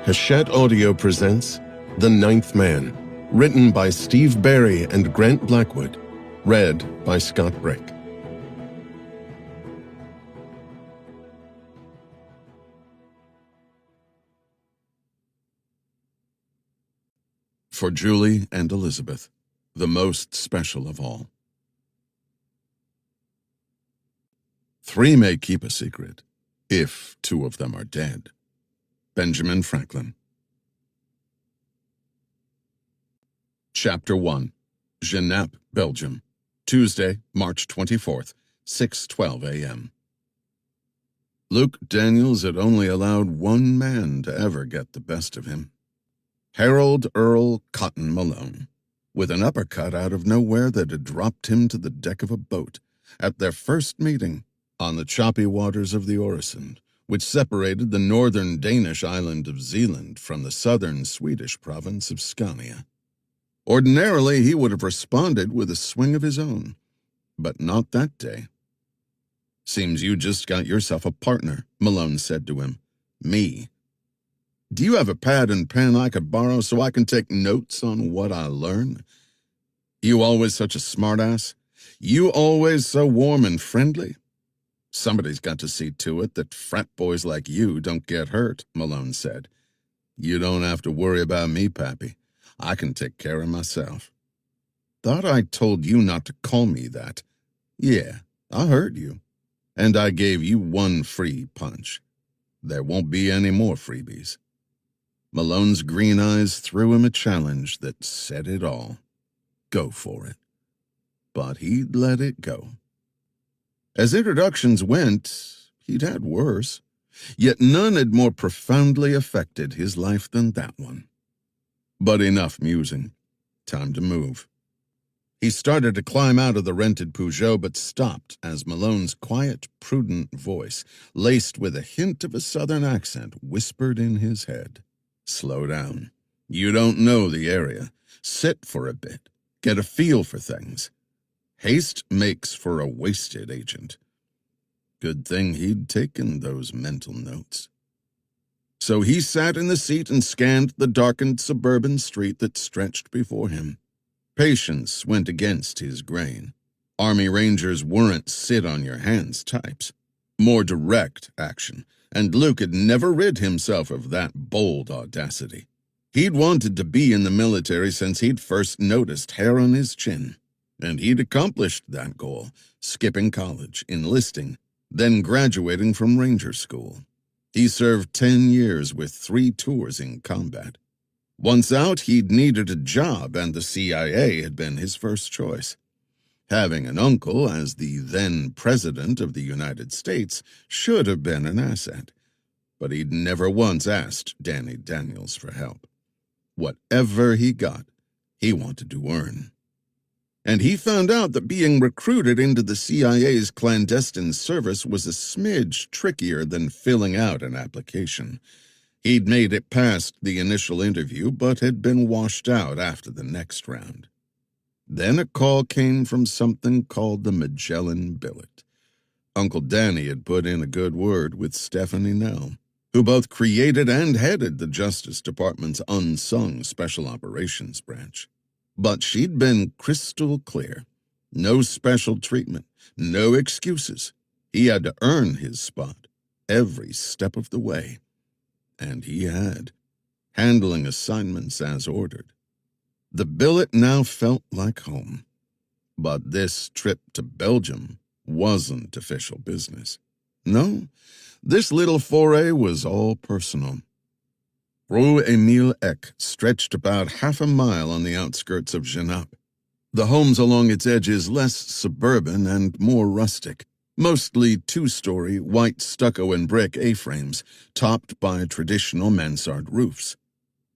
Hachette Audio presents The Ninth Man, written by Steve Barry and Grant Blackwood, read by Scott Brick. For Julie and Elizabeth, the most special of all. 3 may keep a secret, if 2 of them are dead. Benjamin Franklin. Chapter 1. Genappe, Belgium. Tuesday, March 24th, 6:12 a.m. Luke Daniels had only allowed one man to ever get the best of him. Harold Earl Cotton Malone, with an uppercut out of nowhere that had dropped him to the deck of a boat at their first meeting on the choppy waters of the Øresund, which separated the northern Danish island of Zealand from the southern Swedish province of Scania. Ordinarily, he would have responded with a swing of his own, but not that day. "Seems you just got yourself a partner," Malone said to him. "Me. Do you have a pad and pen I could borrow so I can take notes on what I learn? You always such a smartass? You always so warm and friendly? Somebody's got to see to it that frat boys like you don't get hurt," Malone said. "You don't have to worry about me, Pappy. I can take care of myself." "Thought I told you not to call me that." "Yeah, I heard you. And I gave you 1 free punch. There won't be any more freebies." Malone's green eyes threw him a challenge that said it all. Go for it. But he'd let it go. As introductions went, he'd had worse, yet none had more profoundly affected his life than that one. But enough musing. Time to move. He started to climb out of the rented Peugeot, but stopped as Malone's quiet, prudent voice, laced with a hint of a southern accent, whispered in his head. "Slow down. You don't know the area. Sit for a bit. Get a feel for things. Haste makes for a wasted agent." Good thing he'd taken those mental notes. So he sat in the seat and scanned the darkened suburban street that stretched before him. Patience went against his grain. Army Rangers weren't sit-on-your-hands types. More direct action, and Luke had never rid himself of that bold audacity. He'd wanted to be in the military since he'd first noticed hair on his chin. And he'd accomplished that goal, skipping college, enlisting, then graduating from Ranger School. He served 10 years with 3 tours in combat. Once out, he'd needed a job, and the CIA had been his first choice. Having an uncle as the then President of the United States should have been an asset, but he'd never once asked Danny Daniels for help. Whatever he got, he wanted to earn. And he found out that being recruited into the CIA's clandestine service was a smidge trickier than filling out an application. He'd made it past the initial interview, but had been washed out after the next round. Then a call came from something called the Magellan Billet. Uncle Danny had put in a good word with Stephanie Nell, who both created and headed the Justice Department's unsung Special Operations Branch. But she'd been crystal clear. No special treatment, no excuses. He had to earn his spot every step of the way. And he had, handling assignments as ordered. The billet now felt like home. But this trip to Belgium wasn't official business. No, this little foray was all personal. Rue Emile Eck stretched about half a mile on the outskirts of Genappe. The homes along its edges less suburban and more rustic, mostly 2-story white stucco and brick A-frames, topped by traditional mansard roofs.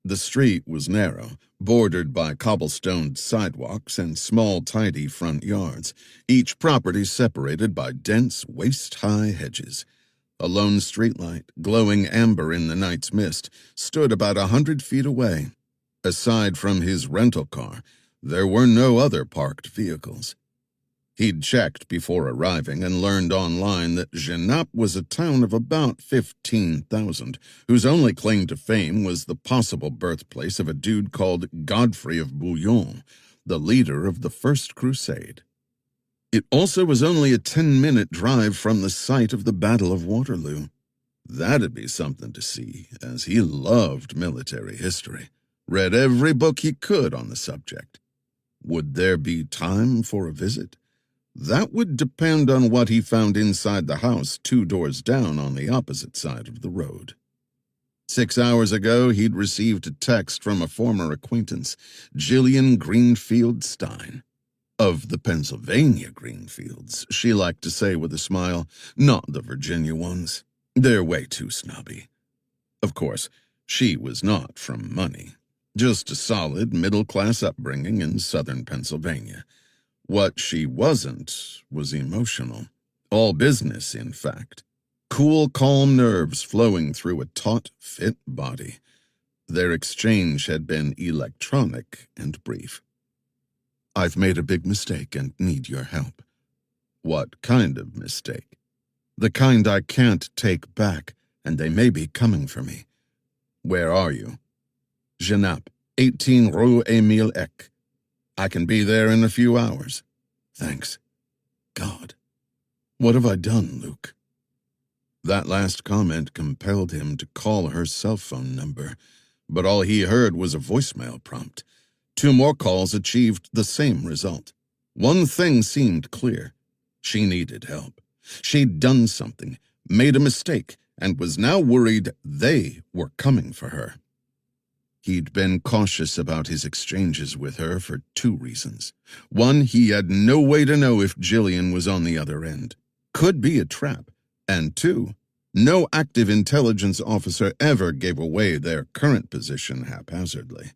The street was narrow, bordered by cobblestoned sidewalks and small, tidy front yards, each property separated by dense, waist-high hedges. A lone streetlight, glowing amber in the night's mist, stood about 100 feet away. Aside from his rental car, there were no other parked vehicles. He'd checked before arriving and learned online that Genappe was a town of about 15,000, whose only claim to fame was the possible birthplace of a dude called Godfrey of Bouillon, the leader of the First Crusade. It also was only a 10-minute drive from the site of the Battle of Waterloo. That'd be something to see, as he loved military history, read every book he could on the subject. Would there be time for a visit? That would depend on what he found inside the house 2 doors down on the opposite side of the road. 6 hours ago, he'd received a text from a former acquaintance, Gillian Greenfield Stein. Of the Pennsylvania Greenfields, she liked to say with a smile, not the Virginia ones. They're way too snobby. Of course, she was not from money, just a solid middle-class upbringing in southern Pennsylvania. What she wasn't was emotional. All business, in fact. Cool, calm nerves flowing through a taut, fit body. Their exchange had been electronic and brief. I've made a big mistake and need your help. What kind of mistake? The kind I can't take back, and they may be coming for me. Where are you? Genappe, 18 Rue Émile Eck. I can be there in a few hours. Thanks. God, what have I done, Luke? That last comment compelled him to call her cell phone number, but all he heard was a voicemail prompt. 2 more calls achieved the same result. One thing seemed clear. She needed help. She'd done something, made a mistake, and was now worried they were coming for her. He'd been cautious about his exchanges with her for 2 reasons. 1, he had no way to know if Gillian was on the other end. Could be a trap. And 2, no active intelligence officer ever gave away their current position haphazardly.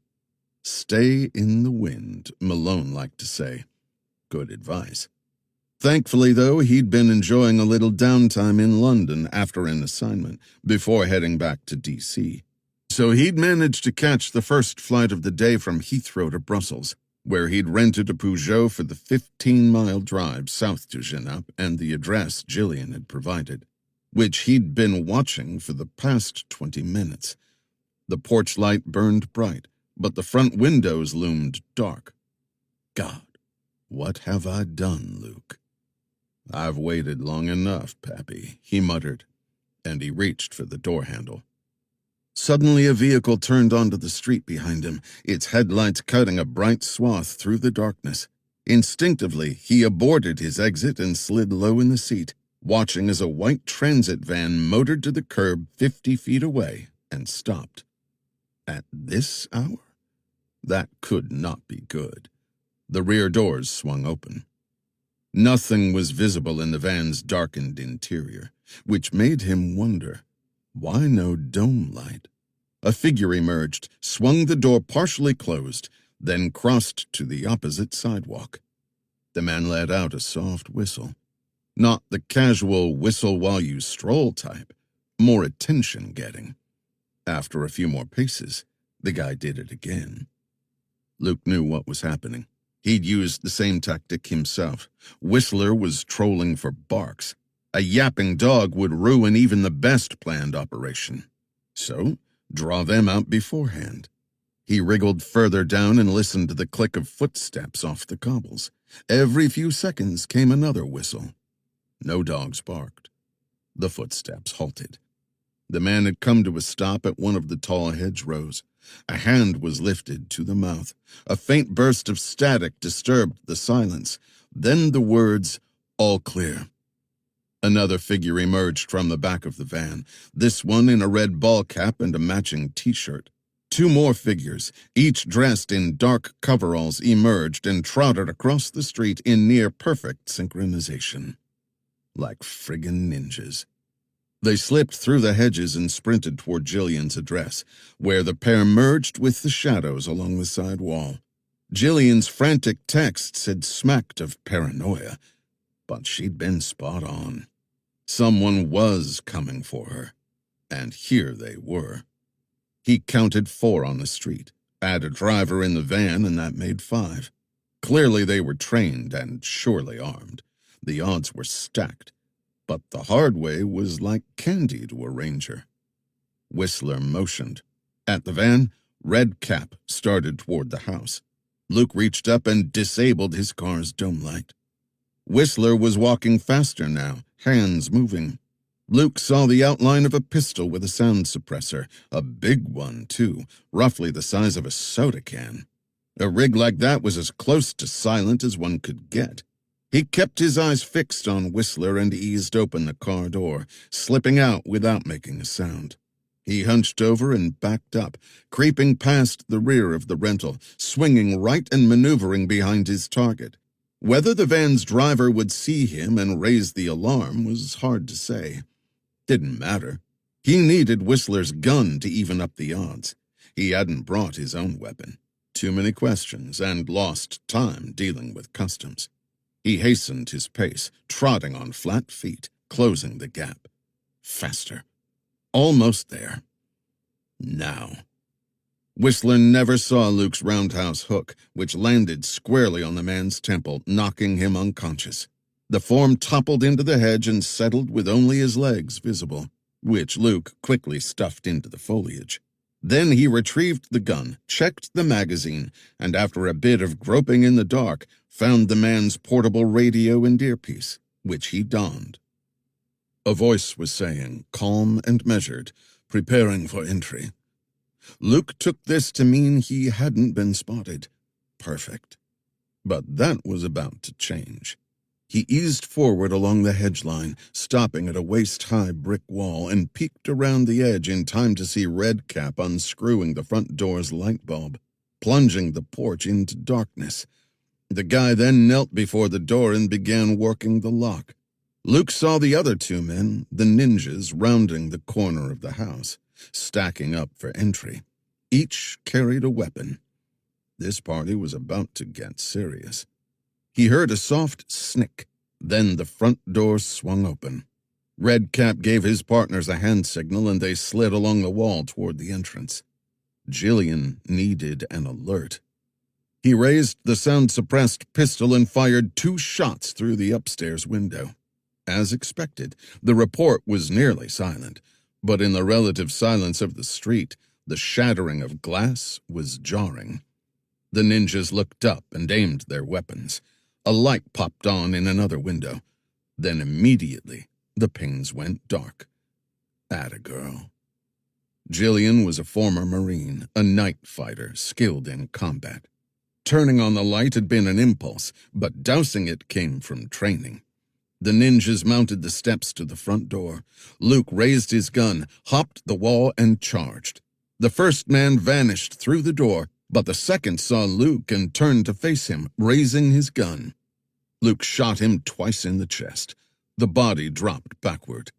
Stay in the wind, Malone liked to say. Good advice. Thankfully, though, he'd been enjoying a little downtime in London after an assignment before heading back to D.C. So he'd managed to catch the first flight of the day from Heathrow to Brussels, where he'd rented a Peugeot for the 15-mile drive south to Genappe and the address Gillian had provided, which he'd been watching for the past 20 minutes. The porch light burned bright, but the front windows loomed dark. God, what have I done, Luke? I've waited long enough, Pappy, he muttered, and he reached for the door handle. Suddenly a vehicle turned onto the street behind him, its headlights cutting a bright swath through the darkness. Instinctively, he aborted his exit and slid low in the seat, watching as a white transit van motored to the curb 50 feet away and stopped. At this hour? That could not be good. The rear doors swung open. Nothing was visible in the van's darkened interior, which made him wonder, why no dome light? A figure emerged, swung the door partially closed, then crossed to the opposite sidewalk. The man let out a soft whistle. Not the casual whistle-while-you-stroll type, more attention-getting. After a few more paces, the guy did it again. Luke knew what was happening. He'd used the same tactic himself. Whistler was trolling for barks. A yapping dog would ruin even the best planned operation. So, draw them out beforehand. He wriggled further down and listened to the click of footsteps off the cobbles. Every few seconds came another whistle. No dogs barked. The footsteps halted. The man had come to a stop at one of the tall hedgerows. A hand was lifted to the mouth. A faint burst of static disturbed the silence. Then the words, "All clear." Another figure emerged from the back of the van, this one in a red ball cap and a matching T-shirt. 2 more figures, each dressed in dark coveralls, emerged and trotted across the street in near-perfect synchronization. Like friggin' ninjas. They slipped through the hedges and sprinted toward Gillian's address, where the pair merged with the shadows along the side wall. Gillian's frantic texts had smacked of paranoia, but she'd been spot on. Someone was coming for her, and here they were. He counted 4 on the street, add a driver in the van, and that made 5. Clearly they were trained and surely armed. The odds were stacked, but the hard way was like candy to a ranger. Whistler motioned. At the van, Red Cap started toward the house. Luke reached up and disabled his car's dome light. Whistler was walking faster now, hands moving. Luke saw the outline of a pistol with a sound suppressor, a big one, too, roughly the size of a soda can. A rig like that was as close to silent as one could get. He kept his eyes fixed on Whistler and eased open the car door, slipping out without making a sound. He hunched over and backed up, creeping past the rear of the rental, swinging right and maneuvering behind his target. Whether the van's driver would see him and raise the alarm was hard to say. Didn't matter. He needed Whistler's gun to even up the odds. He hadn't brought his own weapon. Too many questions and lost time dealing with customs. He hastened his pace, trotting on flat feet, closing the gap. Faster. Almost there. Now. Whistler never saw Luke's roundhouse hook, which landed squarely on the man's temple, knocking him unconscious. The form toppled into the hedge and settled with only his legs visible, which Luke quickly stuffed into the foliage. Then he retrieved the gun, checked the magazine, and after a bit of groping in the dark, found the man's portable radio and earpiece, which he donned. A voice was saying, calm and measured, preparing for entry. Luke took this to mean he hadn't been spotted. Perfect. But that was about to change. He eased forward along the hedge line, stopping at a waist-high brick wall, and peeked around the edge in time to see Red Cap unscrewing the front door's light bulb, plunging the porch into darkness. The guy then knelt before the door and began working the lock. Luke saw the other two men, the ninjas, rounding the corner of the house, stacking up for entry. Each carried a weapon. This party was about to get serious. He heard a soft snick. Then the front door swung open. Red Cap gave his partners a hand signal and they slid along the wall toward the entrance. Jillian needed an alert. He raised the sound-suppressed pistol and fired 2 shots through the upstairs window. As expected, the report was nearly silent, but in the relative silence of the street, the shattering of glass was jarring. The ninjas looked up and aimed their weapons. A light popped on in another window. Then immediately, the panes went dark. Atta girl. Jillian was a former Marine, a night fighter skilled in combat. Turning on the light had been an impulse, but dousing it came from training. The ninjas mounted the steps to the front door. Luke raised his gun, hopped the wall, and charged. The first man vanished through the door, but the second saw Luke and turned to face him, raising his gun. Luke shot him twice in the chest. The body dropped backward.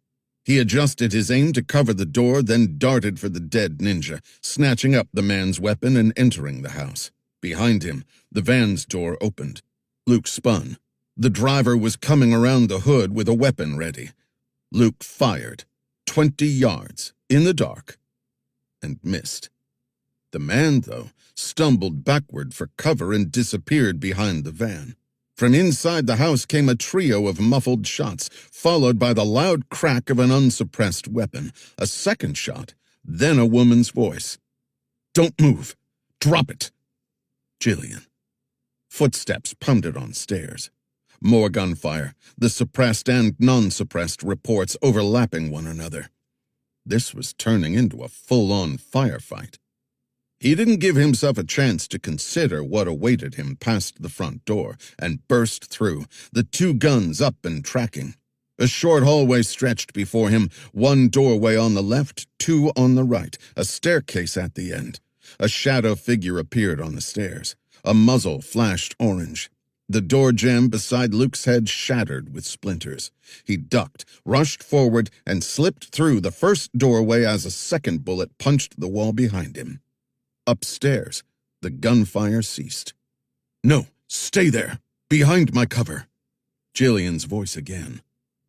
He adjusted his aim to cover the door, then darted for the dead ninja, snatching up the man's weapon and entering the house. Behind him, the van's door opened. Luke spun. The driver was coming around the hood with a weapon ready. Luke fired, 20 yards, in the dark, and missed. The man, though, stumbled backward for cover and disappeared behind the van. From inside the house came a trio of muffled shots, followed by the loud crack of an unsuppressed weapon. A second shot, then a woman's voice. "Don't move. Drop it." Jillian. Footsteps pounded on stairs. More gunfire, the suppressed and non-suppressed reports overlapping one another. This was turning into a full-on firefight. He didn't give himself a chance to consider what awaited him past the front door and burst through, the 2 guns up and tracking. A short hallway stretched before him, 1 doorway on the left, 2 on the right, a staircase at the end. A shadow figure appeared on the stairs. A muzzle flashed orange. The door jamb beside Luke's head shattered with splinters. He ducked, rushed forward, and slipped through the first doorway as a second bullet punched the wall behind him. Upstairs, the gunfire ceased. "No, stay there, behind my cover." Jillian's voice again.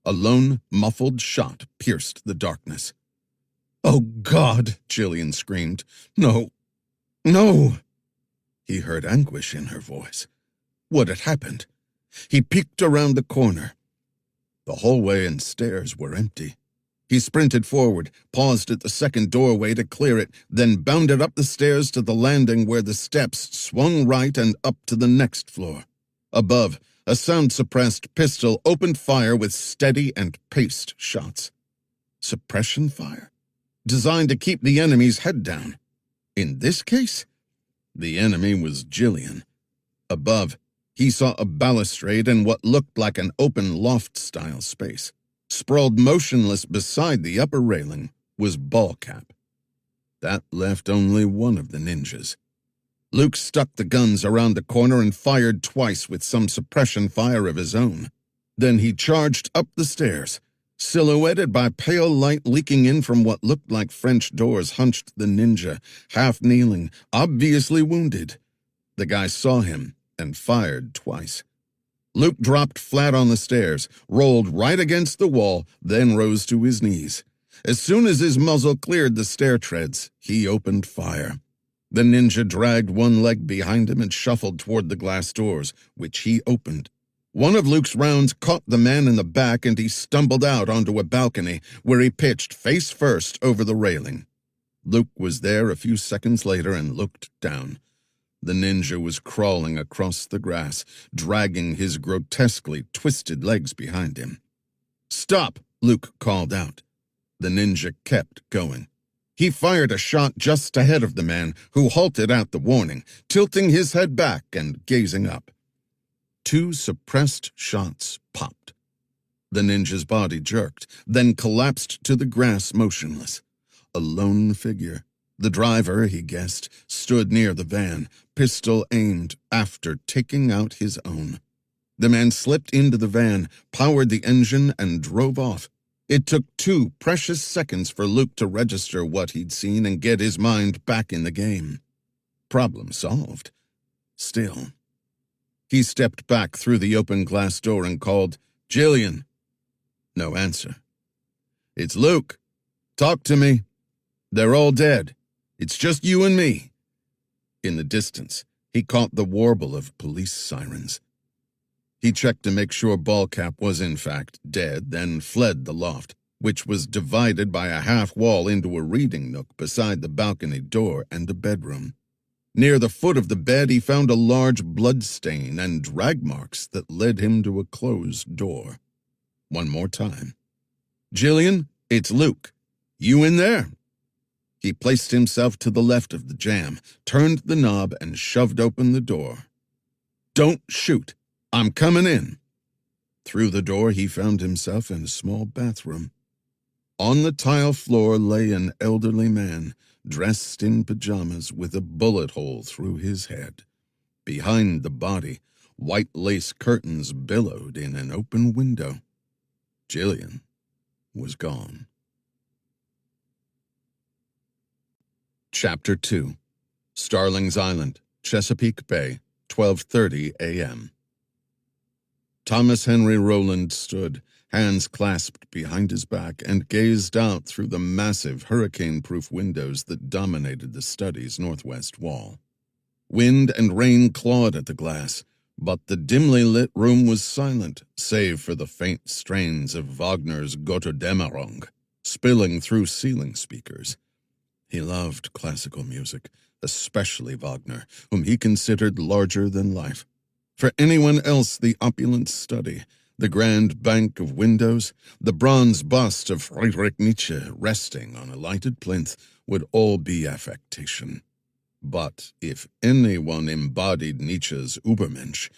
A lone, muffled shot pierced the darkness. "Oh, God!" Jillian screamed. "No! No!" He heard anguish in her voice. What had happened? He peeked around the corner. The hallway and stairs were empty. He sprinted forward, paused at the second doorway to clear it, then bounded up the stairs to the landing where the steps swung right and up to the next floor. Above, a sound-suppressed pistol opened fire with steady and paced shots. Suppression fire? Designed to keep the enemy's head down. In this case, the enemy was Jillian. Above, he saw a balustrade and what looked like an open loft-style space. Sprawled motionless beside the upper railing was Ballcap. That left only one of the ninjas. Luke stuck the guns around the corner and fired twice with some suppression fire of his own. Then he charged up the stairs. Silhouetted by pale light leaking in from what looked like French doors hunched the ninja, half kneeling, obviously wounded. The guy saw him and fired twice. Luke dropped flat on the stairs, rolled right against the wall, then rose to his knees. As soon as his muzzle cleared the stair treads, he opened fire. The ninja dragged one leg behind him and shuffled toward the glass doors, which he opened. One of Luke's rounds caught the man in the back and he stumbled out onto a balcony, where he pitched face first over the railing. Luke was there a few seconds later and looked down. The ninja was crawling across the grass, dragging his grotesquely twisted legs behind him. "Stop!" Luke called out. The ninja kept going. He fired a shot just ahead of the man, who halted at the warning, tilting his head back and gazing up. 2 suppressed shots popped. The ninja's body jerked, then collapsed to the grass motionless. A lone figure. The driver, he guessed, stood near the van, pistol aimed, after taking out his own. The man slipped into the van, powered the engine, and drove off. It took 2 precious seconds for Luke to register what he'd seen and get his mind back in the game. Problem solved. Still. He stepped back through the open glass door and called, "Jillian." No answer. "It's Luke. Talk to me. They're all dead. It's just you and me." In the distance, he caught the warble of police sirens. He checked to make sure Ballcap was in fact dead, then fled the loft, which was divided by a half wall into a reading nook beside the balcony door and a bedroom. Near the foot of the bed, he found a large blood stain and drag marks that led him to a closed door. One more time. "Jillian, it's Luke. You in there?" He placed himself to the left of the jamb, turned the knob, and shoved open the door. "Don't shoot. I'm coming in." Through the door, he found himself in a small bathroom. On the tile floor lay an elderly man, dressed in pajamas with a bullet hole through his head. Behind the body, white lace curtains billowed in an open window. Jillian was gone. Chapter 2. Starling's Island, Chesapeake Bay, 12:30 a.m. Thomas Henry Rowland stood, hands clasped behind his back, and gazed out through the massive hurricane-proof windows that dominated the study's northwest wall. Wind and rain clawed at the glass, but the dimly lit room was silent, save for the faint strains of Wagner's Götterdämmerung spilling through ceiling speakers. He loved classical music, especially Wagner, whom he considered larger than life. For anyone else, the opulent study, the grand bank of windows, the bronze bust of Friedrich Nietzsche resting on a lighted plinth would all be affectation. But if anyone embodied Nietzsche's Übermensch,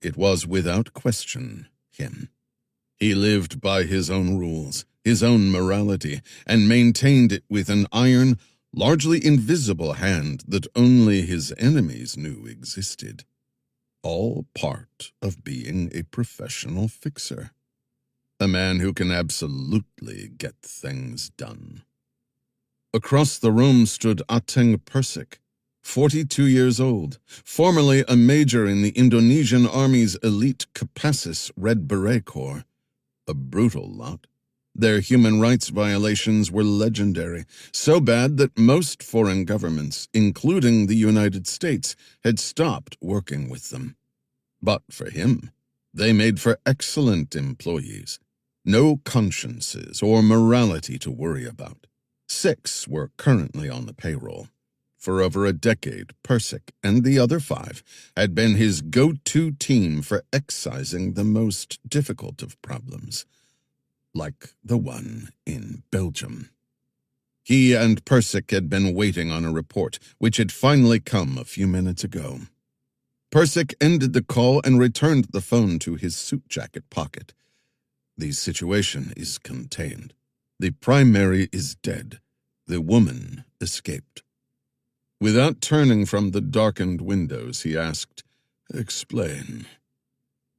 it was without question him. He lived by his own rules, his own morality, and maintained it with an iron, largely invisible hand that only his enemies knew existed. All part of being a professional fixer. A man who can absolutely get things done. Across the room stood Ateng Persik, 42 years old, formerly a major in the Indonesian Army's elite Kopassus Red Beret Corps. A brutal lot. Their human rights violations were legendary, so bad that most foreign governments, including the United States, had stopped working with them. But for him, they made for excellent employees. No consciences or morality to worry about. 6 were currently on the payroll. For over a decade, Persick and the other 5 had been his go-to team for excising the most difficult of problems, like the one in Belgium. He and Persick had been waiting on a report, which had finally come a few minutes ago. Persick ended the call and returned the phone to his suit jacket pocket. The situation is contained. The primary is dead. The woman escaped. Without turning from the darkened windows, he asked, "Explain."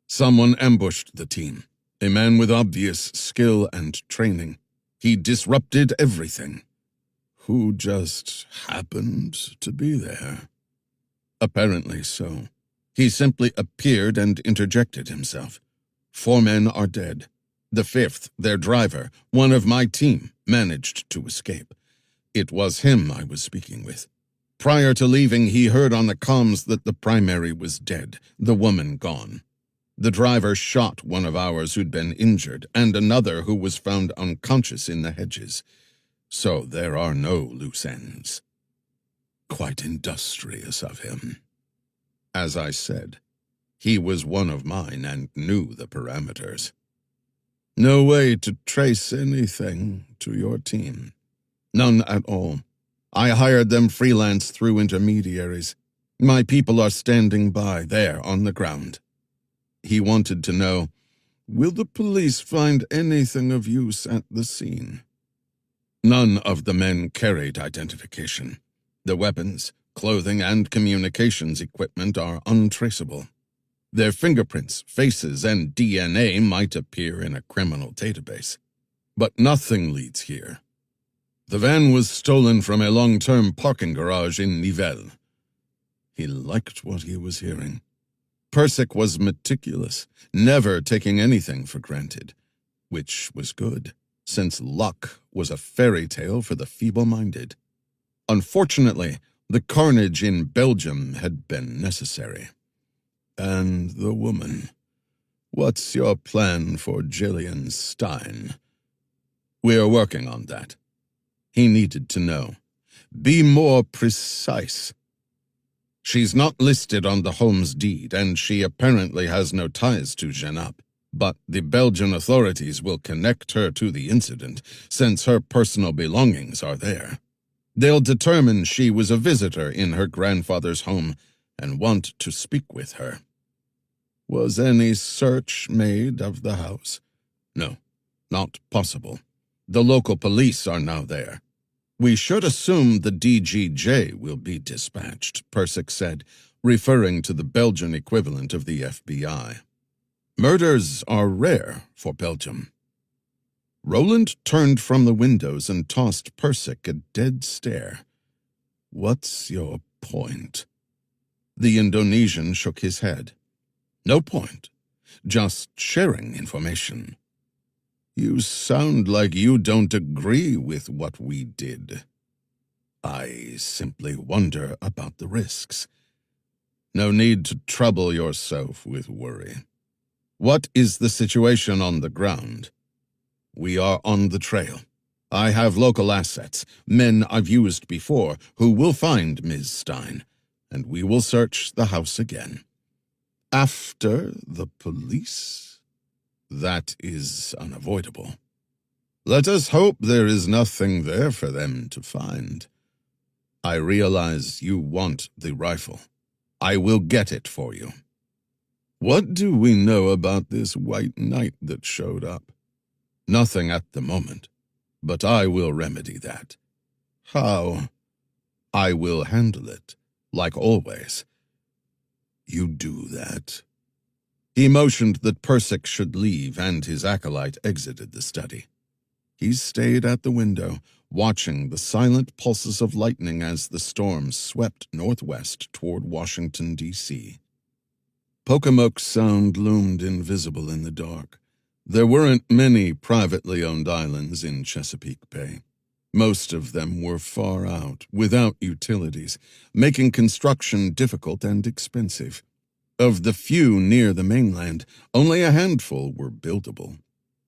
Someone ambushed the team, a man with obvious skill and training. He disrupted everything. Who just happened to be there? Apparently so. He simply appeared and interjected himself. 4 men are dead. The 5th, their driver, one of my team, managed to escape. It was him I was speaking with. Prior to leaving, he heard on the comms that the primary was dead, the woman gone. The driver shot one of ours who'd been injured, and another who was found unconscious in the hedges. So there are no loose ends. Quite industrious of him. As I said, he was one of mine and knew the parameters. No way to trace anything to your team. None at all. I hired them freelance through intermediaries. My people are standing by there on the ground. He wanted to know, will the police find anything of use at the scene? None of the men carried identification. The weapons, clothing, and communications equipment are untraceable. Their fingerprints, faces, and DNA might appear in a criminal database. But nothing leads here. The van was stolen from a long-term parking garage in Nivelles. He liked what he was hearing. Persick was meticulous, never taking anything for granted, which was good, since luck was a fairy tale for the feeble-minded. Unfortunately, the carnage in Belgium had been necessary. And the woman. What's your plan for Gillian Stein? We're working on that. He needed to know. Be more precise. She's not listed on the home's deed, and she apparently has no ties to Genappe. But the Belgian authorities will connect her to the incident, since her personal belongings are there. They'll determine she was a visitor in her grandfather's home and want to speak with her. Was any search made of the house? No, not possible. The local police are now there. We should assume the DGJ will be dispatched, Persick said, referring to the Belgian equivalent of the FBI. Murders are rare for Belgium. Roland turned from the windows and tossed Persick a dead stare. What's your point? The Indonesian shook his head. No point. Just sharing information. You sound like you don't agree with what we did. I simply wonder about the risks. No need to trouble yourself with worry. What is the situation on the ground? We are on the trail. I have local assets, men I've used before, who will find Ms. Stein, and we will search the house again. After the police? That is unavoidable. Let us hope there is nothing there for them to find. I realize you want the rifle. I will get it for you. What do we know about this white knight that showed up? Nothing at the moment, but I will remedy that. How? I will handle it, like always. You do that? He motioned that Persick should leave, and his acolyte exited the study. He stayed at the window, watching the silent pulses of lightning as the storm swept northwest toward Washington, D.C. Pocomoke Sound loomed invisible in the dark. There weren't many privately owned islands in Chesapeake Bay. Most of them were far out, without utilities, making construction difficult and expensive. Of the few near the mainland, only a handful were buildable.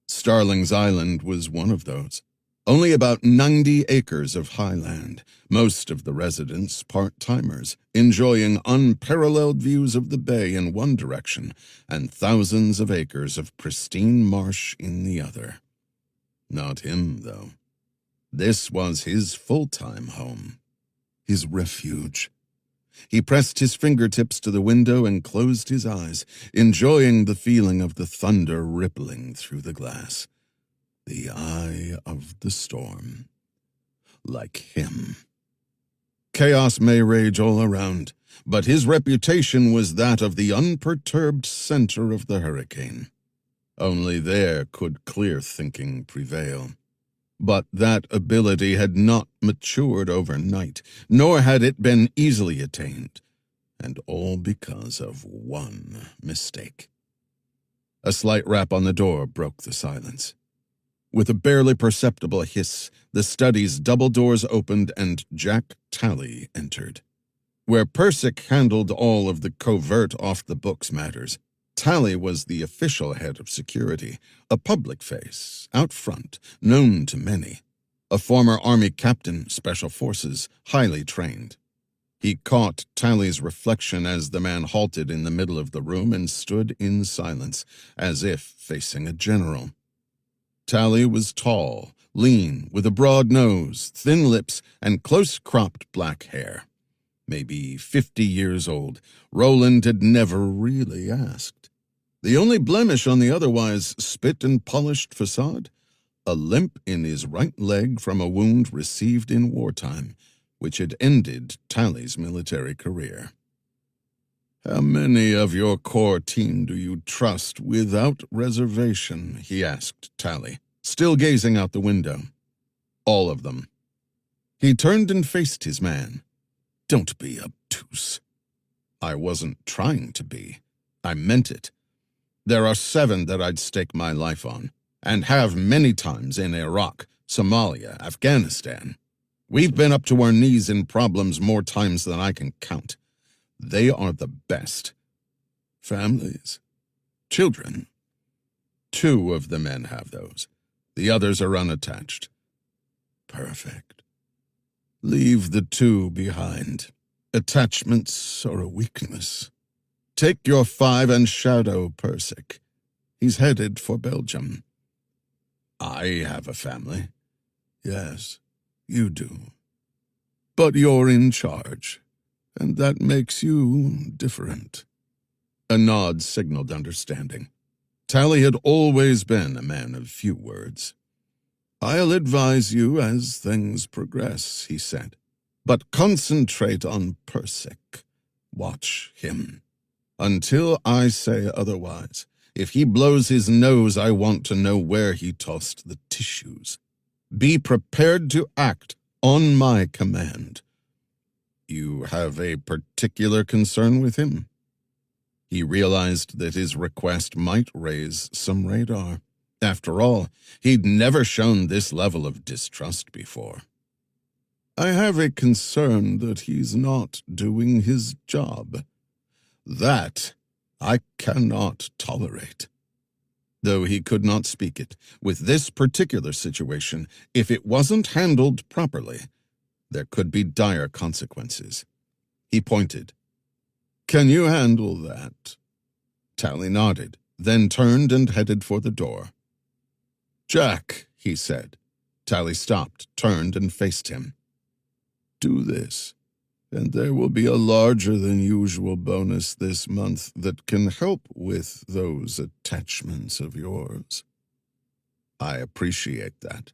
Starling's Island was one of those. Only about 90 acres of high land, most of the residents part-timers, enjoying unparalleled views of the bay in one direction and thousands of acres of pristine marsh in the other. Not him, though. This was his full-time home, his refuge. He pressed his fingertips to the window and closed his eyes, enjoying the feeling of the thunder rippling through the glass. The eye of the storm. Like him. Chaos may rage all around, but his reputation was that of the unperturbed center of the hurricane. Only there could clear thinking prevail. But that ability had not matured overnight, nor had it been easily attained, and all because of one mistake. A slight rap on the door broke the silence. With a barely perceptible hiss, the study's double doors opened and Jack Talley entered. Where Persick handled all of the covert off-the-books matters, Talley was the official head of security, a public face, out front, known to many. A former Army captain, Special Forces, highly trained. He caught Talley's reflection as the man halted in the middle of the room and stood in silence, as if facing a general. Talley was tall, lean, with a broad nose, thin lips, and close-cropped black hair. Maybe 50 years old, Roland had never really asked. The only blemish on the otherwise spit and polished facade? A limp in his right leg from a wound received in wartime, which had ended Talley's military career. "How many of your core team do you trust without reservation?" he asked Talley, still gazing out the window. "All of them." He turned and faced his man. "Don't be obtuse." "I wasn't trying to be. I meant it. There are 7 that I'd stake my life on, and have many times in Iraq, Somalia, Afghanistan. We've been up to our knees in problems more times than I can count. They are the best. Families. Children. 2 of the men have those. The others are unattached. Perfect. Leave the 2 behind. Attachments are a weakness. Take your 5 and shadow Persick. He's headed for Belgium. I have a family. Yes, you do. But you're in charge, and that makes you different. A nod signaled understanding. Talley had always been a man of few words. "I'll advise you as things progress," he said. "But concentrate on Persick. Watch him. Until I say otherwise. If he blows his nose, I want to know where he tossed the tissues. Be prepared to act on my command." "You have a particular concern with him?" He realized that his request might raise some radar. After all, he'd never shown this level of distrust before. "I have a concern that he's not doing his job. That I cannot tolerate." Though he could not speak it, with this particular situation, if it wasn't handled properly, there could be dire consequences. He pointed. "Can you handle that?" Talley nodded, then turned and headed for the door. "Jack," he said. Talley stopped, turned, and faced him. "Do this, and there will be a larger-than-usual bonus this month that can help with those attachments of yours." "I appreciate that.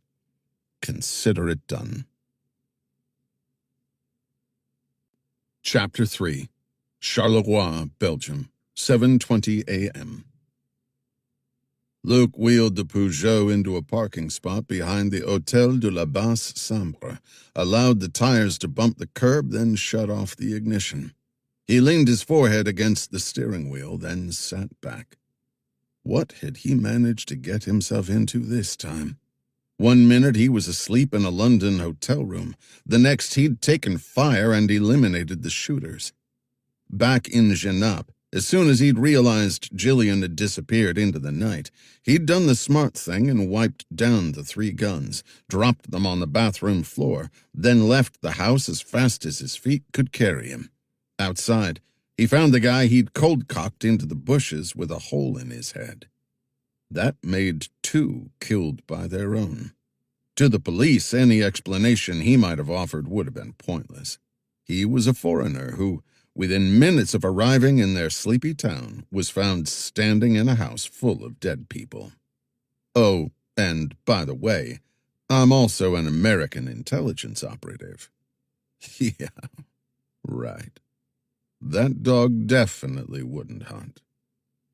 Consider it done." Chapter 3. Charleroi, Belgium, 7:20 a.m. Luke wheeled the Peugeot into a parking spot behind the Hôtel de la Basse Sambre, allowed the tires to bump the curb, then shut off the ignition. He leaned his forehead against the steering wheel, then sat back. What had he managed to get himself into this time? One minute he was asleep in a London hotel room. The next he'd taken fire and eliminated the shooters. Back in Genappe, As soon as he'd realized Jillian had disappeared into the night, he'd done the smart thing and wiped down the 3 guns, dropped them on the bathroom floor, then left the house as fast as his feet could carry him. Outside, he found the guy he'd cold-cocked into the bushes with a hole in his head. That made 2 killed by their own. To the police, any explanation he might have offered would have been pointless. He was a foreigner who, within minutes of arriving in their sleepy town, was found standing in a house full of dead people. Oh, and by the way, I'm also an American intelligence operative. Yeah, right. That dog definitely wouldn't hunt.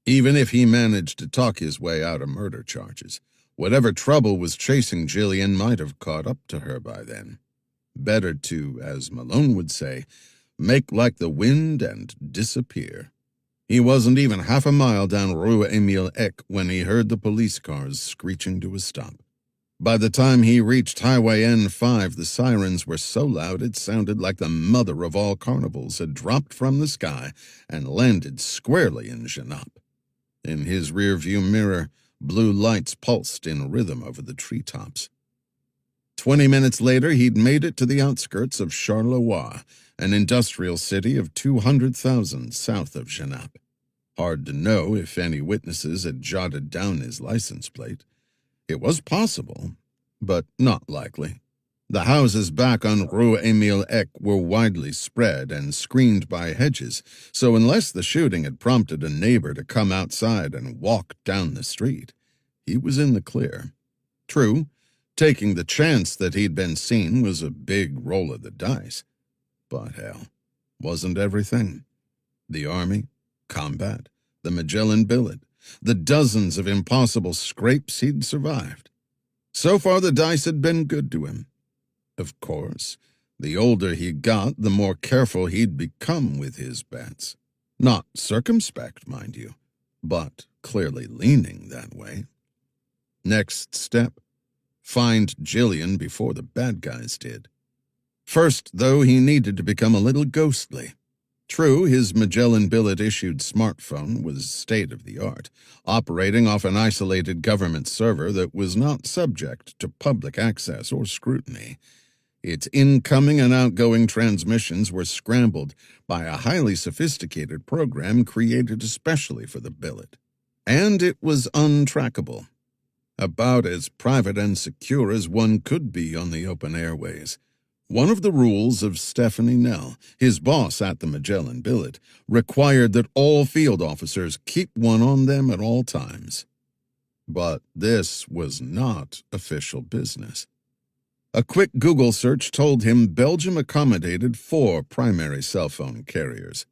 Even if he managed to talk his way out of murder charges, whatever trouble was chasing Jillian might have caught up to her by then. Better to, as Malone would say, make like the wind and disappear. He wasn't even half a mile down Rue Emile Eck when he heard the police cars screeching to a stop. By the time he reached Highway N5, the sirens were so loud it sounded like the mother of all carnivals had dropped from the sky and landed squarely in Genappe. In his rearview mirror, blue lights pulsed in rhythm over the treetops. 20 minutes later, he'd made it to the outskirts of Charleroi, an industrial city of 200,000 south of Genappe. Hard to know if any witnesses had jotted down his license plate. It was possible, but not likely. The houses back on Rue Emile Eck were widely spread and screened by hedges, so unless the shooting had prompted a neighbor to come outside and walk down the street, he was in the clear. True, taking the chance that he'd been seen was a big roll of the dice. But hell, wasn't everything? The army, combat, the Magellan billet, the dozens of impossible scrapes he'd survived. So far the dice had been good to him. Of course, the older he got, the more careful he'd become with his bets. Not circumspect, mind you, but clearly leaning that way. Next step, find Jillian before the bad guys did. First, though, he needed to become a little ghostly. True, his Magellan billet-issued smartphone was state-of-the-art, operating off an isolated government server that was not subject to public access or scrutiny. Its incoming and outgoing transmissions were scrambled by a highly sophisticated program created especially for the billet. And it was untrackable. About as private and secure as one could be on the open airways. One of the rules of Stephanie Nell, his boss at the Magellan billet, required that all field officers keep one on them at all times. But this was not official business. A quick Google search told him Belgium accommodated 4 primary cell phone carriers: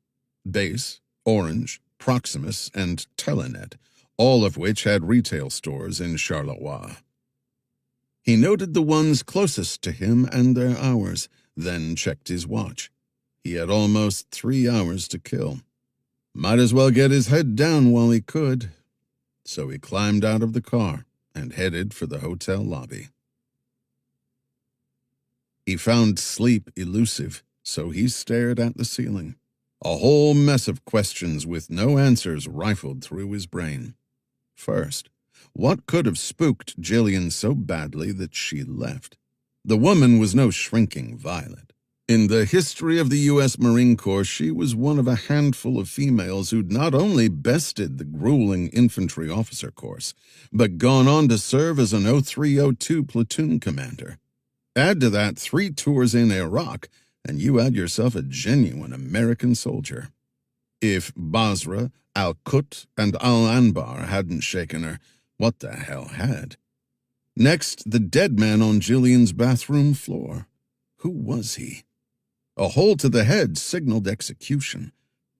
Base, Orange, Proximus, and Telenet, all of which had retail stores in Charleroi. He noted the ones closest to him and their hours, then checked his watch. He had almost 3 hours to kill. Might as well get his head down while he could. So he climbed out of the car and headed for the hotel lobby. He found sleep elusive, so he stared at the ceiling. A whole mess of questions with no answers rifled through his brain. First, what could have spooked Jillian so badly that she left? The woman was no shrinking violet. In the history of the U.S. Marine Corps, she was one of a handful of females who'd not only bested the grueling infantry officer course, but gone on to serve as an 0302 platoon commander. Add to that 3 tours in Iraq, and you had yourself a genuine American soldier. If Basra, Al-Qut, and Al-Anbar hadn't shaken her, what the hell had? Next, the dead man on Jillian's bathroom floor. Who was he? A hole to the head signaled execution.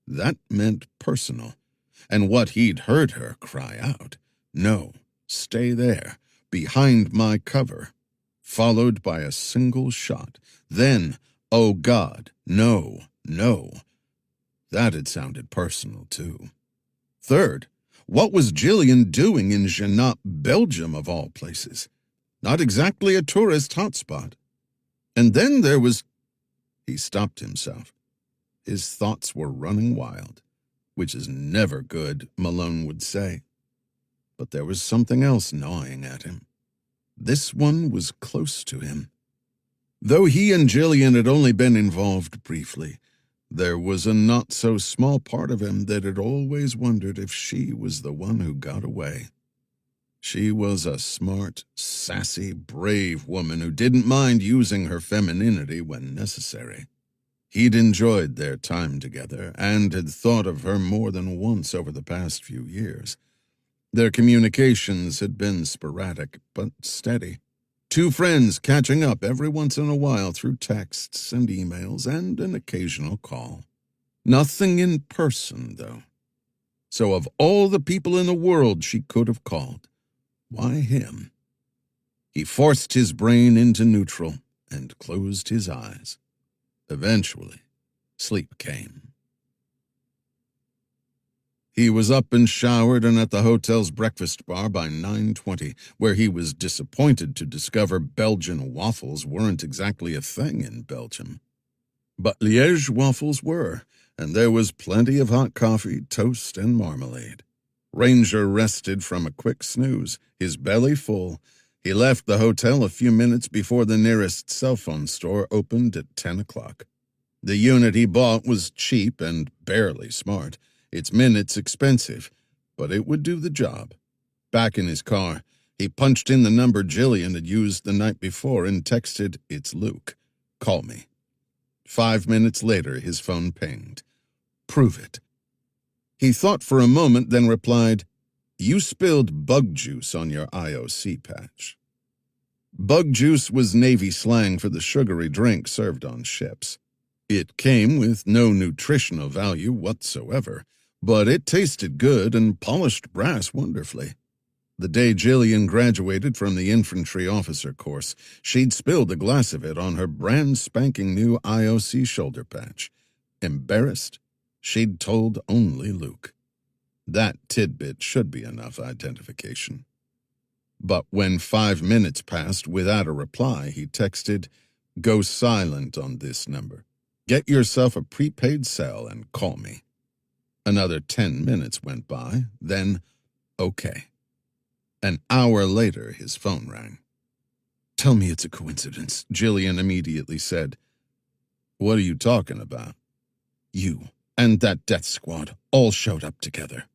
That meant personal. And what he'd heard her cry out, "No, stay there, behind my cover," followed by a single shot. Then, "Oh God, no, no." That had sounded personal, too. Third, what was Jillian doing in Genappe, Belgium, of all places? Not exactly a tourist hotspot. And then there was... He stopped himself. His thoughts were running wild. which is never good, Malone would say. But there was something else gnawing at him. This one was close to him. Though he and Jillian had only been involved briefly, there was a not-so-small part of him that had always wondered if she was the one who got away. She was a smart, sassy, brave woman who didn't mind using her femininity when necessary. He'd enjoyed their time together and had thought of her more than once over the past few years. Their communications had been sporadic but steady. Two friends catching up every once in a while through texts and emails and an occasional call. Nothing in person, though. So of all the people in the world she could have called, why him? He forced his brain into neutral and closed his eyes. Eventually, sleep came. He was up and showered and at the hotel's breakfast bar by 9:20, where he was disappointed to discover Belgian waffles weren't exactly a thing in Belgium. But Liège waffles were, and there was plenty of hot coffee, toast, and marmalade. Ranger rested from a quick snooze, his belly full. He left the hotel a few minutes before the nearest cell phone store opened at 10 o'clock. The unit he bought was cheap and barely smart. Its minutes expensive, but it would do the job. Back in his car, he punched in the number Jillian had used the night before and texted, "It's Luke. Call me." 5 minutes later, his phone pinged. "Prove it." He thought for a moment, then replied, "You spilled bug juice on your IOC patch." Bug juice was Navy slang for the sugary drink served on ships. It came with no nutritional value whatsoever, but it tasted good and polished brass wonderfully. The day Jillian graduated from the infantry officer course, she'd spilled a glass of it on her brand-spanking-new IOC shoulder patch. Embarrassed, she'd told only Luke. That tidbit should be enough identification. But when 5 minutes passed without a reply, he texted, "Go silent on this number. Get yourself a prepaid cell and call me." Another 10 minutes went by, then, okay. An hour later, his phone rang. "Tell me it's a coincidence," Jillian immediately said. "What are you talking about?" "You and that death squad all showed up together."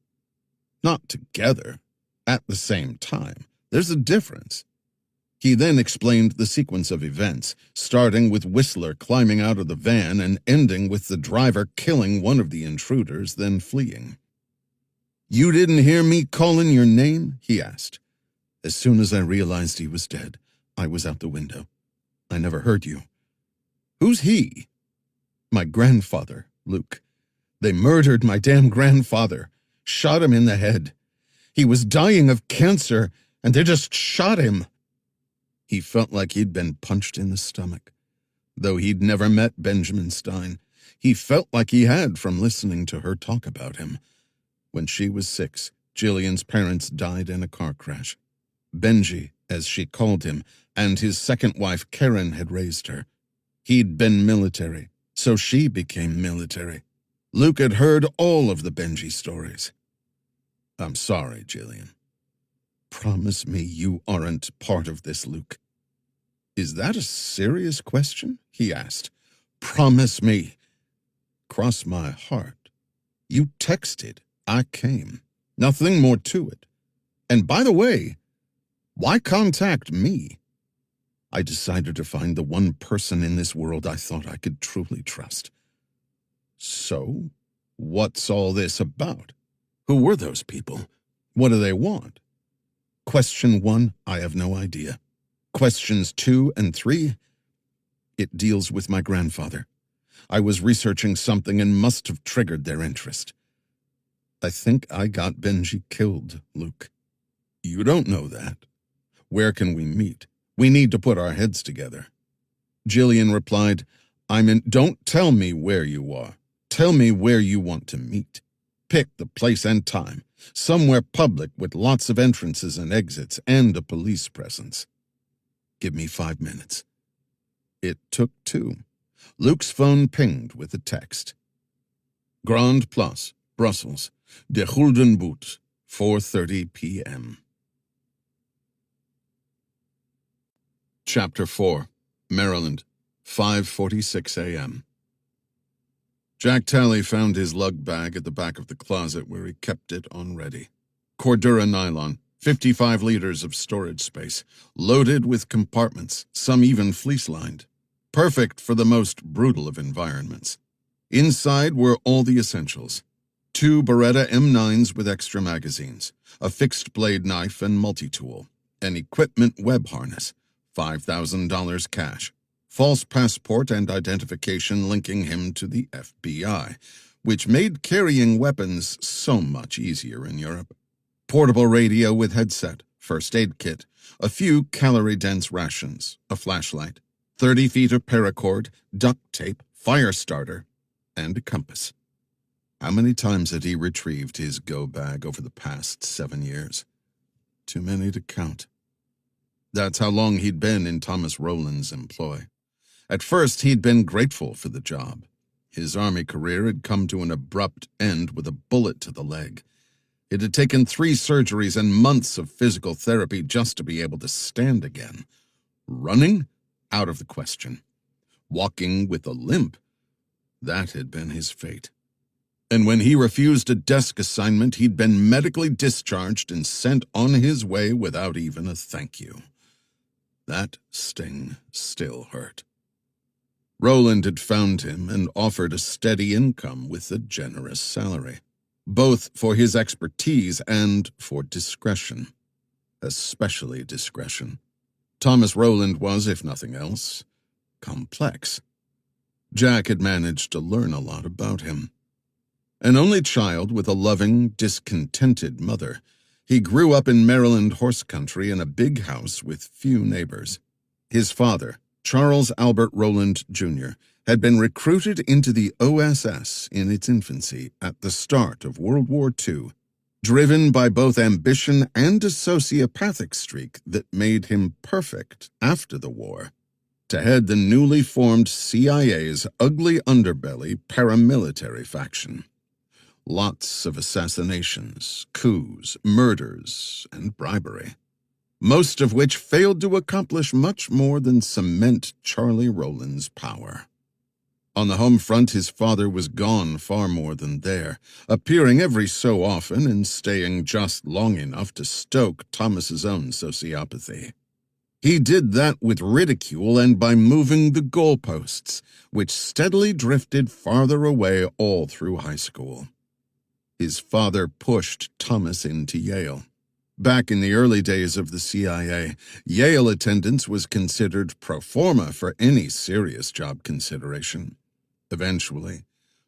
"Not together. At the same time. There's a difference." He then explained the sequence of events, starting with Whistler climbing out of the van and ending with the driver killing one of the intruders, then fleeing. "You didn't hear me calling your name?" he asked. "As soon as I realized he was dead, I was out the window. I never heard you." "Who's he?" "My grandfather, Luke. They murdered my damn grandfather, shot him in the head. He was dying of cancer, and they just shot him." He felt like he'd been punched in the stomach. Though he'd never met Benjamin Stein, he felt like he had from listening to her talk about him. When she was 6, Jillian's parents died in a car crash. Benji, as she called him, and his second wife Karen had raised her. He'd been military, so she became military. Luke had heard all of the Benji stories. "I'm sorry, Jillian." "Promise me you aren't part of this, Luke." "Is that a serious question?" he asked. "Promise me." "Cross my heart. You texted. I came. Nothing more to it. And by the way, why contact me?" "I decided to find the one person in this world I thought I could truly trust." "So, what's all this about? Who were those people? What do they want?" Question 1, I have no idea. Questions 2 and 3, it deals with my grandfather. I was researching something and must have triggered their interest. I think I got Benji killed, Luke. You don't know that. Where can we meet? We need to put our heads together. Jillian replied, Don't tell me where you are. Tell me where you want to meet. Pick the place and time. Somewhere public with lots of entrances and exits and a police presence. Give me 5 minutes. It took 2. Luke's phone pinged with a text. Grand Place, Brussels, De Gulden Boot, 4:30 p.m. Chapter 4, Maryland, 5:46 a.m. Jack Talley found his lug bag at the back of the closet where he kept it on ready. Cordura nylon, 55 liters of storage space, loaded with compartments, some even fleece-lined. Perfect for the most brutal of environments. Inside were all the essentials. 2 Beretta M9s with extra magazines, a fixed-blade knife and multi-tool, an equipment web harness, $5,000 cash, false passport and identification linking him to the FBI, which made carrying weapons so much easier in Europe. Portable radio with headset, first aid kit, a few calorie-dense rations, a flashlight, 30 feet of paracord, duct tape, fire starter, and a compass. How many times had he retrieved his go bag over the past 7 years? Too many to count. That's how long he'd been in Thomas Rowland's employ. At first, he'd been grateful for the job. His Army career had come to an abrupt end with a bullet to the leg. It had taken 3 surgeries and months of physical therapy just to be able to stand again. Running? Out of the question. Walking with a limp? That had been his fate. And when he refused a desk assignment, he'd been medically discharged and sent on his way without even a thank you. That sting still hurt. Rowland had found him and offered a steady income with a generous salary, both for his expertise and for discretion, especially discretion. Thomas Rowland was, if nothing else, complex. Jack had managed to learn a lot about him. An only child with a loving, discontented mother, he grew up in Maryland horse country in a big house with few neighbors. His father, Charles Albert Rowland, Jr., had been recruited into the OSS in its infancy at the start of World War II, driven by both ambition and a sociopathic streak that made him perfect after the war to head the newly formed CIA's ugly underbelly paramilitary faction. Lots of assassinations, coups, murders, and bribery, most of which failed to accomplish much more than cement Charlie Rowland's power. On the home front, his father was gone far more than there, appearing every so often and staying just long enough to stoke Thomas's own sociopathy. He did that with ridicule and by moving the goalposts, which steadily drifted farther away all through high school. His father pushed Thomas into Yale. Back in the early days of the CIA, Yale attendance was considered pro forma for any serious job consideration. Eventually,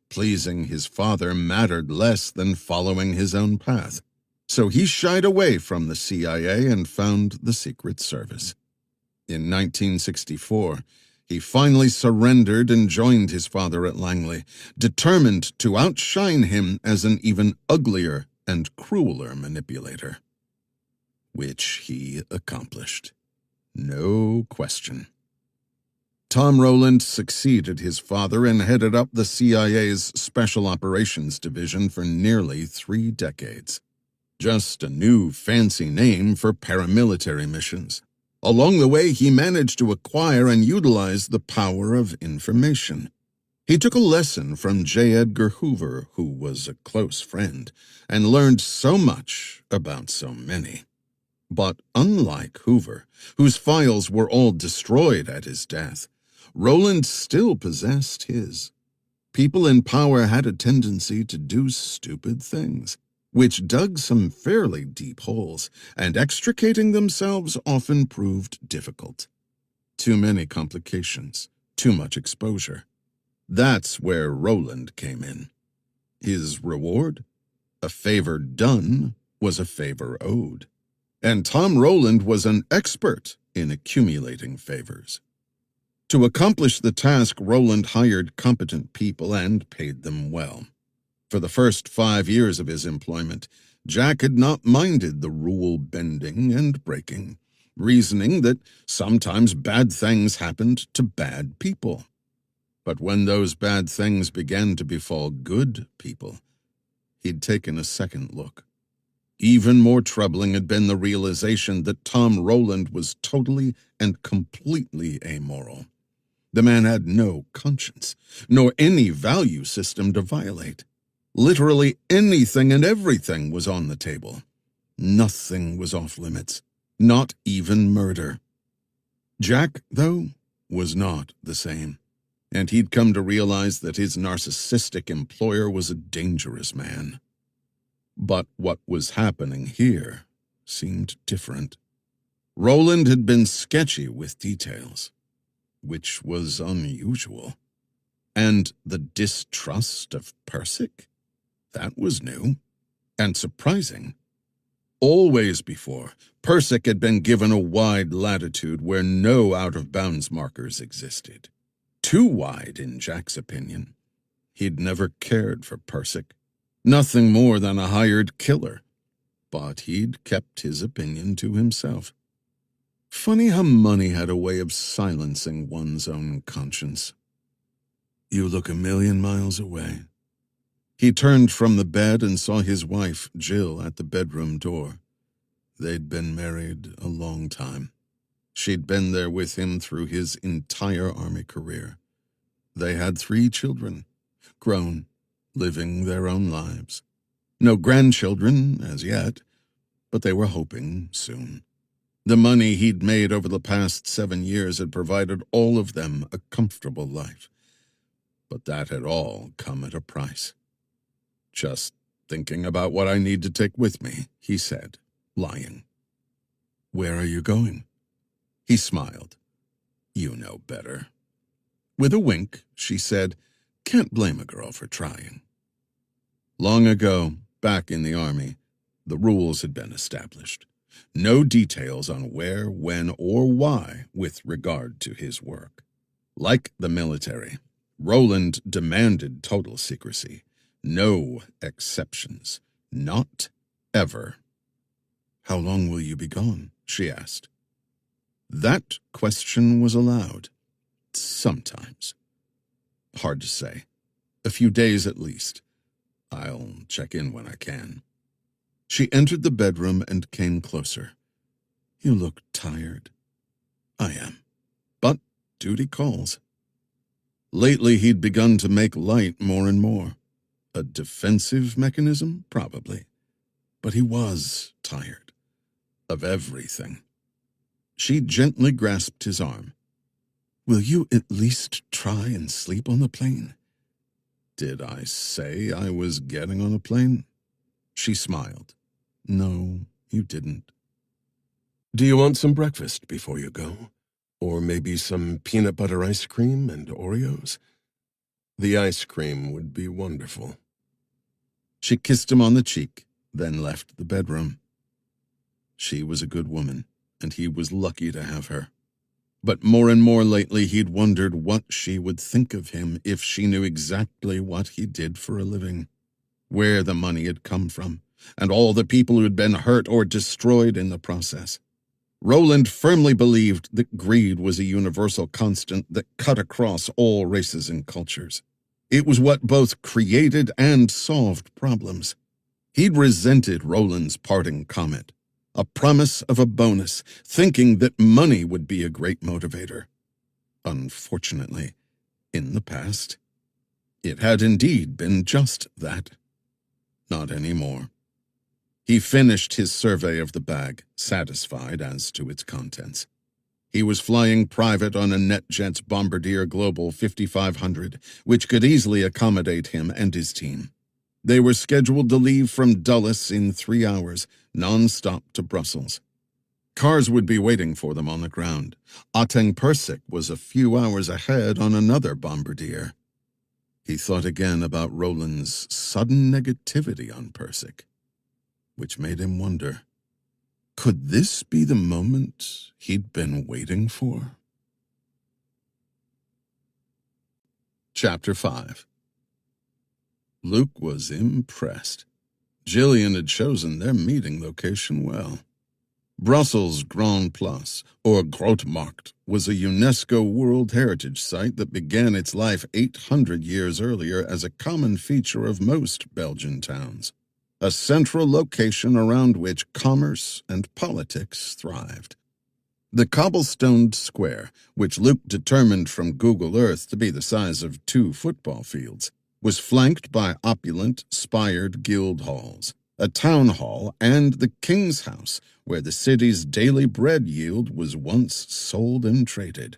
pleasing his father mattered less than following his own path, so he shied away from the CIA and found the Secret Service. In 1964, he finally surrendered and joined his father at Langley, determined to outshine him as an even uglier and crueler manipulator. Which he accomplished. No question. Tom Rowland succeeded his father and headed up the CIA's Special Operations Division for nearly 3 decades. Just a new fancy name for paramilitary missions. Along the way, he managed to acquire and utilize the power of information. He took a lesson from J. Edgar Hoover, who was a close friend, and learned so much about so many. But unlike Hoover, whose files were all destroyed at his death, Rowland still possessed his. People in power had a tendency to do stupid things, which dug some fairly deep holes, and extricating themselves often proved difficult. Too many complications, too much exposure. That's where Rowland came in. His reward? A favor done was a favor owed. And Tom Rowland was an expert in accumulating favors. To accomplish the task, Rowland hired competent people and paid them well. For the first 5 years of his employment, Jack had not minded the rule bending and breaking, reasoning that sometimes bad things happened to bad people. But when those bad things began to befall good people, He'd taken a second look. Even more troubling had been the realization that Tom Rowland was totally and completely amoral. The man had no conscience, nor any value system to violate. Literally anything and everything was on the table. Nothing was off limits, not even murder. Jack, though, was not the same, and he'd come to realize that his narcissistic employer was a dangerous man. But what was happening here seemed different. Rowland had been sketchy with details, which was unusual. And the distrust of Persic? That was new and surprising. Always before, Persic had been given a wide latitude where no out-of-bounds markers existed. Too wide, in Jack's opinion. He'd never cared for Persic. Nothing more than a hired killer. But he'd kept his opinion to himself. Funny how money had a way of silencing one's own conscience. You look a million miles away. He turned from the bed and saw his wife, Jill, at the bedroom door. They'd been married a long time. She'd been there with him through his entire Army career. They had 3 children, grown, living their own lives. No grandchildren as yet, but they were hoping soon. The money he'd made over the past 7 years had provided all of them a comfortable life. But that had all come at a price. Just thinking about what I need to take with me, he said, lying. Where are you going? He smiled. You know better. With a wink, she said, can't blame a girl for trying. Long ago, back in the Army, the rules had been established. No details on where, when, or why with regard to his work. Like the military, Rowland demanded total secrecy. No exceptions. Not ever. How long will you be gone? She asked. That question was allowed. Sometimes. Hard to say. A few days at least. I'll check in when I can. She entered the bedroom and came closer. You look tired. I am. But duty calls. Lately he'd begun to make light more and more. A defensive mechanism? Probably. But he was tired. Of everything. She gently grasped his arm. Will you at least try and sleep on the plane? Did I say I was getting on a plane? She smiled. No, you didn't. Do you want some breakfast before you go? Or maybe some peanut butter ice cream and Oreos? The ice cream would be wonderful. She kissed him on the cheek, then left the bedroom. She was a good woman, and he was lucky to have her. But more and more lately he'd wondered what she would think of him if she knew exactly what he did for a living, where the money had come from, and all the people who had been hurt or destroyed in the process. Rowland firmly believed that greed was a universal constant that cut across all races and cultures. It was what both created and solved problems. He'd resented Rowland's parting comment, a promise of a bonus, thinking that money would be a great motivator. Unfortunately, in the past, it had indeed been just that. Not anymore. He finished his survey of the bag, satisfied as to its contents. He was flying private on a NetJets Bombardier Global 5500, which could easily accommodate him and his team. They were scheduled to leave from Dulles in 3 hours, non-stop to Brussels. Cars would be waiting for them on the ground. Ateng Persic was a few hours ahead on another Bombardier. He thought again about Rowland's sudden negativity on Persic, which made him wonder, could this be the moment he'd been waiting for? Chapter 5. Luke was impressed. Jillian had chosen their meeting location well. Brussels Grand Place, or Grootmarkt, was a UNESCO World Heritage Site that began its life 800 years earlier as a common feature of most Belgian towns, a central location around which commerce and politics thrived. The cobblestoned square, which Luke determined from Google Earth to be the size of 2 football fields, was flanked by opulent, spired guild halls, a town hall, and the King's House, where the city's daily bread yield was once sold and traded.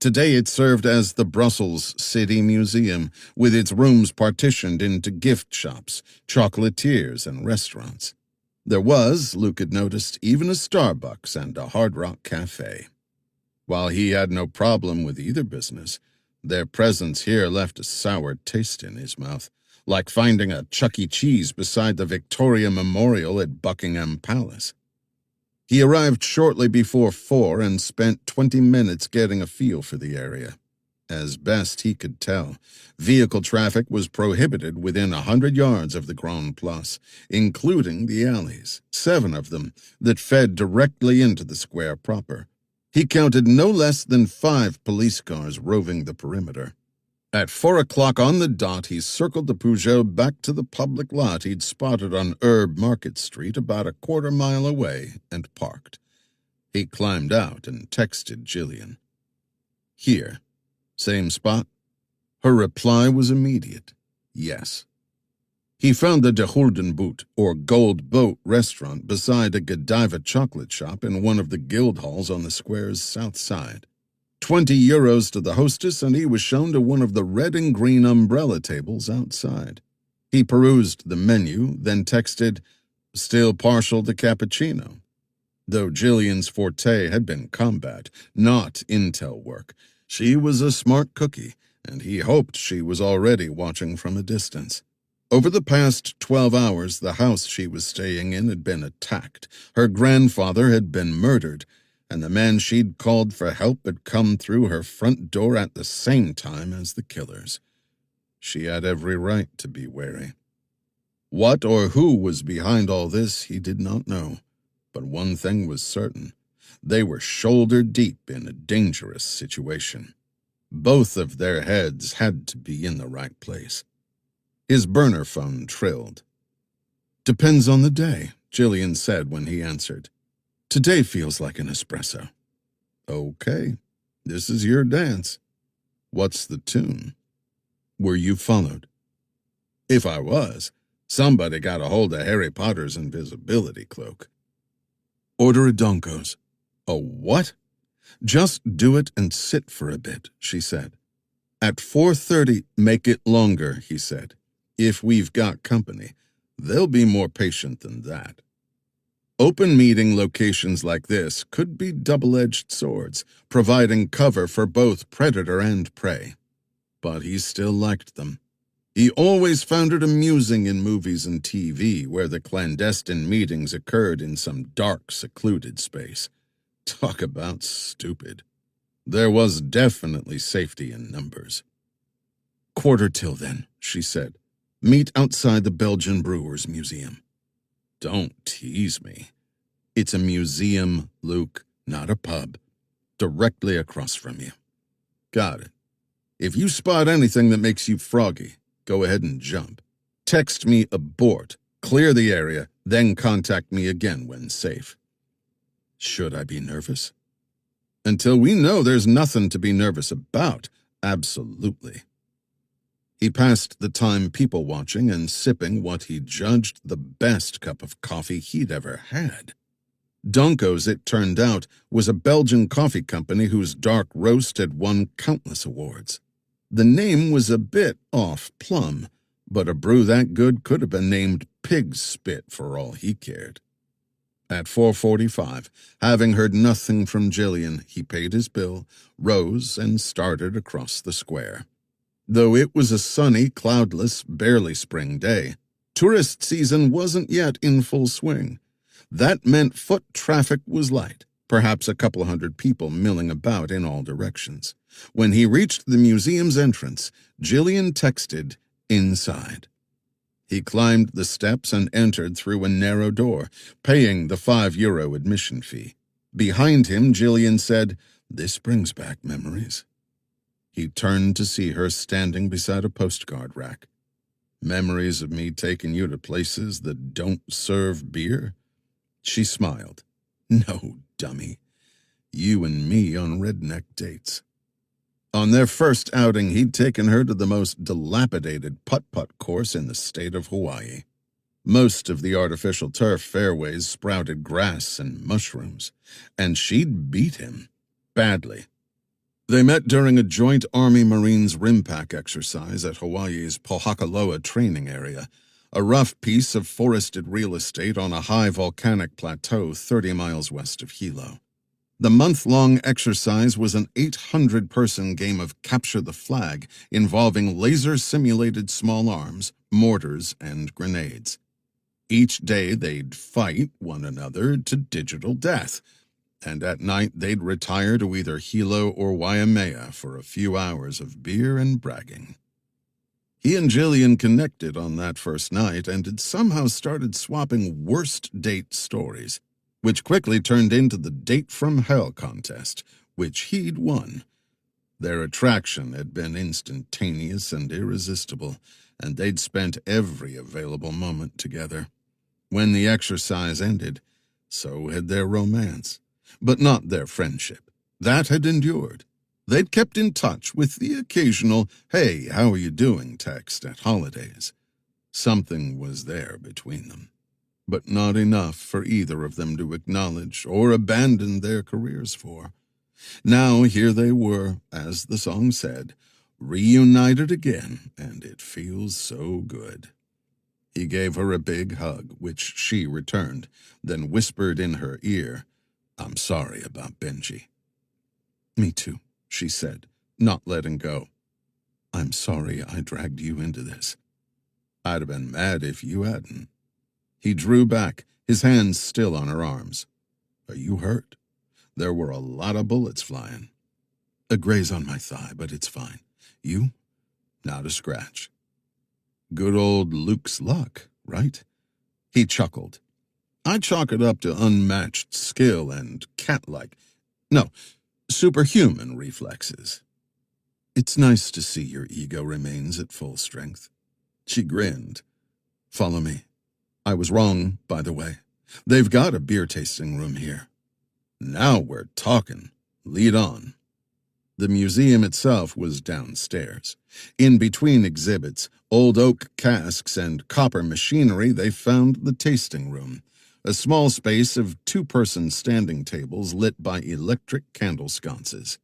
Today it served as the Brussels City Museum, with its rooms partitioned into gift shops, chocolatiers, and restaurants. There was, Luke had noticed, even a Starbucks and a Hard Rock Cafe. While he had no problem with either business, their presence here left a sour taste in his mouth, like finding a Chuck E. Cheese beside the Victoria Memorial at Buckingham Palace. He arrived shortly before 4 and spent 20 minutes getting a feel for the area. As best he could tell, vehicle traffic was prohibited within 100 yards of the Grand Place, including the alleys, 7 of them, that fed directly into the square proper. He counted no less than 5 police cars roving the perimeter. At 4 o'clock on the dot, he circled the Peugeot back to the public lot he'd spotted on Herb Market Street about a quarter-mile away and parked. He climbed out and texted Jillian. "Here. Same spot?" Her reply was immediate. Yes. He found the De Gulden Boot, or Gold Boat restaurant, beside a Godiva chocolate shop in one of the guild halls on the square's south side. €20 to the hostess, and he was shown to one of the red and green umbrella tables outside. He perused the menu, then texted, "Still partial to cappuccino." Though Jillian's forte had been combat, not intel work, she was a smart cookie, and he hoped she was already watching from a distance. Over the past 12 hours, the house she was staying in had been attacked. Her grandfather had been murdered, and the man she'd called for help had come through her front door at the same time as the killers. She had every right to be wary. What or who was behind all this, he did not know. But one thing was certain. They were shoulder-deep in a dangerous situation. Both of their heads had to be in the right place. His burner phone trilled. "Depends on the day," Jillian said when he answered. "Today feels like an espresso." "Okay, this is your dance. What's the tune?" "Were you followed?" "If I was, somebody got a hold of Harry Potter's invisibility cloak." "Order a Donko's." "A what?" "Just do it and sit for a bit," she said. "At 4:30, make it longer," he said. "If we've got company, they'll be more patient than that." Open meeting locations like this could be double-edged swords, providing cover for both predator and prey. But he still liked them. He always found it amusing in movies and TV where the clandestine meetings occurred in some dark, secluded space. Talk about stupid. There was definitely safety in numbers. "Quarter till then," she said. "Meet outside the Belgian Brewers Museum." "Don't tease me. It's a museum, Luke, not a pub. Directly across from you." "Got it. If you spot anything that makes you froggy, go ahead and jump. Text me abort, clear the area, then contact me again when safe." "Should I be nervous?" "Until we know there's nothing to be nervous about, absolutely." He passed the time people-watching and sipping what he judged the best cup of coffee he'd ever had. Donko's, it turned out, was a Belgian coffee company whose dark roast had won countless awards. The name was a bit off-plumb, but a brew that good could have been named Pig's Spit for all he cared. At 4:45, having heard nothing from Jillian, he paid his bill, rose, and started across the square. Though it was a sunny, cloudless, barely spring day, tourist season wasn't yet in full swing. That meant foot traffic was light, perhaps a couple hundred people milling about in all directions. When he reached the museum's entrance, Jillian texted, "Inside." He climbed the steps and entered through a narrow door, paying the €5 admission fee. Behind him, Jillian said, "This brings back memories." He turned to see her standing beside a postcard rack. "Memories of me taking you to places that don't serve beer?" She smiled. "No, dummy. You and me on redneck dates." On their first outing, he'd taken her to the most dilapidated putt-putt course in the state of Hawaii. Most of the artificial turf fairways sprouted grass and mushrooms, and she'd beat him badly. They met during a joint Army-Marines rim-pack exercise at Hawaii's Pohakaloa training area, a rough piece of forested real estate on a high volcanic plateau 30 miles west of Hilo. The month-long exercise was an 800-person game of capture the flag involving laser-simulated small arms, mortars, and grenades. Each day they'd fight one another to digital death, and at night they'd retire to either Hilo or Waimea for a few hours of beer and bragging. He and Jillian connected on that first night and had somehow started swapping worst date stories, which quickly turned into the Date from Hell contest, which he'd won. Their attraction had been instantaneous and irresistible, and they'd spent every available moment together. When the exercise ended, so had their romance, but not their friendship. That had endured. They'd kept in touch with the occasional, "Hey, how are you doing?" text at holidays. Something was there between them, but not enough for either of them to acknowledge or abandon their careers for. Now here they were, as the song said, reunited again, and it feels so good. He gave her a big hug, which she returned, then whispered in her ear, "I'm sorry about Benji." "Me too," she said, not letting go. "I'm sorry I dragged you into this." "I'd have been mad if you hadn't." He drew back, his hands still on her arms. "Are you hurt?" "There were a lot of bullets flying." "A graze on my thigh, but it's fine. You?" "Not a scratch." "Good old Luke's luck, right?" He chuckled. "I chalk it up to unmatched skill and superhuman reflexes." "It's nice to see your ego remains at full strength." She grinned. "Follow me. I was wrong, by the way. They've got a beer tasting room here." "Now we're talking. Lead on." The museum itself was downstairs. In between exhibits, old oak casks and copper machinery, they found the tasting room, a small space of two-person standing tables lit by electric candle sconces.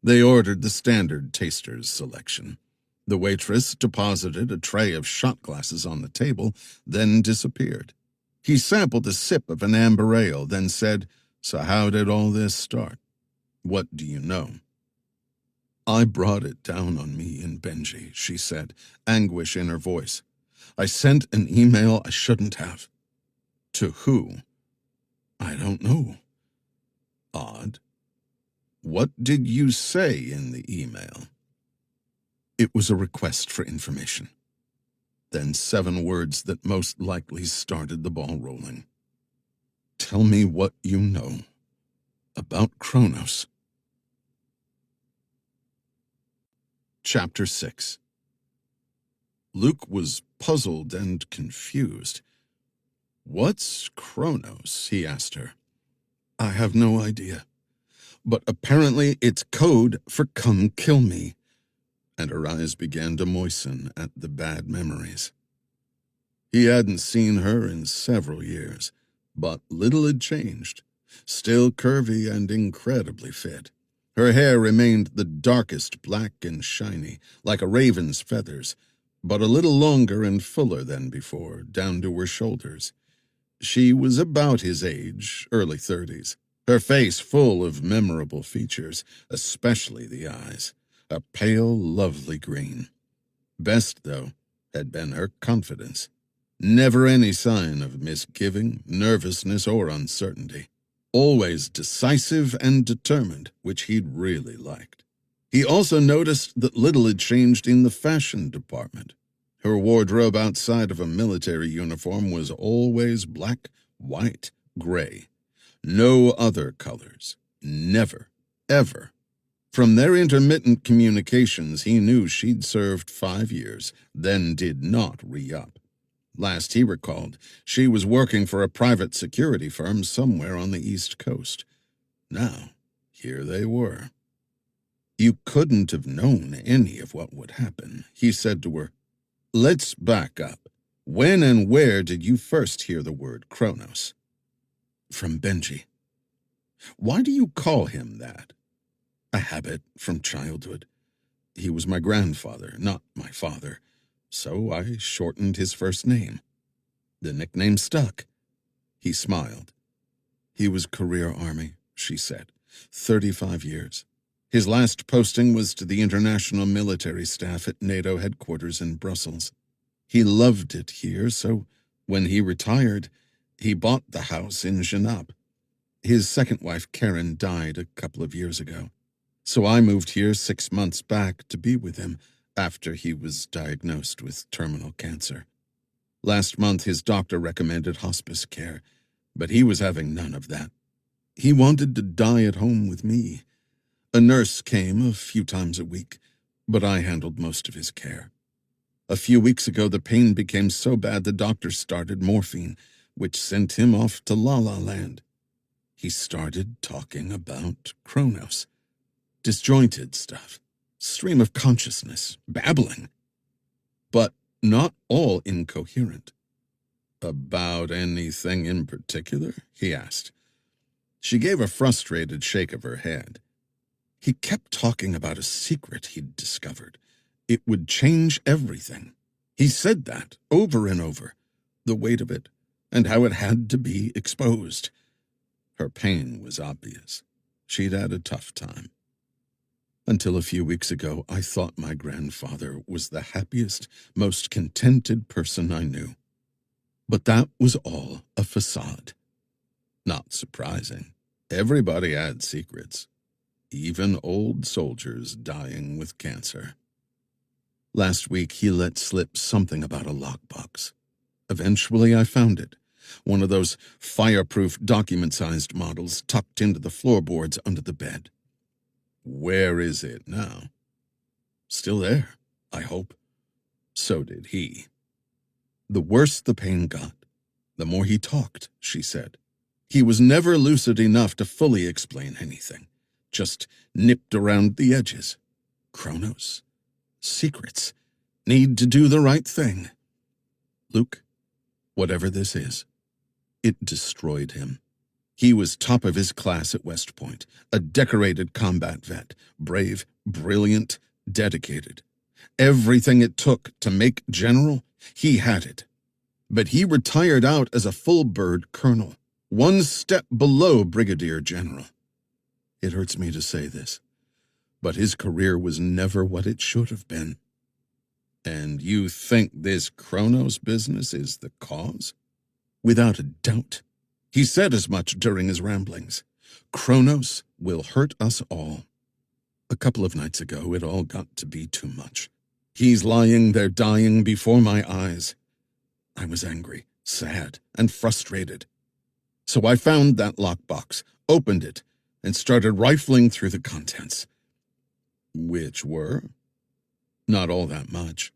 They ordered the standard taster's selection. The waitress deposited a tray of shot glasses on the table, then disappeared. He sampled a sip of an amber ale, then said, "So how did all this start? What do you know?" "I brought it down on me and Benji," she said, anguish in her voice. "I sent an email I shouldn't have." "To who?" "I don't know." "Odd. What did you say in the email?" "It was a request for information." Then 7 words that most likely started the ball rolling. "Tell me what you know about Kronos." Chapter 6. Luke was puzzled and confused. "What's Kronos?" he asked her. "I have no idea, but apparently it's code for come kill me." And her eyes began to moisten at the bad memories. He hadn't seen her in several years, but little had changed. Still curvy and incredibly fit. Her hair remained the darkest black and shiny, like a raven's feathers, but a little longer and fuller than before, down to her shoulders. She was about his age, early 30s, her face full of memorable features, especially the eyes, a pale, lovely green. Best, though, had been her confidence. Never any sign of misgiving, nervousness, or uncertainty. Always decisive and determined, which he'd really liked. He also noticed that little had changed in the fashion department. Her wardrobe outside of a military uniform was always black, white, gray. No other colors. Never, ever. From their intermittent communications, he knew she'd served 5 years, then did not re-up. Last he recalled, she was working for a private security firm somewhere on the East Coast. Now, here they were. "You couldn't have known any of what would happen," he said to her. "Let's back up. When and where did you first hear the word Kronos?" "From Benji." "Why do you call him that?" "A habit from childhood. He was my grandfather, not my father, so I shortened his first name. The nickname stuck." He smiled. "He was career Army," she said. 35 years. His last posting was to the international military staff at NATO headquarters in Brussels. He loved it here, so when he retired, he bought the house in Genappe. His second wife, Karen, died a couple of years ago, so I moved here 6 months back to be with him after he was diagnosed with terminal cancer. Last month, his doctor recommended hospice care, but he was having none of that. He wanted to die at home with me. A nurse came a few times a week, but I handled most of his care. A few weeks ago, the pain became so bad the doctor started morphine, which sent him off to La La Land. He started talking about Kronos. Disjointed stuff, stream of consciousness, babbling. But not all incoherent. "About anything in particular?" he asked. She gave a frustrated shake of her head. He kept talking about a secret he'd discovered. It would change everything. He said that over and over, the weight of it, and how it had to be exposed. Her pain was obvious. She'd had a tough time. "Until a few weeks ago, I thought my grandfather was the happiest, most contented person I knew. But that was all a facade." Not surprising. Everybody had secrets. Even old soldiers dying with cancer. Last week, he let slip something about a lockbox. Eventually, I found it. One of those fireproof document-sized models tucked into the floorboards under the bed. "Where is it now?" "Still there, I hope." So did he. The worse the pain got, the more he talked, she said. He was never lucid enough to fully explain anything. Just nipped around the edges. Kronos. Secrets. Need to do the right thing. Luke, whatever this is, it destroyed him. He was top of his class at West Point, a decorated combat vet, brave, brilliant, dedicated. Everything it took to make general, he had it. But he retired out as a full-bird colonel, one step below brigadier general. It hurts me to say this, but his career was never what it should have been. And you think this Kronos business is the cause? Without a doubt. He said as much during his ramblings. Kronos will hurt us all. A couple of nights ago, it all got to be too much. He's lying there dying before my eyes. I was angry, sad, and frustrated. So I found that lockbox, opened it, and started rifling through the contents. Which were? Not all that much.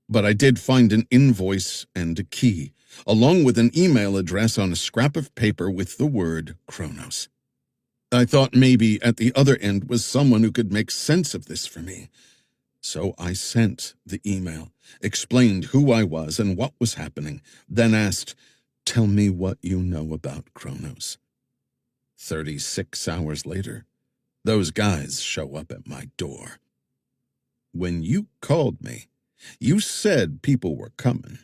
But I did find an invoice and a key, along with an email address on a scrap of paper with the word Kronos. I thought maybe at the other end was someone who could make sense of this for me. So I sent the email, explained who I was and what was happening, then asked, "Tell me what you know about Kronos." 36 hours later, those guys show up at my door. When you called me, you said people were coming.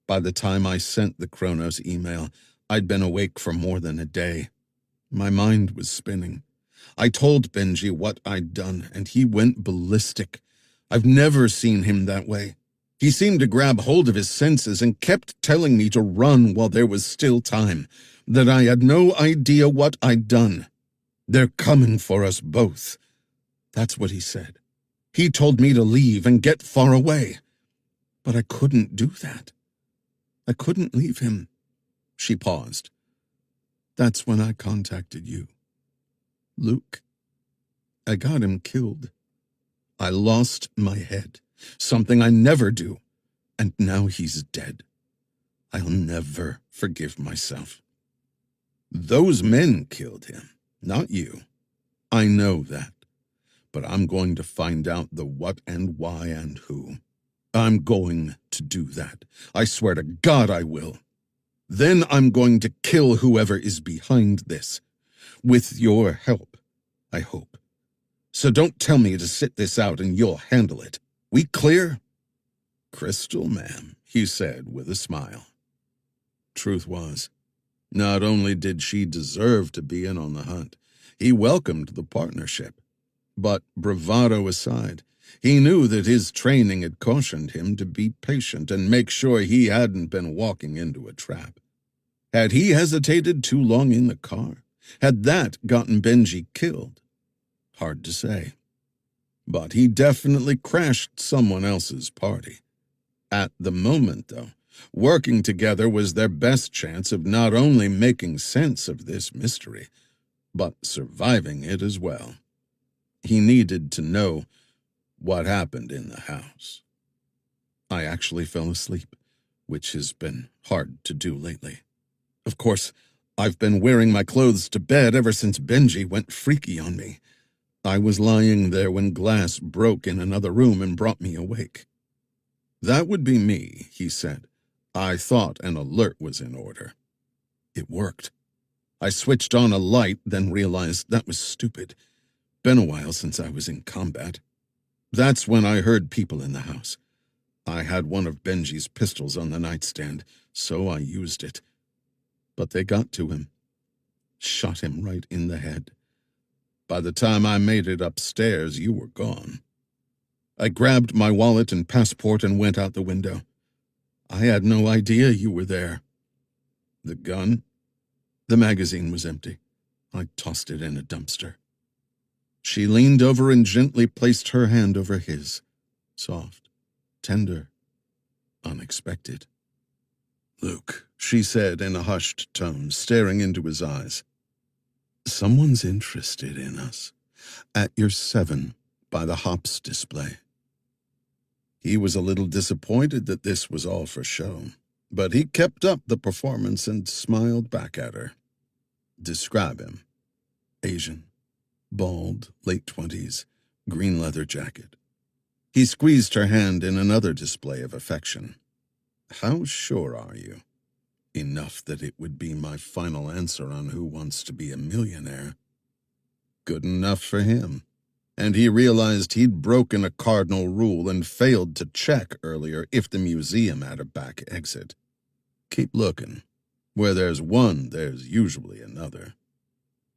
By the time I sent the Kronos email, I'd been awake for more than a day. My mind was spinning. I told Benji what I'd done, and he went ballistic. I've never seen him that way. He seemed to grab hold of his senses and kept telling me to run while there was still time, that I had no idea what I'd done. They're coming for us both. That's what he said. He told me to leave and get far away. But I couldn't do that. I couldn't leave him. She paused. That's when I contacted you. Luke, I got him killed. I lost my head, something I never do, and now he's dead. I'll never forgive myself. Those men killed him, not you. I know that, but I'm going to find out the what and why and who. I'm going to do that. I swear to God I will. Then I'm going to kill whoever is behind this. With your help, I hope. So don't tell me to sit this out and you'll handle it. We clear? Crystal, ma'am, he said with a smile. Truth was, not only did she deserve to be in on the hunt, he welcomed the partnership. But bravado aside, he knew that his training had cautioned him to be patient and make sure he hadn't been walking into a trap. Had he hesitated too long in the car? Had that gotten Benji killed? Hard to say. But he definitely crashed someone else's party. At the moment, though, working together was their best chance of not only making sense of this mystery, but surviving it as well. He needed to know what happened in the house. I actually fell asleep, which has been hard to do lately. Of course, I've been wearing my clothes to bed ever since Benji went freaky on me. I was lying there when glass broke in another room and brought me awake. That would be me, he said. I thought an alert was in order. It worked. I switched on a light, then realized that was stupid. Been a while since I was in combat. That's when I heard people in the house. I had one of Benji's pistols on the nightstand, so I used it. But they got to him. Shot him right in the head. By the time I made it upstairs, you were gone. I grabbed my wallet and passport and went out the window. I had no idea you were there. The gun? The magazine was empty. I tossed it in a dumpster. She leaned over and gently placed her hand over his. Soft, tender, unexpected. Luke, she said in a hushed tone, staring into his eyes. Someone's interested in us. At your 7 by the hops display. He was a little disappointed that this was all for show, but he kept up the performance and smiled back at her. Describe him. Asian. Bald, late 20s, green leather jacket. He squeezed her hand in another display of affection. How sure are you? Enough that it would be my final answer on who wants to be a millionaire. Good enough for him. And he realized he'd broken a cardinal rule and failed to check earlier if the museum had a back exit. Keep looking. Where there's one, there's usually another.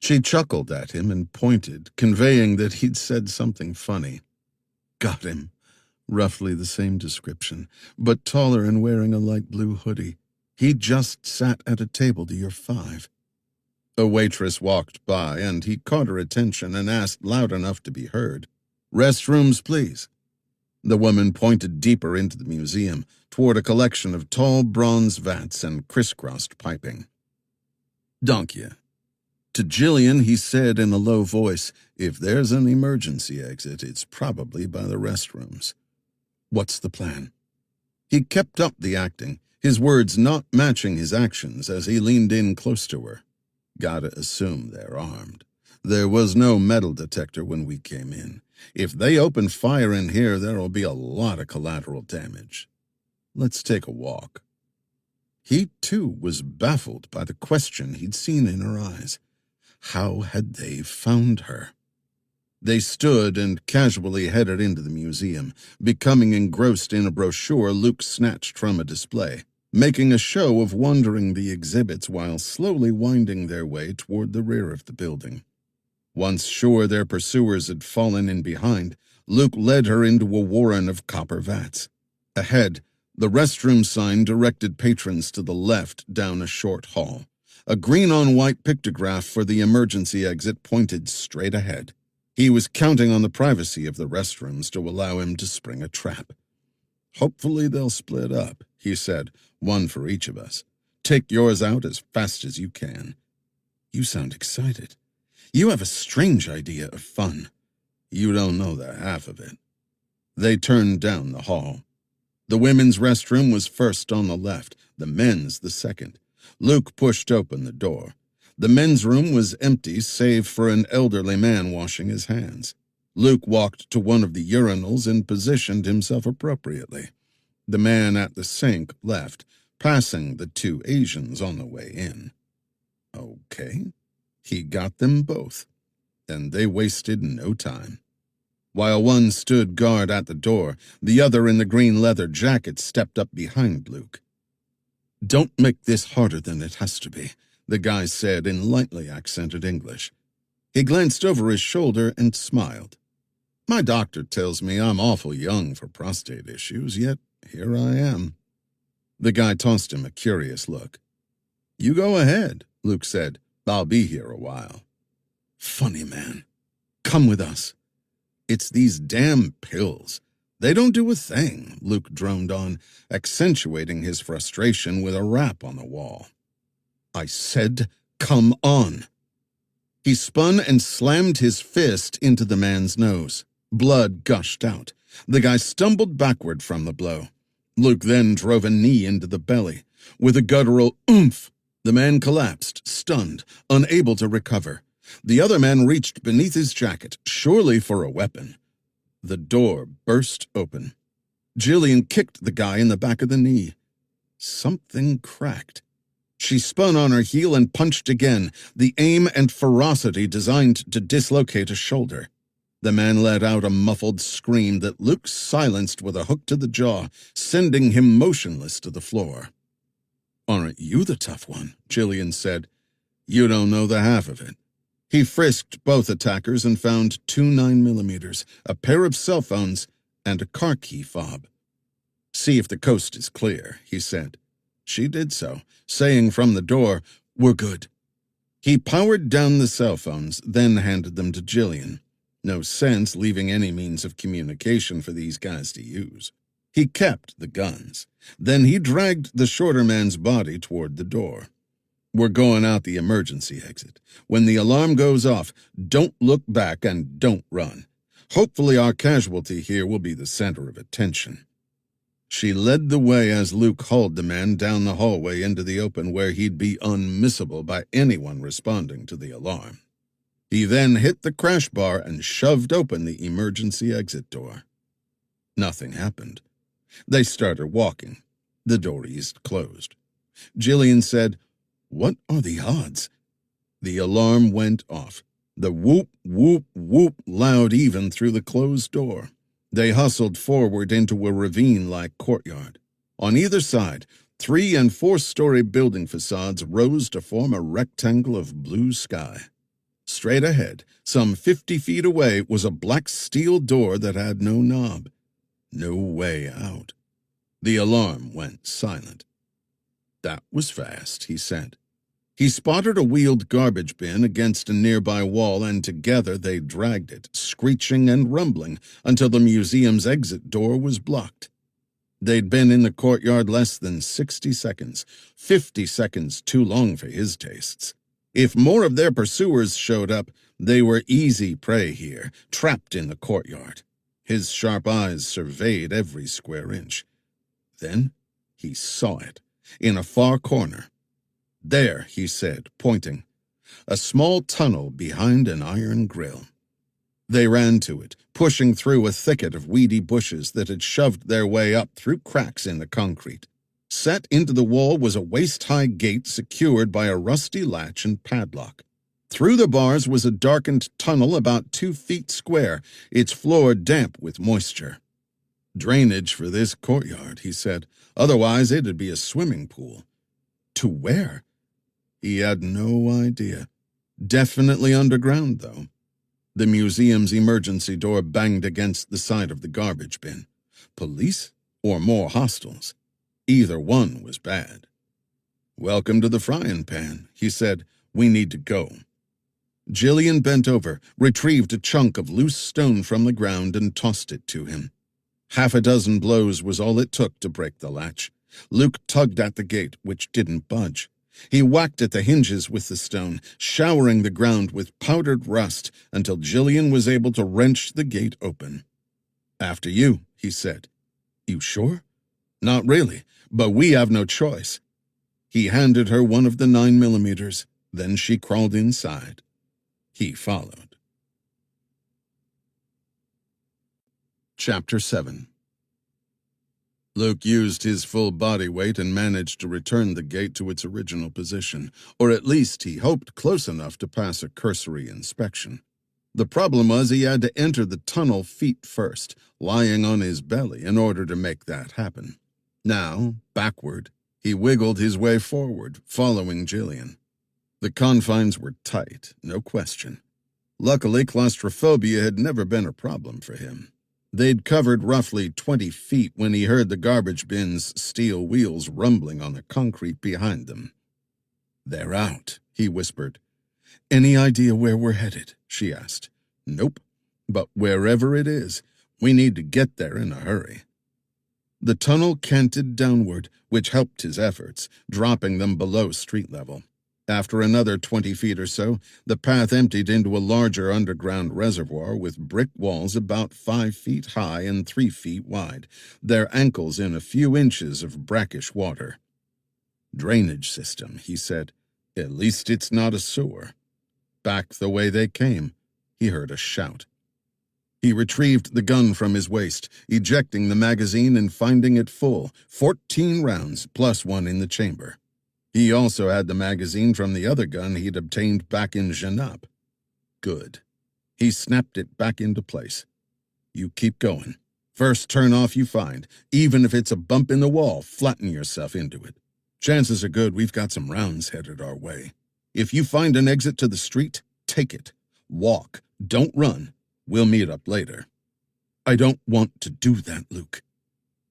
She chuckled at him and pointed, conveying that he'd said something funny. Got him. Roughly the same description, but taller and wearing a light blue hoodie. He just sat at a table to your 5. A waitress walked by, and he caught her attention and asked loud enough to be heard, "Restrooms, please." The woman pointed deeper into the museum, toward a collection of tall bronze vats and crisscrossed piping. Donkya. To Jillian, he said in a low voice, "If there's an emergency exit, it's probably by the restrooms." What's the plan? He kept up the acting, his words not matching his actions as he leaned in close to her. Gotta assume they're armed. There was no metal detector when we came in. If they open fire in here, there'll be a lot of collateral damage. Let's take a walk. He, too, was baffled by the question he'd seen in her eyes. How had they found her? They stood and casually headed into the museum, becoming engrossed in a brochure Luke snatched from a display, making a show of wandering the exhibits while slowly winding their way toward the rear of the building. Once sure their pursuers had fallen in behind, Luke led her into a warren of copper vats. Ahead, the restroom sign directed patrons to the left down a short hall. A green-on-white pictograph for the emergency exit pointed straight ahead. He was counting on the privacy of the restrooms to allow him to spring a trap. Hopefully they'll split up, he said, one for each of us. Take yours out as fast as you can. You sound excited. You have a strange idea of fun. You don't know the half of it. They turned down the hall. The women's restroom was first on the left, the men's the second. Luke pushed open the door. The men's room was empty save for an elderly man washing his hands. Luke walked to one of the urinals and positioned himself appropriately. The man at the sink left, passing the two Asians on the way in. Okay. He got them both, and they wasted no time. While one stood guard at the door, the other in the green leather jacket stepped up behind Luke. "Don't make this harder than it has to be," the guy said in lightly accented English. He glanced over his shoulder and smiled. "My doctor tells me I'm awful young for prostate issues, yet here I am." The guy tossed him a curious look. "You go ahead," Luke said. "I'll be here a while." "Funny man. Come with us." "It's these damn pills. They don't do a thing," Luke droned on, accentuating his frustration with a rap on the wall. "I said, come on." He spun and slammed his fist into the man's nose. Blood gushed out. The guy stumbled backward from the blow. Luke then drove a knee into the belly. With a guttural oomph, the man collapsed, stunned, unable to recover. The other man reached beneath his jacket, surely for a weapon. The door burst open. Jillian kicked the guy in the back of the knee. Something cracked. She spun on her heel and punched again, the aim and ferocity designed to dislocate a shoulder. The man let out a muffled scream that Luke silenced with a hook to the jaw, sending him motionless to the floor. "Aren't you the tough one?" Jillian said. "You don't know the half of it." He frisked both attackers and found two 9mm, a pair of cell phones, and a car key fob. "See if the coast is clear," he said. She did so, saying from the door, "We're good." He powered down the cell phones, then handed them to Jillian. No sense leaving any means of communication for these guys to use. He kept the guns. Then he dragged the shorter man's body toward the door. "We're going out the emergency exit. When the alarm goes off, don't look back and don't run. Hopefully our casualty here will be the center of attention." She led the way as Luke hauled the man down the hallway into the open where he'd be unmissable by anyone responding to the alarm. He then hit the crash bar and shoved open the emergency exit door. Nothing happened. They started walking. The door eased closed. Jillian said, "What are the odds?" The alarm went off. The whoop, whoop, whoop loud even through the closed door. They hustled forward into a ravine-like courtyard. On either side, 3- and 4-story building facades rose to form a rectangle of blue sky. Straight ahead, some 50 feet away, was a black steel door that had no knob. No way out. The alarm went silent. "That was fast," he said. He spotted a wheeled garbage bin against a nearby wall, and together they dragged it, screeching and rumbling, until the museum's exit door was blocked. They'd been in the courtyard less than 60 seconds, 50 seconds too long for his tastes. If more of their pursuers showed up, they were easy prey here, trapped in the courtyard. His sharp eyes surveyed every square inch. Then he saw it, in a far corner. "There," he said, pointing. "A small tunnel behind an iron grill." They ran to it, pushing through a thicket of weedy bushes that had shoved their way up through cracks in the concrete. Set into the wall was a waist-high gate secured by a rusty latch and padlock. Through the bars was a darkened tunnel about 2 feet square, its floor damp with moisture. "Drainage for this courtyard," he said. "Otherwise it'd be a swimming pool." To where? He had no idea. Definitely underground, though. The museum's emergency door banged against the side of the garbage bin. Police or more hostiles? Either one was bad. "Welcome to the frying pan," he said. "We need to go." Jillian bent over, retrieved a chunk of loose stone from the ground, and tossed it to him. Half a dozen blows was all it took to break the latch. Luke tugged at the gate, which didn't budge. He whacked at the hinges with the stone, showering the ground with powdered rust until Jillian was able to wrench the gate open. "After you," he said. "You sure?" "Not really, but we have no choice." He handed her one of the 9mm. Then she crawled inside. He followed. Chapter 7. Luke used his full body weight and managed to return the gate to its original position, or at least he hoped close enough to pass a cursory inspection. The problem was he had to enter the tunnel feet first, lying on his belly in order to make that happen. Now, backward, he wiggled his way forward, following Jillian. The confines were tight, no question. Luckily, claustrophobia had never been a problem for him. They'd covered roughly 20 feet when he heard the garbage bin's steel wheels rumbling on the concrete behind them. "They're out," he whispered. "Any idea where we're headed?" she asked. "Nope. But wherever it is, we need to get there in a hurry." The tunnel canted downward, which helped his efforts, dropping them below street level. After another 20 feet or so, the path emptied into a larger underground reservoir with brick walls about 5 feet high and 3 feet wide, their ankles in a few inches of brackish water. "Drainage system," he said. "At least it's not a sewer." Back the way they came, he heard a shout. He retrieved the gun from his waist, ejecting the magazine and finding it full, 14 rounds plus one in the chamber. He also had the magazine from the other gun he'd obtained back in Genappe. Good. He snapped it back into place. "You keep going. First turn off you find. Even if it's a bump in the wall, flatten yourself into it. Chances are good we've got some rounds headed our way. If you find an exit to the street, take it. Walk. Don't run. We'll meet up later." "I don't want to do that, Luke."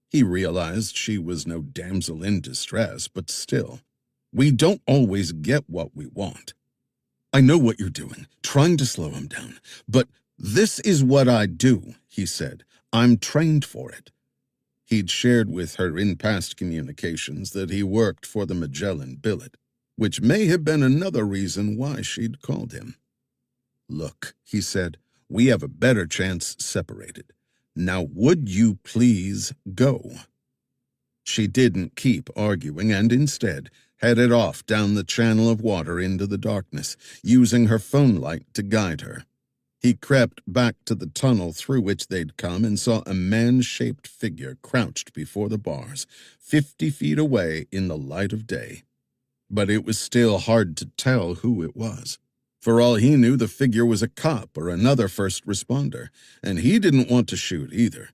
He realized she was no damsel in distress, but still. We don't always get what we want. "I know what you're doing, trying to slow him down. But this is what I do," he said. "I'm trained for it." He'd shared with her in past communications that he worked for the Magellan billet, which may have been another reason why she'd called him. "Look," he said, "we have a better chance separated. Now would you please go?" She didn't keep arguing and instead headed off down the channel of water into the darkness, using her phone light to guide her. He crept back to the tunnel through which they'd come and saw a man-shaped figure crouched before the bars, 50 feet away in the light of day. But it was still hard to tell who it was. For all he knew, the figure was a cop or another first responder, and he didn't want to shoot either.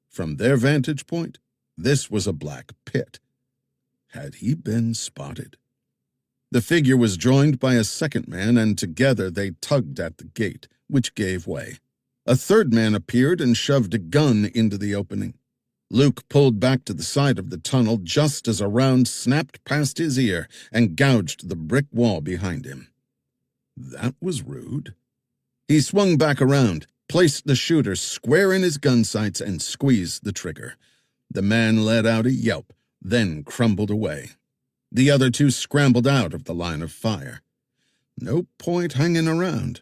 From their vantage point, this was a black pit. Had he been spotted? The figure was joined by a second man, and together they tugged at the gate, which gave way. A third man appeared and shoved a gun into the opening. Luke pulled back to the side of the tunnel just as a round snapped past his ear and gouged the brick wall behind him. That was rude. He swung back around, placed the shooter square in his gun sights, and squeezed the trigger. The man let out a yelp, then crumbled away. The other two scrambled out of the line of fire. No point hanging around.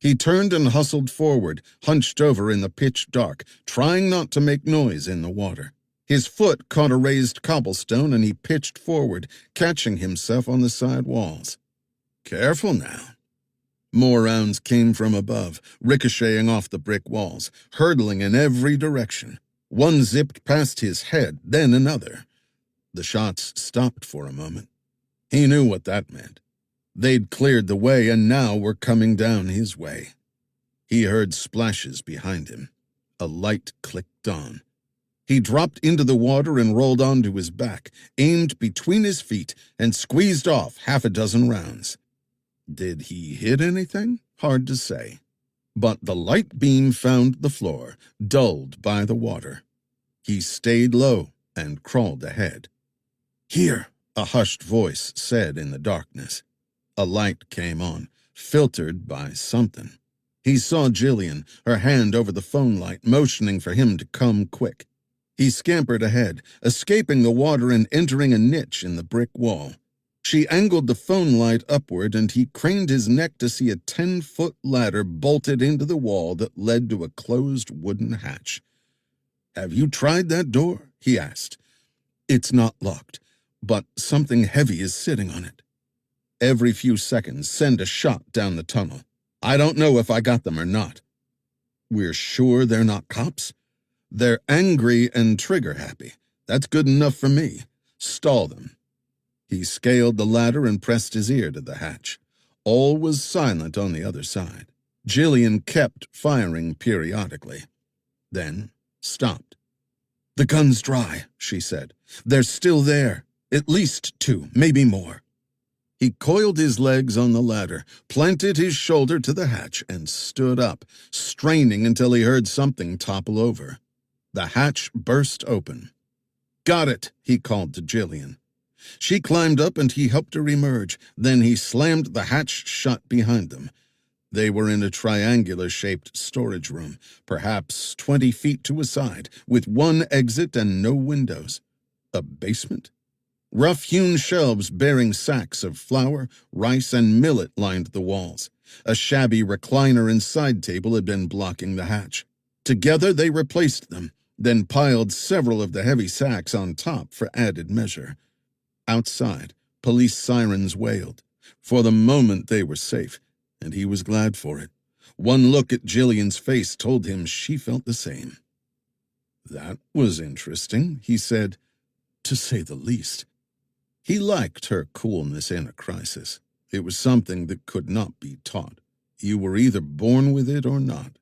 He turned and hustled forward, hunched over in the pitch dark, trying not to make noise in the water. His foot caught a raised cobblestone and he pitched forward, catching himself on the side walls. Careful now. More rounds came from above, ricocheting off the brick walls, hurtling in every direction. One zipped past his head, then another. The shots stopped for a moment. He knew what that meant. They'd cleared the way and now were coming down his way. He heard splashes behind him. A light clicked on. He dropped into the water and rolled onto his back, aimed between his feet, and squeezed off 6 rounds. Did he hit anything? Hard to say. But the light beam found the floor, dulled by the water. He stayed low and crawled ahead. "Here," a hushed voice said in the darkness. A light came on, filtered by something. He saw Jillian, her hand over the phone light, motioning for him to come quick. He scampered ahead, escaping the water and entering a niche in the brick wall. She angled the phone light upward, and he craned his neck to see a 10-foot ladder bolted into the wall that led to a closed wooden hatch. "Have you tried that door?" he asked. "It's not locked, but something heavy is sitting on it. Every few seconds, send a shot down the tunnel. I don't know if I got them or not." "We're sure they're not cops?" "They're angry and trigger-happy. That's good enough for me. Stall them." He scaled the ladder and pressed his ear to the hatch. All was silent on the other side. Jillian kept firing periodically, then stopped. "The gun's dry," she said. "They're still there. At least 2, maybe more." He coiled his legs on the ladder, planted his shoulder to the hatch, and stood up, straining until he heard something topple over. The hatch burst open. "Got it," he called to Jillian. She climbed up and he helped her emerge. Then he slammed the hatch shut behind them. They were in a triangular-shaped storage room, perhaps 20 feet to a side, with one exit and no windows. A basement? Rough-hewn shelves bearing sacks of flour, rice, and millet lined the walls. A shabby recliner and side table had been blocking the hatch. Together they replaced them, then piled several of the heavy sacks on top for added measure. Outside, police sirens wailed. For the moment they were safe, and he was glad for it. One look at Jillian's face told him she felt the same. "That was interesting," he said, "to say the least." He liked her coolness in a crisis. It was something that could not be taught. You were either born with it or not.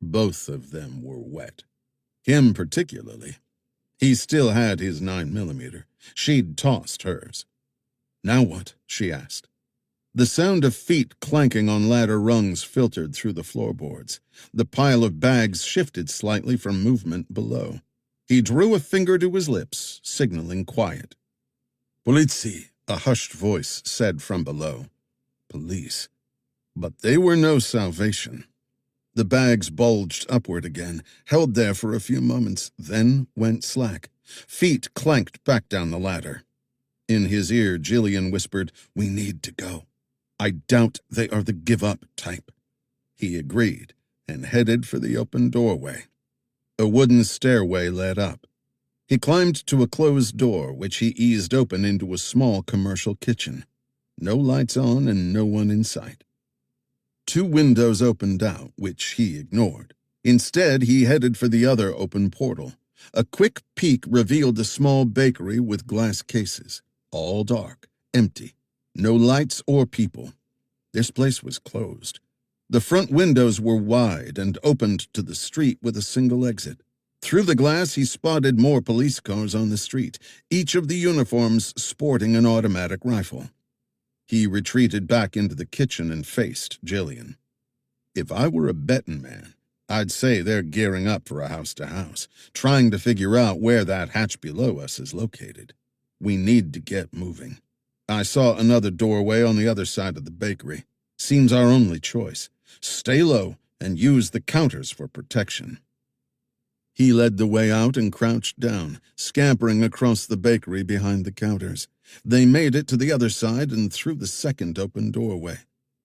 Both of them were wet. Him particularly. He still had his 9mm. She'd tossed hers. "Now what?" she asked. The sound of feet clanking on ladder rungs filtered through the floorboards. The pile of bags shifted slightly from movement below. He drew a finger to his lips, signaling quiet. "Polizi," a hushed voice said from below. Police. But they were no salvation. The bags bulged upward again, held there for a few moments, then went slack. Feet clanked back down the ladder. In his ear, Jillian whispered, "We need to go. I doubt they are the give-up type." He agreed and headed for the open doorway. A wooden stairway led up. He climbed to a closed door, which he eased open into a small commercial kitchen. No lights on and no one in sight. 2 windows opened out, which he ignored. Instead, he headed for the other open portal. A quick peek revealed a small bakery with glass cases. All dark, empty. No lights or people. This place was closed. The front windows were wide and opened to the street with a single exit. Through the glass, he spotted more police cars on the street, each of the uniforms sporting an automatic rifle. He retreated back into the kitchen and faced Jillian. "If I were a betting man, I'd say they're gearing up for a house-to-house, trying to figure out where that hatch below us is located. We need to get moving. I saw another doorway on the other side of the bakery. Seems our only choice. Stay low and use the counters for protection." He led the way out and crouched down, scampering across the bakery behind the counters. They made it to the other side and through the second open doorway.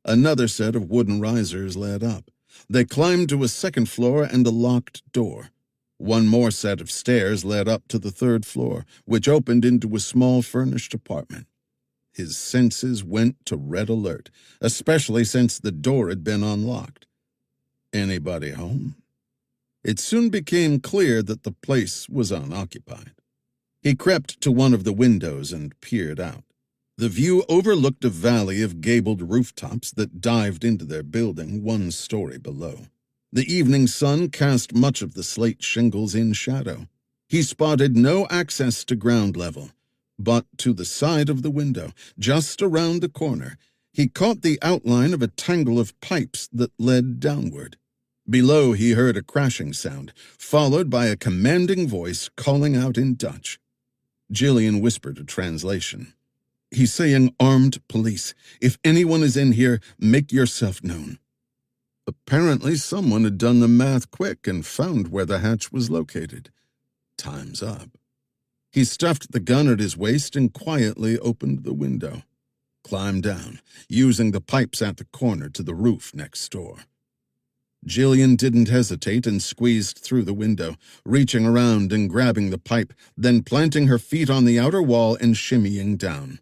Another set of wooden risers led up. They climbed to a second floor and a locked door. One more set of stairs led up to the 3rd floor, which opened into a small furnished apartment. His senses went to red alert, especially since the door had been unlocked. Anybody home? It soon became clear that the place was unoccupied. He crept to one of the windows and peered out. The view overlooked a valley of gabled rooftops that dived into their building 1 story below. The evening sun cast much of the slate shingles in shadow. He spotted no access to ground level, but to the side of the window, just around the corner, he caught the outline of a tangle of pipes that led downward. Below, he heard a crashing sound, followed by a commanding voice calling out in Dutch. Jillian whispered a translation. "He's saying armed police. If anyone is in here, make yourself known." Apparently, someone had done the math quick and found where the hatch was located. Time's up. He stuffed the gun at his waist and quietly opened the window, climbed down, using the pipes at the corner to the roof next door. Jillian didn't hesitate and squeezed through the window, reaching around and grabbing the pipe, then planting her feet on the outer wall and shimmying down.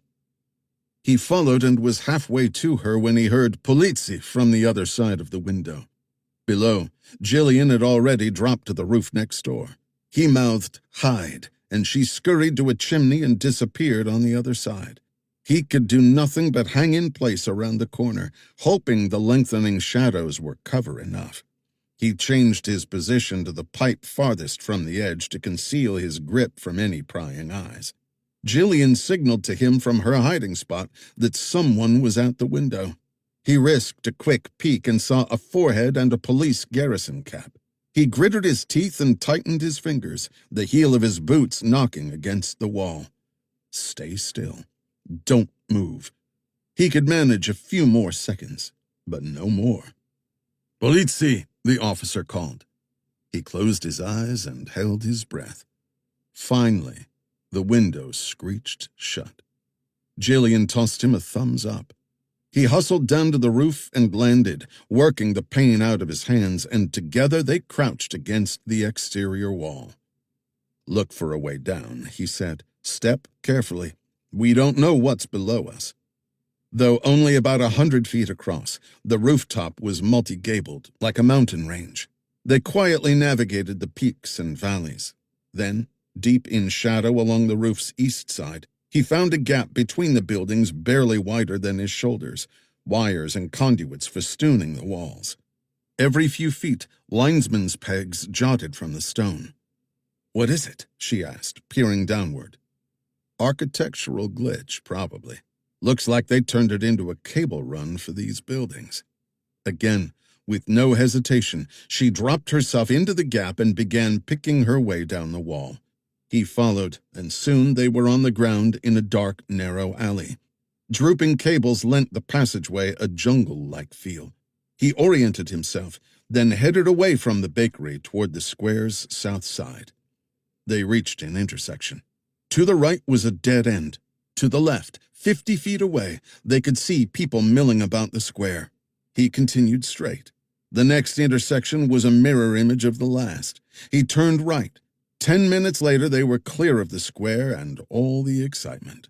He followed and was halfway to her when he heard "Polizzi" from the other side of the window. Below, Jillian had already dropped to the roof next door. He mouthed "Hide," and she scurried to a chimney and disappeared on the other side. He could do nothing but hang in place around the corner, hoping the lengthening shadows were cover enough. He changed his position to the pipe farthest from the edge to conceal his grip from any prying eyes. Jillian signaled to him from her hiding spot that someone was at the window. He risked a quick peek and saw a forehead and a police garrison cap. He gritted his teeth and tightened his fingers, the heel of his boots knocking against the wall. Stay still. Don't move. He could manage a few more seconds, but no more. "Polizzi," the officer called. He closed his eyes and held his breath. Finally, the window screeched shut. Jillian tossed him a thumbs up. He hustled down to the roof and landed, working the pain out of his hands, and together they crouched against the exterior wall. "Look for a way down," he said. "Step carefully. We don't know what's below us." Though only about 100 feet across, the rooftop was multi-gabled, like a mountain range. They quietly navigated the peaks and valleys. Then, deep in shadow along the roof's east side, he found a gap between the buildings barely wider than his shoulders, wires and conduits festooning the walls. Every few feet, linesmen's pegs jutted from the stone. "What is it?" she asked, peering downward. "Architectural glitch, probably. Looks like they turned it into a cable run for these buildings." Again, with no hesitation, she dropped herself into the gap and began picking her way down the wall. He followed, and soon they were on the ground in a dark, narrow alley. Drooping cables lent the passageway a jungle-like feel. He oriented himself, then headed away from the bakery toward the square's south side. They reached an intersection. To the right was a dead end. To the left, 50 feet away, they could see people milling about the square. He continued straight. The next intersection was a mirror image of the last. He turned right. 10 minutes later, they were clear of the square and all the excitement.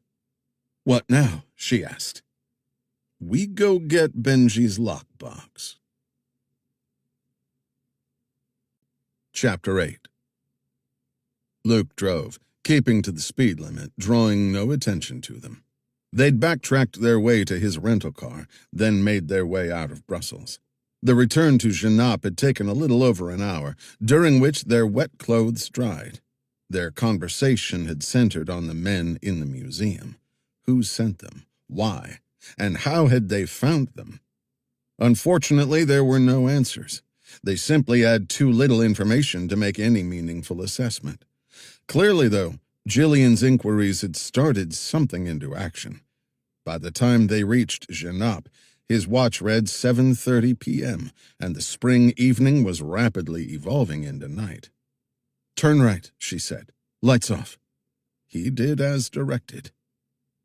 "What now?" she asked. "We go get Benji's lockbox." Chapter 8. Luke drove, keeping to the speed limit, drawing no attention to them. They'd backtracked their way to his rental car, then made their way out of Brussels. The return to Genappe had taken a little over an hour, during which their wet clothes dried. Their conversation had centered on the men in the museum. Who sent them? Why? And how had they found them? Unfortunately, there were no answers. They simply had too little information to make any meaningful assessment. Clearly, though, Jillian's inquiries had started something into action. By the time they reached Genappe, his watch read 7:30 p.m., and the spring evening was rapidly evolving into night. "Turn right," she said. "Lights off." He did as directed.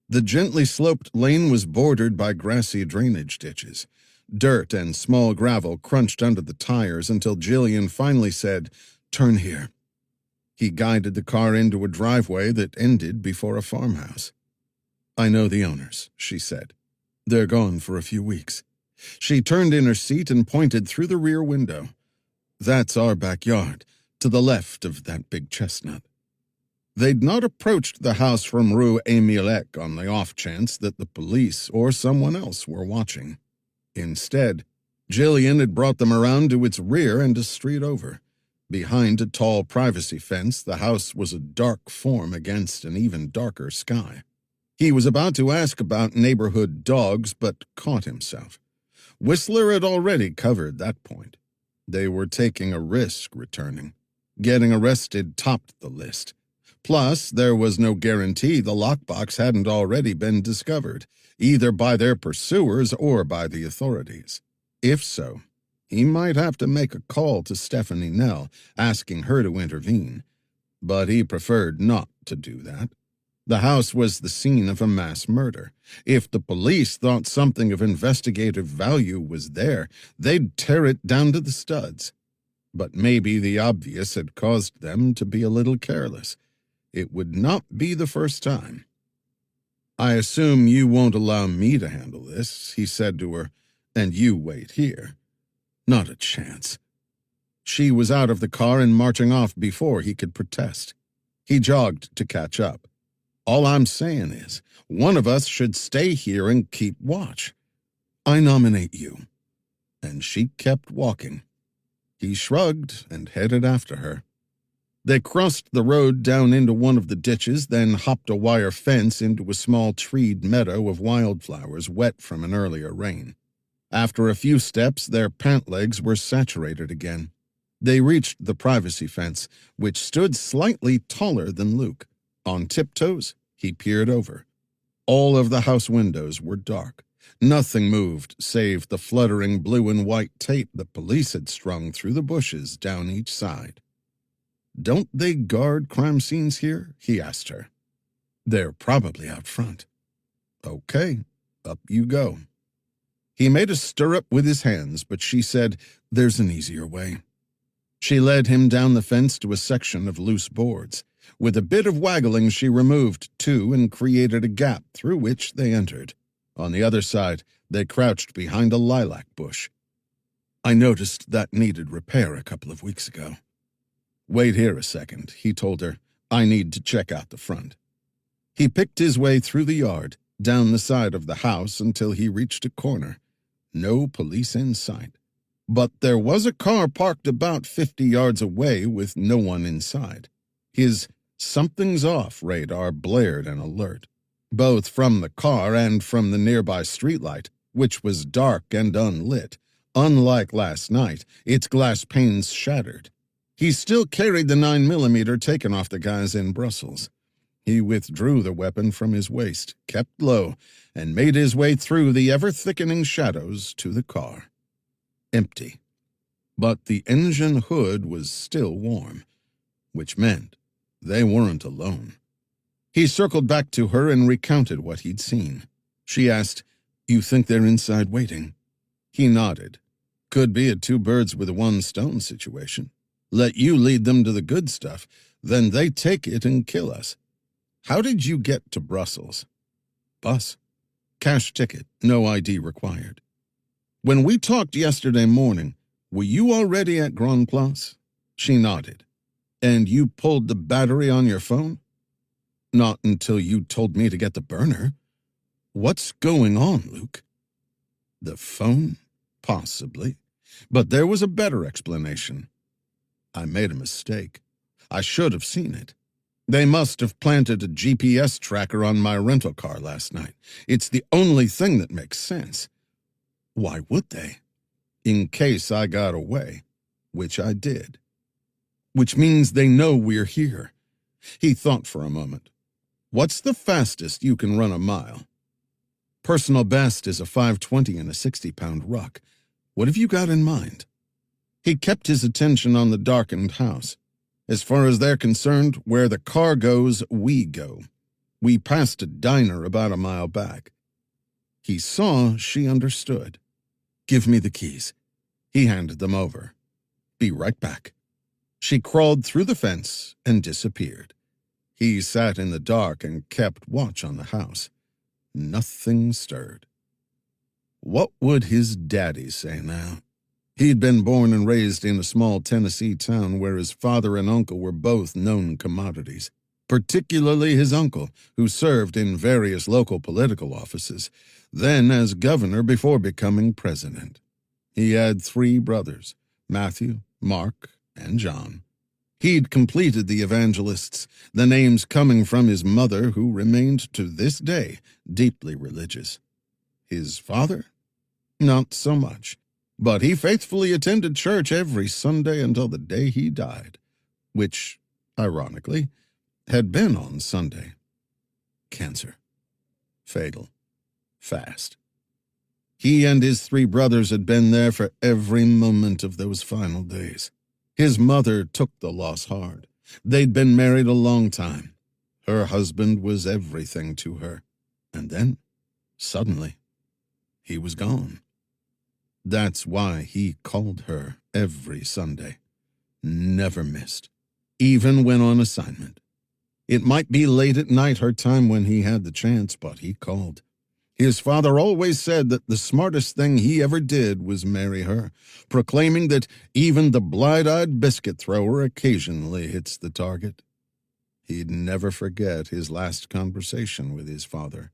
The gently sloped lane was bordered by grassy drainage ditches. Dirt and small gravel crunched under the tires until Jillian finally said, "Turn here." He guided the car into a driveway that ended before a farmhouse. "I know the owners," she said. "They're gone for a few weeks." She turned in her seat and pointed through the rear window. "That's our backyard, to the left of that big chestnut." They'd not approached the house from Rue Emilec on the off chance that the police or someone else were watching. Instead, Jillian had brought them around to its rear and a street over. Behind a tall privacy fence, the house was a dark form against an even darker sky. He was about to ask about neighborhood dogs, but caught himself. Whistler had already covered that point. They were taking a risk returning. Getting arrested topped the list. Plus, there was no guarantee the lockbox hadn't already been discovered, either by their pursuers or by the authorities. If so, he might have to make a call to Stephanie Nell, asking her to intervene. But he preferred not to do that. The house was the scene of a mass murder. If the police thought something of investigative value was there, they'd tear it down to the studs. But maybe the obvious had caused them to be a little careless. It would not be the first time. "I assume you won't allow me to handle this," he said to her, "and you wait here." Not a chance. She was out of the car and marching off before he could protest. He jogged to catch up. "All I'm saying is, one of us should stay here and keep watch. I nominate you." And she kept walking. He shrugged and headed after her. They crossed the road down into one of the ditches, then hopped a wire fence into a small treed meadow of wildflowers wet from an earlier rain. After a few steps, their pant legs were saturated again. They reached the privacy fence, which stood slightly taller than Luke. On tiptoes, he peered over. All of the house windows were dark. Nothing moved save the fluttering blue and white tape the police had strung through the bushes down each side. "Don't they guard crime scenes here?" he asked her. "They're probably out front." "Okay, up you go." He made a stirrup with his hands, but she said, "There's an easier way." She led him down the fence to a section of loose boards. With a bit of waggling, she removed two and created a gap through which they entered. On the other side, they crouched behind a lilac bush. "I noticed that needed repair a couple of weeks ago." "Wait here a second," he told her. "I need to check out the front." He picked his way through the yard, down the side of the house until he reached a corner. No police in sight. But there was a car parked about 50 yards away with no one inside. His "something's off" radar blared an alert, both from the car and from the nearby streetlight, which was dark and unlit. Unlike last night, its glass panes shattered. He still carried the 9mm taken off the guys in Brussels. He withdrew the weapon from his waist, kept low, and made his way through the ever-thickening shadows to the car. Empty. But the engine hood was still warm, which meant they weren't alone. He circled back to her and recounted what he'd seen. She asked, "You think they're inside waiting?" He nodded. "Could be a two birds with a one stone situation. Let you lead them to the good stuff, then they take it and kill us. How did you get to Brussels?" "Bus. Cash ticket, no ID required." "When we talked yesterday morning, were you already at Grand Place?" She nodded. "And you pulled the battery on your phone?" "Not until you told me to get the burner." "What's going on, Luke?" "The phone? Possibly. But there was a better explanation. I made a mistake. I should have seen it. They must have planted a GPS tracker on my rental car last night. It's the only thing that makes sense." "Why would they?" "In case I got away, which I did." "Which means they know we're here." He thought for a moment. "What's the fastest you can run a mile?" "Personal best is a 5:20 in a 60-pound ruck. What have you got in mind?" He kept his attention on the darkened house. "As far as they're concerned, where the car goes, we go. We passed a diner about a mile back." He saw she understood. "Give me the keys." He handed them over. "Be right back." She crawled through the fence and disappeared. He sat in the dark and kept watch on the house. Nothing stirred. What would his daddy say now? He'd been born and raised in a small Tennessee town where his father and uncle were both known commodities, particularly his uncle, who served in various local political offices, then as governor before becoming president. He had 3 brothers, Matthew, Mark, and John. He'd completed the evangelists, the names coming from his mother, who remained to this day deeply religious. His father? Not so much. But he faithfully attended church every Sunday until the day he died, which, ironically, had been on Sunday. Cancer. Fatal. Fast. He and his 3 brothers had been there for every moment of those final days. His mother took the loss hard. They'd been married a long time. Her husband was everything to her. And then, suddenly, he was gone. That's why he called her every Sunday. Never missed, even when on assignment. It might be late at night her time when he had the chance, but he called. His father always said that the smartest thing he ever did was marry her, proclaiming that even the blind-eyed biscuit thrower occasionally hits the target. He'd never forget his last conversation with his father.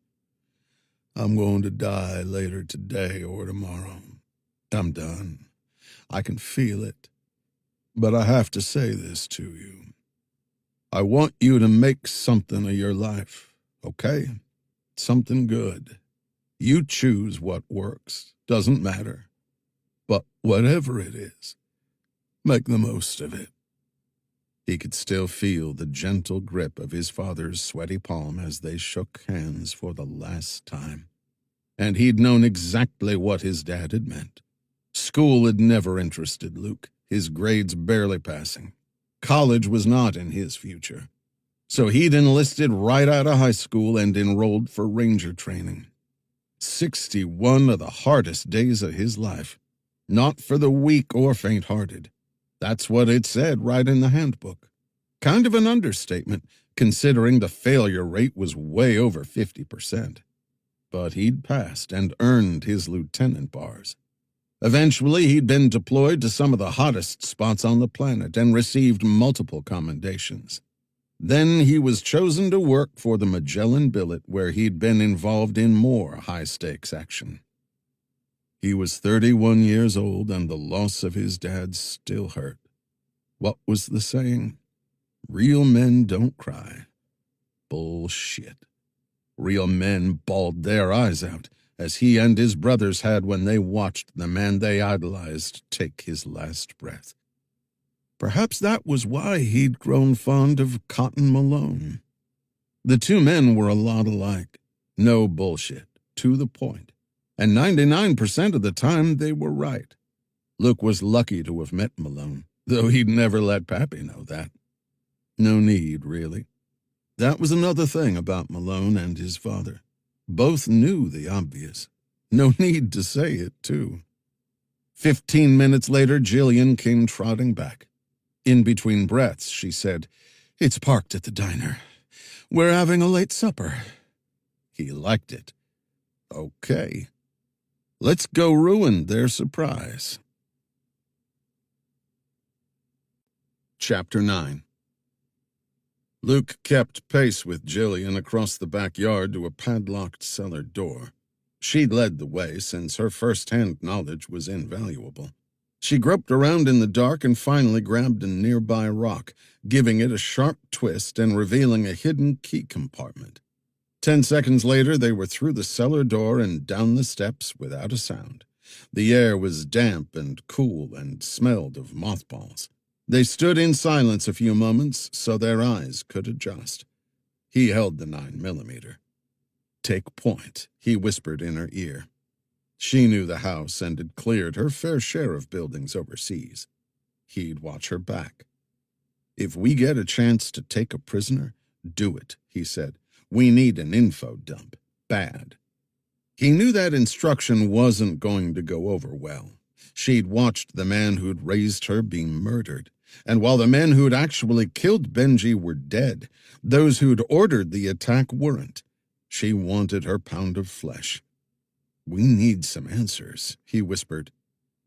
"I'm going to die later today or tomorrow. I'm done. I can feel it. But I have to say this to you. I want you to make something of your life, okay? Something good. You choose what works. Doesn't matter. But whatever it is, make the most of it." He could still feel the gentle grip of his father's sweaty palm as they shook hands for the last time. And he'd known exactly what his dad had meant. School had never interested Luke, his grades barely passing. College was not in his future. So he'd enlisted right out of high school and enrolled for Ranger training. 61 of the hardest days of his life. Not for the weak or faint-hearted. That's what it said right in the handbook. Kind of an understatement, considering the failure rate was way over 50%. But he'd passed and earned his lieutenant bars. Eventually, he'd been deployed to some of the hottest spots on the planet and received multiple commendations. Then he was chosen to work for the Magellan Billet, where he'd been involved in more high-stakes action. He was 31 years old, and the loss of his dad still hurt. What was the saying? Real men don't cry. Bullshit. Real men bawled their eyes out, as he and his brothers had when they watched the man they idolized take his last breath. Perhaps that was why he'd grown fond of Cotton Malone. The two men were a lot alike. No bullshit, to the point. And 99% of the time they were right. Luke was lucky to have met Malone, though he'd never let Pappy know that. No need, really. That was another thing about Malone and his father. Both knew the obvious. No need to say it, too. 15 minutes later, Jillian came trotting back. In between breaths, she said, "It's parked at the diner. We're having a late supper." He liked it. Okay. Let's go ruin their surprise. Chapter 9. Luke kept pace with Jillian across the backyard to a padlocked cellar door. She'd led the way since her first-hand knowledge was invaluable. She groped around in the dark and finally grabbed a nearby rock, giving it a sharp twist and revealing a hidden key compartment. 10 seconds later, they were through the cellar door and down the steps without a sound. The air was damp and cool and smelled of mothballs. They stood in silence a few moments so their eyes could adjust. He held the 9mm. "Take point," he whispered in her ear. She knew the house and had cleared her fair share of buildings overseas. He'd watch her back. "If we get a chance to take a prisoner, do it," he said. "We need an info dump. Bad." He knew that instruction wasn't going to go over well. She'd watched the man who'd raised her be murdered, and while the men who'd actually killed Benji were dead, those who'd ordered the attack weren't. She wanted her pound of flesh. "We need some answers," he whispered.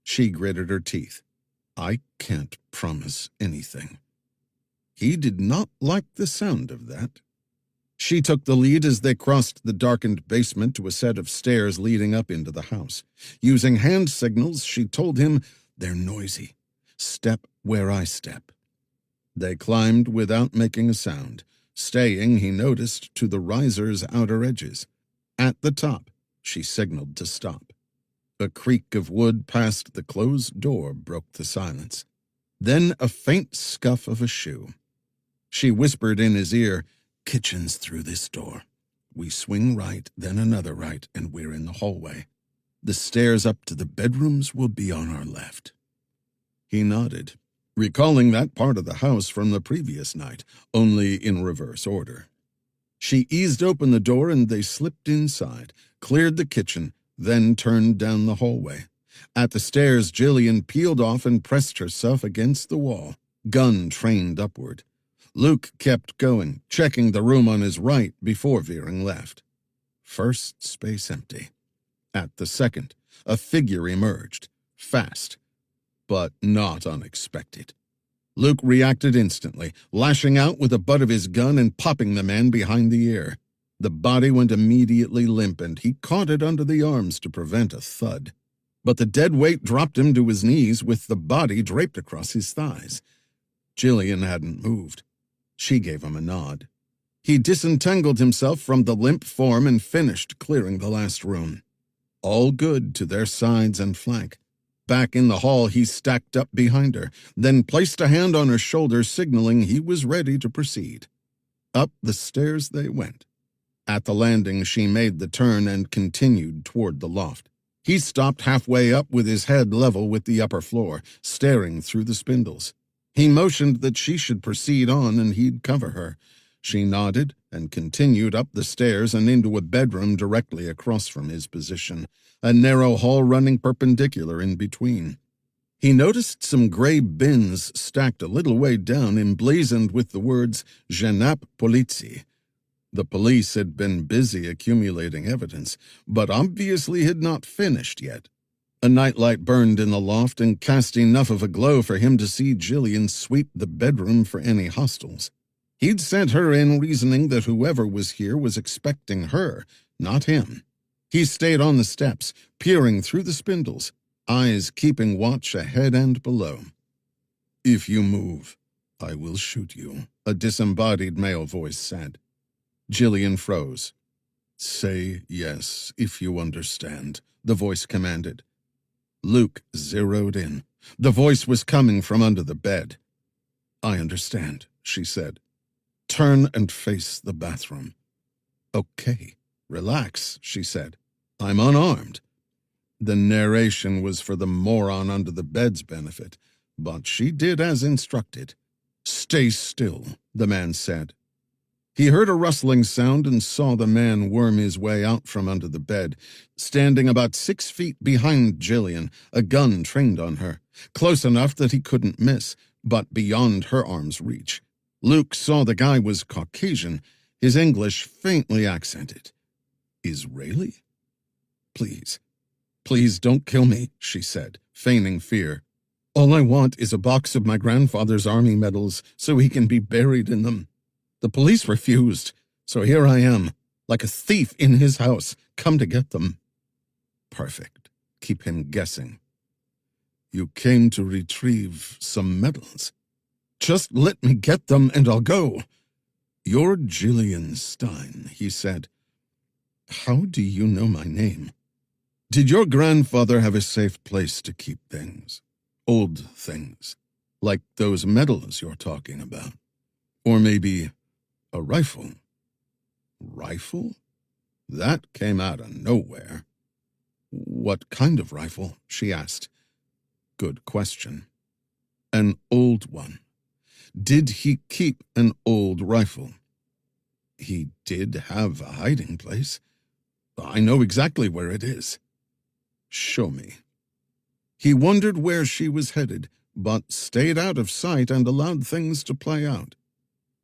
She gritted her teeth. "I can't promise anything." He did not like the sound of that. She took the lead as they crossed the darkened basement to a set of stairs leading up into the house. Using hand signals, she told him, "They're noisy. Step where I step." They climbed without making a sound, staying, he noticed, to the riser's outer edges. At the top, she signaled to stop. A creak of wood past the closed door broke the silence. Then a faint scuff of a shoe. She whispered in his ear, "Kitchen's through this door. We swing right, then another right, and we're in the hallway. The stairs up to the bedrooms will be on our left." He nodded. recalling that part of the house from the previous night, only in reverse order. She eased open the door and they slipped inside, cleared the kitchen, then turned down the hallway. At the stairs, Jillian peeled off and pressed herself against the wall, gun trained upward. Luke kept going, checking the room on his right before veering left. First space empty. At the second, a figure emerged, fast, but not unexpected. Luke reacted instantly, lashing out with the butt of his gun and popping the man behind the ear. The body went immediately limp, and he caught it under the arms to prevent a thud. But the dead weight dropped him to his knees with the body draped across his thighs. Jillian hadn't moved. She gave him a nod. He disentangled himself from the limp form and finished clearing the last room. All good to their sides and flank. Back in the hall, he stacked up behind her, then placed a hand on her shoulder, signaling he was ready to proceed. Up the stairs they went. At the landing, she made the turn and continued toward the loft. He stopped halfway up with his head level with the upper floor, staring through the spindles. He motioned that she should proceed on and he'd cover her. She nodded and continued up the stairs and into a bedroom directly across from his position, a narrow hall running perpendicular in between. He noticed some gray bins stacked a little way down, emblazoned with the words "Genap Politie." The police had been busy accumulating evidence, but obviously had not finished yet. A nightlight burned in the loft and cast enough of a glow for him to see Jillian sweep the bedroom for any hostiles. He'd sent her in reasoning that whoever was here was expecting her, not him. He stayed on the steps, peering through the spindles, eyes keeping watch ahead and below. "If you move, I will shoot you," a disembodied male voice said. Jillian froze. "Say yes, if you understand," the voice commanded. Luke zeroed in. The voice was coming from under the bed. "I understand," she said. "Turn and face the bathroom." "Okay, relax," she said. "I'm unarmed." The narration was for the moron under the bed's benefit, but she did as instructed. "Stay still," the man said. He heard a rustling sound and saw the man worm his way out from under the bed, standing about 6 feet behind Jillian, a gun trained on her, close enough that he couldn't miss, but beyond her arm's reach. Luke saw the guy was Caucasian, his English faintly accented. "Israeli?" Please don't kill me," she said, feigning fear. "All I want is a box of my grandfather's army medals so he can be buried in them. The police refused, so here I am, like a thief in his house, come to get them." "Perfect. Keep him guessing." "You came to retrieve some medals." "Just let me get them and I'll go." "You're Jillian Stein," he said. "How do you know my name? Did your grandfather have a safe place to keep things? Old things, like those medals you're talking about? Or maybe a rifle?" "Rifle? That came out of nowhere." "What kind of rifle?" she asked. "Good question." "An old one. Did he keep an old rifle?" "He did have a hiding place. I know exactly where it is." "Show me." He wondered where she was headed, but stayed out of sight and allowed things to play out.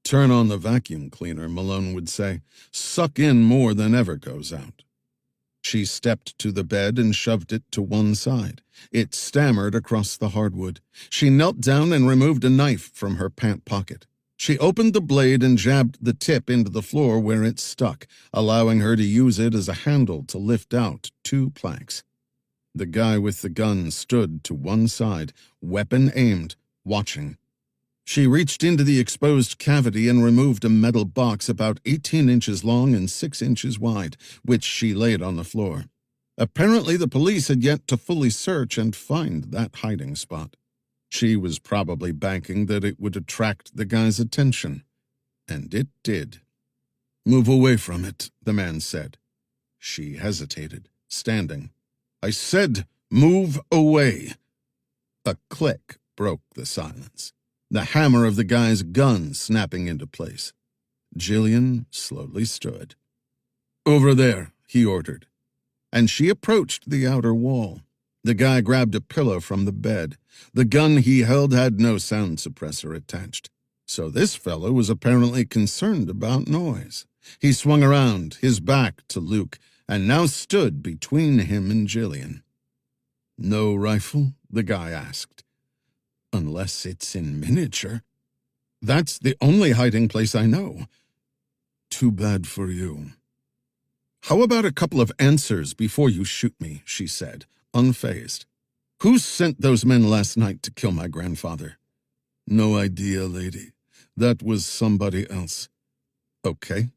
"Turn on the vacuum cleaner," Malone would say. "Suck in more than ever goes out." She stepped to the bed and shoved it to one side. It stammered across the hardwood. She knelt down and removed a knife from her pant pocket. She opened the blade and jabbed the tip into the floor where it stuck, allowing her to use it as a handle to lift out 2 planks. The guy with the gun stood to one side, weapon aimed, watching. She reached into the exposed cavity and removed a metal box about 18 inches long and 6 inches wide, which she laid on the floor. Apparently the police had yet to fully search and find that hiding spot. She was probably banking that it would attract the guy's attention. And it did. "Move away from it," the man said. She hesitated, standing. "I said, move away." A click broke the silence, the hammer of the guy's gun snapping into place. Jillian slowly stood. "Over there," he ordered, and she approached the outer wall. The guy grabbed a pillow from the bed. The gun he held had no sound suppressor attached, so this fellow was apparently concerned about noise. He swung around, his back to Luke, and now stood between him and Jillian. "No rifle?" the guy asked. "Unless it's in miniature. That's the only hiding place I know." "Too bad for you." "How about a couple of answers before you shoot me?" she said, unfazed. "Who sent those men last night to kill my grandfather?" "No idea, lady. That was somebody else." "Okay.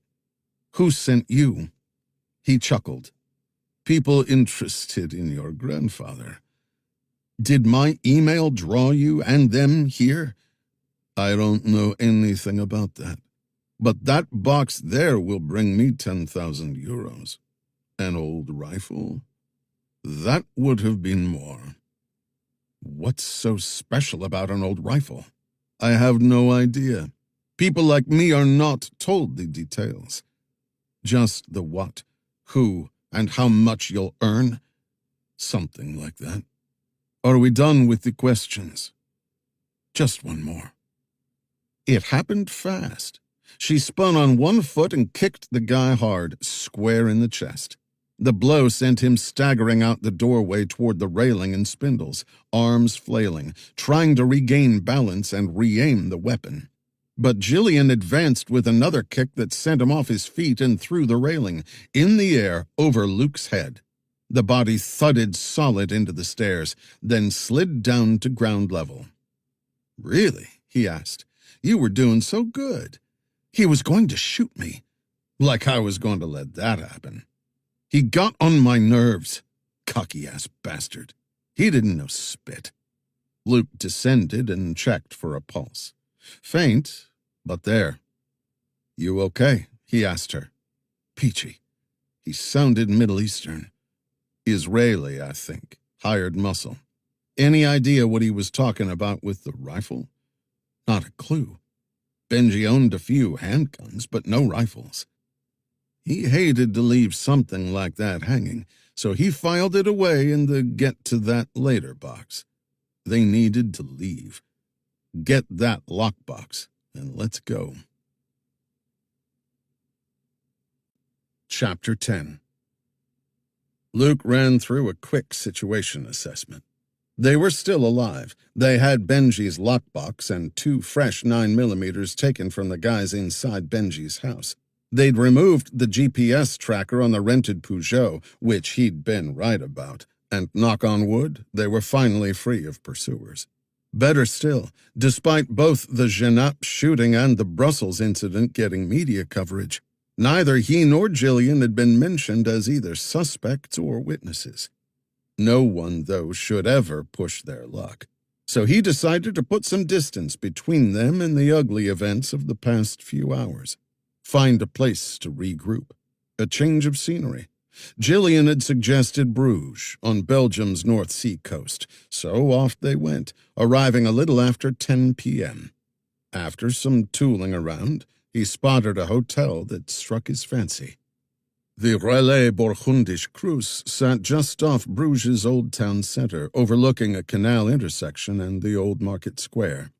Who sent you?" He chuckled. "People interested in your grandfather." "Did my email draw you and them here?" "I don't know anything about that. But that box there will bring me 10,000 euros. An old rifle? That would have been more." "What's so special about an old rifle?" "I have no idea. People like me are not told the details. Just the what, who, and how much you'll earn. Something like that. Are we done with the questions?" "Just one more." It happened fast. She spun on one foot and kicked the guy hard, square in the chest. The blow sent him staggering out the doorway toward the railing and spindles, arms flailing, trying to regain balance and re-aim the weapon. But Jillian advanced with another kick that sent him off his feet and through the railing, in the air over Luke's head. The body thudded solid into the stairs, then slid down to ground level. "Really?" he asked. "You were doing so good. He was going to shoot me. Like I was going to let that happen. He got on my nerves. Cocky-ass bastard. He didn't know spit." Luke descended and checked for a pulse. Faint, but there. "You okay?" he asked her. "Peachy." He sounded Middle Eastern. "Israeli, I think. Hired muscle." "Any idea what he was talking about with the rifle?" "Not a clue. Benji owned a few handguns, but no rifles. He hated to leave something like that hanging, so he filed it away in the get-to-that-later box. They needed to leave. Get that lockbox, and let's go." Chapter 10. Luke ran through a quick situation assessment. They were still alive. They had Benji's lockbox and 2 fresh 9mm taken from the guys inside Benji's house. They'd removed the GPS tracker on the rented Peugeot, which he'd been right about, and knock on wood, they were finally free of pursuers. Better still, despite both the Genappe shooting and the Brussels incident getting media coverage, neither he nor Jillian had been mentioned as either suspects or witnesses. No one, though, should ever push their luck. So he decided to put some distance between them and the ugly events of the past few hours. Find a place to regroup. A change of scenery. Jillian had suggested Bruges, on Belgium's North Sea coast, so off they went, arriving a little after 10 p.m. After some tooling around, he spotted a hotel that struck his fancy. The Relais Burgundisch Cruise sat just off Bruges' Old Town Centre, overlooking a canal intersection and the Old Market Square.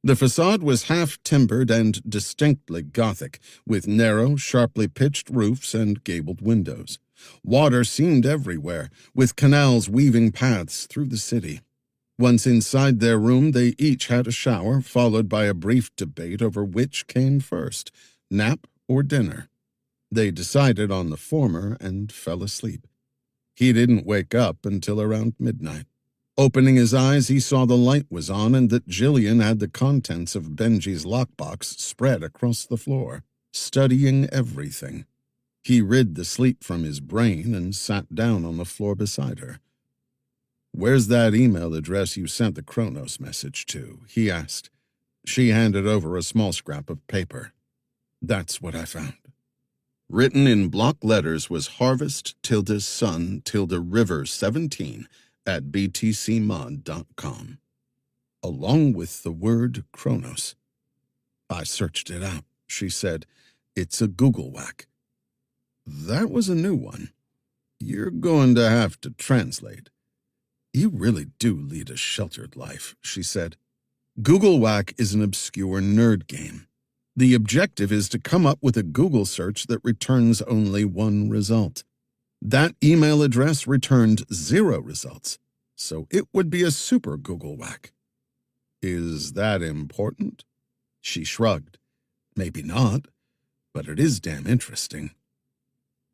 The facade was half-timbered and distinctly Gothic, with narrow, sharply pitched roofs and gabled windows. Water seemed everywhere, with canals weaving paths through the city. Once inside their room, they each had a shower, followed by a brief debate over which came first, nap or dinner. They decided on the former and fell asleep. He didn't wake up until around midnight. Opening his eyes, he saw the light was on and that Jillian had the contents of Benji's lockbox spread across the floor, studying everything. He rid the sleep from his brain and sat down on the floor beside her. "Where's that email address you sent the Kronos message to?" he asked. She handed over a small scrap of paper. "That's what I found." Written in block letters was harvest-sun-river17 at btcmod.com. along with the word Chronos. I searched it out, she said. It's a Google whack. That was a new one. You're going to have to translate. You really do lead a sheltered life, she said. Google whack is an obscure nerd game. The objective is to come up with a Google search that returns only one result. That email address returned 0 results, so it would be a super Google whack. Is that important? She shrugged. Maybe not, but it is damn interesting.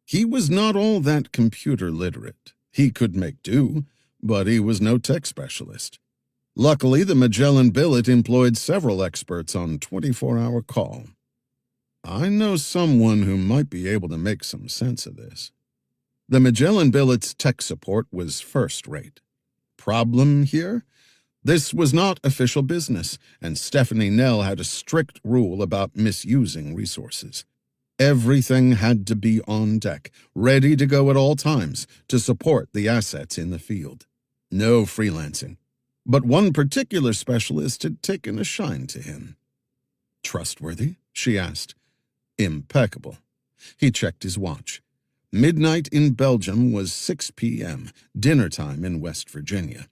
He was not all that computer literate. He could make do, but he was no tech specialist. Luckily, the Magellan billet employed several experts on 24-hour call. I know someone who might be able to make some sense of this. The Magellan billet's tech support was first-rate. Problem here? This was not official business, and Stephanie Nell had a strict rule about misusing resources. Everything had to be on deck, ready to go at all times to support the assets in the field. No freelancing. But one particular specialist had taken a shine to him. Trustworthy? She asked. Impeccable. He checked his watch. Midnight in Belgium was 6 p.m., dinner time in West Virginia.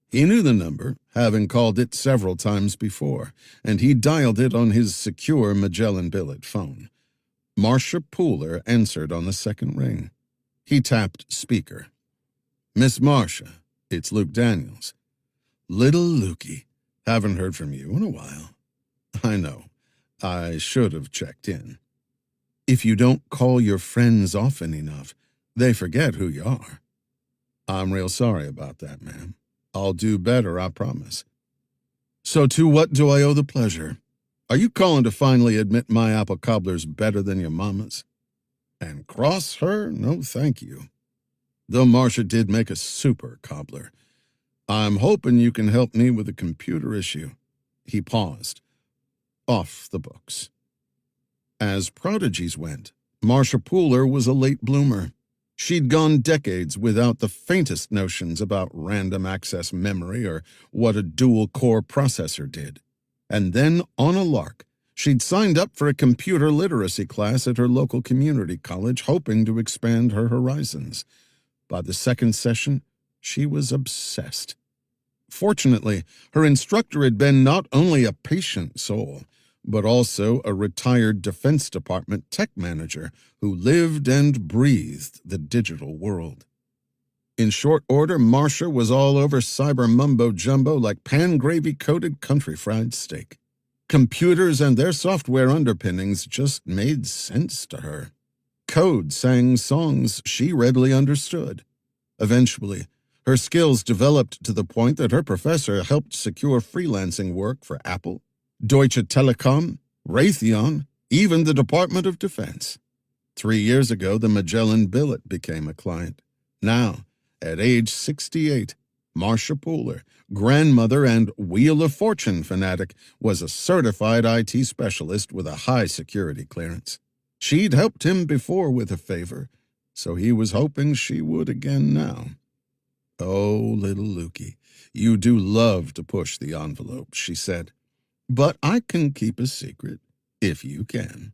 He knew the number, having called it several times before, and he dialed it on his secure Magellan billet phone. Marcia Pooler answered on the second ring. He tapped speaker. Miss Marcia, it's Luke Daniels. Little Lukey, haven't heard from you in a while. I know. I should have checked in. If you don't call your friends often enough, they forget who you are. I'm real sorry about that, ma'am. I'll do better, I promise. So to what do I owe the pleasure? Are you calling to finally admit my apple cobbler's better than your mama's? And cross her? No, thank you. Though Marcia did make a super cobbler. I'm hoping you can help me with a computer issue. He paused. Off the books. As prodigies went, Marcia Pooler was a late bloomer. She'd gone decades without the faintest notions about random access memory or what a dual-core processor did. And then, on a lark, she'd signed up for a computer literacy class at her local community college, hoping to expand her horizons. By the second session, she was obsessed. Fortunately, her instructor had been not only a patient soul, but also a retired Defense Department tech manager who lived and breathed the digital world. In short order, Marcia was all over cyber mumbo-jumbo like pan-gravy-coated country fried steak. Computers and their software underpinnings just made sense to her. Code sang songs she readily understood. Eventually, her skills developed to the point that her professor helped secure freelancing work for Apple, Deutsche Telekom, Raytheon, even the Department of Defense. 3 years ago, the Magellan billet became a client. Now, at age 68, Marcia Pooler, grandmother and Wheel of Fortune fanatic, was a certified IT specialist with a high security clearance. She'd helped him before with a favor, so he was hoping she would again now. Oh, little Lukey, you do love to push the envelope, she said. But I can keep a secret, if you can.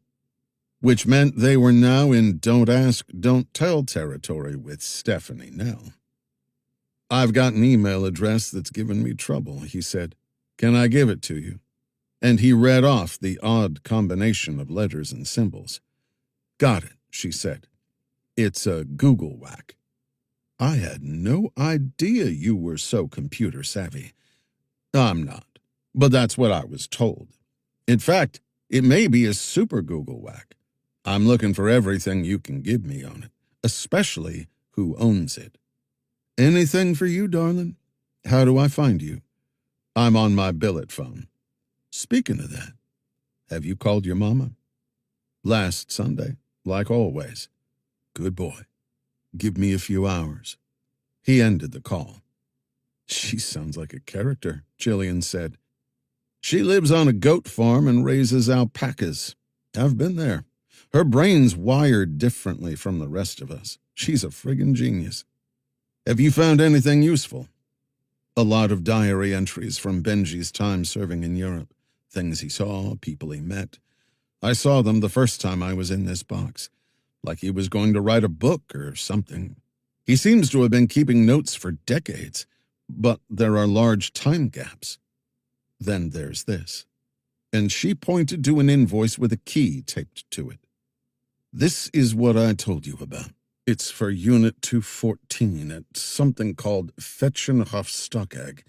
Which meant they were now in don't ask, don't tell territory with Stephanie Nell. I've got an email address that's given me trouble, he said. Can I give it to you? And he read off the odd combination of letters and symbols. Got it, she said. It's a Google whack. I had no idea you were so computer savvy. I'm not. But that's what I was told. In fact, it may be a super Google whack. I'm looking for everything you can give me on it, especially who owns it. Anything for you, darling? How do I find you? I'm on my billet phone. Speaking of that, have you called your mama? Last Sunday, like always. Good boy. Give me a few hours. He ended the call. She sounds like a character, Jillian said. She lives on a goat farm and raises alpacas. I've been there. Her brain's wired differently from the rest of us. She's a friggin' genius. Have you found anything useful? A lot of diary entries from Benji's time serving in Europe. Things he saw, people he met. I saw them the first time I was in this box, like he was going to write a book or something. He seems to have been keeping notes for decades, but there are large time gaps. Then there's this. And she pointed to an invoice with a key taped to it. This is what I told you about. It's for Unit 214 at something called Fetchenhofstockegg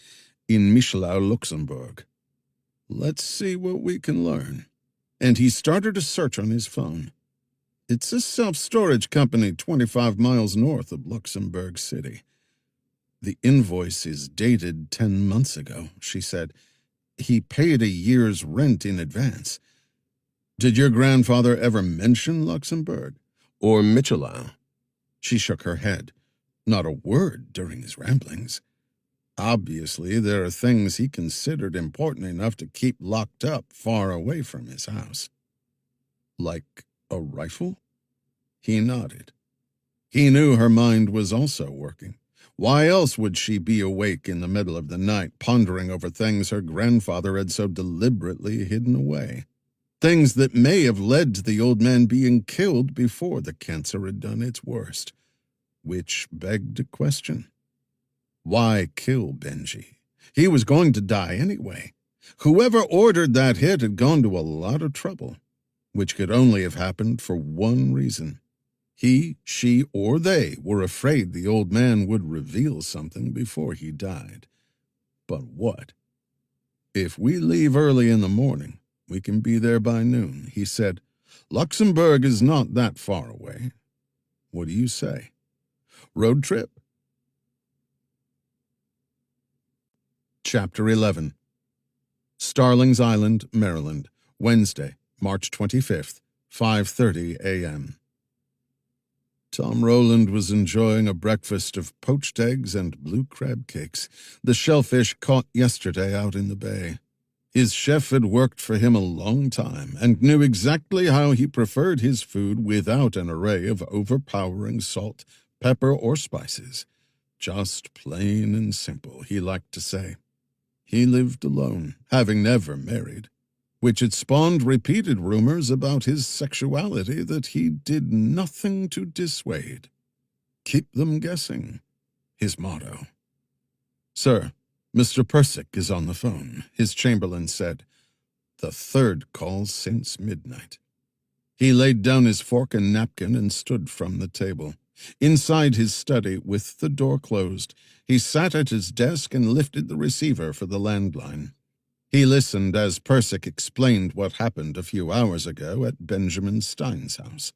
in Michelau, Luxembourg. Let's see what we can learn. And he started a search on his phone. It's a self-storage company 25 miles north of Luxembourg City. The invoice is dated 10 months ago, she said. He paid a year's rent in advance. Did your grandfather ever mention Luxembourg? Or Michelau? She shook her head. Not a word during his ramblings. Obviously, there are things he considered important enough to keep locked up far away from his house. Like a rifle? He nodded. He knew her mind was also working. Why else would she be awake in the middle of the night, pondering over things her grandfather had so deliberately hidden away? Things that may have led to the old man being killed before the cancer had done its worst. Which begged a question. Why kill Benji? He was going to die anyway. Whoever ordered that hit had gone to a lot of trouble, which could only have happened for one reason. He, she, or they were afraid the old man would reveal something before he died. But what? If we leave early in the morning, we can be there by noon, he said. Luxembourg is not that far away. What do you say? Road trip? Chapter 11. Starlings Island, Maryland, Wednesday, March 25th, 5:30 a.m. Tom Rowland was enjoying a breakfast of poached eggs and blue crab cakes, the shellfish caught yesterday out in the bay. His chef had worked for him a long time and knew exactly how he preferred his food without an array of overpowering salt, pepper, or spices. Just plain and simple, he liked to say. He lived alone, having never married, which had spawned repeated rumors about his sexuality that he did nothing to dissuade. Keep them guessing, his motto. Sir, Mr. Persick is on the phone, his chamberlain said. The third call since midnight. He laid down his fork and napkin and stood from the table. Inside his study, with the door closed, he sat at his desk and lifted the receiver for the landline. He listened as Persick explained what happened a few hours ago at Benjamin Stein's house.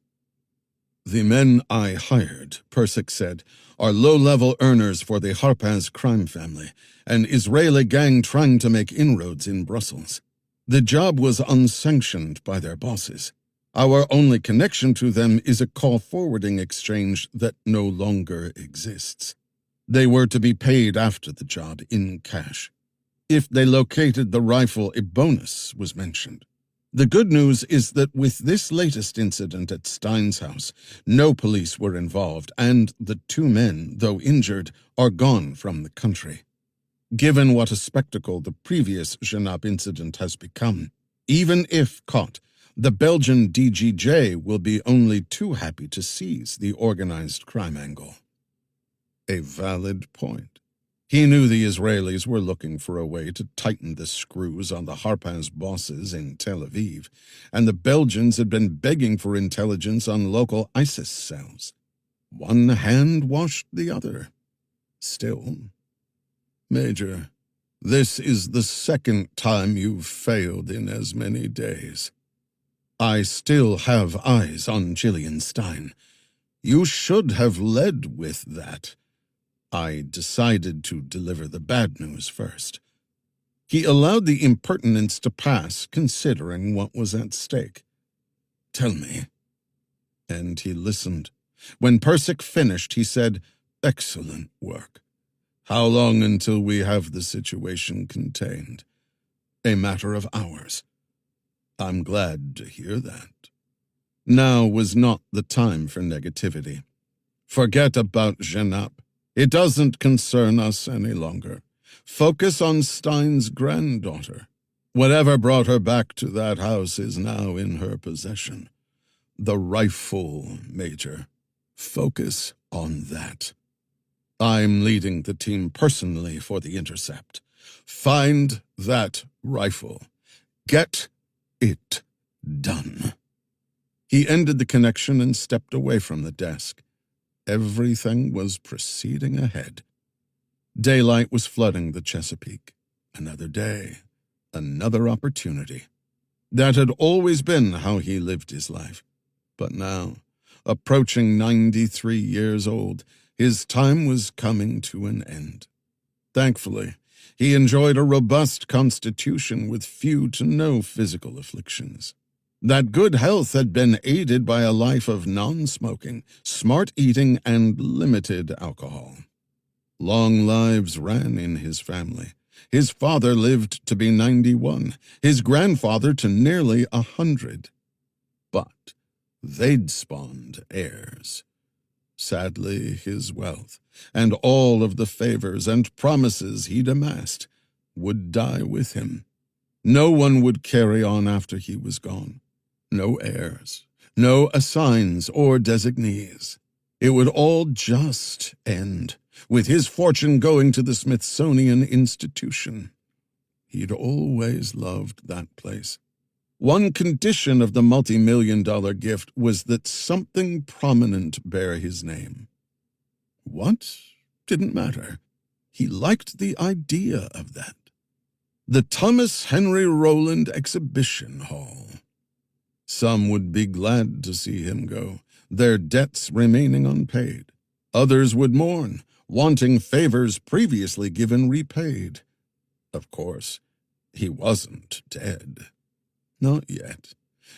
The men I hired, Persick said, are low-level earners for the Harpaz crime family, an Israeli gang trying to make inroads in Brussels. The job was unsanctioned by their bosses. Our only connection to them is a call forwarding exchange that no longer exists. They were to be paid after the job in cash. If they located the rifle, a bonus was mentioned. The good news is that with this latest incident at Stein's house, no police were involved, and the two men, though injured, are gone from the country. Given what a spectacle the previous Genappe incident has become, even if caught, the Belgian DGJ will be only too happy to seize the organized crime angle. A valid point. He knew the Israelis were looking for a way to tighten the screws on the Harpaz bosses in Tel Aviv, and the Belgians had been begging for intelligence on local ISIS cells. One hand washed the other. Still, Major, this is the second time you've failed in as many days. I still have eyes on Gillian Stein. You should have led with that. I decided to deliver the bad news first. He allowed the impertinence to pass, considering what was at stake. Tell me. And he listened. When Persick finished, he said, Excellent work. How long until we have the situation contained? A matter of hours. I'm glad to hear that. Now was not the time for negativity. Forget about Genappe. It doesn't concern us any longer. Focus on Stein's granddaughter. Whatever brought her back to that house is now in her possession. The rifle, Major. Focus on that. I'm leading the team personally for the intercept. Find that rifle. Get it done. He ended the connection and stepped away from the desk. Everything was proceeding ahead. Daylight was flooding the Chesapeake. Another day, another opportunity. That had always been how he lived his life. But now, approaching 93 years old, his time was coming to an end. Thankfully, he enjoyed a robust constitution with few to no physical afflictions. That good health had been aided by a life of non-smoking, smart eating, and limited alcohol. Long lives ran in his family. His father lived to be 91, his grandfather to nearly 100. But they'd spawned heirs. Sadly, his wealth, and all of the favors and promises he'd amassed, would die with him. No one would carry on after he was gone. No heirs, no assigns or designees. It would all just end, with his fortune going to the Smithsonian Institution. He'd always loved that place. One condition of the multi-million-dollar gift was that something prominent bear his name. What? Didn't matter. He liked the idea of that. The Thomas Henry Rowland Exhibition Hall. Some would be glad to see him go, their debts remaining unpaid. Others would mourn, wanting favors previously given repaid. Of course, he wasn't dead. Not yet.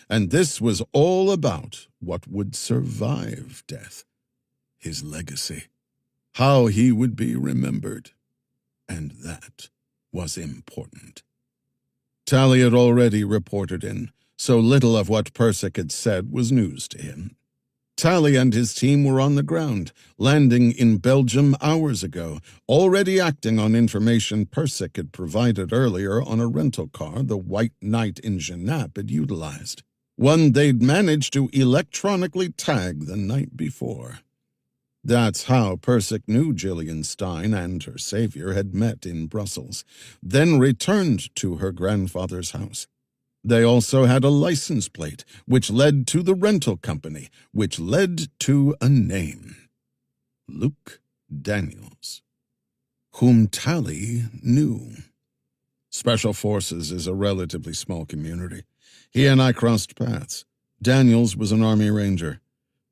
And this was all about what would survive death. His legacy. How he would be remembered. And that was important. Tally had already reported in, so little of what Persick had said was news to him. Tally and his team were on the ground, landing in Belgium hours ago, already acting on information Persick had provided earlier on a rental car the White Knight in Genappe had utilized, one they'd managed to electronically tag the night before. That's how Persick knew Gillian Stein and her savior had met in Brussels, then returned to her grandfather's house. They also had a license plate, which led to the rental company, which led to a name. Luke Daniels, whom Tally knew. Special Forces is a relatively small community. He and I crossed paths. Daniels was an Army Ranger.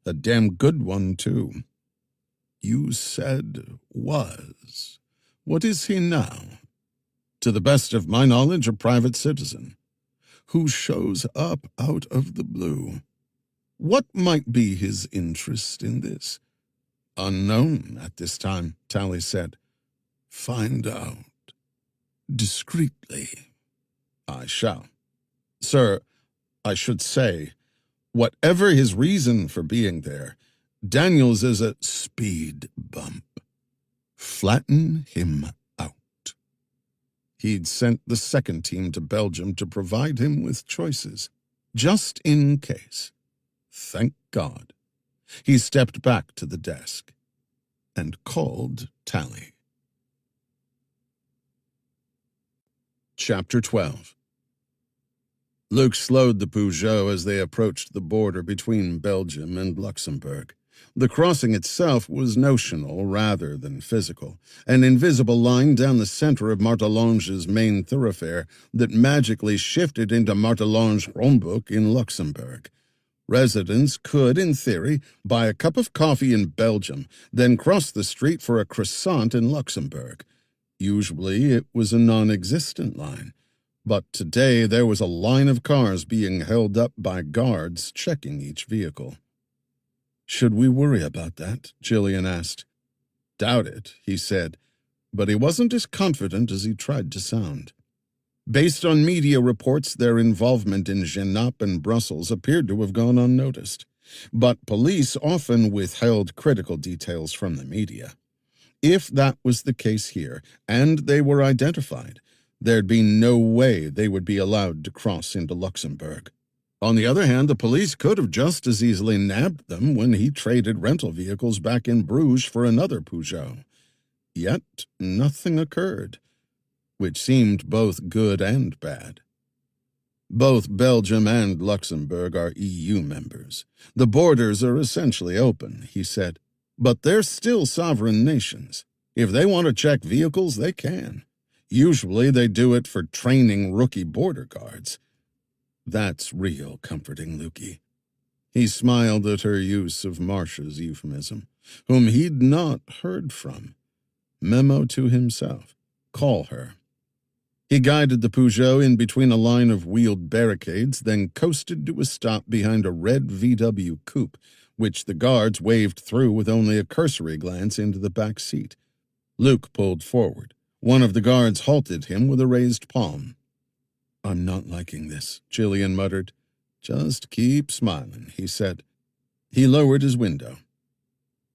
A damn good one, too. You said was. What is he now? To the best of my knowledge, a private citizen who shows up out of the blue. What might be his interest in this? Unknown at this time, Tally said. Find out. Discreetly. I shall. Sir, I should say, whatever his reason for being there, Daniels is a speed bump. Flatten him out. He'd sent the second team to Belgium to provide him with choices, just in case. Thank God. He stepped back to the desk and called Tally. Chapter 12. Luke slowed the Peugeot as they approached the border between Belgium and Luxembourg. The crossing itself was notional rather than physical, an invisible line down the center of Martelange's main thoroughfare that magically shifted into Martelange-Rombuch in Luxembourg. Residents could, in theory, buy a cup of coffee in Belgium, then cross the street for a croissant in Luxembourg. Usually it was a non-existent line, but today there was a line of cars being held up by guards checking each vehicle. Should we worry about that? Gillian asked. Doubt it, he said, but he wasn't as confident as he tried to sound. Based on media reports, their involvement in Genappe and Brussels appeared to have gone unnoticed, but police often withheld critical details from the media. If that was the case here, and they were identified, there'd be no way they would be allowed to cross into Luxembourg. On the other hand, the police could have just as easily nabbed them when he traded rental vehicles back in Bruges for another Peugeot. Yet nothing occurred, which seemed both good and bad. Both Belgium and Luxembourg are EU members. The borders are essentially open, he said, but they're still sovereign nations. If they want to check vehicles, they can. Usually they do it for training rookie border guards. That's real comforting, Lukey. He smiled at her use of Marcia's euphemism, whom he'd not heard from. Memo to himself. Call her. He guided the Peugeot in between a line of wheeled barricades, then coasted to a stop behind a red VW coupe, which the guards waved through with only a cursory glance into the back seat. Luke pulled forward. One of the guards halted him with a raised palm. "I'm not liking this," Jillian muttered. "Just keep smiling," he said. He lowered his window.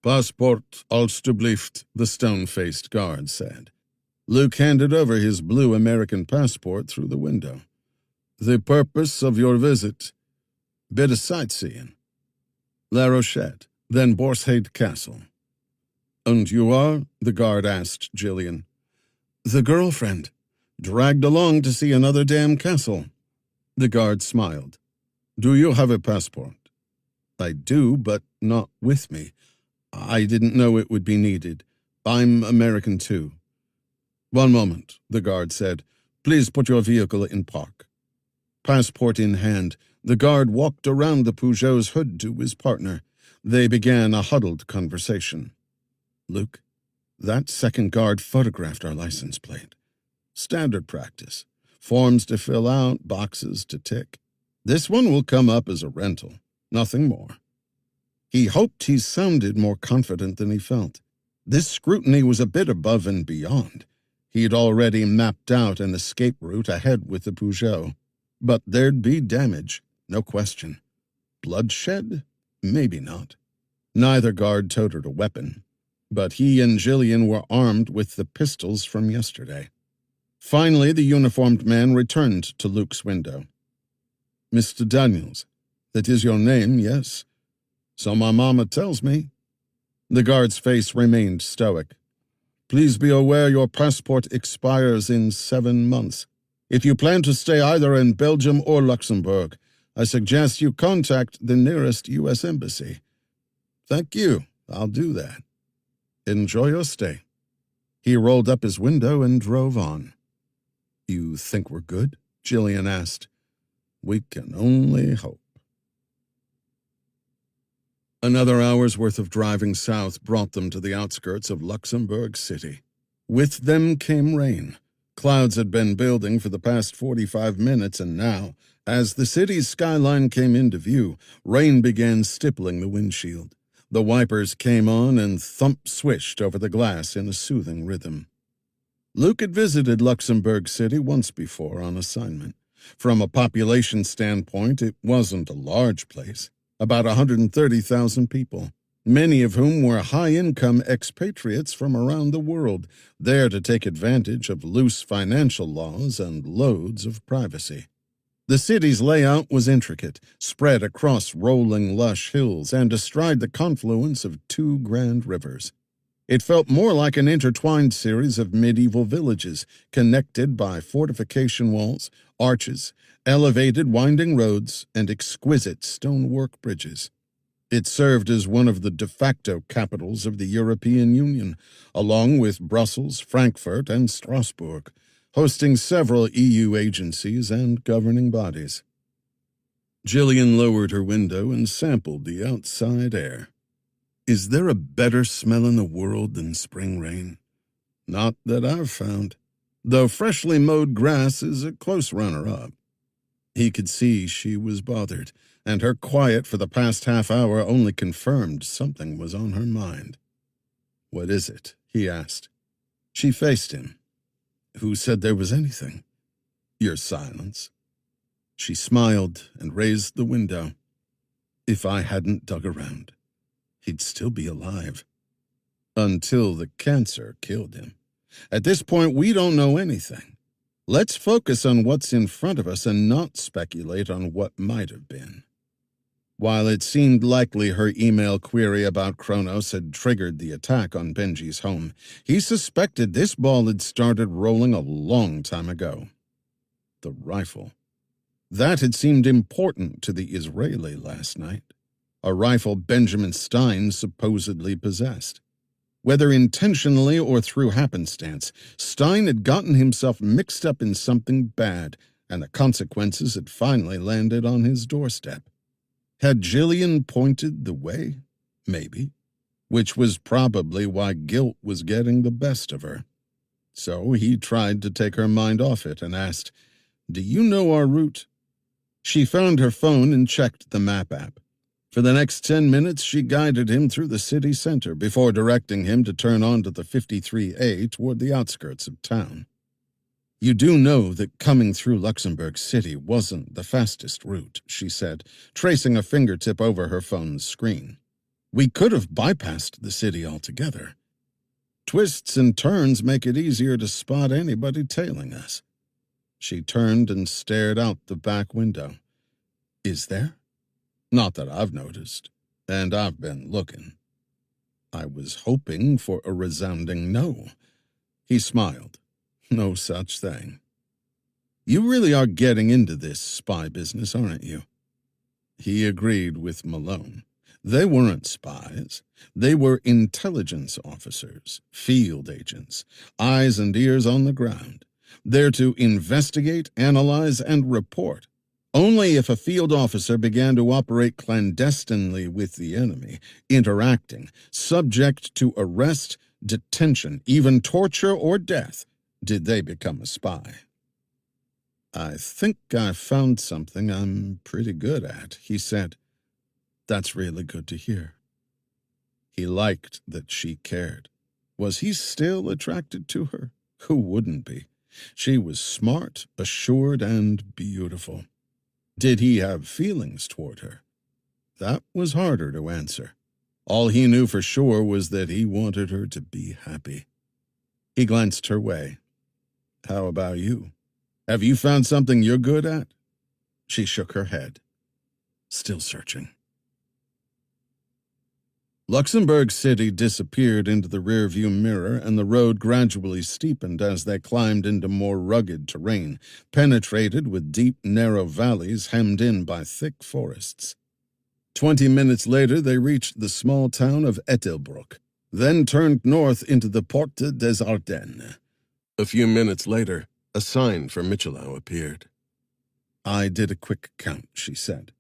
"Passport, alstublieft," the stone-faced guard said. Luke handed over his blue American passport through the window. "The purpose of your visit?" "Bit of sightseeing." "La Rochette, then Borshead Castle." "And you are?" the guard asked Jillian. "The girlfriend. Dragged along to see another damn castle." The guard smiled. "Do you have a passport?" "I do, but not with me. I didn't know it would be needed. I'm American, too." "One moment," the guard said. "Please put your vehicle in park." Passport in hand, the guard walked around the Peugeot's hood to his partner. They began a huddled conversation. "Luke, that second guard photographed our license plate. Standard practice. Forms to fill out, boxes to tick. This one will come up as a rental, nothing more." He hoped he sounded more confident than he felt. This scrutiny was a bit above and beyond. He'd already mapped out an escape route ahead with the Peugeot. But there'd be damage, no question. Bloodshed? Maybe not. Neither guard toted a weapon, but he and Jillian were armed with the pistols from yesterday. Finally, the uniformed man returned to Luke's window. "Mr. Daniels, that is your name, yes? So my mama tells me." The guard's face remained stoic. "Please be aware your passport expires in 7 months. If you plan to stay either in Belgium or Luxembourg, I suggest you contact the nearest U.S. embassy." "Thank you. I'll do that." "Enjoy your stay." He rolled up his window and drove on. "You think we're good?" Jillian asked. "We can only hope." Another hour's worth of driving south brought them to the outskirts of Luxembourg City. With them came rain. Clouds had been building for the past 45 minutes, and now, as the city's skyline came into view, rain began stippling the windshield. The wipers came on and thump-swished over the glass in a soothing rhythm. Luke had visited Luxembourg City once before on assignment. From a population standpoint, it wasn't a large place. About 130,000 people, many of whom were high-income expatriates from around the world, there to take advantage of loose financial laws and loads of privacy. The city's layout was intricate, spread across rolling, lush hills and astride the confluence of 2 grand rivers. It felt more like an intertwined series of medieval villages, connected by fortification walls, arches, elevated winding roads, and exquisite stonework bridges. It served as one of the de facto capitals of the European Union, along with Brussels, Frankfurt, and Strasbourg, hosting several EU agencies and governing bodies. Jillian lowered her window and sampled the outside air. Is there a better smell in the world than spring rain? Not that I've found, though freshly mowed grass is a close runner-up. He could see she was bothered, and her quiet for the past half hour only confirmed something was on her mind. "What is it?" he asked. She faced him. "Who said there was anything?" "Your silence." She smiled and raised the window. "If I hadn't dug around, he'd still be alive." Until the cancer killed him. At this point, we don't know anything. Let's focus on what's in front of us and not speculate on what might have been. While it seemed likely her email query about Kronos had triggered the attack on Benji's home, he suspected this ball had started rolling a long time ago. The rifle. That had seemed important to the Israeli last night. A rifle Benjamin Stein supposedly possessed. Whether intentionally or through happenstance, Stein had gotten himself mixed up in something bad, and the consequences had finally landed on his doorstep. Had Jillian pointed the way? Maybe. Which was probably why guilt was getting the best of her. So he tried to take her mind off it and asked, "Do you know our route?" She found her phone and checked the map app. For the next 10 minutes, she guided him through the city center before directing him to turn onto the 53A toward the outskirts of town. "You do know that coming through Luxembourg City wasn't the fastest route," she said, tracing a fingertip over her phone's screen. "We could have bypassed the city altogether. Twists and turns make it easier to spot anybody tailing us." She turned and stared out the back window. "Is there?" "Not that I've noticed, and I've been looking." I was hoping for a resounding no. He smiled. "No such thing." "You really are getting into this spy business, aren't you?" He agreed with Malone. They weren't spies. They were intelligence officers, field agents, eyes and ears on the ground. There to investigate, analyze, and report. Only if a field officer began to operate clandestinely with the enemy, interacting, subject to arrest, detention, even torture or death, did they become a spy. "I think I found something I'm pretty good at," he said. "That's really good to hear." He liked that she cared. Was he still attracted to her? Who wouldn't be? She was smart, assured, and beautiful. Did he have feelings toward her? That was harder to answer. All he knew for sure was that he wanted her to be happy. He glanced her way. "How about you? Have you found something you're good at?" She shook her head. "Still searching." Luxembourg City disappeared into the rearview mirror, and the road gradually steepened as they climbed into more rugged terrain, penetrated with deep, narrow valleys hemmed in by thick forests. 20 minutes later, they reached the small town of Ettelbruck, then turned north into the Porte des Ardennes. A few minutes later, a sign for Michelin appeared. "I did a quick count," she said.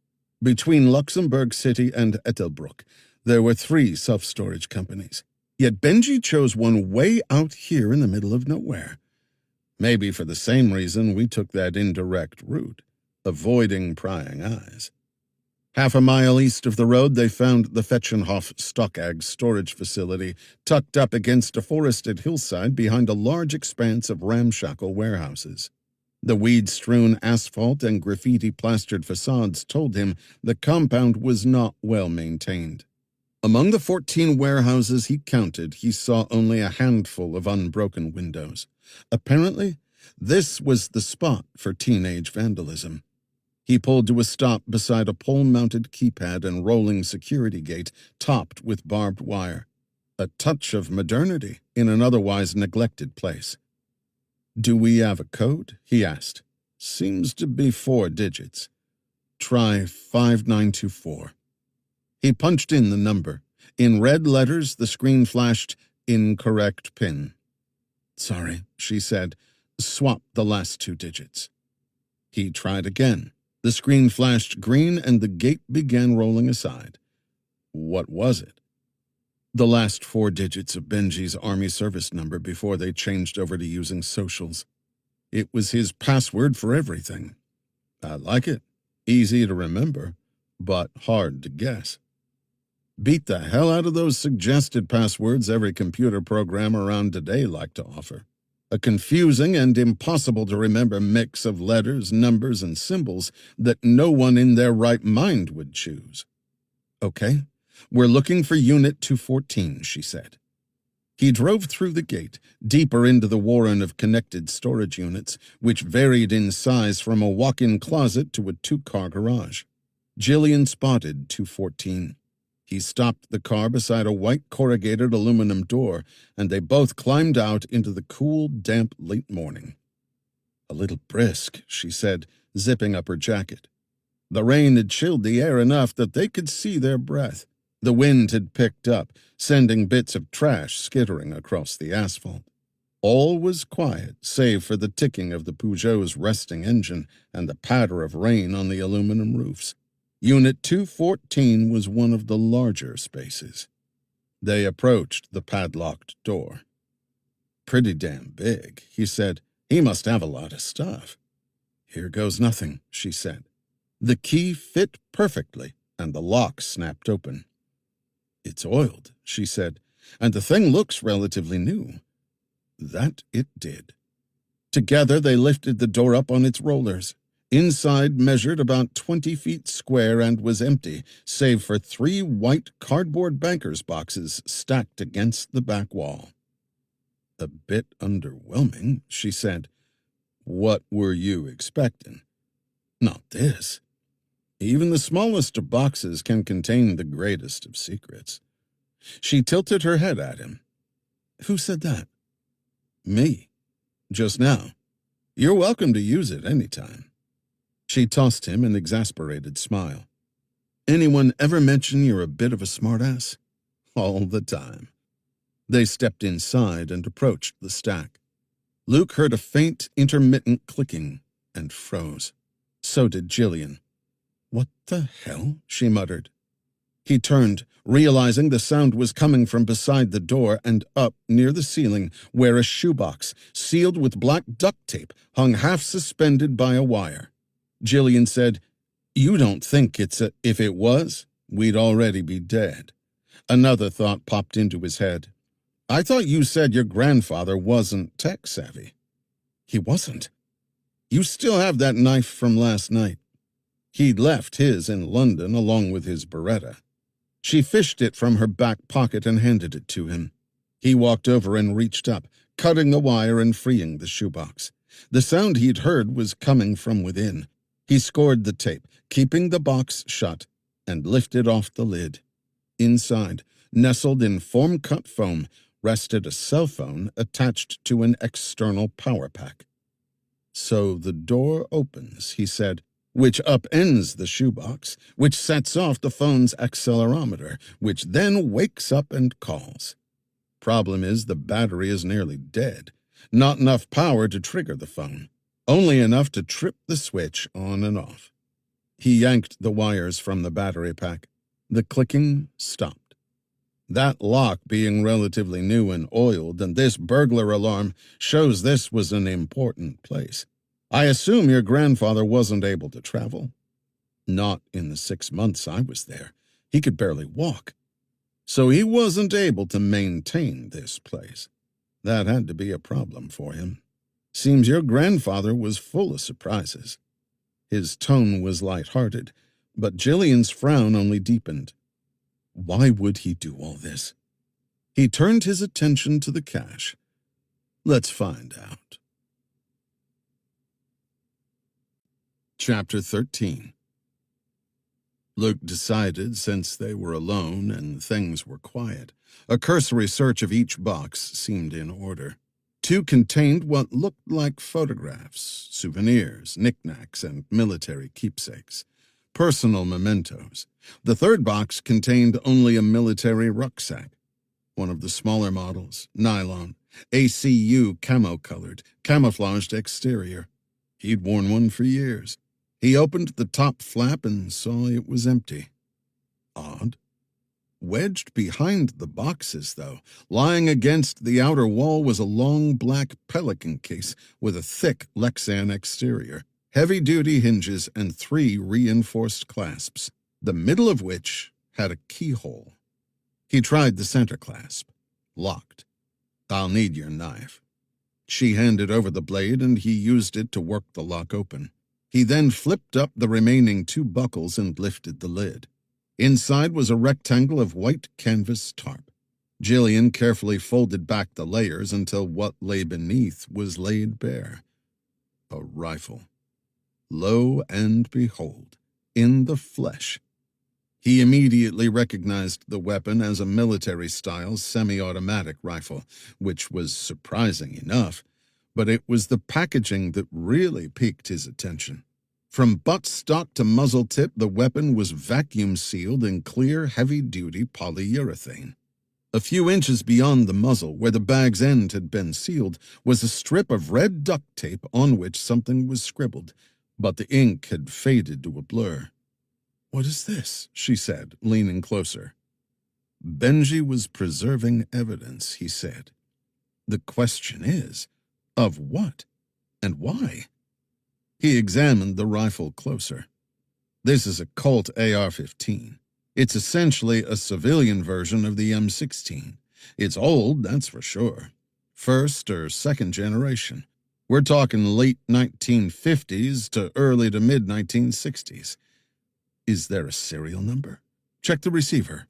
Between Luxembourg City and Ettelbruck, there were 3 self-storage companies. Yet Benji chose one way out here in the middle of nowhere. Maybe for the same reason we took that indirect route, avoiding prying eyes. Half a mile east of the road, they found the Fetchenhof Stockag storage facility tucked up against a forested hillside behind a large expanse of ramshackle warehouses. The weed-strewn asphalt and graffiti-plastered facades told him the compound was not well maintained. Among the 14 warehouses he counted, he saw only a handful of unbroken windows. Apparently, this was the spot for teenage vandalism. He pulled to a stop beside a pole-mounted keypad and rolling security gate topped with barbed wire. A touch of modernity in an otherwise neglected place. "Do we have a code?" he asked. "Seems to be 4 digits. Try 5924. He punched in the number. In red letters, the screen flashed, "Incorrect PIN." "Sorry," she said. "Swap the last 2 digits." He tried again. The screen flashed green and the gate began rolling aside. What was it? The last 4 digits of Benji's Army service number before they changed over to using socials. It was his password for everything. I like it. Easy to remember, but hard to guess. Beat the hell out of those suggested passwords every computer program around today like to offer. A confusing and impossible-to-remember mix of letters, numbers, and symbols that no one in their right mind would choose. "Okay, we're looking for Unit 214, she said. He drove through the gate, deeper into the warren of connected storage units, which varied in size from a walk-in closet to a two-car garage. Jillian spotted 214. He stopped the car beside a white corrugated aluminum door, and they both climbed out into the cool, damp late morning. "A little brisk," she said, zipping up her jacket. The rain had chilled the air enough that they could see their breath. The wind had picked up, sending bits of trash skittering across the asphalt. All was quiet, save for the ticking of the Peugeot's resting engine and the patter of rain on the aluminum roofs. Unit 214 was one of the larger spaces. They approached the padlocked door. "Pretty damn big," he said. "He must have a lot of stuff." "Here goes nothing," she said. The key fit perfectly, and the lock snapped open. "It's oiled," she said, "and the thing looks relatively new." That it did. Together they lifted the door up on its rollers. Inside measured about 20 feet square and was empty, save for 3 white cardboard banker's boxes stacked against the back wall. "A bit underwhelming," she said. "What were you expecting?" "Not this. Even the smallest of boxes can contain the greatest of secrets." She tilted her head at him. "Who said that?" "Me. Just now. You're welcome to use it any time." She tossed him an exasperated smile. "Anyone ever mention you're a bit of a smartass?" "All the time." They stepped inside and approached the stack. Luke heard a faint, intermittent clicking and froze. So did Jillian. "What the hell?" she muttered. He turned, realizing the sound was coming from beside the door and up near the ceiling, where a shoebox, sealed with black duct tape, hung half-suspended by a wire. Jillian said, "You don't think it's a... If it was, we'd already be dead." Another thought popped into his head. "I thought you said your grandfather wasn't tech-savvy." "He wasn't." "You still have that knife from last night." He'd left his in London along with his Beretta. She fished it from her back pocket and handed it to him. He walked over and reached up, cutting the wire and freeing the shoebox. The sound he'd heard was coming from within. He scored the tape, keeping the box shut, and lifted off the lid. Inside, nestled in form-cut foam, rested a cell phone attached to an external power pack. "So the door opens," he said, "which upends the shoebox, which sets off the phone's accelerometer, which then wakes up and calls. Problem is the battery is nearly dead. Not enough power to trigger the phone. Only enough to trip the switch on and off." He yanked the wires from the battery pack. The clicking stopped. That lock being relatively new and oiled, and this burglar alarm shows this was an important place. "I assume your grandfather wasn't able to travel?" "Not in the 6 months I was there. He could barely walk." "So he wasn't able to maintain this place. That had to be a problem for him. Seems your grandfather was full of surprises." His tone was light-hearted, but Jillian's frown only deepened. Why would he do all this? He turned his attention to the cash. "Let's find out." Chapter 13. Luke decided, since they were alone and things were quiet, a cursory search of each box seemed in order. 2 contained what looked like photographs, souvenirs, knickknacks, and military keepsakes. Personal mementos. The 3rd box contained only a military rucksack. One of the smaller models, nylon, ACU camo-colored, camouflaged exterior. He'd worn one for years. He opened the top flap and saw it was empty. Odd. Wedged behind the boxes, though, lying against the outer wall, was a long black Pelican case with a thick Lexan exterior, heavy-duty hinges, and 3 reinforced clasps, the middle of which had a keyhole. He tried the center clasp. Locked. "I'll need your knife." She handed over the blade, and he used it to work the lock open. He then flipped up the remaining 2 buckles and lifted the lid. Inside was a rectangle of white canvas tarp. Jillian carefully folded back the layers until what lay beneath was laid bare. A rifle. Lo and behold, in the flesh. He immediately recognized the weapon as a military-style semi-automatic rifle, which was surprising enough, but it was the packaging that really piqued his attention. From buttstock to muzzle tip, the weapon was vacuum-sealed in clear, heavy-duty polyurethane. A few inches beyond the muzzle, where the bag's end had been sealed, was a strip of red duct tape on which something was scribbled, but the ink had faded to a blur. "What is this?" she said, leaning closer. "Benji was preserving evidence," he said. "The question is, of what? And why?" He examined the rifle closer. This is a Colt AR-15. It's essentially a civilian version of the M16. It's old, that's for sure. First or second generation. We're talking late 1950s to early to mid-1960s. Is there a serial number? Check the receiver.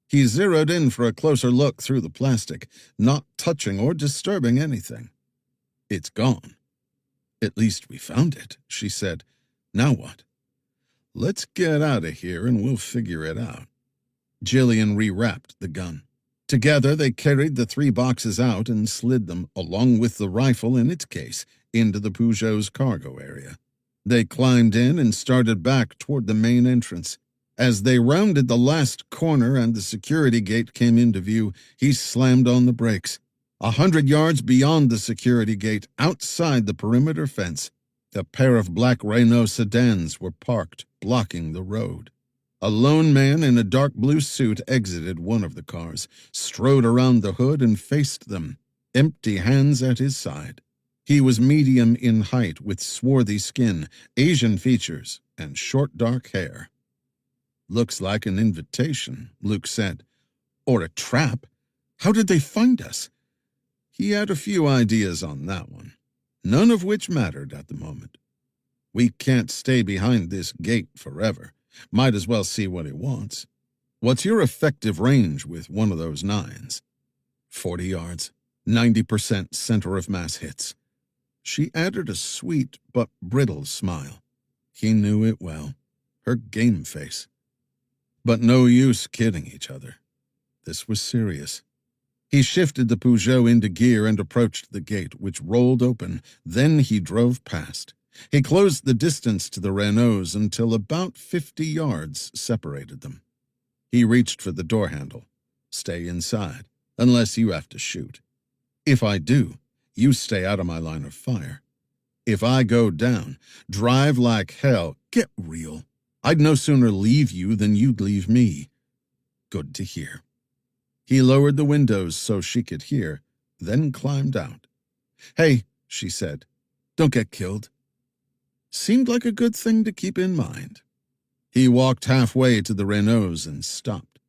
He zeroed in for a closer look through the plastic, not touching or disturbing anything. It's gone. "At least we found it," she said. "Now what?" "Let's get out of here and we'll figure it out." Jillian rewrapped the gun. Together they carried the 3 boxes out and slid them, along with the rifle in its case, into the Peugeot's cargo area. They climbed in and started back toward the main entrance. As they rounded the last corner and the security gate came into view, he slammed on the brakes. 100 yards beyond the security gate, outside the perimeter fence, a pair of black Renault sedans were parked, blocking the road. A lone man in a dark blue suit exited one of the cars, strode around the hood and faced them, empty hands at his side. He was medium in height, with swarthy skin, Asian features, and short dark hair. "Looks like an invitation," Luke said. "Or a trap. How did they find us?" He had a few ideas on that one, none of which mattered at the moment. "We can't stay behind this gate forever. Might as well see what he wants. What's your effective range with one of those 9s? 40 yards, 90% center of mass hits." She added a sweet but brittle smile. He knew it well. Her game face. But no use kidding each other. This was serious. He shifted the Peugeot into gear and approached the gate, which rolled open. Then he drove past. He closed the distance to the Renaults until about 50 yards separated them. He reached for the door handle. "Stay inside, unless you have to shoot. If I do, you stay out of my line of fire. If I go down, drive like hell. Get real. I'd no sooner leave you than you'd leave me." "Good to hear." He lowered the windows so she could hear, then climbed out. "Hey," she said, "don't get killed." Seemed like a good thing to keep in mind. He walked halfway to the Renaults and stopped.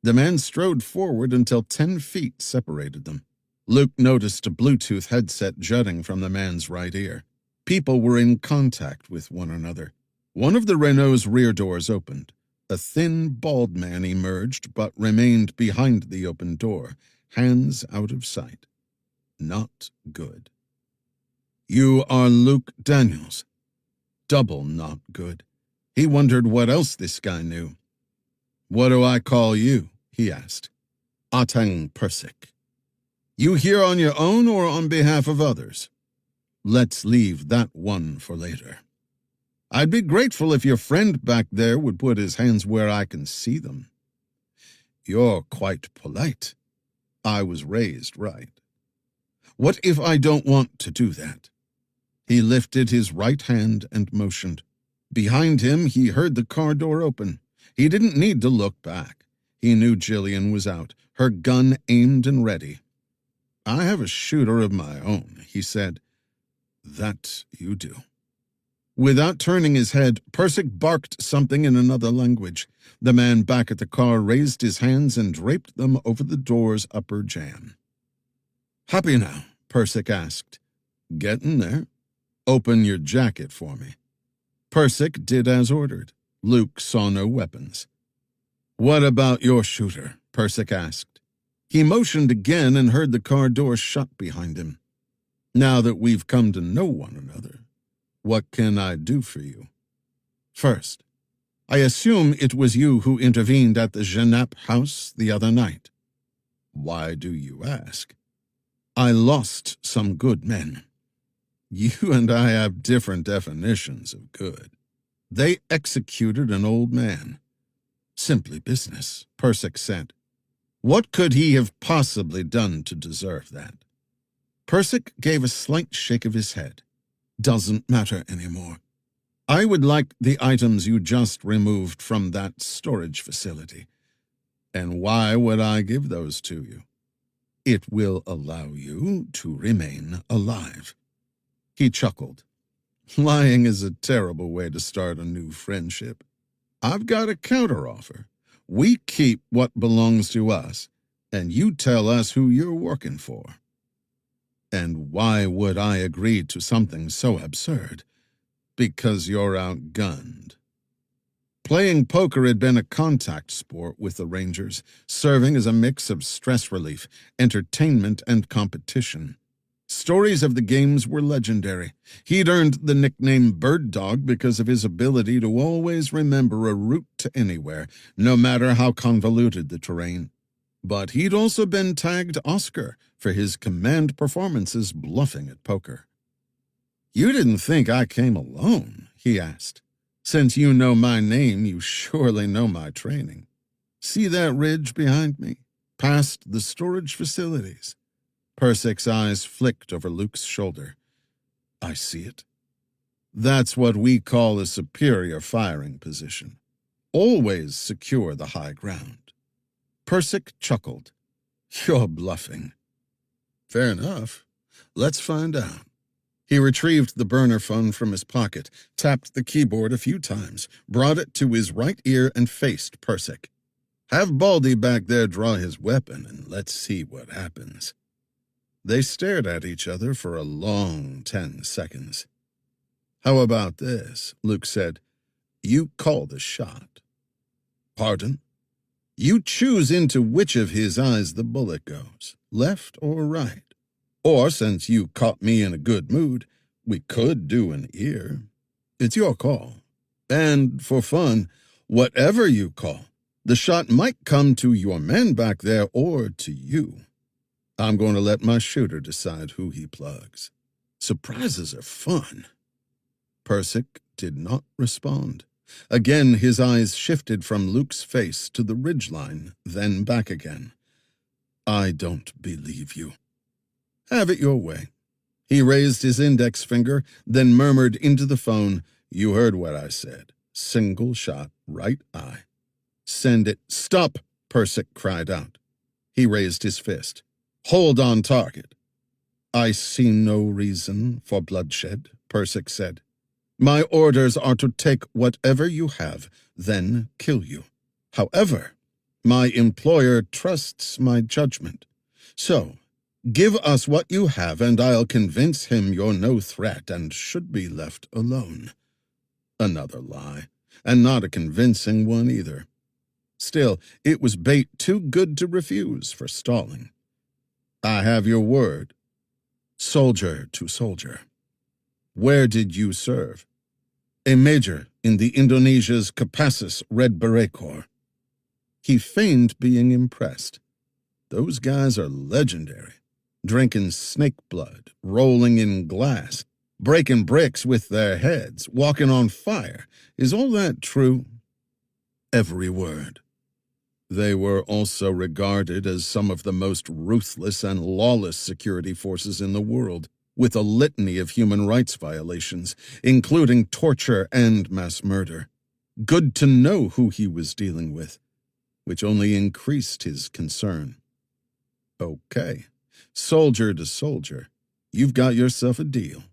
The man strode forward until 10 feet separated them. Luke noticed a Bluetooth headset jutting from the man's right ear. People were in contact with one another. One of the Renault's rear doors opened. A thin, bald man emerged but remained behind the open door, hands out of sight. Not good. "You are Luke Daniels." Double not good. He wondered what else this guy knew. "What do I call you?" he asked. "Atang Persik." "You here on your own or on behalf of others?" "Let's leave that one for later." "I'd be grateful if your friend back there would put his hands where I can see them." "You're quite polite." "I was raised right." "What if I don't want to do that?" He lifted his right hand and motioned. Behind him, he heard the car door open. He didn't need to look back. He knew Jillian was out, her gun aimed and ready. "I have a shooter of my own," he said. "That you do." Without turning his head, Persik barked something in another language. The man back at the car raised his hands and draped them over the door's upper jamb. "Happy now?" Persik asked. "Getting there. Open your jacket for me." Persik did as ordered. Luke saw no weapons. "What about your shooter?" Persik asked. He motioned again and heard the car door shut behind him. "Now that we've come to know one another, what can I do for you?" "First, I assume it was you who intervened at the Genappe house the other night." "Why do you ask?" "I lost some good men. You and I have different definitions of good. They executed an old man. Simply business," Persic said. "What could he have possibly done to deserve that?" Persic gave a slight shake of his head. "Doesn't matter anymore. I would like the items you just removed from that storage facility." "And why would I give those to you?" "It will allow you to remain alive." He chuckled. "Lying is a terrible way to start a new friendship. I've got a counteroffer. We keep what belongs to us, and you tell us who you're working for." "And why would I agree to something so absurd?" "Because you're outgunned." Playing poker had been a contact sport with the Rangers, serving as a mix of stress relief, entertainment, and competition. Stories of the games were legendary. He'd earned the nickname Bird Dog because of his ability to always remember a route to anywhere, no matter how convoluted the terrain. But he'd also been tagged Oscar for his command performances bluffing at poker. "You didn't think I came alone?" he asked. "Since you know my name, you surely know my training. See that ridge behind me, past the storage facilities?" Persic's eyes flicked over Luke's shoulder. "I see it. That's what we call a superior firing position. Always secure the high ground." Persic chuckled. "You're bluffing." "Fair enough. Let's find out." He retrieved the burner phone from his pocket, tapped the keyboard a few times, brought it to his right ear, and faced Persic. "Have Baldy back there draw his weapon, and let's see what happens." They stared at each other for a long 10 seconds. "How about this?" Luke said. "You call the shot." "Pardon?" "You choose into which of his eyes the bullet goes, left or right. Or, since you caught me in a good mood, we could do an ear. It's your call. And, for fun, whatever you call, the shot might come to your man back there or to you. I'm going to let my shooter decide who he plugs. Surprises are fun." Persic did not respond. Again his eyes shifted from Luke's face to the ridgeline, then back again. "I don't believe you." "Have it your way." He raised his index finger, then murmured into the phone, "You heard what I said. Single shot, right eye." "Send it." "Stop!" Persic cried out. He raised his fist. "Hold on target." "I see no reason for bloodshed," Persic said. "My orders are to take whatever you have, then kill you. However, my employer trusts my judgment. So, give us what you have, and I'll convince him you're no threat and should be left alone." Another lie, and not a convincing one either. Still, it was bait too good to refuse for stalling. "I have your word." "Soldier to soldier." "Where did you serve?" "A major in the Indonesia's Kopassus Red Beret Corps." He feigned being impressed. "Those guys are legendary. Drinking snake blood, rolling in glass, breaking bricks with their heads, walking on fire. Is all that true?" "Every word." They were also regarded as some of the most ruthless and lawless security forces in the world, with a litany of human rights violations, including torture and mass murder. Good to know who he was dealing with, which only increased his concern. "Okay, soldier to soldier, you've got yourself a deal,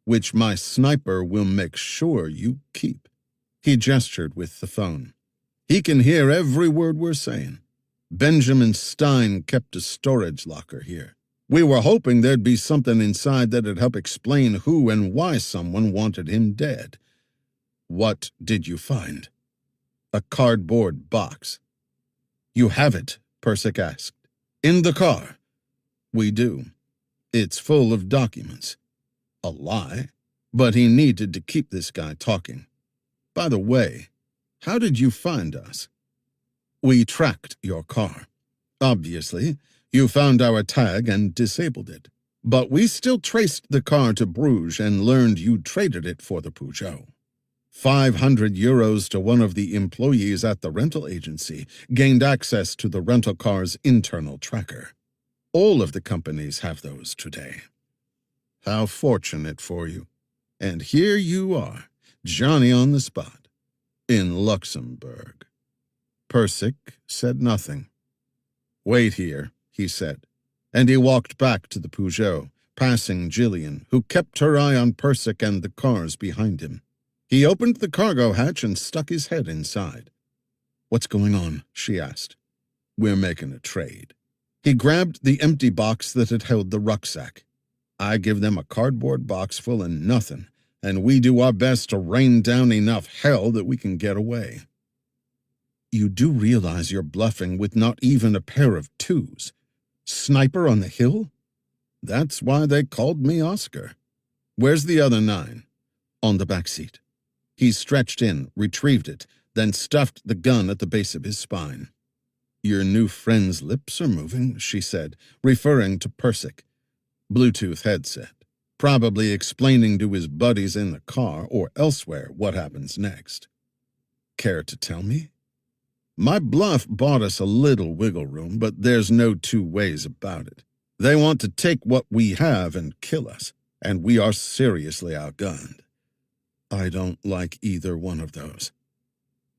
which my sniper will make sure you keep." He gestured with the phone. "He can hear every word we're saying. Benjamin Stein kept a storage locker here. We were hoping there'd be something inside that'd help explain who and why someone wanted him dead." "What did you find?" "A cardboard box." "You have it?" Persic asked. In the car. We do. It's full of documents. A lie, but he needed to keep this guy talking. By the way, how did you find us? We tracked your car. Obviously, you found our tag and disabled it. But we still traced the car to Bruges and learned you traded it for the Peugeot. 500 euros to one of the employees at the rental agency gained access to the rental car's internal tracker. All of the companies have those today. How fortunate for you. And here you are, Johnny on the spot, in Luxembourg. Persic said nothing. Wait here, he said, and he walked back to the Peugeot, passing Gillian, who kept her eye on Persic and the cars behind him. He opened the cargo hatch and stuck his head inside. What's going on? She asked. We're making a trade. He grabbed the empty box that had held the rucksack. I give them a cardboard box full of nothing, and we do our best to rain down enough hell that we can get away. You do realize you're bluffing with not even a pair of twos. Sniper on the hill? That's why they called me Oscar. Where's the other 9? On the back seat. He stretched in, retrieved it, then stuffed the gun at the base of his spine. Your new friend's lips are moving, she said, referring to Persic. Bluetooth headset, probably explaining to his buddies in the car or elsewhere what happens next. Care to tell me? My bluff bought us a little wiggle room, but there's no two ways about it. They want to take what we have and kill us, and we are seriously outgunned. I don't like either one of those.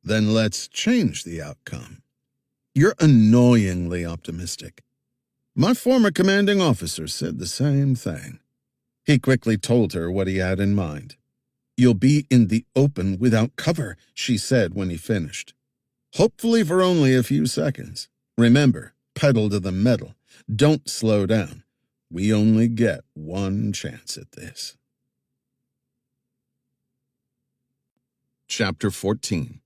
Then let's change the outcome. You're annoyingly optimistic. My former commanding officer said the same thing. He quickly told her what he had in mind. You'll be in the open without cover, she said when he finished. Hopefully for only a few seconds. Remember, pedal to the metal. Don't slow down. We only get one chance at this. Chapter 14.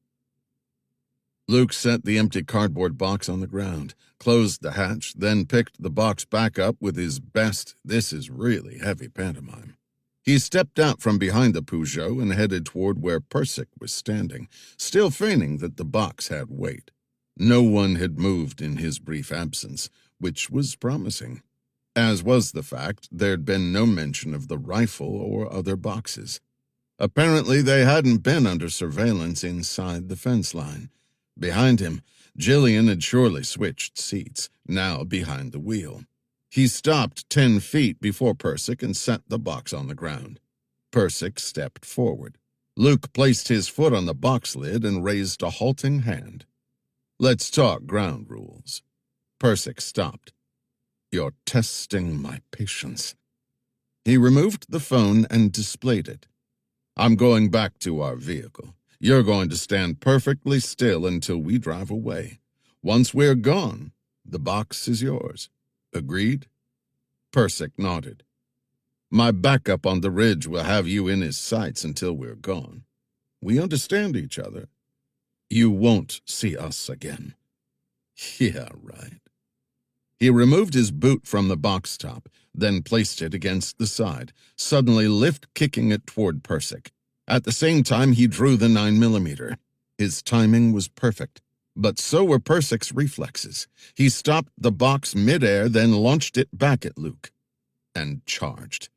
Luke set the empty cardboard box on the ground, closed the hatch, then picked the box back up with his best "this is really heavy" pantomime. He stepped out from behind the Peugeot and headed toward where Persic was standing, still feigning that the box had weight. No one had moved in his brief absence, which was promising, as was the fact there'd been no mention of the rifle or other boxes. Apparently, they hadn't been under surveillance inside the fence line. Behind him, Gillian had surely switched seats, now behind the wheel. He stopped 10 feet before Persic and set the box on the ground. Persic stepped forward. Luke placed his foot on the box lid and raised a halting hand. Let's talk ground rules. Persic stopped. You're testing my patience. He removed the phone and displayed it. I'm going back to our vehicle. You're going to stand perfectly still until we drive away. Once we're gone, the box is yours. Agreed? Persic nodded. My backup on the ridge will have you in his sights until we're gone. We understand each other. You won't see us again. Yeah, right. He removed his boot from the box top, then placed it against the side, suddenly lift-kicking it toward Persic. At the same time, he drew the 9mm. His timing was perfect, but so were Persic's reflexes. He stopped the box midair, then launched it back at Luke, and charged.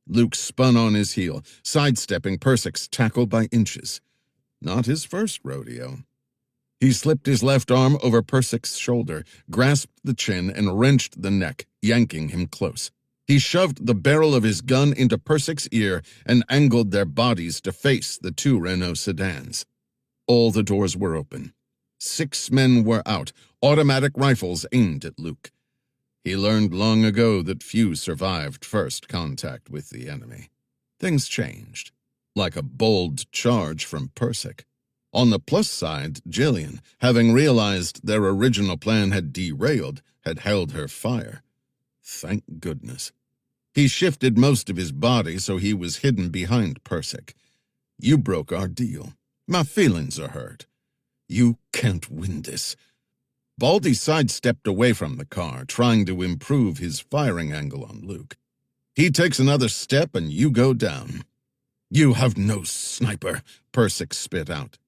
Luke spun on his heel, sidestepping Persic's tackle by inches. Not his first rodeo. He slipped his left arm over Persic's shoulder, grasped the chin, and wrenched the neck, yanking him close. He shoved the barrel of his gun into Persic's ear and angled their bodies to face the 2 Renault sedans. All the doors were open. 6 men were out, automatic rifles aimed at Luke. He learned long ago that few survived first contact with the enemy. Things changed, like a bold charge from Persic. On the plus side, Gillian, having realized their original plan had derailed, had held her fire. Thank goodness. He shifted most of his body so he was hidden behind Persic. You broke our deal. My feelings are hurt. You can't win this. Baldy sidestepped away from the car, trying to improve his firing angle on Luke. He takes another step and you go down. "You have no sniper," Persic spit out.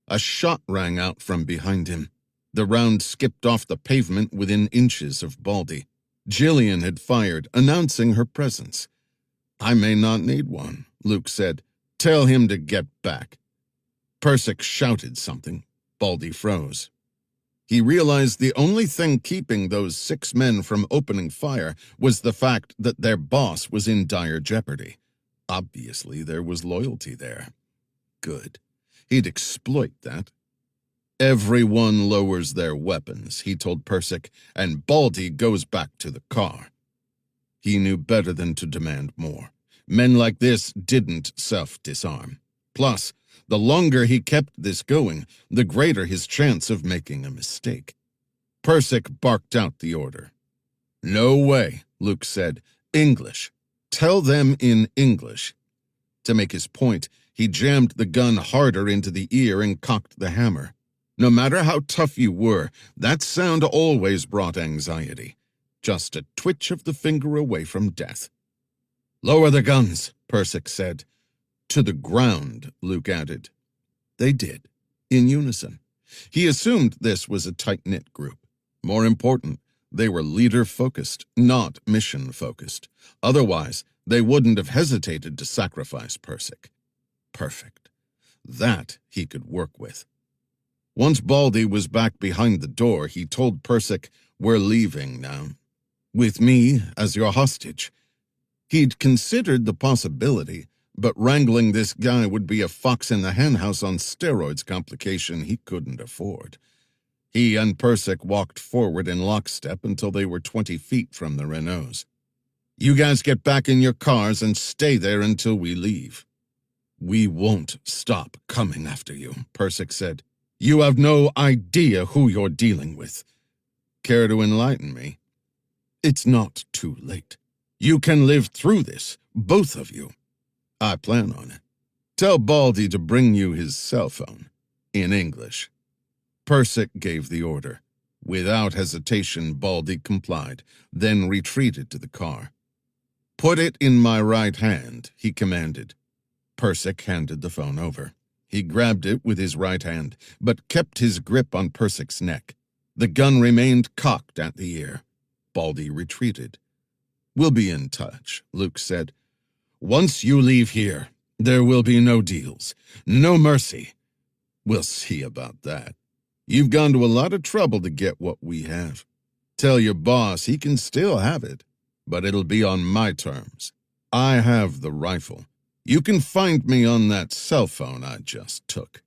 A shot rang out from behind him. The round skipped off the pavement within inches of Baldy. Jillian had fired, announcing her presence. "I may not need one," Luke said. "Tell him to get back." Persic shouted something. Baldy froze. He realized the only thing keeping those 6 men from opening fire was the fact that their boss was in dire jeopardy. Obviously, there was loyalty there. Good. He'd exploit that. "Everyone lowers their weapons," he told Persic, "and Baldy goes back to the car." He knew better than to demand more. Men like this didn't self-disarm. Plus, the longer he kept this going, the greater his chance of making a mistake. Persic barked out the order. "No way," Luke said. "English. Tell them in English." To make his point, he jammed the gun harder into the ear and cocked the hammer. No matter how tough you were, that sound always brought anxiety. Just a twitch of the finger away from death. "Lower the guns," Persic said. "To the ground," Luke added. They did, in unison. He assumed this was a tight-knit group. More important, they were leader-focused, not mission-focused. Otherwise, they wouldn't have hesitated to sacrifice Persic. Perfect. That he could work with. Once Baldy was back behind the door, he told Persic, "We're leaving now. With me as your hostage." He'd considered the possibility, but wrangling this guy would be a fox in the henhouse on steroids complication he couldn't afford. He and Persic walked forward in lockstep until they were 20 feet from the Renaults. "You guys get back in your cars and stay there until we leave." "We won't stop coming after you," Persic said. "You have no idea who you're dealing with." "Care to enlighten me?" "It's not too late. You can live through this, both of you." "I plan on it. Tell Baldy to bring you his cell phone, in English." Persic gave the order. Without hesitation, Baldy complied, then retreated to the car. "Put it in my right hand," he commanded. Persic handed the phone over. He grabbed it with his right hand, but kept his grip on Persic's neck. The gun remained cocked at the ear. Baldy retreated. "We'll be in touch," Luke said. "Once you leave here, there will be no deals, no mercy." "We'll see about that. You've gone to a lot of trouble to get what we have. Tell your boss he can still have it, but it'll be on my terms. I have the rifle. You can find me on that cell phone I just took."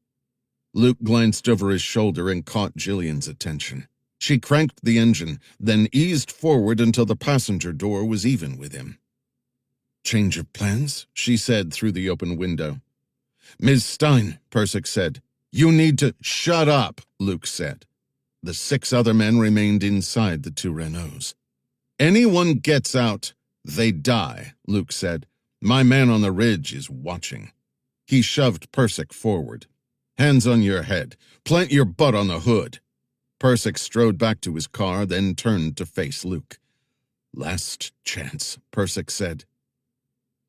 Luke glanced over his shoulder and caught Jillian's attention. She cranked the engine, then eased forward until the passenger door was even with him. "Change of plans?" she said through the open window. "Ms. Stein," Persic said. "You need to—" "Shut up," Luke said. The 6 other men remained inside the 2 Renaults. "Anyone gets out, they die," Luke said. "My man on the ridge is watching." He shoved Persic forward. "Hands on your head. Plant your butt on the hood." Persic strode back to his car, then turned to face Luke. "Last chance," Persic said.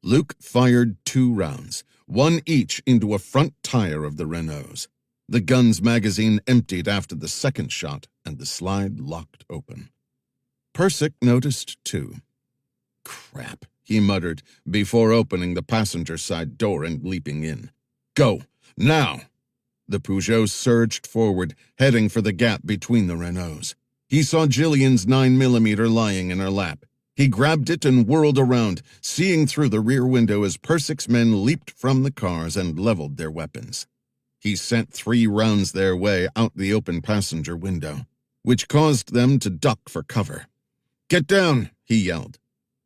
Luke fired 2 rounds, one each into a front tire of the Renaults. The gun's magazine emptied after the second shot, and the slide locked open. Persic noticed too. "Crap," he muttered, before opening the passenger side door and leaping in. "Go, now!" The Peugeot surged forward, heading for the gap between the Renaults. He saw Jillian's 9mm lying in her lap. He grabbed it and whirled around, seeing through the rear window as Persic's men leaped from the cars and leveled their weapons. He sent 3 rounds their way out the open passenger window, which caused them to duck for cover. "Get down!" he yelled.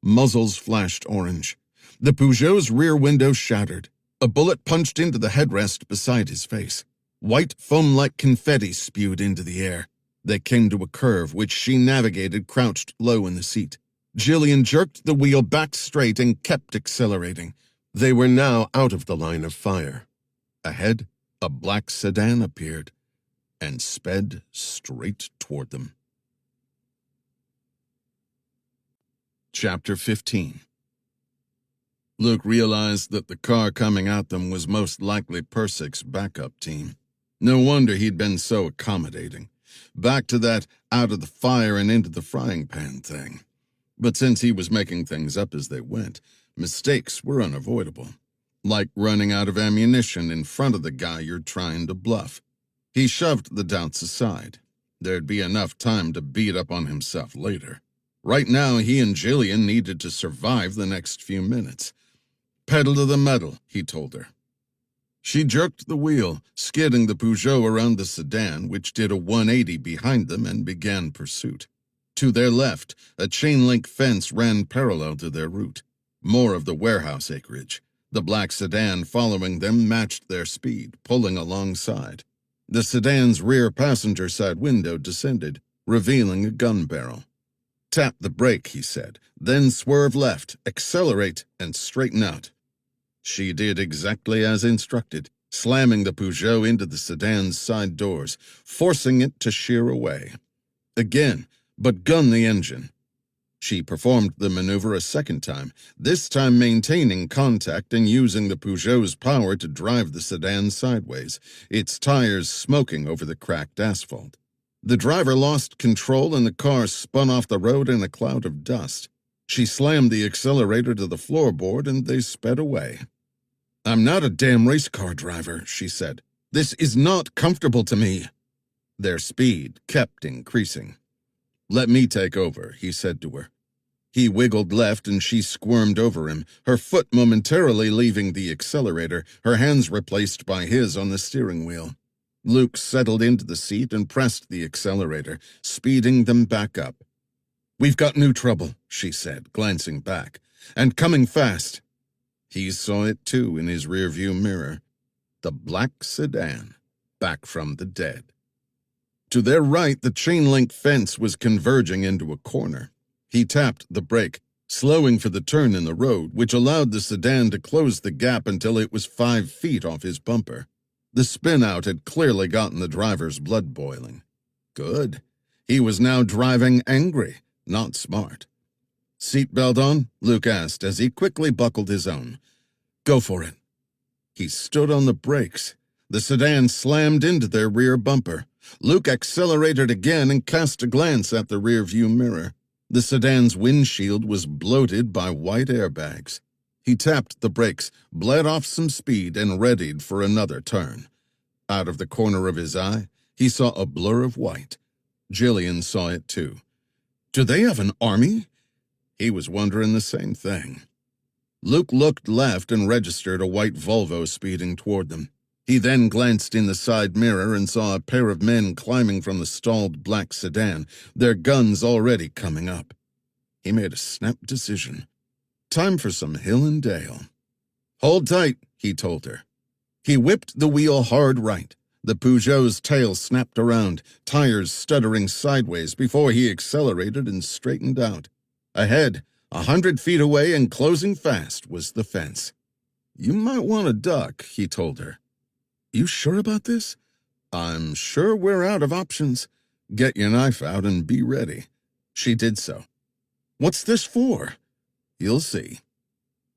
Muzzles flashed orange. The Peugeot's rear window shattered. A bullet punched into the headrest beside his face. White foam-like confetti spewed into the air. They came to a curve, which she navigated crouched low in the seat. Jillian jerked the wheel back straight and kept accelerating. They were now out of the line of fire. Ahead, a black sedan appeared. and sped straight toward them. Chapter 15. Luke realized that the car coming at them was most likely Persick's backup team. No wonder he'd been so accommodating. Back to that out of the fire and into the frying pan thing. But since he was making things up as they went, mistakes were unavoidable. Like running out of ammunition in front of the guy you're trying to bluff. He shoved the doubts aside. There'd be enough time to beat up on himself later. Right now, he and Jillian needed to survive the next few minutes. Pedal to the metal, he told her. She jerked the wheel, skidding the Peugeot around the sedan, which did a 180 behind them and began pursuit. To their left, a chain-link fence ran parallel to their route. More of the warehouse acreage. The black sedan following them matched their speed, pulling alongside. The sedan's rear passenger side window descended, revealing a gun barrel. Tap the brake, he said, then swerve left, accelerate, and straighten out. She did exactly as instructed, slamming the Peugeot into the sedan's side doors, forcing it to shear away. Again, but gun the engine. She performed the maneuver a second time, this time maintaining contact and using the Peugeot's power to drive the sedan sideways, its tires smoking over the cracked asphalt. The driver lost control and the car spun off the road in a cloud of dust. She slammed the accelerator to the floorboard and they sped away. "I'm not a damn race car driver," she said. "This is not comfortable to me." Their speed kept increasing. "Let me take over," he said to her. He wiggled left and she squirmed over him, her foot momentarily leaving the accelerator, her hands replaced by his on the steering wheel. Luke settled into the seat and pressed the accelerator, speeding them back up. "We've got new trouble," she said, glancing back, "and coming fast." He saw it too in his rearview mirror. The black sedan, back from the dead. To their right, the chain-link fence was converging into a corner. He tapped the brake, slowing for the turn in the road, which allowed the sedan to close the gap until it was 5 feet off his bumper. The spin-out had clearly gotten the driver's blood boiling. Good. He was now driving angry, not smart. "Seatbelt on?" Luke asked as he quickly buckled his own. "Go for it." He stood on the brakes. The sedan slammed into their rear bumper. Luke accelerated again and cast a glance at the rearview mirror. The sedan's windshield was bloated by white airbags. He tapped the brakes, bled off some speed, and readied for another turn. Out of the corner of his eye, he saw a blur of white. Jillian saw it too. "Do they have an army?" He was wondering the same thing. Luke looked left and registered a white Volvo speeding toward them. He then glanced in the side mirror and saw a pair of men climbing from the stalled black sedan, their guns already coming up. He made a snap decision. Time for some hill and dale. "Hold tight," he told her. He whipped the wheel hard right. The Peugeot's tail snapped around, tires stuttering sideways before he accelerated and straightened out. Ahead, 100 feet away and closing fast, was the fence. "You might want to duck," he told her. "You sure about this?" "I'm sure we're out of options. Get your knife out and be ready." She did so. "What's this for?" "You'll see."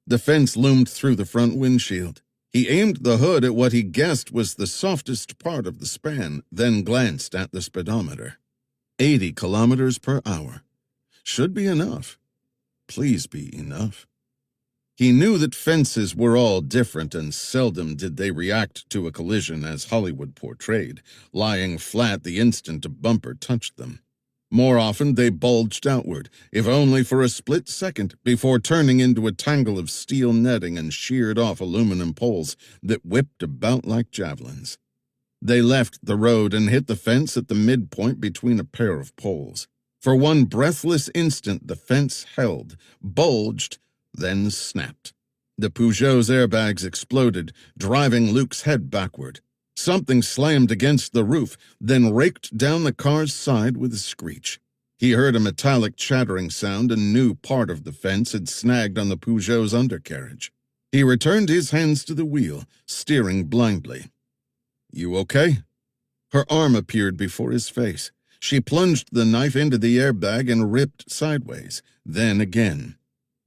The fence loomed through the front windshield. He aimed the hood at what he guessed was the softest part of the span, then glanced at the speedometer. 80 kilometers per hour. Should be enough. Please be enough. He knew that fences were all different and seldom did they react to a collision as Hollywood portrayed, lying flat the instant a bumper touched them. More often they bulged outward, if only for a split second, before turning into a tangle of steel netting and sheared off aluminum poles that whipped about like javelins. They left the road and hit the fence at the midpoint between a pair of poles. For one breathless instant the fence held, bulged, then snapped. The Peugeot's airbags exploded, driving Luke's head backward. Something slammed against the roof, then raked down the car's side with a screech. He heard a metallic chattering sound and knew part of the fence had snagged on the Peugeot's undercarriage. He returned his hands to the wheel, steering blindly. "You okay?" Her arm appeared before his face. She plunged the knife into the airbag and ripped sideways, then again.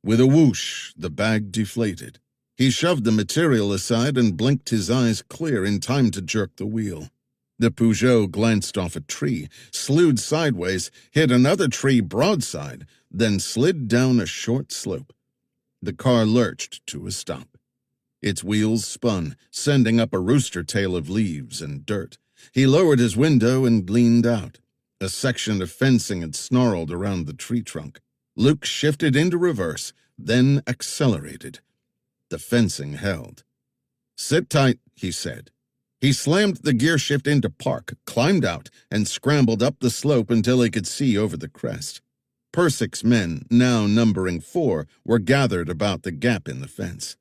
With a whoosh, the bag deflated. He shoved the material aside and blinked his eyes clear in time to jerk the wheel. The Peugeot glanced off a tree, slewed sideways, hit another tree broadside, then slid down a short slope. The car lurched to a stop. Its wheels spun, sending up a rooster tail of leaves and dirt. He lowered his window and leaned out. A section of fencing had snarled around the tree trunk. Luke shifted into reverse, then accelerated. The fencing held. "Sit tight," he said. He slammed the gear shift into park, climbed out, and scrambled up the slope until he could see over the crest. Persick's men, now numbering 4, were gathered about the gap in the fence.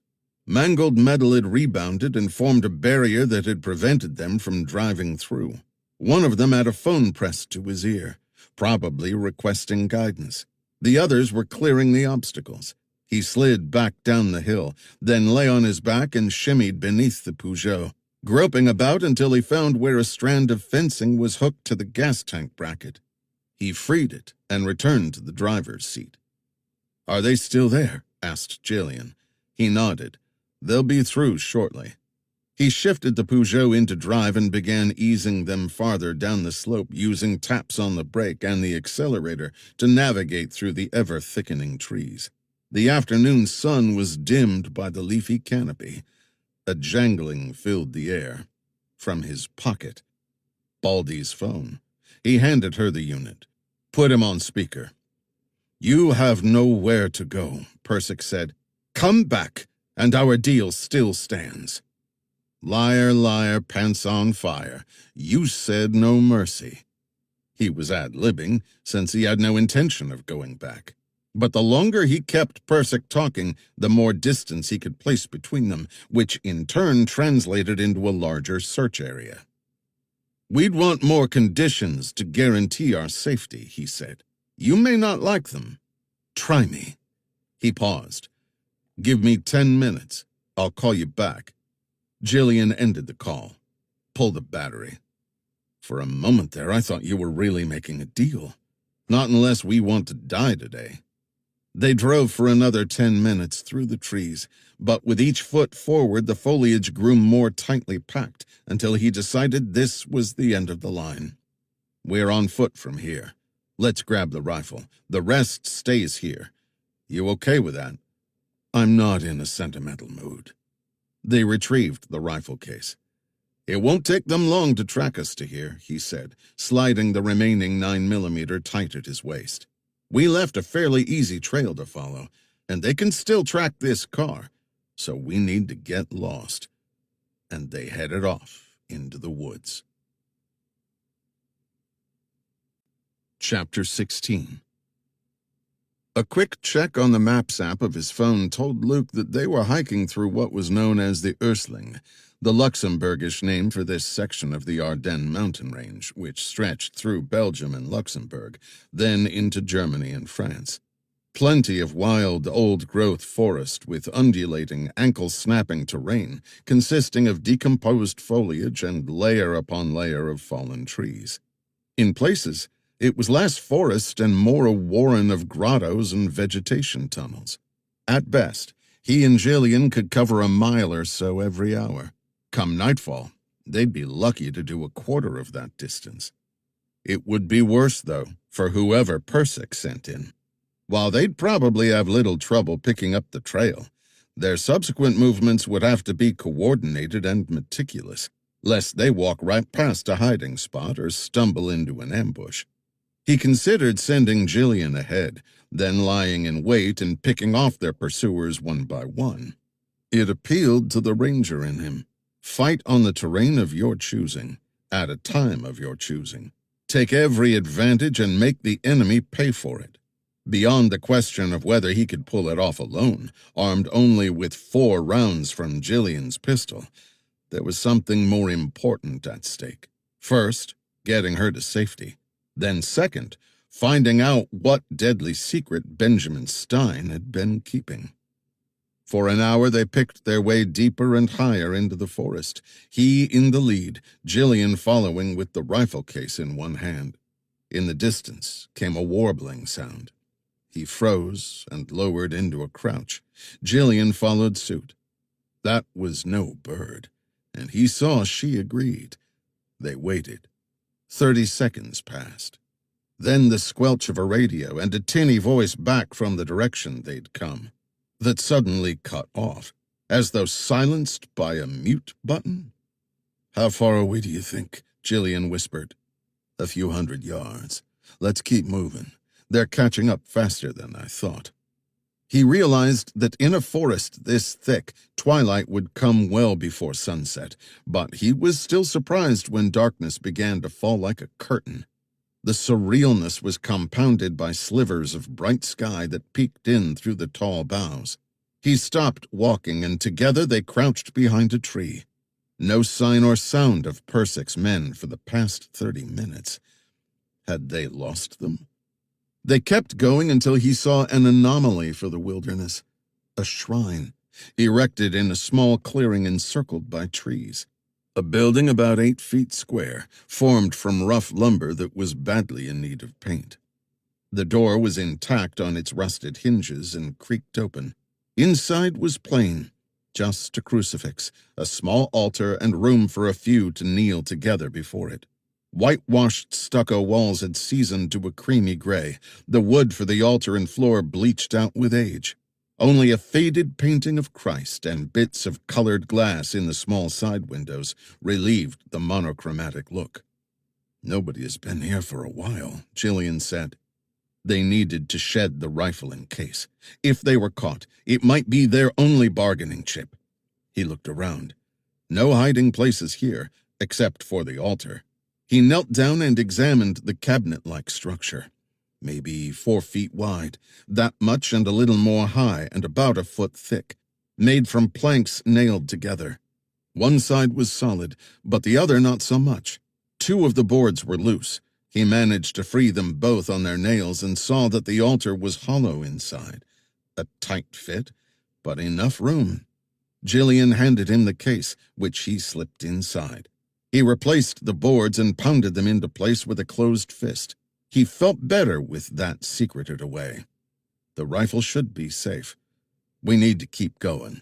Mangled metal had rebounded and formed a barrier that had prevented them from driving through. One of them had a phone pressed to his ear, probably requesting guidance. The others were clearing the obstacles. He slid back down the hill, then lay on his back and shimmied beneath the Peugeot, groping about until he found where a strand of fencing was hooked to the gas tank bracket. He freed it and returned to the driver's seat. "Are they still there?" asked Jillian. He nodded. "They'll be through shortly." He shifted the Peugeot into drive and began easing them farther down the slope, using taps on the brake and the accelerator to navigate through the ever-thickening trees. The afternoon sun was dimmed by the leafy canopy. A jangling filled the air. From his pocket, Baldy's phone. He handed her the unit. Put him on speaker. "You have nowhere to go," Persick said. "Come back, and our deal still stands." "Liar, liar, pants on fire. You said no mercy." He was ad-libbing, since he had no intention of going back. But the longer he kept Persick talking, the more distance he could place between them, which in turn translated into a larger search area. "We'd want more conditions to guarantee our safety," he said. "You may not like them. Try me." He paused. "Give me 10 minutes. I'll call you back." Jillian ended the call. "Pull the battery." "For a moment there, I thought you were really making a deal. Not unless we want to die today." They drove for another 10 minutes through the trees, but with each foot forward the foliage grew more tightly packed until he decided this was the end of the line. "We're on foot from here. Let's grab the rifle. The rest stays here. You okay with that?" "I'm not in a sentimental mood." They retrieved the rifle case. "It won't take them long to track us to here," he said, sliding the remaining 9mm tight at his waist. "We left a fairly easy trail to follow, and they can still track this car, so we need to get lost." And they headed off into the woods. Chapter 16. A quick check on the Maps app of his phone told Luke that they were hiking through what was known as the Ursling, the Luxembourgish name for this section of the Ardennes mountain range, which stretched through Belgium and Luxembourg, then into Germany and France. Plenty of wild, old-growth forest with undulating, ankle-snapping terrain, consisting of decomposed foliage and layer upon layer of fallen trees. In places, it was less forest and more a warren of grottos and vegetation tunnels. At best, he and Jillian could cover a mile or so every hour. Come nightfall, they'd be lucky to do a quarter of that distance. It would be worse, though, for whoever Persick sent in. While they'd probably have little trouble picking up the trail, their subsequent movements would have to be coordinated and meticulous, lest they walk right past a hiding spot or stumble into an ambush. He considered sending Jillian ahead, then lying in wait and picking off their pursuers one by one. It appealed to the ranger in him. Fight on the terrain of your choosing, at a time of your choosing. Take every advantage and make the enemy pay for it. Beyond the question of whether he could pull it off alone, armed only with 4 rounds from Jillian's pistol, there was something more important at stake. First, getting her to safety. Then second, finding out what deadly secret Benjamin Stein had been keeping. For an hour they picked their way deeper and higher into the forest, he in the lead, Jillian following with the rifle case in one hand. In the distance came a warbling sound. He froze and lowered into a crouch. Jillian followed suit. That was no bird, and he saw she agreed. They waited. 30 seconds passed. Then the squelch of a radio and a tinny voice back from the direction they'd come, that suddenly cut off, as though silenced by a mute button. "How far away do you think?" Jillian whispered. "A few 100 yards. Let's keep moving. They're catching up faster than I thought." He realized that in a forest this thick, twilight would come well before sunset, but he was still surprised when darkness began to fall like a curtain. The surrealness was compounded by slivers of bright sky that peeked in through the tall boughs. He stopped walking, and together they crouched behind a tree. No sign or sound of Persick's men for the past 30 minutes. Had they lost them? They kept going until he saw an anomaly for the wilderness. A shrine, erected in a small clearing encircled by trees. A building about 8 feet square, formed from rough lumber that was badly in need of paint. The door was intact on its rusted hinges and creaked open. Inside was plain, just a crucifix, a small altar, and room for a few to kneel together before it. Whitewashed stucco walls had seasoned to a creamy gray, the wood for the altar and floor bleached out with age. Only a faded painting of Christ and bits of colored glass in the small side windows relieved the monochromatic look. "Nobody has been here for a while," Jillian said. They needed to shed the rifling case. If they were caught, it might be their only bargaining chip. He looked around. No hiding places here, except for the altar. He knelt down and examined the cabinet-like structure. Maybe 4 feet wide, that much and a little more high and about a foot thick, made from planks nailed together. One side was solid, but the other not so much. 2 of the boards were loose. He managed to free them both on their nails and saw that the altar was hollow inside. A tight fit, but enough room. Jillian handed him the case, which he slipped inside. He replaced the boards and pounded them into place with a closed fist. He felt better with that secreted away. The rifle should be safe. We need to keep going.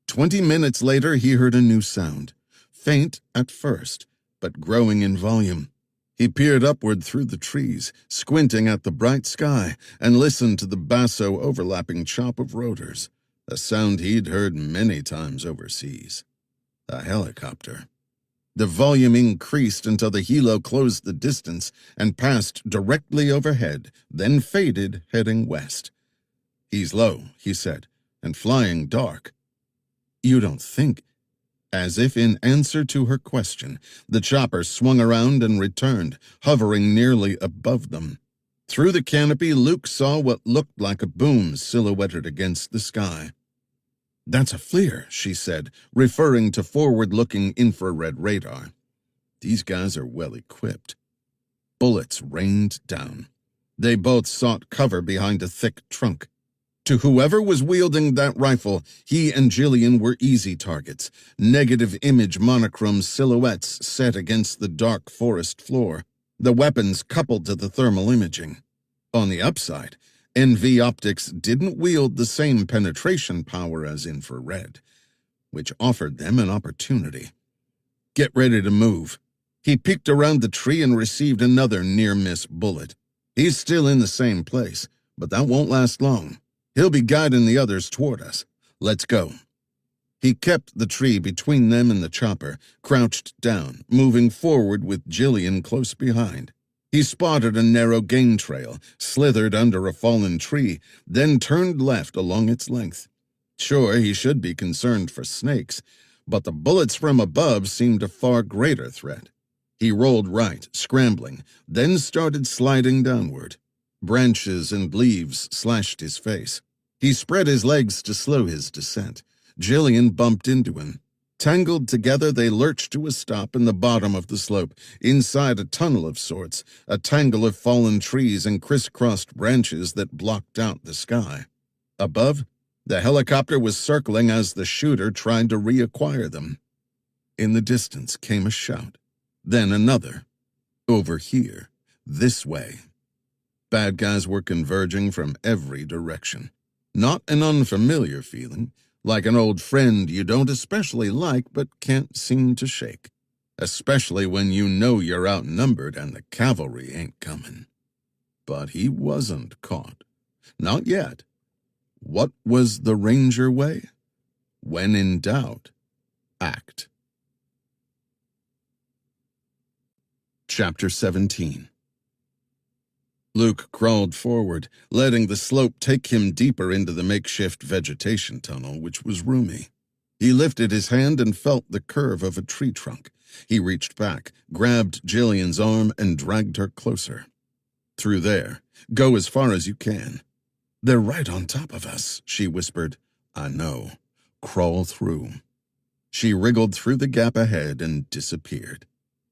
20 minutes later, he heard a new sound, faint at first, but growing in volume. He peered upward through the trees, squinting at the bright sky, and listened to the basso overlapping chop of rotors, a sound he'd heard many times overseas. A helicopter. The volume increased until the helo closed the distance and passed directly overhead, then faded, heading west. "He's low," he said, "and flying dark." "You don't think—" As if in answer to her question, the chopper swung around and returned, hovering nearly above them. Through the canopy, Luke saw what looked like a boom silhouetted against the sky. "That's a FLIR," she said, referring to forward-looking infrared radar. "These guys are well equipped." Bullets rained down. They both sought cover behind a thick trunk. To whoever was wielding that rifle, he and Jillian were easy targets, negative image monochrome silhouettes set against the dark forest floor, the weapons coupled to the thermal imaging. On the upside, NV optics didn't wield the same penetration power as infrared, which offered them an opportunity. "Get ready to move." He peeked around the tree and received another near-miss bullet. He's still in the same place, but that won't last long. He'll be guiding the others toward us. Let's go. He kept the tree between them and the chopper, crouched down, moving forward with Jillian close behind. He spotted a narrow game trail, slithered under a fallen tree, then turned left along its length. Sure, he should be concerned for snakes, but the bullets from above seemed a far greater threat. He rolled right, scrambling, then started sliding downward. Branches and leaves slashed his face. He spread his legs to slow his descent. Jillian bumped into him. Tangled together, they lurched to a stop in the bottom of the slope, inside a tunnel of sorts, a tangle of fallen trees and crisscrossed branches that blocked out the sky. Above, The helicopter was circling as the shooter tried to reacquire them. In the distance came a shout, then another. Over here, this way. Bad guys were converging from every direction. Not an unfamiliar feeling, like an old friend you don't especially like but can't seem to shake. Especially when you know you're outnumbered and the cavalry ain't coming. But he wasn't caught. Not yet. What was the Ranger way? When in doubt, act. Chapter 17. Luke crawled forward, letting the slope take him deeper into the makeshift vegetation tunnel, which was roomy. He lifted his hand and felt the curve of a tree trunk. He reached back, grabbed Jillian's arm, and dragged her closer. Through there. Go as far as you can. They're right on top of us, she whispered. I know. Crawl through. She wriggled through the gap ahead and disappeared.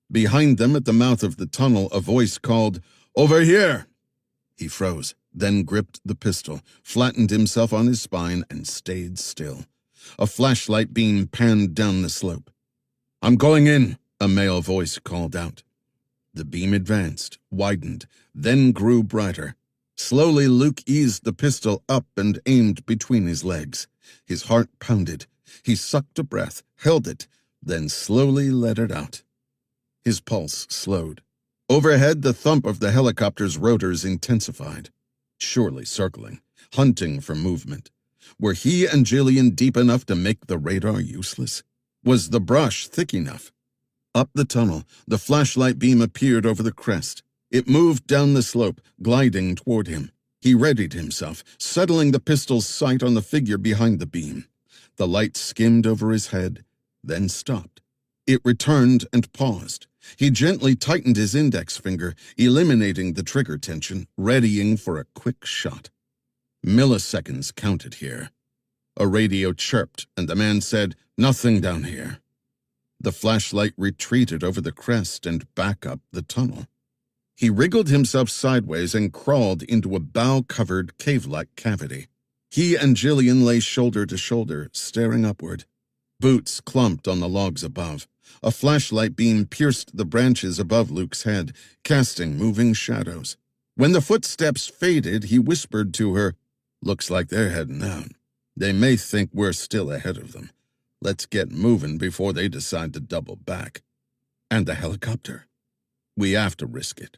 Behind them at the mouth of the tunnel, a voice called, "Over here!" He froze, then gripped the pistol, flattened himself on his spine, and stayed still. A flashlight beam panned down the slope. "I'm going in," a male voice called out. The beam advanced, widened, then grew brighter. Slowly, Luke eased the pistol up and aimed between his legs. His heart pounded. He sucked a breath, held it, then slowly let it out. His pulse slowed. Overhead, the thump of the helicopter's rotors intensified. Surely circling, hunting for movement. Were he and Jillian deep enough to make the radar useless? Was the brush thick enough? Up the tunnel, the flashlight beam appeared over the crest. It moved down the slope, gliding toward him. He readied himself, settling the pistol's sight on the figure behind the beam. The light skimmed over his head, then stopped. It returned and paused. He gently tightened his index finger, eliminating the trigger tension, readying for a quick shot. Milliseconds counted here. A radio chirped, and the man said, "Nothing down here." The flashlight retreated over the crest and back up the tunnel. He wriggled himself sideways and crawled into a bough-covered cave-like cavity. He and Jillian lay shoulder to shoulder, staring upward. Boots clumped on the logs above. A flashlight beam pierced the branches above Luke's head, casting moving shadows. When the footsteps faded, he whispered to her, "Looks like they're heading out. They may think we're still ahead of them. Let's get moving before they decide to double back." And the helicopter? We have to risk it.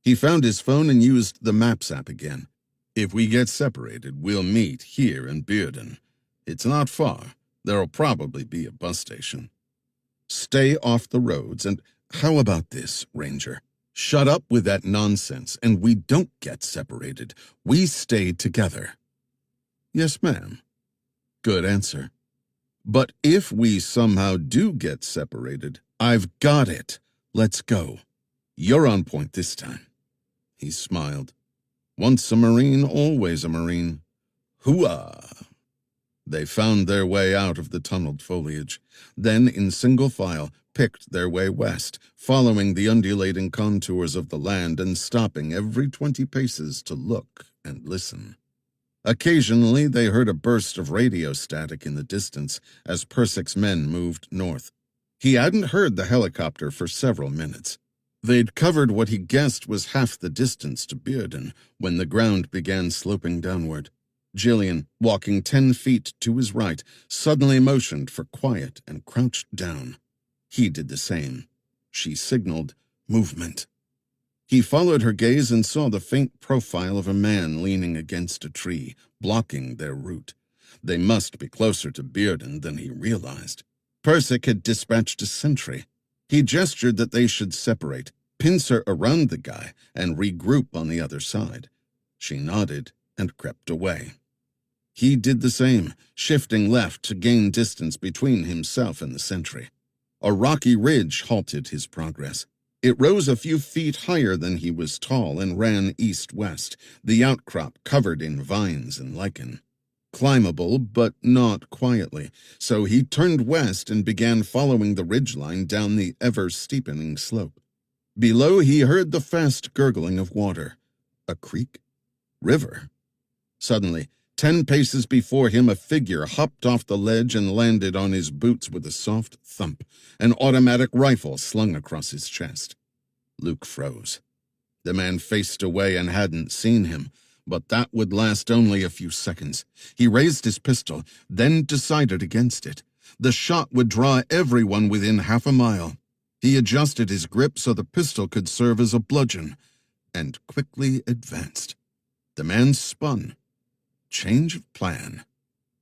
He found his phone and used the Maps app again. If we get separated, we'll meet here in Bearden. It's not far. There'll probably be a bus station. Stay off the roads, and how about this, Ranger? Shut up with that nonsense, and we don't get separated. We stay together. Yes, ma'am. Good answer. But if we somehow do get separated, I've got it. Let's go. You're on point this time. He smiled. Once a Marine, always a Marine. Hooah! They found their way out of the tunneled foliage, then in single file picked their way west, following the undulating contours of the land and stopping every 20 paces to look and listen. Occasionally they heard a burst of radio static in the distance as Persick's men moved north. He hadn't heard the helicopter for several minutes. They'd covered what he guessed was half the distance to Bearden when the ground began sloping downward. Jillian, walking 10 feet to his right, suddenly motioned for quiet and crouched down. He did the same. She signaled movement. He followed her gaze and saw the faint profile of a man leaning against a tree, blocking their route. They must be closer to Bearden than he realized. Persick had dispatched a sentry. He gestured that they should separate, pincer around the guy, and regroup on the other side. She nodded and crept away. He did the same, shifting left to gain distance between himself and the sentry. A rocky ridge halted his progress. It rose a few feet higher than he was tall and ran east-west, the outcrop covered in vines and lichen. Climbable, but not quietly, so he turned west and began following the ridgeline down the ever-steepening slope. Below he heard the fast gurgling of water. A creek? River? Suddenly, 10 paces before him, a figure hopped off the ledge and landed on his boots with a soft thump, an automatic rifle slung across his chest. Luke froze. The man faced away and hadn't seen him, but that would last only a few seconds. He raised his pistol, then decided against it. The shot would draw everyone within half a mile. He adjusted his grip so the pistol could serve as a bludgeon, and quickly advanced. The man spun. Change of plan.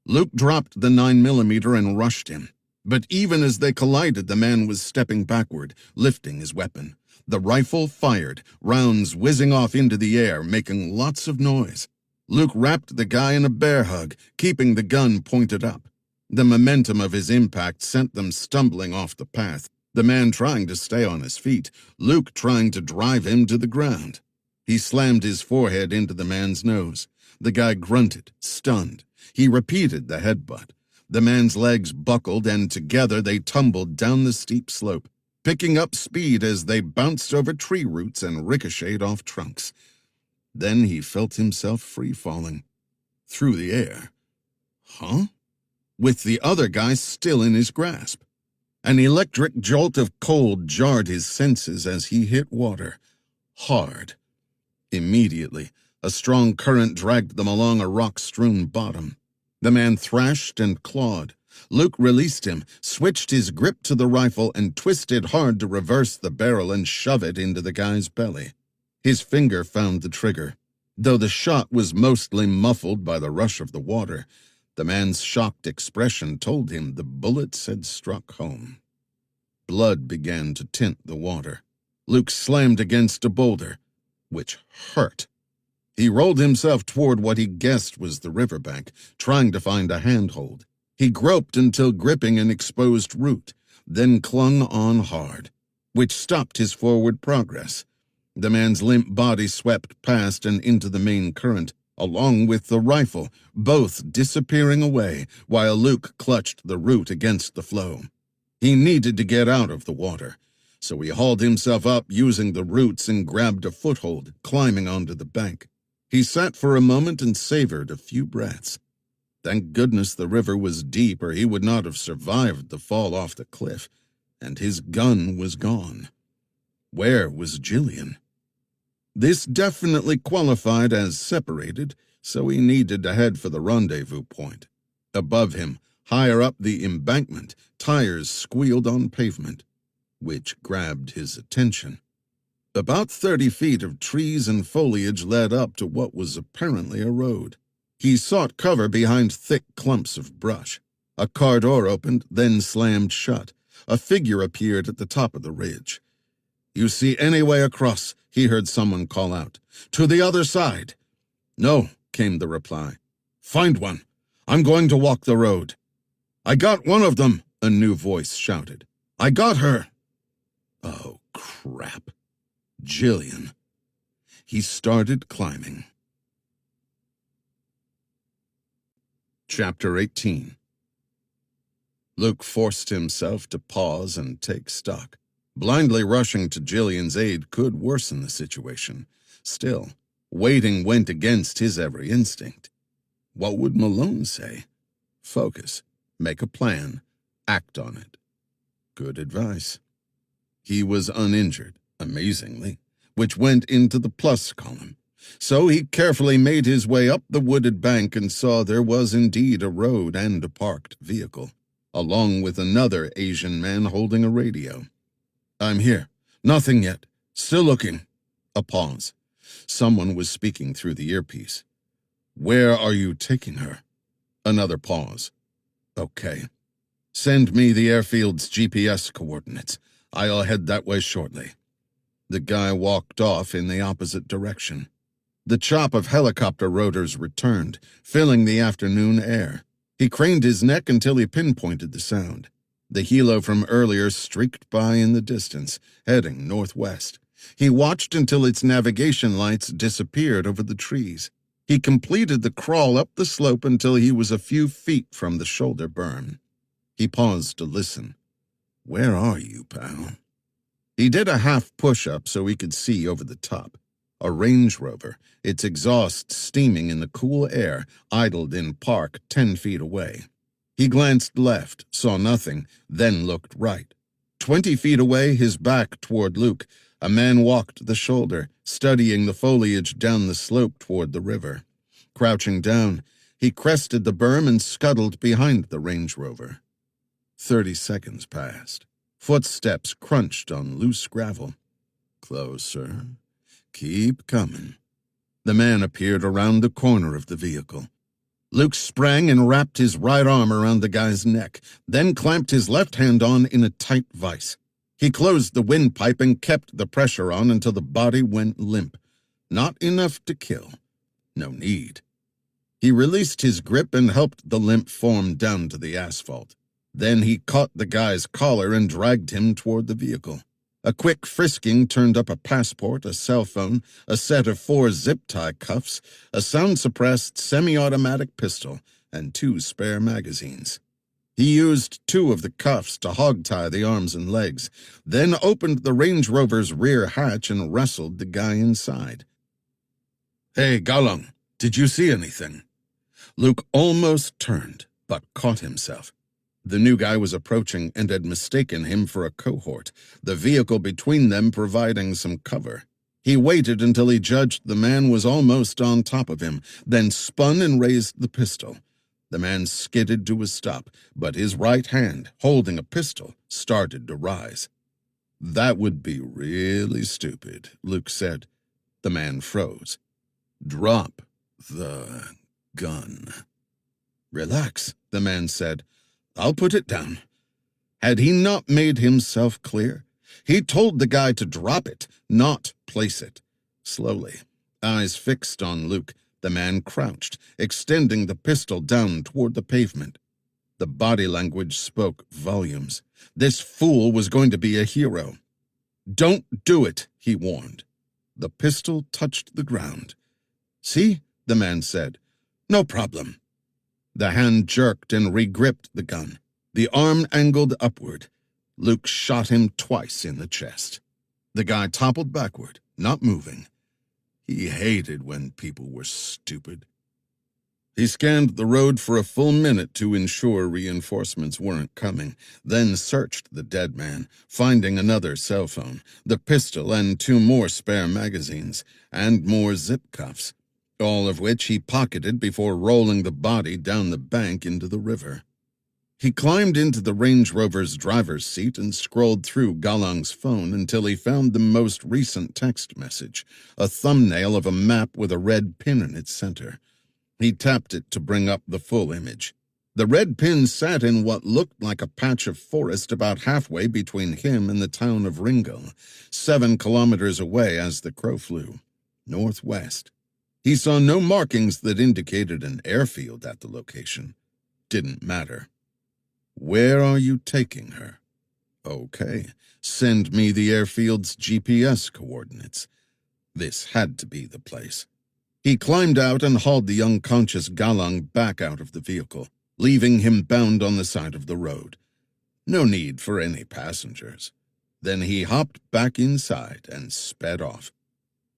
Luke dropped the 9mm and rushed him. But even as they collided, the man was stepping backward, lifting his weapon. The rifle fired, rounds whizzing off into the air, making lots of noise. Luke wrapped the guy in a bear hug, keeping the gun pointed up. The momentum of his impact sent them stumbling off the path, the man trying to stay on his feet, Luke trying to drive him to the ground. He slammed his forehead into the man's nose. The guy grunted, stunned. He repeated the headbutt. The man's legs buckled, and together they tumbled down the steep slope, picking up speed as they bounced over tree roots and ricocheted off trunks. Then he felt himself free-falling, through the air. Huh? With the other guy still in his grasp. An electric jolt of cold jarred his senses as he hit water. Hard. Immediately, a strong current dragged them along a rock-strewn bottom. The man thrashed and clawed. Luke released him, switched his grip to the rifle, and twisted hard to reverse the barrel and shove it into the guy's belly. His finger found the trigger. Though the shot was mostly muffled by the rush of the water, the man's shocked expression told him the bullets had struck home. Blood began to tint the water. Luke slammed against a boulder, which hurt. He rolled himself toward what he guessed was the riverbank, trying to find a handhold. He groped until gripping an exposed root, then clung on hard, which stopped his forward progress. The man's limp body swept past and into the main current, along with the rifle, both disappearing away, while Luke clutched the root against the flow. He needed to get out of the water, so he hauled himself up using the roots and grabbed a foothold, climbing onto the bank. He sat for a moment and savored a few breaths. Thank goodness the river was deep, or he would not have survived the fall off the cliff, and his gun was gone. Where was Jillian? This definitely qualified as separated, so he needed to head for the rendezvous point. Above him, higher up the embankment, tires squealed on pavement, which grabbed his attention. About 30 feet of trees and foliage led up to what was apparently a road. He sought cover behind thick clumps of brush. A car door opened, then slammed shut. A figure appeared at the top of the ridge. "You see any way across?" he heard someone call out. "To the other side." "No," came the reply. "Find one. I'm going to walk the road." "I got one of them," a new voice shouted. "I got her." Oh, crap. Jillian. He started climbing. Chapter 18. Luke forced himself to pause and take stock. Blindly rushing to Jillian's aid could worsen the situation. Still, waiting went against his every instinct. What would Malone say? Focus, make a plan, act on it. Good advice. He was uninjured, amazingly, which went into the plus column. So he carefully made his way up the wooded bank and saw there was indeed a road and a parked vehicle, along with another Asian man holding a radio. "I'm here. Nothing yet. Still looking." A pause. Someone was speaking through the earpiece. "Where are you taking her?" Another pause. "Okay. Send me the airfield's GPS coordinates. I'll head that way shortly." The guy walked off in the opposite direction. The chop of helicopter rotors returned, filling the afternoon air. He craned his neck until he pinpointed the sound. The helo from earlier streaked by in the distance, heading northwest. He watched until its navigation lights disappeared over the trees. He completed the crawl up the slope until he was a few feet from the shoulder berm. He paused to listen. "Where are you, pal?" He did a half push-up so he could see over the top. A Range Rover, its exhaust steaming in the cool air, idled in park 10 feet away. He glanced left, saw nothing, then looked right. 20 feet away, his back toward Luke, a man walked the shoulder, studying the foliage down the slope toward the river. Crouching down, he crested the berm and scuttled behind the Range Rover. 30 seconds passed. Footsteps crunched on loose gravel. Closer. Keep coming. The man appeared around the corner of the vehicle. Luke sprang and wrapped his right arm around the guy's neck, then clamped his left hand on in a tight vise. He closed the windpipe and kept the pressure on until the body went limp. Not enough to kill. No need. He released his grip and helped the limp form down to the asphalt. Then he caught the guy's collar and dragged him toward the vehicle. A quick frisking turned up a passport, a cell phone, a set of 4 zip-tie cuffs, a sound-suppressed semi-automatic pistol, and 2 spare magazines. He used 2 of the cuffs to hog-tie the arms and legs, then opened the Range Rover's rear hatch and wrestled the guy inside. "Hey, Galung, did you see anything?" Luke almost turned, but caught himself. The new guy was approaching and had mistaken him for a cohort, the vehicle between them providing some cover. He waited until he judged the man was almost on top of him, then spun and raised the pistol. The man skidded to a stop, but his right hand, holding a pistol, started to rise. "That would be really stupid," Luke said. The man froze. "Drop the gun." "Relax," the man said. "I'll put it down." Had he not made himself clear? He told the guy to drop it, not place it. Slowly, eyes fixed on Luke, the man crouched, extending the pistol down toward the pavement. The body language spoke volumes. This fool was going to be a hero. "Don't do it," he warned. The pistol touched the ground. "See?" the man said. "No problem." The hand jerked and regripped the gun. The arm angled upward. Luke shot him twice in the chest. The guy toppled backward, not moving. He hated when people were stupid. He scanned the road for a full minute to ensure reinforcements weren't coming, then searched the dead man, finding another cell phone, the pistol and 2 more spare magazines, and more zip cuffs, all of which he pocketed before rolling the body down the bank into the river. He climbed into the Range Rover's driver's seat and scrolled through Galang's phone until he found the most recent text message, a thumbnail of a map with a red pin in its center. He tapped it to bring up the full image. The red pin sat in what looked like a patch of forest about halfway between him and the town of Ringel, 7 kilometers away as the crow flew, northwest. He saw no markings that indicated an airfield at the location. Didn't matter. "Where are you taking her?" "Okay, send me the airfield's GPS coordinates." This had to be the place. He climbed out and hauled the unconscious Galang back out of the vehicle, leaving him bound on the side of the road. No need for any passengers. Then he hopped back inside and sped off.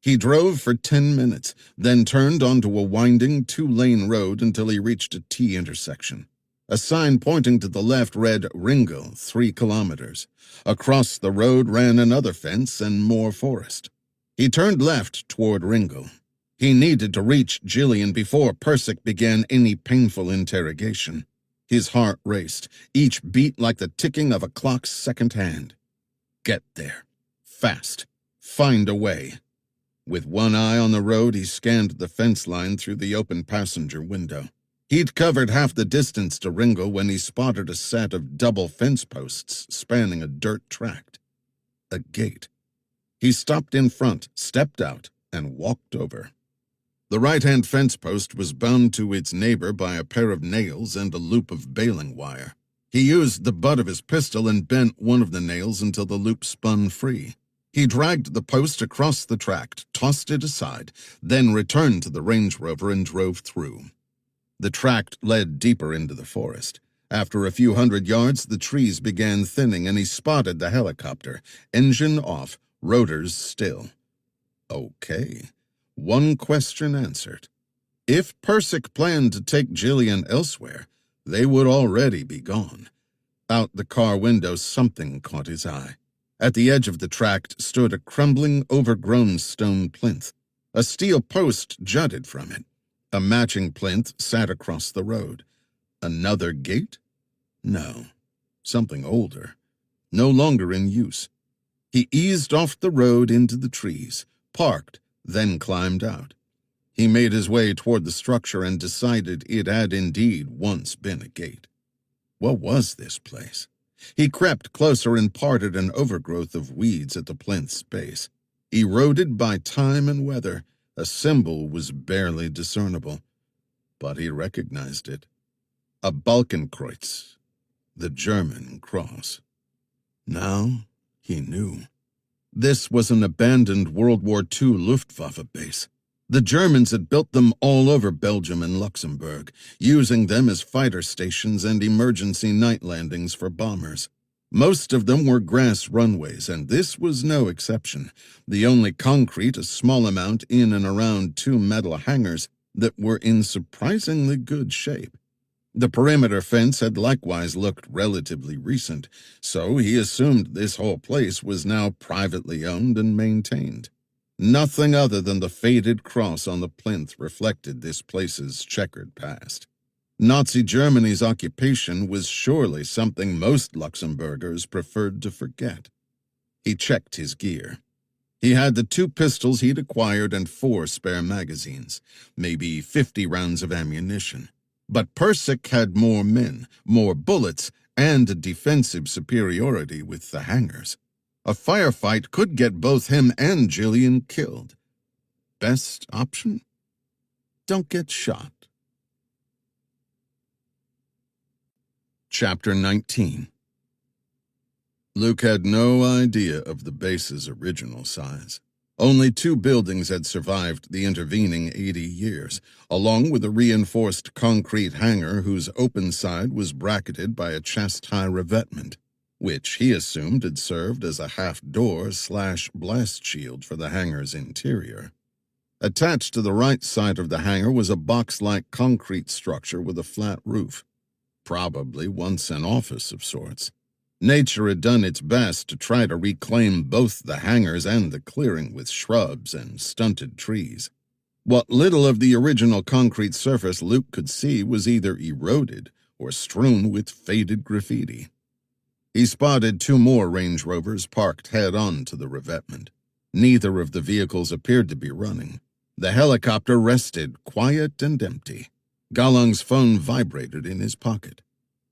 He drove for 10 minutes, then turned onto a winding 2-lane road until he reached a T intersection. A sign pointing to the left read Ringel, 3 kilometers. Across the road ran another fence and more forest. He turned left toward Ringel. He needed to reach Jillian before Persic began any painful interrogation. His heart raced, each beat like the ticking of a clock's second hand. Get there. Fast. Find a way. With one eye on the road, he scanned the fence line through the open passenger window. He'd covered half the distance to Ringel when he spotted a set of double fence posts spanning a dirt tract. A gate. He stopped in front, stepped out, and walked over. The right-hand fence post was bound to its neighbor by a pair of nails and a loop of baling wire. He used the butt of his pistol and bent one of the nails until the loop spun free. He dragged the post across the tract, tossed it aside, then returned to the Range Rover and drove through. The tract led deeper into the forest. After a few hundred yards, the trees began thinning and he spotted the helicopter, engine off, rotors still. Okay. One question answered. If Persick planned to take Jillian elsewhere, they would already be gone. Out the car window, something caught his eye. At the edge of the tract stood a crumbling, overgrown stone plinth. A steel post jutted from it. A matching plinth sat across the road. Another gate? No. Something older. No longer in use. He eased off the road into the trees, parked, then climbed out. He made his way toward the structure and decided it had indeed once been a gate. What was this place? He crept closer and parted an overgrowth of weeds at the plinth's base. Eroded by time and weather, a symbol was barely discernible. But he recognized it. A Balkenkreuz, the German cross. Now he knew. This was an abandoned World War II Luftwaffe base. The Germans had built them all over Belgium and Luxembourg, using them as fighter stations and emergency night landings for bombers. Most of them were grass runways, and this was no exception. The only concrete, a small amount in and around 2 metal hangars that were in surprisingly good shape. The perimeter fence had likewise looked relatively recent, so he assumed this whole place was now privately owned and maintained. Nothing other than the faded cross on the plinth reflected this place's checkered past. Nazi Germany's occupation was surely something most Luxembourgers preferred to forget. He checked his gear. He had the 2 pistols he'd acquired and 4 spare magazines, maybe 50 rounds of ammunition. But Persick had more men, more bullets, and a defensive superiority with the hangars. A firefight could get both him and Jillian killed. Best option? Don't get shot. Chapter 19. Luke had no idea of the base's original size. Only 2 buildings had survived the intervening 80 years, along with a reinforced concrete hangar whose open side was bracketed by a chest-high revetment, which he assumed had served as a half-door/blast shield for the hangar's interior. Attached to the right side of the hangar was a box-like concrete structure with a flat roof, probably once an office of sorts. Nature had done its best to try to reclaim both the hangars and the clearing with shrubs and stunted trees. What little of the original concrete surface Luke could see was either eroded or strewn with faded graffiti. He spotted 2 more Range Rovers parked head-on to the revetment. Neither of the vehicles appeared to be running. The helicopter rested, quiet and empty. Galang's phone vibrated in his pocket.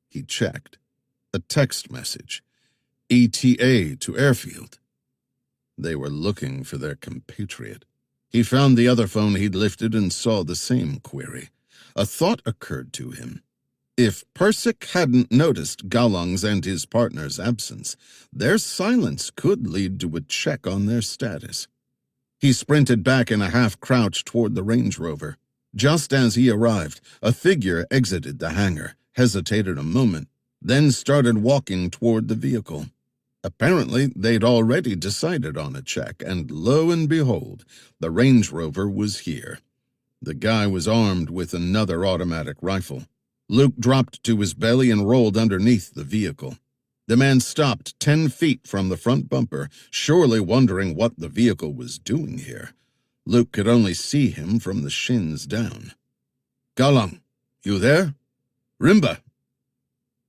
He checked. A text message. ETA to airfield. They were looking for their compatriot. He found the other phone he'd lifted and saw the same query. A thought occurred to him. If Persick hadn't noticed Galang's and his partner's absence, their silence could lead to a check on their status. He sprinted back in a half-crouch toward the Range Rover. Just as he arrived, a figure exited the hangar, hesitated a moment, then started walking toward the vehicle. Apparently, they'd already decided on a check, and lo and behold, the Range Rover was here. The guy was armed with another automatic rifle. Luke dropped to his belly and rolled underneath the vehicle. The man stopped 10 feet from the front bumper, surely wondering what the vehicle was doing here. Luke could only see him from the shins down. "Galang, you there? Rimba!"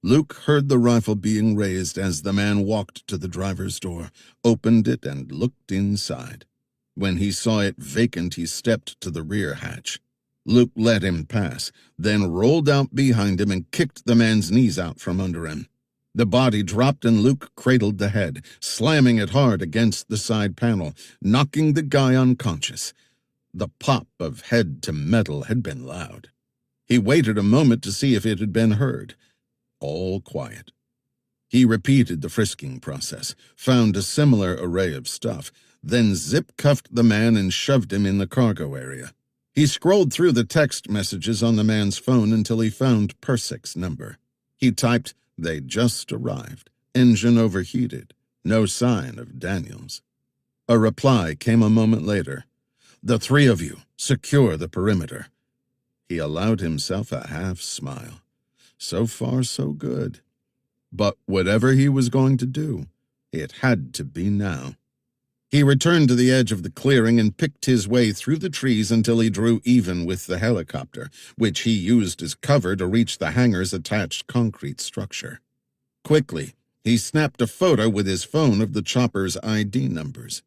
Luke heard the rifle being raised as the man walked to the driver's door, opened it, and looked inside. When he saw it vacant, he stepped to the rear hatch. Luke let him pass, then rolled out behind him and kicked the man's knees out from under him. The body dropped and Luke cradled the head, slamming it hard against the side panel, knocking the guy unconscious. The pop of head to metal had been loud. He waited a moment to see if it had been heard. All quiet. He repeated the frisking process, found a similar array of stuff, then zip-cuffed the man and shoved him in the cargo area. He scrolled through the text messages on the man's phone until he found Persick's number. He typed, "They just arrived. Engine overheated. No sign of Daniels." A reply came a moment later. "The three of you, secure the perimeter." He allowed himself a half-smile. So far, so good. But whatever he was going to do, it had to be now. He returned to the edge of the clearing and picked his way through the trees until he drew even with the helicopter, which he used as cover to reach the hangar's attached concrete structure. Quickly, he snapped a photo with his phone of the chopper's ID numbers.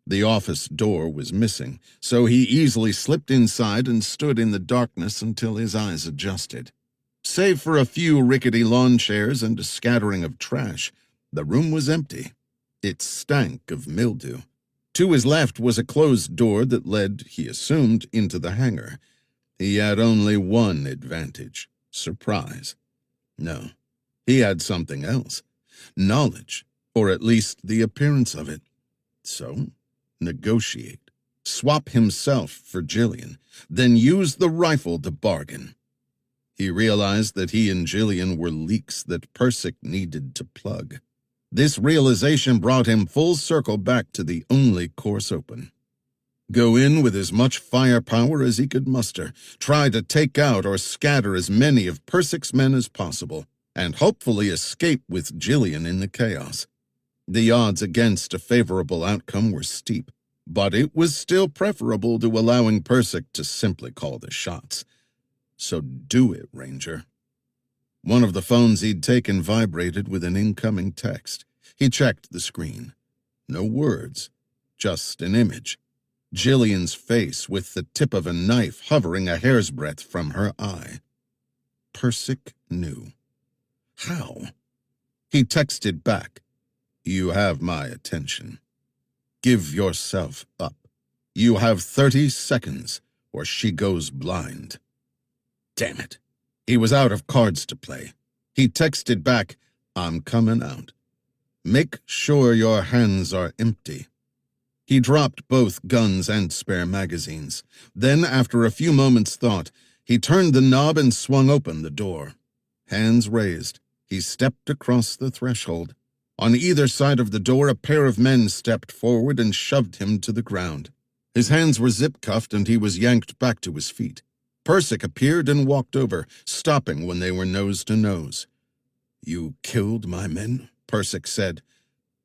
The office door was missing, so he easily slipped inside and stood in the darkness until his eyes adjusted. Save for a few rickety lawn chairs and a scattering of trash, the room was empty. It stank of mildew. To his left was a closed door that led, he assumed, into the hangar. He had only one advantage: surprise. No, he had something else: knowledge, or at least the appearance of it. So, negotiate. Swap himself for Jillian, then use the rifle to bargain. He realized that he and Jillian were leaks that Persic needed to plug. This realization brought him full circle back to the only course open. Go in with as much firepower as he could muster, try to take out or scatter as many of Persic's men as possible, and hopefully escape with Jillian in the chaos. The odds against a favorable outcome were steep, but it was still preferable to allowing Persic to simply call the shots. So do it, Ranger. One of the phones he'd taken vibrated with an incoming text. He checked the screen. No words, just an image. Jillian's face with the tip of a knife hovering a hair's breadth from her eye. Persic knew. How? He texted back, "You have my attention. Give yourself up. You have 30 seconds, or she goes blind." Damn it. He was out of cards to play. He texted back, "I'm coming out. Make sure your hands are empty." He dropped both guns and spare magazines. Then, after a few moments' thought, he turned the knob and swung open the door. Hands raised, he stepped across the threshold. On either side of the door, a pair of men stepped forward and shoved him to the ground. His hands were zip-cuffed and he was yanked back to his feet. Persic appeared and walked over, stopping when they were nose to nose. "You killed my men?" Persic said.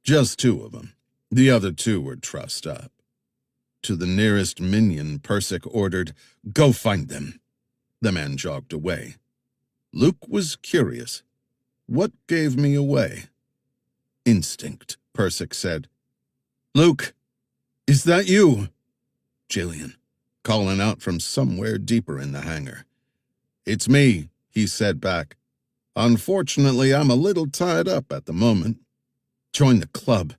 "Just 2 of them. The other 2 were trussed up." To the nearest minion, Persic ordered, "Go find them." The man jogged away. Luke was curious. "What gave me away?" "Instinct," Persic said. "Luke, is that you?" Jillian, calling out from somewhere deeper in the hangar. "It's me," he said back. "Unfortunately, I'm a little tied up at the moment." "Join the club."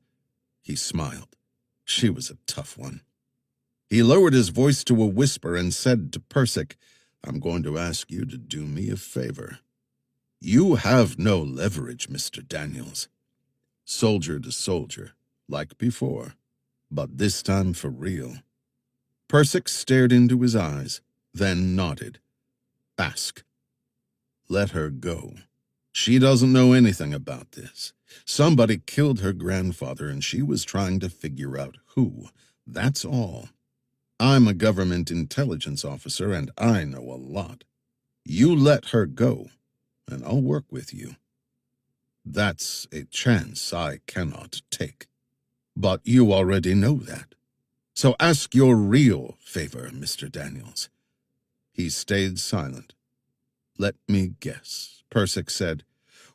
He smiled. She was a tough one. He lowered his voice to a whisper and said to Persic, "I'm going to ask you to do me a favor. You have no leverage, Mr. Daniels. Soldier to soldier, like before, but this time for real." Persic stared into his eyes, then nodded. "Ask." "Let her go. She doesn't know anything about this. Somebody killed her grandfather and she was trying to figure out who. That's all. I'm a government intelligence officer and I know a lot. You let her go, and I'll work with you. That's a chance I cannot take. But you already know that. So ask your real favor, Mr. Daniels." He stayed silent. "Let me guess," Persic said.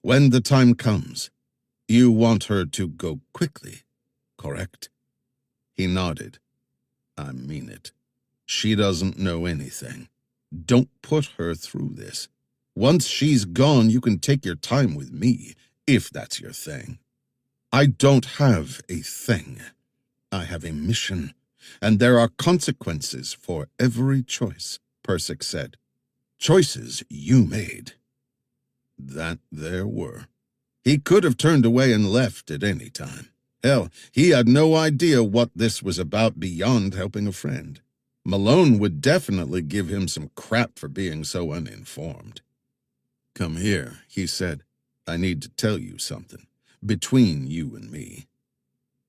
"When the time comes, you want her to go quickly, correct?" He nodded. "I mean it. She doesn't know anything. Don't put her through this. Once she's gone, you can take your time with me, if that's your thing." "I don't have a thing. I have a mission, and there are consequences for every choice," Persic said. "Choices you made." That there were. He could have turned away and left at any time. Hell, he had no idea what this was about beyond helping a friend. Malone would definitely give him some crap for being so uninformed. "Come here," he said. "I need to tell you something. Between you and me."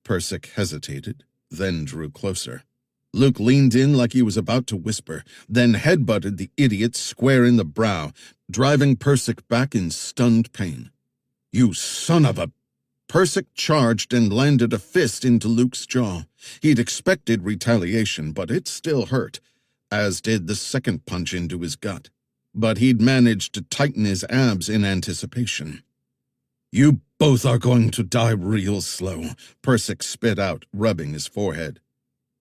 Persic hesitated, then drew closer. Luke leaned in like he was about to whisper, then headbutted the idiot square in the brow, driving Persic back in stunned pain. "You son of a—" Persic charged and landed a fist into Luke's jaw. He'd expected retaliation, but it still hurt, as did the second punch into his gut. But he'd managed to tighten his abs in anticipation. "You both are going to die real slow," Persic spit out, rubbing his forehead.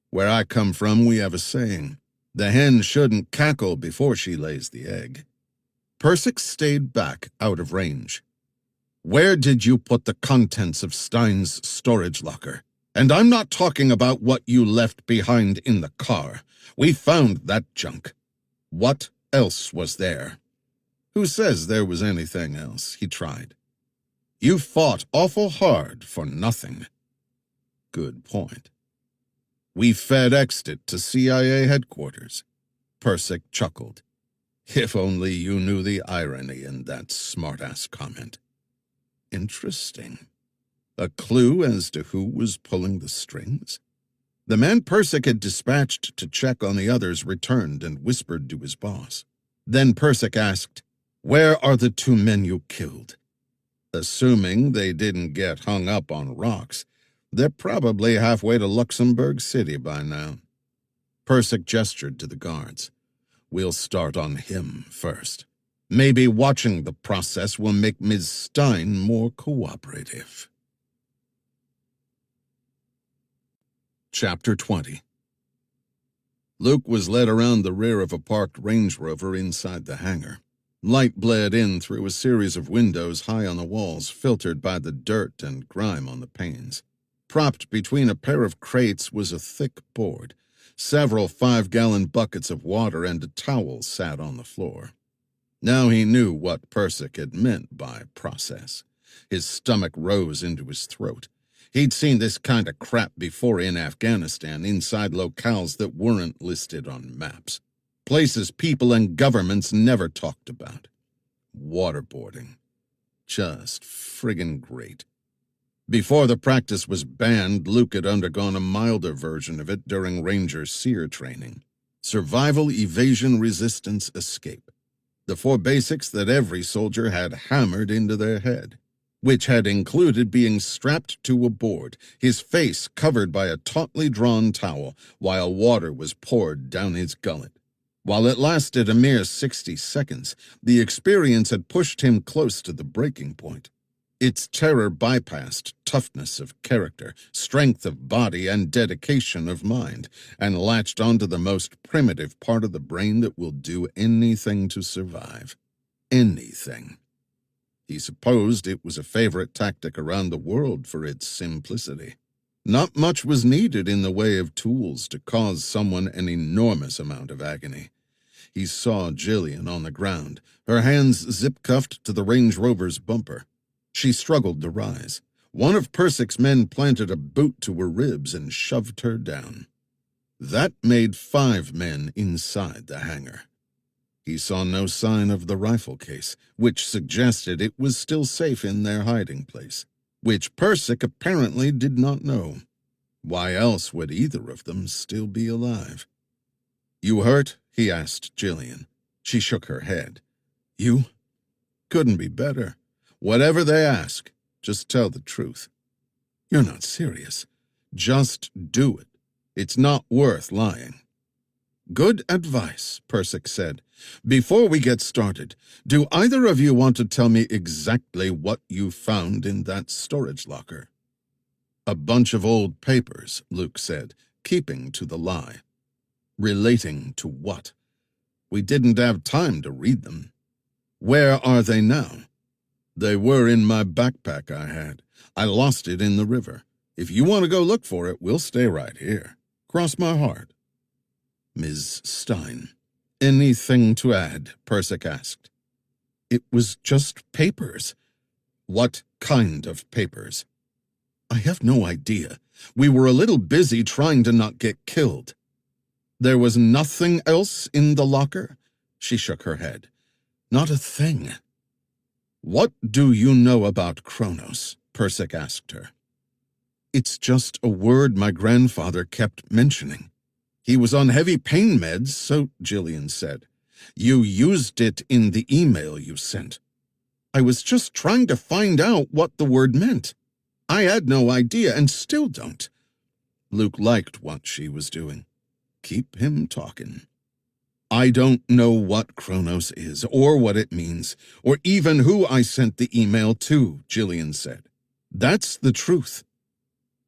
"Where I come from, we have a saying. The hen shouldn't cackle before she lays the egg." Persic stayed back, out of range. "Where did you put the contents of Stein's storage locker? And I'm not talking about what you left behind in the car. We found that junk. What else was there?" "Who says there was anything else?" He tried. "You fought awful hard for nothing." "Good point." "We FedExed it to CIA headquarters." Persic chuckled. If only you knew the irony in that smart-ass comment. Interesting. A clue as to who was pulling the strings? The man Persic had dispatched to check on the others returned and whispered to his boss. Then Persic asked, "Where are the two men you killed?" Assuming they didn't get hung up on rocks, they're probably halfway to Luxembourg City by now. Persic gestured to the guards. "We'll start on him first. Maybe watching the process will make Ms. Stein more cooperative." Chapter 20. Luke was led around the rear of a parked Range Rover inside the hangar. Light bled in through a series of windows high on the walls, filtered by the dirt and grime on the panes. Propped between a pair of crates was a thick board. Several 5-gallon buckets of water and a towel sat on the floor. Now he knew what Persic had meant by process. His stomach rose into his throat. He'd seen this kind of crap before in Afghanistan, inside locales that weren't listed on maps. Places people and governments never talked about. Waterboarding. Just friggin' great. Before the practice was banned, Luke had undergone a milder version of it during Ranger SEER training. Survival, evasion, resistance, escape. The 4 basics that every soldier had hammered into their head, which had included being strapped to a board, his face covered by a tautly drawn towel, while water was poured down his gullet. While it lasted a mere 60 seconds, the experience had pushed him close to the breaking point. Its terror bypassed toughness of character, strength of body, and dedication of mind, and latched onto the most primitive part of the brain that will do anything to survive. Anything. He supposed it was a favorite tactic around the world for its simplicity. Not much was needed in the way of tools to cause someone an enormous amount of agony. He saw Jillian on the ground, her hands zip-cuffed to the Range Rover's bumper. She struggled to rise. One of Persic's men planted a boot to her ribs and shoved her down. That made 5 men inside the hangar. He saw no sign of the rifle case, which suggested it was still safe in their hiding place, which Persic apparently did not know. Why else would either of them still be alive? "You hurt?" he asked Jillian. She shook her head. "You? Couldn't be better. Whatever they ask, just tell the truth." "You're not serious." "Just do it. It's not worth lying." "Good advice," Persic said. "Before we get started, do either of you want to tell me exactly what you found in that storage locker?" "A bunch of old papers," Luke said, keeping to the lie. "Relating to what?" "We didn't have time to read them." "Where are they now?" "They were in my backpack I had. I lost it in the river. If you want to go look for it, we'll stay right here. Cross my heart." "Ms. Stein, anything to add?" Persic asked. "It was just papers." "What kind of papers?" "I have no idea. We were a little busy trying to not get killed." "There was nothing else in the locker?" She shook her head. "Not a thing." "What do you know about Kronos?" Persic asked her. It's just a word my grandfather kept mentioning. He was on heavy pain meds, so Jillian said. You used it in the email you sent. I was just trying to find out what the word meant. I had no idea and still don't. Luke liked what she was doing. Keep him talking. I don't know what Chronos is, or what it means, or even who I sent the email to, Jillian said. That's the truth.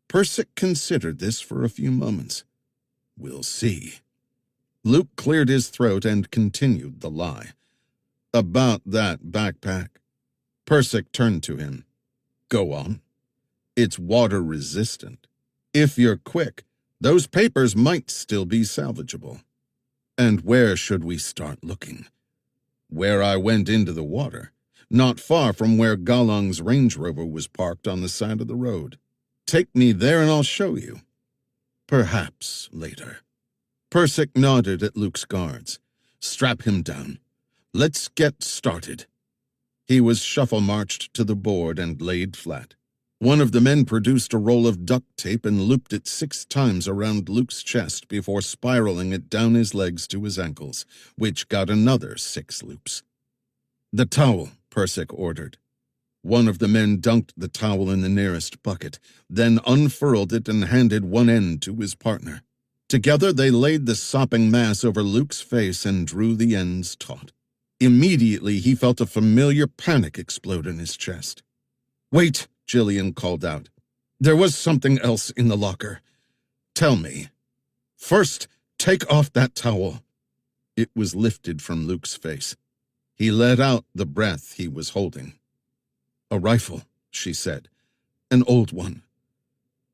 Persic considered this for a few moments. We'll see. Luke cleared his throat and continued the lie. About that backpack. Persic turned to him. Go on. It's water-resistant. If you're quick, those papers might still be salvageable. And where should we start looking? Where I went into the water, not far from where Galong's Range Rover was parked on the side of the road. Take me there and I'll show you. Perhaps later. Persic nodded at Luke's guards. Strap him down. Let's get started. He was shuffle-marched to the board and laid flat. One of the men produced a roll of duct tape and looped it 6 times around Luke's chest before spiraling it down his legs to his ankles, which got another 6 loops. The towel, Persic ordered. One of the men dunked the towel in the nearest bucket, then unfurled it and handed one end to his partner. Together they laid the sopping mass over Luke's face and drew the ends taut. Immediately he felt a familiar panic explode in his chest. Wait! Jillian called out. There was something else in the locker. Tell me. First, take off that towel. It was lifted from Luke's face. He let out the breath he was holding. A rifle, she said. An old one.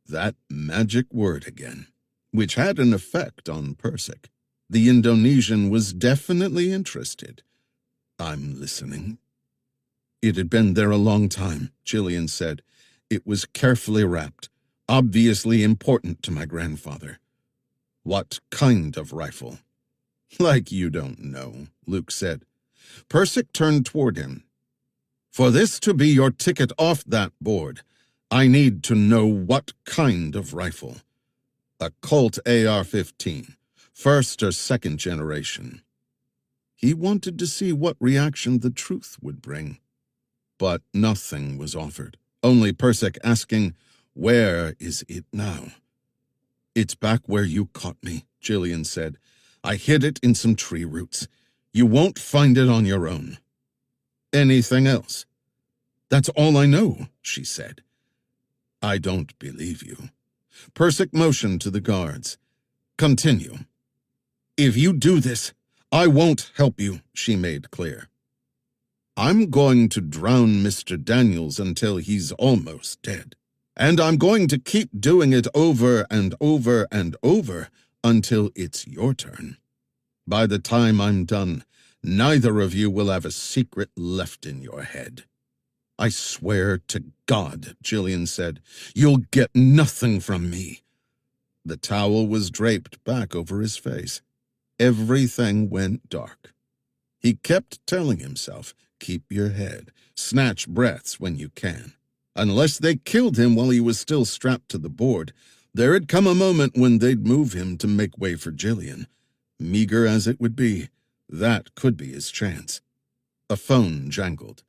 That magic word again, which had an effect on Persic. The Indonesian was definitely interested. I'm listening. It had been there a long time, Jillian said. It was carefully wrapped, obviously important to my grandfather. What kind of rifle? Like you don't know, Luke said. Persic turned toward him. For this to be your ticket off that board, I need to know what kind of rifle. A Colt AR-15, first or second generation. He wanted to see what reaction the truth would bring. But nothing was offered, only Persic asking, Where is it now? It's back where you caught me, Jillian said. I hid it in some tree roots. You won't find it on your own. Anything else? That's all I know, she said. I don't believe you. Persic motioned to the guards. Continue. If you do this, I won't help you, she made clear. I'm going to drown Mr. Daniels until he's almost dead. And I'm going to keep doing it over and over and over until it's your turn. By the time I'm done, neither of you will have a secret left in your head. I swear to God, Jillian said, you'll get nothing from me. The towel was draped back over his face. Everything went dark. He kept telling himself, keep your head, snatch breaths when you can. Unless they killed him while he was still strapped to the board, there had come a moment when they'd move him to make way for Jillian. Meager as it would be, that could be his chance. A phone jangled.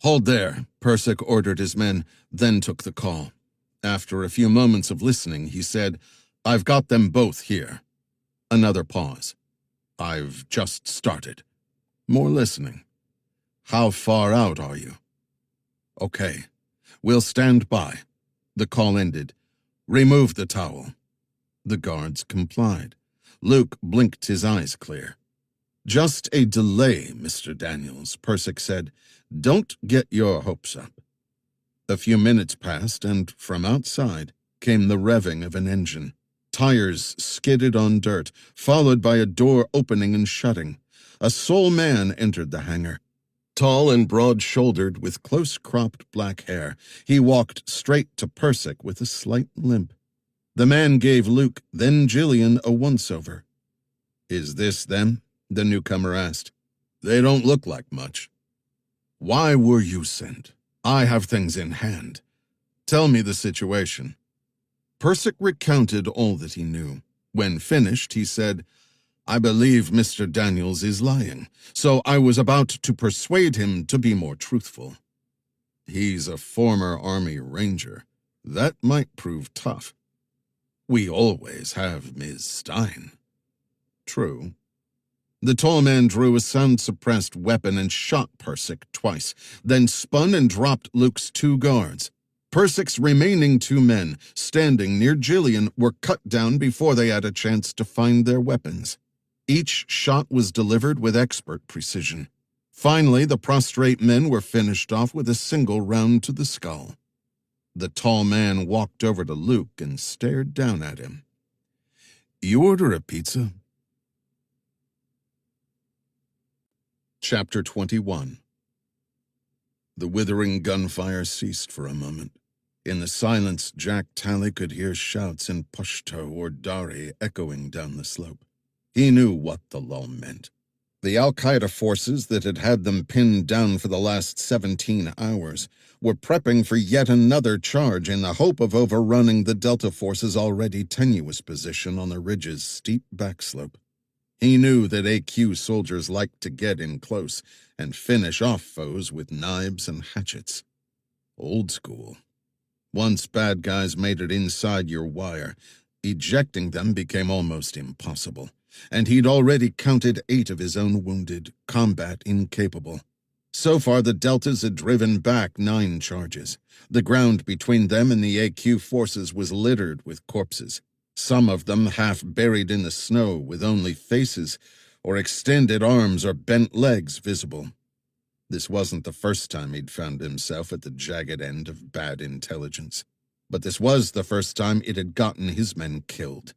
Hold there, Persic ordered his men, then took the call. After a few moments of listening, he said, I've got them both here. Another pause. I've just started. More listening. How far out are you? Okay. We'll stand by. The call ended. Remove the towel. The guards complied. Luke blinked his eyes clear. Just a delay, Mr. Daniels, Persic said. Don't get your hopes up. A few minutes passed, and from outside came the revving of an engine. Tires skidded on dirt, followed by a door opening and shutting. A sole man entered the hangar. Tall and broad-shouldered, with close-cropped black hair, he walked straight to Persic with a slight limp. The man gave Luke, then Jillian, a once-over. Is this them? The newcomer asked. They don't look like much. Why were you sent? I have things in hand. Tell me the situation. Persic recounted all that he knew. When finished, he said, "I believe Mr. Daniels is lying, so I was about to persuade him to be more truthful. He's a former Army Ranger. That might prove tough. We always have Ms. Stein." True. The tall man drew a sound-suppressed weapon and shot Persic twice, then spun and dropped Luke's 2 guards. Persic's remaining 2 men, standing near Jillian, were cut down before they had a chance to find their weapons. Each shot was delivered with expert precision. Finally, the prostrate men were finished off with a single round to the skull. The tall man walked over to Luke and stared down at him. "You order a pizza?" Chapter 21. The withering gunfire ceased for a moment. In the silence, Jack Talley could hear shouts in Pashto or Dari echoing down the slope. He knew what the lull meant. The Al-Qaeda forces that had had them pinned down for the last 17 hours were prepping for yet another charge in the hope of overrunning the Delta Force's already tenuous position on the ridge's steep backslope. He knew that AQ soldiers liked to get in close and finish off foes with knives and hatchets. Old school. Once bad guys made it inside your wire, ejecting them became almost impossible, and he'd already counted 8 of his own wounded, combat incapable. So far, the Deltas had driven back 9 charges. The ground between them and the AQ forces was littered with corpses, some of them half buried in the snow with only faces or extended arms or bent legs visible. This wasn't the first time he'd found himself at the jagged end of bad intelligence, but this was the first time it had gotten his men killed.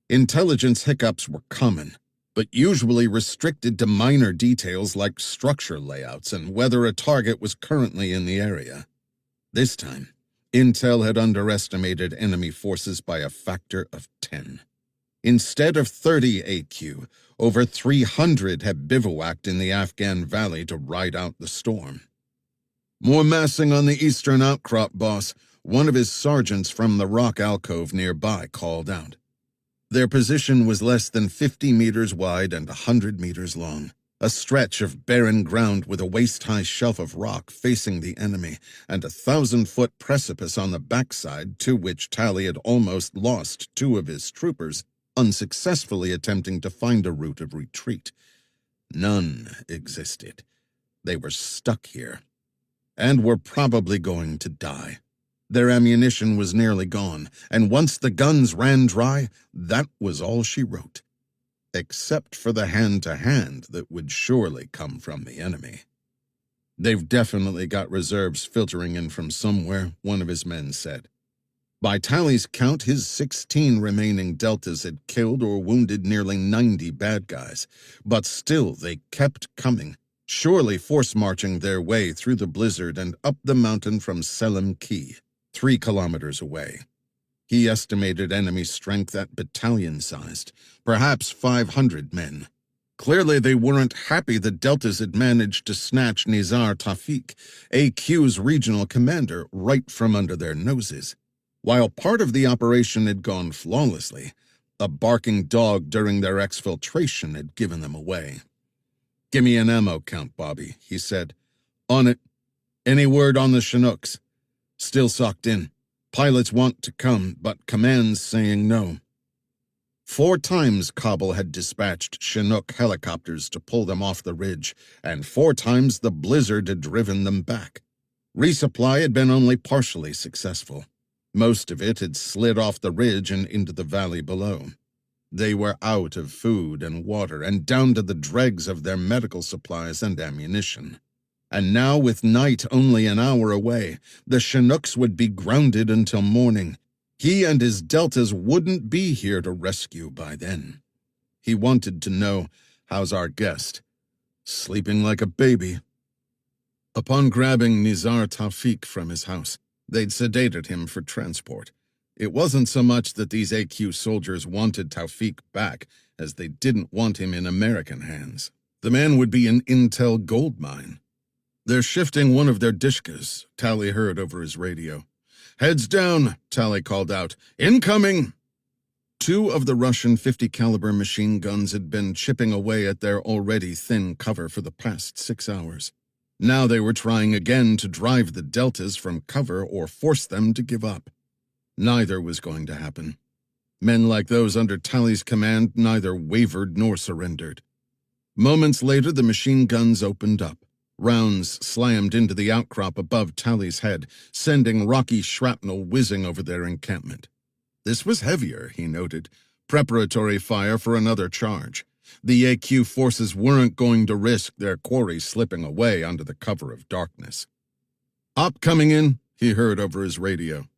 Intelligence hiccups were common, but usually restricted to minor details like structure layouts and whether a target was currently in the area. This time, Intel had underestimated enemy forces by a factor of 10. Instead of 30 AQ, over 300 had bivouacked in the Afghan valley to ride out the storm. "More massing on the eastern outcrop, boss," one of his sergeants from the rock alcove nearby called out. Their position was less than 50 meters wide and 100 meters long, a stretch of barren ground with a waist-high shelf of rock facing the enemy and a 1,000-foot precipice on the backside to which Talley had almost lost 2 of his troopers, unsuccessfully attempting to find a route of retreat. None existed. They were stuck here, and were probably going to die. Their ammunition was nearly gone, and once the guns ran dry, that was all she wrote. Except for the hand-to-hand that would surely come from the enemy. "They've definitely got reserves filtering in from somewhere," one of his men said. By Talley's count, his 16 remaining Deltas had killed or wounded nearly 90 bad guys, but still they kept coming, surely force-marching their way through the blizzard and up the mountain from Selim Key, 3 kilometers away. He estimated enemy strength at battalion-sized, perhaps 500 men. Clearly they weren't happy the Deltas had managed to snatch Nizar Tawfiq, AQ's regional commander, right from under their noses. While part of the operation had gone flawlessly, a barking dog during their exfiltration had given them away. "Give me an ammo count, Bobby," he said. "On it. Any word on the Chinooks?" "Still socked in. Pilots want to come, but command's saying no." 4 times Kabul had dispatched Chinook helicopters to pull them off the ridge, and 4 times the blizzard had driven them back. Resupply had been only partially successful. Most of it had slid off the ridge and into the valley below. They were out of food and water and down to the dregs of their medical supplies and ammunition. And now, with night only an hour away, the Chinooks would be grounded until morning. He and his Deltas wouldn't be here to rescue by then. He wanted to know, "How's our guest?" "Sleeping like a baby." Upon grabbing Nizar Tawfiq from his house, they'd sedated him for transport. It wasn't so much that these AQ soldiers wanted Tawfiq back as they didn't want him in American hands. The man would be an intel gold mine. "They're shifting one of their dishkas," Talley heard over his radio. Heads down, Tally called out. Incoming! Two of the Russian 50-caliber machine guns had been chipping away at their already thin cover for the past 6 hours. Now they were trying again to drive the Deltas from cover or force them to give up. Neither was going to happen. Men like those under Tally's command neither wavered nor surrendered. Moments later, the machine guns opened up. Rounds slammed into the outcrop above Tally's head, sending rocky shrapnel whizzing over their encampment. This was heavier, he noted. Preparatory fire for another charge. The AQ forces weren't going to risk their quarry slipping away under the cover of darkness. "Op coming in," he heard over his radio.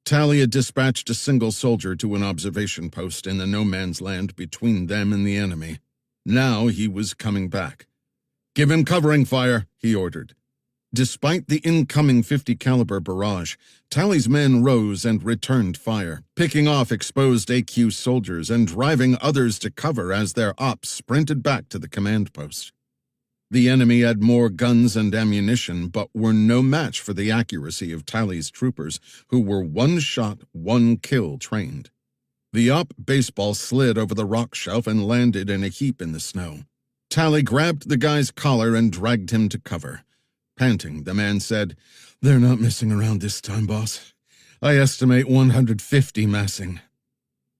Tally had dispatched a single soldier to an observation post in the no-man's land between them and the enemy. Now he was coming back. "Give him covering fire," he ordered. Despite the incoming 50-caliber barrage, Tally's men rose and returned fire, picking off exposed AQ soldiers and driving others to cover as their ops sprinted back to the command post. The enemy had more guns and ammunition, but were no match for the accuracy of Tally's troopers, who were one-shot, one-kill trained. The op baseball slid over the rock shelf and landed in a heap in the snow. Tally grabbed the guy's collar and dragged him to cover. Panting, the man said, "They're not messing around this time, boss. I estimate 150 massing."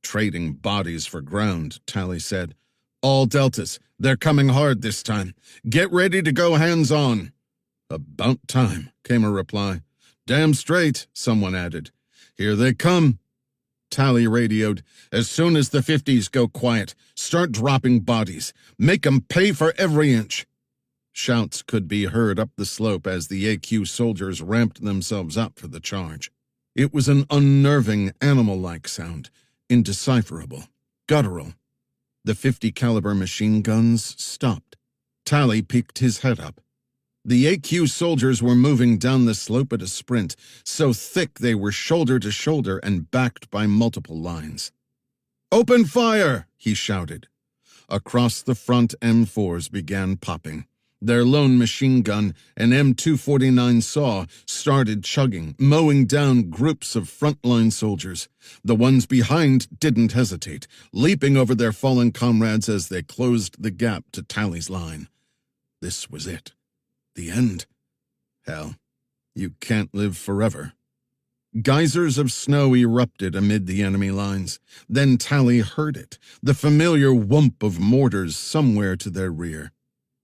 "Trading bodies for ground," Tally said. "All Deltas. They're coming hard this time. Get ready to go hands-on." "About time," came a reply. "Damn straight," someone added. "Here they come." Tally radioed, "As soon as the 50s go quiet, start dropping bodies. Make 'em pay for every inch." Shouts could be heard up the slope as the AQ soldiers ramped themselves up for the charge. It was an unnerving, animal-like sound, indecipherable, guttural. The 50-caliber machine guns stopped. Tally peeked his head up. The AQ soldiers were moving down the slope at a sprint, so thick they were shoulder to shoulder and backed by multiple lines. "Open fire!" he shouted. Across the front, M4s began popping. Their lone machine gun, an M249 saw, started chugging, mowing down groups of frontline soldiers. The ones behind didn't hesitate, leaping over their fallen comrades as they closed the gap to Tally's line. This was it. The end. Hell, you can't live forever. Geysers of snow erupted amid the enemy lines. Then Tally heard it, the familiar whump of mortars somewhere to their rear.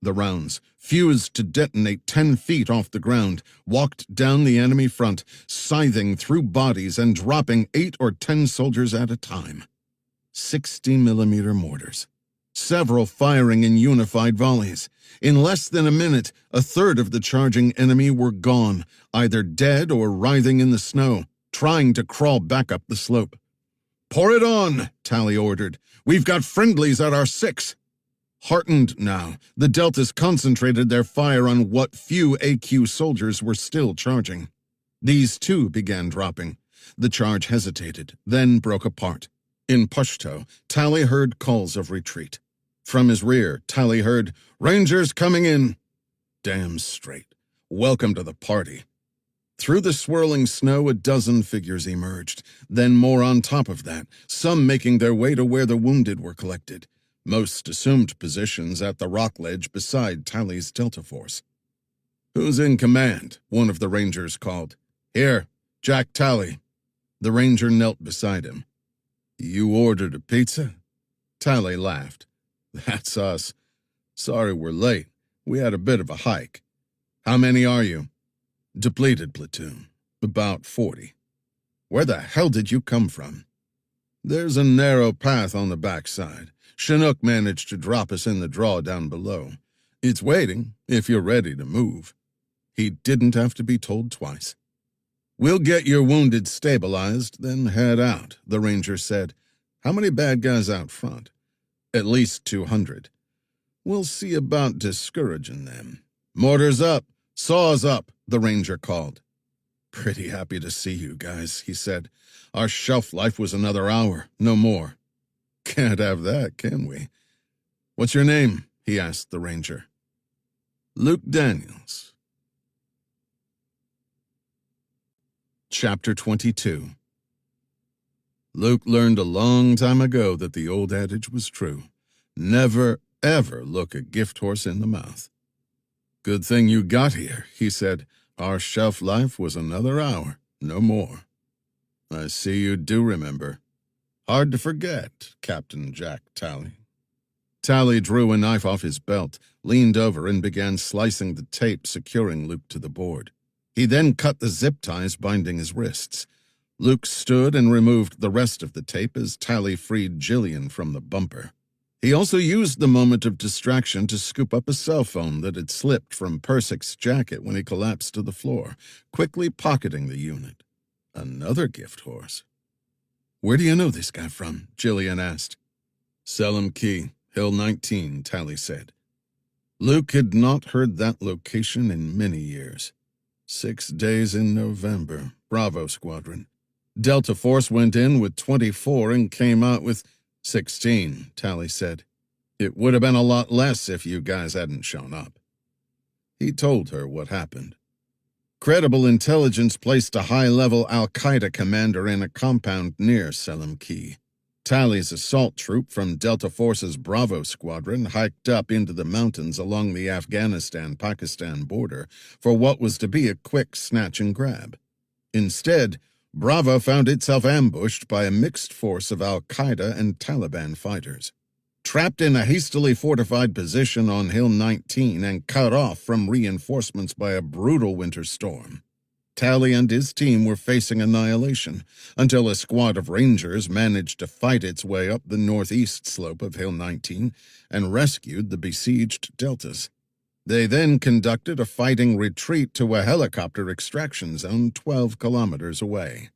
The rounds, fused to detonate 10 feet off the ground, walked down the enemy front, scything through bodies and dropping 8 or 10 soldiers at a time. 60-millimeter mortars. Several firing in unified volleys. In less than a minute, a third of the charging enemy were gone, either dead or writhing in the snow, trying to crawl back up the slope. "Pour it on," Tally ordered. "We've got friendlies at our 6. Heartened now, the Deltas concentrated their fire on what few AQ soldiers were still charging. These too began dropping. The charge hesitated, then broke apart. In Pashto, Tally heard calls of retreat. From his rear, Tally heard, "Rangers coming in." Damn straight. Welcome to the party. Through the swirling snow, a dozen figures emerged, then more on top of that, some making their way to where the wounded were collected. Most assumed positions at the rock ledge beside Tally's Delta force. "Who's in command?" one of the Rangers called. "Here, Jack Tally." The Ranger knelt beside him. "You ordered a pizza?" Tally laughed. "That's us. Sorry we're late. We had a bit of a hike. How many are you?" "Depleted platoon. About 40. Where the hell did you come from?" "There's a narrow path on the backside. Chinook managed to drop us in the draw down below. It's waiting, if you're ready to move." He didn't have to be told twice. "We'll get your wounded stabilized, then head out," the Ranger said. "How many bad guys out front?" "At least 200. We'll see about discouraging them." "Mortars up! Saws up!" the Ranger called. "Pretty happy to see you guys," he said. "Our shelf life was another hour, no more." "Can't have that, can we?" "What's your name?" he asked the Ranger. "Luke Daniels." Chapter 22. Luke learned a long time ago that the old adage was true. Never, ever look a gift horse in the mouth. "Good thing you got here," he said. "Our shelf life was another hour, no more." "I see you do remember. Hard to forget, Captain Jack Tally." Tally drew a knife off his belt, leaned over, and began slicing the tape securing Luke to the board. He then cut the zip ties binding his wrists. Luke stood and removed the rest of the tape as Tally freed Jillian from the bumper. He also used the moment of distraction to scoop up a cell phone that had slipped from Persick's jacket when he collapsed to the floor, quickly pocketing the unit. Another gift horse. "Where do you know this guy from?" Jillian asked. "Selim Key, Hill 19, Tally said. Luke had not heard that location in many years. 6 days in November, Bravo Squadron. Delta Force went in with 24 and came out with 16, Tally said. It would have been a lot less if you guys hadn't shown up. He told her what happened. Credible intelligence placed a high-level Al-Qaeda commander in a compound near Selim Key. Tally's assault troop from Delta Force's Bravo Squadron hiked up into the mountains along the Afghanistan-Pakistan border for what was to be a quick snatch and grab. Instead, Bravo found itself ambushed by a mixed force of Al-Qaeda and Taliban fighters. Trapped in a hastily fortified position on Hill 19 and cut off from reinforcements by a brutal winter storm, Tally and his team were facing annihilation until a squad of Rangers managed to fight its way up the northeast slope of Hill 19 and rescued the besieged Deltas. They then conducted a fighting retreat to a helicopter extraction zone 12 kilometers away.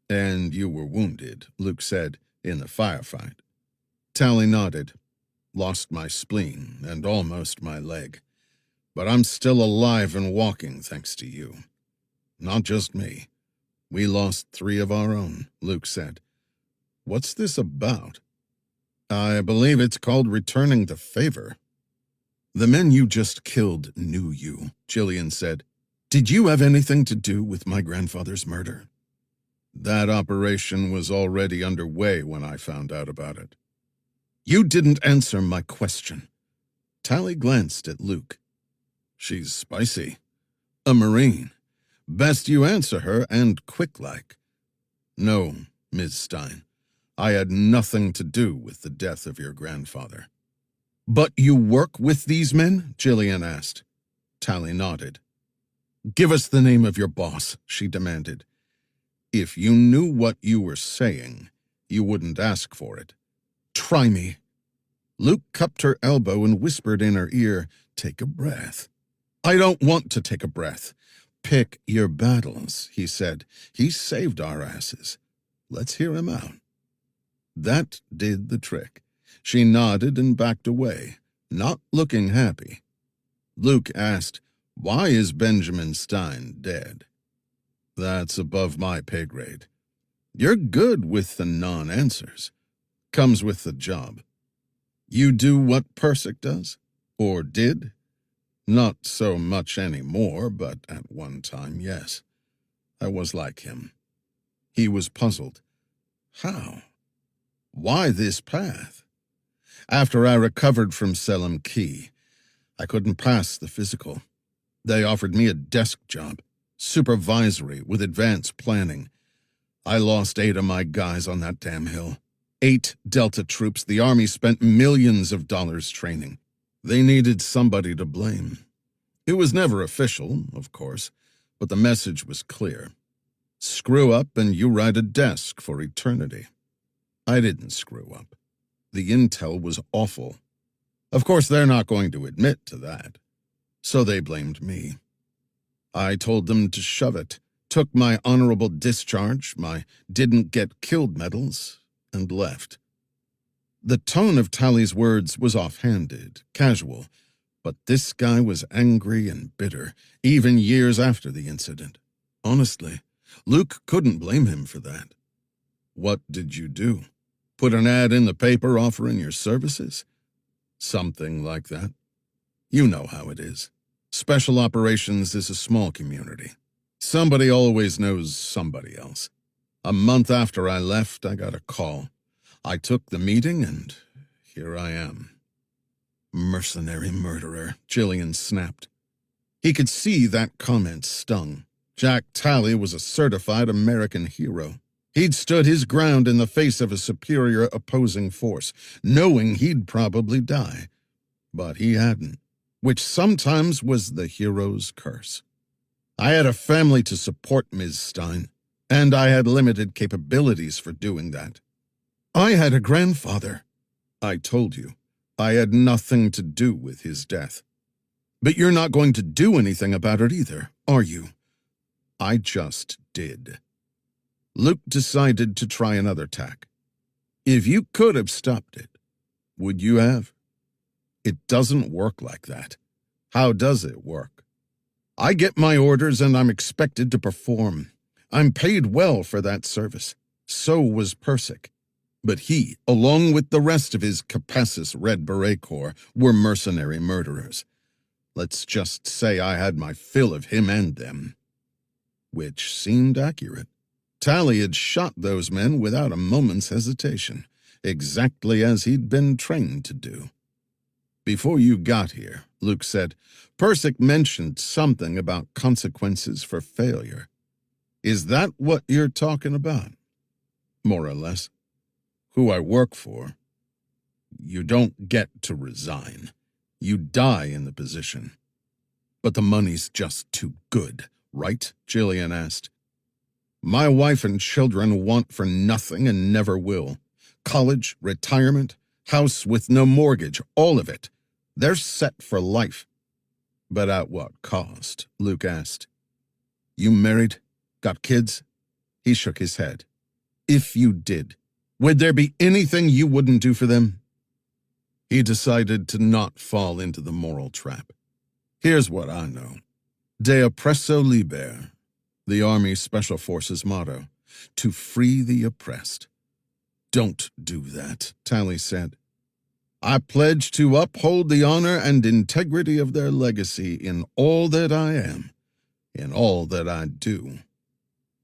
"And you were wounded," Luke said, "in the firefight." Tally nodded. "Lost my spleen and almost my leg. But I'm still alive and walking thanks to you. Not just me. We lost 3 of our own," Luke said. "What's this about?" "I believe it's called returning the favor." "The men you just killed knew you," Jillian said. "Did you have anything to do with my grandfather's murder?" "That operation was already underway when I found out about it." "You didn't answer my question." Tally glanced at Luke. "She's spicy. A Marine. Best you answer her, and quick-like." "No, Ms. Stein. I had nothing to do with the death of your grandfather." "But you work with these men?" Jillian asked. Tally nodded. "Give us the name of your boss," she demanded. "If you knew what you were saying, you wouldn't ask for it." "Try me." Luke cupped her elbow and whispered in her ear, "Take a breath." "I don't want to take a breath." "Pick your battles," he said. "He saved our asses. Let's hear him out." That did the trick. She nodded and backed away, not looking happy. Luke asked, "Why is Benjamin Stein dead?" "That's above my pay grade. You're good with the non-answers. Comes with the job. You do what Persick does? Or did?" "Not so much anymore, but at one time, yes. I was like him." He was puzzled. "How? Why this path?" "After I recovered from Selim Key, I couldn't pass the physical. They offered me a desk job, supervisory with advanced planning. I lost 8 of my guys on that damn hill. 8 Delta troops the Army spent millions of dollars training. They needed somebody to blame. It was never official, of course, but the message was clear. Screw up and you ride a desk for eternity. I didn't screw up. The intel was awful. Of course, they're not going to admit to that. So they blamed me. I told them to shove it, took my honorable discharge, my didn't get killed medals, and left." The tone of Tally's words was offhanded, casual, but this guy was angry and bitter, even years after the incident. Honestly, Luke couldn't blame him for that. "What did you do? Put an ad in the paper offering your services?" "Something like that. You know how it is. Special Operations is a small community. Somebody always knows somebody else. A month after I left, I got a call. I took the meeting, and here I am. Mercenary murderer, Gillian snapped. He could see that comment stung. Jack Talley was a certified American hero. He'd stood his ground in the face of a superior opposing force, knowing he'd probably die. But he hadn't, which sometimes was the hero's curse. I had a family to support, Ms. Stein, and I had limited capabilities for doing that. I had a grandfather. I told you, I had nothing to do with his death. But you're not going to do anything about it either, are you? I just did. Luke decided to try another tack. If you could have stopped it, would you have? It doesn't work like that. How does it work? I get my orders and I'm expected to perform. I'm paid well for that service. So was Persic. But he, along with the rest of his Capassus Red Beret Corps, were mercenary murderers. Let's just say I had my fill of him and them. Which seemed accurate. Talley had shot those men without a moment's hesitation, exactly as he'd been trained to do. Before you got here, Luke said, Persic mentioned something about consequences for failure. Is that what you're talking about? More or less. Who I work for. You don't get to resign. You die in the position. But the money's just too good, right? Gillian asked. My wife and children want for nothing and never will. College, retirement, house with no mortgage, all of it. They're set for life. But at what cost? Luke asked. You married? Got kids? He shook his head. If you did, would there be anything you wouldn't do for them? He decided to not fall into the moral trap. Here's what I know. De oppresso liber, the Army Special Forces motto, to free the oppressed. Don't do that, Talley said. I pledge to uphold the honor and integrity of their legacy in all that I am, in all that I do.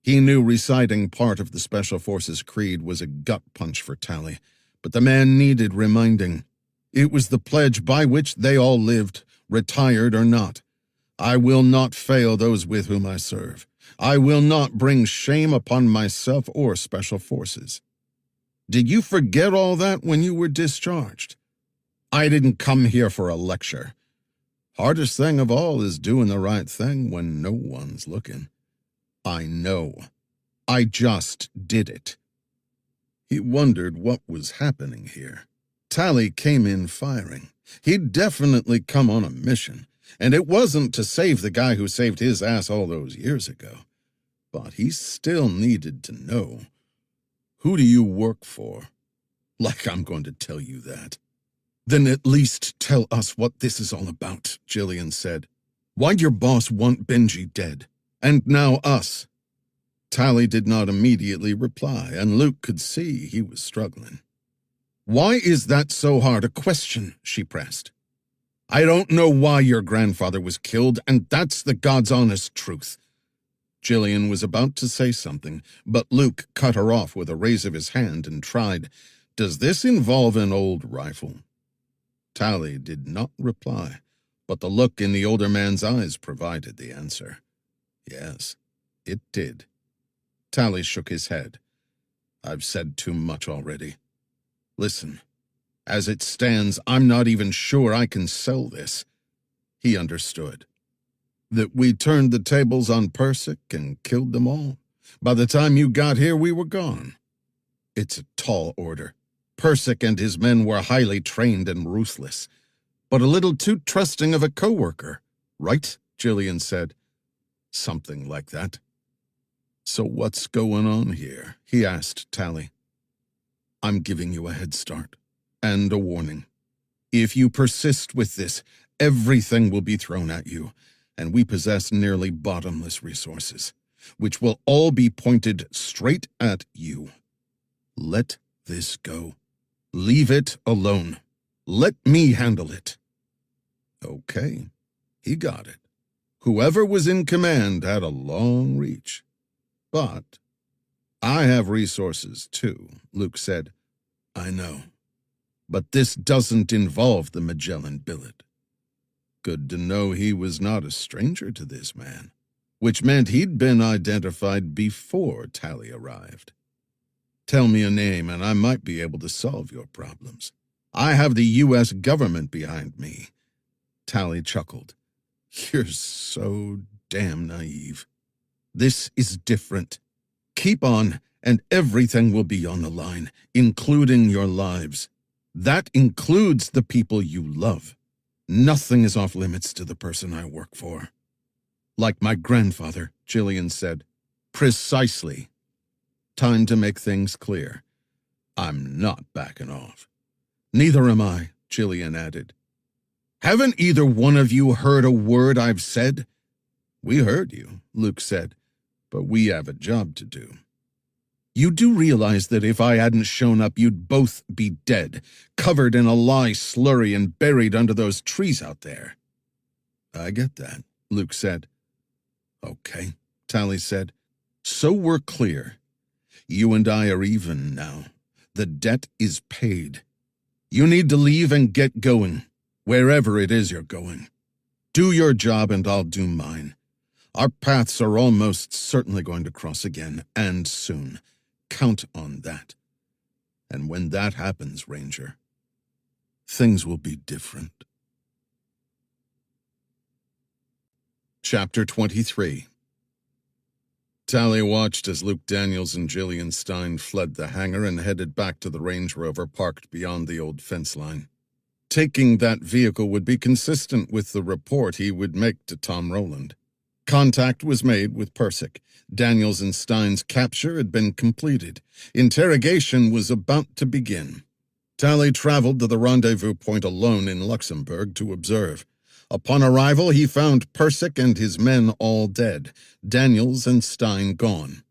He knew reciting part of the Special Forces creed was a gut punch for Talley, but the man needed reminding. It was the pledge by which they all lived, retired or not. I will not fail those with whom I serve. I will not bring shame upon myself or Special Forces. Did you forget all that when you were discharged? I didn't come here for a lecture. Hardest thing of all is doing the right thing when no one's looking. I know. I just did it. He wondered what was happening here. Talley came in firing. He'd definitely come on a mission, and it wasn't to save the guy who saved his ass all those years ago. But he still needed to know. Who do you work for? Like I'm going to tell you that. Then at least tell us what this is all about, Gillian said. Why'd your boss want Benji dead? And now us? Talley did not immediately reply, and Luke could see he was struggling. Why is that so hard a question? She pressed. I don't know why your grandfather was killed, and that's the God's honest truth. Gillian was about to say something, but Luke cut her off with a raise of his hand and tried, Does this involve an old rifle? Talley did not reply, but the look in the older man's eyes provided the answer. Yes, it did. Talley shook his head. I've said too much already. Listen, as it stands, I'm not even sure I can sell this. He understood. That we turned the tables on Persic and killed them all. By the time you got here, we were gone. It's a tall order. Persic and his men were highly trained and ruthless, but a little too trusting of a coworker, right? Gillian said. Something like that. So what's going on here? He asked Talley. I'm giving you a head start and a warning. If you persist with this, everything will be thrown at you, and we possess nearly bottomless resources, which will all be pointed straight at you. Let this go. Leave it alone. Let me handle it. Okay, he got it. Whoever was in command had a long reach. But I have resources, too, Luke said. I know. But this doesn't involve the Magellan billet. Good to know he was not a stranger to this man, which meant he'd been identified before Tally arrived. Tell me a name and I might be able to solve your problems. I have the U.S. government behind me. Tally chuckled. You're so damn naive. This is different. Keep on, and everything will be on the line, including your lives. That includes the people you love. Nothing is off limits to the person I work for. Like my grandfather, Jillian said. Precisely. Time to make things clear. I'm not backing off. Neither am I, Jillian added. Haven't either one of you heard a word I've said? We heard you, Luke said, but we have a job to do. You do realize that if I hadn't shown up, you'd both be dead, covered in a lye slurry and buried under those trees out there. I get that, Luke said. Okay, Tally said. So we're clear. You and I are even now. The debt is paid. You need to leave and get going, wherever it is you're going. Do your job and I'll do mine. Our paths are almost certainly going to cross again, and soon. Count on that. And when that happens, Ranger, things will be different. Chapter 23. Tally watched as Luke Daniels and Jillian Stein fled the hangar and headed back to the Range Rover parked beyond the old fence line. Taking that vehicle would be consistent with the report he would make to Tom Rowland. Contact was made with Persick. Daniels and Stein's capture had been completed. Interrogation was about to begin. Tally traveled to the rendezvous point alone in Luxembourg to observe. Upon arrival, he found Persick and his men all dead, Daniels and Stein gone.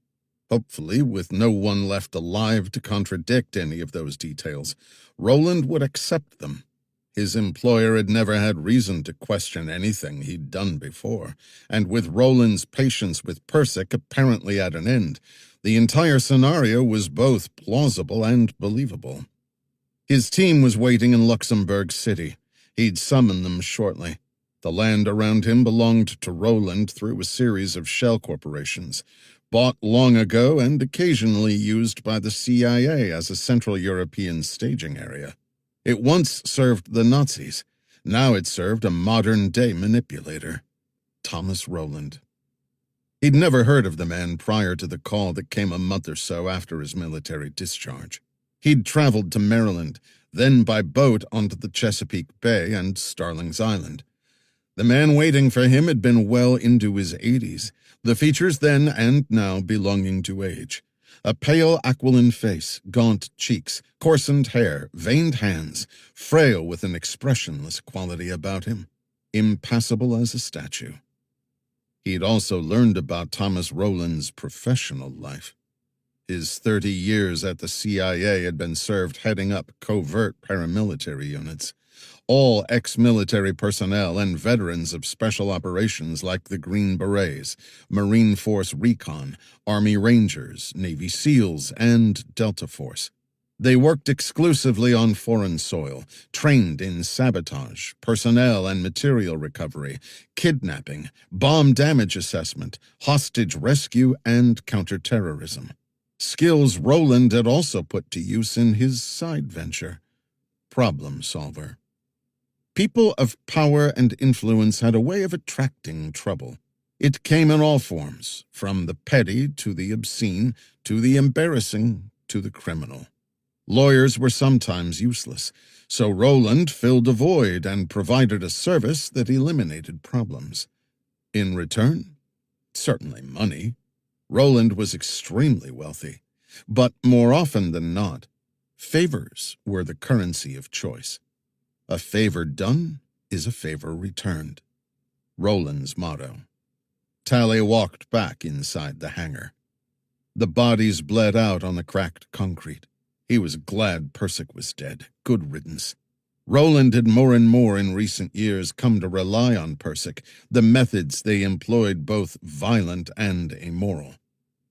Hopefully, with no one left alive to contradict any of those details, Rowland would accept them. His employer had never had reason to question anything he'd done before, and with Rowland's patience with Persick apparently at an end, the entire scenario was both plausible and believable. His team was waiting in Luxembourg City. He'd summon them shortly. The land around him belonged to Rowland through a series of shell corporations, bought long ago and occasionally used by the CIA as a Central European staging area. It once served the Nazis. Now it served a modern-day manipulator. Thomas Rowland. He'd never heard of the man prior to the call that came a month or so after his military discharge. He'd traveled to Maryland, then by boat onto the Chesapeake Bay and Starling's Island. The man waiting for him had been well into his 80s, the features then and now belonging to age. A pale aquiline face, gaunt cheeks, coarsened hair, veined hands, frail with an expressionless quality about him, impassible as a statue. He'd also learned about Thomas Rowland's professional life. His 30 years at the CIA had been served heading up covert paramilitary units. All ex-military personnel and veterans of special operations like the Green Berets, Marine Force Recon, Army Rangers, Navy SEALs, and Delta Force. They worked exclusively on foreign soil, trained in sabotage, personnel and material recovery, kidnapping, bomb damage assessment, hostage rescue, and counterterrorism. Skills Rowland had also put to use in his side venture, problem solver. People of power and influence had a way of attracting trouble. It came in all forms, from the petty to the obscene, to the embarrassing, to the criminal. Lawyers were sometimes useless, so Rowland filled a void and provided a service that eliminated problems. In return, certainly money. Rowland was extremely wealthy, but more often than not, favors were the currency of choice. A favor done is a favor returned. Rowland's motto. Tally walked back inside the hangar. The bodies bled out on the cracked concrete. He was glad Persick was dead. Good riddance. Roland had more and more in recent years come to rely on Persic, the methods they employed both violent and immoral.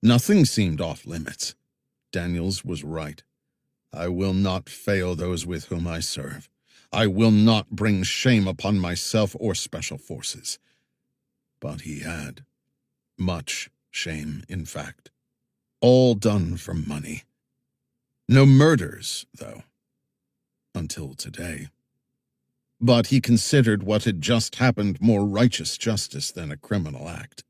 Nothing seemed off limits. Daniels was right. I will not fail those with whom I serve. I will not bring shame upon myself or special forces. But he had. Much shame, in fact. All done for money. No murders, though. Until today. But he considered what had just happened more righteous justice than a criminal act.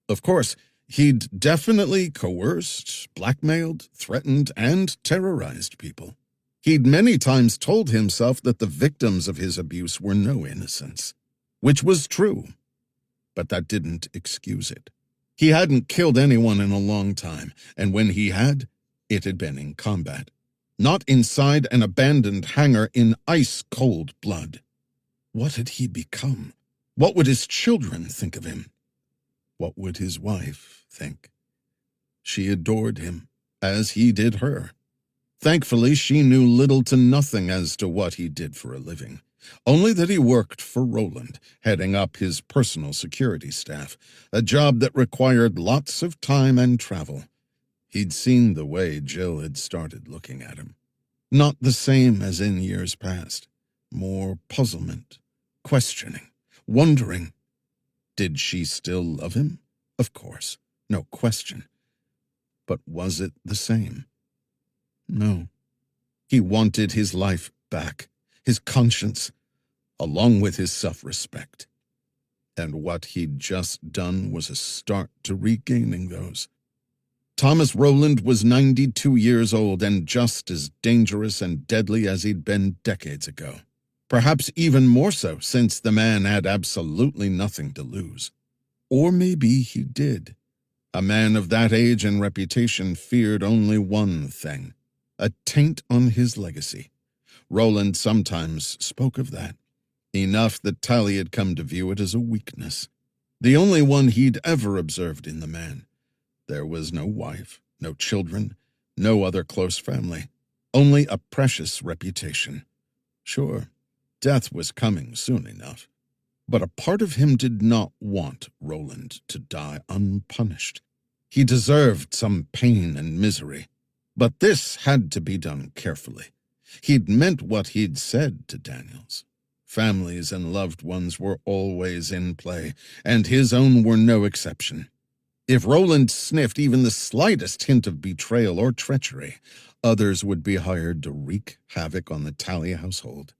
Of course, he'd definitely coerced, blackmailed, threatened, and terrorized people. He'd many times told himself that the victims of his abuse were no innocents, which was true, but that didn't excuse it. He hadn't killed anyone in a long time, and when he had, it had been in combat, not inside an abandoned hangar in ice-cold blood. What had he become? What would his children think of him? What would his wife think? She adored him, as he did her. Thankfully, she knew little to nothing as to what he did for a living, only that he worked for Roland, heading up his personal security staff, a job that required lots of time and travel. He'd seen the way Jill had started looking at him. Not the same as in years past. More puzzlement, questioning, wondering. Did she still love him? Of course, no question. But was it the same? No. He wanted his life back, his conscience, along with his self-respect. And what he'd just done was a start to regaining those. Thomas Roland was 92 years old and just as dangerous and deadly as he'd been decades ago. Perhaps even more so, since the man had absolutely nothing to lose. Or maybe he did. A man of that age and reputation feared only one thing: a taint on his legacy. Roland sometimes spoke of that. Enough that Tally had come to view it as a weakness. The only one he'd ever observed in the man. There was no wife, no children, no other close family. Only a precious reputation. Sure, death was coming soon enough. But a part of him did not want Roland to die unpunished. He deserved some pain and misery. But this had to be done carefully. He'd meant what he'd said to Daniels. Families and loved ones were always in play, and his own were no exception. If Roland sniffed even the slightest hint of betrayal or treachery, others would be hired to wreak havoc on the Tally household.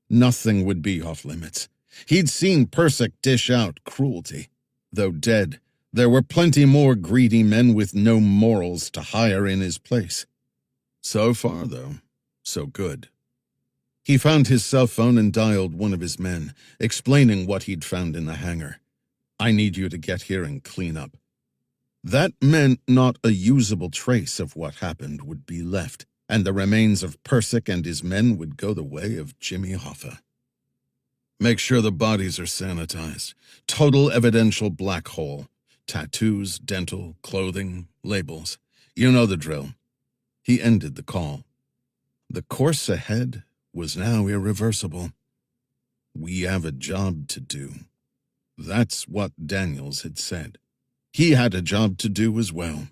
Nothing would be off limits. He'd seen Persic dish out cruelty. Though dead, there were plenty more greedy men with no morals to hire in his place. So far, though, so good. He found his cell phone and dialed one of his men, explaining what he'd found in the hangar. I need you to get here and clean up. That meant not a usable trace of what happened would be left, and the remains of Persic and his men would go the way of Jimmy Hoffa. Make sure the bodies are sanitized. Total evidential black hole. Tattoos, dental, clothing, labels. You know the drill. He ended the call. The course ahead was now irreversible. We have a job to do. That's what Daniels had said. He had a job to do as well.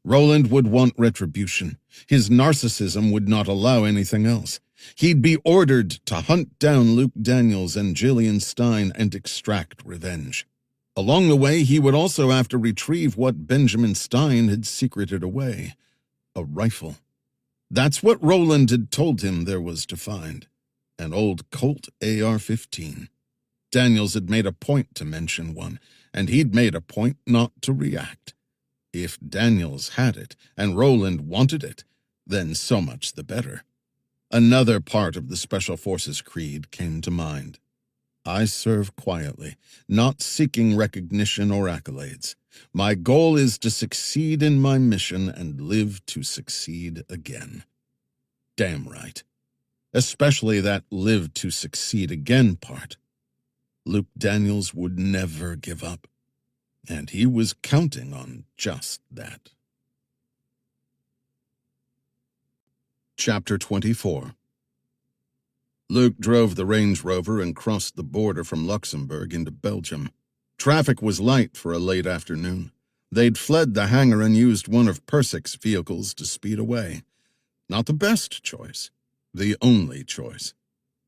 Roland would want retribution. His narcissism would not allow anything else. He'd be ordered to hunt down Luke Daniels and Jillian Stein and extract revenge. Along the way, he would also have to retrieve what Benjamin Stein had secreted away: a rifle. That's what Roland had told him there was to find: an old Colt AR-15. Daniels had made a point to mention one, and he'd made a point not to react. If Daniels had it, and Roland wanted it, then so much the better. Another part of the Special Forces creed came to mind. I serve quietly, not seeking recognition or accolades. My goal is to succeed in my mission and live to succeed again. Damn right. Especially that live to succeed again part. Luke Daniels would never give up, and he was counting on just that. Chapter 24. Luke drove the Range Rover and crossed the border from Luxembourg into Belgium. Traffic was light for a late afternoon. They'd fled the hangar and used one of Persick's vehicles to speed away. Not the best choice, the only choice.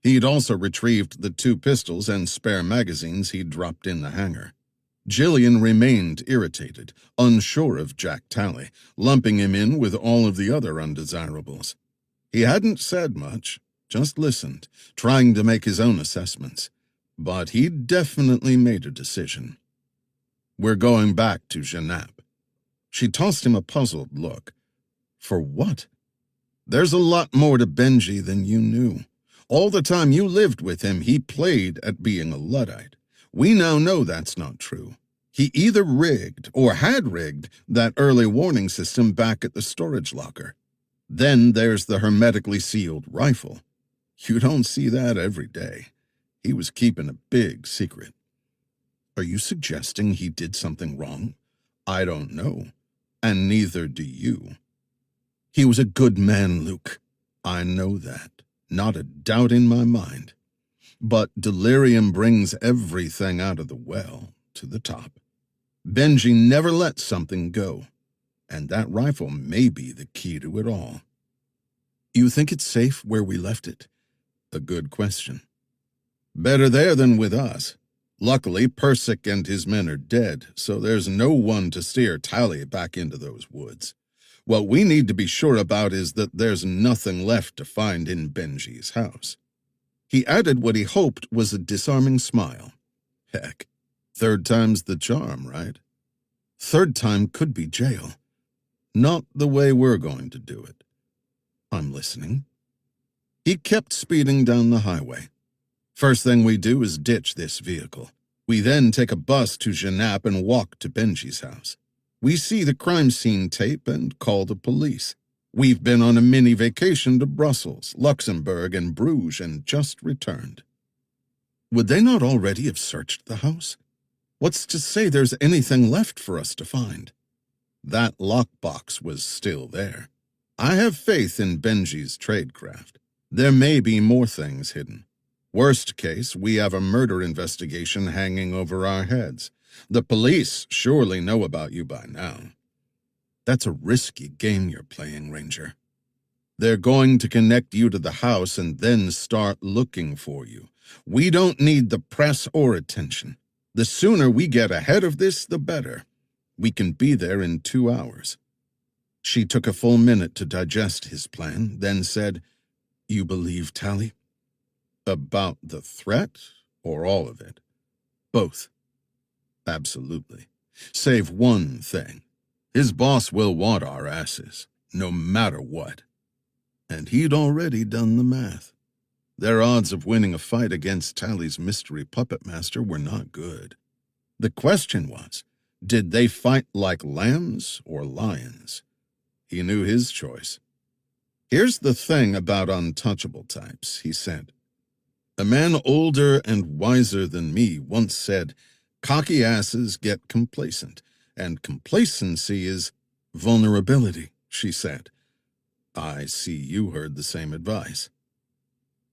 He'd also retrieved the 2 pistols and spare magazines he'd dropped in the hangar. Gillian remained irritated, unsure of Jack Talley, lumping him in with all of the other undesirables. He hadn't said much, just listened, trying to make his own assessments. But he'd definitely made a decision. "We're going back to Genappe." She tossed him a puzzled look. "For what?" "There's a lot more to Benji than you knew. All the time you lived with him, he played at being a Luddite. We now know that's not true. He either rigged, or had rigged, that early warning system back at the storage locker. Then there's the hermetically sealed rifle. You don't see that every day. He was keeping a big secret." "Are you suggesting he did something wrong?" "I don't know, and neither do you." "He was a good man, Luke. I know that. Not a doubt in my mind. But delirium brings everything out of the well to the top. Benji never let something go, and that rifle may be the key to it all." "You think it's safe where we left it?" "A good question. Better there than with us. Luckily, Persick and his men are dead, so there's no one to steer Tally back into those woods. What we need to be sure about is that there's nothing left to find in Benji's house." He added what he hoped was a disarming smile. "Heck, 3rd time's the charm, right? 3rd time could be jail. Not the way we're going to do it." "I'm listening." He kept speeding down the highway. "First thing we do is ditch this vehicle. We then take a bus to Genappe and walk to Benji's house. We see the crime scene tape and call the police. We've been on a mini vacation to Brussels, Luxembourg, and Bruges and just returned." "Would they not already have searched the house? What's to say there's anything left for us to find?" "That lockbox was still there. I have faith in Benji's tradecraft. There may be more things hidden. Worst case, we have a murder investigation hanging over our heads. The police surely know about you by now." "That's a risky game you're playing, Ranger." "They're going to connect you to the house and then start looking for you. We don't need the press or attention. The sooner we get ahead of this, the better. We can be there in 2 hours. She took a full minute to digest his plan, then said, "You believe Tally?" "About the threat, or all of it?" "Both." "Absolutely. Save one thing. His boss will want our asses, no matter what." And he'd already done the math. Their odds of winning a fight against Tally's mystery puppet master were not good. The question was, did they fight like lambs or lions? He knew his choice. "Here's the thing about untouchable types," he said. "A man older and wiser than me once said, 'Cocky asses get complacent, and complacency is vulnerability,'" she said. "I see you heard the same advice."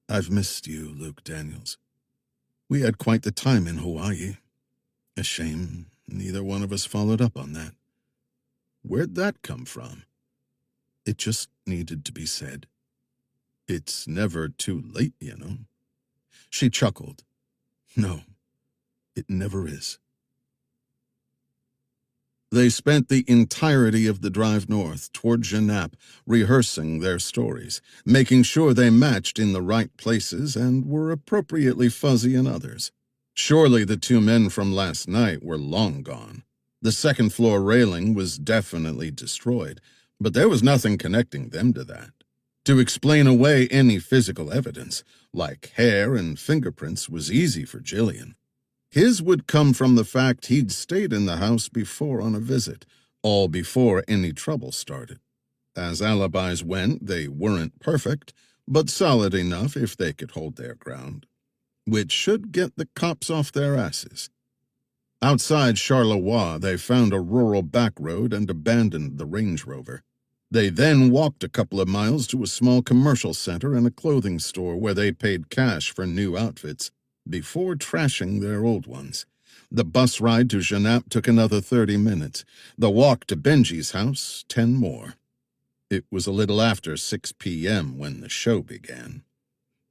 "I've missed you, Luke Daniels. We had quite the time in Hawaii. A shame neither one of us followed up on that." "Where'd that come from?" "It just needed to be said." "It's never too late, you know." She chuckled. "No, it never is." They spent the entirety of the drive north toward Genappe rehearsing their stories, making sure they matched in the right places and were appropriately fuzzy in others. Surely the 2 men from last night were long gone. The 2nd-floor railing was definitely destroyed, but there was nothing connecting them to that. To explain away any physical evidence, like hair and fingerprints, was easy for Gillian. His would come from the fact he'd stayed in the house before on a visit, all before any trouble started. As alibis went, they weren't perfect, but solid enough if they could hold their ground, which should get the cops off their asses. Outside Charleroi, they found a rural back road and abandoned the Range Rover. They then walked a couple of miles to a small commercial center and a clothing store where they paid cash for new outfits before trashing their old ones. The bus ride to Genappe took another 30 minutes. The walk to Benji's house, 10 more. It was a little after 6 p.m. when the show began.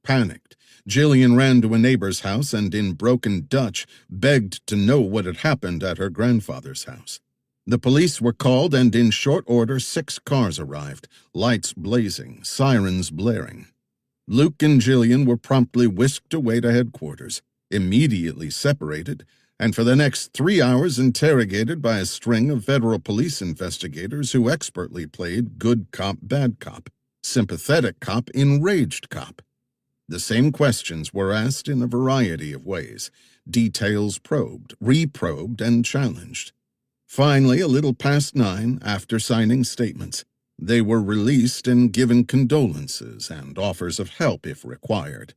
Panicked, Jillian ran to a neighbor's house and, in broken Dutch, begged to know what had happened at her grandfather's house. The police were called, and in short order 6 cars arrived, lights blazing, sirens blaring. Luke and Jillian were promptly whisked away to headquarters, immediately separated, and for the next 3 hours interrogated by a string of federal police investigators who expertly played good cop, bad cop, sympathetic cop, enraged cop. The same questions were asked in a variety of ways, details probed, reprobed, and challenged. Finally, a little past 9, after signing statements, they were released and given condolences and offers of help if required.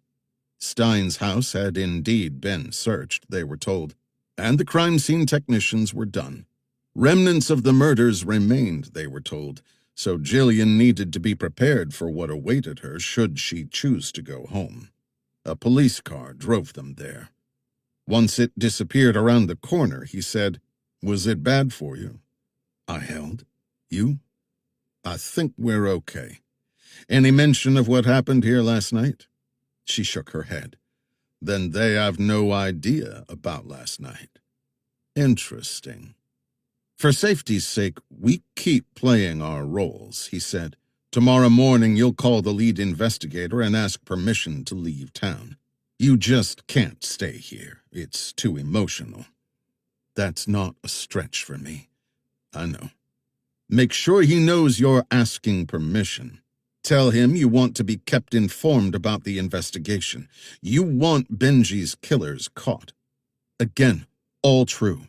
Stein's house had indeed been searched, they were told, and the crime scene technicians were done. Remnants of the murders remained, they were told, so Jillian needed to be prepared for what awaited her should she choose to go home. A police car drove them there. Once it disappeared around the corner, he said, "Was it bad for you?" I held. "You?" "I think we're okay. Any mention of what happened here last night?" She shook her head. "Then they have no idea about last night." "Interesting. For safety's sake, we keep playing our roles," he said. "Tomorrow morning you'll call the lead investigator and ask permission to leave town. You just can't stay here. It's too emotional." "That's not a stretch for me." "I know. Make sure he knows you're asking permission. Tell him you want to be kept informed about the investigation. You want Benji's killers caught." Again, all true.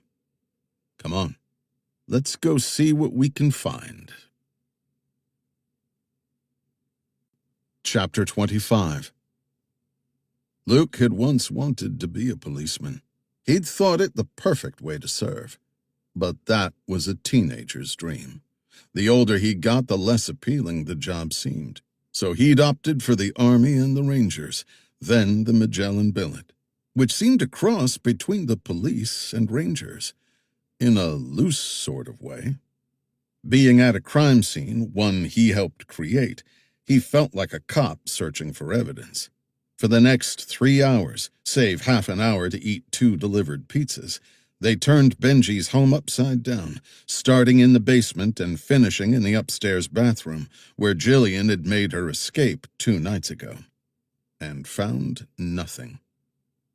"Come on. Let's go see what we can find." Chapter 25. Luke had once wanted to be a policeman. He'd thought it the perfect way to serve. But that was a teenager's dream. The older he got, the less appealing the job seemed. So he'd opted for the Army and the Rangers, then the Magellan Billet, which seemed to cross between the police and Rangers, in a loose sort of way. Being at a crime scene, one he helped create, he felt like a cop searching for evidence. For the next 3 hours, save half an hour to eat 2 delivered pizzas, they turned Benji's home upside down, starting in the basement and finishing in the upstairs bathroom, where Jillian had made her escape 2 nights ago. And found nothing.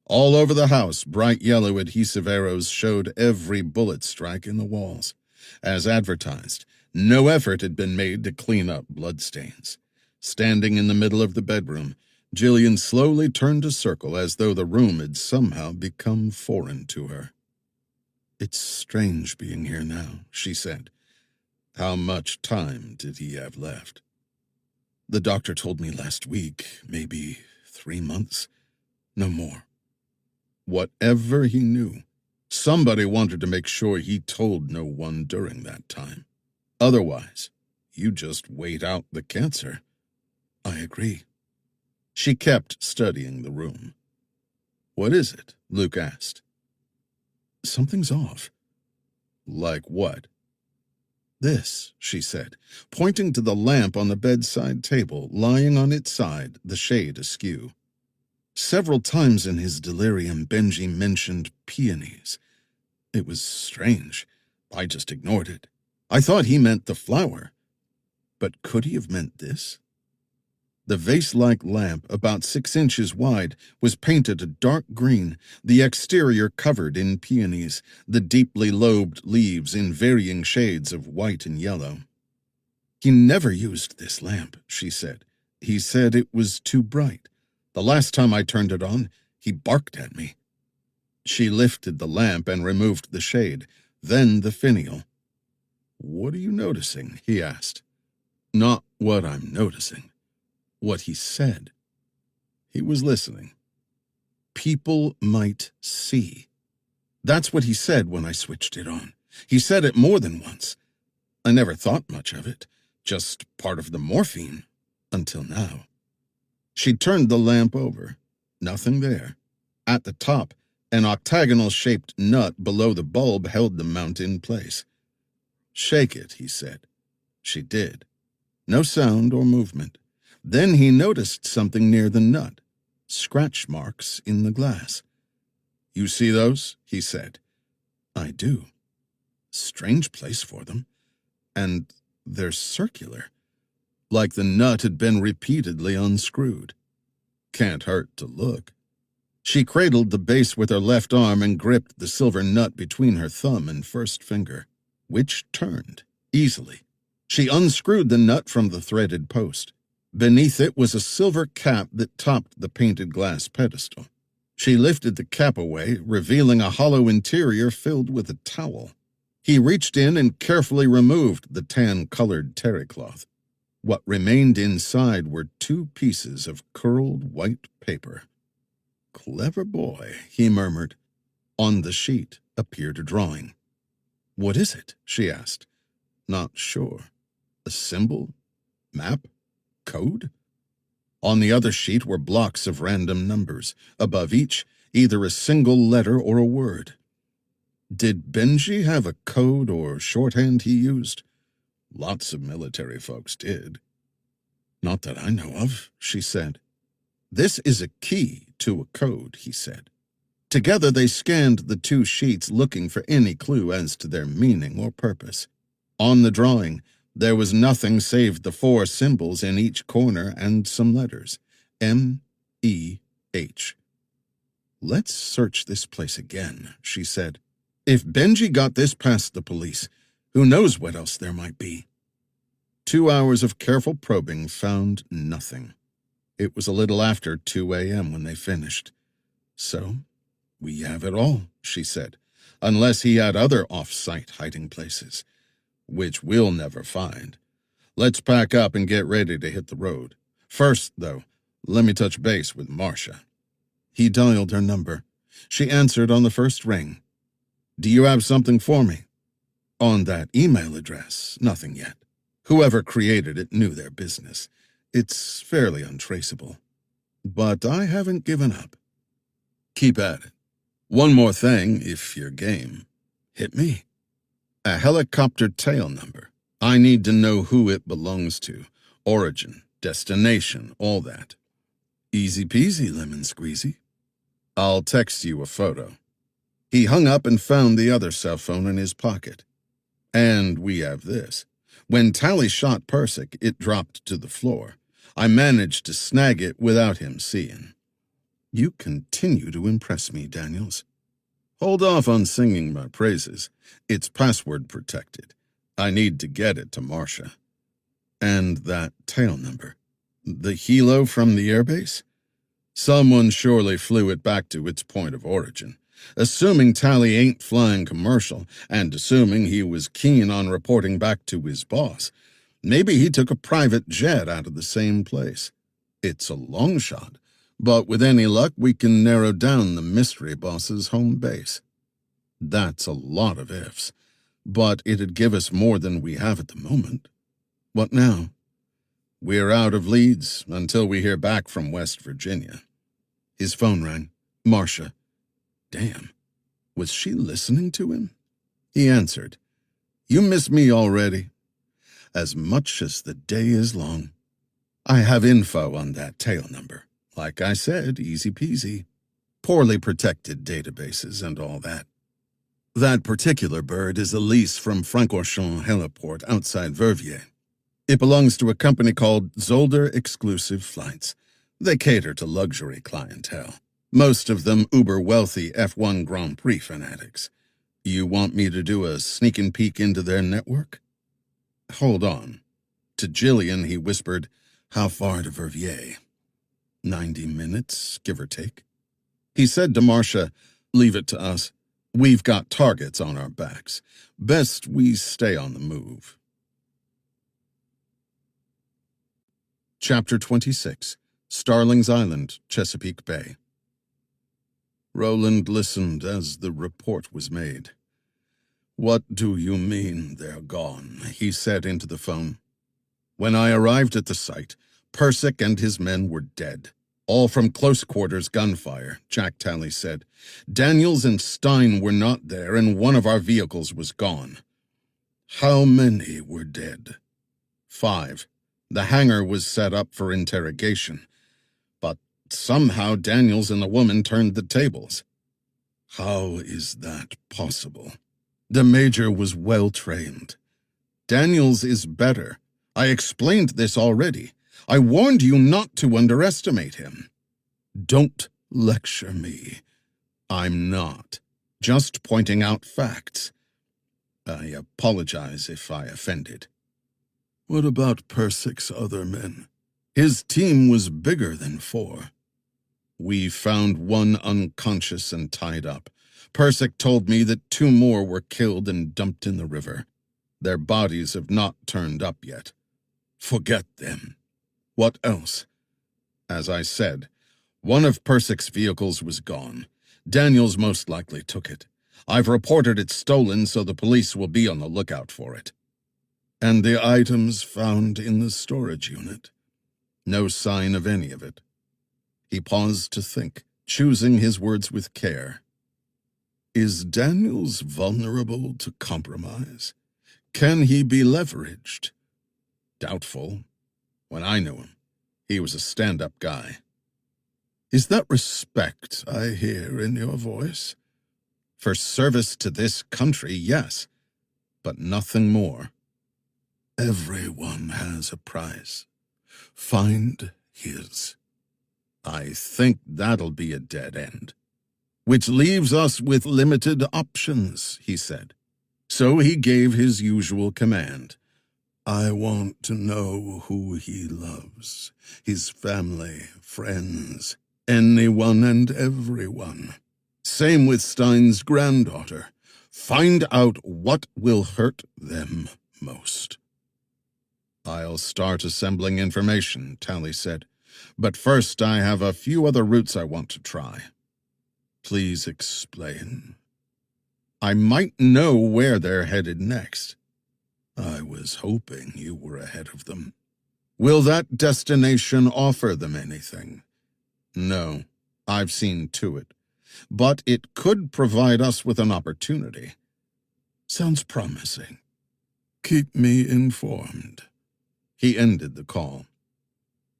All over the house, bright yellow adhesive arrows showed every bullet strike in the walls. As advertised, no effort had been made to clean up bloodstains. Standing in the middle of the bedroom, Jillian slowly turned a circle as though the room had somehow become foreign to her. "It's strange being here now," she said. "How much time did he have left?" "The doctor told me last week, maybe 3 months. No more." Whatever he knew, somebody wanted to make sure he told no one during that time. Otherwise, you just wait out the cancer. "I agree." She kept studying the room. "What is it?" Luke asked. "Something's off." "Like what?" "This," she said, pointing to the lamp on the bedside table, lying on its side, the shade askew. Several times in his delirium, Benji mentioned peonies. It was strange. I just ignored it. I thought he meant the flower. But could he have meant this? The vase-like lamp, about 6 inches wide, was painted a dark green, the exterior covered in peonies, the deeply lobed leaves in varying shades of white and yellow. "He never used this lamp," she said. "He said it was too bright. The last time I turned it on, he barked at me." She lifted the lamp and removed the shade, then the finial. "What are you noticing?" he asked. "Not what I'm noticing. What he said." He was listening. "People might see." That's what he said when I switched it on. He said it more than once. I never thought much of it. Just part of the morphine. Until now. She turned the lamp over. Nothing there. At the top, an octagonal-shaped nut below the bulb held the mount in place. "Shake it," he said. She did. No sound or movement. Then he noticed something near the nut. Scratch marks in the glass. "You see those?" he said. "I do. Strange place for them. And they're circular. Like the nut had been repeatedly unscrewed. Can't hurt to look." She cradled the base with her left arm and gripped the silver nut between her thumb and first finger, which turned easily. She unscrewed the nut from the threaded post. Beneath it was a silver cap that topped the painted glass pedestal. She lifted the cap away, revealing a hollow interior filled with a towel. He reached in and carefully removed the tan-colored terry cloth. What remained inside were 2 pieces of curled white paper. "Clever boy," he murmured. On the sheet appeared a drawing. "What is it?" she asked. "Not sure. A symbol? Map? Code?" On the other sheet were blocks of random numbers. Above each, either a single letter or a word. Did Benji have a code or shorthand he used? Lots of military folks did. "Not that I know of," she said. "This is a key to a code," he said. Together they scanned the 2 sheets, looking for any clue as to their meaning or purpose. On the drawing, there was nothing save the 4 symbols in each corner and some letters. M-E-H. "Let's search this place again," she said. "If Benji got this past the police, who knows what else there might be?" 2 hours of careful probing found nothing. It was a little after 2 a.m. when they finished. "So, we have it all," she said, "unless he had other off-site hiding places, which we'll never find. Let's pack up and get ready to hit the road. First, though, let me touch base with Marcia." He dialed her number. She answered on the first ring. "Do you have something for me?" "On that email address, nothing yet. Whoever created it knew their business. It's fairly untraceable. But I haven't given up." "Keep at it. One more thing, if you're game." "Hit me." "A helicopter tail number. I need to know who it belongs to. Origin, destination, all that." "Easy peasy, lemon squeezy." "I'll text you a photo." He hung up and found the other cell phone in his pocket. "And we have this. When Tally shot Persick, it dropped to the floor. I managed to snag it without him seeing." "You continue to impress me, Daniels." "Hold off on singing my praises. It's password protected. I need to get it to Marcia." "And that tail number? The helo from the airbase?" "Someone surely flew it back to its point of origin. Assuming Tally ain't flying commercial, and assuming he was keen on reporting back to his boss, maybe he took a private jet out of the same place. It's a long shot, but with any luck we can narrow down the mystery boss's home base." "That's a lot of ifs, but it'd give us more than we have at the moment." "What now?" "We're out of leads until we hear back from West Virginia." His phone rang. Marcia. Damn, was she listening to him? He answered. "You miss me already?" "As much as the day is long." "I have info on that tail number. Like I said, easy peasy. Poorly protected databases and all that. That particular bird is a lease from Francorchamps Heliport outside Verviers. It belongs to a company called Zolder Exclusive Flights. They cater to luxury clientele. Most of them uber-wealthy F1 Grand Prix fanatics. You want me to do a sneaking peek into their network?" "Hold on." To Jillian he whispered, "How far to Verviers?" 90 minutes, give or take. He said to Marcia, "Leave it to us. We've got targets on our backs. Best we stay on the move." Chapter 26. Starling's Island, Chesapeake Bay. Roland listened as the report was made. "What do you mean they're gone?" he said into the phone. When I arrived at the site, Persick and his men were dead. All from close-quarters gunfire, Jack Talley said. Daniels and Stein were not there, and one of our vehicles was gone. How many were dead? 5. The hangar was set up for interrogation. But somehow Daniels and the woman turned the tables. How is that possible? The major was well-trained. Daniels is better. I explained this already. I warned you not to underestimate him. Don't lecture me. I'm not. Just pointing out facts. I apologize if I offended. What about Persick's other men? His team was bigger than 4. We found one unconscious and tied up. Persick told me that 2 more were killed and dumped in the river. Their bodies have not turned up yet. Forget them. What else? As I said, one of Persick's vehicles was gone. Daniels most likely took it. I've reported it stolen, so the police will be on the lookout for it. And the items found in the storage unit? No sign of any of it. He paused to think, choosing his words with care. Is Daniels vulnerable to compromise? Can he be leveraged? Doubtful. When I knew him, he was a stand-up guy. Is that respect I hear in your voice? For service to this country, yes, but nothing more. Everyone has a price. Find his. I think that'll be a dead end. Which leaves us with limited options, he said. So he gave his usual command. I want to know who he loves, his family, friends, anyone and everyone. Same with Stein's granddaughter. Find out what will hurt them most. I'll start assembling information, Talley said. But first I have a few other routes I want to try. Please explain. I might know where they're headed next. I was hoping you were ahead of them. Will that destination offer them anything? No, I've seen to it. But it could provide us with an opportunity. Sounds promising. Keep me informed. He ended the call.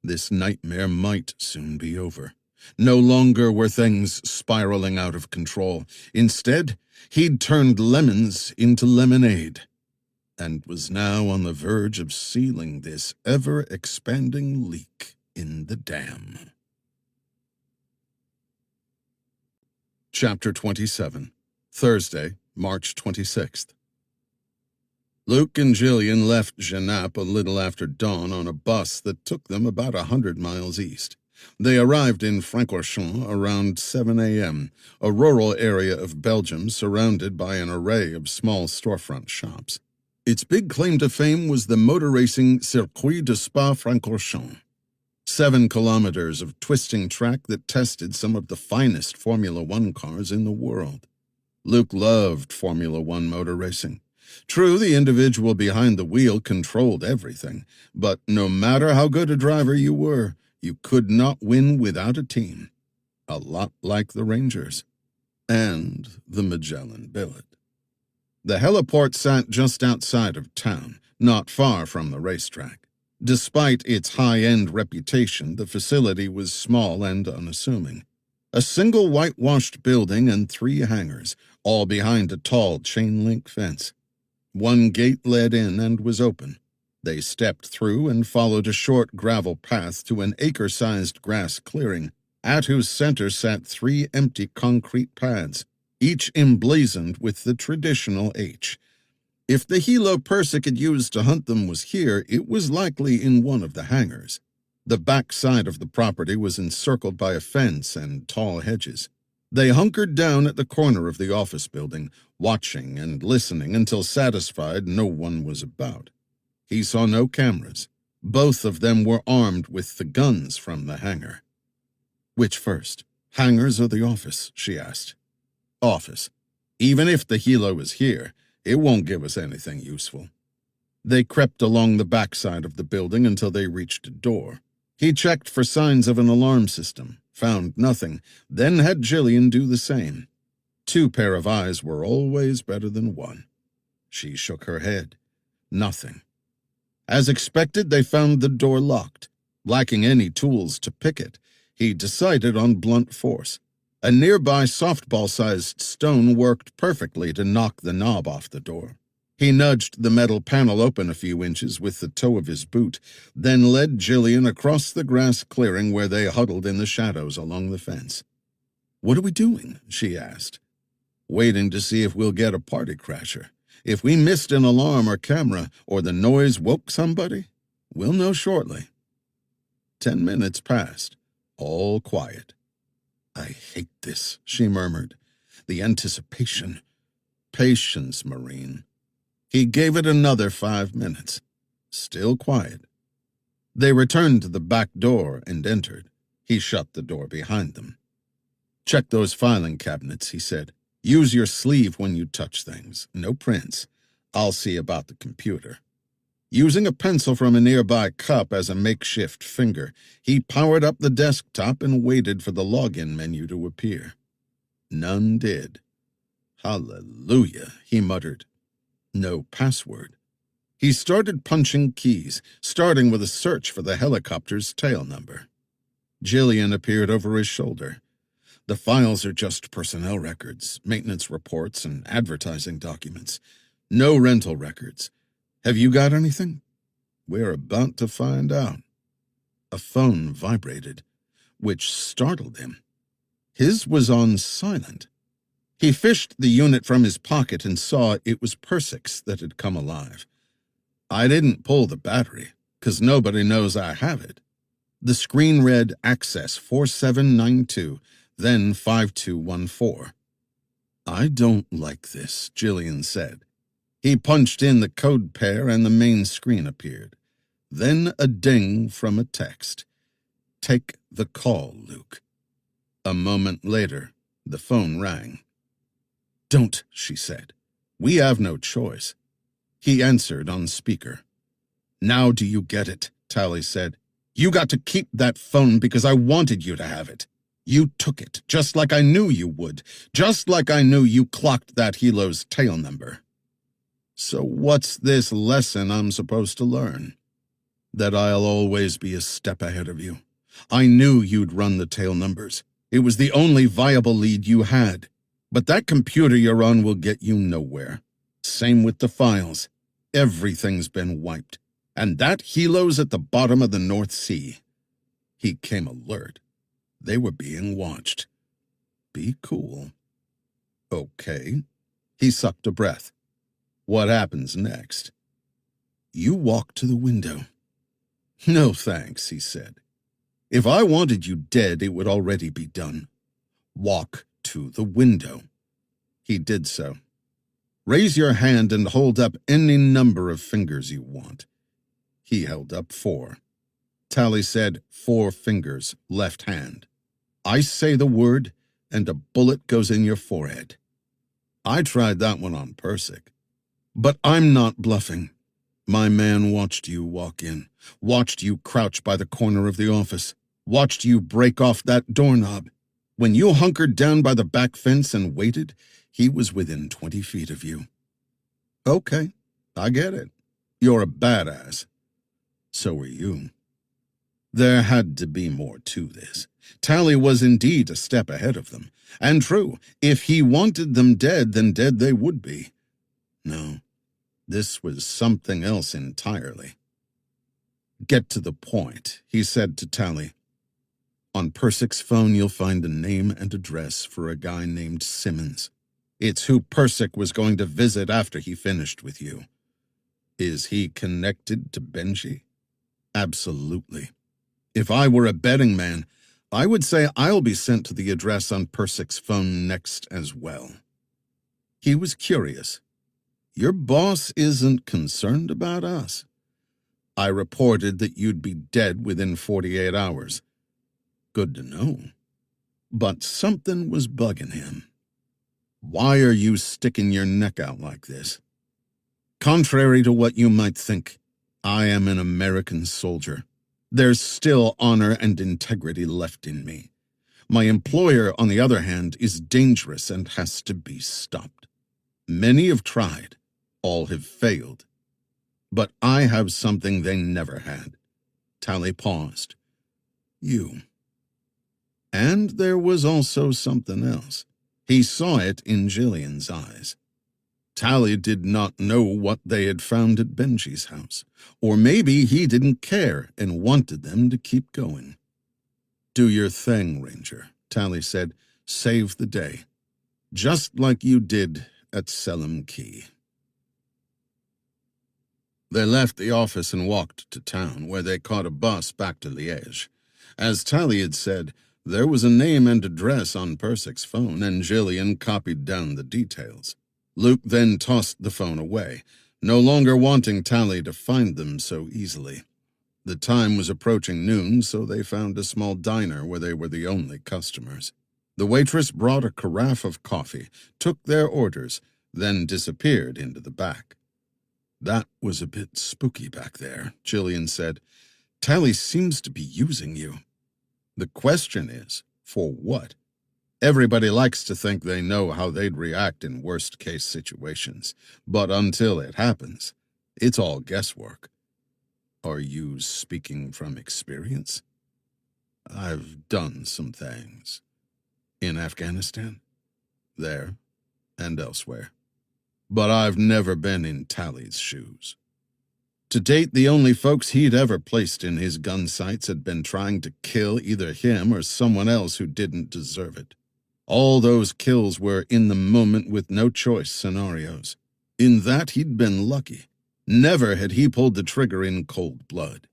This nightmare might soon be over. No longer were things spiraling out of control. Instead, he'd turned lemons into lemonade, and was now on the verge of sealing this ever-expanding leak in the dam. Chapter 27, Thursday, March 26th. Luke and Jillian left Genappe a little after dawn on a bus that took them about 100 miles east. They arrived in Francorchamps around 7 a.m., a rural area of Belgium surrounded by an array of small storefront shops. Its big claim to fame was the motor racing Circuit de Spa-Francorchamps. 7 kilometers of twisting track that tested some of the finest Formula One cars in the world. Luke loved Formula One motor racing. True, the individual behind the wheel controlled everything, but no matter how good a driver you were, you could not win without a team. A lot like the Rangers. And the Magellan Billet. The heliport sat just outside of town, not far from the racetrack. Despite its high-end reputation, the facility was small and unassuming. A single whitewashed building and 3 hangars, all behind a tall chain-link fence. One gate led in and was open. They stepped through and followed a short gravel path to an acre-sized grass clearing, at whose center sat 3 empty concrete pads, each emblazoned with the traditional H. If the helo Persick had used to hunt them was here, it was likely in one of the hangars. The back side of the property was encircled by a fence and tall hedges. They hunkered down at the corner of the office building, watching and listening until satisfied no one was about. He saw no cameras. Both of them were armed with the guns from the hangar. Which first, hangars or the office? She asked. Office. Even if the helo is here, it won't give us anything useful. They crept along the backside of the building until they reached a door. He checked for signs of an alarm system, found nothing, then had Jillian do the same. 2 pair of eyes were always better than 1. She shook her head. Nothing. As expected, they found the door locked. Lacking any tools to pick it, he decided on blunt force. A nearby softball-sized stone worked perfectly to knock the knob off the door. He nudged the metal panel open a few inches with the toe of his boot, then led Jillian across the grass clearing where they huddled in the shadows along the fence. "What are we doing?" she asked. "Waiting to see if we'll get a party crasher. If we missed an alarm or camera, or the noise woke somebody, we'll know shortly." 10 minutes passed, all quiet. "I hate this," she murmured. "The anticipation. Patience, Marine." He gave it another 5 minutes. Still quiet. They returned to the back door and entered. He shut the door behind them. "Check those filing cabinets," he said. "Use your sleeve when you touch things. No prints. I'll see about the computer." Using a pencil from a nearby cup as a makeshift finger, he powered up the desktop and waited for the login menu to appear. None did. "Hallelujah," he muttered. No password. He started punching keys, starting with a search for the helicopter's tail number. Jillian appeared over his shoulder. "The files are just personnel records, maintenance reports, and advertising documents. No rental records. Have you got anything?" "We're about to find out." A phone vibrated, which startled him. His was on silent. He fished the unit from his pocket and saw it was Persick's that had come alive. "I didn't pull the battery, 'cause nobody knows I have it." The screen read Access 4792, then 5214. "I don't like this," Jillian said. He punched in the code pair and the main screen appeared. Then a ding from a text. "Take the call, Luke." A moment later, the phone rang. "Don't," she said. "We have no choice." He answered on speaker. "Now do you get it?" Tally said. "You got to keep that phone because I wanted you to have it. You took it, just like I knew you would, just like I knew you clocked that helo's tail number." "So what's this lesson I'm supposed to learn?" "That I'll always be a step ahead of you. I knew you'd run the tail numbers. It was the only viable lead you had. But that computer you're on will get you nowhere. Same with the files. Everything's been wiped. And that helo's at the bottom of the North Sea." He came alert. They were being watched. "Be cool." "Okay." He sucked a breath. "What happens next?" "You walk to the window." "No thanks," he said. "If I wanted you dead, it would already be done. Walk to the window." He did so. "Raise your hand and hold up any number of fingers you want." He held up 4. Tally said 4 fingers, left hand. "I say the word, and a bullet goes in your forehead." I tried that one on Persick. "But I'm not bluffing. My man watched you walk in, watched you crouch by the corner of the office, watched you break off that doorknob. When you hunkered down by the back fence and waited, he was within 20 feet of you." "Okay, I get it. You're a badass." "So are you." There had to be more to this. Tally was indeed a step ahead of them. And true, if he wanted them dead, then dead they would be. No, this was something else entirely. "Get to the point," he said to Tally. "On Persick's phone, you'll find a name and address for a guy named Simmons. It's who Persick was going to visit after he finished with you. Is he connected to Benji?" "Absolutely. If I were a betting man, I would say I'll be sent to the address on Persick's phone next as well." He was curious. "Your boss isn't concerned about us?" "I reported that you'd be dead within 48 hours. "Good to know." But something was bugging him. "Why are you sticking your neck out like this?" Contrary to what you might think, I am an American soldier. There's still honor and integrity left in me. My employer, on the other hand, is dangerous and has to be stopped. Many have tried. All have failed. But I have something they never had. Tally paused. You. And there was also something else. He saw it in Jillian's eyes. Tally did not know what they had found at Benji's house, or maybe he didn't care and wanted them to keep going. Do your thing, Ranger, Tally said. Save the day. Just like you did at Selim Key. They left the office and walked to town, where they caught a bus back to Liège. As Tally had said, there was a name and address on Persick's phone, and Jillian copied down the details. Luke then tossed the phone away, no longer wanting Tally to find them so easily. The time was approaching noon, so they found a small diner where they were the only customers. The waitress brought a carafe of coffee, took their orders, then disappeared into the back. That was a bit spooky back there, Jillian said. Tally seems to be using you. The question is, for what? Everybody likes to think they know how they'd react in worst-case situations, but until it happens, it's all guesswork. Are you speaking from experience? I've done some things. In Afghanistan? There, and elsewhere. But I've never been in Tally's shoes. To date, the only folks he'd ever placed in his gun sights had been trying to kill either him or someone else who didn't deserve it. All those kills were in the moment with no-choice scenarios. In that, he'd been lucky. Never had he pulled the trigger in cold blood.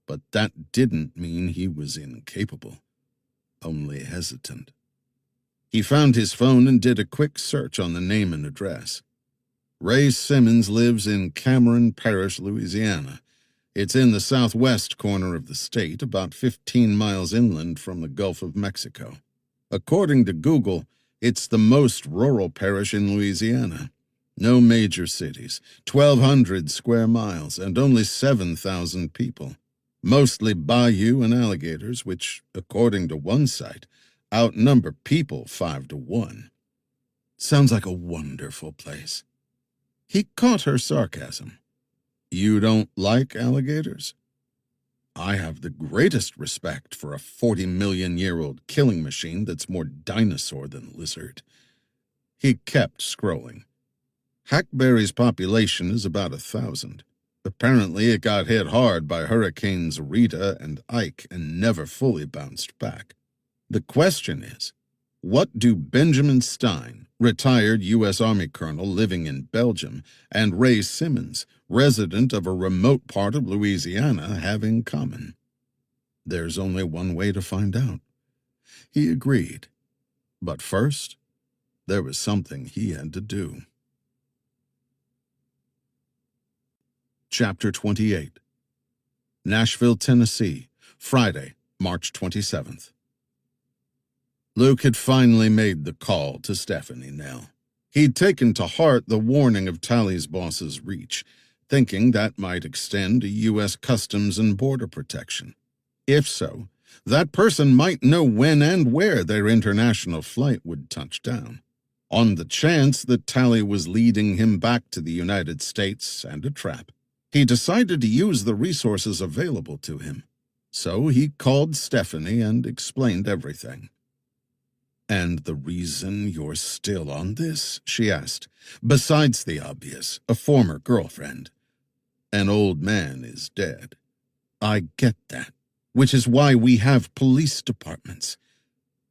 But that didn't mean he was incapable, only hesitant. He found his phone and did a quick search on the name and address. Ray Simmons lives in Cameron Parish, Louisiana. It's in the southwest corner of the state, about 15 miles inland from the Gulf of Mexico. According to Google, it's the most rural parish in Louisiana. No major cities, 1,200 square miles, and only 7,000 people. Mostly bayou and alligators, which, according to one site, outnumber people 5-1. Sounds like a wonderful place. He caught her sarcasm. You don't like alligators? I have the greatest respect for a 40-million-year-old killing machine that's more dinosaur than lizard. He kept scrolling. Hackberry's population is about 1,000. Apparently it got hit hard by Hurricanes Rita and Ike and never fully bounced back. The question is, what do Benjamin Stein, retired U.S. Army colonel living in Belgium, and Ray Simmons, resident of a remote part of Louisiana, have in common? There's only one way to find out. He agreed. But first, there was something he had to do. Chapter 28. Nashville, Tennessee, Friday, March 27th. Luke had finally made the call to Stephanie Nell. He'd taken to heart the warning of Tally's boss's reach, thinking that might extend to U.S. Customs and Border Protection. If so, that person might know when and where their international flight would touch down. On the chance that Tally was leading him back to the United States and a trap, he decided to use the resources available to him. So he called Stephanie and explained everything. "And the reason you're still on this?" she asked. "Besides the obvious, a former girlfriend. An old man is dead. I get that, which is why we have police departments.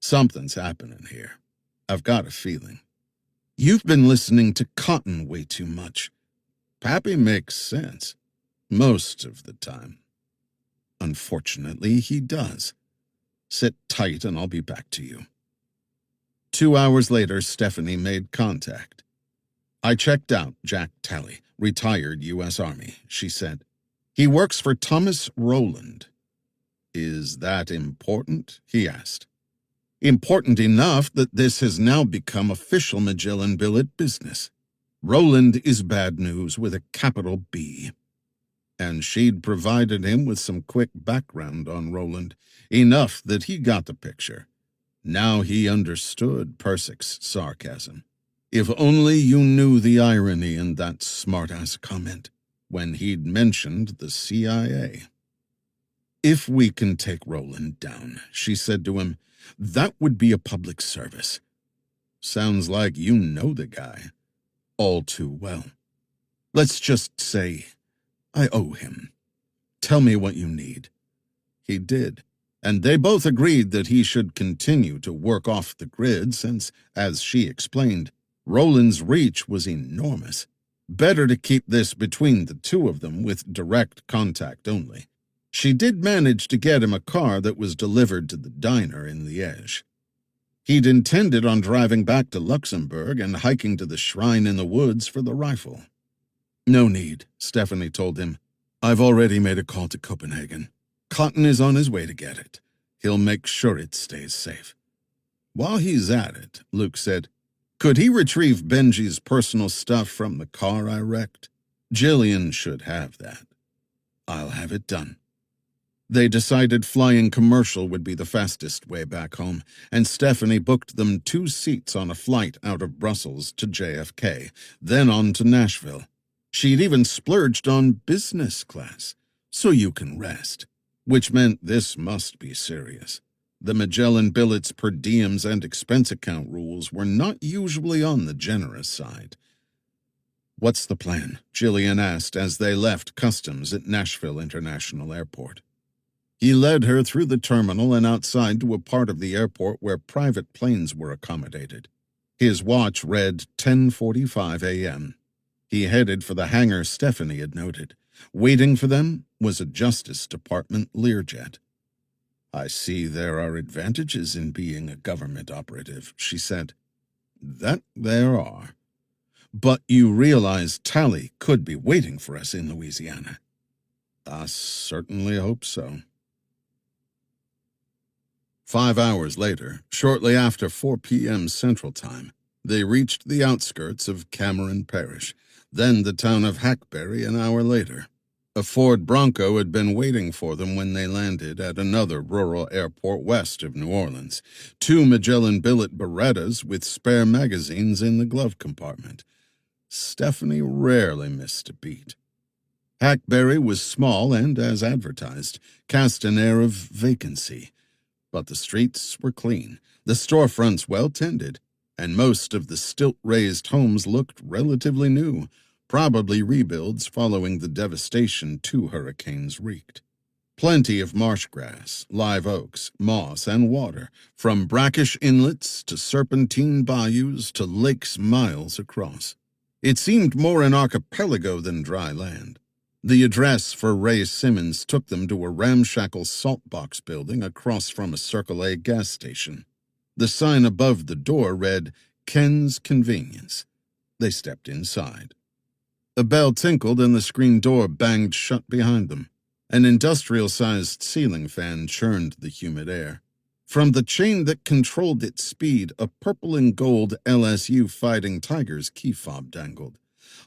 Something's happening here. I've got a feeling. You've been listening to Cotton way too much. Pappy makes sense. Most of the time. Unfortunately, he does. Sit tight and I'll be back to you." 2 hours later, Stephanie made contact. "I checked out Jack Tally, retired U.S. Army," she said. "He works for Thomas Rowland." "Is that important?" he asked. "Important enough that this has now become official Magellan billet business. Roland is bad news with a capital B. And she'd provided him with some quick background on Roland, enough that he got the picture. Now he understood Persick's sarcasm. If only you knew the irony in that smart-ass comment when he'd mentioned the CIA. "If we can take Roland down," she said to him, "that would be a public service. Sounds like you know the guy all too well. Let's just say I owe him. Tell me what you need." He did, and they both agreed that he should continue to work off the grid since, as she explained, Roland's reach was enormous. Better to keep this between the two of them with direct contact only. She did manage to get him a car that was delivered to the diner in Liège. He'd intended on driving back to Luxembourg and hiking to the shrine in the woods for the rifle. "No need," Stephanie told him. "I've already made a call to Copenhagen. Cotton is on his way to get it. He'll make sure it stays safe." While he's at it, Luke said, "Could he retrieve Benji's personal stuff from the car I wrecked? Jillian should have that. I'll have it done." They decided flying commercial would be the fastest way back home, and Stephanie booked them 2 seats on a flight out of Brussels to JFK, then on to Nashville. She'd even splurged on business class, so you can rest, which meant this must be serious. The Magellan billets per diems and expense account rules were not usually on the generous side. "What's the plan?" Jillian asked as they left customs at Nashville International Airport. He led her through the terminal and outside to a part of the airport where private planes were accommodated. His watch read 10:45 a.m. He headed for the hangar Stephanie had noted. Waiting for them was a Justice Department Learjet. "I see there are advantages in being a government operative," she said. "That there are. But you realize Tally could be waiting for us in Louisiana." "I certainly hope so." 5 hours later, shortly after 4 p.m. Central Time, they reached the outskirts of Cameron Parish, then the town of Hackberry an hour later. A Ford Bronco had been waiting for them when they landed at another rural airport west of New Orleans, 2 Magellan billet Berettas with spare magazines in the glove compartment. Stephanie rarely missed a beat. Hackberry was small and, as advertised, cast an air of vacancy. But the streets were clean, the storefronts well-tended, and most of the stilt-raised homes looked relatively new, probably rebuilds following the devastation 2 hurricanes wreaked. Plenty of marsh grass, live oaks, moss, and water, from brackish inlets to serpentine bayous to lakes miles across. It seemed more an archipelago than dry land. The address for Ray Simmons took them to a ramshackle saltbox building across from a Circle A gas station. The sign above the door read, "Ken's Convenience." They stepped inside. A bell tinkled and the screen door banged shut behind them. An industrial-sized ceiling fan churned the humid air. From the chain that controlled its speed, a purple and gold LSU Fighting Tigers key fob dangled.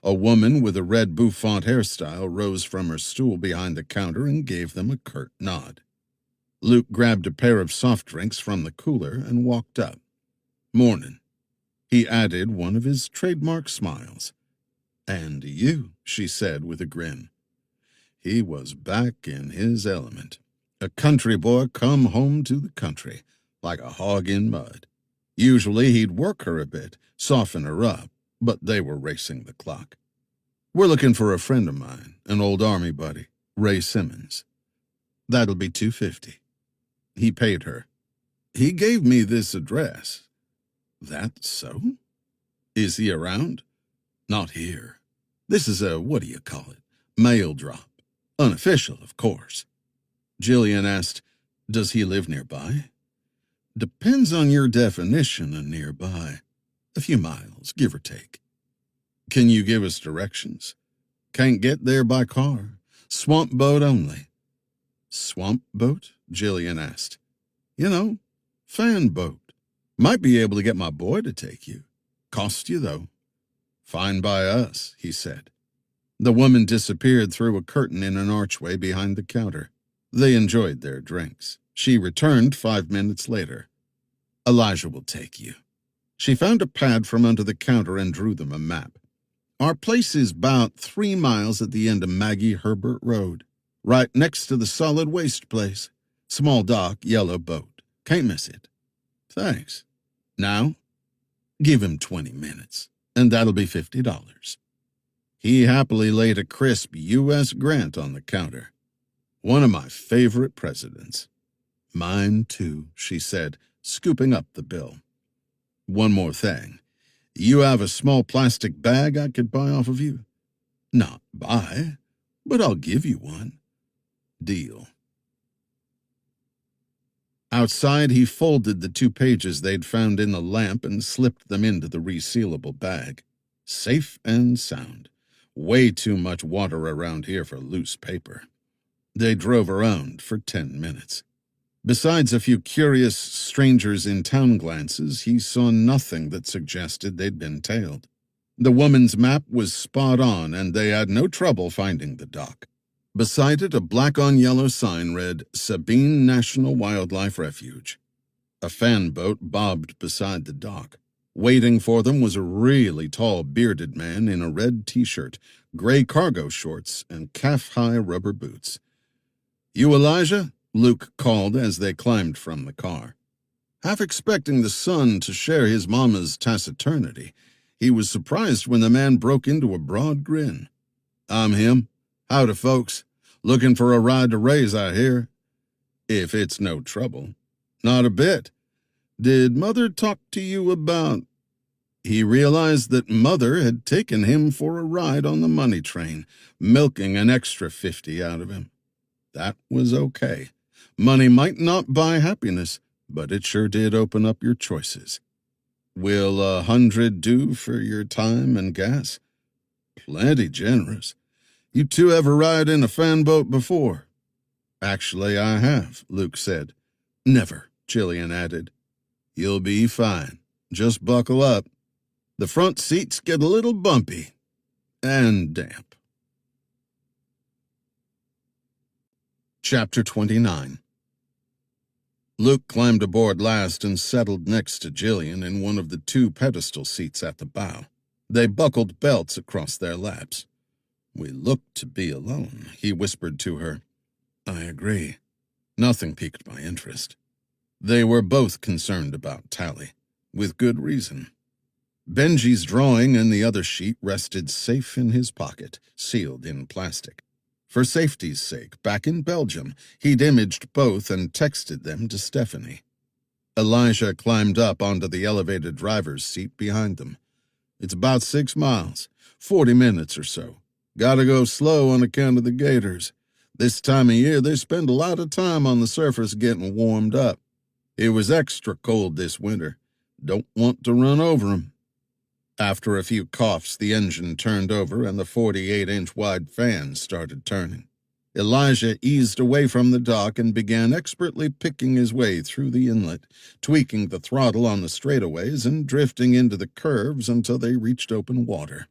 A woman with a red bouffant hairstyle rose from her stool behind the counter and gave them a curt nod. Luke grabbed a pair of soft drinks from the cooler and walked up. "Mornin'." He added one of his trademark smiles. "And you," she said with a grin. He was back in his element. A country boy come home to the country, like a hog in mud. Usually he'd work her a bit, soften her up, but they were racing the clock. "We're looking for a friend of mine, an old Army buddy, Ray Simmons. That'll be $250. He paid her. "He gave me this address." "That so? Is he around?" "Not here. This is a, what do you call it, mail drop. Unofficial, of course." Jillian asked, "Does he live nearby?" "Depends on your definition of nearby. A few miles, give or take." "Can you give us directions?" "Can't get there by car. Swamp boat only." "Swamp boat?" Jillian asked. "You know, fan boat. Might be able to get my boy to take you. Cost you, though." Fine by us, he said. The woman disappeared through a curtain in an archway behind the counter. They enjoyed their drinks. She returned 5 minutes later. Elijah will take you. She found a pad from under the counter and drew them a map. Our place is about 3 miles at the end of Maggie Herbert Road, right next to the solid waste place. Small dock, yellow boat. Can't miss it. Thanks. Now, give him 20 minutes, and that'll be $50. He happily laid a crisp U.S. grant on the counter. One of my favorite presidents. Mine, too, she said, scooping up the bill. One more thing. You have a small plastic bag I could buy off of you? Not buy, but I'll give you one. Deal. Outside, he folded the 2 pages they'd found in the lamp and slipped them into the resealable bag. Safe and sound. Way too much water around here for loose paper. They drove around for 10 minutes. Besides a few curious strangers-in-town glances, he saw nothing that suggested they'd been tailed. The woman's map was spot on, and they had no trouble finding the dock. Beside it, a black-on-yellow sign read, Sabine National Wildlife Refuge. A fan boat bobbed beside the dock. Waiting for them was a really tall, bearded man in a red T-shirt, gray cargo shorts, and calf-high rubber boots. You Elijah? Luke called as they climbed from the car. Half expecting the son to share his mama's taciturnity, he was surprised when the man broke into a broad grin. I'm him. Howdy, folks. Looking for a ride to raise, I hear. If it's no trouble. Not a bit. Did Mother talk to you about... He realized that Mother had taken him for a ride on the money train, milking an extra 50 out of him. That was okay. Money might not buy happiness, but it sure did open up your choices. Will 100 do for your time and gas? Plenty generous. You 2 ever ride in a fan boat before? Actually, I have, Luke said. Never, Jillian added. You'll be fine. Just buckle up. The front seats get a little bumpy and damp. Chapter 29. Luke climbed aboard last and settled next to Jillian in one of the 2 pedestal seats at the bow. They buckled belts across their laps. We look to be alone, he whispered to her. I agree. Nothing piqued my interest. They were both concerned about Tally, with good reason. Benji's drawing in the other sheet rested safe in his pocket, sealed in plastic. For safety's sake, back in Belgium, he'd imaged both and texted them to Stephanie. Elijah climbed up onto the elevated driver's seat behind them. It's about 6 miles, 40 minutes or so. Gotta go slow on account of the gators. This time of year, they spend a lot of time on the surface getting warmed up. It was extra cold this winter. Don't want to run over 'em. After a few coughs, the engine turned over and the 48-inch wide fan started turning. Elijah eased away from the dock and began expertly picking his way through the inlet, tweaking the throttle on the straightaways and drifting into the curves until they reached open water.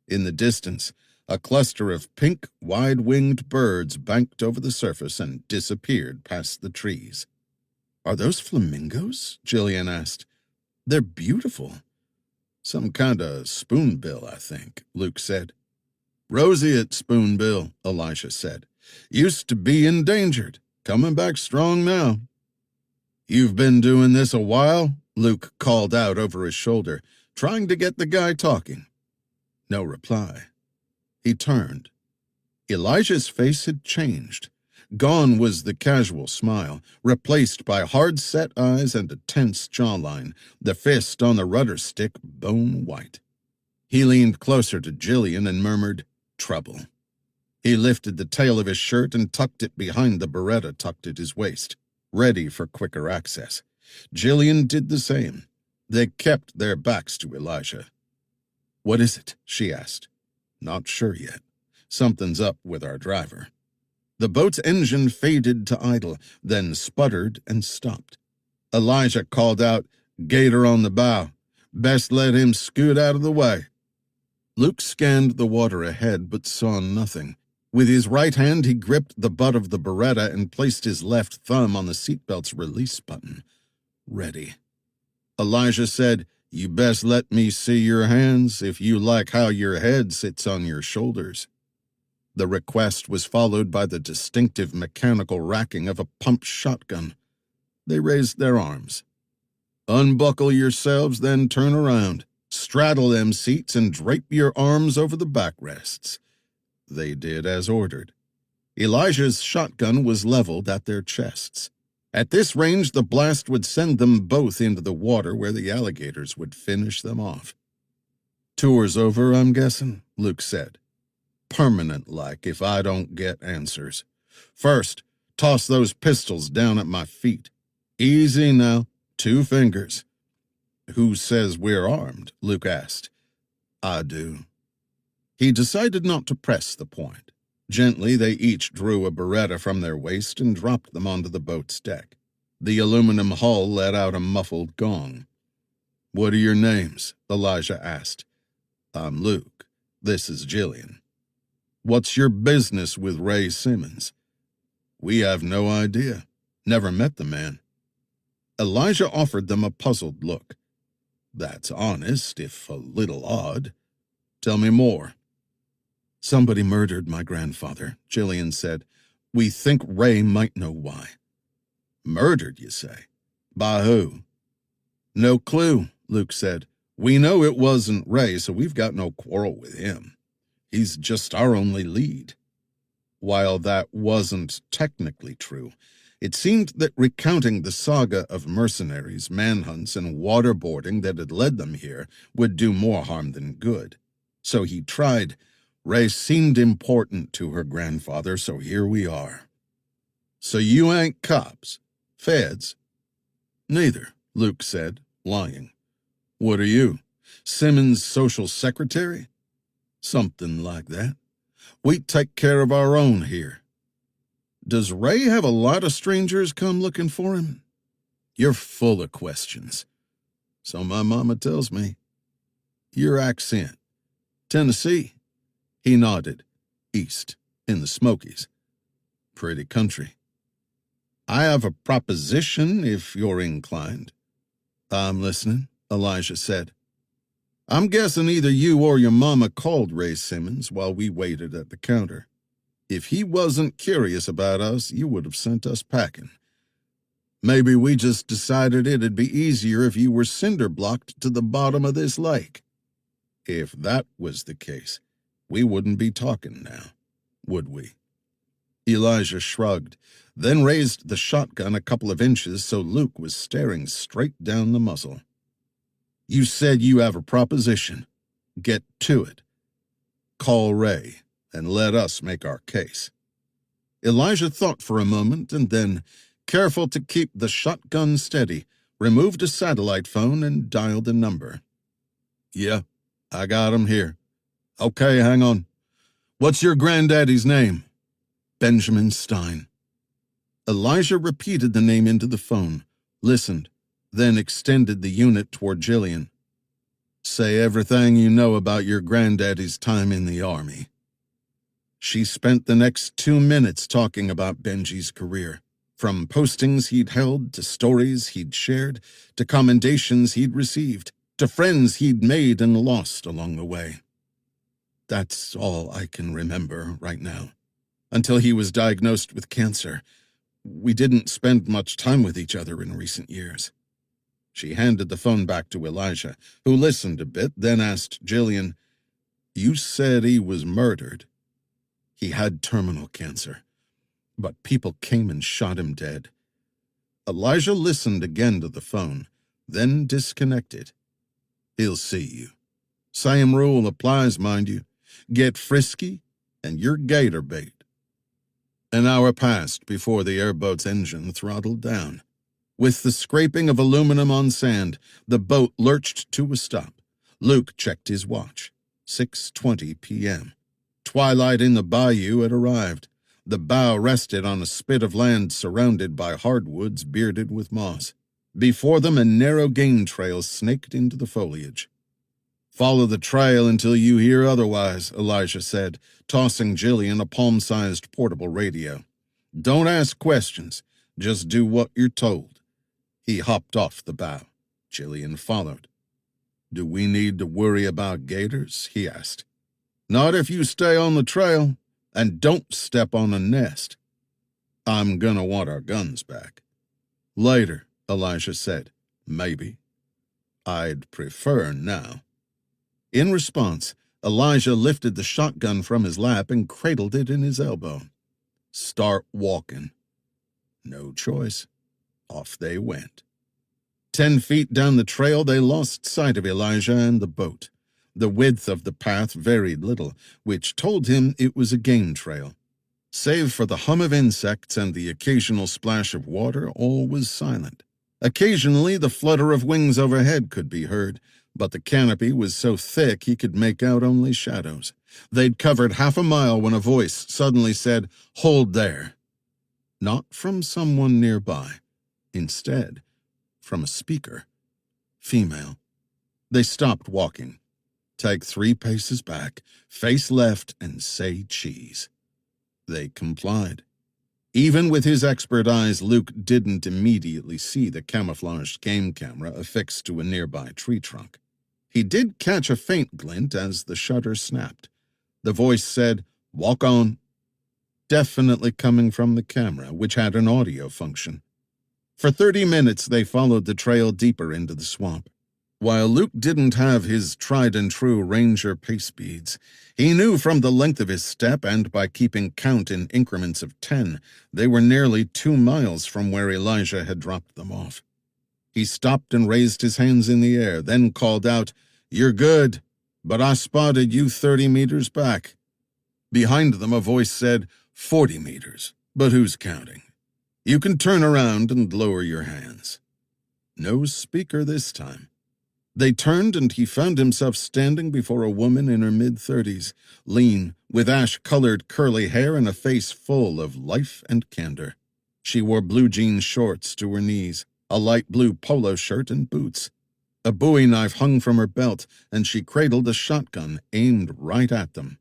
In the distance, a cluster of pink, wide-winged birds banked over the surface and disappeared past the trees. Are those flamingos? Jillian asked. They're beautiful. Some kind of spoonbill, I think, Luke said. Roseate spoonbill, Elisha said. Used to be endangered. Coming back strong now. You've been doing this a while? Luke called out over his shoulder, trying to get the guy talking. No reply. He turned. Elijah's face had changed. Gone was the casual smile, replaced by hard-set eyes and a tense jawline, the fist on the rudder stick bone white. He leaned closer to Jillian and murmured, Trouble. He lifted the tail of his shirt and tucked it behind the beretta tucked at his waist, ready for quicker access. Jillian did the same. They kept their backs to Elijah. What is it? She asked. Not sure yet. Something's up with our driver. The boat's engine faded to idle, then sputtered and stopped. Elijah called out, Gator on the bow. Best let him scoot out of the way. Luke scanned the water ahead but saw nothing. With his right hand, he gripped the butt of the Beretta and placed his left thumb on the seatbelt's release button. Ready. Elijah said, "You best let me see your hands if you like how your head sits on your shoulders." The request was followed by the distinctive mechanical racking of a pump shotgun. They raised their arms. "Unbuckle yourselves, then turn around. Straddle them seats and drape your arms over the backrests." They did as ordered. Elijah's shotgun was leveled at their chests. At this range, the blast would send them both into the water where the alligators would finish them off. "Tour's over, I'm guessing," Luke said. "Permanent-like if I don't get answers. First, toss those pistols down at my feet. Easy now, 2 fingers." "Who says we're armed?" Luke asked. "I do." He decided not to press the point. Gently, they each drew a Beretta from their waist and dropped them onto the boat's deck. The aluminum hull let out a muffled gong. "What are your names?" Elijah asked. "I'm Luke. This is Jillian." "What's your business with Ray Simmons?" "We have no idea. Never met the man." Elijah offered them a puzzled look. "That's honest, if a little odd. Tell me more." "Somebody murdered my grandfather," Jillian said. "We think Ray might know why." "Murdered, you say? By who?" "No clue," Luke said. "We know it wasn't Ray, so we've got no quarrel with him. He's just our only lead." While that wasn't technically true, it seemed that recounting the saga of mercenaries, manhunts, and waterboarding that had led them here would do more harm than good. So he tried. "Ray seemed important to her grandfather, so here we are." "So you ain't cops? Feds?" "Neither," Luke said, lying. "What are you? Simmons' social secretary?" "Something like that. We take care of our own here." "Does Ray have a lot of strangers come looking for him?" "You're full of questions." "So my mama tells me." "Your accent." "Tennessee." He nodded. "East, in the Smokies." "Pretty country." "I have a proposition, if you're inclined." "I'm listening," Elijah said. "I'm guessing either you or your mama called Ray Simmons while we waited at the counter. If he wasn't curious about us, you would have sent us packing. Maybe we just decided it'd be easier if you were cinder-blocked to the bottom of this lake. If that was the case, we wouldn't be talking now, would we?" Elijah shrugged, then raised the shotgun a couple of inches so Luke was staring straight down the muzzle. "You said you have a proposition. Get to it. Call Ray and let us make our case." Elijah thought for a moment and then, careful to keep the shotgun steady, removed a satellite phone and dialed a number. "Yeah, I got him here." "Okay, hang on. What's your granddaddy's name?" "Benjamin Stein." Elijah repeated the name into the phone, listened, then extended the unit toward Jillian. "Say everything you know about your granddaddy's time in the Army." She spent the next 2 minutes talking about Benji's career, from postings he'd held to stories he'd shared to commendations he'd received to friends he'd made and lost along the way. "That's all I can remember right now. Until he was diagnosed with cancer. We didn't spend much time with each other in recent years." She handed the phone back to Elijah, who listened a bit, then asked Jillian, "You said he was murdered." "He had terminal cancer, but people came and shot him dead." Elijah listened again to the phone, then disconnected. "He'll see you. Same rule applies, mind you. Get frisky, and you're gator bait." An hour passed before the airboat's engine throttled down. With the scraping of aluminum on sand, the boat lurched to a stop. Luke checked his watch. 6:20 p.m. Twilight in the bayou had arrived. The bow rested on a spit of land surrounded by hardwoods bearded with moss. Before them, a narrow game trail snaked into the foliage. Follow the trail until you hear otherwise, Elijah said, tossing Jillian a palm-sized portable radio. Don't ask questions. Just do what you're told. He hopped off the bow. Jillian followed. Do we need to worry about gators? He asked. Not if you stay on the trail, and don't step on a nest. I'm gonna want our guns back. Later, Elijah said. Maybe. I'd prefer now. In response, Elijah lifted the shotgun from his lap and cradled it in his elbow. Start walking. No choice. Off they went. 10 feet down the trail, they lost sight of Elijah and the boat. The width of the path varied little, which told him it was a game trail. Save for the hum of insects and the occasional splash of water, all was silent. Occasionally, the flutter of wings overhead could be heard, but the canopy was so thick he could make out only shadows. They'd covered half a mile when a voice suddenly said, "Hold there." Not from someone nearby. Instead, from a speaker. Female. They stopped walking. Take 3 paces back, face left, and say cheese. They complied. Even with his expert eyes, Luke didn't immediately see the camouflaged game camera affixed to a nearby tree trunk. He did catch a faint glint as the shutter snapped. The voice said, "Walk on." Definitely coming from the camera, which had an audio function. For 30 minutes, they followed the trail deeper into the swamp. While Luke didn't have his tried-and-true ranger pace speeds, he knew from the length of his step and by keeping count in increments of 10, they were nearly 2 miles from where Elijah had dropped them off. He stopped and raised his hands in the air, then called out, "You're good, but I spotted you 30 meters back." Behind them, a voice said, 40 meters, but who's counting? You can turn around and lower your hands. No speaker this time. They turned and he found himself standing before a woman in her mid-30s, lean, with ash-colored curly hair and a face full of life and candor. She wore blue jean shorts to her knees, a light blue polo shirt and boots. A bowie knife hung from her belt, and she cradled a shotgun aimed right at them.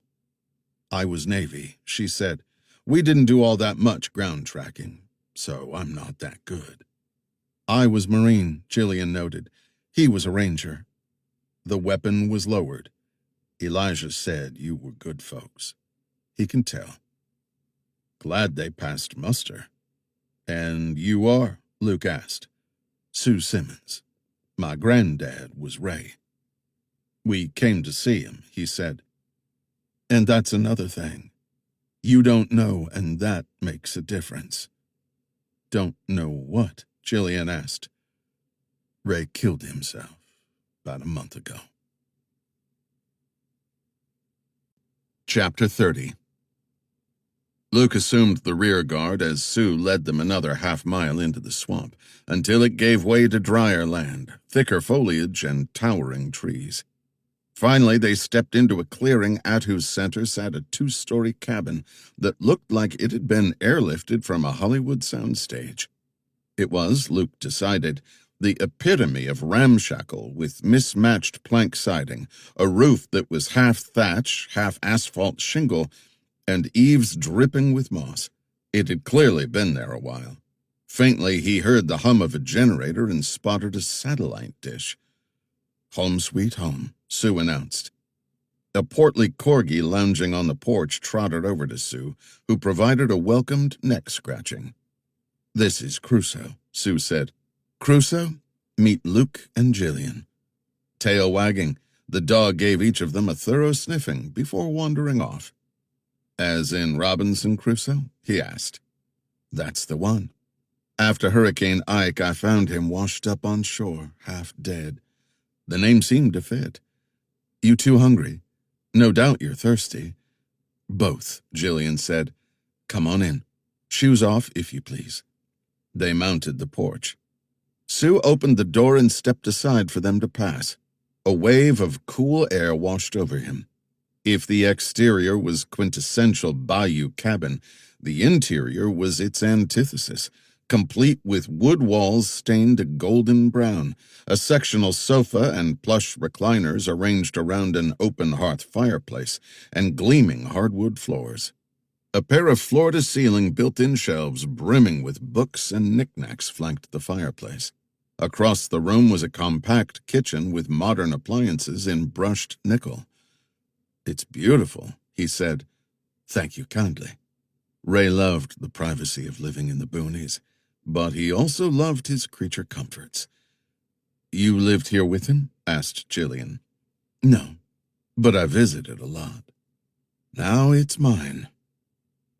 I was Navy, she said. We didn't do all that much ground tracking, so I'm not that good. I was Marine, Jillian noted. He was a ranger. The weapon was lowered. Elijah said you were good folks. He can tell. Glad they passed muster. And you are? Luke asked. Sue Simmons. My granddad was Ray. We came to see him, he said. And that's another thing. You don't know, and that makes a difference. Don't know what? Jillian asked. Ray killed himself about a month ago. Chapter 30. Luke assumed the rear guard as Sue led them another half-mile into the swamp, until it gave way to drier land, thicker foliage, and towering trees. Finally, they stepped into a clearing at whose center sat a 2-story cabin that looked like it had been airlifted from a Hollywood soundstage. It was, Luke decided, the epitome of ramshackle, with mismatched plank siding, a roof that was half thatch, half asphalt shingle, and eaves dripping with moss. It had clearly been there a while. Faintly, he heard the hum of a generator and spotted a satellite dish. Home sweet home, Sue announced. A portly corgi lounging on the porch trotted over to Sue, who provided a welcomed neck scratching. This is Crusoe, Sue said. Crusoe, meet Luke and Jillian. Tail wagging, the dog gave each of them a thorough sniffing before wandering off. As in Robinson Crusoe? He asked. That's the one. After Hurricane Ike, I found him washed up on shore, half dead. The name seemed to fit. You too hungry? No doubt you're thirsty. Both, Jillian said. Come on in. Shoes off, if you please. They mounted the porch. Sue opened the door and stepped aside for them to pass. A wave of cool air washed over him. If the exterior was quintessential bayou cabin, the interior was its antithesis, complete with wood walls stained a golden brown, a sectional sofa and plush recliners arranged around an open hearth fireplace, and gleaming hardwood floors. A pair of floor-to-ceiling built-in shelves brimming with books and knickknacks flanked the fireplace. Across the room was a compact kitchen with modern appliances in brushed nickel. "It's beautiful," he said. "Thank you kindly." Ray loved the privacy of living in the boonies, but he also loved his creature comforts. "You lived here with him?" asked Jillian. "No, but I visited a lot. Now it's mine."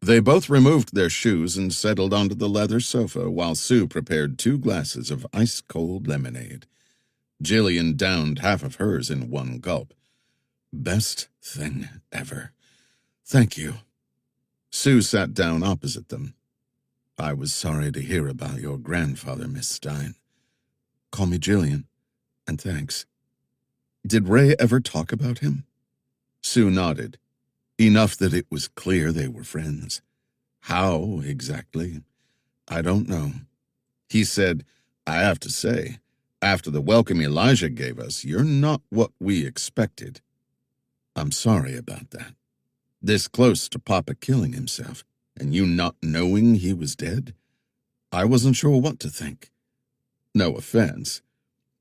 They both removed their shoes and settled onto the leather sofa while Sue prepared 2 glasses of ice-cold lemonade. Jillian downed half of hers in one gulp. "Best thing ever. Thank you." Sue sat down opposite them. "I was sorry to hear about your grandfather, Miss Stein. Call me Jillian, and thanks. Did Ray ever talk about him?" Sue nodded, enough that it was clear they were friends. How, exactly, I don't know. He said, "I have to say, after the welcome Elijah gave us, you're not what we expected." "I'm sorry about that. This close to Papa killing himself, and you not knowing he was dead? I wasn't sure what to think. No offense,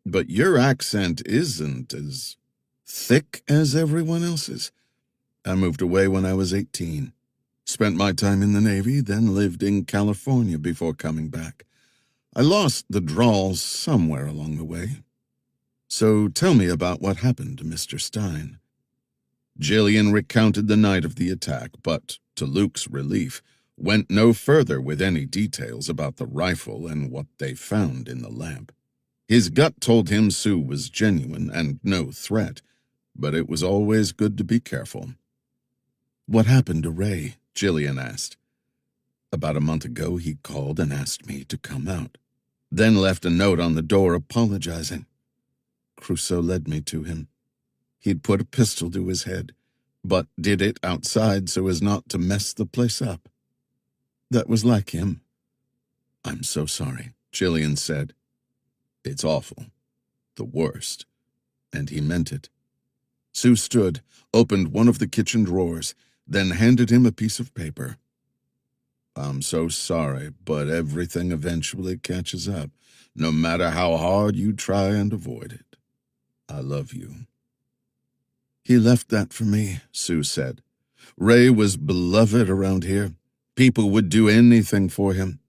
but your accent isn't as thick as everyone else's. I moved away when I was 18. Spent my time in the Navy, then lived in California before coming back. I lost the drawl somewhere along the way. So tell me about what happened to Mr. Stein." Jillian recounted the night of the attack, but, to Luke's relief, went no further with any details about the rifle and what they found in the lamp. His gut told him Sue was genuine and no threat, but it was always good to be careful. "What happened to Ray?" Jillian asked. "About a month ago, he called and asked me to come out, then left a note on the door apologizing. Crusoe led me to him. He'd put a pistol to his head, but did it outside so as not to mess the place up. That was like him." "I'm so sorry," Jillian said. "It's awful. The worst." And he meant it. Sue stood, opened one of the kitchen drawers, then handed him a piece of paper. "I'm so sorry, but everything eventually catches up, no matter how hard you try and avoid it. I love you." "He left that for me," Sue said. "Ray was beloved around here. People would do anything for him.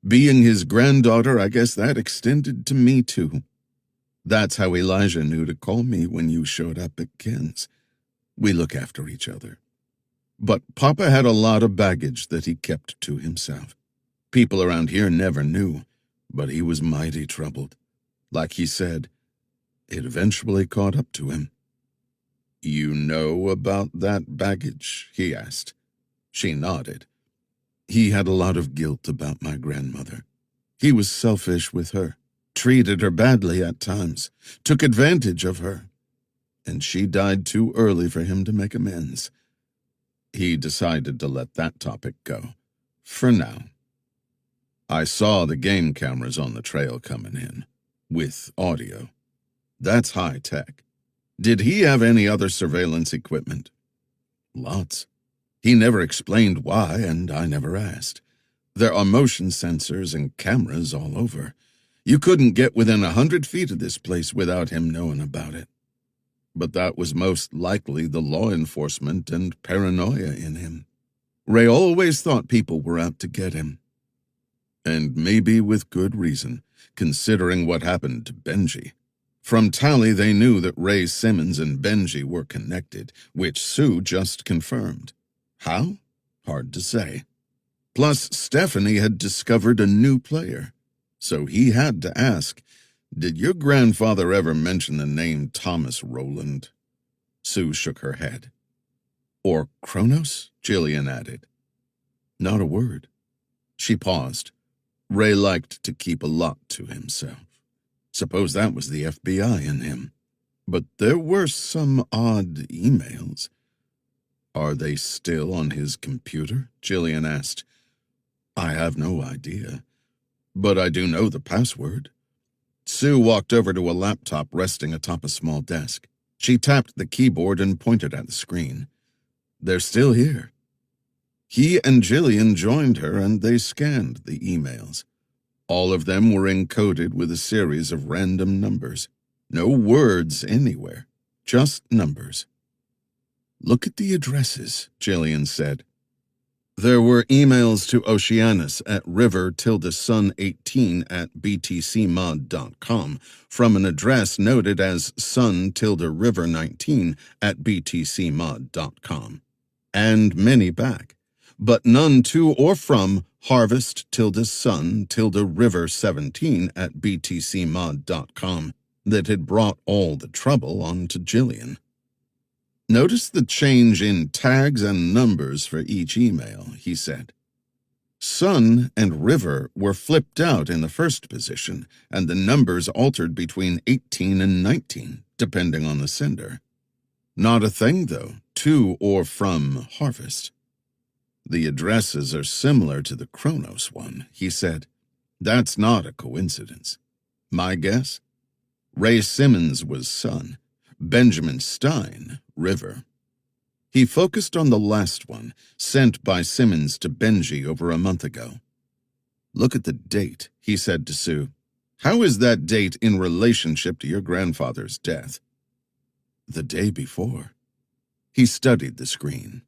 Being his granddaughter, I guess that extended to me, too. That's how Elijah knew to call me when you showed up at Ken's. We look after each other. But Papa had a lot of baggage that he kept to himself. People around here never knew, but he was mighty troubled. Like he said, it eventually caught up to him." "You know about that baggage?" he asked. She nodded. "He had a lot of guilt about my grandmother. He was selfish with her, treated her badly at times, took advantage of her, and she died too early for him to make amends. He decided to let that topic go, for now. I saw the game cameras on the trail coming in, with audio. That's high tech. Did he have any other surveillance equipment?" "Lots. He never explained why, and I never asked. There are motion sensors and cameras all over. You couldn't get within 100 feet of this place without him knowing about it. But that was most likely the law enforcement and paranoia in him. Ray always thought people were out to get him. And maybe with good reason, considering what happened to Benji. From Tally, they knew that Ray Simmons and Benji were connected, which Sue just confirmed. How? Hard to say. Plus, Stephanie had discovered a new player. So he had to ask, "Did your grandfather ever mention the name Thomas Rowland?" Sue shook her head. "Or Kronos?" Jillian added. "Not a word." She paused. Ray liked to keep a lot to himself. Suppose that was the FBI in him. But there were some odd emails. "Are they still on his computer?" Jillian asked. "I have no idea. But I do know the password. Sue walked over to a laptop resting atop a small desk. She tapped the keyboard and pointed at the screen. They're still here. He and Jillian joined her and they scanned the emails. All of them were encoded with a series of random numbers. No words anywhere, just numbers. Look at the addresses, Jillian said. There were emails to Oceanus at river-sun18@btcmod.com from an address noted as sun-river19@btcmod.com, and many back, but none to or from harvest-sun-river17@btcmod.com that had brought all the trouble onto Jillian. Notice the change in tags and numbers for each email, he said. Sun and river were flipped out in the first position, and the numbers altered between 18 and 19, depending on the sender. Not a thing, though, to or from harvest. The addresses are similar to the Kronos one, he said. That's not a coincidence. My guess? Ray Simmons was sun. Benjamin Stein, river. He focused on the last one, sent by Simmons to Benji over a month ago. Look at the date, he said to Sue. How is that date in relationship to your grandfather's death? The day before. He studied the screen.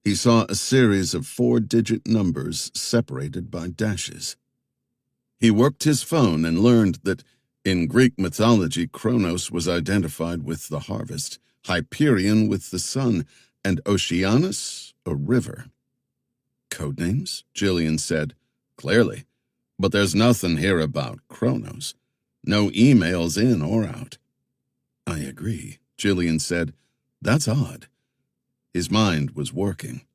He saw a series of 4-digit numbers separated by dashes. He worked his phone and learned that in Greek mythology, Kronos was identified with the harvest, Hyperion with the sun, and Oceanus, a river. Codenames? Jillian said. Clearly. But there's nothing here about Kronos. No emails in or out. I agree, Jillian said. That's odd. His mind was working.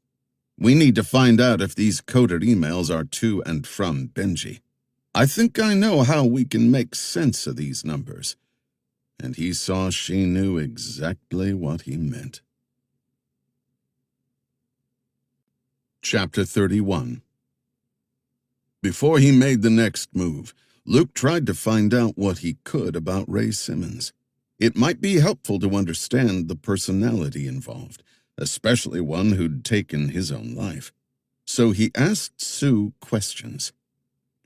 We need to find out if these coded emails are to and from Benji. I think I know how we can make sense of these numbers. And he saw she knew exactly what he meant. Chapter 31. Before he made the next move, Luke tried to find out what he could about Ray Simmons. It might be helpful to understand the personality involved, especially one who'd taken his own life. So he asked Sue questions.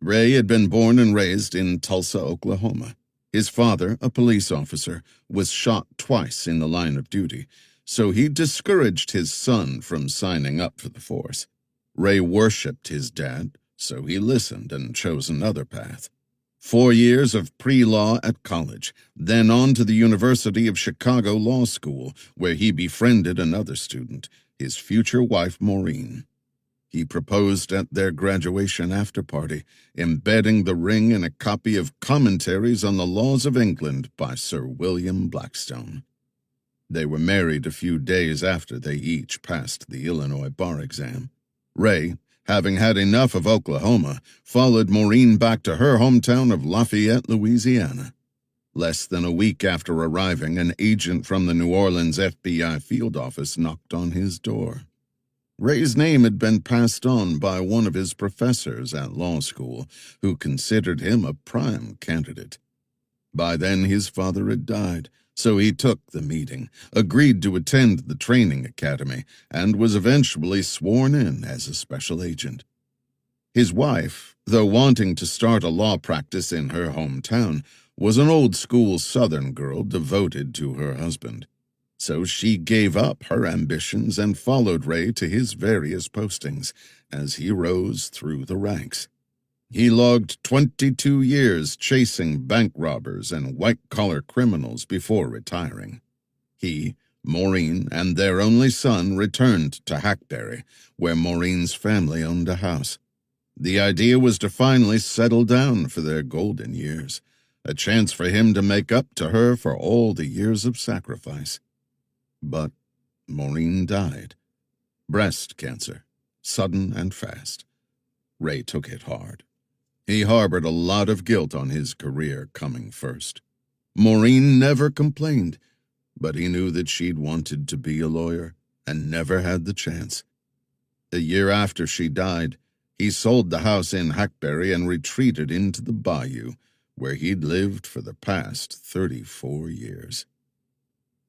Ray had been born and raised in Tulsa, Oklahoma. His father, a police officer, was shot twice in the line of duty, so he discouraged his son from signing up for the force. Ray worshipped his dad, so he listened and chose another path. 4 years of pre-law at college, then on to the University of Chicago Law School, where he befriended another student, his future wife Maureen. He proposed at their graduation after-party, embedding the ring in a copy of Commentaries on the Laws of England by Sir William Blackstone. They were married a few days after they each passed the Illinois bar exam. Ray, having had enough of Oklahoma, followed Maureen back to her hometown of Lafayette, Louisiana. Less than a week after arriving, an agent from the New Orleans FBI field office knocked on his door. Ray's name had been passed on by one of his professors at law school, who considered him a prime candidate. By then his father had died, so he took the meeting, agreed to attend the training academy, and was eventually sworn in as a special agent. His wife, though wanting to start a law practice in her hometown, was an old-school Southern girl devoted to her husband. So she gave up her ambitions and followed Ray to his various postings as he rose through the ranks. He logged 22 years chasing bank robbers and white-collar criminals before retiring. He, Maureen, and their only son returned to Hackberry, where Maureen's family owned a house. The idea was to finally settle down for their golden years, a chance for him to make up to her for all the years of sacrifice. But Maureen died. Breast cancer, sudden and fast. Ray took it hard. He harbored a lot of guilt on his career coming first. Maureen never complained, but he knew that she'd wanted to be a lawyer and never had the chance. A year after she died, He sold the house in Hackberry and retreated into the bayou, where he'd lived for the past 34 years.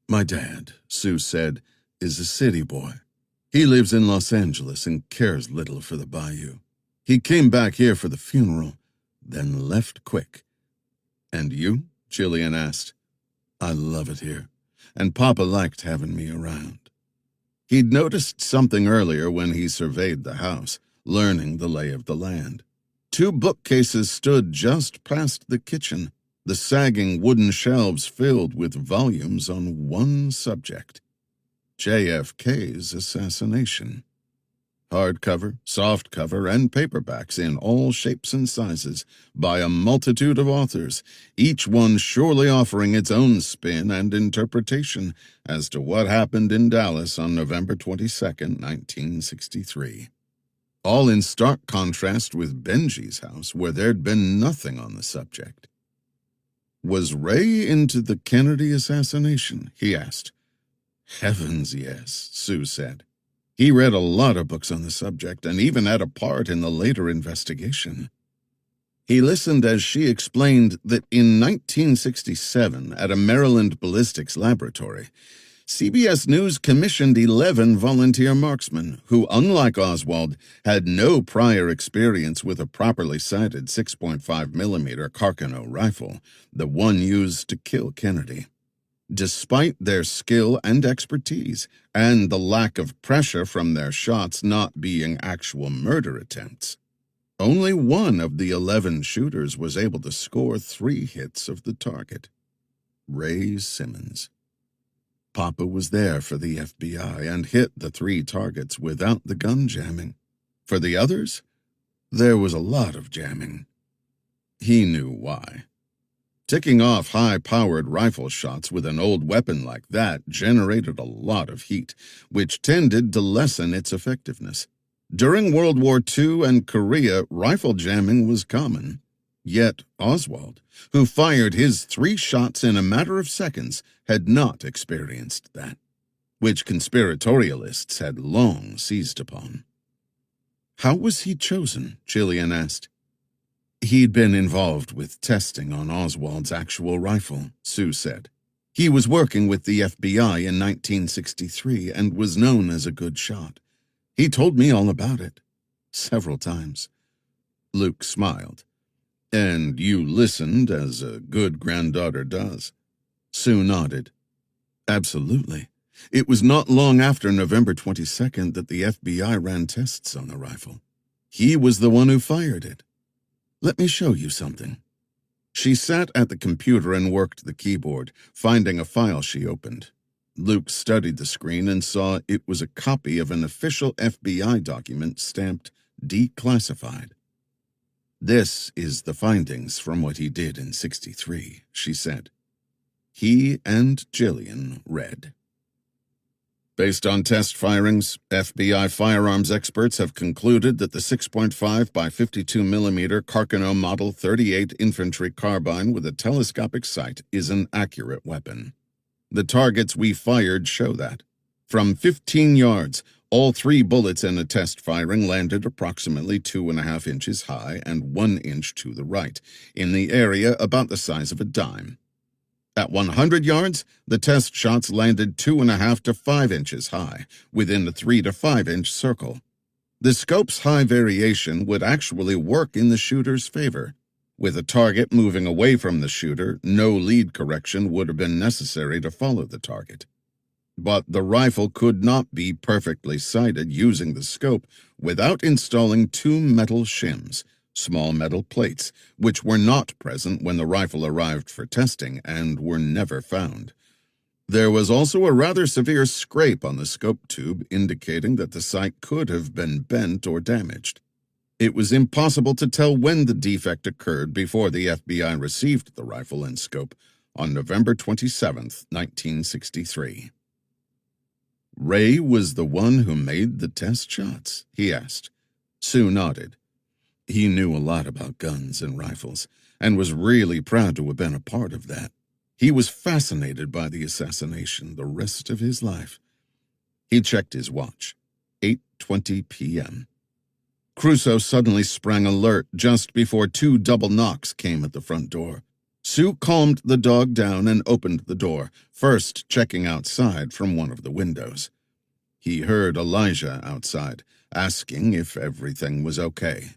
My dad, Sue said, is a city boy. He lives in Los Angeles and cares little for the bayou. He came back here for the funeral, then left quick. And you? Jillian asked. I love it here, and Papa liked having me around. He'd noticed something earlier when he surveyed the house, learning the lay of the land. 2 bookcases stood just past the kitchen, the sagging wooden shelves filled with volumes on one subject: JFK's assassination. Hardcover, softcover, and paperbacks in all shapes and sizes by a multitude of authors, each one surely offering its own spin and interpretation as to what happened in Dallas on November 22nd, 1963. All in stark contrast with Benji's house, where there'd been nothing on the subject. Was Ray into the Kennedy assassination? He asked. Heavens, yes, Sue said. He read a lot of books on the subject and even had a part in the later investigation. He listened as she explained that in 1967, at a Maryland ballistics laboratory, CBS News commissioned 11 volunteer marksmen who, unlike Oswald, had no prior experience with a properly sighted 6.5mm Carcano rifle, the one used to kill Kennedy. Despite their skill and expertise, and the lack of pressure from their shots not being actual murder attempts, only one of the 11 shooters was able to score 3 hits of the target: Ray Simmons. Papa was there for the FBI and hit the 3 targets without the gun jamming. For the others, there was a lot of jamming. He knew why. Ticking off high-powered rifle shots with an old weapon like that generated a lot of heat, which tended to lessen its effectiveness. During World War II and Korea, rifle jamming was common. Yet Oswald, who fired his 3 shots in a matter of seconds, had not experienced that, which conspiratorialists had long seized upon. How was he chosen? Jillian asked. He'd been involved with testing on Oswald's actual rifle, Sue said. He was working with the FBI in 1963 and was known as a good shot. He told me all about it, several times. Luke smiled. And you listened, as a good granddaughter does. Sue nodded. Absolutely. It was not long after November 22nd that the FBI ran tests on the rifle. He was the one who fired it. Let me show you something. She sat at the computer and worked the keyboard, finding a file she opened. Luke studied the screen and saw it was a copy of an official FBI document stamped declassified. This is the findings from what he did in '63, she said. He and Jillian read. Based on test firings, FBI firearms experts have concluded that the 6.5 by 52mm Carcano Model 38 infantry carbine with a telescopic sight is an accurate weapon. The targets we fired show that. From 15 yards, all 3 bullets in a test firing landed approximately 2.5 inches high and 1 inch to the right, in the area about the size of a dime. At 100 yards, the test shots landed 2.5 to 5 inches high, within a 3 to 5 inch circle. The scope's high variation would actually work in the shooter's favor. With a target moving away from the shooter, no lead correction would have been necessary to follow the target. But the rifle could not be perfectly sighted using the scope without installing 2 metal shims, small metal plates, which were not present when the rifle arrived for testing and were never found. There was also a rather severe scrape on the scope tube indicating that the sight could have been bent or damaged. It was impossible to tell when the defect occurred before the FBI received the rifle and scope on November 27, 1963. Ray was the one who made the test shots? He asked. Sue nodded. He knew a lot about guns and rifles, and was really proud to have been a part of that. He was fascinated by the assassination the rest of his life. He checked his watch. 8:20 p.m. Crusoe suddenly sprang alert just before 2 double knocks came at the front door. Sue calmed the dog down and opened the door, first checking outside from one of the windows. He heard Elijah outside, asking if everything was okay.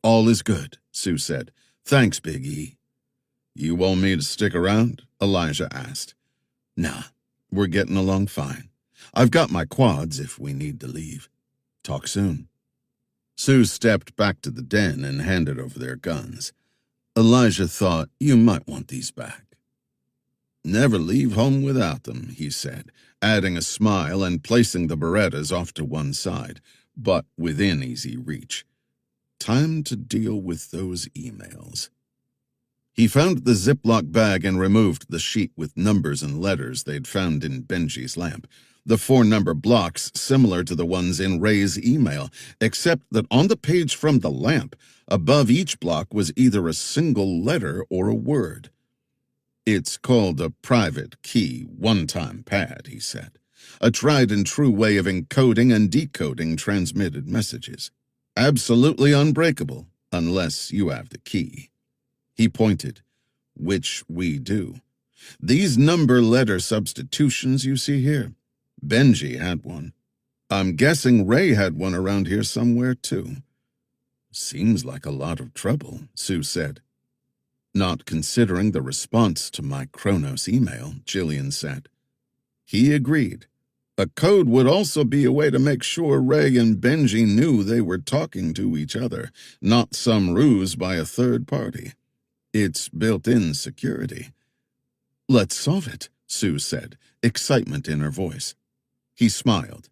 "All is good," Sue said. "Thanks, Big E." "You want me to stick around?" Elijah asked. "Nah, we're getting along fine. I've got my quads if we need to leave. Talk soon." Sue stepped back to the den and handed over their guns. Elijah thought, "You might want these back." "Never leave home without them," he said, adding a smile and placing the Berettas off to one side, but within easy reach. Time to deal with those emails. He found the Ziploc bag and removed the sheet with numbers and letters they'd found in Benji's lamp. The 4-number blocks similar to the ones in Ray's email, except that on the page from the lamp, above each block was either a single letter or a word. "It's called a private key one-time pad," he said. "A tried-and-true way of encoding and decoding transmitted messages. Absolutely unbreakable, unless you have the key." He pointed, "Which we do. These number-letter substitutions you see here, Benji had one. I'm guessing Ray had one around here somewhere, too." "Seems like a lot of trouble," Sue said. "Not considering the response to my Kronos email," Jillian said. He agreed. A code would also be a way to make sure Ray and Benji knew they were talking to each other, not some ruse by a third party. It's built-in security. "Let's solve it," Sue said, excitement in her voice. He smiled.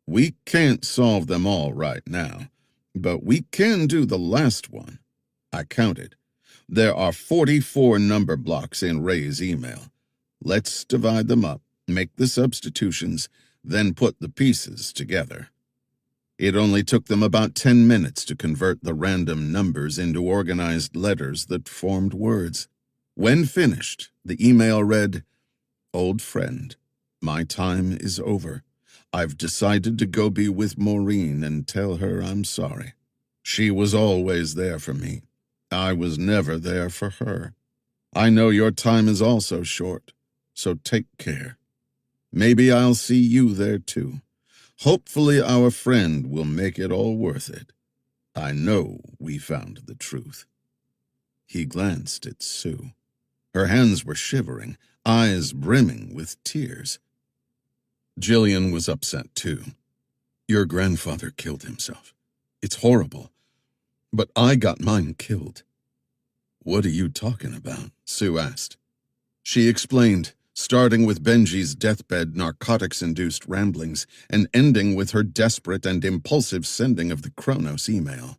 "We can't solve them all right now, but we can do the last one." I counted. There are 44 number blocks in Ray's email. Let's divide them up, make the substitutions, then put the pieces together. It only took them about 10 minutes to convert the random numbers into organized letters that formed words. When finished, the email read, "Old friend, my time is over. I've decided to go be with Maureen and tell her I'm sorry. She was always there for me. I was never there for her. I know your time is also short, so take care. Maybe I'll see you there too. Hopefully our friend will make it all worth it. I know we found the truth." He glanced at Sue. Her hands were shivering, eyes brimming with tears. Jillian was upset too. "Your grandfather killed himself. It's horrible. But I got mine killed." "What are you talking about?" Sue asked. She explained, starting with Benji's deathbed narcotics-induced ramblings and ending with her desperate and impulsive sending of the Kronos email.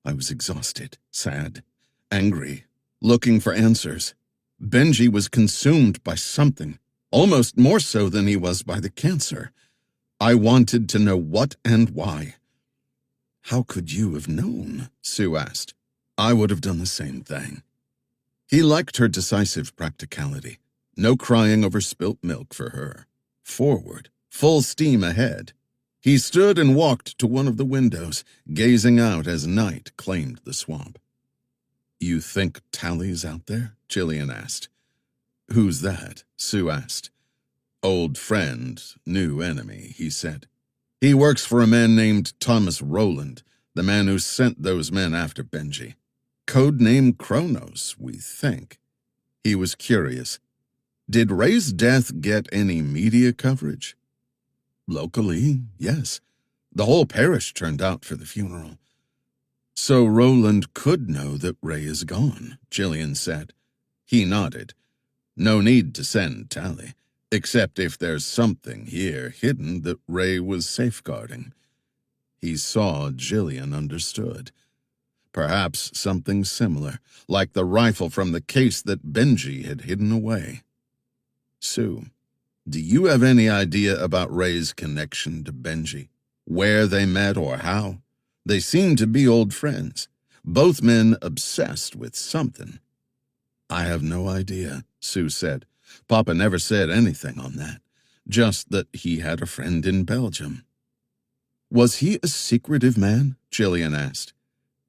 "I was exhausted, sad, angry, looking for answers. Benji was consumed by something, almost more so than he was by the cancer. I wanted to know what and why." "How could you have known?" Sue asked. "I would have done the same thing." He liked her decisive practicality. No crying over spilt milk for her. Forward, full steam ahead. He stood and walked to one of the windows, gazing out as night claimed the swamp. "You think Tally's out there?" Jillian asked. "Who's that?" Sue asked. "Old friend, new enemy," he said. "He works for a man named Thomas Rowland, the man who sent those men after Benji. Codename Kronos, we think." He was curious. "Did Ray's death get any media coverage?" "Locally, yes. The whole parish turned out for the funeral." "So Rowland could know that Ray is gone," Jillian said. He nodded. "No need to send Tally, except if there's something here hidden that Ray was safeguarding." He saw Jillian understood. Perhaps something similar, like the rifle from the case that Benji had hidden away. "Sue, do you have any idea about Ray's connection to Benji? Where they met or how? They seem to be old friends, both men obsessed with something." "I have no idea," Sue said. "Papa never said anything on that, just that he had a friend in Belgium." "Was he a secretive man?" Jillian asked.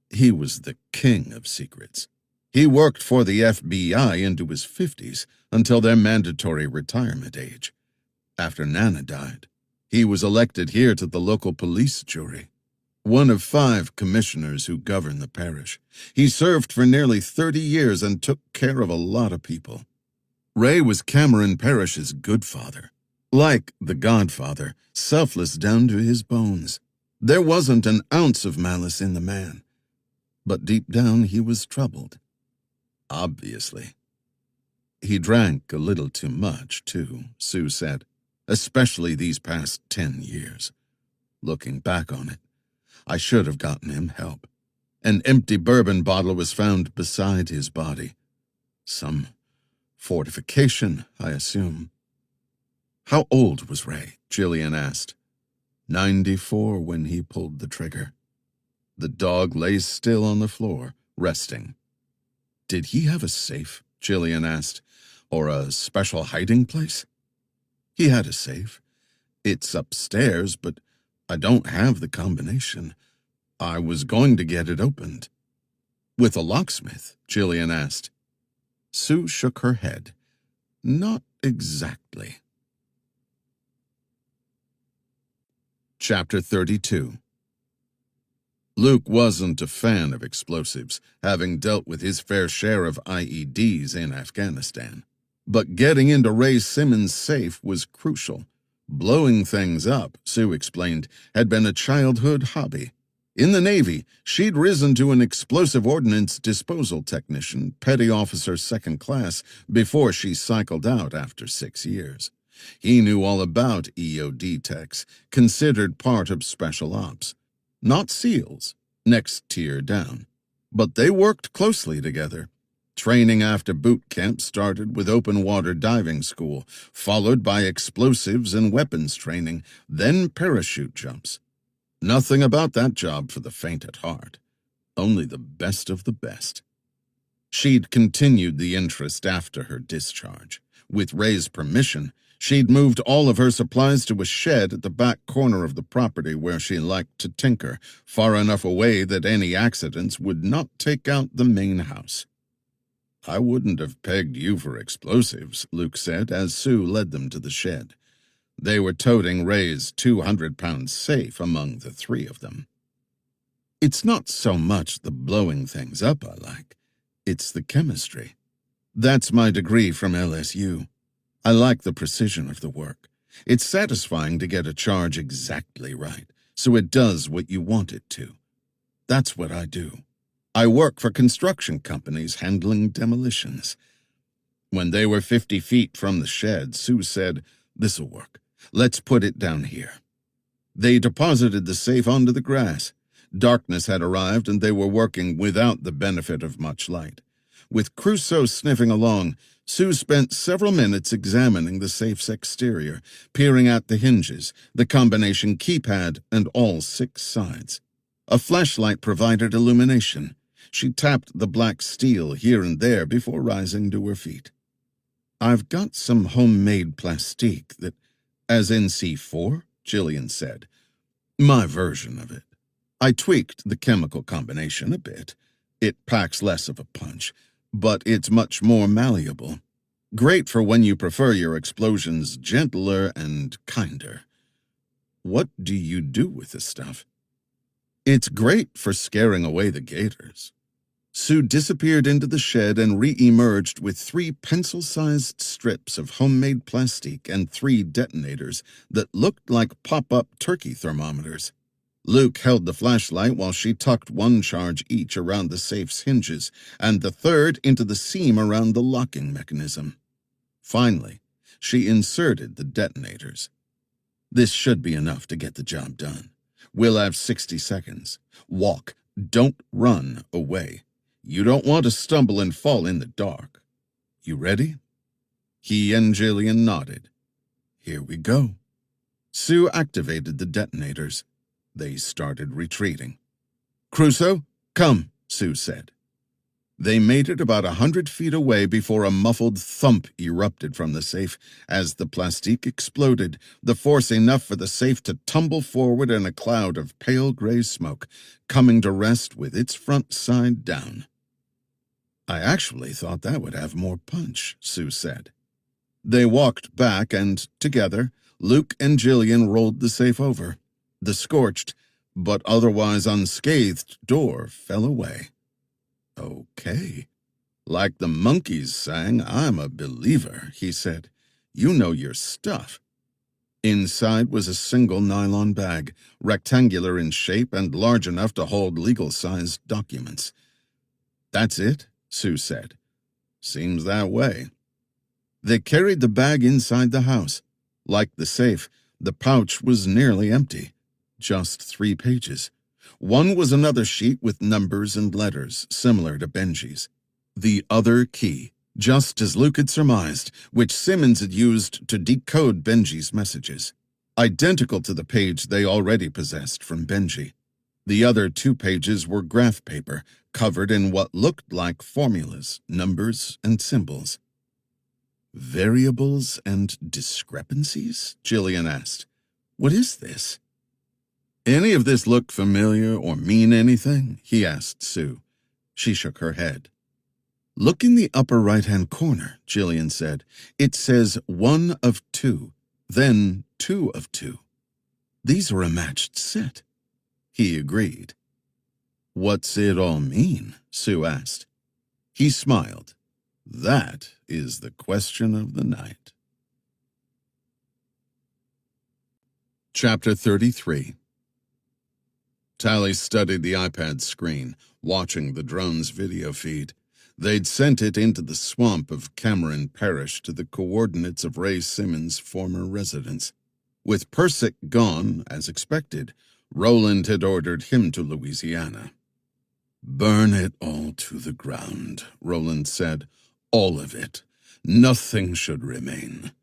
He was the king of secrets. He worked for the FBI into his 50s until their mandatory retirement age. After Nana died, he was elected here to the local police jury. One of 5 commissioners who govern the parish. He served for nearly 30 years and took care of a lot of people. Ray was Cameron Parrish's good father. Like the Godfather, selfless down to his bones. There wasn't an ounce of malice in the man. But deep down he was troubled. Obviously. He drank a little too much, too, Sue said, especially these past 10 years. Looking back on it, I should have gotten him help. An empty bourbon bottle was found beside his body. Some fortification, I assume. How old was Ray? Jillian asked. 94 when he pulled the trigger. The dog lay still on the floor, resting. Did he have a safe? Jillian asked. Or a special hiding place? He had a safe. It's upstairs, but I don't have the combination. I was going to get it opened. With a locksmith? Jillian asked. Sue shook her head. Not exactly. Chapter 32. Luke wasn't a fan of explosives, having dealt with his fair share of IEDs in Afghanistan. But getting into Ray Simmons' safe was crucial. Blowing things up, Sue explained, had been a childhood hobby. In the Navy, she'd risen to an explosive ordnance disposal technician, petty officer 2nd class, before she cycled out after 6 years. He knew all about EOD techs, considered part of special ops. Not SEALs, next tier down. But they worked closely together. Training after boot camp started with open water diving school, followed by explosives and weapons training, then parachute jumps. Nothing about that job for the faint at heart. Only the best of the best. She'd continued the interest after her discharge. With Ray's permission, she'd moved all of her supplies to a shed at the back corner of the property where she liked to tinker, far enough away that any accidents would not take out the main house. I wouldn't have pegged you for explosives, Luke said as Sue led them to the shed. They were toting Ray's 200-pound safe among the 3 of them. It's not so much the blowing things up I like. It's the chemistry. That's my degree from LSU. I like the precision of the work. It's satisfying to get a charge exactly right, so it does what you want it to. That's what I do. I work for construction companies handling demolitions. When they were 50 feet from the shed, Sue said, "This'll work. Let's put it down here." They deposited the safe onto the grass. Darkness had arrived and they were working without the benefit of much light. With Crusoe sniffing along, Sue spent several minutes examining the safe's exterior, peering at the hinges, the combination keypad, and all 6 sides. A flashlight provided illumination. She tapped the black steel here and there before rising to her feet. "I've got some homemade plastique that..." "As in C4?" Jillian said. "My version of it. I tweaked the chemical combination a bit. It packs less of a punch, but it's much more malleable. Great for when you prefer your explosions gentler and kinder." "What do you do with this stuff?" "It's great for scaring away the gators." Sue disappeared into the shed and re-emerged with 3 pencil-sized strips of homemade plastique and 3 detonators that looked like pop-up turkey thermometers. Luke held the flashlight while she tucked 1 charge each around the safe's hinges and the 3rd into the seam around the locking mechanism. Finally, she inserted the detonators. "This should be enough to get the job done. We'll have 60 seconds. Walk. Don't run away. You don't want to stumble and fall in the dark. You ready?" He and Jillian nodded. "Here we go." Sue activated the detonators. They started retreating. "Crusoe, come," Sue said. They made it about 100 feet away before a muffled thump erupted from the safe as the plastique exploded, the force enough for the safe to tumble forward in a cloud of pale gray smoke, coming to rest with its front side down. "I actually thought that would have more punch," Sue said. They walked back and, together, Luke and Jillian rolled the safe over. The scorched, but otherwise unscathed door fell away. "Okay. Like the monkeys sang, I'm a believer," he said. "You know your stuff." Inside was a single nylon bag, rectangular in shape and large enough to hold legal-sized documents. "That's it?" Sue said. "Seems that way." They carried the bag inside the house. Like the safe, the pouch was nearly empty. Just 3 pages. One was another sheet with numbers and letters, similar to Benji's. The other key, just as Luke had surmised, which Simmons had used to decode Benji's messages. Identical to the page they already possessed from Benji. The other 2 pages were graph paper, covered in what looked like formulas, numbers, and symbols. "Variables and discrepancies?" Jillian asked. "What is this?" "Any of this look familiar or mean anything?" he asked Sue. She shook her head. "Look in the upper right-hand corner," Jillian said. "It says 1 of 2, then 2 of 2. These are a matched set." He agreed. "What's it all mean?" Sue asked. He smiled. "That is the question of the night." Chapter 33. Tally studied the iPad screen, watching the drone's video feed. They'd sent it into the swamp of Cameron Parish to the coordinates of Ray Simmons' former residence. With Persick gone, as expected, Roland had ordered him to Louisiana. "Burn it all to the ground," Roland said. "All of it. Nothing should remain."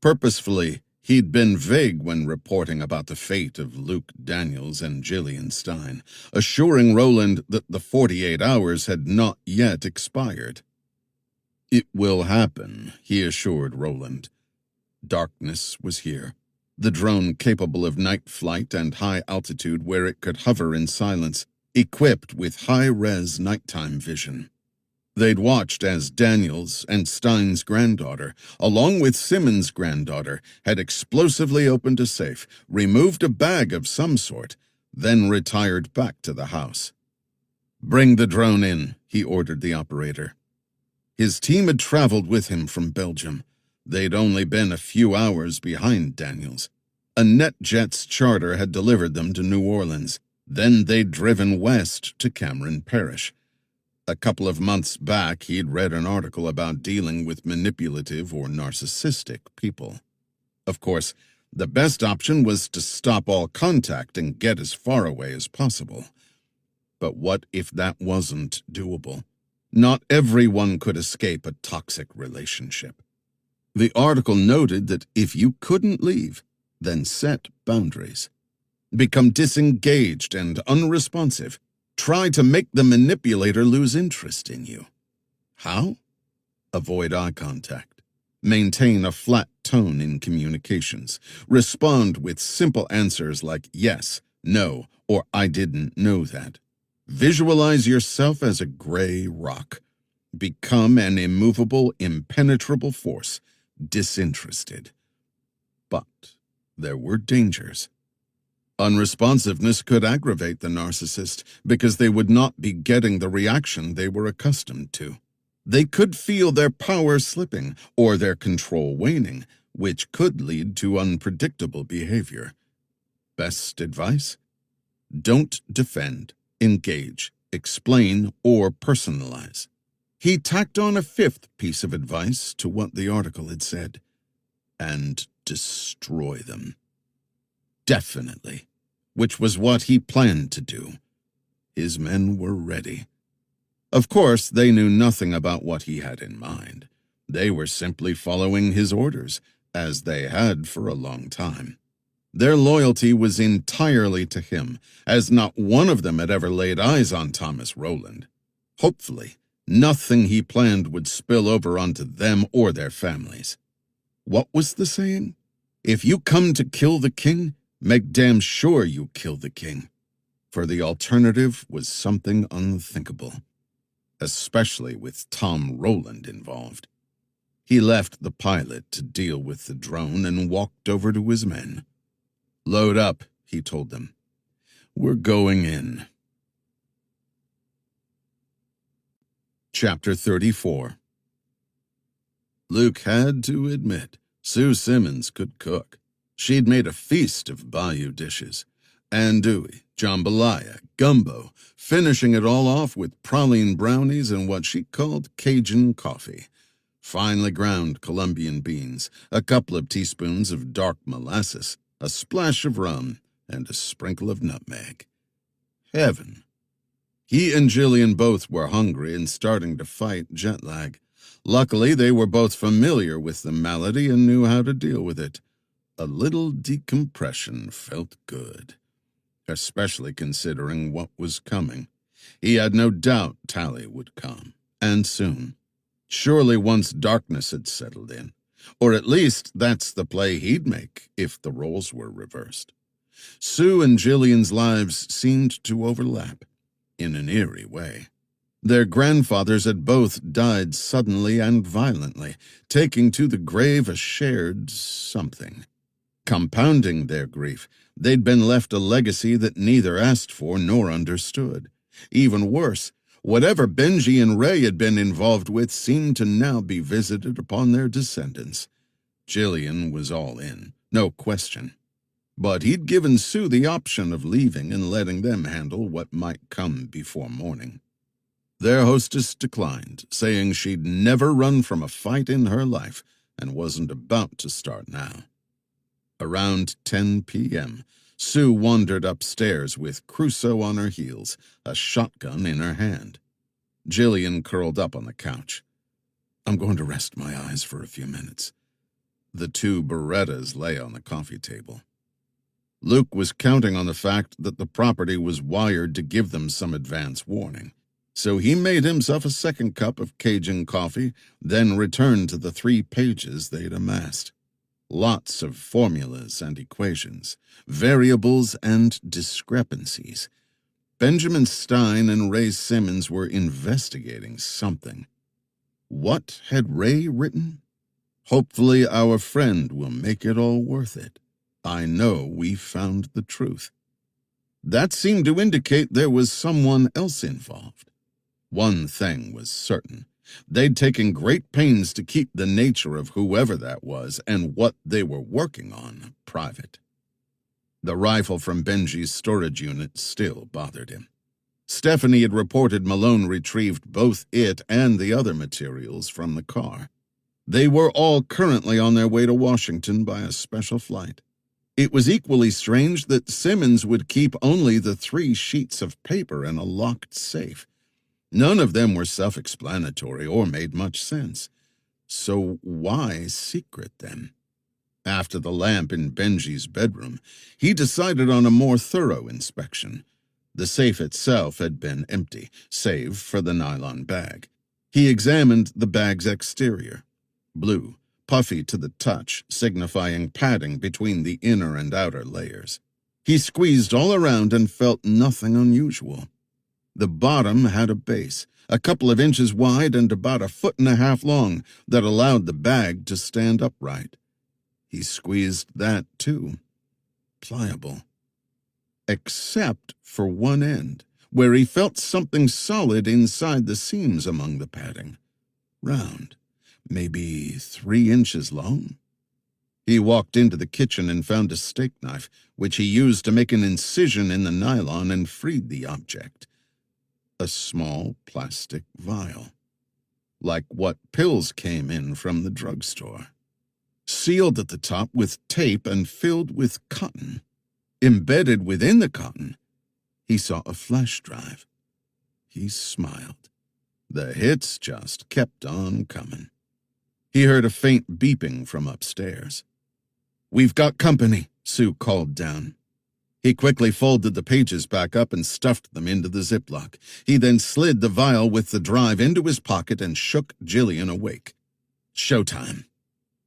Purposefully, he'd been vague when reporting about the fate of Luke Daniels and Jillian Stein, assuring Roland that the 48 hours had not yet expired. "It will happen," he assured Roland. Darkness was here. The drone capable of night flight and high altitude where it could hover in silence, equipped with high-res nighttime vision. They'd watched as Daniels and Stein's granddaughter, along with Simmons' granddaughter, had explosively opened a safe, removed a bag of some sort, then retired back to the house. "Bring the drone in," he ordered the operator. His team had traveled with him from Belgium. They'd only been a few hours behind Daniels. A NetJets charter had delivered them to New Orleans. Then they'd driven west to Cameron Parish. A couple of months back, he'd read an article about dealing with manipulative or narcissistic people. Of course, the best option was to stop all contact and get as far away as possible. But what if that wasn't doable? Not everyone could escape a toxic relationship. The article noted that if you couldn't leave, then set boundaries. Become disengaged and unresponsive. Try to make the manipulator lose interest in you. How? Avoid eye contact. Maintain a flat tone in communications. Respond with simple answers like yes, no, or I didn't know that. Visualize yourself as a gray rock. Become an immovable, impenetrable force, disinterested. But there were dangers. Unresponsiveness could aggravate the narcissist because they would not be getting the reaction they were accustomed to. They could feel their power slipping or their control waning, which could lead to unpredictable behavior. Best advice? Don't defend, engage, explain, or personalize. He tacked on a 5th piece of advice to what the article had said. And destroy them. Definitely. Which was what he planned to do. His men were ready. Of course, they knew nothing about what he had in mind. They were simply following his orders, as they had for a long time. Their loyalty was entirely to him, as not one of them had ever laid eyes on Thomas Rowland. Hopefully, nothing he planned would spill over onto them or their families. What was the saying? If you come to kill the king, make damn sure you kill the king. For the alternative was something unthinkable, especially with Tom Rowland involved. He left the pilot to deal with the drone and walked over to his men. "Load up," he told them. "We're going in." Chapter 34. Luke had to admit Sue Simmons could cook. She'd made a feast of bayou dishes, andouille, jambalaya, gumbo, finishing it all off with praline brownies and what she called Cajun coffee, finely ground Colombian beans, a couple of teaspoons of dark molasses, a splash of rum, and a sprinkle of nutmeg. Heaven. He and Jillian both were hungry and starting to fight jet lag. Luckily, they were both familiar with the malady and knew how to deal with it. A little decompression felt good, especially considering what was coming. He had no doubt Tally would come, and soon. Surely once darkness had settled in, or at least that's the play he'd make if the roles were reversed. Sue and Jillian's lives seemed to overlap in an eerie way. Their grandfathers had both died suddenly and violently, taking to the grave a shared something. Compounding their grief, they'd been left a legacy that neither asked for nor understood. Even worse, whatever Benji and Ray had been involved with seemed to now be visited upon their descendants. Jillian was all in, no question. But he'd given Sue the option of leaving and letting them handle what might come before morning. Their hostess declined, saying she'd never run from a fight in her life and wasn't about to start now. Around 10 p.m., Sue wandered upstairs with Crusoe on her heels, a shotgun in her hand. Jillian curled up on the couch. "I'm going to rest my eyes for a few minutes." The two Berettas lay on the coffee table. Luke was counting on the fact that the property was wired to give them some advance warning, so he made himself a second cup of Cajun coffee, then returned to the 3 pages they'd amassed. Lots of formulas and equations, variables and discrepancies. Benjamin Stein and Ray Simmons were investigating something. What had Ray written? "Hopefully our friend will make it all worth it. I know we found the truth." That seemed to indicate there was someone else involved. One thing was certain. They'd taken great pains to keep the nature of whoever that was and what they were working on private. The rifle from Benji's storage unit still bothered him. Stephanie had reported Malone retrieved both it and the other materials from the car. They were all currently on their way to Washington by a special flight. It was equally strange that Simmons would keep only the 3 sheets of paper in a locked safe. None of them were self-explanatory or made much sense. So why secret them? After the lamp in Benji's bedroom, he decided on a more thorough inspection. The safe itself had been empty, save for the nylon bag. He examined the bag's exterior. Blue, puffy to the touch, signifying padding between the inner and outer layers. He squeezed all around and felt nothing unusual. The bottom had a base, a couple of inches wide and about 1.5 feet long, that allowed the bag to stand upright. He squeezed that, too. Pliable. Except for one end, where he felt something solid inside the seams among the padding. Round. Maybe 3 inches long? He walked into the kitchen and found a steak knife, which he used to make an incision in the nylon and freed the object. A small plastic vial, like what pills came in from the drugstore. Sealed at the top with tape and filled with cotton. Embedded within the cotton, he saw a flash drive. He smiled. The hits just kept on coming. He heard a faint beeping from upstairs. "We've got company," Sue called down. He quickly folded the pages back up and stuffed them into the Ziploc. He then slid the vial with the drive into his pocket and shook Jillian awake. Showtime.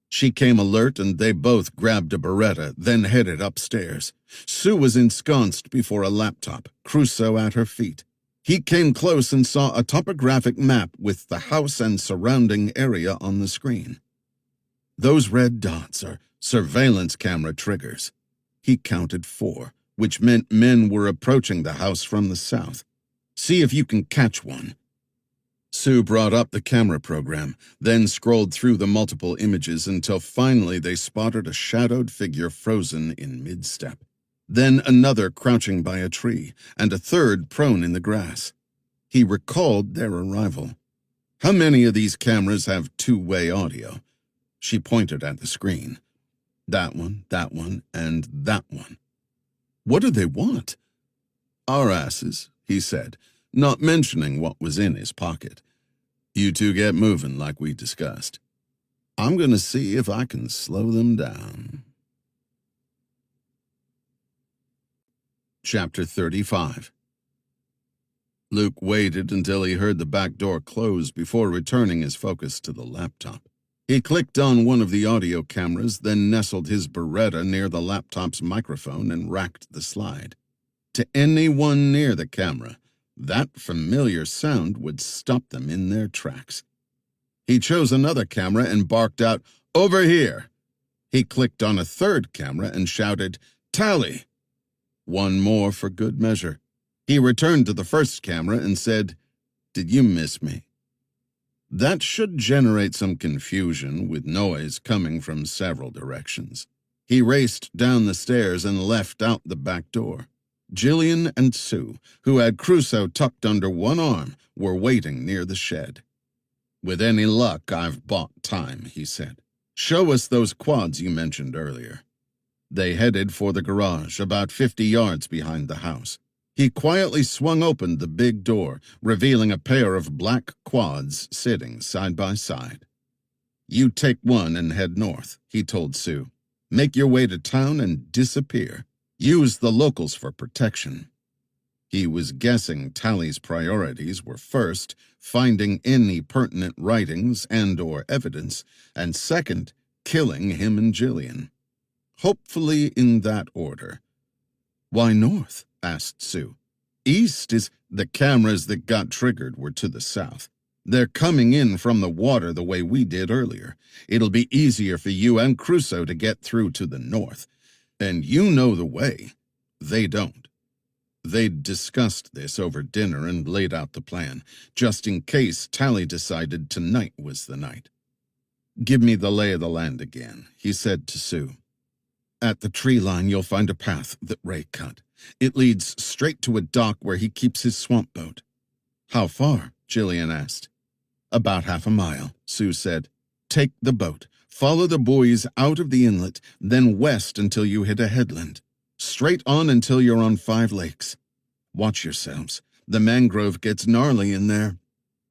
She came alert, and they both grabbed a Beretta, then headed upstairs. Sue was ensconced before a laptop, Crusoe at her feet. He came close and saw a topographic map with the house and surrounding area on the screen. Those red dots are surveillance camera triggers. He counted 4, which meant men were approaching the house from the south. See if you can catch one. Sue brought up the camera program, then scrolled through the multiple images until finally they spotted a shadowed figure frozen in mid-step. Then another crouching by a tree, and a third prone in the grass. He recalled their arrival. How many of these cameras have two-way audio? She pointed at the screen. That one, and that one. What do they want? Our asses, he said, not mentioning what was in his pocket. You two get moving like we discussed. I'm going to see if I can slow them down. Chapter 35. Luke waited until he heard the back door close before returning his focus to the laptop. He clicked on one of the audio cameras, then nestled his Beretta near the laptop's microphone and racked the slide. To anyone near the camera, that familiar sound would stop them in their tracks. He chose another camera and barked out, "Over here!" He clicked on a third camera and shouted, "Tally!" One more for good measure. He returned to the first camera and said, "Did you miss me?" That should generate some confusion with noise coming from several directions. He raced down the stairs and left out the back door. Jillian and Sue, who had Crusoe tucked under one arm, were waiting near the shed. "With any luck, I've bought time," he said. "Show us those quads you mentioned earlier." They headed for the garage, about 50 yards behind the house. He quietly swung open the big door, revealing a pair of black quads sitting side by side. "You take one and head north," he told Sue. "Make your way to town and disappear. Use the locals for protection." He was guessing Tally's priorities were first, finding any pertinent writings and/or evidence, and second, killing him and Jillian. Hopefully in that order. "Why north?" asked Sue. "East is—" The cameras that got triggered were to the south. "They're coming in from the water the way we did earlier. It'll be easier for you and Crusoe to get through to the north. And you know the way. They don't." They'd discussed this over dinner and laid out the plan, just in case Tally decided tonight was the night. "Give me the lay of the land again," he said to Sue. "At the tree line you'll find a path that Ray cut. It leads straight to a dock where he keeps his swamp boat." "How far?" Jillian asked. "About half a mile," Sue said. "Take the boat. Follow the buoys out of the inlet, then west until you hit a headland. Straight on until you're on 5 lakes. Watch yourselves. The mangrove gets gnarly in there.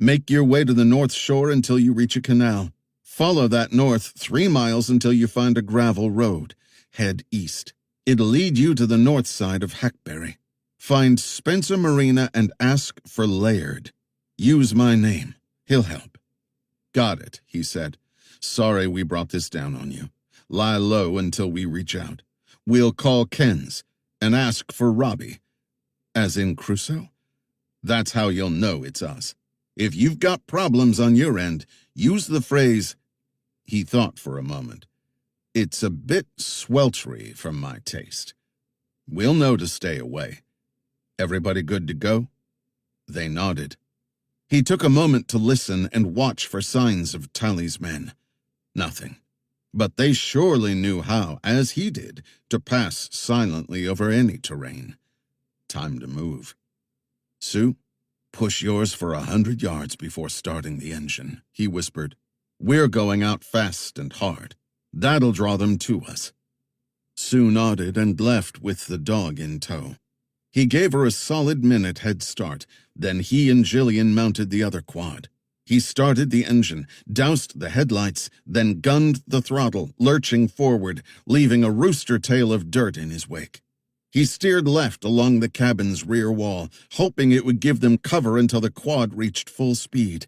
Make your way to the north shore until you reach a canal. Follow that north 3 miles until you find a gravel road. Head east. It'll lead you to the north side of Hackberry. Find Spencer Marina and ask for Laird. Use my name. He'll help." "Got it," he said. "Sorry we brought this down on you. Lie low until we reach out. We'll call Ken's and ask for Robbie." "As in Crusoe?" "That's how you'll know it's us. If you've got problems on your end, use the phrase—" He thought for a moment. "It's a bit sweltery for my taste. We'll know to stay away. Everybody good to go?" They nodded. He took a moment to listen and watch for signs of Tally's men. Nothing. But they surely knew how, as he did, to pass silently over any terrain. Time to move. "Sue, push yours for 100 yards before starting the engine," he whispered. "We're going out fast and hard. That'll draw them to us." Sue nodded and left with the dog in tow. He gave her a solid minute head start, then he and Jillian mounted the other quad. He started the engine, doused the headlights, then gunned the throttle, lurching forward, leaving a rooster tail of dirt in his wake. He steered left along the cabin's rear wall, hoping it would give them cover until the quad reached full speed.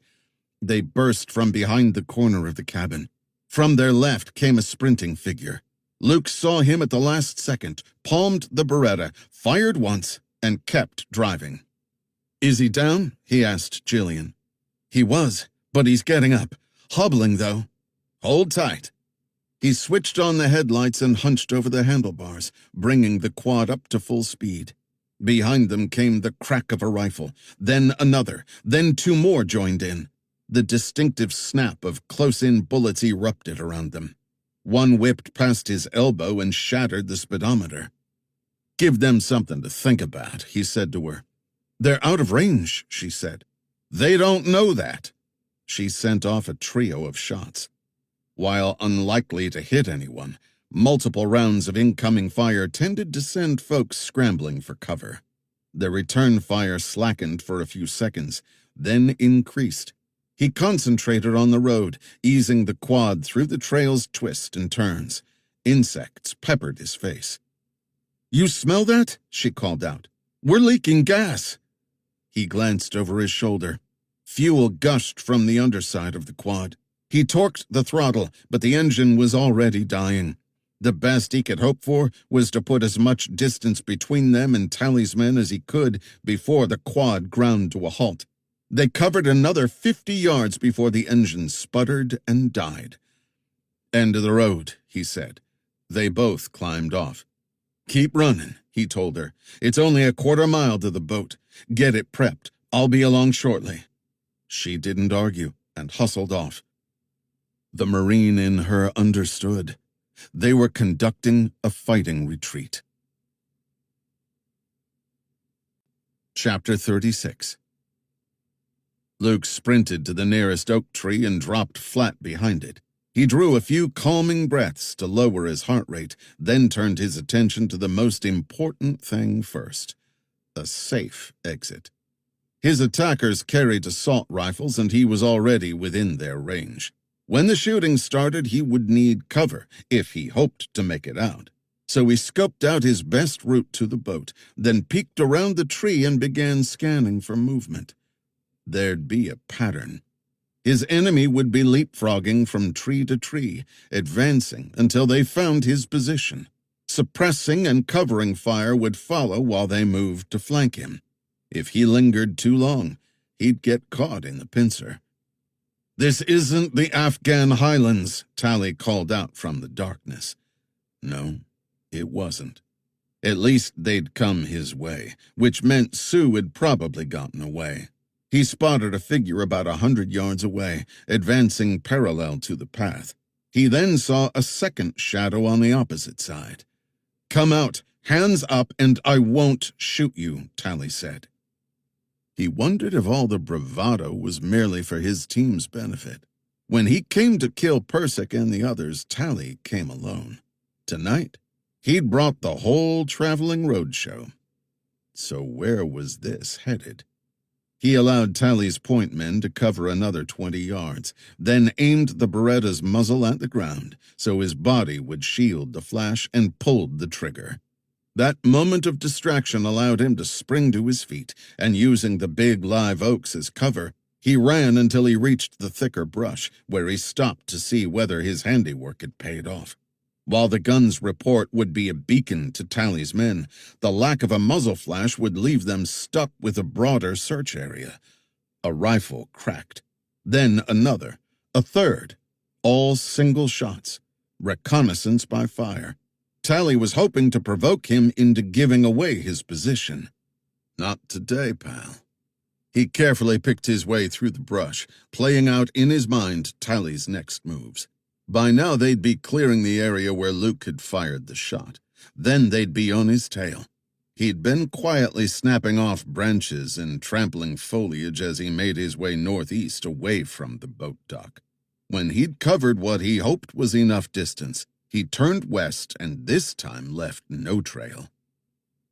They burst from behind the corner of the cabin. From their left came a sprinting figure. Luke saw him at the last second, palmed the Beretta, fired once, and kept driving. "Is he down?" he asked Jillian. "He was, but he's getting up. Hobbling, though." "Hold tight." He switched on the headlights and hunched over the handlebars, bringing the quad up to full speed. Behind them came the crack of a rifle, then another, then two more joined in. The distinctive snap of close-in bullets erupted around them. One whipped past his elbow and shattered the speedometer. "Give them something to think about," he said to her. "They're out of range," she said. "They don't know that." She sent off a trio of shots. While unlikely to hit anyone, multiple rounds of incoming fire tended to send folks scrambling for cover. The return fire slackened for a few seconds, then increased. He concentrated on the road, easing the quad through the trail's twists and turns. Insects peppered his face. "You smell that?" she called out. "We're leaking gas." He glanced over his shoulder. Fuel gushed from the underside of the quad. He torqued the throttle, but the engine was already dying. The best he could hope for was to put as much distance between them and Tally's men as he could before the quad ground to a halt. They covered another 50 yards before the engine sputtered and died. "End of the road," he said. They both climbed off. "Keep running," he told her. "It's only a quarter mile to the boat. Get it prepped. I'll be along shortly." She didn't argue and hustled off. The Marine in her understood. They were conducting a fighting retreat. Chapter 36. Luke sprinted to the nearest oak tree and dropped flat behind it. He drew a few calming breaths to lower his heart rate, then turned his attention to the most important thing first: a safe exit. His attackers carried assault rifles, and he was already within their range. When the shooting started, he would need cover if he hoped to make it out. So he scoped out his best route to the boat, then peeked around the tree and began scanning for movement. There'd be a pattern. His enemy would be leapfrogging from tree to tree, advancing until they found his position. Suppressing and covering fire would follow while they moved to flank him. If he lingered too long, he'd get caught in the pincer. "This isn't the Afghan highlands," Tally called out from the darkness. No, it wasn't. At least they'd come his way, which meant Sue had probably gotten away. He spotted a figure about 100 yards away, advancing parallel to the path. He then saw a second shadow on the opposite side. "Come out, hands up, and I won't shoot you," Tally said. He wondered if all the bravado was merely for his team's benefit. When he came to kill Persic and the others, Tally came alone. Tonight, he'd brought the whole traveling roadshow. So where was this headed? He allowed Tally's point men to cover another 20 yards, then aimed the Beretta's muzzle at the ground so his body would shield the flash, and pulled the trigger. That moment of distraction allowed him to spring to his feet, and using the big live oaks as cover, he ran until he reached the thicker brush, where he stopped to see whether his handiwork had paid off. While the gun's report would be a beacon to Tally's men, the lack of a muzzle flash would leave them stuck with a broader search area. A rifle cracked. Then another. A third. All single shots. Reconnaissance by fire. Tally was hoping to provoke him into giving away his position. Not today, pal. He carefully picked his way through the brush, playing out in his mind Tally's next moves. By now they'd be clearing the area where Luke had fired the shot. Then they'd be on his tail. He'd been quietly snapping off branches and trampling foliage as he made his way northeast away from the boat dock. When he'd covered what he hoped was enough distance, he turned west and this time left no trail.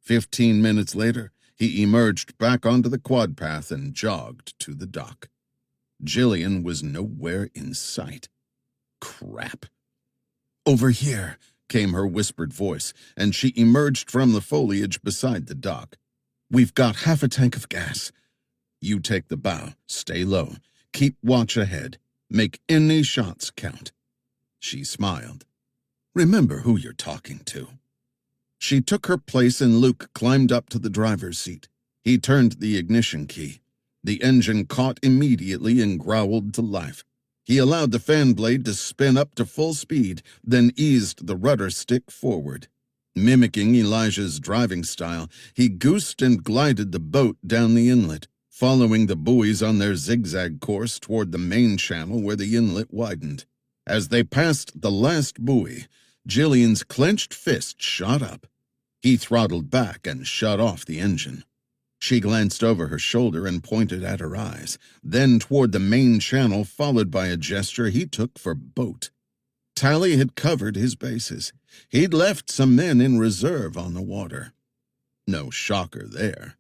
15 minutes later, he emerged back onto the quad path and jogged to the dock. Jillian was nowhere in sight. Crap. "Over here," came her whispered voice, and she emerged from the foliage beside the dock. "We've got half a tank of gas. You take the bow, stay low, keep watch ahead, make any shots count." She smiled. "Remember who you're talking to." She took her place and Luke climbed up to the driver's seat. He turned the ignition key. The engine caught immediately and growled to life. He allowed the fan blade to spin up to full speed, then eased the rudder stick forward. Mimicking Elijah's driving style, he goosed and glided the boat down the inlet, following the buoys on their zigzag course toward the main channel where the inlet widened. As they passed the last buoy, Jillian's clenched fist shot up. He throttled back and shut off the engine. She glanced over her shoulder and pointed at her eyes, then toward the main channel, followed by a gesture he took for boat. Tally had covered his bases. He'd left some men in reserve on the water. No shocker there.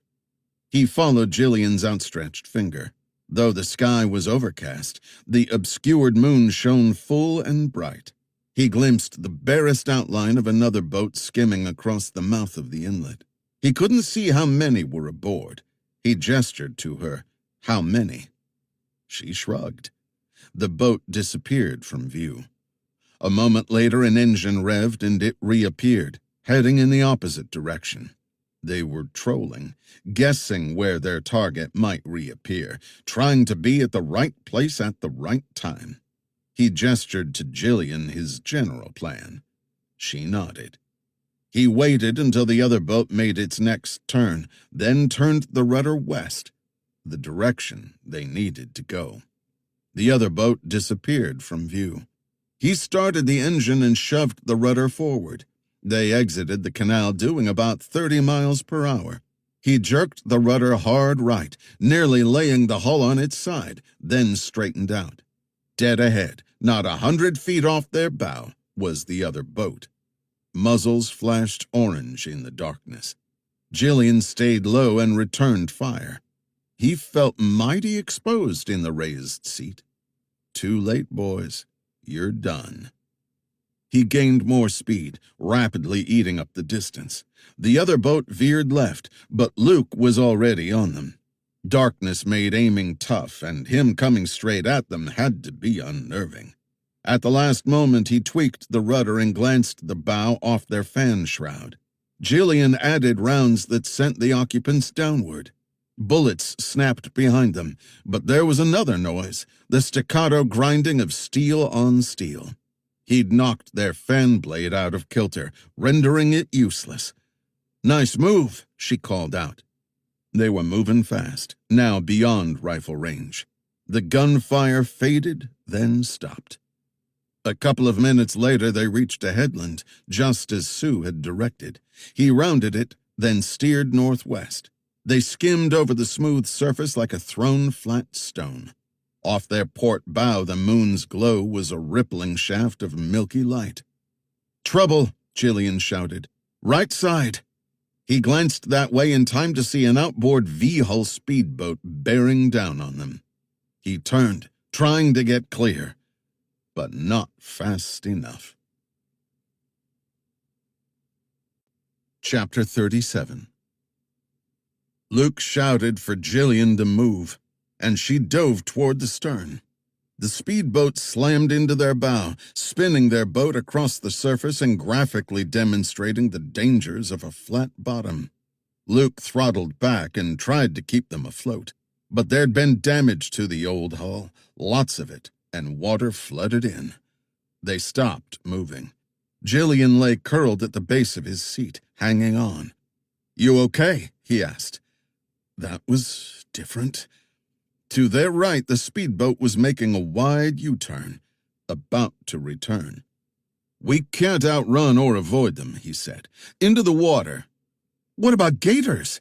He followed Jillian's outstretched finger. Though the sky was overcast, the obscured moon shone full and bright. He glimpsed the barest outline of another boat skimming across the mouth of the inlet. He couldn't see how many were aboard. He gestured to her, "How many?" She shrugged. The boat disappeared from view. A moment later, an engine revved and it reappeared, heading in the opposite direction. They were trolling, guessing where their target might reappear, trying to be at the right place at the right time. He gestured to Jillian his general plan. She nodded. He waited until the other boat made its next turn, then turned the rudder west, the direction they needed to go. The other boat disappeared from view. He started the engine and shoved the rudder forward. They exited the canal doing about 30 miles per hour. He jerked the rudder hard right, nearly laying the hull on its side, then straightened out. Dead ahead, not 100 feet off their bow, was the other boat. Muzzles flashed orange in the darkness. Jillian stayed low and returned fire. He felt mighty exposed in the raised seat. "Too late, boys. You're done." He gained more speed, rapidly eating up the distance. The other boat veered left, but Luke was already on them. Darkness made aiming tough, and him coming straight at them had to be unnerving. At the last moment, he tweaked the rudder and glanced the bow off their fan shroud. Jillian added rounds that sent the occupants downward. Bullets snapped behind them, but there was another noise, the staccato grinding of steel on steel. He'd knocked their fan blade out of kilter, rendering it useless. "Nice move," she called out. They were moving fast, now beyond rifle range. The gunfire faded, then stopped. A couple of minutes later, they reached a headland, just as Sue had directed. He rounded it, then steered northwest. They skimmed over the smooth surface like a thrown flat stone. Off their port bow, the moon's glow was a rippling shaft of milky light. "Trouble!" Jillian shouted. "Right side!" He glanced that way in time to see an outboard V-hull speedboat bearing down on them. He turned, trying to get clear, but not fast enough. Chapter 37. Luke shouted for Jillian to move, and she dove toward the stern. The speedboat slammed into their bow, spinning their boat across the surface and graphically demonstrating the dangers of a flat bottom. Luke throttled back and tried to keep them afloat, but there'd been damage to the old hull, lots of it, and water flooded in. They stopped moving. Jillian lay curled at the base of his seat, hanging on. "You okay?" he asked. That was different. To their right, the speedboat was making a wide U-turn, about to return. "We can't outrun or avoid them," he said. "Into the water." "What about gators?"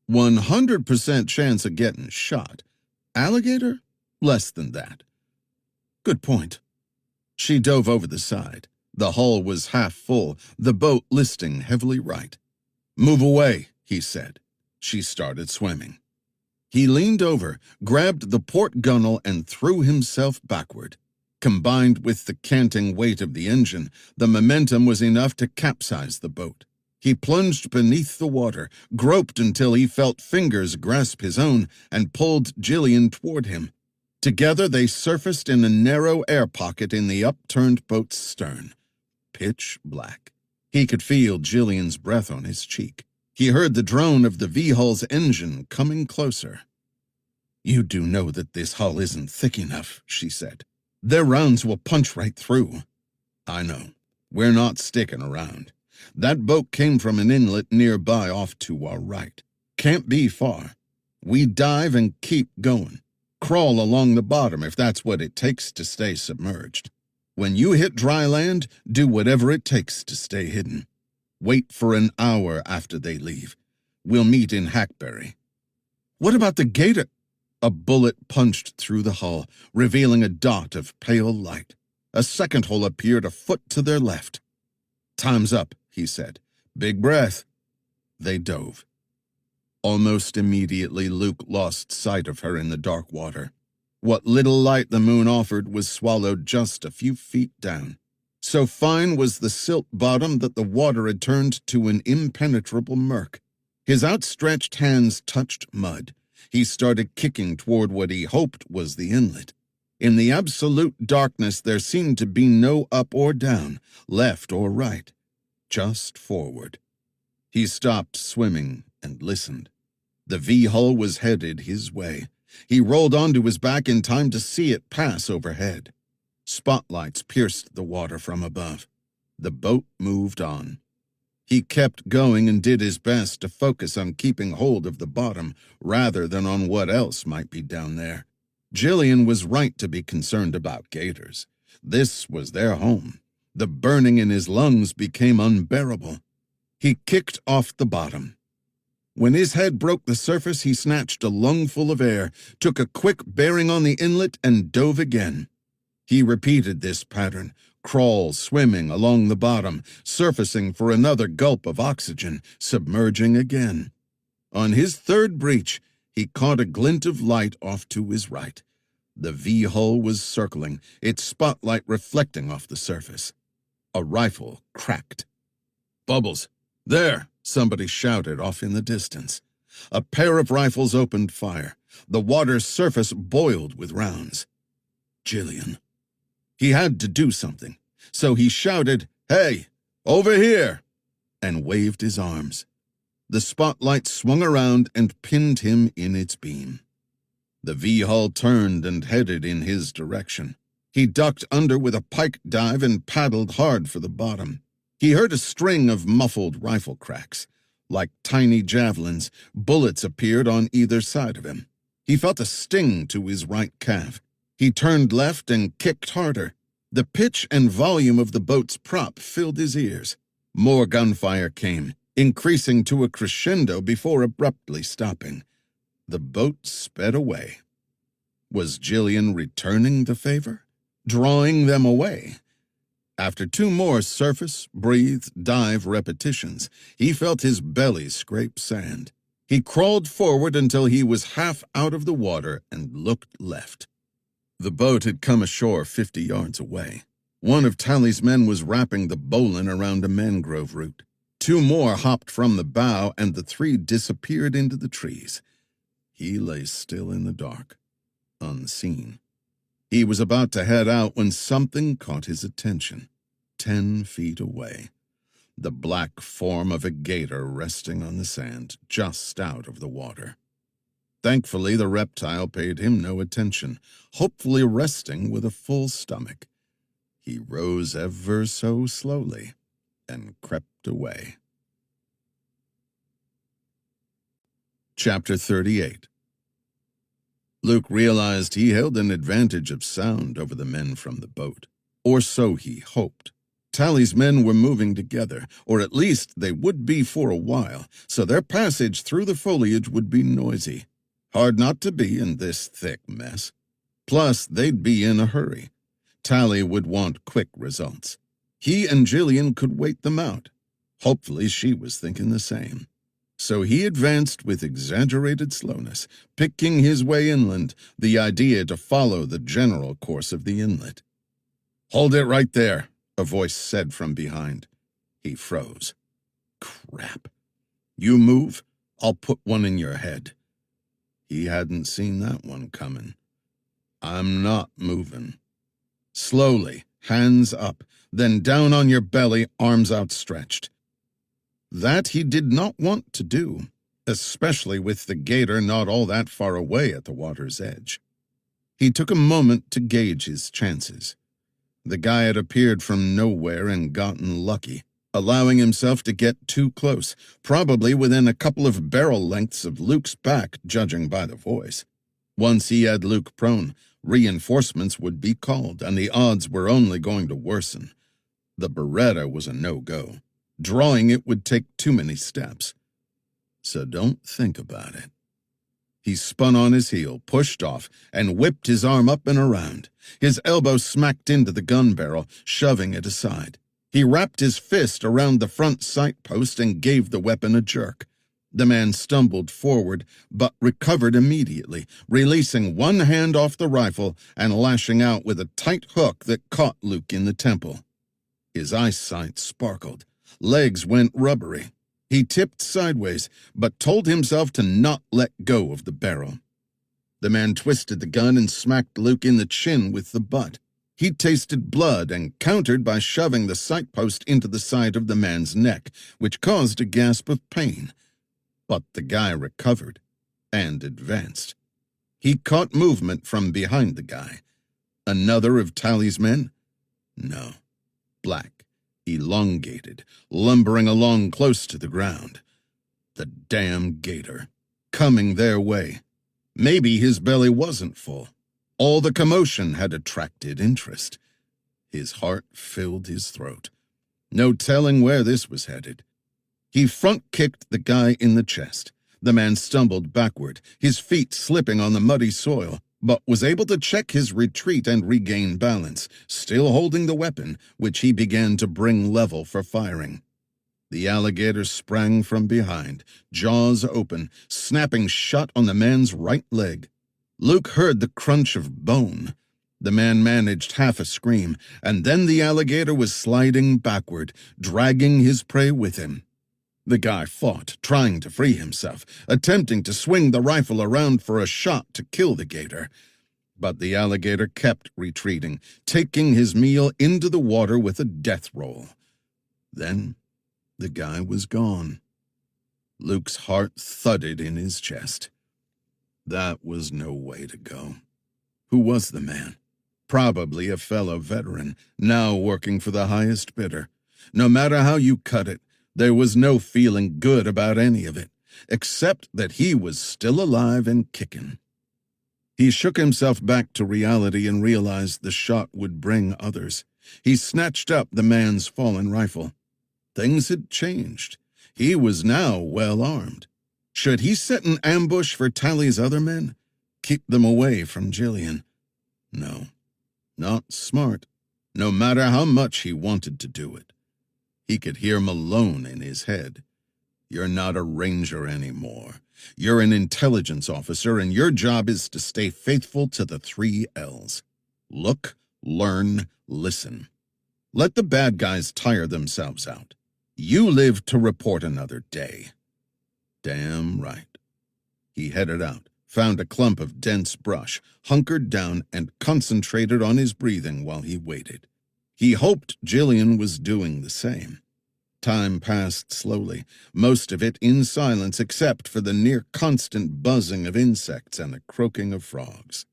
100% chance of getting shot. Alligator? Less than that. Good point. She dove over the side. The hull was half full, the boat listing heavily right. "Move away," he said. She started swimming. He leaned over, grabbed the port gunwale, and threw himself backward. Combined with the canting weight of the engine, the momentum was enough to capsize the boat. He plunged beneath the water, groped until he felt fingers grasp his own, and pulled Jillian toward him. Together they surfaced in a narrow air pocket in the upturned boat's stern. Pitch black. He could feel Jillian's breath on his cheek. He heard the drone of the V-hull's engine coming closer. "You do know that this hull isn't thick enough," she said. "Their rounds will punch right through." "I know. We're not sticking around. That boat came from an inlet nearby off to our right. Can't be far. We dive and keep going. Crawl along the bottom if that's what it takes to stay submerged. When you hit dry land, do whatever it takes to stay hidden. Wait for an hour after they leave. We'll meet in Hackberry." "What about the gator?" A bullet punched through the hull, revealing a dot of pale light. A second hull appeared a foot to their left. "Time's up," he said. "Big breath." They dove. Almost immediately, Luke lost sight of her in the dark water. What little light the moon offered was swallowed just a few feet down. So fine was the silt bottom that the water had turned to an impenetrable murk. His outstretched hands touched mud. He started kicking toward what he hoped was the inlet. In the absolute darkness, there seemed to be no up or down, left or right, just forward. He stopped swimming and listened. The V-hull was headed his way. He rolled onto his back in time to see it pass overhead. Spotlights pierced the water from above. The boat moved on. He kept going and did his best to focus on keeping hold of the bottom rather than on what else might be down there. Jillian was right to be concerned about gators. This was their home. The burning in his lungs became unbearable. He kicked off the bottom. When his head broke the surface, he snatched a lungful of air, took a quick bearing on the inlet, and dove again. He repeated this pattern, crawl, swimming along the bottom, surfacing for another gulp of oxygen, submerging again. On his third breach, he caught a glint of light off to his right. The V-hull was circling, its spotlight reflecting off the surface. A rifle cracked. "Bubbles! There!" somebody shouted off in the distance. A pair of rifles opened fire. The water's surface boiled with rounds. Jillian. He had to do something, so he shouted, "Hey, over here!" and waved his arms. The spotlight swung around and pinned him in its beam. The V-hull turned and headed in his direction. He ducked under with a pike dive and paddled hard for the bottom. He heard a string of muffled rifle cracks. Like tiny javelins, bullets appeared on either side of him. He felt a sting to his right calf. He turned left and kicked harder. The pitch and volume of the boat's prop filled his ears. More gunfire came, increasing to a crescendo before abruptly stopping. The boat sped away. Was Jillian returning the favor? Drawing them away? After two more surface, breathe, dive repetitions, he felt his belly scrape sand. He crawled forward until he was half out of the water and looked left. The boat had come ashore 50 yards away. One of Tally's men was wrapping the bowline around a mangrove root. Two more hopped from the bow, and the three disappeared into the trees. He lay still in the dark, unseen. He was about to head out when something caught his attention. 10 feet away, the black form of a gator resting on the sand just out of the water. Thankfully, the reptile paid him no attention, hopefully resting with a full stomach. He rose ever so slowly and crept away. Chapter 38. Luke realized he held an advantage of sound over the men from the boat, or so he hoped. Tally's men were moving together, or at least they would be for a while, so their passage through the foliage would be noisy. Hard not to be in this thick mess. Plus, they'd be in a hurry. Tally would want quick results. He and Jillian could wait them out. Hopefully she was thinking the same. So he advanced with exaggerated slowness, picking his way inland, the idea to follow the general course of the inlet. "Hold it right there," a voice said from behind. He froze. Crap. "You move, I'll put one in your head." He hadn't seen that one coming. "I'm not moving." Slowly, hands up, then down on your belly, arms outstretched. That he did not want to do, especially with the gator not all that far away at the water's edge. He took a moment to gauge his chances. The guy had appeared from nowhere and gotten lucky, allowing himself to get too close, probably within a couple of barrel lengths of Luke's back, judging by the voice. Once he had Luke prone, reinforcements would be called, and the odds were only going to worsen. The Beretta was a no-go. Drawing it would take too many steps. So don't think about it. He spun on his heel, pushed off, and whipped his arm up and around. His elbow smacked into the gun barrel, shoving it aside. He wrapped his fist around the front sight post and gave the weapon a jerk. The man stumbled forward, but recovered immediately, releasing one hand off the rifle and lashing out with a tight hook that caught Luke in the temple. His eyesight sparkled. Legs went rubbery. He tipped sideways, but told himself to not let go of the barrel. The man twisted the gun and smacked Luke in the chin with the butt. He tasted blood and countered by shoving the sight post into the side of the man's neck, which caused a gasp of pain. But the guy recovered and advanced. He caught movement from behind the guy. Another of Tally's men? No. Black. Elongated, lumbering along close to the ground. The damn gator, coming their way. Maybe his belly wasn't full. All the commotion had attracted interest. His heart filled his throat. No telling where this was headed. He front-kicked the guy in the chest. The man stumbled backward, his feet slipping on the muddy soil, but was able to check his retreat and regain balance, still holding the weapon, which he began to bring level for firing. The alligator sprang from behind, jaws open, snapping shut on the man's right leg. Luke heard the crunch of bone. The man managed half a scream, and then the alligator was sliding backward, dragging his prey with him. The guy fought, trying to free himself, attempting to swing the rifle around for a shot to kill the gator. But the alligator kept retreating, taking his meal into the water with a death roll. Then the guy was gone. Luke's heart thudded in his chest. That was no way to go. Who was the man? Probably a fellow veteran, now working for the highest bidder. No matter how you cut it, there was no feeling good about any of it, except that he was still alive and kicking. He shook himself back to reality and realized the shot would bring others. He snatched up the man's fallen rifle. Things had changed. He was now well armed. Should he set an ambush for Tally's other men? Keep them away from Jillian? No, not smart, no matter how much he wanted to do it. He could hear Malone in his head. "You're not a ranger anymore. You're an intelligence officer, and your job is to stay faithful to the 3 L's. Look, learn, listen. Let the bad guys tire themselves out. You live to report another day." Damn right. He headed out, found a clump of dense brush, hunkered down, and concentrated on his breathing while he waited. He hoped Jillian was doing the same. Time passed slowly, most of it in silence except for the near-constant buzzing of insects and the croaking of frogs.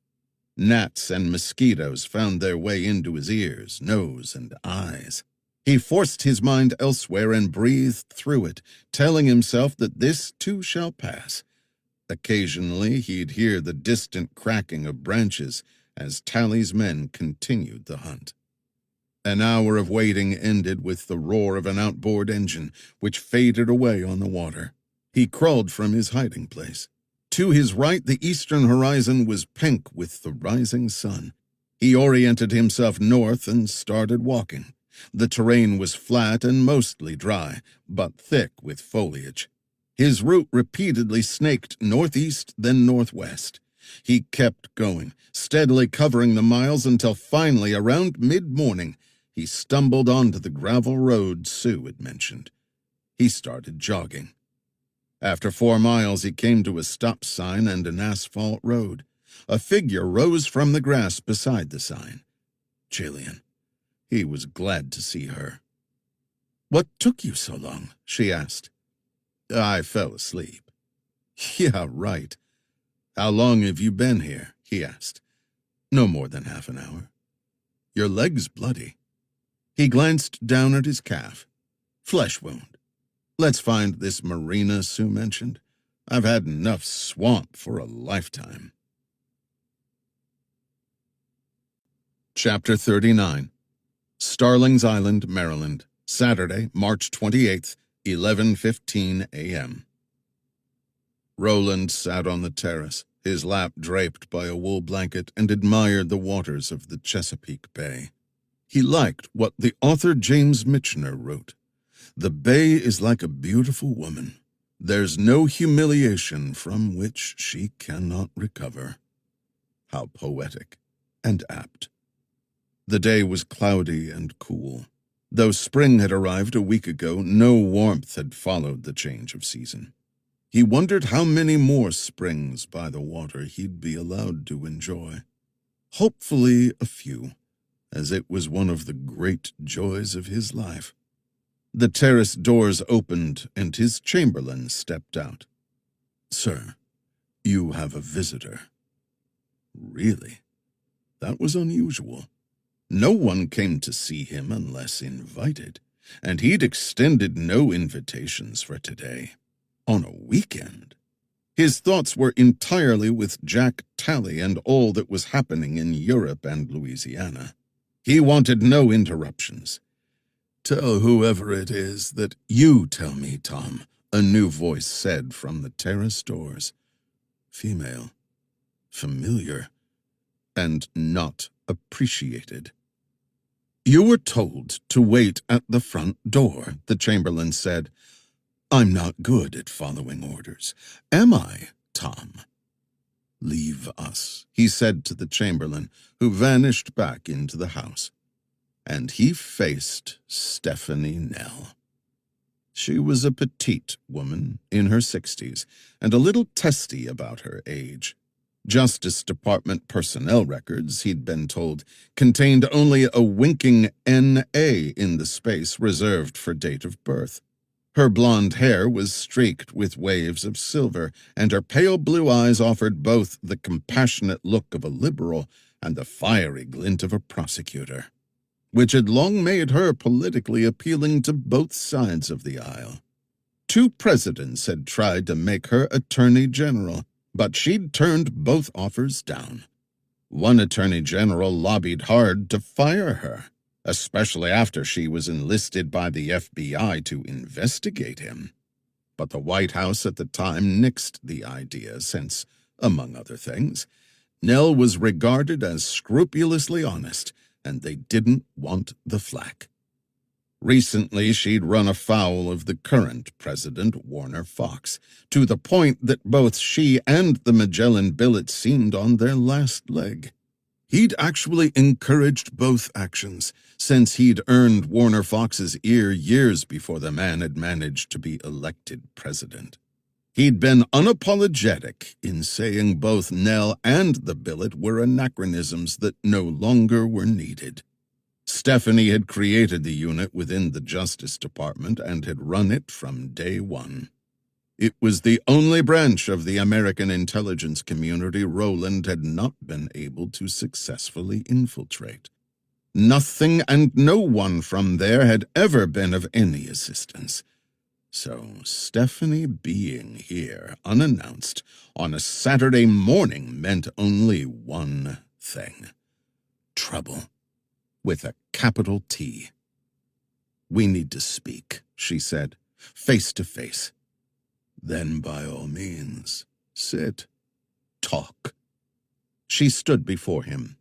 Gnats and mosquitoes found their way into his ears, nose, and eyes. He forced his mind elsewhere and breathed through it, telling himself that this too shall pass. Occasionally he'd hear the distant cracking of branches as Tally's men continued the hunt. An hour of waiting ended with the roar of an outboard engine, which faded away on the water. He crawled from his hiding place. To his right, the eastern horizon was pink with the rising sun. He oriented himself north and started walking. The terrain was flat and mostly dry, but thick with foliage. His route repeatedly snaked northeast, then northwest. He kept going, steadily covering the miles until finally, around mid-morning, he stumbled onto the gravel road Sue had mentioned. He started jogging. After 4 miles, he came to a stop sign and an asphalt road. A figure rose from the grass beside the sign. Jillian. He was glad to see her. "What took you so long?" she asked. "I fell asleep." "Yeah, right. How long have you been here?" he asked. "No more than half an hour." "Your leg's bloody." He glanced down at his calf. "Flesh wound. Let's find this marina Sue mentioned. I've had enough swamp for a lifetime." Chapter 39. Starling's Island, Maryland, Saturday, March 28th, 11:15 a.m. Roland sat on the terrace, his lap draped by a wool blanket, and admired the waters of the Chesapeake Bay. He liked what the author James Michener wrote. "The bay is like a beautiful woman. There's no humiliation from which she cannot recover." How poetic and apt. The day was cloudy and cool. Though spring had arrived a week ago, no warmth had followed the change of season. He wondered how many more springs by the water he'd be allowed to enjoy. Hopefully a few, as it was one of the great joys of his life. The terrace doors opened, and his chamberlain stepped out. "Sir, you have a visitor." Really? That was unusual. No one came to see him unless invited, and he'd extended no invitations for today. On a weekend. His thoughts were entirely with Jack Talley and all that was happening in Europe and Louisiana. He wanted no interruptions. "Tell whoever it is that you tell me, Tom," a new voice said from the terrace doors. Female. Familiar. And not appreciated. "You were told to wait at the front door," the chamberlain said. "I'm not good at following orders. Am I, Tom?" "Leave us," he said to the chamberlain, who vanished back into the house. And he faced Stephanie Nell. She was a petite woman in her 60s and a little testy about her age. Justice Department personnel records, he'd been told, contained only a winking N.A. in the space reserved for date of birth. Her blonde hair was streaked with waves of silver, and her pale blue eyes offered both the compassionate look of a liberal and the fiery glint of a prosecutor, which had long made her politically appealing to both sides of the aisle. 2 presidents had tried to make her attorney general, but she'd turned both offers down. One attorney general lobbied hard to fire her, especially after she was enlisted by the FBI to investigate him. But the White House at the time nixed the idea since, among other things, Nell was regarded as scrupulously honest, and they didn't want the flack. Recently, she'd run afoul of the current president, Warner Fox, to the point that both she and the Magellan billet seemed on their last leg. He'd actually encouraged both actions, since he'd earned Warner Fox's ear years before the man had managed to be elected president. He'd been unapologetic in saying both Nell and the billet were anachronisms that no longer were needed. Stephanie had created the unit within the Justice Department and had run it from day one. It was the only branch of the American intelligence community Roland had not been able to successfully infiltrate. Nothing and no one from there had ever been of any assistance. So Stephanie being here, unannounced, on a Saturday morning meant only one thing. Trouble. With a capital T. "We need to speak," she said, "face to face." "Then by all means, sit. Talk." She stood before him.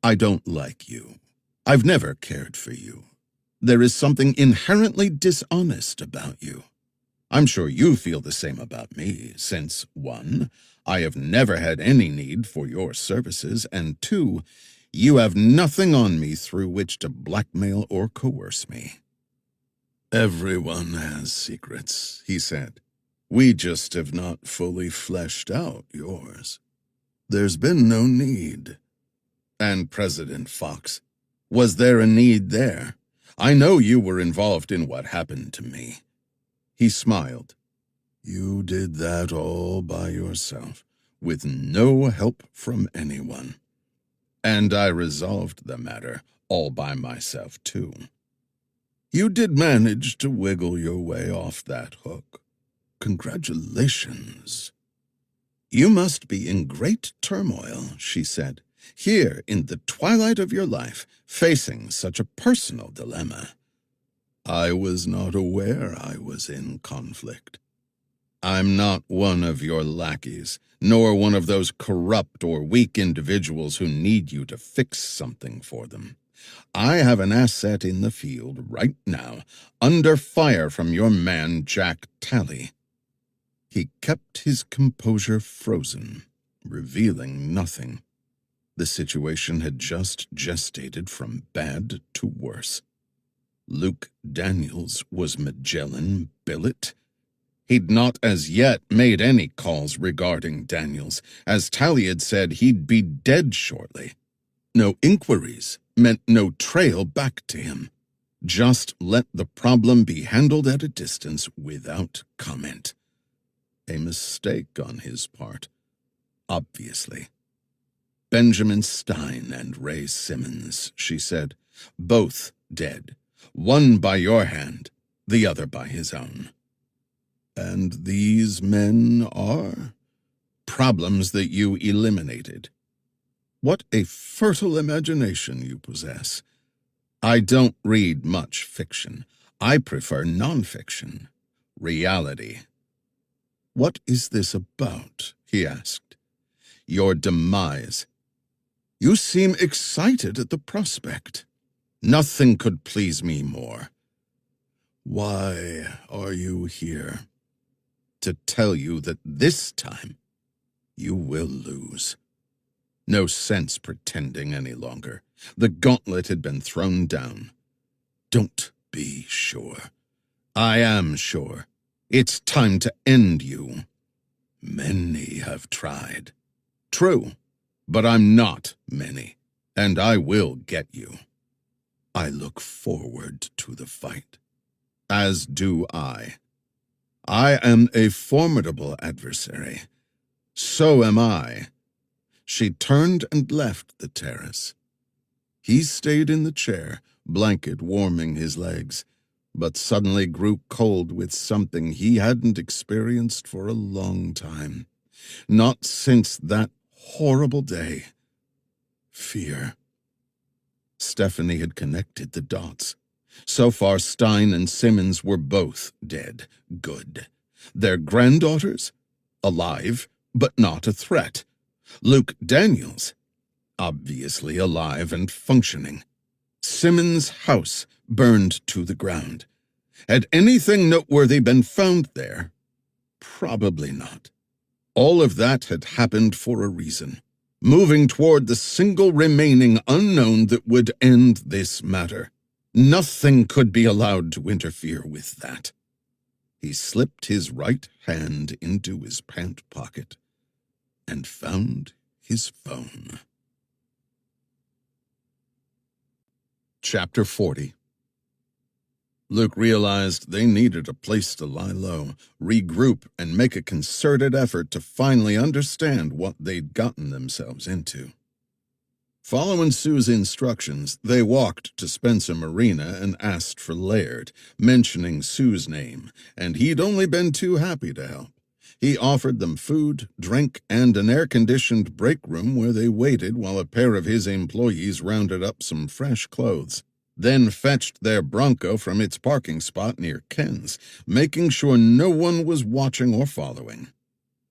"I don't like you. I've never cared for you. There is something inherently dishonest about you. I'm sure you feel the same about me, since 1. I have never had any need for your services, and 2. You have nothing on me through which to blackmail or coerce me." "Everyone has secrets," he said. "We just have not fully fleshed out yours. There's been no need." "And President Fox, was there a need there? I know you were involved in what happened to me." He smiled. "You did that all by yourself, with no help from anyone. And I resolved the matter all by myself, too. You did manage to wiggle your way off that hook. Congratulations." "You must be in great turmoil," she said, "here in the twilight of your life, facing such a personal dilemma." "I was not aware I was in conflict." "I'm not one of your lackeys, nor one of those corrupt or weak individuals who need you to fix something for them. I have an asset in the field right now, under fire from your man Jack Talley." He kept his composure frozen, revealing nothing. The situation had just gestated from bad to worse. Luke Daniels was Magellan Billet. He'd not as yet made any calls regarding Daniels, as Talley had said he'd be dead shortly. No inquiries meant no trail back to him. Just let the problem be handled at a distance without comment. A mistake on his part, obviously. "Benjamin Stein and Ray Simmons," she said, "both dead. One by your hand, the other by his own." "And these men are?" "Problems that you eliminated." "What a fertile imagination you possess." "I don't read much fiction. I prefer nonfiction. Reality." "What is this about?" he asked. "Your demise. You seem excited at the prospect." "Nothing could please me more." "Why are you here?" "To tell you that this time you will lose." No sense pretending any longer. The gauntlet had been thrown down. "Don't be sure." "I am sure. It's time to end you." "Many have tried." "True, but I'm not many, and I will get you." "I look forward to the fight." "As do I. I am a formidable adversary. So am I." She turned and left the terrace. He stayed in the chair, blanket warming his legs, but suddenly grew cold with something he hadn't experienced for a long time. Not since that horrible day. Fear. Stephanie had connected the dots. So far, Stein and Simmons were both dead. Good. Their granddaughters? Alive, but not a threat. Luke Daniels? Obviously alive and functioning. Simmons' house burned to the ground. Had anything noteworthy been found there? Probably not. All of that had happened for a reason, moving toward the single remaining unknown that would end this matter. Nothing could be allowed to interfere with that. He slipped his right hand into his pant pocket and found his phone. Chapter 40. Luke realized they needed a place to lie low, regroup, and make a concerted effort to finally understand what they'd gotten themselves into. Following Sue's instructions, they walked to Spencer Marina and asked for Laird, mentioning Sue's name, and he'd only been too happy to help. He offered them food, drink, and an air-conditioned break room where they waited while a pair of his employees rounded up some fresh clothes, then fetched their Bronco from its parking spot near Ken's, making sure no one was watching or following.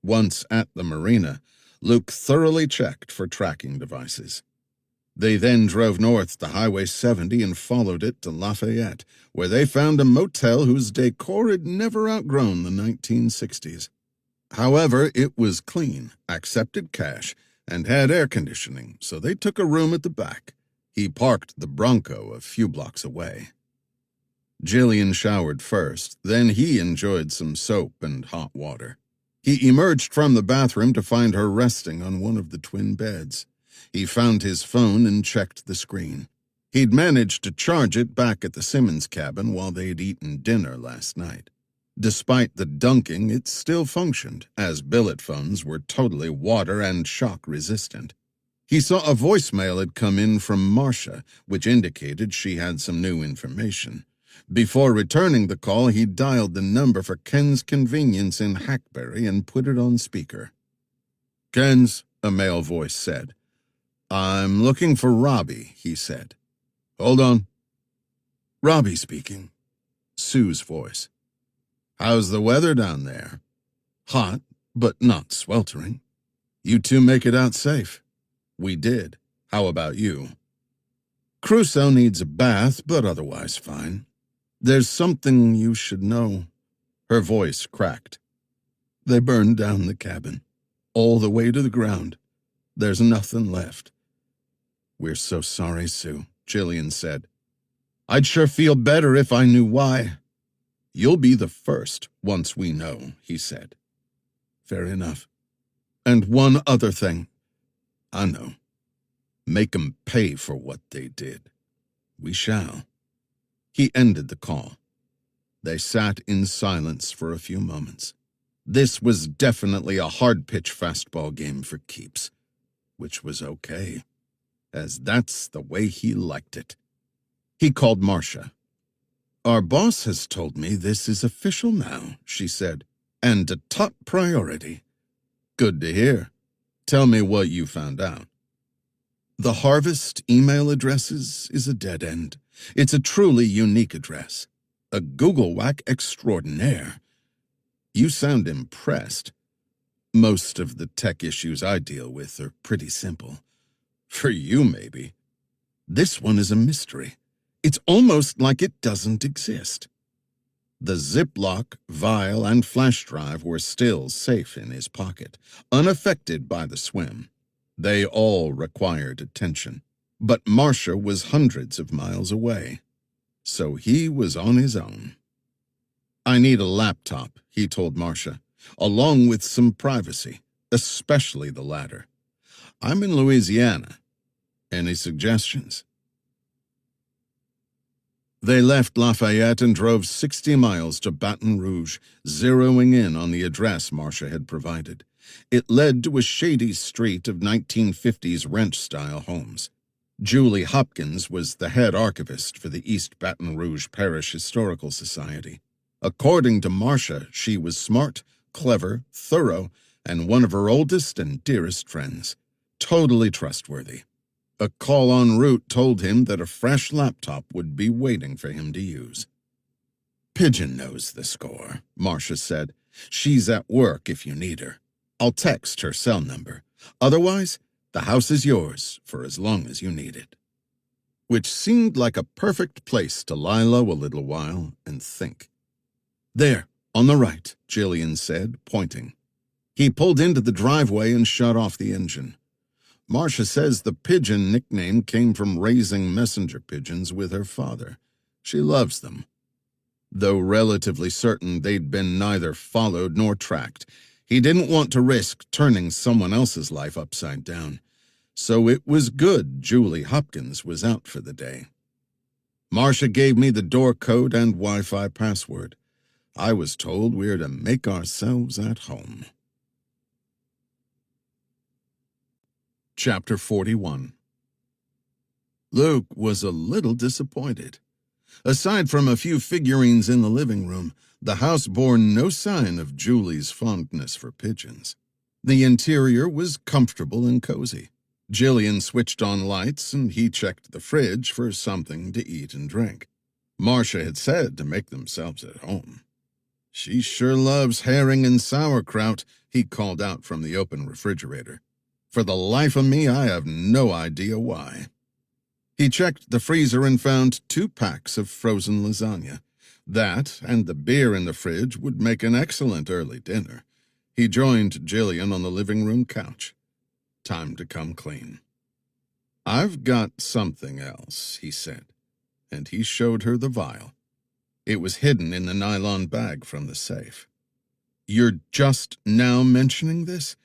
Once at the marina, Luke thoroughly checked for tracking devices. They then drove north to Highway 70 and followed it to Lafayette, where they found a motel whose decor had never outgrown the 1960s. However, it was clean, accepted cash, and had air conditioning, so they took a room at the back. He parked the Bronco a few blocks away. Jillian showered first, then he enjoyed some soap and hot water. He emerged from the bathroom to find her resting on one of the twin beds. He found his phone and checked the screen. He'd managed to charge it back at the Simmons cabin while they'd eaten dinner last night. Despite the dunking, it still functioned, as billet phones were totally water and shock resistant. He saw a voicemail had come in from Marcia, which indicated she had some new information. Before returning the call, he dialed the number for Ken's Convenience in Hackberry and put it on speaker. "Ken's," a male voice said. "I'm looking for Robbie," he said. "Hold on." "Robbie speaking." Sue's voice. "How's the weather down there?" "Hot, but not sweltering." "You two make it out safe?" "We did. How about you?" "Crusoe needs a bath, but otherwise fine. There's something you should know." Her voice cracked. "They burned down the cabin, all the way to the ground. There's nothing left." "We're so sorry, Sue," Jillian said. "I'd sure feel better if I knew why." "You'll be the first once we know," he said. "Fair enough. And one other thing." "I know. Make 'em pay for what they did." "We shall." He ended the call. They sat in silence for a few moments. This was definitely a hard-pitch fastball game for keeps, which was okay, as that's the way he liked it. He called Marcia. "Our boss has told me this is official now," she said, "and a top priority." "Good to hear. Tell me what you found out." "The Harvest email addresses is a dead end. It's a truly unique address. A Google whack extraordinaire." "You sound impressed." "Most of the tech issues I deal with are pretty simple. For you, maybe. This one is a mystery. It's almost like it doesn't exist." The Ziploc, vial, and flash drive were still safe in his pocket, unaffected by the swim. They all required attention, but Marcia was hundreds of miles away, so he was on his own. "I need a laptop," he told Marcia, "along with some privacy, especially the latter. I'm in Louisiana. Any suggestions?" They left Lafayette and drove 60 miles to Baton Rouge, zeroing in on the address Marcia had provided. It led to a shady street of 1950s ranch-style homes. Julie Hopkins was the head archivist for the East Baton Rouge Parish Historical Society. According to Marcia, she was smart, clever, thorough, and one of her oldest and dearest friends. Totally trustworthy. A call en route told him that a fresh laptop would be waiting for him to use. "Pigeon knows the score," Marcia said. "She's at work if you need her. I'll text her cell number. Otherwise, the house is yours for as long as you need it." Which seemed like a perfect place to lie low a little while and think. "There, on the right," Jillian said, pointing. He pulled into the driveway and shut off the engine. "Marcia says the pigeon nickname came from raising messenger pigeons with her father. She loves them." Though relatively certain they'd been neither followed nor tracked, he didn't want to risk turning someone else's life upside down. So it was good Julie Hopkins was out for the day. "Marcia gave me the door code and Wi-Fi password. I was told we're to make ourselves at home." Chapter 41. Luke was a little disappointed. Aside from a few figurines in the living room, the house bore no sign of Julie's fondness for pigeons. The interior was comfortable and cozy. Jillian switched on lights, and he checked the fridge for something to eat and drink. Marcia had said to make themselves at home. "She sure loves herring and sauerkraut," he called out from the open refrigerator. "For the life of me, I have no idea why." He checked the freezer and found 2 packs of frozen lasagna. That and the beer in the fridge would make an excellent early dinner. He joined Jillian on the living room couch. Time to come clean. "I've got something else," he said, and he showed her the vial. It was hidden in the nylon bag from the safe. "You're just now mentioning this?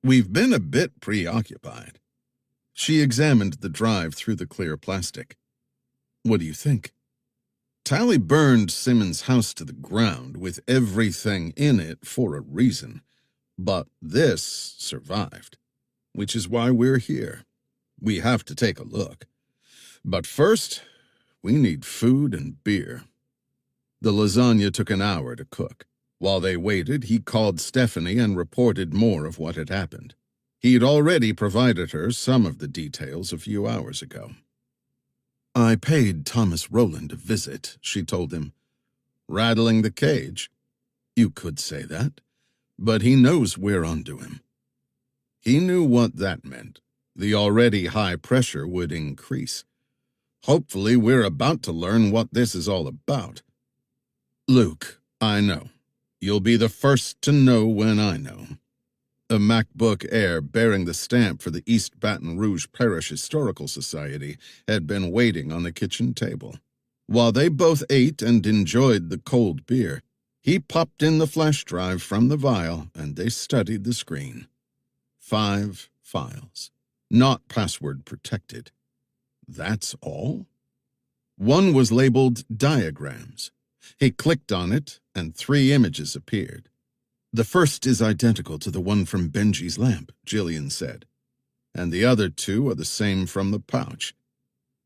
We've been a bit preoccupied." She examined the drive through the clear plastic. "What do you think?" "Tally burned Simmons' house to the ground with everything in it for a reason, but this survived, which is why we're here. We have to take a look. But first, we need food and beer." The lasagna took an hour to cook. While they waited, he called Stephanie and reported more of what had happened. He'd already provided her some of the details a few hours ago. "I paid Thomas Rowland a visit," she told him. "Rattling the cage?" "You could say that, but he knows we're onto him." He knew what that meant. The already high pressure would increase. "Hopefully we're about to learn what this is all about." "Luke, I know. You'll be the first to know when I know." A MacBook Air bearing the stamp for the East Baton Rouge Parish Historical Society had been waiting on the kitchen table. While they both ate and enjoyed the cold beer, he popped in the flash drive from the vial and they studied the screen. 5 files, not password protected. That's all? One was labeled Diagrams. He clicked on it and 3 images appeared. "The first is identical to the one from Benji's lamp," Jillian said, "and the other 2 are the same from the pouch."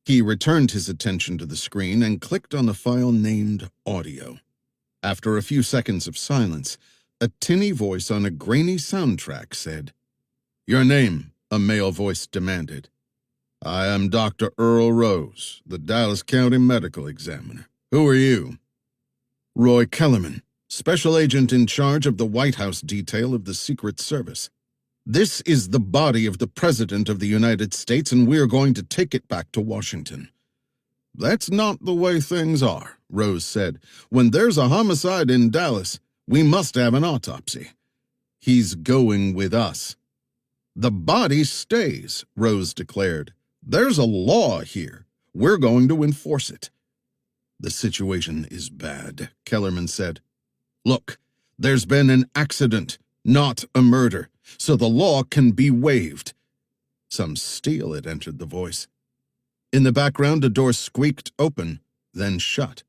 He returned his attention to the screen and clicked on the file named Audio. After a few seconds of silence, a tinny voice on a grainy soundtrack said, "Your name," a male voice demanded. "I am Dr. Earl Rose, the Dallas County Medical Examiner. Who are you?" "Roy Kellerman, Special Agent in charge of the White House detail of the Secret Service. This is the body of the President of the United States, and we're going to take it back to Washington." "That's not the way things are," Rose said. "When there's a homicide in Dallas, we must have an autopsy." "He's going with us." "The body stays," Rose declared. "There's a law here. We're going to enforce it." "The situation is bad," Kellerman said. "Look, there's been an accident, not a murder, so the law can be waived." Some steel had entered the voice. In the background, a door squeaked open, then shut.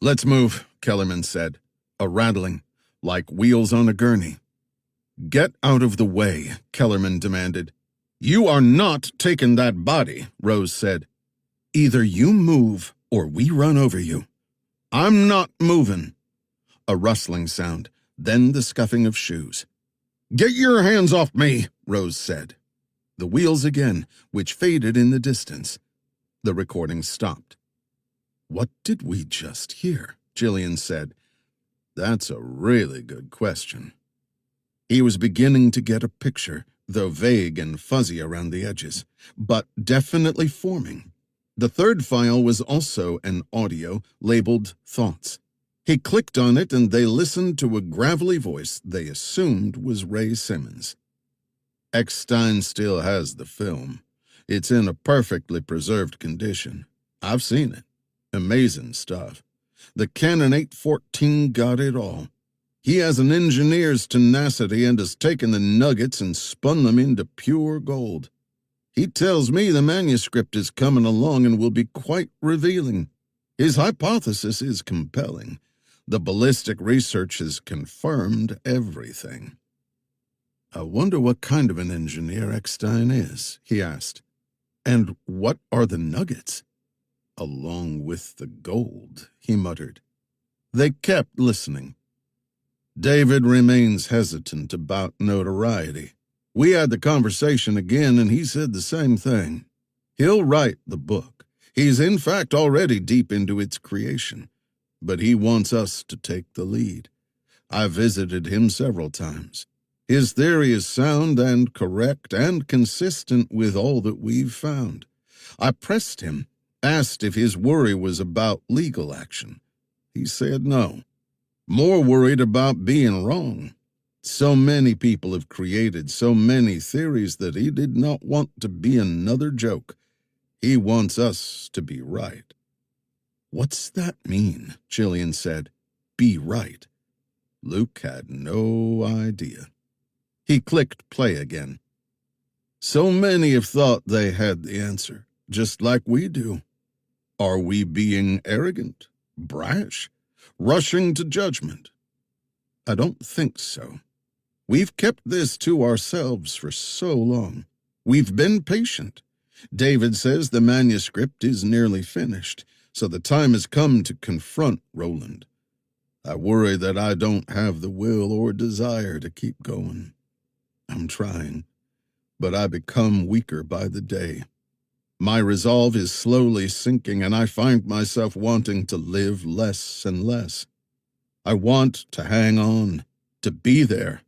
"Let's move," Kellerman said, a rattling, like wheels on a gurney. "Get out of the way," Kellerman demanded. "You are not taking that body," Rose said. "Either you move or we run over you." "I'm not moving." A rustling sound, then the scuffing of shoes. "Get your hands off me," Rose said. The wheels again, which faded in the distance. The recording stopped. "What did we just hear?" Jillian said. "That's a really good question." He was beginning to get a picture, though vague and fuzzy around the edges, but definitely forming. The third file was also an audio labeled Thoughts. He clicked on it and they listened to a gravelly voice they assumed was Ray Simmons. "Eckstein still has the film. It's in a perfectly preserved condition. I've seen it. Amazing stuff. The Canon 814 got it all. He has an engineer's tenacity and has taken the nuggets and spun them into pure gold. He tells me the manuscript is coming along and will be quite revealing. His hypothesis is compelling. The ballistic research has confirmed everything." "I wonder what kind of an engineer Eckstein is," he asked. "And what are the nuggets?" "Along with the gold," he muttered. They kept listening. "David remains hesitant about notoriety. We had the conversation again, and he said the same thing. He'll write the book. He's in fact already deep into its creation. But he wants us to take the lead. I visited him several times. His theory is sound and correct and consistent with all that we've found. I pressed him, asked if his worry was about legal action. He said no. More worried about being wrong. So many people have created so many theories that he did not want to be another joke. He wants us to be right. What's that mean? Jillian said. Be right. Luke had no idea. He clicked play again. So many have thought they had the answer, just like we do. Are we being arrogant, brash, rushing to judgment? I don't think so. We've kept this to ourselves for so long. We've been patient. David says the manuscript is nearly finished, so the time has come to confront Roland. I worry that I don't have the will or desire to keep going. I'm trying, but I become weaker by the day. My resolve is slowly sinking, and I find myself wanting to live less and less. I want to hang on, to be there,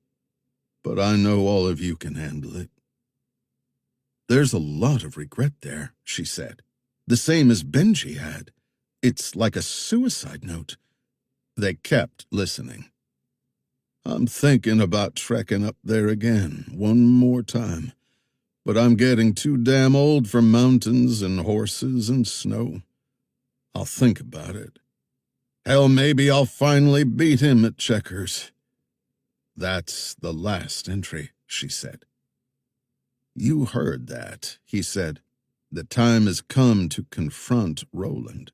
but I know all of you can handle it. There's a lot of regret there, she said, the same as Benji had. It's like a suicide note. They kept listening. I'm thinking about trekking up there again, one more time, but I'm getting too damn old for mountains and horses and snow. I'll think about it. Hell, maybe I'll finally beat him at checkers. That's the last entry, she said. You heard that, he said. The time has come to confront Roland.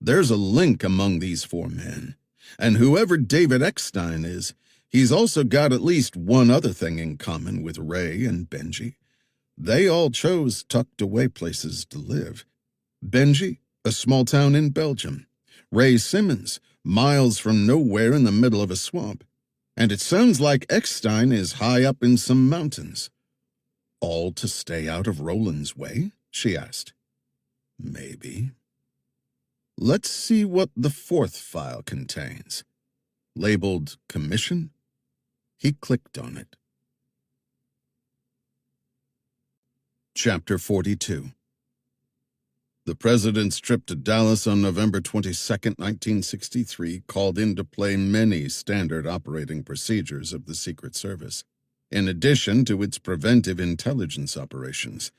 There's a link among these four men, and whoever David Eckstein is, he's also got at least one other thing in common with Ray and Benji. They all chose tucked-away places to live. Benji, a small town in Belgium. Ray Simmons, miles from nowhere in the middle of a swamp. And it sounds like Eckstein is high up in some mountains. All to stay out of Roland's way? She asked. Maybe. Let's see what the fourth file contains. Labeled Commission? He clicked on it. Chapter 42. The President's trip to Dallas on November 22, 1963, called into play many standard operating procedures of the Secret Service, in addition to its preventive intelligence operations.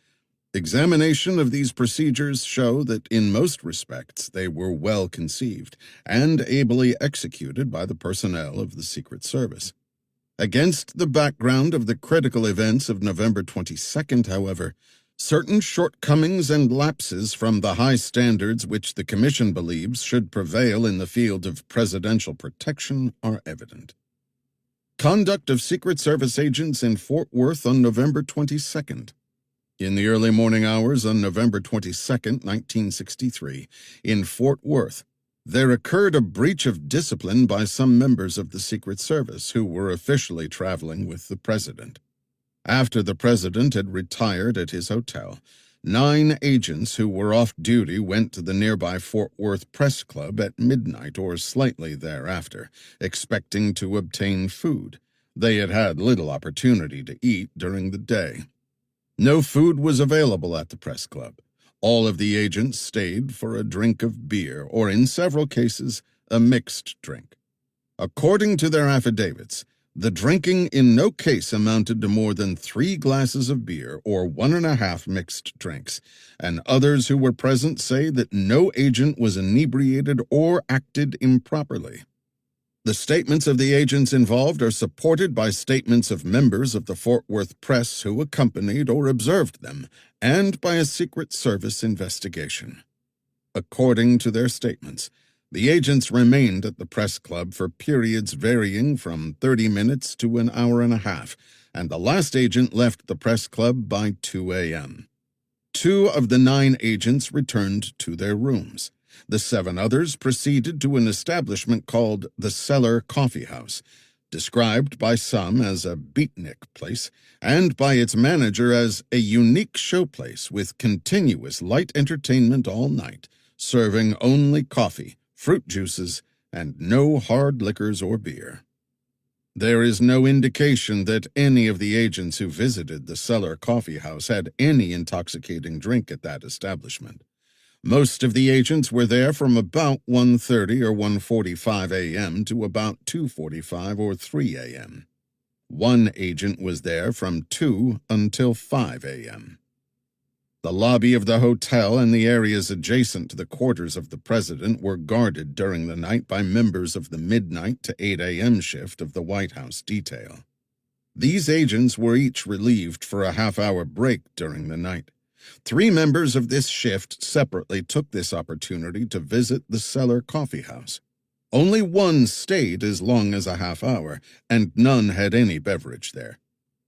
Examination of these procedures show that in most respects they were well conceived and ably executed by the personnel of the Secret Service. Against the background of the critical events of November 22nd, however, certain shortcomings and lapses from the high standards which the Commission believes should prevail in the field of presidential protection are evident. Conduct of Secret Service agents in Fort Worth on November 22nd. In the early morning hours on November 22nd, 1963, in Fort Worth, there occurred a breach of discipline by some members of the Secret Service who were officially traveling with the President. After the President had retired at his hotel, 9 agents who were off duty went to the nearby Fort Worth Press Club at midnight or slightly thereafter, expecting to obtain food. They had had little opportunity to eat during the day. No food was available at the press club. All of the agents stayed for a drink of beer, or in several cases, a mixed drink. According to their affidavits, the drinking in no case amounted to more than 3 glasses of beer or 1.5 mixed drinks, and others who were present say that no agent was inebriated or acted improperly. The statements of the agents involved are supported by statements of members of the Fort Worth press who accompanied or observed them, and by a Secret Service investigation. According to their statements, the agents remained at the press club for periods varying from 30 minutes to an hour and a half, and the last agent left the press club by 2 a.m. 2 of the 9 agents returned to their rooms. The 7 others proceeded to an establishment called the Cellar Coffee House, described by some as a beatnik place, and by its manager as a unique showplace with continuous light entertainment all night, serving only coffee, fruit juices, and no hard liquors or beer. There is no indication that any of the agents who visited the Cellar Coffee House had any intoxicating drink at that establishment. Most of the agents were there from about 1:30 or 1:45 a.m. to about 2:45 or 3 a.m. One agent was there from 2 until 5 a.m. The lobby of the hotel and the areas adjacent to the quarters of the president were guarded during the night by members of the midnight to 8 a.m. shift of the White House detail. These agents were each relieved for a half-hour break during the night. 3 members of this shift separately took this opportunity to visit the Cellar Coffee House. Only one stayed as long as a half hour, and none had any beverage there.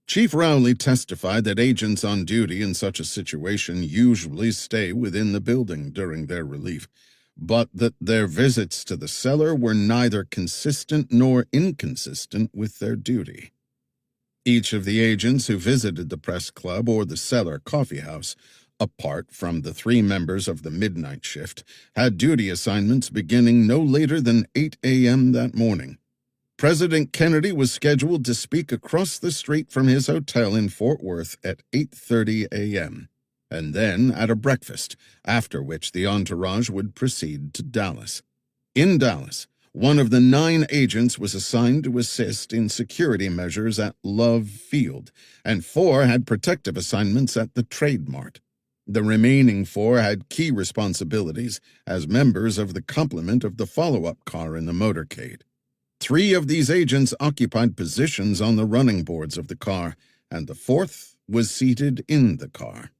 Chief Rowley testified that agents on duty in such a situation usually stay within the building during their relief, but that their visits to the cellar were neither consistent nor inconsistent with their duty. Each of the agents who visited the press club or the Cellar Coffee House, apart from the 3 members of the midnight shift, had duty assignments beginning no later than 8 a.m. that morning. President Kennedy was scheduled to speak across the street from his hotel in Fort Worth at 8:30 a.m., and then at a breakfast, after which the entourage would proceed to Dallas. In Dallas, one of the 9 agents was assigned to assist in security measures at Love Field, and 4 had protective assignments at the Trade Mart. The remaining 4 had key responsibilities as members of the complement of the follow-up car in the motorcade. 3 of these agents occupied positions on the running boards of the car, and the 4th was seated in the car.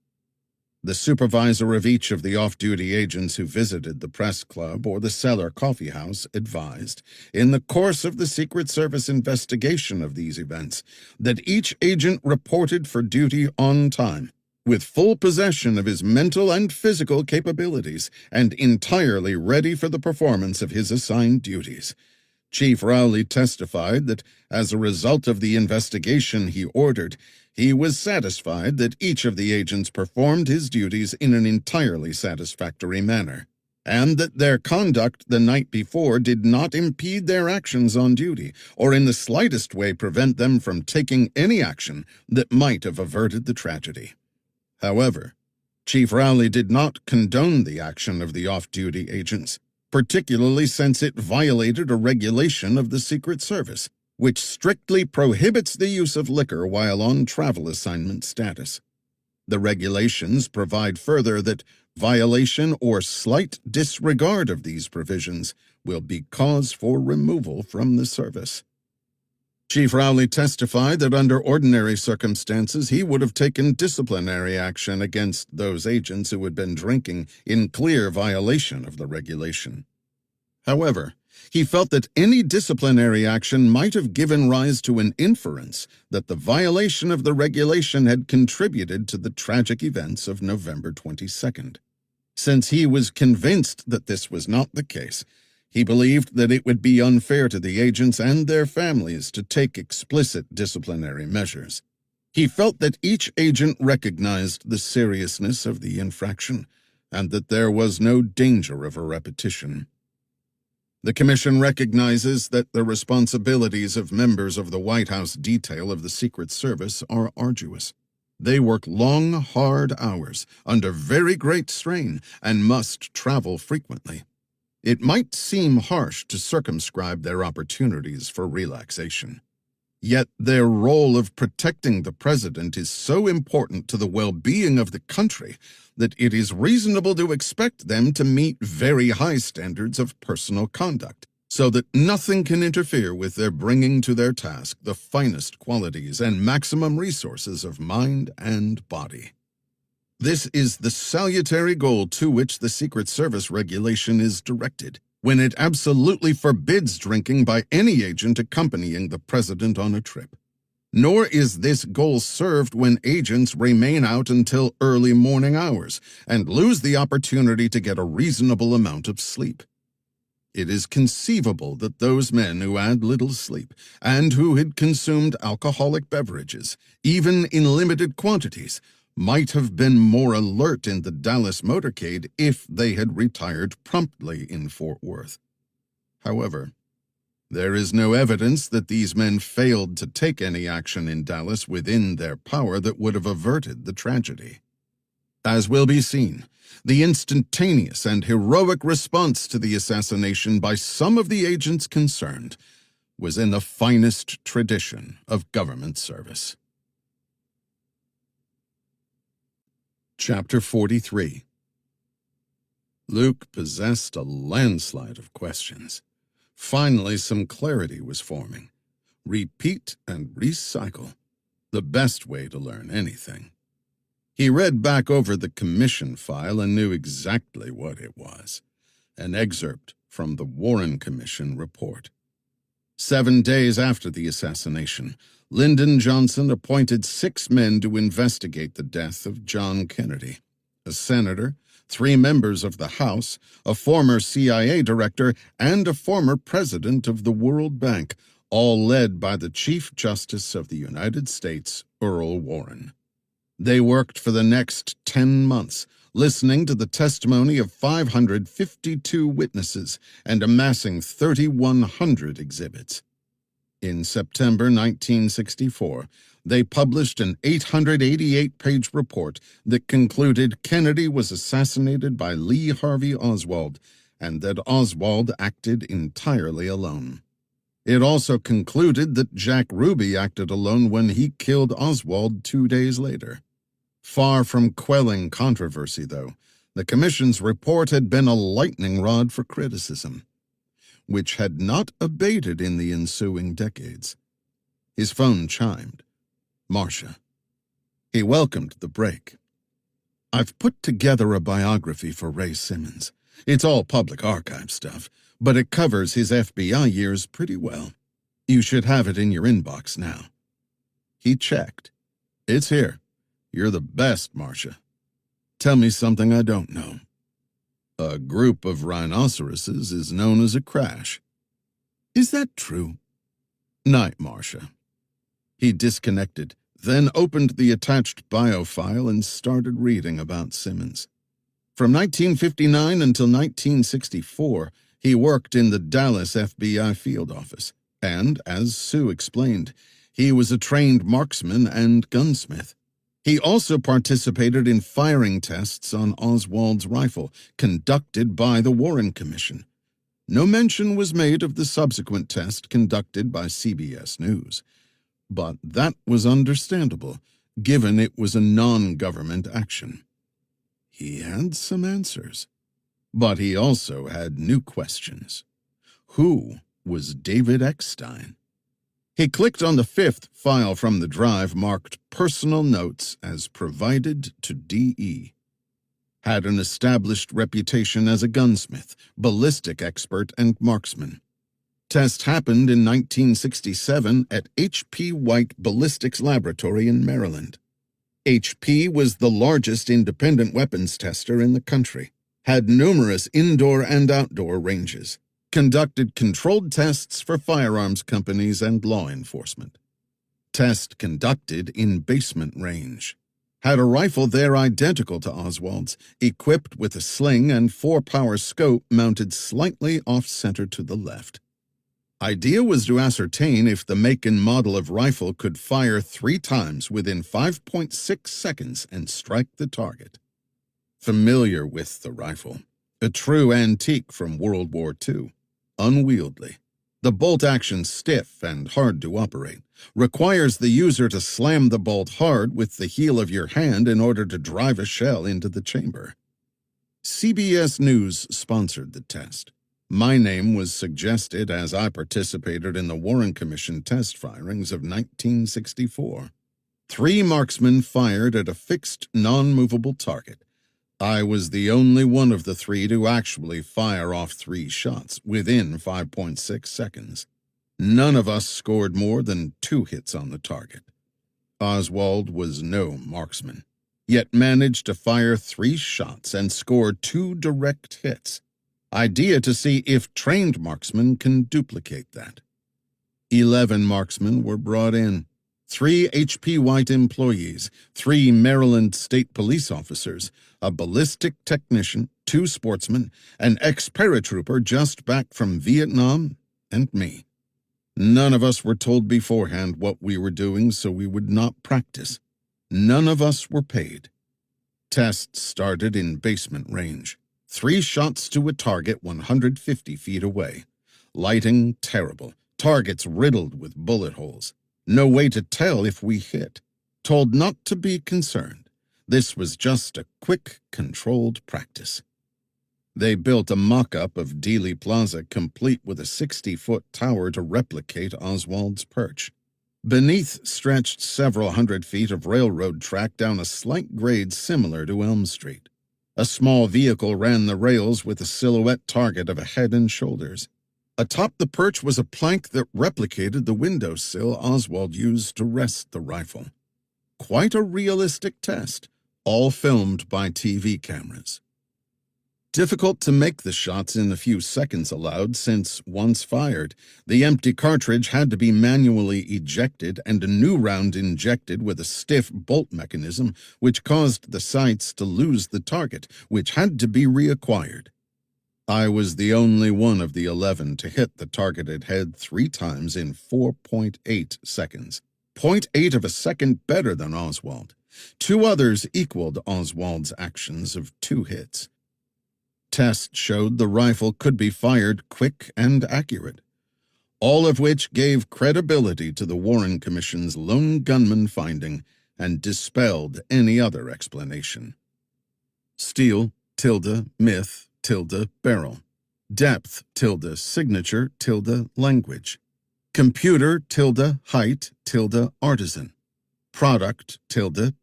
The supervisor of each of the off-duty agents who visited the press club or the Cellar Coffee House advised, in the course of the Secret Service investigation of these events, that each agent reported for duty on time, with full possession of his mental and physical capabilities, and entirely ready for the performance of his assigned duties. Chief Rowley testified that, as a result of the investigation he ordered, he was satisfied that each of the agents performed his duties in an entirely satisfactory manner, and that their conduct the night before did not impede their actions on duty, or in the slightest way prevent them from taking any action that might have averted the tragedy. However, Chief Rowley did not condone the action of the off-duty agents, particularly since it violated a regulation of the Secret Service, which strictly prohibits the use of liquor while on travel assignment status. The regulations provide further that violation or slight disregard of these provisions will be cause for removal from the service. Chief Rowley testified that under ordinary circumstances he would have taken disciplinary action against those agents who had been drinking in clear violation of the regulation. However, he felt that any disciplinary action might have given rise to an inference that the violation of the regulation had contributed to the tragic events of November 22nd. Since he was convinced that this was not the case, he believed that it would be unfair to the agents and their families to take explicit disciplinary measures. He felt that each agent recognized the seriousness of the infraction and that there was no danger of a repetition. The Commission recognizes that the responsibilities of members of the White House detail of the Secret Service are arduous. They work long, hard hours under very great strain and must travel frequently. It might seem harsh to circumscribe their opportunities for relaxation. Yet their role of protecting the president is so important to the well-being of the country that it is reasonable to expect them to meet very high standards of personal conduct, so that nothing can interfere with their bringing to their task the finest qualities and maximum resources of mind and body. This is the salutary goal to which the Secret Service regulation is directed, when it absolutely forbids drinking by any agent accompanying the president on a trip. Nor is this goal served when agents remain out until early morning hours and lose the opportunity to get a reasonable amount of sleep. It is conceivable that those men who had little sleep and who had consumed alcoholic beverages, even in limited quantities, might have been more alert in the Dallas motorcade if they had retired promptly in Fort Worth. However, There is no evidence that these men failed to take any action in Dallas within their power that would have averted the tragedy. As will be seen, the instantaneous and heroic response to the assassination by some of the agents concerned was in the finest tradition of government service. Chapter 43. Luke possessed a landslide of questions. Finally, some clarity was forming. Repeat and recycle, the best way to learn anything. He read back over the commission file and knew exactly what it was. An excerpt from the Warren Commission report. 7 days after the assassination, Lyndon Johnson appointed 6 men to investigate the death of John Kennedy, a senator, 3 members of the House, a former CIA director, and a former president of the World Bank, all led by the Chief Justice of the United States, Earl Warren. They worked for the next 10 months, listening to the testimony of 552 witnesses and amassing 3,100 exhibits. In September 1964, they published an 888-page report that concluded Kennedy was assassinated by Lee Harvey Oswald and that Oswald acted entirely alone. It also concluded that Jack Ruby acted alone when he killed Oswald 2 days later. Far from quelling controversy, though, the Commission's report had been a lightning rod for criticism, which had not abated in the ensuing decades. His phone chimed. Marcia. He welcomed the break. I've put together a biography for Ray Simmons. It's all public archive stuff, but it covers his FBI years pretty well. You should have it in your inbox now. He checked. It's here. You're the best, Marcia. Tell me something I don't know. A group of rhinoceroses is known as a crash. Is that true? Night, Marcia. He disconnected, then opened the attached bio file and started reading about Simmons. From 1959 until 1964, he worked in the Dallas FBI field office, and, as Sue explained, he was a trained marksman and gunsmith. He also participated in firing tests on Oswald's rifle, conducted by the Warren Commission. No mention was made of the subsequent test conducted by CBS News. But that was understandable, given it was a non-government action. He had some answers. But he also had new questions. Who was David Eckstein? He clicked on the 5th file from the drive marked Personal Notes as provided to DE. Had an established reputation as a gunsmith, ballistic expert, and marksman. Test happened in 1967 at H.P. White Ballistics Laboratory in Maryland. H.P. was the largest independent weapons tester in the country, had numerous indoor and outdoor ranges, conducted controlled tests for firearms companies and law enforcement. Test conducted in basement range. Had a rifle there identical to Oswald's, equipped with a sling and 4-power scope mounted slightly off-center to the left. Idea was to ascertain if the make and model of rifle could fire 3 times within 5.6 seconds and strike the target. Familiar with the rifle, a true antique from World War II. Unwieldy. The bolt action stiff and hard to operate. Requires the user to slam the bolt hard with the heel of your hand in order to drive a shell into the chamber. CBS News sponsored the test. My name was suggested as I participated in the Warren Commission test firings of 1964. 3 marksmen fired at a fixed, non-movable target. I was the only one of the 3 to actually fire off 3 shots within 5.6 seconds. None of us scored more than 2 hits on the target. Oswald was no marksman, yet managed to fire 3 shots and score 2 direct hits. Idea to see if trained marksmen can duplicate that. 11 marksmen were brought in. 3 H.P. White employees, 3 Maryland State Police officers, a ballistic technician, 2 sportsmen, an ex-paratrooper just back from Vietnam, and me. None of us were told beforehand what we were doing, so we would not practice. None of us were paid. Tests started in basement range. 3 shots to a target 150 feet away. Lighting terrible. Targets riddled with bullet holes. No way to tell if we hit. Told not to be concerned. This was just a quick, controlled practice. They built a mock-up of Dealey Plaza complete with a 60-foot tower to replicate Oswald's perch. Beneath stretched several hundred feet of railroad track down a slight grade similar to Elm Street. A small vehicle ran the rails with a silhouette target of a head and shoulders. Atop the perch was a plank that replicated the windowsill Oswald used to rest the rifle. Quite a realistic test, all filmed by TV cameras. Difficult to make the shots in the few seconds allowed since, once fired, the empty cartridge had to be manually ejected and a new round injected with a stiff bolt mechanism which caused the sights to lose the target, which had to be reacquired. I was the only one of the 11 to hit the targeted head 3 times in 4.8 seconds. 0.8 of a second better than Oswald. 2 others equaled Oswald's actions of 2 hits. Tests showed the rifle could be fired quick and accurate, all of which gave credibility to the Warren Commission's lone gunman finding and dispelled any other explanation. Steel, myth, barrel. Depth, signature, language. Computer, height, artisan. Product,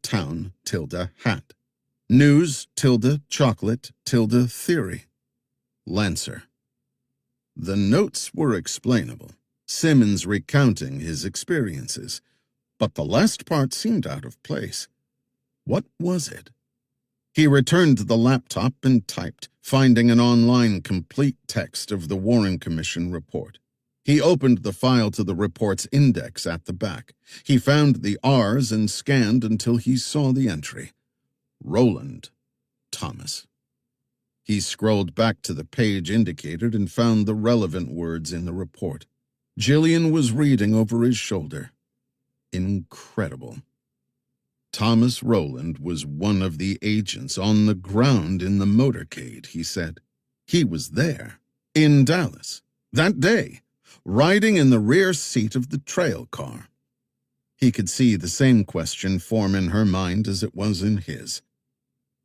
town, hat. News, chocolate, theory. Lancer. The notes were explainable, Simmons recounting his experiences, but the last part seemed out of place. What was it? He returned to the laptop and typed, finding an online complete text of the Warren Commission report. He opened the file to the report's index at the back. He found the R's and scanned until he saw the entry. Roland Thomas. He scrolled back to the page indicated and found the relevant words in the report. Jillian was reading over his shoulder. Incredible. Thomas Roland was one of the agents on the ground in the motorcade, he said. He was there, in Dallas, that day, riding in the rear seat of the trail car. He could see the same question form in her mind as it was in his.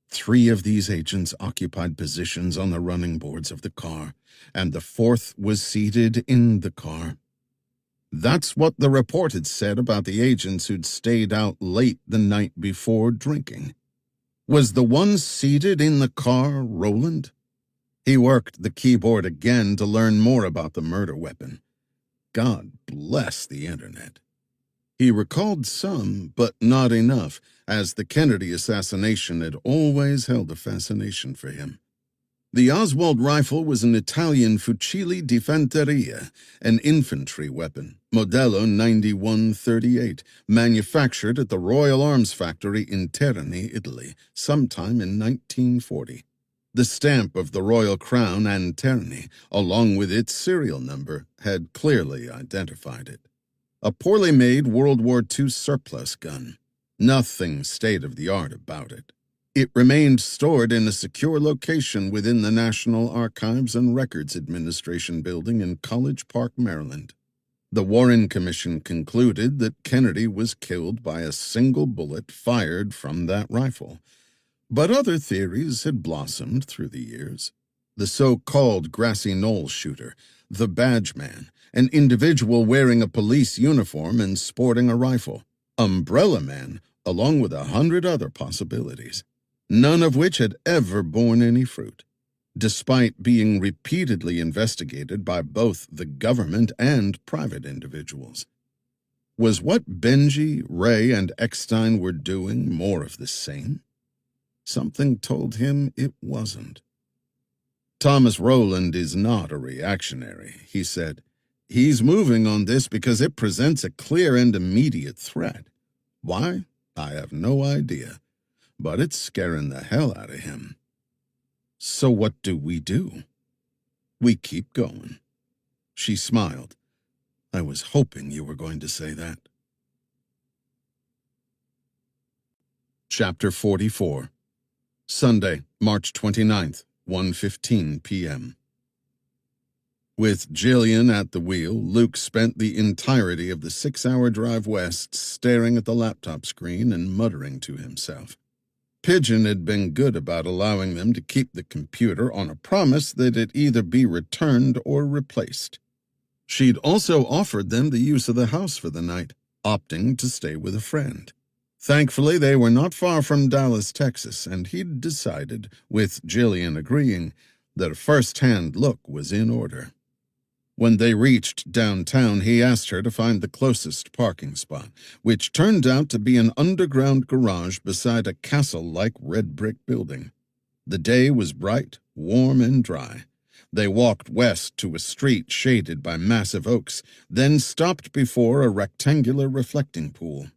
3 of these agents occupied positions on the running boards of the car, and the 4th was seated in the car. That's what the report had said about the agents who'd stayed out late the night before drinking. Was the one seated in the car Roland? He worked the keyboard again to learn more about the murder weapon. God bless the internet. He recalled some, but not enough, as the Kennedy assassination had always held a fascination for him. The Oswald rifle was an Italian fucile di fanteria, an infantry weapon, Modello 9138, manufactured at the Royal Arms Factory in Terni, Italy, sometime in 1940. The stamp of the Royal Crown and Terni, along with its serial number, had clearly identified it. A poorly made World War II surplus gun. Nothing state-of-the-art about it. It remained stored in a secure location within the National Archives and Records Administration building in College Park, Maryland. The Warren Commission concluded that Kennedy was killed by a single bullet fired from that rifle. But other theories had blossomed through the years. The so-called Grassy Knoll shooter, the Badge Man, an individual wearing a police uniform and sporting a rifle. Umbrella Man, along with 100 other possibilities, none of which had ever borne any fruit, despite being repeatedly investigated by both the government and private individuals. Was what Benji, Ray, and Eckstein were doing more of the same? Something told him it wasn't. Thomas Roland is not a reactionary, he said. He's moving on this because it presents a clear and immediate threat. Why? I have no idea, but it's scaring the hell out of him. So what do? We keep going. She smiled. I was hoping you were going to say that. Chapter 44. Sunday, March 29th, 1:15 p.m. With Jillian at the wheel, Luke spent the entirety of the 6-hour drive west staring at the laptop screen and muttering to himself. Pigeon had been good about allowing them to keep the computer on a promise that it either be returned or replaced. She'd also offered them the use of the house for the night, opting to stay with a friend. Thankfully, they were not far from Dallas, Texas, and he'd decided, with Jillian agreeing, that a first-hand look was in order. When they reached downtown, he asked her to find the closest parking spot, which turned out to be an underground garage beside a castle-like red-brick building. The day was bright, warm, and dry. They walked west to a street shaded by massive oaks, then stopped before a rectangular reflecting pool.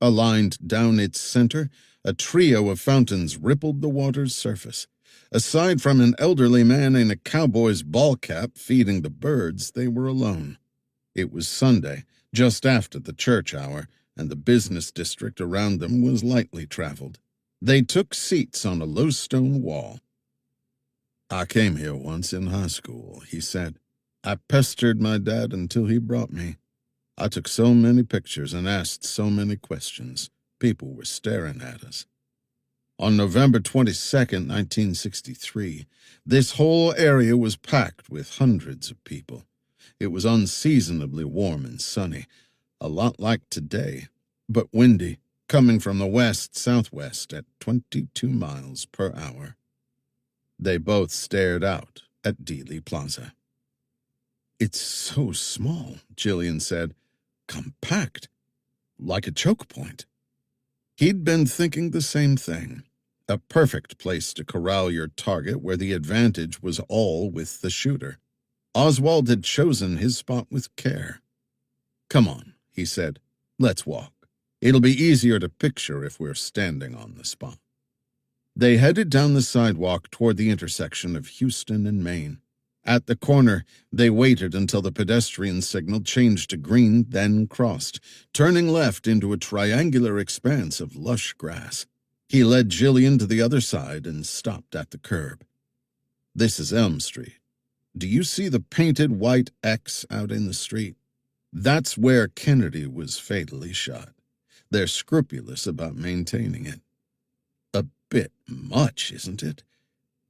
Aligned down its center, a trio of fountains rippled the water's surface. Aside from an elderly man in a cowboy's ball cap feeding the birds, they were alone. It was Sunday, just after the church hour, and the business district around them was lightly traveled. They took seats on a low stone wall. "I came here once in high school," he said. "I pestered my dad until he brought me. I took so many pictures and asked so many questions. People were staring at us. On November 22nd, 1963, this whole area was packed with hundreds of people. It was unseasonably warm and sunny, a lot like today, but windy, coming from the west-southwest at 22 miles per hour. They both stared out at Dealey Plaza. "It's so small," Jillian said. "Compact, like a choke point." He'd been thinking the same thing. A perfect place to corral your target where the advantage was all with the shooter. Oswald had chosen his spot with care. "Come on," he said. "Let's walk. It'll be easier to picture if we're standing on the spot." They headed down the sidewalk toward the intersection of Houston and Main. At the corner, they waited until the pedestrian signal changed to green, then crossed, turning left into a triangular expanse of lush grass. He led Jillian to the other side and stopped at the curb. "This is Elm Street. Do you see the painted white X out in the street? That's where Kennedy was fatally shot. They're scrupulous about maintaining it. A bit much, isn't it?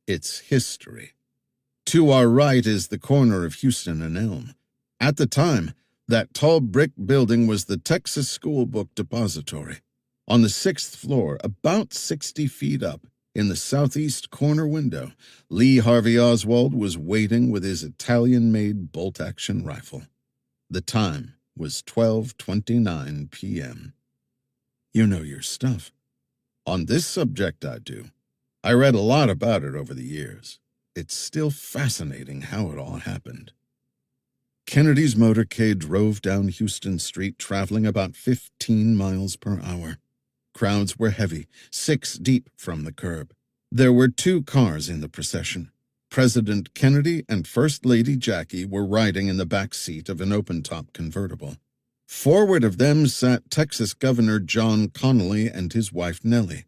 It's history. To our right is the corner of Houston and Elm. At the time, that tall brick building was the Texas School Book Depository. On the 6th floor, about 60 feet up, in the southeast corner window, Lee Harvey Oswald was waiting with his Italian-made bolt-action rifle. The time was 12:29 p.m. "You know your stuff." "On this subject, I do. I read a lot about it over the years. It's still fascinating how it all happened." Kennedy's motorcade drove down Houston Street, traveling about 15 miles per hour. Crowds were heavy, 6 deep from the curb. There were 2 cars in the procession. President Kennedy and First Lady Jackie were riding in the back seat of an open-top convertible. Forward of them sat Texas Governor John Connally and his wife Nellie.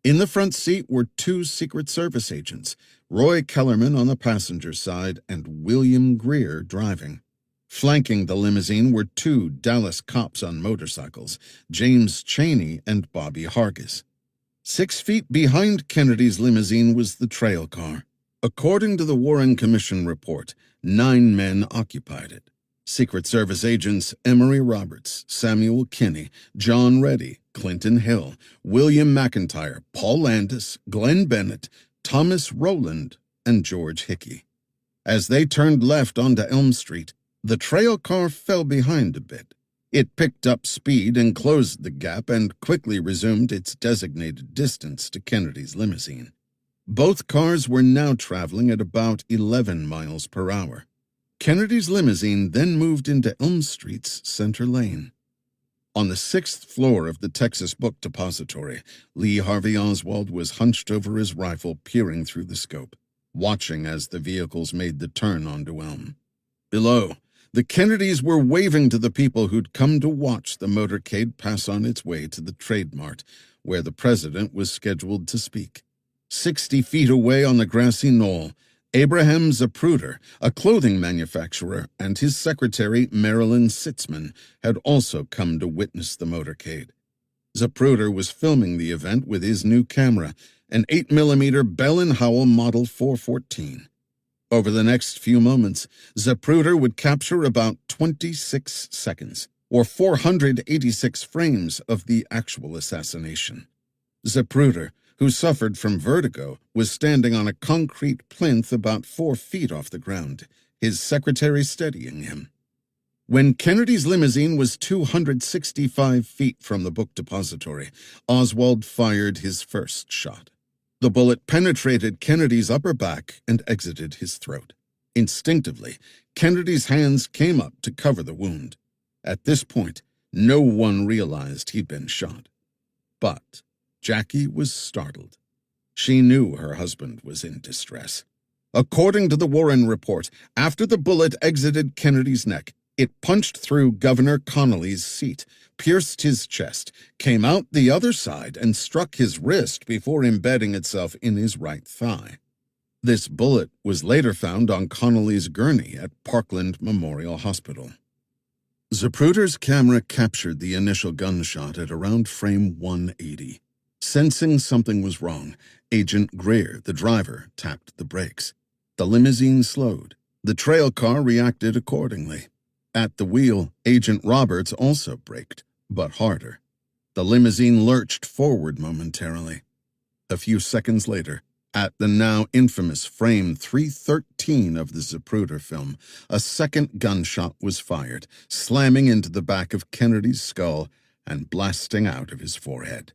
In the front seat were 2 Secret Service agents, Roy Kellerman on the passenger side and William Greer driving. Flanking the limousine were 2 Dallas cops on motorcycles, James Cheney and Bobby Hargis. 6 feet behind Kennedy's limousine was the trail car. According to the Warren Commission report, 9 men occupied it. Secret Service agents Emory Roberts, Samuel Kinney, John Reddy, Clinton Hill, William McIntyre, Paul Landis, Glenn Bennett, Thomas Rowland, and George Hickey. As they turned left onto Elm Street, the trail car fell behind a bit. It picked up speed and closed the gap and quickly resumed its designated distance to Kennedy's limousine. Both cars were now traveling at about 11 miles per hour. Kennedy's limousine then moved into Elm Street's center lane. On the 6th floor of the Texas Book Depository, Lee Harvey Oswald was hunched over his rifle, peering through the scope, watching as the vehicles made the turn onto Elm. Below, The Kennedys were waving to the people who'd come to watch the motorcade pass on its way to the Trade Mart, where the president was scheduled to speak. 60 feet away on the grassy knoll, Abraham Zapruder, a clothing manufacturer, and his secretary, Marilyn Sitzman, had also come to witness the motorcade. Zapruder was filming the event with his new camera, an 8mm Bell & Howell Model 414. Over the next few moments, Zapruder would capture about 26 seconds, or 486 frames of the actual assassination. Zapruder, who suffered from vertigo, was standing on a concrete plinth about 4 feet off the ground, his secretary steadying him. When Kennedy's limousine was 265 feet from the book depository, Oswald fired his first shot. The bullet penetrated Kennedy's upper back and exited his throat. Instinctively, Kennedy's hands came up to cover the wound. At this point, no one realized he'd been shot. But Jackie was startled. She knew her husband was in distress. According to the Warren report, after the bullet exited Kennedy's neck, it punched through Governor Connolly's seat, pierced his chest, came out the other side, and struck his wrist before embedding itself in his right thigh. This bullet was later found on Connolly's gurney at Parkland Memorial Hospital. Zapruder's camera captured the initial gunshot at around frame 180. Sensing something was wrong, Agent Greer, the driver, tapped the brakes. The limousine slowed. The trail car reacted accordingly. At the wheel, Agent Roberts also braked, but harder. The limousine lurched forward momentarily. A few seconds later, at the now infamous frame 313 of the Zapruder film, a second gunshot was fired, slamming into the back of Kennedy's skull and blasting out of his forehead.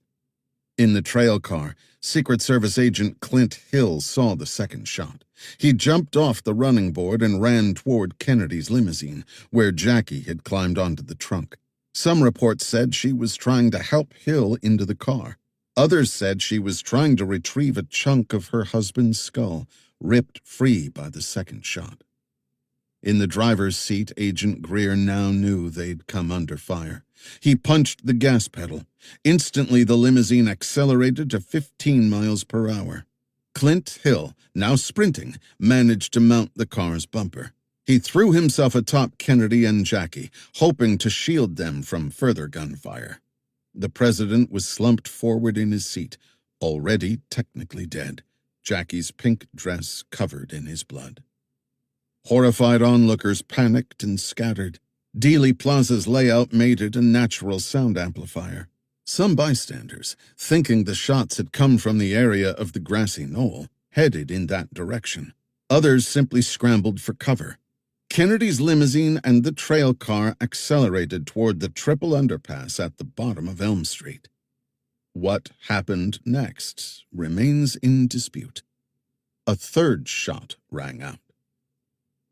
In the trail car, Secret Service agent Clint Hill saw the second shot. He jumped off the running board and ran toward Kennedy's limousine, where Jackie had climbed onto the trunk. Some reports said she was trying to help Hill into the car. Others said she was trying to retrieve a chunk of her husband's skull, ripped free by the second shot. In the driver's seat, Agent Greer now knew they'd come under fire. He punched the gas pedal. Instantly, the limousine accelerated to 15 miles per hour. Clint Hill, now sprinting, managed to mount the car's bumper. He threw himself atop Kennedy and Jackie, hoping to shield them from further gunfire. The president was slumped forward in his seat, already technically dead, Jackie's pink dress covered in his blood. Horrified onlookers panicked and scattered. Dealey Plaza's layout made it a natural sound amplifier. Some bystanders, thinking the shots had come from the area of the grassy knoll, headed in that direction. Others simply scrambled for cover. Kennedy's limousine and the trail car accelerated toward the triple underpass at the bottom of Elm Street. What happened next remains in dispute. A third shot rang out.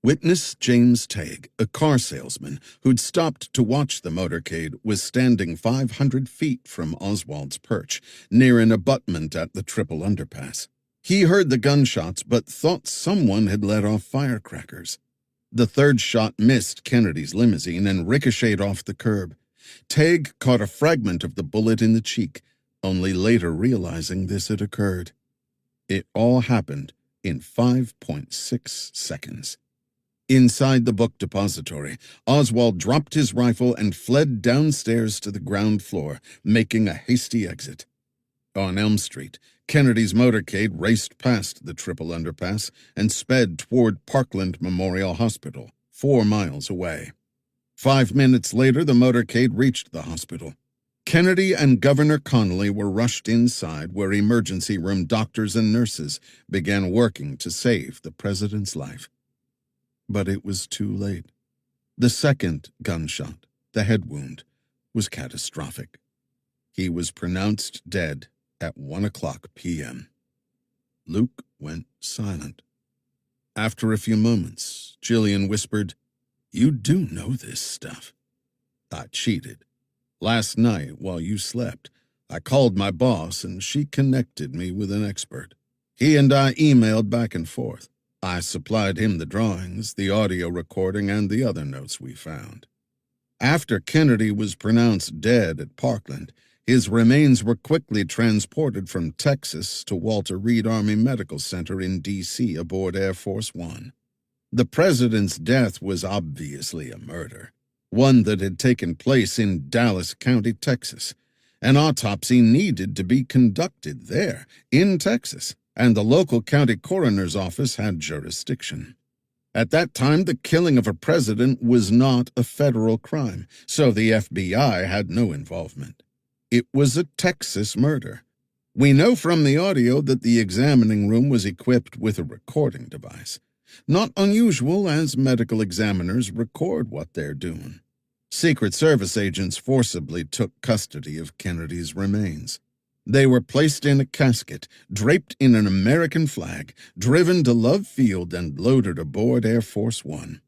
Witness James Tague, a car salesman who'd stopped to watch the motorcade, was standing 500 feet from Oswald's perch, near an abutment at the triple underpass. He heard the gunshots but thought someone had let off firecrackers. The third shot missed Kennedy's limousine and ricocheted off the curb. Tague caught a fragment of the bullet in the cheek, only later realizing this had occurred. It all happened in 5.6 seconds. Inside the book depository, Oswald dropped his rifle and fled downstairs to the ground floor, making a hasty exit. On Elm Street, Kennedy's motorcade raced past the triple underpass and sped toward Parkland Memorial Hospital, 4 miles away. 5 minutes later, the motorcade reached the hospital. Kennedy and Governor Connolly were rushed inside, where emergency room doctors and nurses began working to save the president's life. But it was too late. The second gunshot, the head wound, was catastrophic. He was pronounced dead at 1:00 p.m. Luke went silent. After a few moments, Jillian whispered, "You do know this stuff." "I cheated. Last night, while you slept, I called my boss and she connected me with an expert. He and I emailed back and forth. I supplied him the drawings, the audio recording, and the other notes we found. After Kennedy was pronounced dead at Parkland, his remains were quickly transported from Texas to Walter Reed Army Medical Center in D.C. aboard Air Force One. The president's death was obviously a murder, one that had taken place in Dallas County, Texas. An autopsy needed to be conducted there, in Texas, and the local county coroner's office had jurisdiction. At that time, the killing of a president was not a federal crime, so the FBI had no involvement. It was a Texas murder. We know from the audio that the examining room was equipped with a recording device. Not unusual, as medical examiners record what they're doing. Secret Service agents forcibly took custody of Kennedy's remains. They were placed in a casket, draped in an American flag, driven to Love Field, and loaded aboard Air Force One.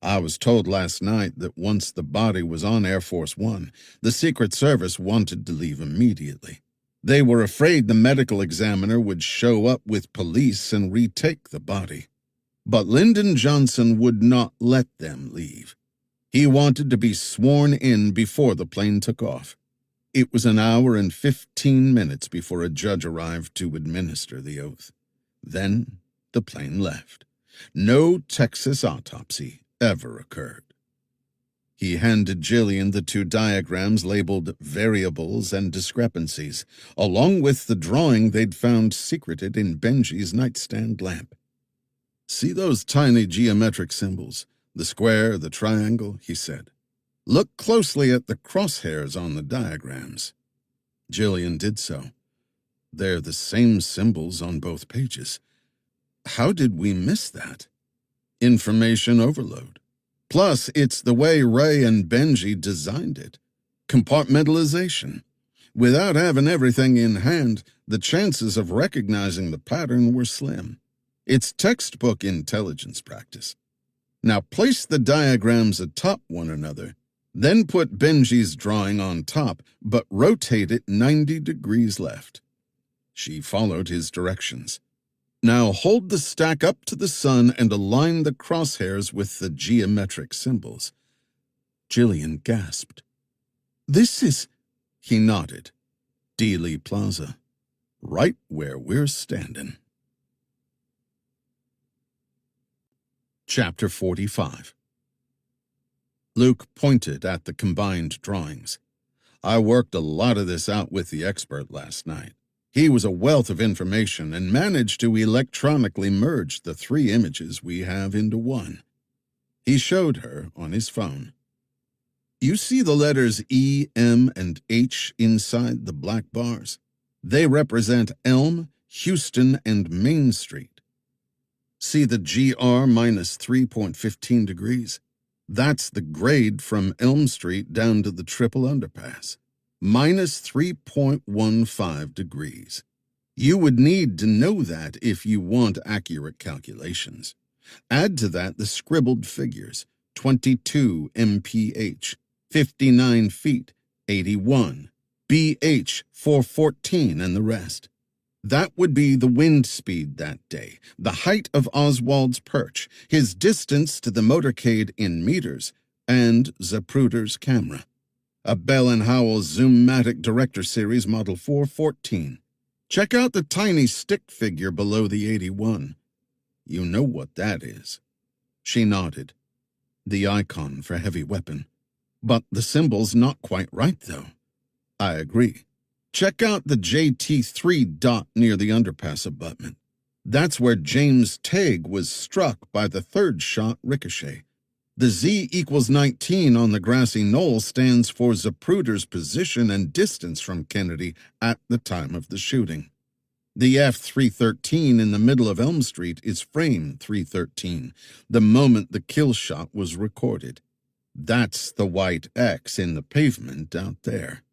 I was told last night that once the body was on Air Force One, the Secret Service wanted to leave immediately. They were afraid the medical examiner would show up with police and retake the body. But Lyndon Johnson would not let them leave. He wanted to be sworn in before the plane took off. It was an hour and 15 minutes before a judge arrived to administer the oath. Then the plane left. No Texas autopsy ever occurred. He handed Jillian the 2 diagrams labeled variables and discrepancies, along with the drawing they'd found secreted in Benji's nightstand lamp. "See those tiny geometric symbols, the square, the triangle?" he said. "Look closely at the crosshairs on the diagrams." Jillian did so. They're the same symbols on both pages. How did we miss that? Information overload. Plus, it's the way Ray and Benji designed it. Compartmentalization. Without having everything in hand, the chances of recognizing the pattern were slim. It's textbook intelligence practice. Now place the diagrams atop one another, then put Benji's drawing on top, but rotate it 90 degrees left. She followed his directions. Now hold the stack up to the sun and align the crosshairs with the geometric symbols. Jillian gasped. "This is—" He nodded. "Dealey Plaza. Right where we're standing." Chapter 45. Luke pointed at the combined drawings. "I worked a lot of this out with the expert last night. He was a wealth of information and managed to electronically merge the 3 images we have into one." He showed her on his phone. "You see the letters E, M, and H inside the black bars? They represent Elm, Houston, and Main Street. See the GR minus 3.15 degrees? That's the grade from Elm Street down to the triple underpass. Minus 3.15 degrees. You would need to know that if you want accurate calculations. Add to that the scribbled figures, 22 mph, 59 feet, 81, BH 414, and the rest. That would be the wind speed that day, the height of Oswald's perch, his distance to the motorcade in meters, and Zapruder's camera. A Bell & Howell Zoom-matic Director Series Model 414. Check out the tiny stick figure below the 81. You know what that is." She nodded. "The icon for heavy weapon. But the symbol's not quite right, though." "I agree. Check out the JT3 dot near the underpass abutment. That's where James Tague was struck by the 3rd shot ricochet. The Z equals 19 on the grassy knoll stands for Zapruder's position and distance from Kennedy at the time of the shooting. The F313 in the middle of Elm Street is frame 313, the moment the kill shot was recorded. That's the white X in the pavement out there."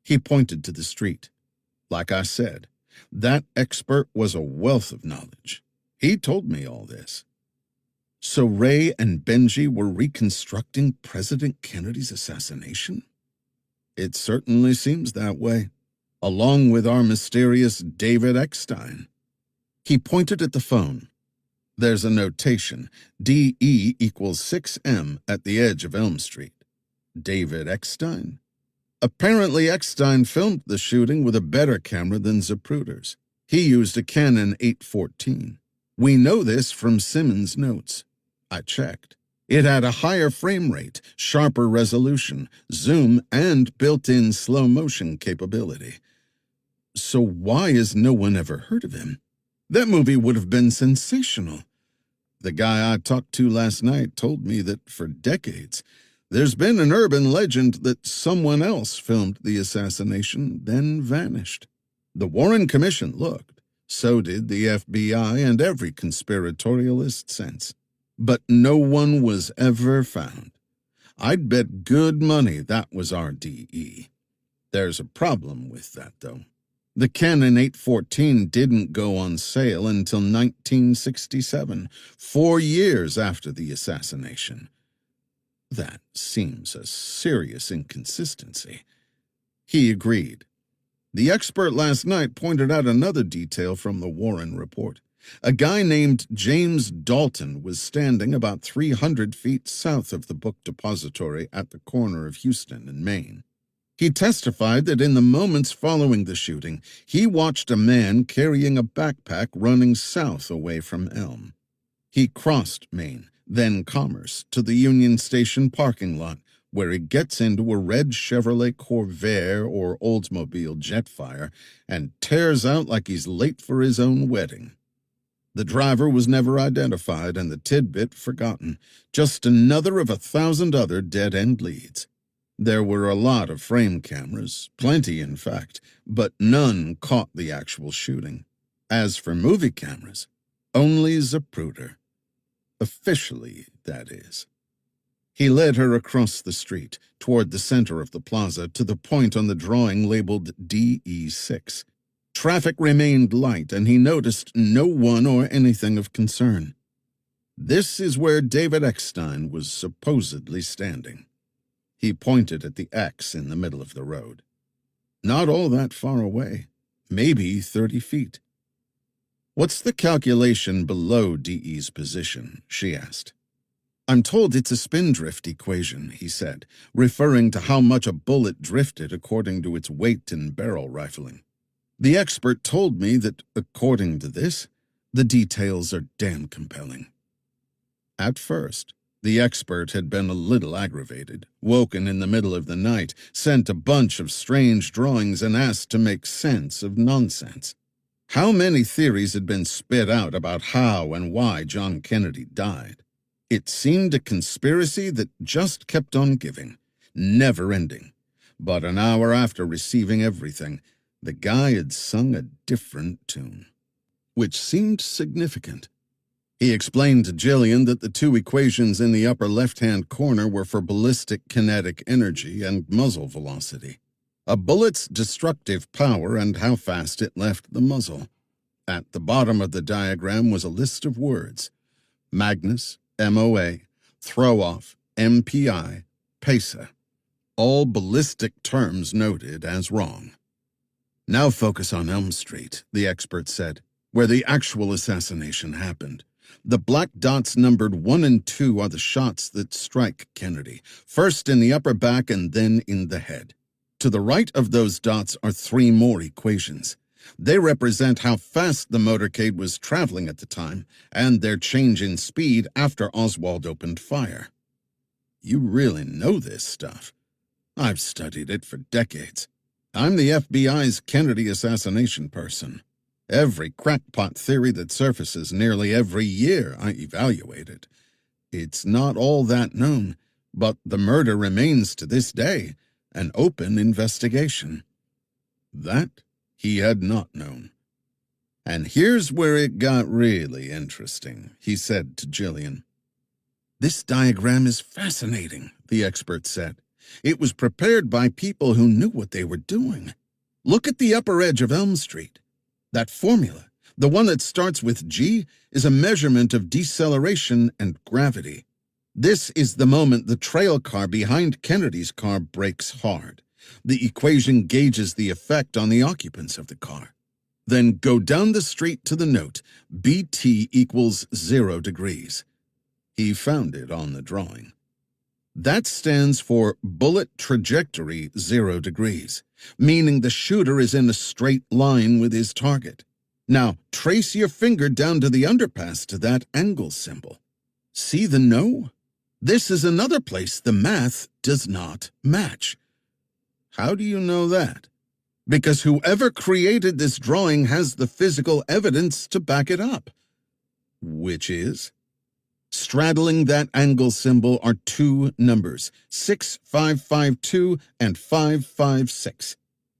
He pointed to the street. "Like I said, that expert was a wealth of knowledge. He told me all this." So Ray and Benji were reconstructing President Kennedy's assassination? It certainly seems that way, along with our mysterious David Eckstein. He pointed at the phone. There's a notation, DE equals 6M at the edge of Elm Street. David Eckstein? Apparently Eckstein filmed the shooting with a better camera than Zapruder's. He used a Canon 814. We know this from Simmons' notes. I checked. It had a higher frame rate, sharper resolution, zoom, and built-in slow-motion capability. So why has no one ever heard of him? That movie would have been sensational. The guy I talked to last night told me that for decades, there's been an urban legend that someone else filmed the assassination, then vanished. The Warren Commission looked. So did the FBI and every conspiratorialist since. But no one was ever found. I'd bet good money that was our DE. There's a problem with that, though. The Canon 814 didn't go on sale until 1967, 4 years after the assassination. That seems a serious inconsistency. He agreed. The expert last night pointed out another detail from the Warren report. A guy named James Dalton was standing about 300 feet south of the book depository at the corner of Houston and Maine. He testified that in the moments following the shooting, he watched a man carrying a backpack running south away from Elm. He crossed Maine, then Commerce, to the Union Station parking lot, where he gets into a red Chevrolet Corvair or Oldsmobile Jetfire and tears out like he's late for his own wedding. The driver was never identified and the tidbit forgotten, just another of 1,000 other dead-end leads. There were a lot of frame cameras, plenty in fact, but none caught the actual shooting. As for movie cameras, only Zapruder. Officially, that is. He led her across the street, toward the center of the plaza, to the point on the drawing labeled DE6. Traffic remained light, and he noticed no one or anything of concern. This is where David Eckstein was supposedly standing. He pointed at the X in the middle of the road. Not all that far away, maybe 30 feet. What's the calculation below DE's position? She asked. I'm told it's a spindrift equation, he said, referring to how much a bullet drifted according to its weight in barrel rifling. The expert told me that, according to this, the details are damn compelling. At first, the expert had been a little aggravated, woken in the middle of the night, sent a bunch of strange drawings and asked to make sense of nonsense. How many theories had been spit out about how and why John Kennedy died? It seemed a conspiracy that just kept on giving, never ending. But an hour after receiving everything, the guy had sung a different tune, which seemed significant. He explained to Jillian that the two equations in the upper left-hand corner were for ballistic kinetic energy and muzzle velocity, a bullet's destructive power and how fast it left the muzzle. At the bottom of the diagram was a list of words: Magnus, MOA, throw-off, MPI, PESA. All ballistic terms noted as wrong. Now focus on Elm Street, the expert said, where the actual assassination happened. The black dots numbered 1 and 2 are the shots that strike Kennedy, first in the upper back and then in the head. To the right of those dots are 3 more equations. They represent how fast the motorcade was traveling at the time and their change in speed after Oswald opened fire. You really know this stuff. I've studied it for decades. I'm the FBI's Kennedy assassination person. Every crackpot theory that surfaces nearly every year, I evaluate it. It's not all that known, but the murder remains to this day an open investigation. That he had not known. And here's where it got really interesting, he said to Jillian. This diagram is fascinating, the expert said. It was prepared by people who knew what they were doing. Look at the upper edge of Elm Street. That formula, the one that starts with G, is a measurement of deceleration and gravity. This is the moment the trail car behind Kennedy's car brakes hard. The equation gauges the effect on the occupants of the car. Then go down the street to the note, BT equals 0 degrees. He found it on the drawing. That stands for bullet trajectory 0 degrees, meaning the shooter is in a straight line with his target. Now, trace your finger down to the underpass to that angle symbol. See the no? This is another place the math does not match. How do you know that? Because whoever created this drawing has the physical evidence to back it up. Which is? Straddling that angle symbol are two numbers, 6552 and 556.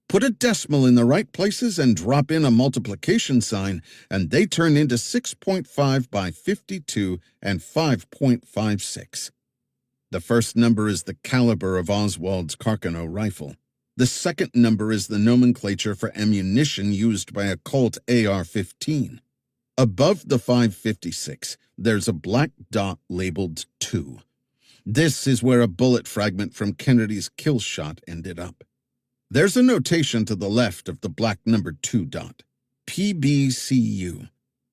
Put a decimal in the right places and drop in a multiplication sign, and they turn into 6.5 by 52 and 5.56. The first number is the caliber of Oswald's Carcano rifle. The second number is the nomenclature for ammunition used by a Colt AR-15. Above the 556, there's a black dot labeled 2. This is where a bullet fragment from Kennedy's kill shot ended up. There's a notation to the left of the black number 2 dot, PBCU.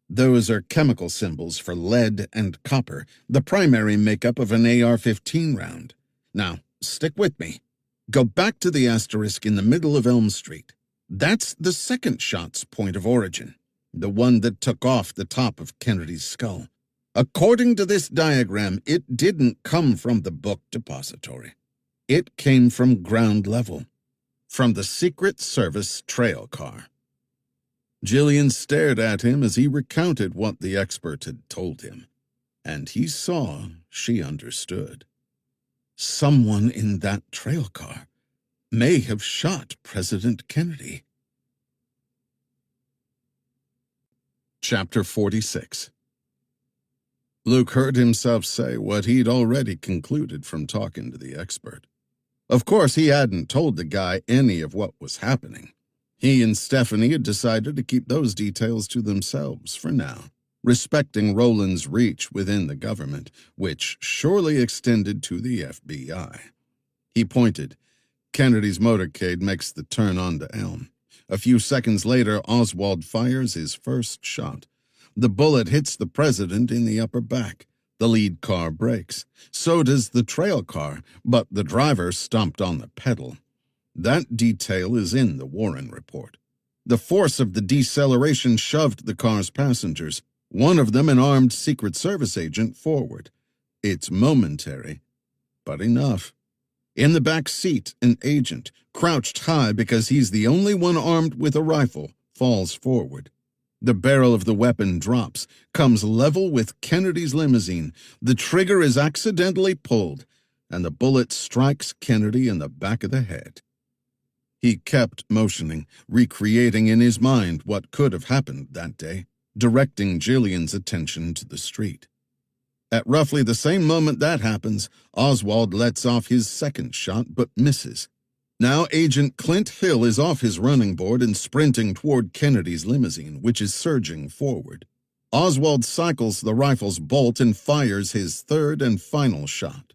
Those are chemical symbols for lead and copper, the primary makeup of an AR-15 round. Now, stick with me. Go back to the asterisk in the middle of Elm Street. That's the second shot's point of origin, the one that took off the top of Kennedy's skull. According to this diagram, it didn't come from the book depository. It came from ground level, from the Secret Service trail car. Jillian stared at him as he recounted what the expert had told him, and he saw she understood. Someone in that trail car may have shot President Kennedy. Chapter 46. Luke heard himself say what he'd already concluded from talking to the expert. Of course, he hadn't told the guy any of what was happening. He and Stephanie had decided to keep those details to themselves for now, respecting Roland's reach within the government, which surely extended to the FBI. He pointed. Kennedy's motorcade makes the turn onto Elm. A few seconds later, Oswald fires his first shot. The bullet hits the president in the upper back. The lead car brakes. So does the trail car, but the driver stomped on the pedal. That detail is in the Warren report. The force of the deceleration shoved the car's passengers, one of them an armed Secret Service agent, forward. It's momentary, but enough. In the back seat, an agent, crouched high because he's the only one armed with a rifle, falls forward. The barrel of the weapon drops, comes level with Kennedy's limousine. The trigger is accidentally pulled, and the bullet strikes Kennedy in the back of the head. He kept motioning, recreating in his mind what could have happened that day, directing Jillian's attention to the street. At roughly the same moment that happens, Oswald lets off his second shot but misses. Now Agent Clint Hill is off his running board and sprinting toward Kennedy's limousine, which is surging forward. Oswald cycles the rifle's bolt and fires his third and final shot.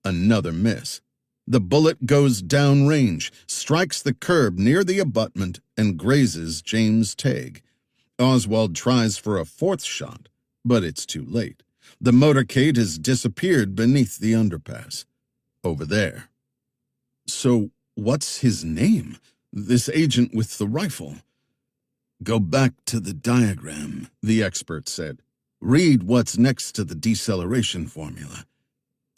Another miss. The bullet goes downrange, strikes the curb near the abutment, and grazes James Tague. Oswald tries for a fourth shot, but it's too late. The motorcade has disappeared beneath the underpass. Over there. So, what's his name? This agent with the rifle? Go back to the diagram, the expert said. Read what's next to the deceleration formula.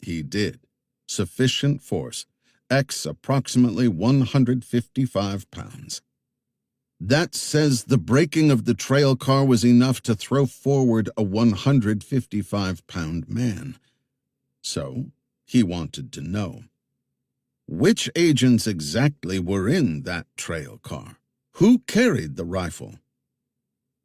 He did. Sufficient force. X approximately 155 pounds. That says the braking of the trail car was enough to throw forward a 155-pound man. So, he wanted to know. Which agents exactly were in that trail car? Who carried the rifle?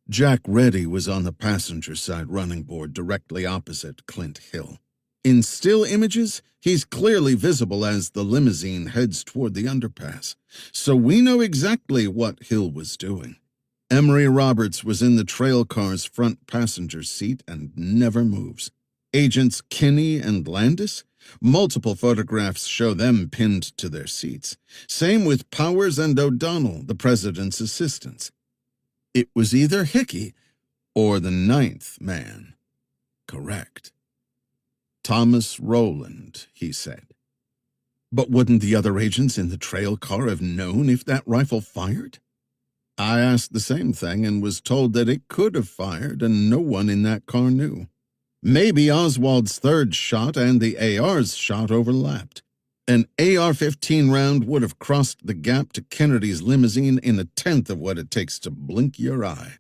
Jack Reddy was on the passenger side running board directly opposite Clint Hill. In still images, he's clearly visible as the limousine heads toward the underpass, so we know exactly what Hill was doing. Emery Roberts was in the trail car's front passenger seat and never moves. Agents Kinney and Landis? Multiple photographs show them pinned to their seats. Same with Powers and O'Donnell, the president's assistants. It was either Hickey or the ninth man. Correct. Thomas Rowland, he said. But wouldn't the other agents in the trail car have known if that rifle fired? I asked the same thing and was told that it could have fired and no one in that car knew. Maybe Oswald's third shot and the AR's shot overlapped. An AR-15 round would have crossed the gap to Kennedy's limousine in a tenth of what it takes to blink your eye.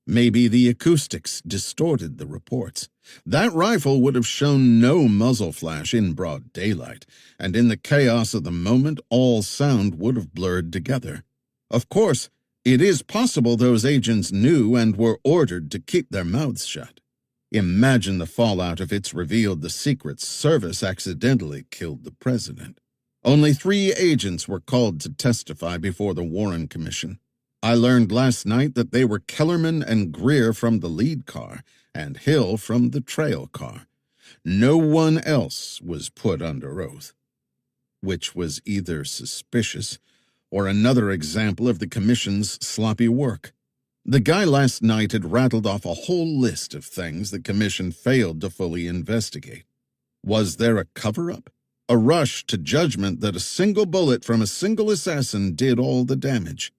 Maybe the acoustics distorted the reports. That rifle would have shown no muzzle flash in broad daylight, and in the chaos of the moment, all sound would have blurred together. Of course, it is possible those agents knew and were ordered to keep their mouths shut. Imagine the fallout if it's revealed the Secret Service accidentally killed the president. Only 3 agents were called to testify before the Warren Commission. I learned last night that they were Kellerman and Greer from the lead car and Hill from the trail car. No one else was put under oath, which was either suspicious or another example of the commission's sloppy work. The guy last night had rattled off a whole list of things the commission failed to fully investigate. Was there a cover-up? A rush to judgment that a single bullet from a single assassin did all the damage?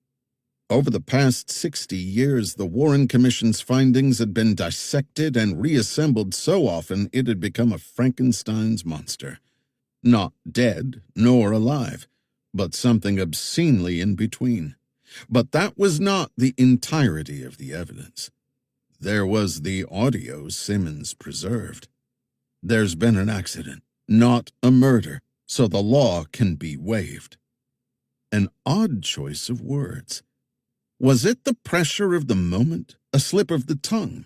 Over the past 60 years, the Warren Commission's findings had been dissected and reassembled so often it had become a Frankenstein's monster. Not dead, nor alive, but something obscenely in between. But that was not the entirety of the evidence. There was the audio Simmons preserved. There's been an accident, not a murder, so the law can be waived. An odd choice of words. Was it the pressure of the moment, a slip of the tongue,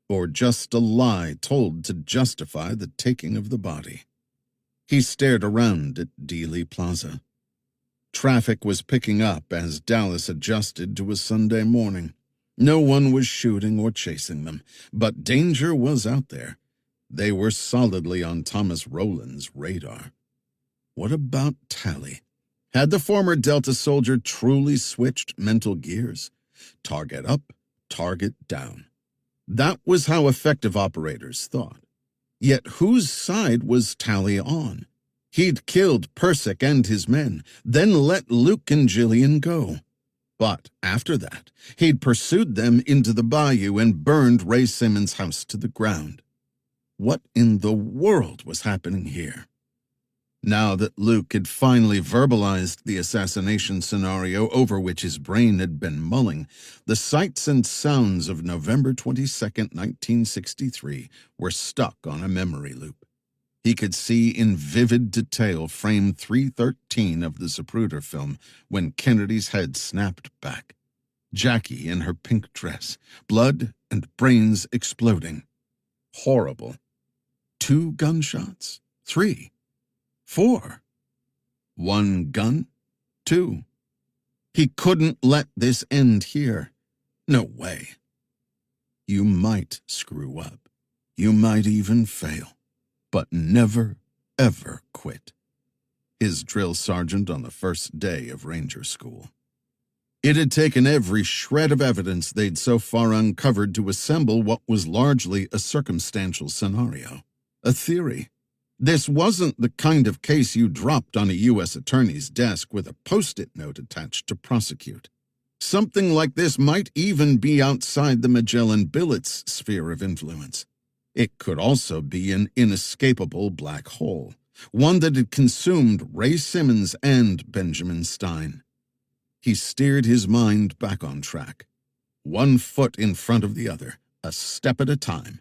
or just a lie told to justify the taking of the body? He stared around at Dealey Plaza. Traffic was picking up as Dallas adjusted to a Sunday morning. No one was shooting or chasing them, but danger was out there. They were solidly on Thomas Rowland's radar. What about Tally? Had the former Delta soldier truly switched mental gears? Target up, target down. That was how effective operators thought. Yet whose side was Tally on? He'd killed Persick and his men, then let Luke and Jillian go. But after that, he'd pursued them into the bayou and burned Ray Simmons' house to the ground. What in the world was happening here? Now that Luke had finally verbalized the assassination scenario over which his brain had been mulling, the sights and sounds of November 22nd, 1963 were stuck on a memory loop. He could see in vivid detail frame 313 of the Zapruder film when Kennedy's head snapped back. Jackie in her pink dress, blood and brains exploding. Horrible. 2 gunshots? 3? 4. 1 gun? 2. He couldn't let this end here. No way. You might screw up. You might even fail. But never, ever quit. His drill sergeant on the first day of Ranger School. It had taken every shred of evidence they'd so far uncovered to assemble what was largely a circumstantial scenario. A theory. This wasn't the kind of case you dropped on a U.S. attorney's desk with a post-it note attached to prosecute. Something like this might even be outside the Magellan Billett's sphere of influence. It could also be an inescapable black hole, one that had consumed Ray Simmons and Benjamin Stein. He steered his mind back on track. 1 foot in front of the other, a step at a time.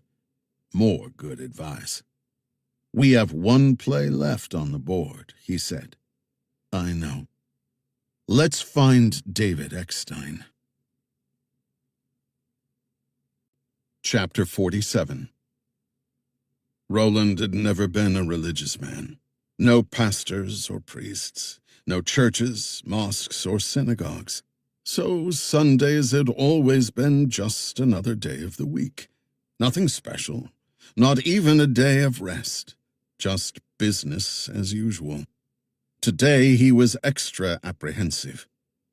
More good advice. We have 1 play left on the board, he said. I know. Let's find David Eckstein. Chapter 47. Rowland had never been a religious man. No pastors or priests, no churches, mosques, or synagogues. So Sundays had always been just another day of the week. Nothing special, not even a day of rest. Just business as usual. Today he was extra apprehensive.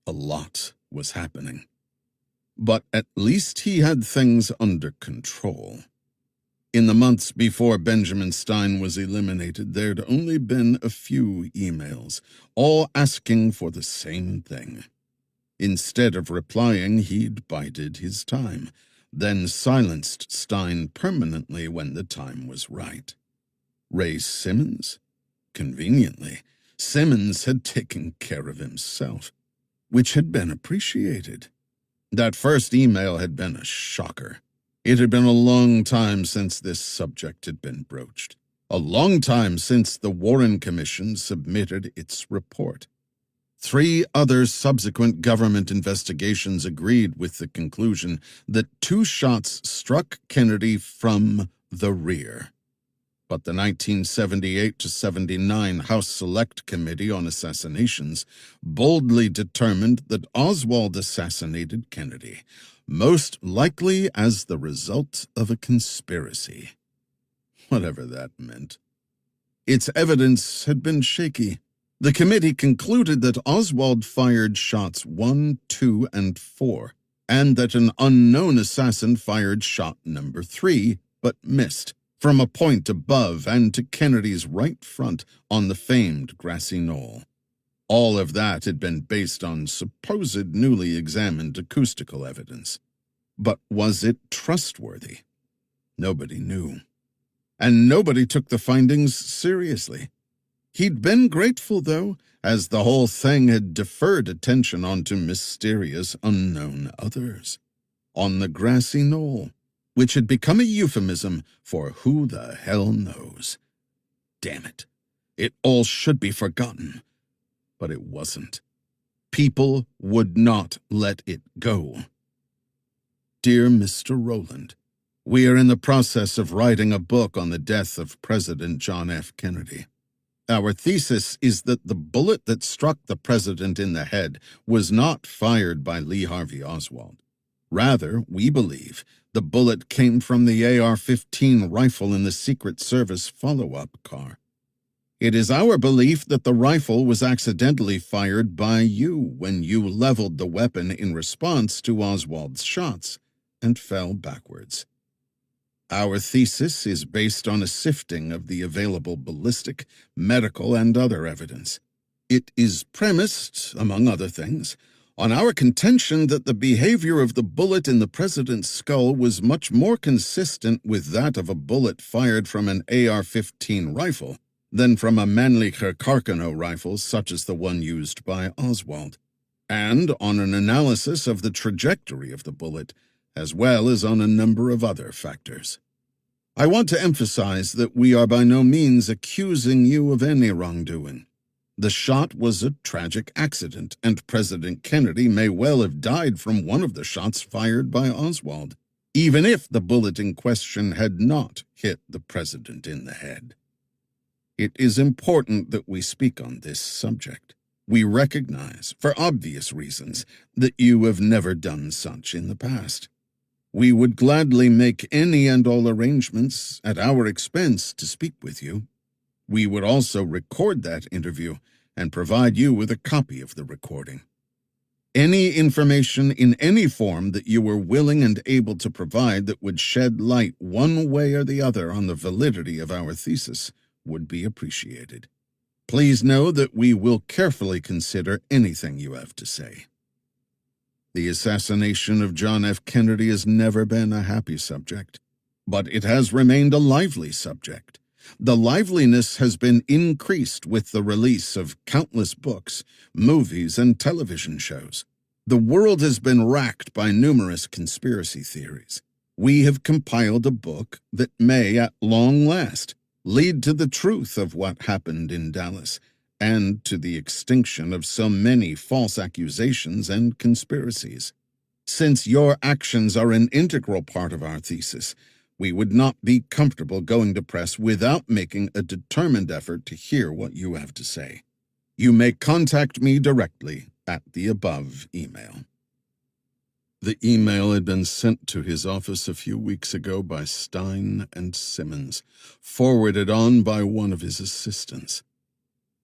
A lot was happening. but at least he had things under control. In the months before Benjamin Stein was eliminated, there'd only been a few emails, all asking for the same thing. Instead of replying, he'd bided his time, then silenced Stein permanently when the time was right. Ray Simmons? Conveniently, Simmons had taken care of himself, which had been appreciated. That first email had been a shocker. It had been a long time since this subject had been broached, a long time since the Warren Commission submitted its report. 3 other subsequent government investigations agreed with the conclusion that 2 shots struck Kennedy from the rear. But the 1978-79 House Select Committee on Assassinations boldly determined that Oswald assassinated Kennedy, most likely as the result of a conspiracy. Whatever that meant. Its evidence had been shaky. The committee concluded that Oswald fired shots 1, 2, and 4, and that an unknown assassin fired shot number 3, but missed, from a point above and to Kennedy's right front on the famed grassy knoll. All of that had been based on supposed newly examined acoustical evidence. But was it trustworthy? Nobody knew. And nobody took the findings seriously. He'd been grateful, though, as the whole thing had deferred attention onto mysterious unknown others. On the grassy knoll, which had become a euphemism for who the hell knows. Damn it. It all should be forgotten. But it wasn't. People would not let it go. Dear Mr. Rowland, we are in the process of writing a book on the death of President John F. Kennedy. Our thesis is that the bullet that struck the president in the head was not fired by Lee Harvey Oswald. Rather, we believe the bullet came from the AR-15 rifle in the Secret Service follow-up car. It is our belief that the rifle was accidentally fired by you when you leveled the weapon in response to Oswald's shots and fell backwards. Our thesis is based on a sifting of the available ballistic, medical, and other evidence. It is premised, among other things, on our contention that the behavior of the bullet in the president's skull was much more consistent with that of a bullet fired from an AR-15 rifle than from a Mannlicher Carcano rifle such as the one used by Oswald, and on an analysis of the trajectory of the bullet, as well as on a number of other factors. I want to emphasize that we are by no means accusing you of any wrongdoing. The shot was a tragic accident, and President Kennedy may well have died from one of the shots fired by Oswald, even if the bullet in question had not hit the president in the head. It is important that we speak on this subject. We recognize, for obvious reasons, that you have never done such in the past. We would gladly make any and all arrangements at our expense to speak with you. We would also record that interview and provide you with a copy of the recording. Any information in any form that you were willing and able to provide that would shed light one way or the other on the validity of our thesis would be appreciated. Please know that we will carefully consider anything you have to say. The assassination of John F. Kennedy has never been a happy subject, but it has remained a lively subject. The liveliness has been increased with the release of countless books, movies, and television shows. The world has been racked by numerous conspiracy theories. We have compiled a book that may, at long last, lead to the truth of what happened in Dallas, and to the extinction of so many false accusations and conspiracies. Since your actions are an integral part of our thesis, we would not be comfortable going to press without making a determined effort to hear what you have to say. You may contact me directly at the above email. The email had been sent to his office a few weeks ago by Stein and Simmons, forwarded on by one of his assistants.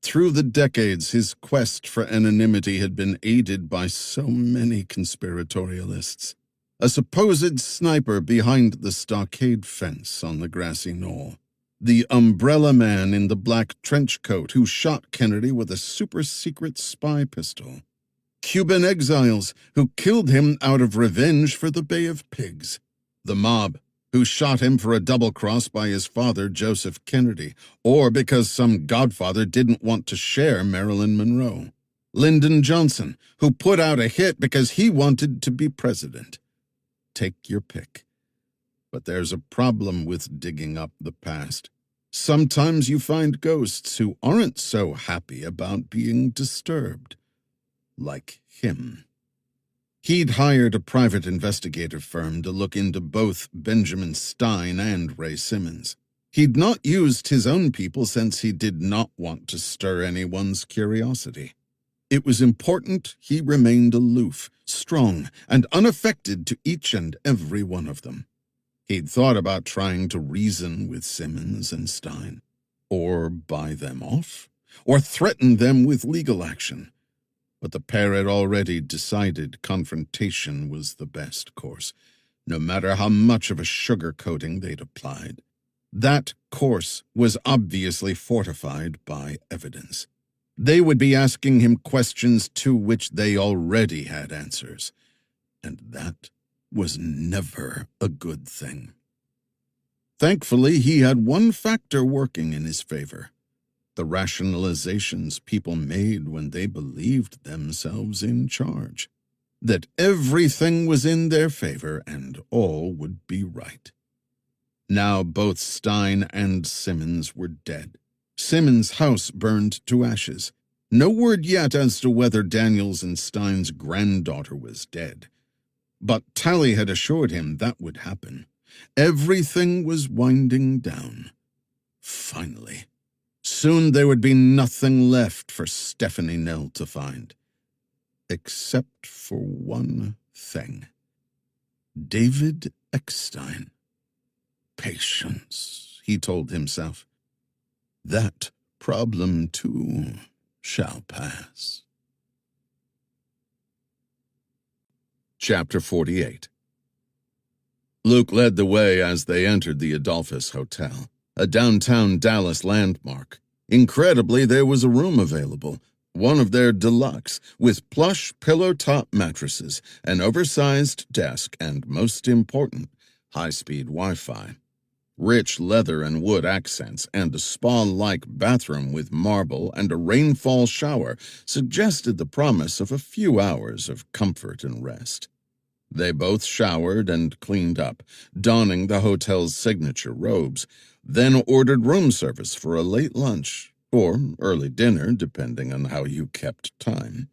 Through the decades, his quest for anonymity had been aided by so many conspiratorialists. A supposed sniper behind the stockade fence on the grassy knoll. The umbrella man in the black trench coat who shot Kennedy with a super-secret spy pistol. Cuban exiles who killed him out of revenge for the Bay of Pigs. The mob who shot him for a double-cross by his father, Joseph Kennedy, or because some godfather didn't want to share Marilyn Monroe. Lyndon Johnson, who put out a hit because he wanted to be president. Take your pick. But there's a problem with digging up the past. Sometimes you find ghosts who aren't so happy about being disturbed. Like him. He'd hired a private investigative firm to look into both Benjamin Stein and Ray Simmons. He'd not used his own people since he did not want to stir anyone's curiosity. It was important he remained aloof, strong, and unaffected to each and every one of them. He'd thought about trying to reason with Simmons and Stein, or buy them off, or threaten them with legal action. But the pair had already decided confrontation was the best course, no matter how much of a sugar coating they'd applied. That course was obviously fortified by evidence. They would be asking him questions to which they already had answers, and that was never a good thing. Thankfully, he had one factor working in his favor: the rationalizations people made when they believed themselves in charge, that everything was in their favor and all would be right. Now both Stein and Simmons were dead. Simmons' house burned to ashes. No word yet as to whether Daniels and Stein's granddaughter was dead. But Tally had assured him that would happen. Everything was winding down. Finally. Soon there would be nothing left for Stephanie Nell to find. Except for one thing. David Eckstein. Patience, he told himself. That problem, too, shall pass. Chapter 48. Luke led the way as they entered the Adolphus Hotel, a downtown Dallas landmark. Incredibly, there was a room available, one of their deluxe, with plush pillow-top mattresses, an oversized desk, and, most important, high-speed Wi-Fi. Rich leather and wood accents and a spa-like bathroom with marble and a rainfall shower suggested the promise of a few hours of comfort and rest. They both showered and cleaned up, donning the hotel's signature robes, then ordered room service for a late lunch, or early dinner, depending on how you kept time.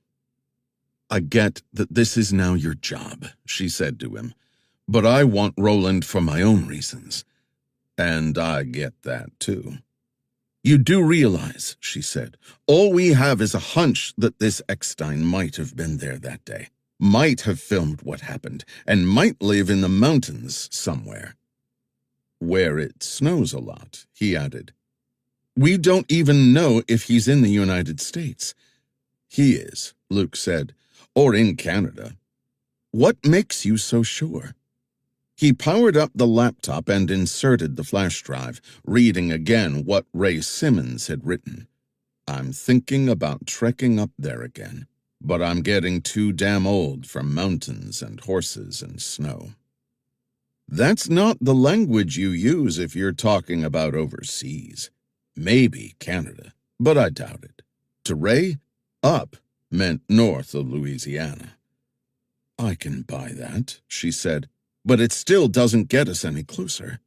"I get that this is now your job," she said to him, "but I want Roland for my own reasons." "And I get that, too." "You do realize," she said, "all we have is a hunch that this Eckstein might have been there that day, might have filmed what happened, and might live in the mountains somewhere." "Where it snows a lot," he added. "We don't even know if he's in the United States." "He is," Luke said, "or in Canada." "What makes you so sure?" He powered up the laptop and inserted the flash drive, reading again what Ray Simmons had written. "I'm thinking about trekking up there again, but I'm getting too damn old for mountains and horses and snow." "That's not the language you use if you're talking about overseas. Maybe Canada, but I doubt it. To Ray, up meant north of Louisiana." "I can buy that," she said, "but it still doesn't get us any closer."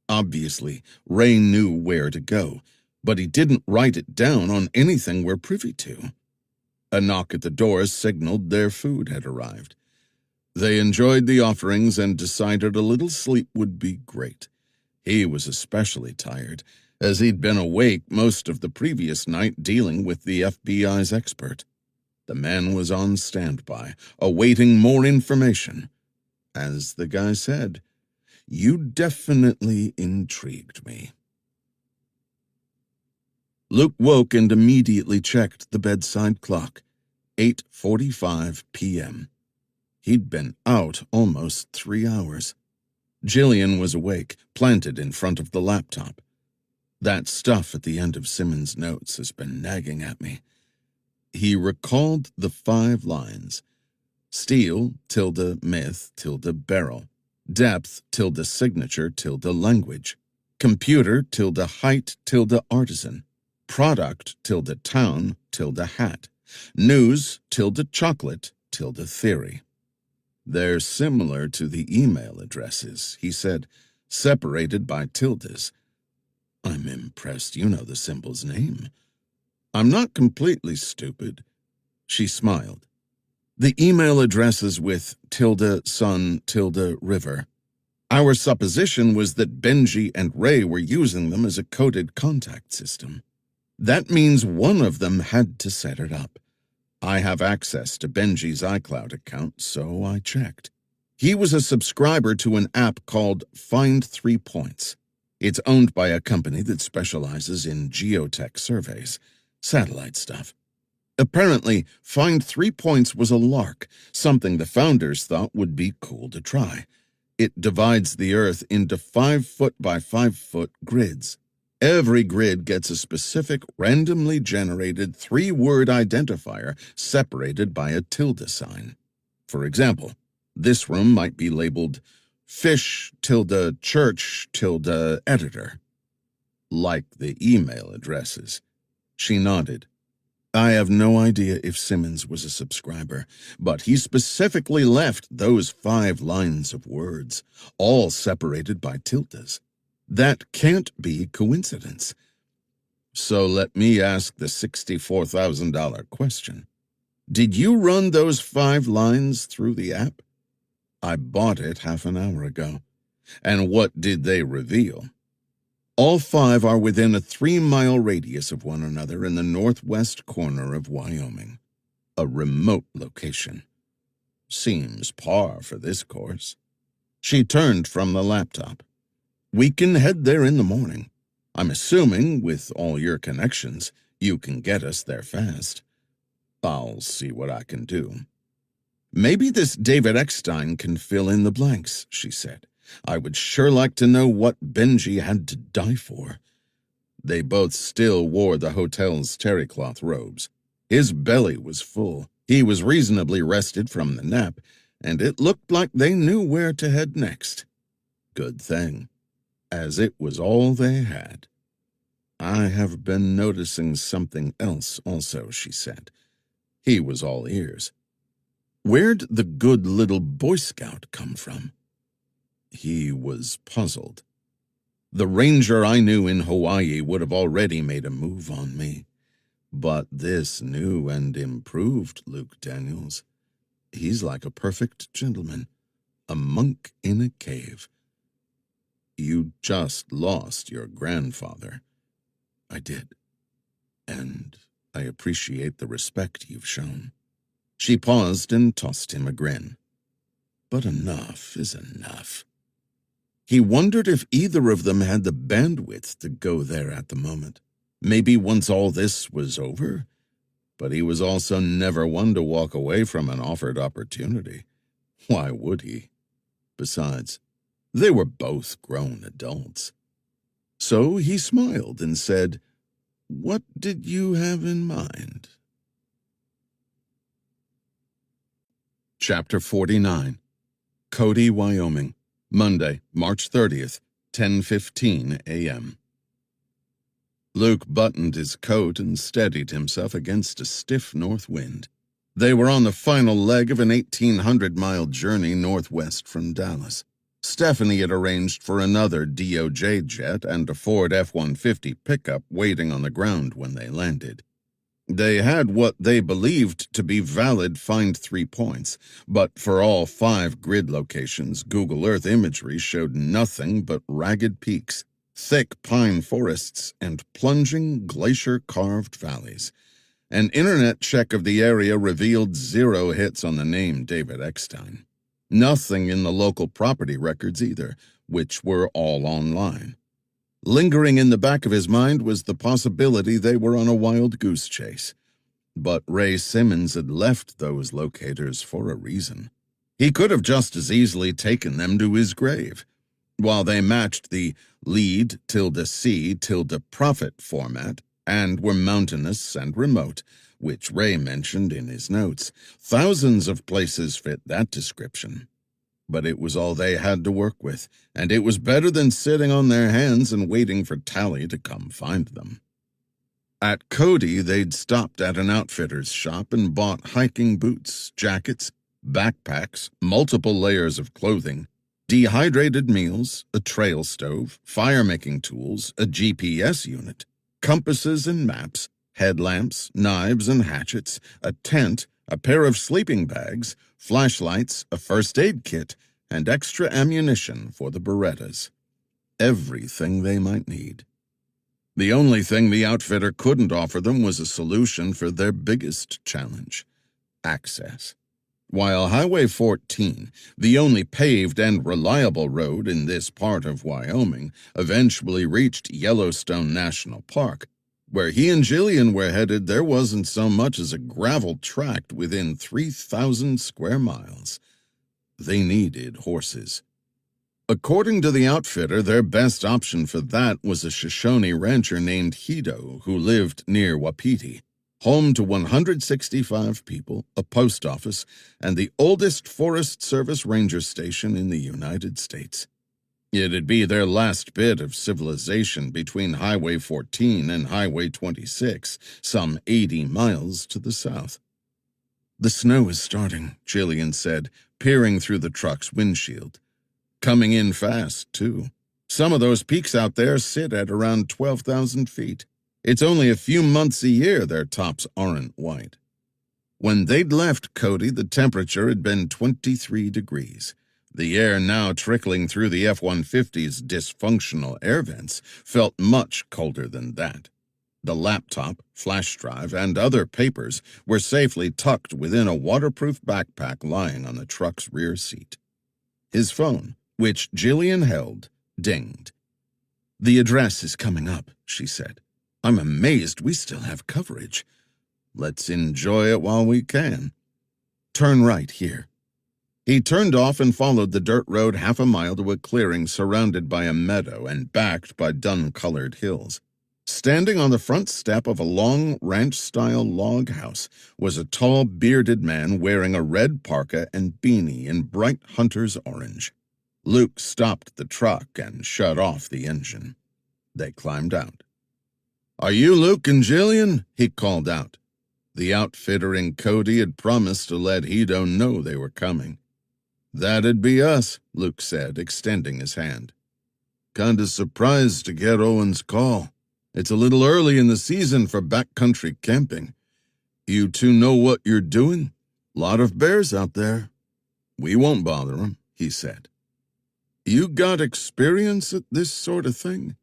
Obviously, Ray knew where to go, but he didn't write it down on anything we're privy to. A knock at the door signaled their food had arrived. They enjoyed the offerings and decided a little sleep would be great. He was especially tired, as he'd been awake most of the previous night dealing with the FBI's expert. The man was on standby, awaiting more information. As the guy said, "You definitely intrigued me." Luke woke and immediately checked the bedside clock. 8:45 p.m. He'd been out almost 3 hours. Jillian was awake, planted in front of the laptop. That stuff at the end of Simmons' notes has been nagging at me. He recalled the 5 lines. Steel, tilde, myth, tilde, barrel. Depth, tilde, signature, tilde, language. Computer, tilde, height, tilde, artisan. Product, tilde, town, tilde, hat. News, tilde, chocolate, tilde, theory. They're similar to the email addresses, he said, separated by tildes. I'm impressed you know the symbol's name. I'm not completely stupid. She smiled. The email addresses with tilde, sun, tilde, river. Our supposition was that Benji and Ray were using them as a coded contact system. That means one of them had to set it up. I have access to Benji's iCloud account, so I checked. He was a subscriber to an app called Find 3 Points. It's owned by a company that specializes in geotech surveys, satellite stuff. Apparently, Find 3 Points was a lark, something the founders thought would be cool to try. It divides the Earth into 5-foot by 5-foot grids. Every grid gets a specific randomly generated 3-word identifier separated by a tilde sign. For example, this room might be labeled fish tilde church tilde editor. Like the email addresses. She nodded. I have no idea if Simmons was a subscriber, but he specifically left those 5 lines of words, all separated by tildes. That can't be coincidence. So let me ask the $64,000 question. Did you run those 5 lines through the app? I bought it half an hour ago. And what did they reveal? All 5 are within a 3-mile radius of one another in the northwest corner of Wyoming. A remote location. Seems par for this course. She turned from the laptop. We can head there in the morning. I'm assuming, with all your connections, you can get us there fast. I'll see what I can do. Maybe this David Eckstein can fill in the blanks, she said. I would sure like to know what Benji had to die for. They both still wore the hotel's terrycloth robes. His belly was full. He was reasonably rested from the nap, and it looked like they knew where to head next. Good thing, as it was all they had. I have been noticing something else also, she said. He was all ears. Where'd the good little Boy Scout come from? He was puzzled. The ranger I knew in Hawaii would have already made a move on me. But this new and improved Luke Daniels, he's like a perfect gentleman, a monk in a cave. You just lost your grandfather. I did. And I appreciate the respect you've shown. She paused and tossed him a grin. But enough is enough. He wondered if either of them had the bandwidth to go there at the moment. Maybe once all this was over. But he was also never one to walk away from an offered opportunity. Why would he? Besides, they were both grown adults. So he smiled and said, "What did you have in mind?" Chapter 49. Cody, Wyoming, Monday, March 30th, 10:15 a.m. Luke buttoned his coat and steadied himself against a stiff north wind. They were on the final leg of an 1,800-mile journey northwest from Dallas. Stephanie had arranged for another DOJ jet and a Ford F-150 pickup waiting on the ground when they landed. They had what they believed to be valid Find 3 Points, but for all 5 grid locations, Google Earth imagery showed nothing but ragged peaks, thick pine forests, and plunging glacier-carved valleys. An internet check of the area revealed 0 hits on the name David Eckstein. Nothing in the local property records either, which were all online. Lingering in the back of his mind was the possibility they were on a wild goose chase. But Ray Simmons had left those locators for a reason. He could have just as easily taken them to his grave. While they matched the lead-C-profit format and were mountainous and remote, which Ray mentioned in his notes, thousands of places fit that description. But it was all they had to work with, and it was better than sitting on their hands and waiting for Tally to come find them. At Cody, they'd stopped at an outfitter's shop and bought hiking boots, jackets, backpacks, multiple layers of clothing, dehydrated meals, a trail stove, fire-making tools, a GPS unit, compasses and maps, headlamps, knives and hatchets, a tent, a pair of sleeping bags, flashlights, a first aid kit, and extra ammunition for the Berettas. Everything they might need. The only thing the outfitter couldn't offer them was a solution for their biggest challenge: access. While Highway 14, the only paved and reliable road in this part of Wyoming, eventually reached Yellowstone National Park, where he and Jillian were headed, there wasn't so much as a gravel tract within 3,000 square miles. They needed horses. According to the outfitter, their best option for that was a Shoshone rancher named Hido who lived near Wapiti, home to 165 people, a post office, and the oldest Forest Service ranger station in the United States. It'd be their last bit of civilization between Highway 14 and Highway 26, some 80 miles to the south. "The snow is starting," Jillian said, peering through the truck's windshield. "Coming in fast, too. Some of those peaks out there sit at around 12,000 feet. It's only a few months a year their tops aren't white." When they'd left Cody, the temperature had been 23 degrees. The air now trickling through the F-150's dysfunctional air vents felt much colder than that. The laptop, flash drive, and other papers were safely tucked within a waterproof backpack lying on the truck's rear seat. His phone, which Jillian held, dinged. "The address is coming up," she said. "I'm amazed we still have coverage. Let's enjoy it while we can. Turn right here." He turned off and followed the dirt road half a mile to a clearing surrounded by a meadow and backed by dun-colored hills. Standing on the front step of a long ranch-style log house was a tall, bearded man wearing a red parka and beanie in bright hunter's orange. Luke stopped the truck and shut off the engine. They climbed out. "Are you Luke and Jillian?" he called out. The outfitter and Cody had promised to let Hido know they were coming. "That'd be us," Luke said, extending his hand. "Kinda surprised to get Owen's call. It's a little early in the season for backcountry camping. You two know what you're doing? Lot of bears out there." "We won't bother 'em," he said. "You got experience at this sort of thing?"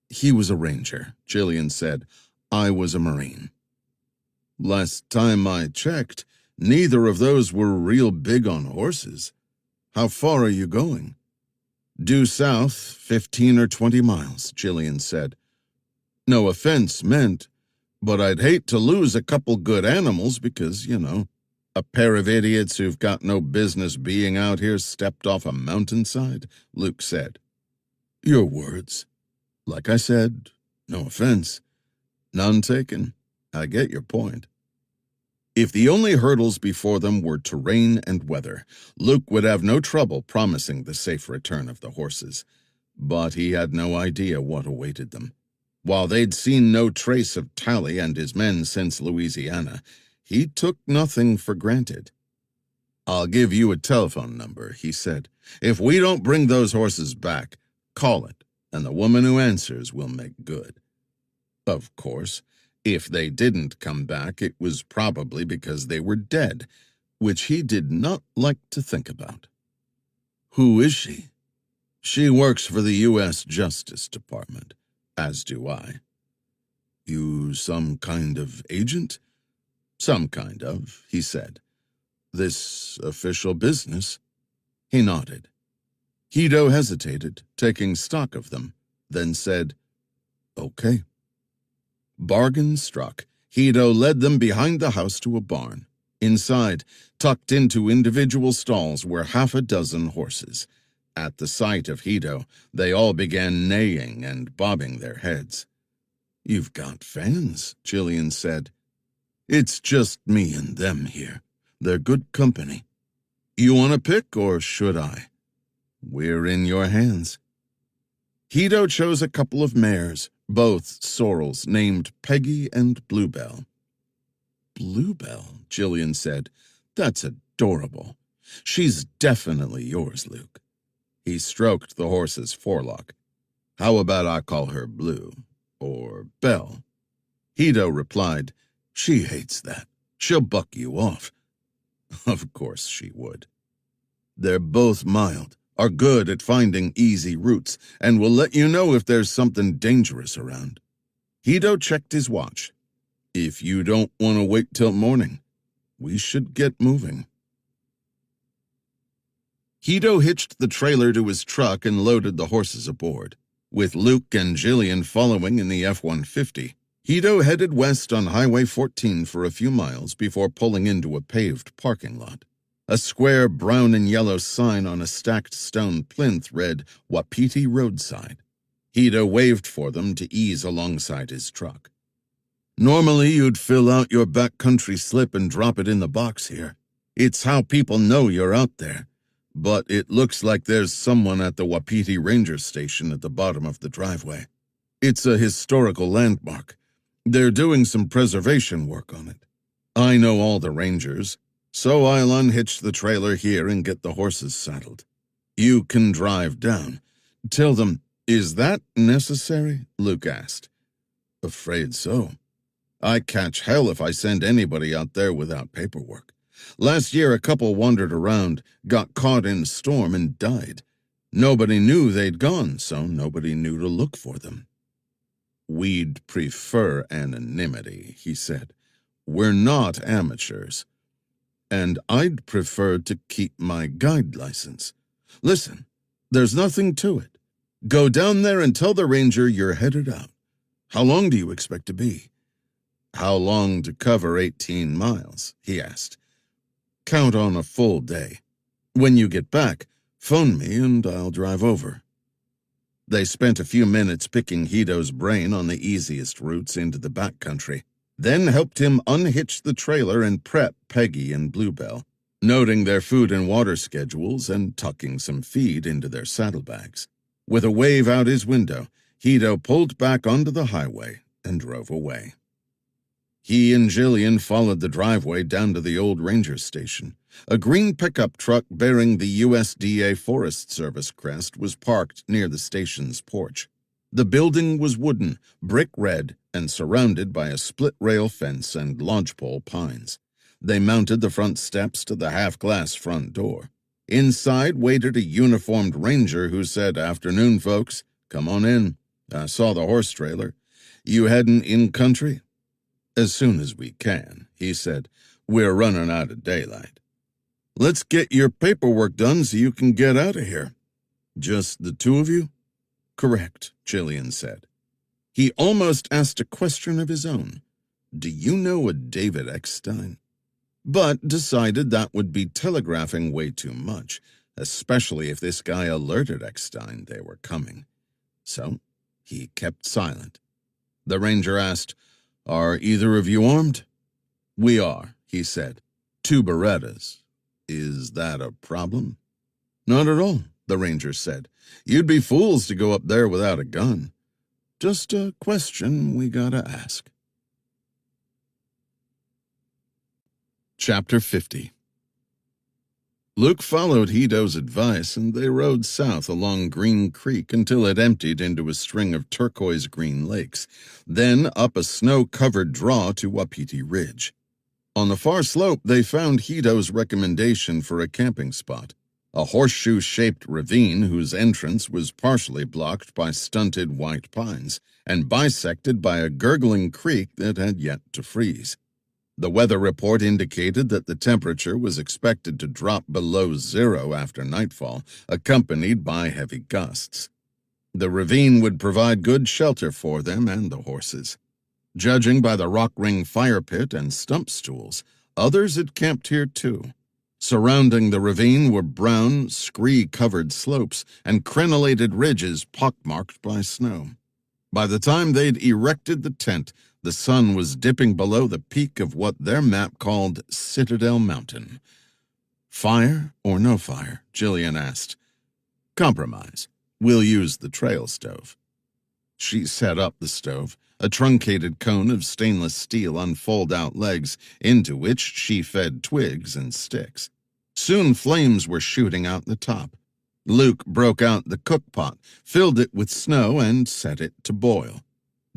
"He was a ranger," Jillian said. "I was a Marine." "Last time I checked, neither of those were real big on horses. How far are you going?" "Due south, 15 or 20 miles, Jillian said. "No offense meant, but I'd hate to lose a couple good animals because, a pair of idiots who've got no business being out here stepped off a mountainside," Luke said. "Your words. Like I said, no offense. None taken. I get your point." If the only hurdles before them were terrain and weather, Luke would have no trouble promising the safe return of the horses. But he had no idea what awaited them. While they'd seen no trace of Tally and his men since Louisiana, he took nothing for granted. "I'll give you a telephone number," he said. "If we don't bring those horses back, call it, and the woman who answers will make good." Of course, if they didn't come back, it was probably because they were dead, which he did not like to think about. "Who is she?" "She works for the U.S. Justice Department, as do I." "You some kind of agent?" "Some kind of," he said. "This official business?" He nodded. Hido hesitated, taking stock of them, then said, "Okay." Bargain struck. Hido led them behind the house to a barn. Inside, tucked into individual stalls, were half a dozen horses. At the sight of Hito, they all began neighing and bobbing their heads. "You've got fans," Jillian said. "It's just me and them here. They're good company. You want to pick, or should I?" "We're in your hands." Hito chose a couple of mares, both sorrels, named Peggy and Bluebell. "Bluebell," Jillian said. "That's adorable. She's definitely yours, Luke." He stroked the horse's forelock. "How about I call her Blue? Or Belle?" Hito replied, "She hates that. She'll buck you off." Of course she would. "They're both mild, are good at finding easy routes, and will let you know if there's something dangerous around." Hito checked his watch. "If you don't want to wait till morning, we should get moving." Hito hitched the trailer to his truck and loaded the horses aboard. With Luke and Jillian following in the F-150, Hito headed west on Highway 14 for a few miles before pulling into a paved parking lot. A square brown and yellow sign on a stacked stone plinth read Wapiti Roadside. Hito waved for them to ease alongside his truck. "Normally you'd fill out your backcountry slip and drop it in the box here. It's how people know you're out there. But it looks like there's someone at the Wapiti Ranger Station at the bottom of the driveway. It's a historical landmark. They're doing some preservation work on it. I know all the rangers, so I'll unhitch the trailer here and get the horses saddled. You can drive down. Tell them, is that necessary?" Luke asked. "Afraid so. I catch hell if I send anybody out there without paperwork. Last year, a couple wandered around, got caught in a storm, and died. Nobody knew they'd gone, so nobody knew to look for them." "We'd prefer anonymity," he said. "We're not amateurs. And I'd prefer to keep my guide license. Listen, there's nothing to it. Go down there and tell the ranger you're headed out. How long do you expect to be?" "How long to cover 18 miles?" he asked. "Count on a full day. When you get back, phone me and I'll drive over." They spent a few minutes picking Hito's brain on the easiest routes into the backcountry, then helped him unhitch the trailer and prep Peggy and Bluebell, noting their food and water schedules and tucking some feed into their saddlebags. With a wave out his window, Hito pulled back onto the highway and drove away. He and Jillian followed the driveway down to the old ranger station. A green pickup truck bearing the USDA Forest Service crest was parked near the station's porch. The building was wooden, brick red, and surrounded by a split-rail fence and lodgepole pines. They mounted the front steps to the half-glass front door. Inside waited a uniformed ranger who said, "Afternoon, folks. Come on in. I saw the horse trailer. You heading in-country?" "As soon as we can," he said. "We're running out of daylight." "Let's get your paperwork done so you can get out of here." "Just the two of you?" "Correct," Jillian said. He almost asked a question of his own. "Do you know a David Eckstein?" But decided that would be telegraphing way too much, especially if this guy alerted Eckstein they were coming. So he kept silent. The ranger asked, "Are either of you armed?" "We are," he said. "2 Berettas. Is that a problem?" "Not at all," the ranger said. "You'd be fools to go up there without a gun. Just a question we gotta ask." Chapter 50. Luke followed Hito's advice, and they rode south along Green Creek until it emptied into a string of turquoise-green lakes, then up a snow-covered draw to Wapiti Ridge. On the far slope, they found Hito's recommendation for a camping spot, a horseshoe-shaped ravine whose entrance was partially blocked by stunted white pines and bisected by a gurgling creek that had yet to freeze. The weather report indicated that the temperature was expected to drop below 0 after nightfall, accompanied by heavy gusts. The ravine would provide good shelter for them and the horses. Judging by the rock ring fire pit and stump stools, Others had camped here too. Surrounding the ravine were brown, scree-covered slopes and crenellated ridges pockmarked by snow. By the time they'd erected the tent, the sun was dipping below the peak of what their map called Citadel Mountain. "Fire or no fire?" Jillian asked. "Compromise. We'll use the trail stove." She set up the stove, a truncated cone of stainless steel on fold-out legs, into which she fed twigs and sticks. Soon flames were shooting out the top. Luke broke out the cookpot, filled it with snow, and set it to boil.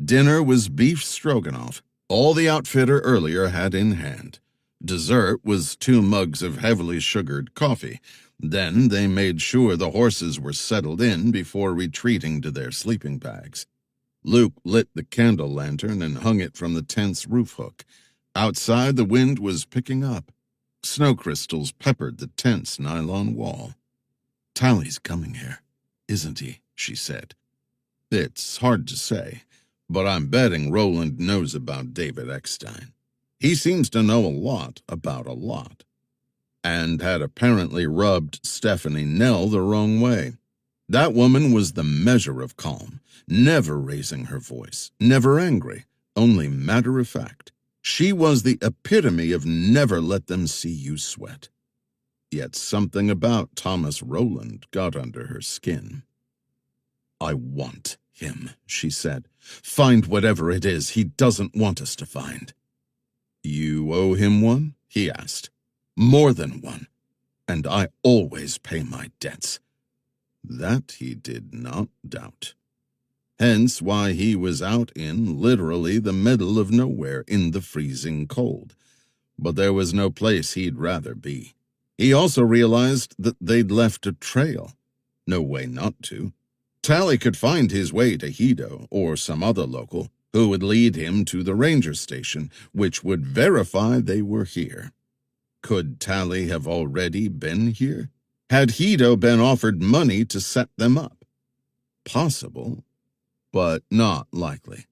Dinner was beef stroganoff, all the outfitter earlier had in hand. Dessert was 2 mugs of heavily sugared coffee. Then they made sure the horses were settled in before retreating to their sleeping bags. Luke lit the candle lantern and hung it from the tent's roof hook. Outside, the wind was picking up. Snow crystals peppered the tent's nylon wall. "Tally's coming here, isn't he?" she said. "It's hard to say, but I'm betting Roland knows about David Eckstein. He seems to know a lot about a lot, and had apparently rubbed Stephanie Nell the wrong way. That woman was the measure of calm, never raising her voice, never angry, only matter-of-fact. She was the epitome of never let them see you sweat. Yet something about Thomas Roland got under her skin. "I want him," she said. "Find whatever it is he doesn't want us to find." "You owe him one?" he asked. "More than one, and I always pay my debts." That he did not doubt. Hence why he was out in literally the middle of nowhere in the freezing cold. But there was no place he'd rather be. He also realized that they'd left a trail. No way not to. Tally could find his way to Hedo or some other local who would lead him to the ranger station, which would verify they were here. Could Tally have already been here? Had Hedo been offered money to set them up? Possible, but not likely.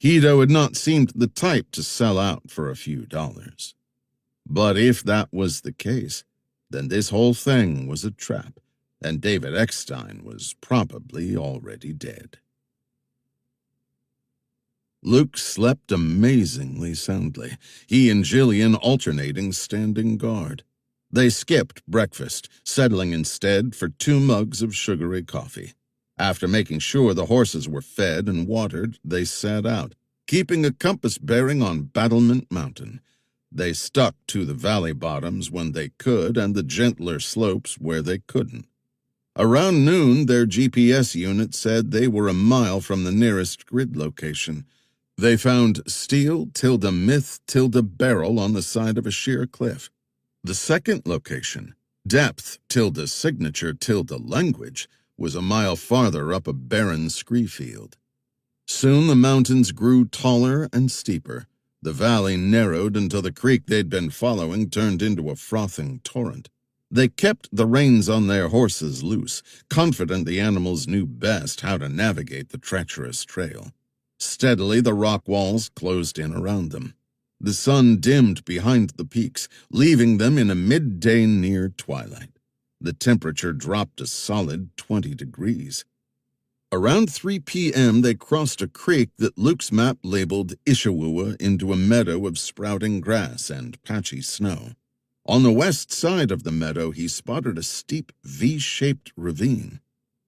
Hedo had not seemed the type to sell out for a few dollars. But if that was the case, then this whole thing was a trap, and David Eckstein was probably already dead. Luke slept amazingly soundly, he and Jillian alternating standing guard. They skipped breakfast, settling instead for 2 mugs of sugary coffee. After making sure the horses were fed and watered, they set out, keeping a compass bearing on Battlement Mountain. They stuck to the valley bottoms when they could and the gentler slopes where they couldn't. Around noon, their GPS unit said they were a mile from the nearest grid location. They found steel-myth-barrel on the side of a sheer cliff. The second location, depth-signature-language, was a mile farther up a barren scree field. Soon the mountains grew taller and steeper. The valley narrowed until the creek they'd been following turned into a frothing torrent. They kept the reins on their horses loose, confident the animals knew best how to navigate the treacherous trail. Steadily the rock walls closed in around them. The sun dimmed behind the peaks, leaving them in a midday near twilight. The temperature dropped a solid 20 degrees. Around 3 p.m. they crossed a creek that Luke's map labeled Ishawua into a meadow of sprouting grass and patchy snow. On the west side of the meadow he spotted a steep V-shaped ravine.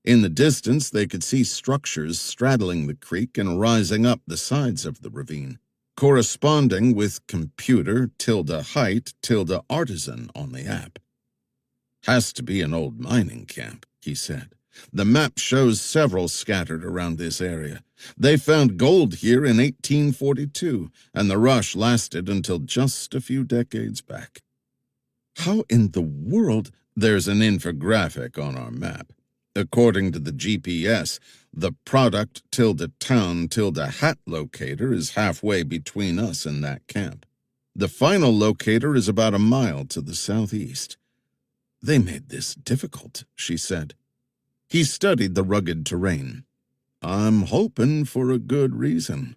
In the distance they could see structures straddling the creek and rising up the sides of the ravine, corresponding with computer-height-artisan on the app. "Has to be an old mining camp," he said. "The map shows several scattered around this area. They found gold here in 1842, and the rush lasted until just a few decades back." "How in the world—" "There's an infographic on our map. According to the GPS, the product-town-hat locator is halfway between us and that camp. The final locator is about a mile to the southeast." "They made this difficult," she said. He studied the rugged terrain. "I'm hoping for a good reason.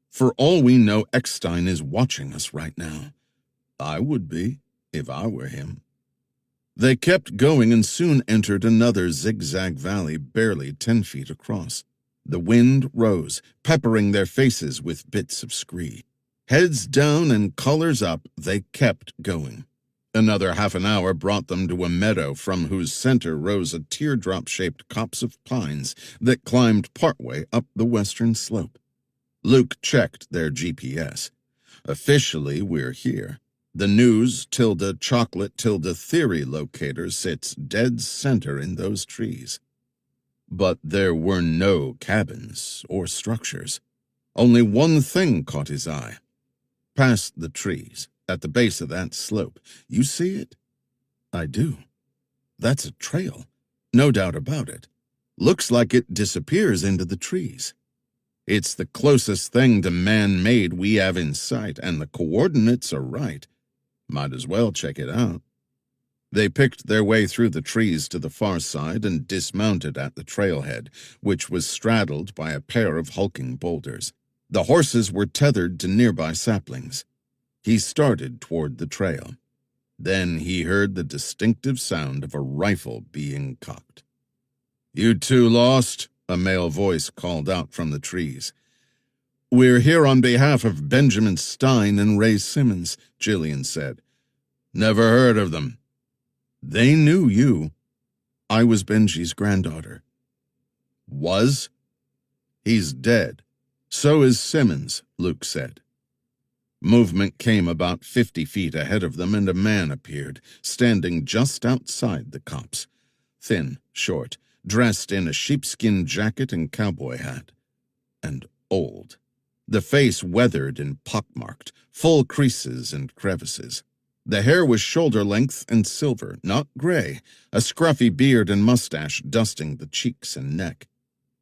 For all we know, Eckstein is watching us right now. I would be, if I were him. They kept going and soon entered another zigzag valley barely 10 feet across. The wind rose, peppering their faces with bits of scree. Heads down and collars up, they kept going. Another half an hour brought them to a meadow from whose center rose a teardrop-shaped copse of pines that climbed partway up the western slope. Luke checked their GPS. Officially, we're here. The news-chocolate-theory locator sits dead center in those trees. But there were no cabins or structures. Only one thing caught his eye. Past the trees, at the base of that slope. You see it? I do. That's a trail. No doubt about it. Looks like it disappears into the trees. It's the closest thing to man-made we have in sight, and the coordinates are right. Might as well check it out. They picked their way through the trees to the far side and dismounted at the trailhead, which was straddled by a pair of hulking boulders. The horses were tethered to nearby saplings. He started toward the trail. Then he heard the distinctive sound of a rifle being cocked. "You two lost?" a male voice called out from the trees. "We're here on behalf of Benjamin Stein and Ray Simmons," Jillian said. "Never heard of them." "They knew you. I was Benji's granddaughter." "Was?" "He's dead. So is Simmons," Luke said. Movement came about 50 feet ahead of them, and a man appeared, standing just outside the copse. Thin, short, dressed in a sheepskin jacket and cowboy hat. And old. The face weathered and pockmarked, full creases and crevices. The hair was shoulder-length and silver, not gray, a scruffy beard and mustache dusting the cheeks and neck.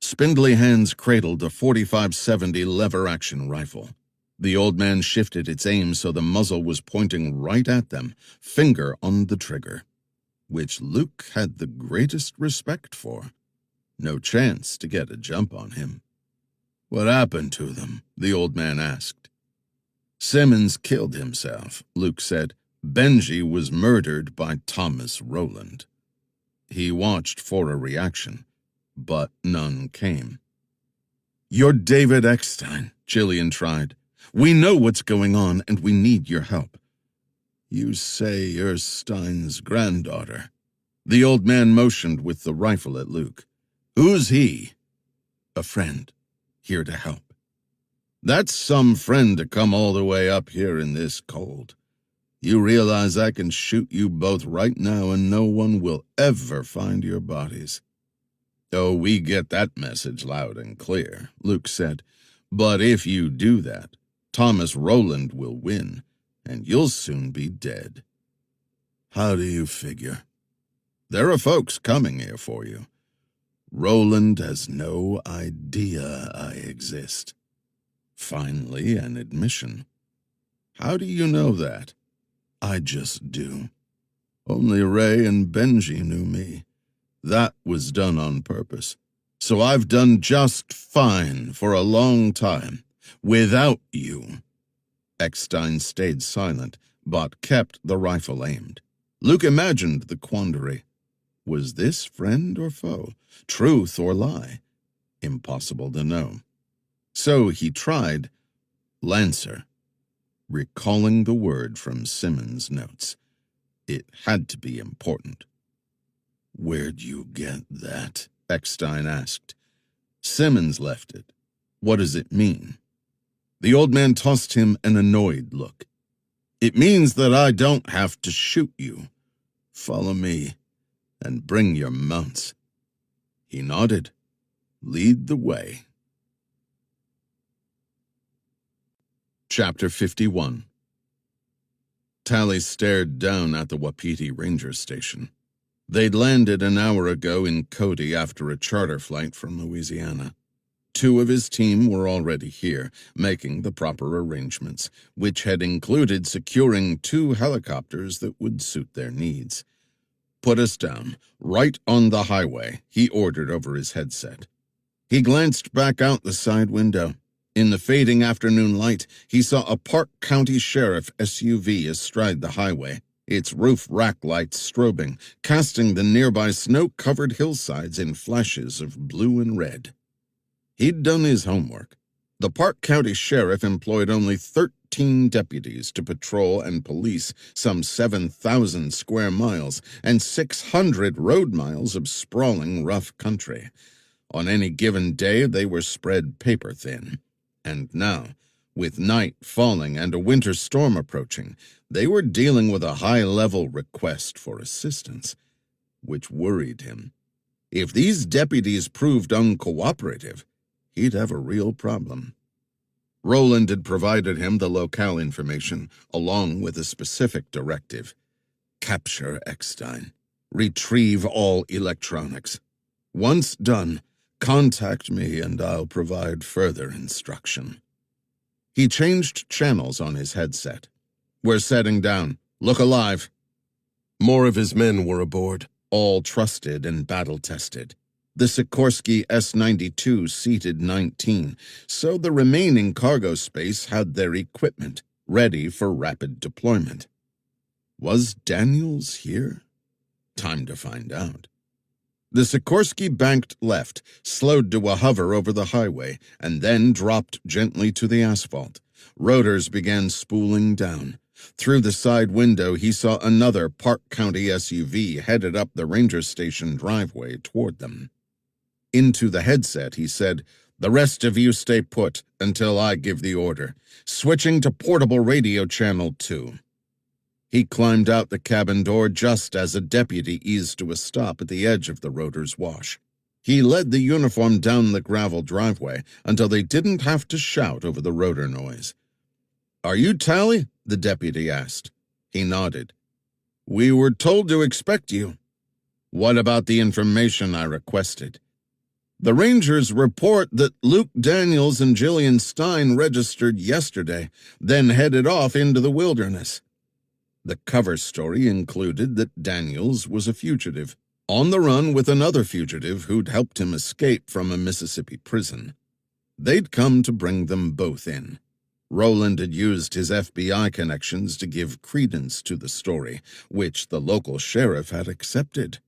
Spindly hands cradled a .45-70 lever-action rifle. The old man shifted its aim so the muzzle was pointing right at them, finger on the trigger, which Luke had the greatest respect for. No chance to get a jump on him. "What happened to them?" the old man asked. "Simmons killed himself," Luke said. "Benji was murdered by Thomas Rowland." He watched for a reaction, but none came. "You're David Eckstein," Jillian tried. "We know what's going on, and we need your help." "You say you're Stein's granddaughter." The old man motioned with the rifle at Luke. "Who's he?" "A friend, here to help." "That's some friend to come all the way up here in this cold. You realize I can shoot you both right now and no one will ever find your bodies." "Oh, we get that message loud and clear," Luke said. "But if you do that, Thomas Rowland will win, and you'll soon be dead." "How do you figure?" "There are folks coming here for you. Rowland has no idea I exist." Finally, an admission. "How do you know that?" "I just do. Only Ray and Benji knew me. That was done on purpose. So I've done just fine for a long time, without you." Eckstein stayed silent, but kept the rifle aimed. Luke imagined the quandary. Was this friend or foe? Truth or lie? Impossible to know. So he tried Lancer, recalling the word from Simmons' notes. It had to be important. "Where'd you get that?" Eckstein asked. "Simmons left it." "What does it mean?" The old man tossed him an annoyed look. "It means that I don't have to shoot you. Follow me, and bring your mounts." He nodded. "Lead the way." Chapter 51. Tally stared down at the Wapiti Ranger Station. They'd landed an hour ago in Cody after a charter flight from Louisiana. 2 of his team were already here, making the proper arrangements, which had included securing 2 helicopters that would suit their needs. "Put us down, right on the highway," he ordered over his headset. He glanced back out the side window. In the fading afternoon light, he saw a Park County Sheriff SUV astride the highway, its roof rack lights strobing, casting the nearby snow-covered hillsides in flashes of blue and red. He'd done his homework. The Park County Sheriff employed only 13 deputies to patrol and police some 7,000 square miles and 600 road miles of sprawling rough country. On any given day, they were spread paper-thin. And now, with night falling and a winter storm approaching, they were dealing with a high-level request for assistance, which worried him. If these deputies proved uncooperative, he'd have a real problem. Roland had provided him the locale information, along with a specific directive. Capture Eckstein. Retrieve all electronics. Once done, contact me and I'll provide further instruction. He changed channels on his headset. We're setting down. Look alive. More of his men were aboard, all trusted and battle-tested. The Sikorsky S-92 seated 19, so the remaining cargo space had their equipment ready for rapid deployment. Was Daniels here? Time to find out. The Sikorsky banked left, slowed to a hover over the highway, and then dropped gently to the asphalt. Rotors began spooling down. Through the side window, he saw another Park County SUV headed up the ranger station driveway toward them. Into the headset, he said, "The rest of you stay put until I give the order. Switching to portable radio channel 2. He climbed out the cabin door just as a deputy eased to a stop at the edge of the rotor's wash. He led the uniform down the gravel driveway until they didn't have to shout over the rotor noise. "Are you Tally?" the deputy asked. He nodded. "We were told to expect you." "What about the information I requested?" "The Rangers report that Luke Daniels and Jillian Stein registered yesterday, then headed off into the wilderness." The cover story included that Daniels was a fugitive, on the run with another fugitive who'd helped him escape from a Mississippi prison. They'd come to bring them both in. Roland had used his FBI connections to give credence to the story, which the local sheriff had accepted,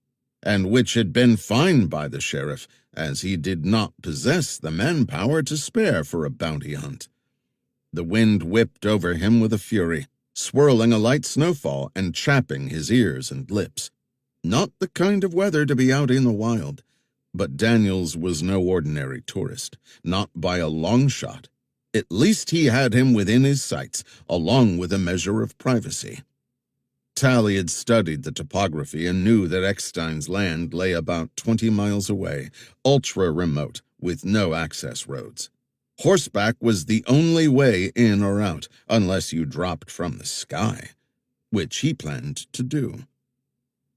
and which had been fine by the sheriff, as he did not possess the manpower to spare for a bounty hunt. The wind whipped over him with a fury, swirling a light snowfall and chapping his ears and lips. Not the kind of weather to be out in the wild, but Daniels was no ordinary tourist, not by a long shot. At least he had him within his sights, along with a measure of privacy. Tally had studied the topography and knew that Eckstein's land lay about 20 miles away, ultra-remote, with no access roads. Horseback was the only way in or out, unless you dropped from the sky, which he planned to do.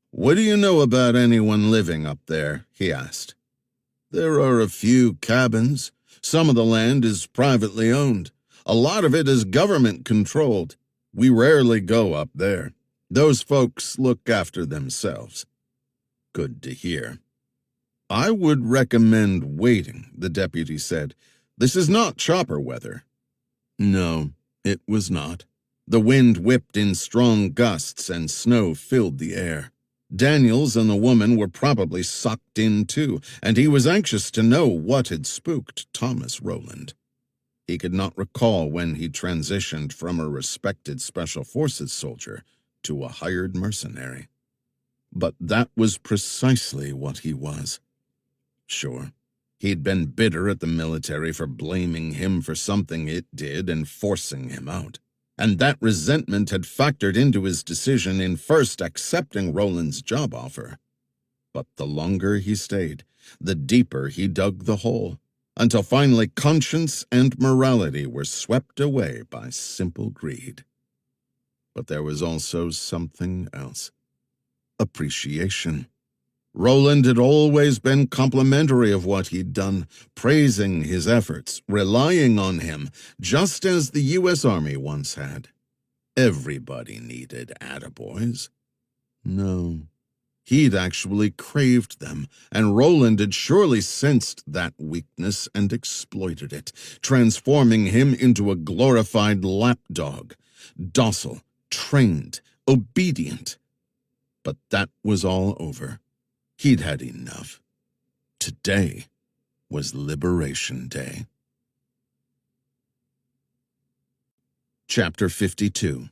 "What do you know about anyone living up there?" he asked. "There are a few cabins. Some of the land is privately owned. A lot of it is government-controlled. We rarely go up there. Those folks look after themselves." "Good to hear." "I would recommend waiting," the deputy said. "This is not chopper weather." No, it was not. The wind whipped in strong gusts and snow filled the air. Daniels and the woman were probably sucked in too, and he was anxious to know what had spooked Thomas Roland. He could not recall when he transitioned from a respected Special Forces soldier to a hired mercenary. But that was precisely what he was. Sure, he'd been bitter at the military for blaming him for something it did and forcing him out. And that resentment had factored into his decision in first accepting Roland's job offer. But the longer he stayed, the deeper he dug the hole, until finally conscience and morality were swept away by simple greed. But there was also something else. Appreciation. Roland had always been complimentary of what he'd done, praising his efforts, relying on him, just as the U.S. Army once had. Everybody needed attaboys. No, He'd actually craved them, and Roland had surely sensed that weakness and exploited it, transforming him into a glorified lapdog, docile, trained, obedient. But that was all over. He'd had enough. Today was Liberation Day. Chapter 52.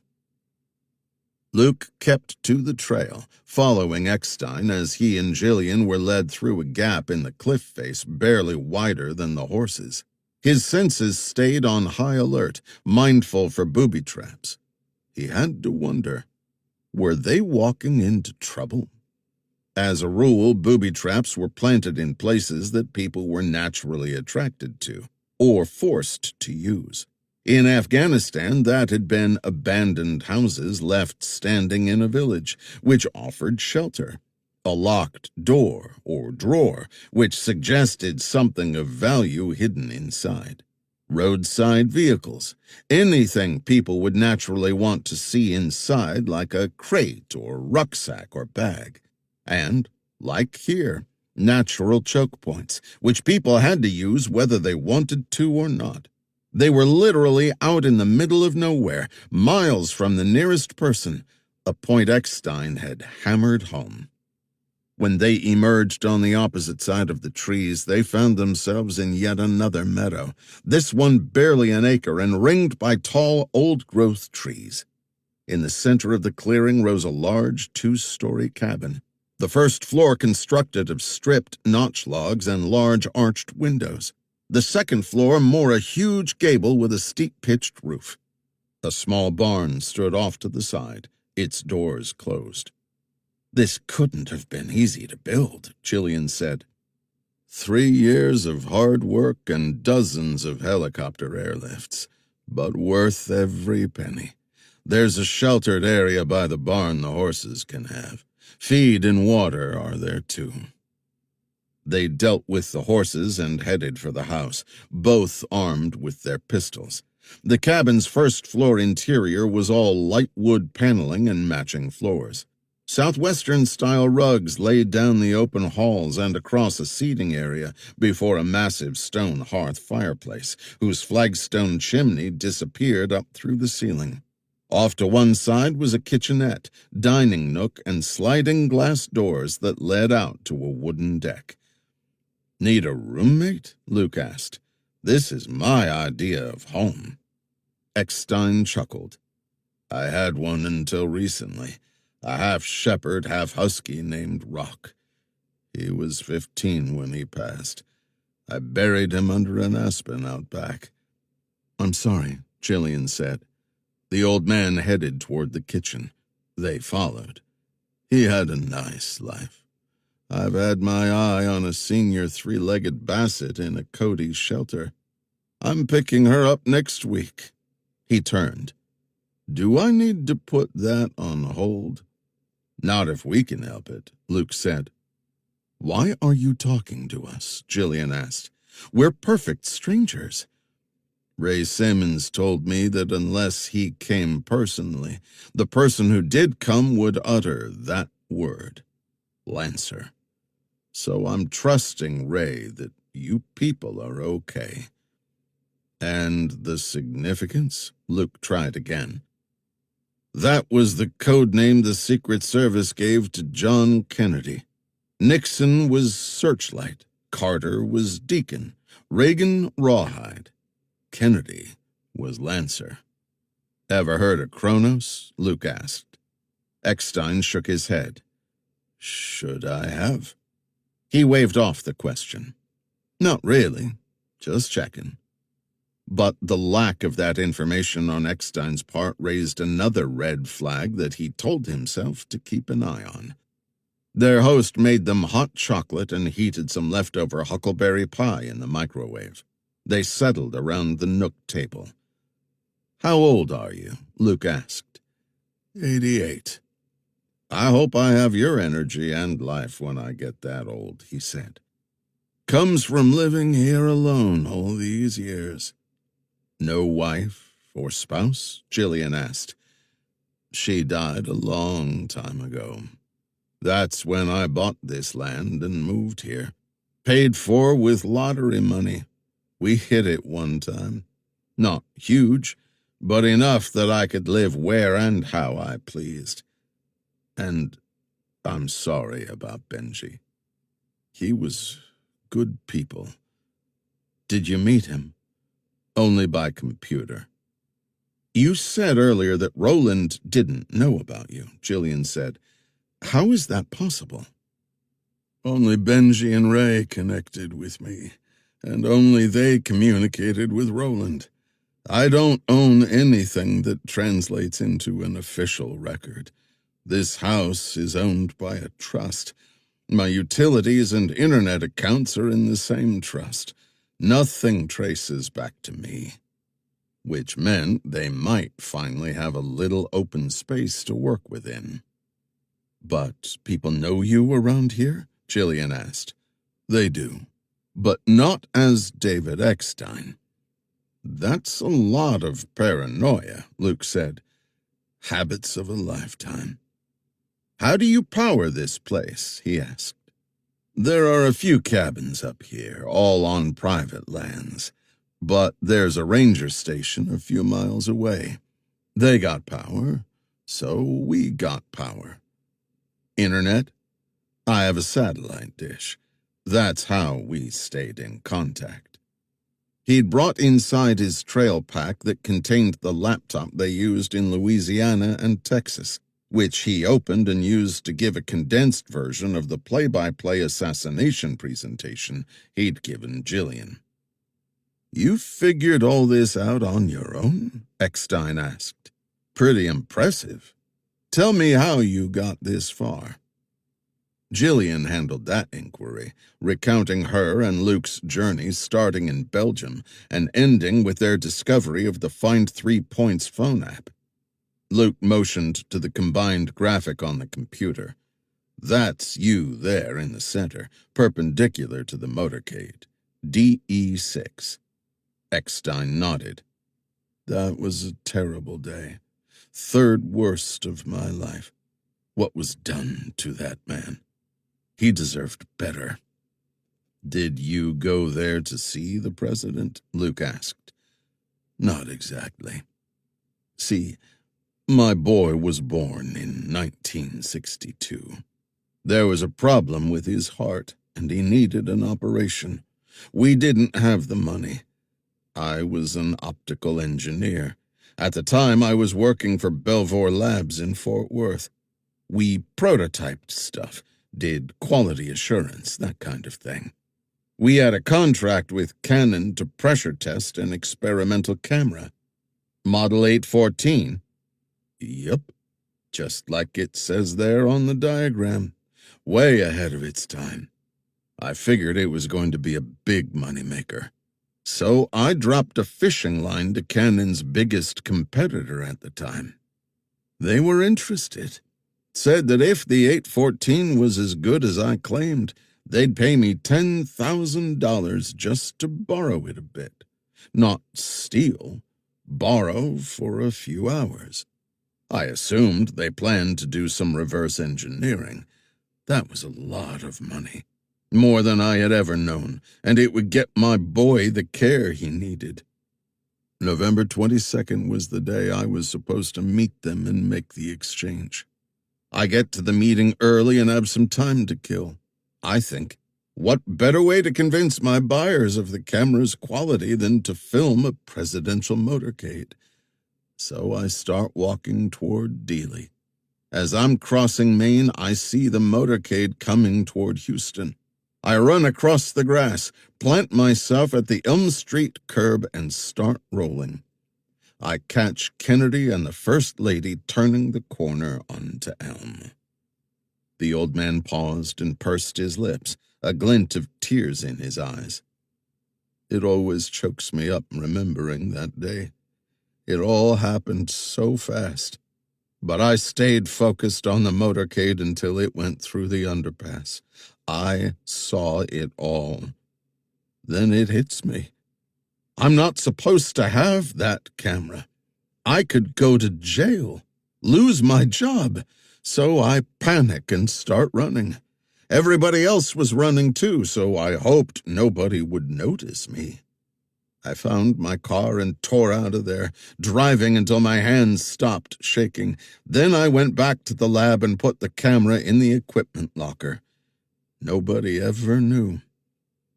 Luke kept to the trail, following Eckstein as he and Jillian were led through a gap in the cliff face barely wider than the horses. His senses stayed on high alert, mindful for booby traps. He had to wonder, were they walking into trouble? As a rule, booby traps were planted in places that people were naturally attracted to, or forced to use. In Afghanistan, that had been abandoned houses left standing in a village, which offered shelter, a locked door or drawer, which suggested something of value hidden inside, roadside vehicles, anything people would naturally want to see inside, like a crate or rucksack or bag, and, like here, natural choke points, which people had to use whether they wanted to or not. They were literally out in the middle of nowhere, miles from the nearest person, a point Eckstein had hammered home. When they emerged on the opposite side of the trees, they found themselves in yet another meadow, this one barely an acre and ringed by tall, old-growth trees. In the center of the clearing rose a large two-story cabin, the first floor constructed of stripped notch logs and large arched windows. The second floor more a huge gable with a steep-pitched roof. A small barn stood off to the side, its doors closed. "This couldn't have been easy to build," Jillian said. 3 years of hard work and dozens of helicopter airlifts, but worth every penny. There's a sheltered area by the barn the horses can have. Feed and water are there too. They dealt with the horses and headed for the house, both armed with their pistols. The cabin's first-floor interior was all light wood paneling and matching floors. Southwestern-style rugs laid down the open halls and across a seating area before a massive stone hearth fireplace, whose flagstone chimney disappeared up through the ceiling. Off to one side was a kitchenette, dining nook, and sliding glass doors that led out to a wooden deck. "Need a roommate?" Luke asked. "This is my idea of home." Eckstein chuckled. "I had one until recently, a half-shepherd, half-husky named Rock. He was 15 when he passed. I buried him under an aspen out back." "I'm sorry," Jillian said. The old man headed toward the kitchen. They followed. "He had a nice life. I've had my eye on a senior 3-legged basset in a Cody shelter. I'm picking her up next week." He turned. "Do I need to put that on hold?" "Not if we can help it," Luke said. "Why are you talking to us?" Jillian asked. "We're perfect strangers." "Ray Simmons told me that unless he came personally, the person who did come would utter that word, Lancer. So I'm trusting Ray that you people are okay." "And the significance?" Luke tried again. "That was the code name the Secret Service gave to John Kennedy. Nixon was Searchlight, Carter was Deacon, Reagan Rawhide. Kennedy was Lancer." "Ever heard of Kronos?" Luke asked. Eckstein shook his head. "Should I have?" He waved off the question. "Not really, just checking." But the lack of that information on Eckstein's part raised another red flag that he told himself to keep an eye on. Their host made them hot chocolate and heated some leftover huckleberry pie in the microwave. They settled around the nook table. "How old are you?" Luke asked. 88. "I hope I have your energy and life when I get that old," he said. "Comes from living here alone all these years." "No wife or spouse?" Jillian asked. "She died a long time ago." That's when I bought this land and moved here. Paid for with lottery money. We hit it one time. Not huge, but enough that I could live where and how I pleased. And I'm sorry about Benji. He was good people. Did you meet him? Only by computer. You said earlier that Roland didn't know about you, Jillian said. How is that possible? Only Benji and Ray connected with me, and only they communicated with Roland. I don't own anything that translates into an official record. This house is owned by a trust. My utilities and internet accounts are in the same trust. Nothing traces back to me. Which meant they might finally have a little open space to work within. But people know you around here? Jillian asked. They do, but not as David Eckstein. That's a lot of paranoia, Luke said. Habits of a lifetime. How do you power this place? He asked. There are a few cabins up here, all on private lands. But there's a ranger station a few miles away. They got power, so we got power. Internet? I have a satellite dish. That's how we stayed in contact. He'd brought inside his trail pack that contained the laptop they used in Louisiana and Texas, which he opened and used to give a condensed version of the play-by-play assassination presentation he'd given Jillian. You figured all this out on your own? Eckstein asked. Pretty impressive. Tell me how you got this far. Jillian handled that inquiry, recounting her and Luke's journeys starting in Belgium and ending with their discovery of the Find 3 Points phone app. Luke motioned to the combined graphic on the computer. That's you there in the center, perpendicular to the motorcade. DE6. Eckstein nodded. That was a terrible day. Third worst of my life. What was done to that man? He deserved better. Did you go there to see the president? Luke asked. Not exactly. See, my boy was born in 1962. There was a problem with his heart, and he needed an operation. We didn't have the money. I was an optical engineer. At the time, I was working for Belvoir Labs in Fort Worth. We prototyped stuff, did quality assurance, that kind of thing. We had a contract with Canon to pressure test an experimental camera. Model 814. Yup, just like it says there on the diagram. Way ahead of its time. I figured it was going to be a big moneymaker. So I dropped a fishing line to Canon's biggest competitor at the time. They were interested. Said that if the 814 was as good as I claimed, they'd pay me $10,000 just to borrow it a bit. Not steal, borrow for a few hours. I assumed they planned to do some reverse engineering. That was a lot of money. More than I had ever known, and it would get my boy the care he needed. November 22nd was the day I was supposed to meet them and make the exchange. I get to the meeting early and have some time to kill. I think, what better way to convince my buyers of the camera's quality than to film a presidential motorcade? So I start walking toward Dealey. As I'm crossing Maine, I see the motorcade coming toward Houston. I run across the grass, plant myself at the Elm Street curb, and start rolling. I catch Kennedy and the First Lady turning the corner onto Elm. The old man paused and pursed his lips, a glint of tears in his eyes. It always chokes me up remembering that day. It all happened so fast. But I stayed focused on the motorcade until it went through the underpass. I saw it all. Then it hits me. I'm not supposed to have that camera. I could go to jail, lose my job. so I panic and start running. Everybody else was running too, so I hoped nobody would notice me. I found my car and tore out of there, driving until my hands stopped shaking. Then I went back to the lab and put the camera in the equipment locker. Nobody ever knew.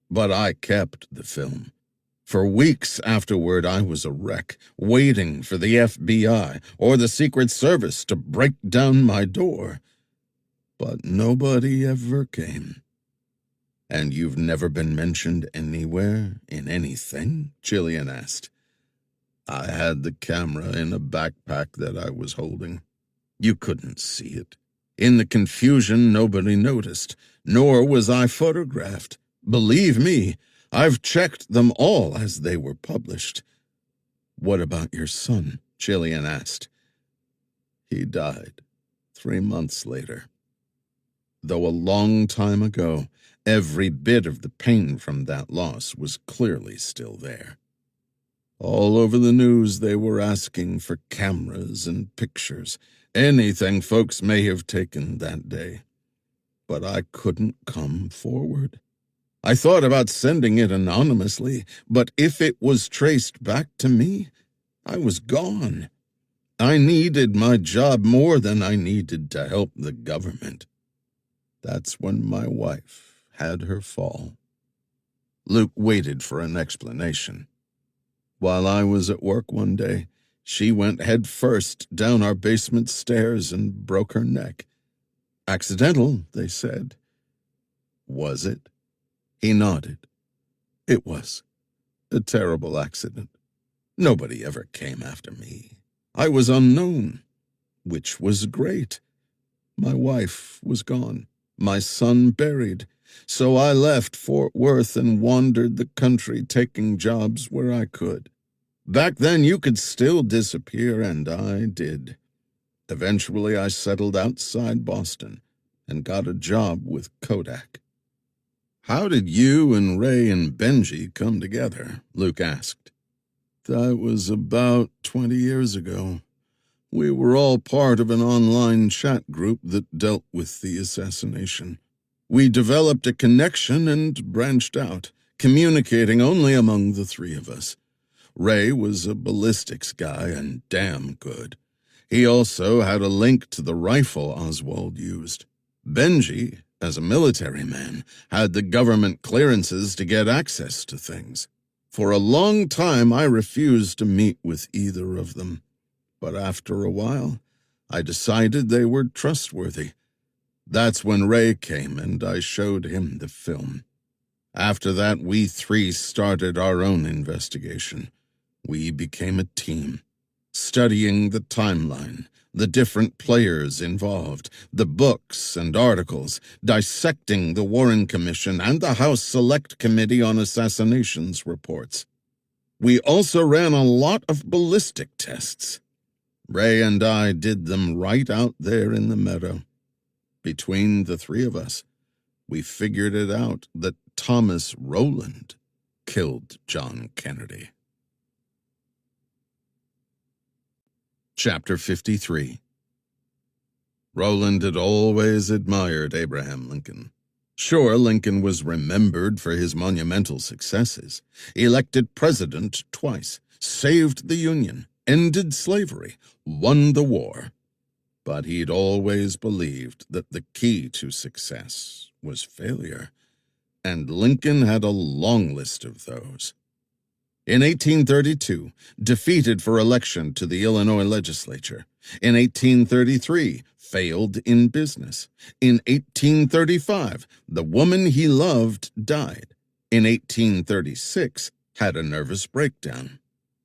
But I kept the film. For weeks afterward, I was a wreck, waiting for the FBI or the Secret Service to break down my door. But nobody ever came. "And you've never been mentioned anywhere, in anything?" Jillian asked. "I had the camera in a backpack that I was holding. You couldn't see it. In the confusion, nobody noticed, nor was I photographed. Believe me, I've checked them all as they were published." "What about your son?" Jillian asked. "He died 3 months later. Though a long time ago, every bit of the pain from that loss was clearly still there. All over the news they were asking for cameras and pictures, anything folks may have taken that day. But I couldn't come forward. I thought about sending it anonymously, but if it was traced back to me, I was gone. I needed my job more than I needed to help the government. That's when my wife had her fall." Luke waited for an explanation. "While I was at work one day, she went head first down our basement stairs and broke her neck. Accidental, they said." "Was it?" He nodded. "It was. A terrible accident. Nobody ever came after me. I was unknown, which was great. My wife was gone, my son buried, so I left Fort Worth and wandered the country taking jobs where I could. Back then you could still disappear, and I did. Eventually I settled outside Boston and got a job with Kodak." "How did you and Ray and Benji come together?" Luke asked. "That was about 20 years ago. We were all part of an online chat group that dealt with the assassination. We developed a connection and branched out, communicating only among the three of us. Ray was a ballistics guy and damn good. He also had a link to the rifle Oswald used. Benji, as a military man, had the government clearances to get access to things. For a long time, I refused to meet with either of them. But after a while, I decided they were trustworthy. That's when Ray came and I showed him the film. After that, we three started our own investigation. We became a team, studying the timeline, the different players involved, the books and articles, dissecting the Warren Commission and the House Select Committee on Assassinations reports. We also ran a lot of ballistic tests. Ray and I did them right out there in the meadow. Between the three of us, we figured it out that Thomas Rowland killed John Kennedy. Chapter 53. Rowland had always admired Abraham Lincoln. Sure, Lincoln was remembered for his monumental successes, elected president twice, saved the Union, ended slavery, won the war. But he'd always believed that the key to success was failure, and Lincoln had a long list of those. In 1832, defeated for election to the Illinois legislature. In 1833, failed in business. In 1835, the woman he loved died. In 1836, had a nervous breakdown.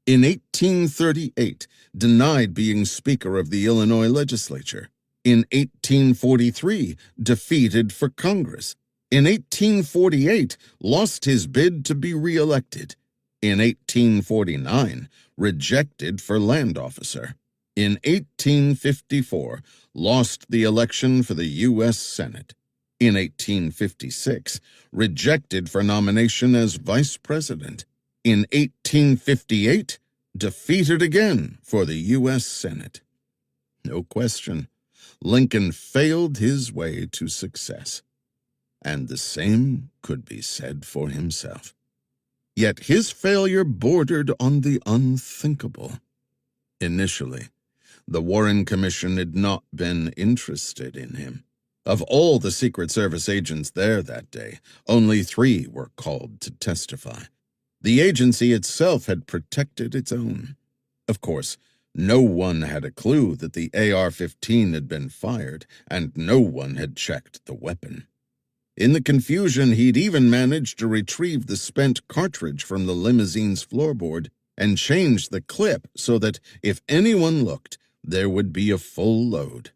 In 1838, denied being Speaker of the Illinois legislature. In 1843, defeated for Congress. In 1848, lost his bid to be reelected. In 1849, rejected for land officer. In 1854, lost the election for the U.S. Senate. In 1856, rejected for nomination as vice president. In 1858, defeated again for the U.S. Senate. No question, Lincoln failed his way to success. And the same could be said for himself. Yet his failure bordered on the unthinkable. Initially, the Warren Commission had not been interested in him. Of all the Secret Service agents there that day, only 3 were called to testify. The agency itself had protected its own. Of course, no one had a clue that the AR-15 had been fired, and no one had checked the weapon. In the confusion, he'd even managed to retrieve the spent cartridge from the limousine's floorboard and change the clip so that if anyone looked, there would be a full load.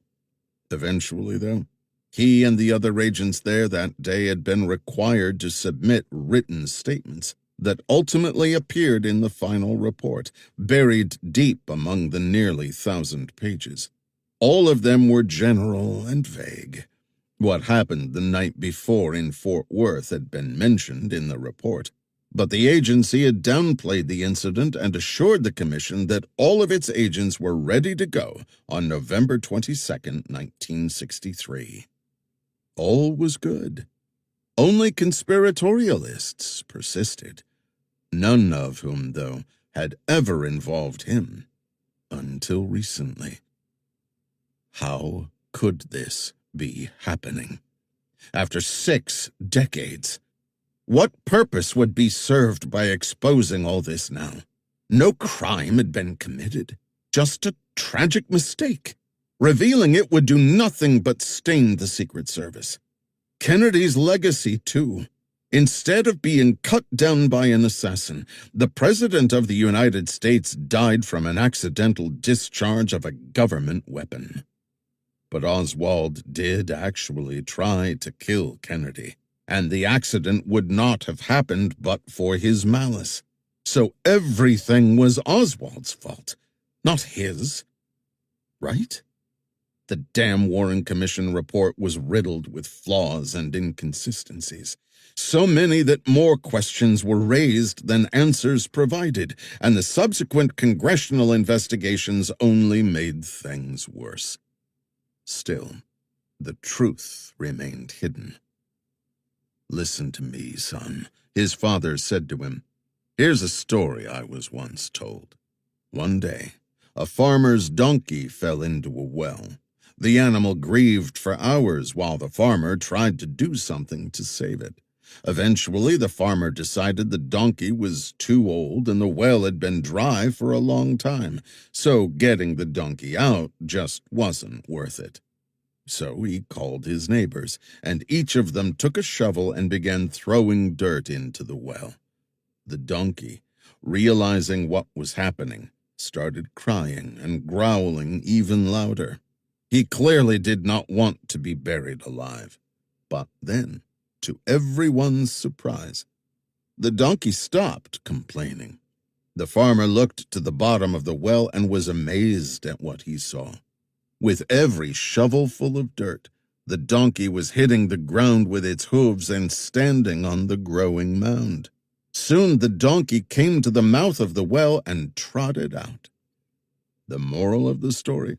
Eventually, though, he and the other agents there that day had been required to submit written statements that ultimately appeared in the final report, buried deep among the nearly 1,000 pages. All of them were general and vague. What happened the night before in Fort Worth had been mentioned in the report, but the agency had downplayed the incident and assured the commission that all of its agents were ready to go on November 22, 1963. All was good. Only conspiratorialists persisted, none of whom, though, had ever involved him until recently. How could this be happening? After 6 decades, what purpose would be served by exposing all this now? No crime had been committed, just a tragic mistake. Revealing it would do nothing but stain the Secret Service. Kennedy's legacy, too. Instead of being cut down by an assassin, the President of the United States died from an accidental discharge of a government weapon. But Oswald did actually try to kill Kennedy, and the accident would not have happened but for his malice. So everything was Oswald's fault, not his. Right? The damn Warren Commission report was riddled with flaws and inconsistencies. So many that more questions were raised than answers provided, and the subsequent congressional investigations only made things worse. Still, the truth remained hidden. "Listen to me, son," his father said to him. "Here's a story I was once told. One day, a farmer's donkey fell into a well. The animal grieved for hours while the farmer tried to do something to save it. Eventually, the farmer decided the donkey was too old and the well had been dry for a long time, so getting the donkey out just wasn't worth it. So he called his neighbors, and each of them took a shovel and began throwing dirt into the well. The donkey, realizing what was happening, started crying and growling even louder. He clearly did not want to be buried alive. But then, to everyone's surprise, the donkey stopped complaining. The farmer looked to the bottom of the well and was amazed at what he saw. With every shovelful of dirt, the donkey was hitting the ground with its hooves and standing on the growing mound. Soon the donkey came to the mouth of the well and trotted out. The moral of the story: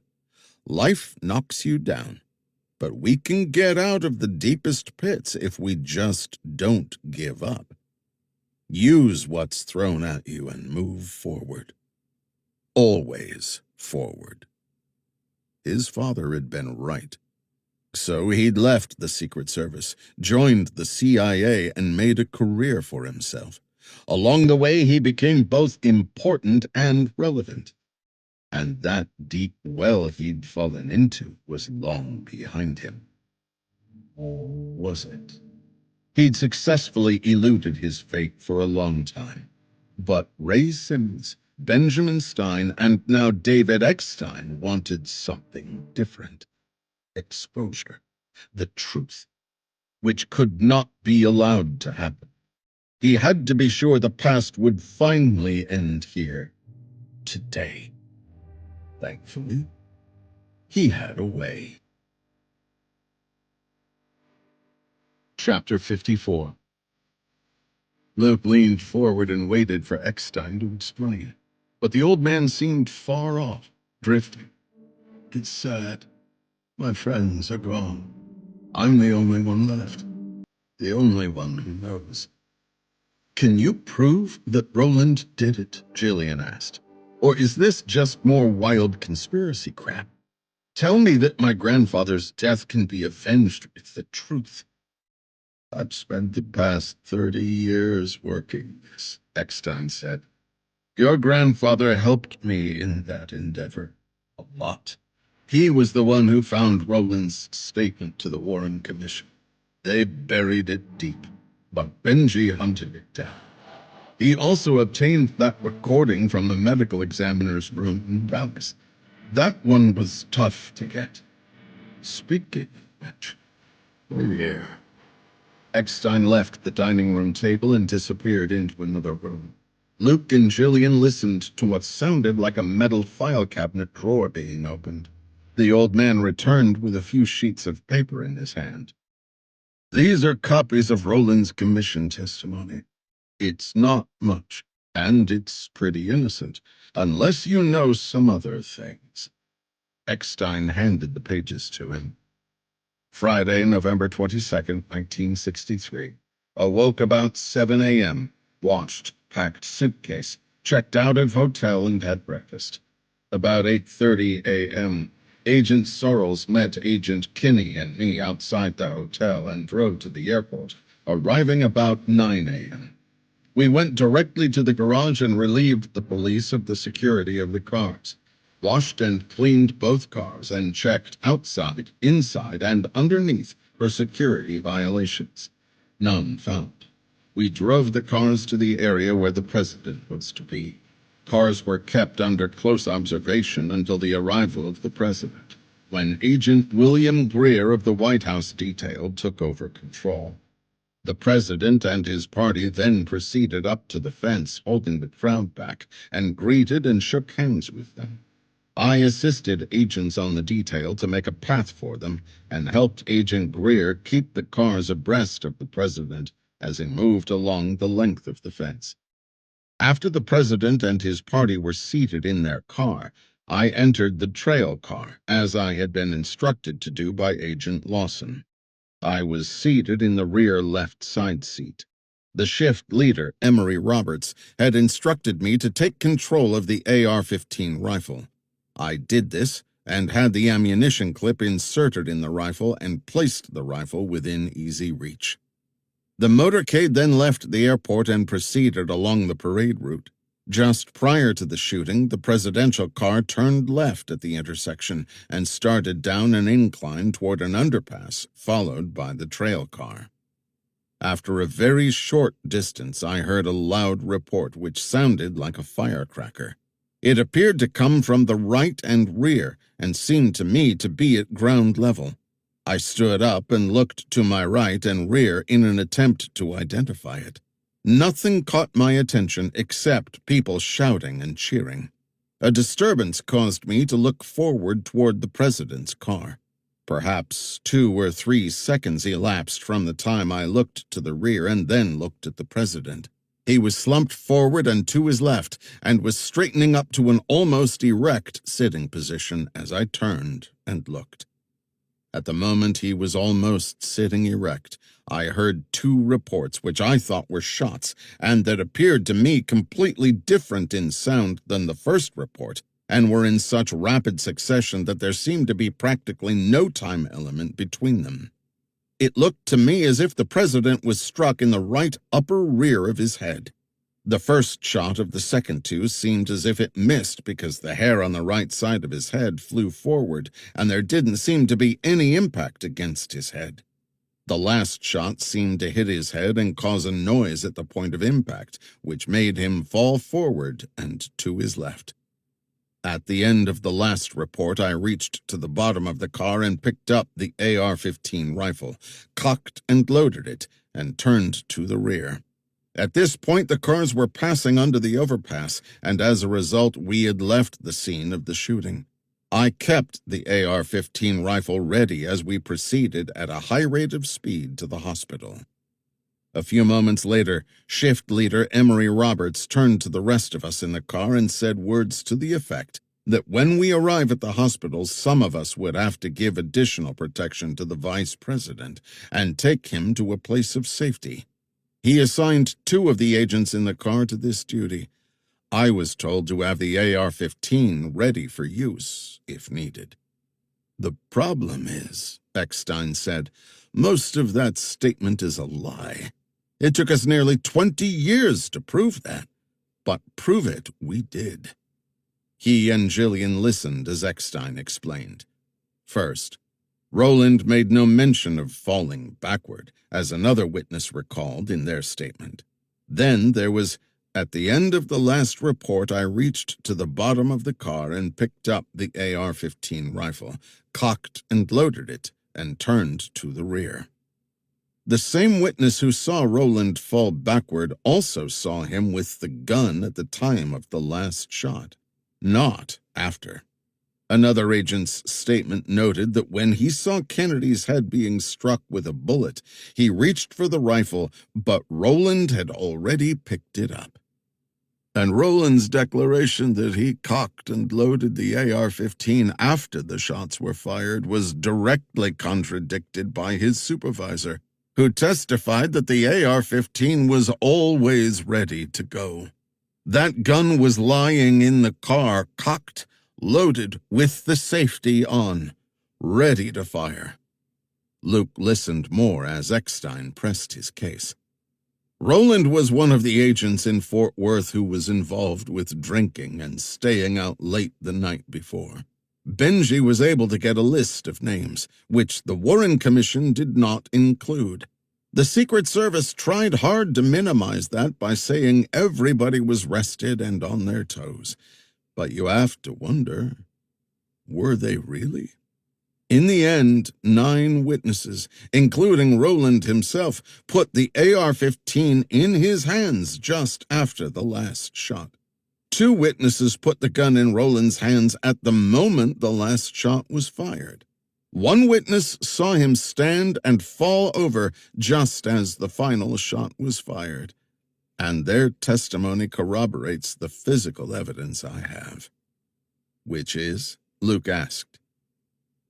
life knocks you down, but we can get out of the deepest pits if we just don't give up. Use what's thrown at you and move forward. Always forward. His father had been right. So he'd left the Secret Service, joined the CIA, and made a career for himself. Along the way, he became both important and relevant. And that deep well he'd fallen into was long behind him. Or was it? He'd successfully eluded his fate for a long time. But Ray Simmons, Benjamin Stein, and now David Eckstein wanted something different. Exposure. The truth. Which could not be allowed to happen. He had to be sure the past would finally end here. Today. Thankfully, he had a way. Chapter 54. Luke leaned forward and waited for Eckstein to explain. But the old man seemed far off, drifting. "It's sad," My friends are gone. I'm the only one left. The only one who knows. Can you prove that Roland did it? Jillian asked. Or is this just more wild conspiracy crap? Tell me that my grandfather's death can be avenged with the truth. I've spent the past 30 years working this, Eckstein said. Your grandfather helped me in that endeavor. A lot. He was the one who found Roland's statement to the Warren Commission. They buried it deep, but Benji hunted it down. He also obtained that recording from the medical examiner's room in Dallas. That one was tough to get. Speaking of which, we're here. Eckstein left the dining room table and disappeared into another room. Luke and Jillian listened to what sounded like a metal file cabinet drawer being opened. The old man returned with a few sheets of paper in his hand. These are copies of Roland's commission testimony. It's not much, and it's pretty innocent, unless you know some other things. Eckstein handed the pages to him. Friday, November 22nd, 1963. Awoke about 7 a.m., washed, packed suitcase, checked out of hotel and had breakfast. About 8:30 a.m., Agent Sorrells met Agent Kinney and me outside the hotel and drove to the airport, arriving about 9 a.m. We went directly to the garage and relieved the police of the security of the cars. Washed and cleaned both cars and checked outside, inside, and underneath for security violations. None found. We drove the cars to the area where the president was to be. Cars were kept under close observation until the arrival of the president, when Agent William Greer of the White House detail took over control. The president and his party then proceeded up to the fence, holding the crowd back, and greeted and shook hands with them. I assisted agents on the detail to make a path for them and helped Agent Greer keep the cars abreast of the president as he moved along the length of the fence. After the president and his party were seated in their car, I entered the trail car, as I had been instructed to do by Agent Lawson. I was seated in the rear left side seat. The shift leader, Emery Roberts, had instructed me to take control of the AR-15 rifle. I did this and had the ammunition clip inserted in the rifle and placed the rifle within easy reach. The motorcade then left the airport and proceeded along the parade route. Just prior to the shooting, the presidential car turned left at the intersection and started down an incline toward an underpass, followed by the trail car. After a very short distance, I heard a loud report which sounded like a firecracker. It appeared to come from the right and rear and seemed to me to be at ground level. I stood up and looked to my right and rear in an attempt to identify it. Nothing caught my attention except people shouting and cheering. A disturbance caused me to look forward toward the president's car. Perhaps 2 or 3 seconds elapsed from the time I looked to the rear and then looked at the president. He was slumped forward and to his left and was straightening up to an almost erect sitting position as I turned and looked. At the moment he was almost sitting erect, I heard 2 reports which I thought were shots and that appeared to me completely different in sound than the first report and were in such rapid succession that there seemed to be practically no time element between them. It looked to me as if the president was struck in the right upper rear of his head. The first shot of the second 2 seemed as if it missed because the hair on the right side of his head flew forward and there didn't seem to be any impact against his head. The last shot seemed to hit his head and cause a noise at the point of impact, which made him fall forward and to his left. At the end of the last report, I reached to the bottom of the car and picked up the AR-15 rifle, cocked and loaded it, and turned to the rear. At this point, the cars were passing under the overpass, and as a result, we had left the scene of the shooting. I kept the AR-15 rifle ready as we proceeded at a high rate of speed to the hospital. A few moments later, shift leader Emery Roberts turned to the rest of us in the car and said words to the effect that when we arrive at the hospital, some of us would have to give additional protection to the vice president and take him to a place of safety. He assigned 2 of the agents in the car to this duty. I was told to have the AR-15 ready for use, if needed. The problem is, Eckstein said, most of that statement is a lie. It took us nearly 20 years to prove that, but prove it we did. He and Jillian listened as Eckstein explained. First, Roland made no mention of falling backward, as another witness recalled in their statement. Then there was, at the end of the last report, I reached to the bottom of the car and picked up the AR-15 rifle, cocked and loaded it, and turned to the rear. The same witness who saw Roland fall backward also saw him with the gun at the time of the last shot, not after. Another agent's statement noted that when he saw Kennedy's head being struck with a bullet, he reached for the rifle, but Roland had already picked it up. And Roland's declaration that he cocked and loaded the AR-15 after the shots were fired was directly contradicted by his supervisor, who testified that the AR-15 was always ready to go. That gun was lying in the car, cocked, loaded, with the safety on, ready to fire. Luke listened more as Eckstein pressed his case. Roland was one of the agents in Fort Worth who was involved with drinking and staying out late the night before. Benji was able to get a list of names, which the Warren Commission did not include. The Secret Service tried hard to minimize that by saying everybody was rested and on their toes. But you have to wonder, were they really? In the end, 9 witnesses, including Roland himself, put the AR-15 in his hands just after the last shot. 2 witnesses put the gun in Roland's hands at the moment the last shot was fired. 1 witness saw him stand and fall over just as the final shot was fired, and their testimony corroborates the physical evidence I have. Which is? Luke asked.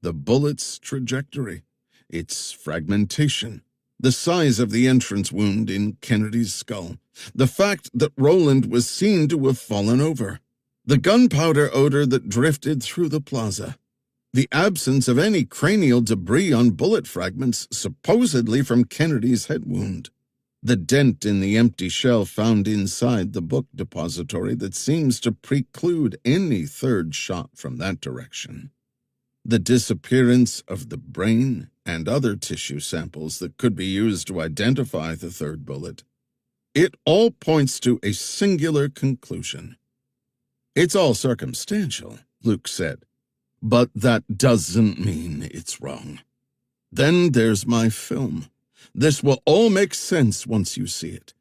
The bullet's trajectory, its fragmentation, the size of the entrance wound in Kennedy's skull, the fact that Roland was seen to have fallen over, the gunpowder odor that drifted through the plaza, the absence of any cranial debris on bullet fragments supposedly from Kennedy's head wound, the dent in the empty shell found inside the book depository that seems to preclude any third shot from that direction, the disappearance of the brain and other tissue samples that could be used to identify the third bullet. It all points to a singular conclusion. It's all circumstantial, Luke said, but that doesn't mean it's wrong. Then there's my film. This will all make sense once you see it.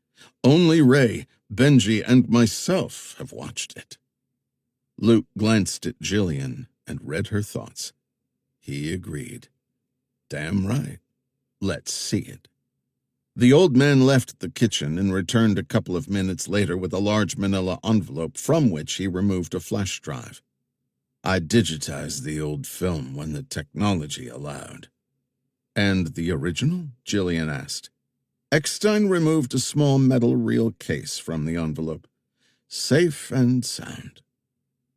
Only Ray, Benji, and myself have watched it. Luke glanced at Jillian and read her thoughts. He agreed. Damn right. Let's see it. The old man left the kitchen and returned a couple of minutes later with a large manila envelope from which he removed a flash drive. I digitized the old film when the technology allowed. And the original? Jillian asked. Eckstein removed a small metal reel case from the envelope. Safe and sound.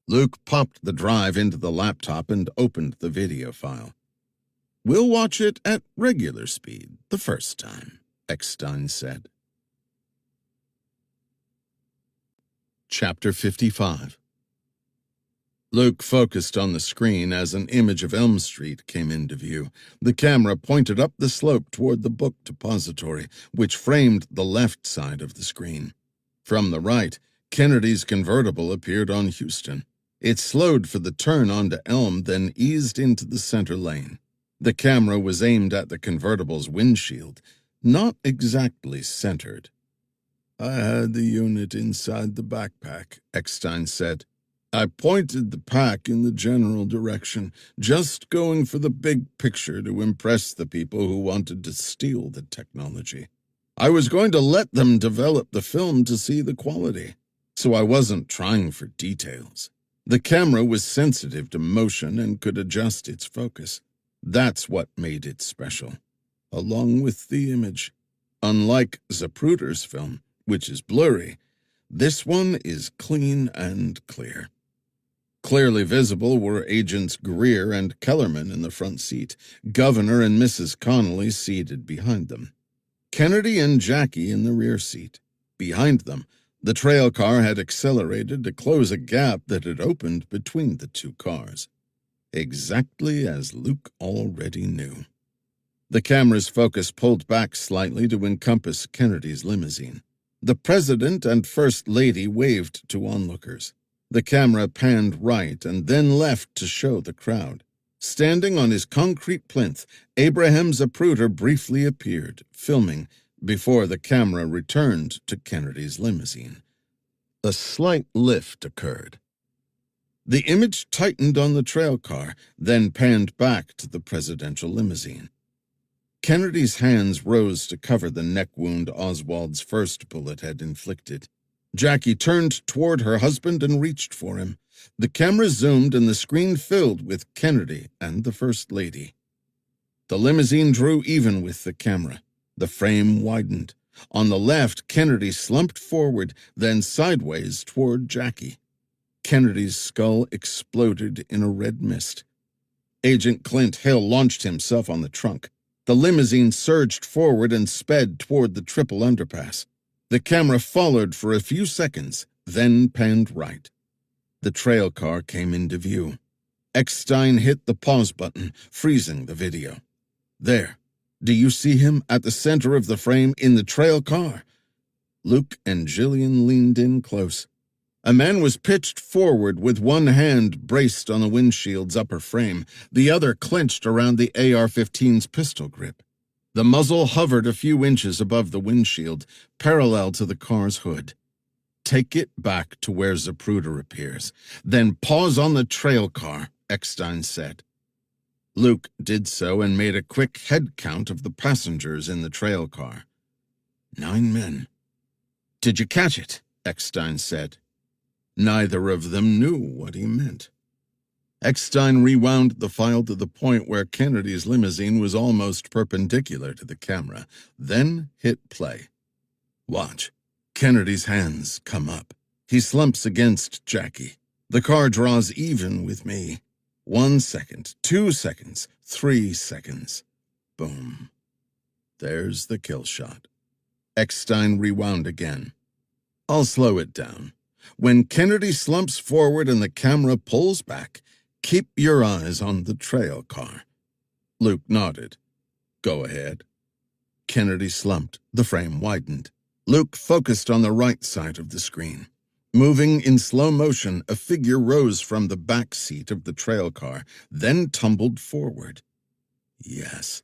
Luke popped the drive into the laptop and opened the video file. We'll watch it at regular speed the first time, Eckstein said. Chapter 55. Luke focused on the screen as an image of Elm Street came into view. The camera pointed up the slope toward the book depository, which framed the left side of the screen. From the right, Kennedy's convertible appeared on Houston. It slowed for the turn onto Elm, then eased into the center lane. The camera was aimed at the convertible's windshield, not exactly centered. I had the unit inside the backpack, Eckstein said. I pointed the pack in the general direction, just going for the big picture to impress the people who wanted to steal the technology. I was going to let them develop the film to see the quality, so I wasn't trying for details. The camera was sensitive to motion and could adjust its focus. That's what made it special, along with the image. Unlike Zapruder's film, which is blurry, this one is clean and clear. Clearly visible were Agents Greer and Kellerman in the front seat, Governor and Mrs. Connolly seated behind them, Kennedy and Jackie in the rear seat. Behind them, the trail car had accelerated to close a gap that had opened between the two cars, exactly as Luke already knew. The camera's focus pulled back slightly to encompass Kennedy's limousine. The President and First Lady waved to onlookers. The camera panned right and then left to show the crowd. Standing on his concrete plinth, Abraham Zapruder briefly appeared, filming, before the camera returned to Kennedy's limousine. A slight lift occurred. The image tightened on the trail car, then panned back to the presidential limousine. Kennedy's hands rose to cover the neck wound Oswald's first bullet had inflicted. Jackie turned toward her husband and reached for him. The camera zoomed and the screen filled with Kennedy and the First Lady. The limousine drew even with the camera. The frame widened. On the left, Kennedy slumped forward, then sideways toward Jackie. Kennedy's skull exploded in a red mist. Agent Clint Hill launched himself on the trunk. The limousine surged forward and sped toward the triple underpass. The camera followed for a few seconds, then panned right. The trail car came into view. Eckstein hit the pause button, freezing the video. There. Do you see him at the center of the frame in the trail car? Luke and Jillian leaned in close. A man was pitched forward with one hand braced on the windshield's upper frame, the other clenched around the AR-15's pistol grip. The muzzle hovered a few inches above the windshield, parallel to the car's hood. Take it back to where Zapruder appears, then pause on the trail car, Eckstein said. Luke did so and made a quick head count of the passengers in the trail car. 9 men. Did you catch it? Eckstein said. Neither of them knew what he meant. Eckstein rewound the file to the point where Kennedy's limousine was almost perpendicular to the camera, then hit play. Watch. Kennedy's hands come up. He slumps against Jackie. The car draws even with me. 1 second, 2 seconds, 3 seconds. Boom. There's the kill shot. Eckstein rewound again. I'll slow it down. When Kennedy slumps forward and the camera pulls back, keep your eyes on the trail car. Luke nodded. Go ahead. Kennedy slumped. The frame widened. Luke focused on the right side of the screen. Moving in slow motion, a figure rose from the back seat of the trail car, then tumbled forward. Yes,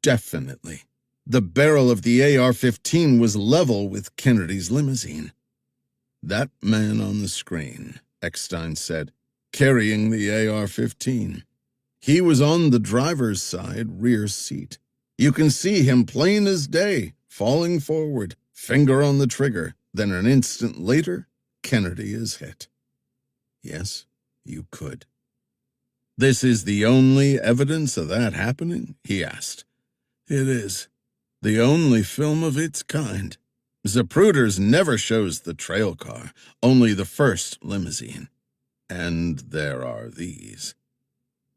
definitely. The barrel of the AR-15 was level with Kennedy's limousine. That man on the screen, Eckstein said, carrying the AR-15. He was on the driver's side rear seat. You can see him plain as day, falling forward, finger on the trigger. Then an instant later, Kennedy is hit. Yes, you could. This is the only evidence of that happening? He asked. It is. The only film of its kind. Zapruder's never shows the trail car, only the first limousine. And there are these.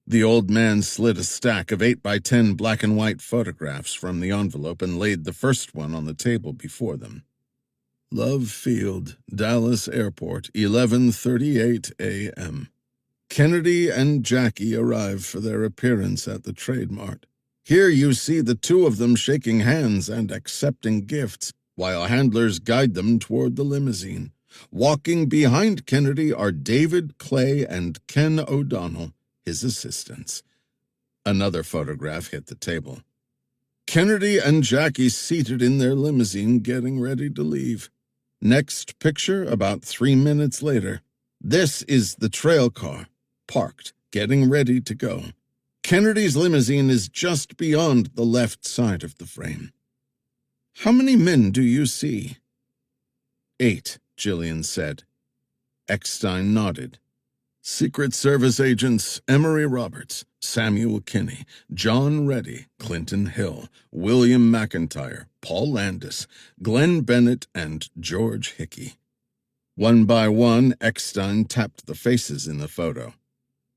The old man slid a stack of 8 by 10 black and white photographs from the envelope and laid the first one on the table before them. Love Field, Dallas Airport, 11:38 a.m. Kennedy and Jackie arrive for their appearance at the Trade Mart. Here you see the two of them shaking hands and accepting gifts, while handlers guide them toward the limousine. Walking behind Kennedy are David Clay and Ken O'Donnell, his assistants. Another photograph hit the table. Kennedy and Jackie seated in their limousine getting ready to leave. Next picture about 3 minutes later. This is the trail car, parked, getting ready to go. Kennedy's limousine is just beyond the left side of the frame. How many men do you see? 8, Jillian said. Eckstein nodded. Secret Service agents Emery Roberts, Samuel Kinney, John Reddy, Clinton Hill, William McIntyre, Paul Landis, Glenn Bennett, and George Hickey. One by one, Eckstein tapped the faces in the photo.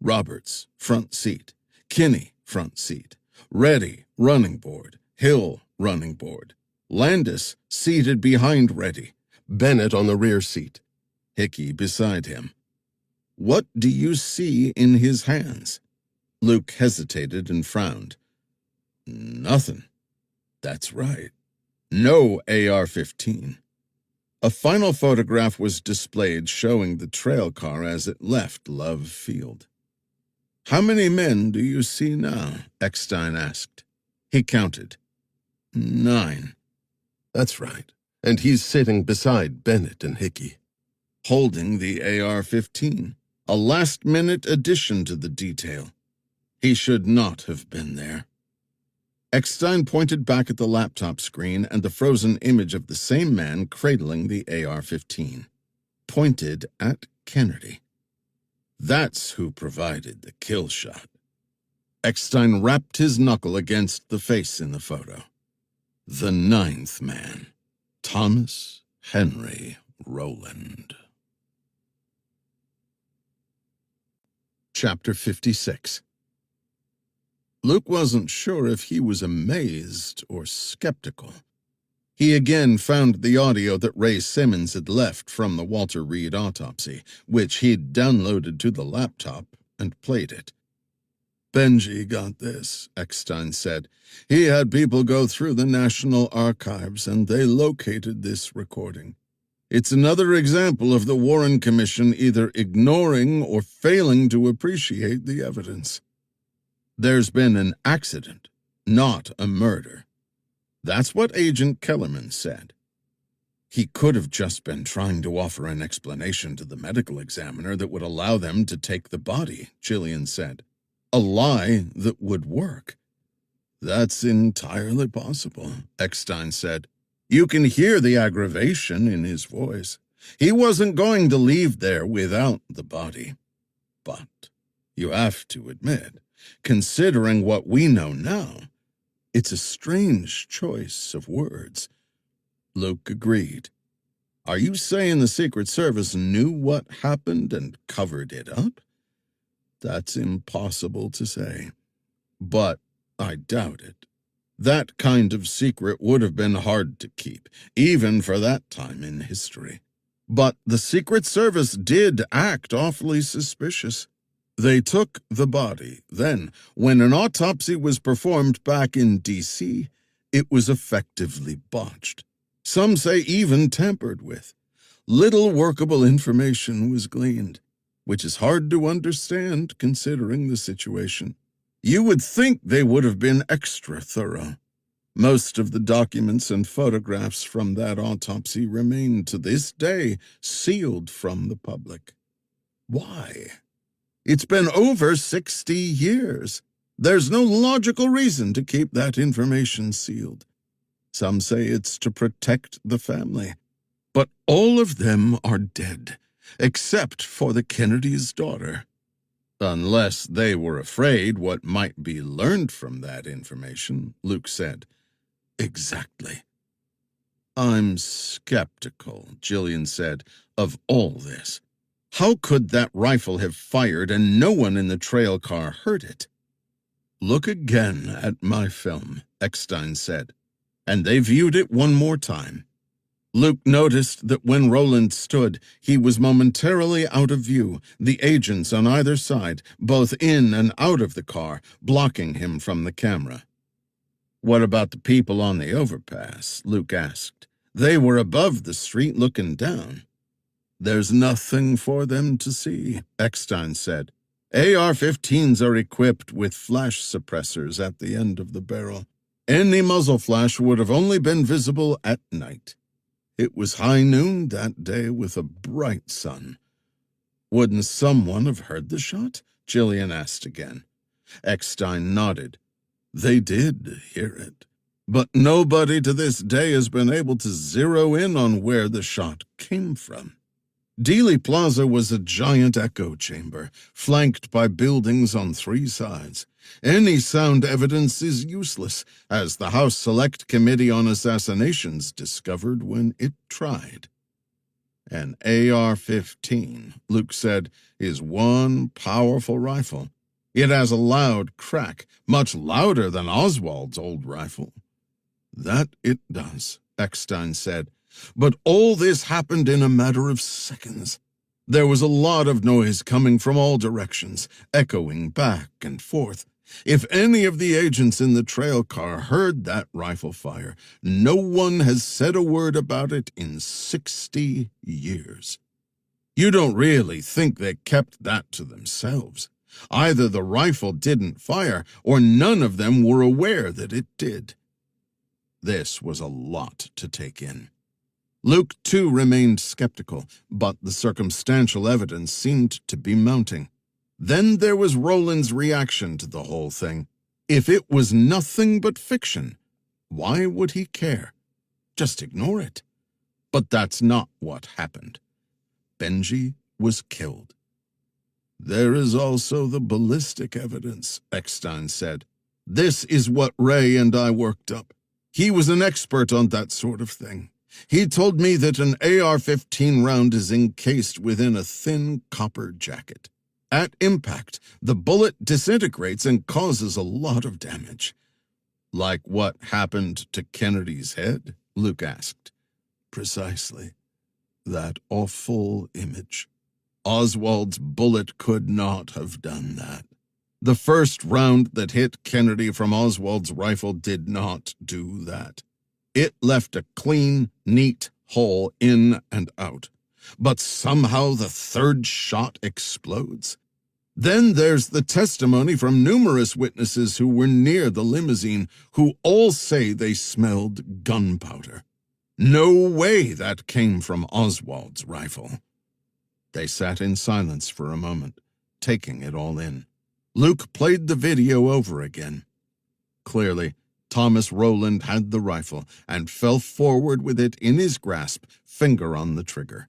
Roberts, front seat. Kinney, front seat. Reddy, running board. Hill, running board. Landis, seated behind Reddy. Bennett on the rear seat. Hickey beside him. What do you see in his hands? Luke hesitated and frowned. Nothing. That's right. No AR-15. A final photograph was displayed showing the trail car as it left Love Field. How many men do you see now? Eckstein asked. He counted. 9. That's right. And he's sitting beside Bennett and Hickey, holding the AR-15, a last-minute addition to the detail. He should not have been there. Eckstein pointed back at the laptop screen and the frozen image of the same man cradling the AR-15. Pointed at Kennedy. That's who provided the kill shot. Eckstein rapped his knuckle against the face in the photo. The 9th man, Thomas Henry Rowland. Chapter 56. Luke wasn't sure if he was amazed or skeptical. He again found the audio that Ray Simmons had left from the Walter Reed autopsy, which he'd downloaded to the laptop, and played it. Benji got this, Eckstein said. He had people go through the National Archives, and they located this recording. It's another example of the Warren Commission either ignoring or failing to appreciate the evidence. There's been an accident, not a murder. That's what Agent Kellerman said. He could have just been trying to offer an explanation to the medical examiner that would allow them to take the body, Gillian said. A lie that would work. That's entirely possible, Eckstein said. You can hear the aggravation in his voice. He wasn't going to leave there without the body. But you have to admit, considering what we know now, it's a strange choice of words. Luke agreed. Are you saying the Secret Service knew what happened and covered it up? That's impossible to say. But I doubt it. That kind of secret would have been hard to keep, even for that time in history. But the Secret Service did act awfully suspicious. They took the body. Then, when an autopsy was performed back in D.C., it was effectively botched. Some say even tampered with. Little workable information was gleaned, which is hard to understand considering the situation. You would think they would have been extra thorough. Most of the documents and photographs from that autopsy remain to this day sealed from the public. Why? It's been over 60 years. There's no logical reason to keep that information sealed. Some say it's to protect the family. But all of them are dead, except for the Kennedy's daughter. Unless they were afraid what might be learned from that information, Luke said. Exactly. I'm skeptical, Gillian said, of all this. How could that rifle have fired and no one in the trail car heard it? Look again at my film, Eckstein said, and they viewed it one more time. Luke noticed that when Rowland stood, he was momentarily out of view, the agents on either side, both in and out of the car, blocking him from the camera. What about the people on the overpass? Luke asked. They were above the street looking down. There's nothing for them to see, Eckstein said. AR-15s are equipped with flash suppressors at the end of the barrel. Any muzzle flash would have only been visible at night. It was high noon that day with a bright sun. Wouldn't someone have heard the shot? Gillian asked again. Eckstein nodded. They did hear it, but nobody to this day has been able to zero in on where the shot came from. Dealey Plaza was a giant echo chamber, flanked by buildings on three sides. Any sound evidence is useless, as the House Select Committee on Assassinations discovered when it tried. An AR-15, Luke said, is one powerful rifle. It has a loud crack, much louder than Oswald's old rifle. That it does, Eckstein said. But all this happened in a matter of seconds. There was a lot of noise coming from all directions, echoing back and forth. If any of the agents in the trail car heard that rifle fire, no one has said a word about it in 60 years. You don't really think they kept that to themselves. Either the rifle didn't fire, or none of them were aware that it did. This was a lot to take in. Luke, too, remained skeptical, but the circumstantial evidence seemed to be mounting. Then there was Roland's reaction to the whole thing. If it was nothing but fiction, why would he care? Just ignore it. But that's not what happened. Benji was killed. There is also the ballistic evidence, Eckstein said. This is what Ray and I worked up. He was an expert on that sort of thing. He told me that an AR-15 round is encased within a thin copper jacket. At impact, the bullet disintegrates and causes a lot of damage. Like what happened to Kennedy's head? Luke asked. Precisely. That awful image. Oswald's bullet could not have done that. The first round that hit Kennedy from Oswald's rifle did not do that. It left a clean, neat hole in and out. But somehow the third shot explodes. Then there's the testimony from numerous witnesses who were near the limousine, who all say they smelled gunpowder. No way that came from Oswald's rifle. They sat in silence for a moment, taking it all in. Luke played the video over again. Clearly, Thomas Roland had the rifle and fell forward with it in his grasp, finger on the trigger.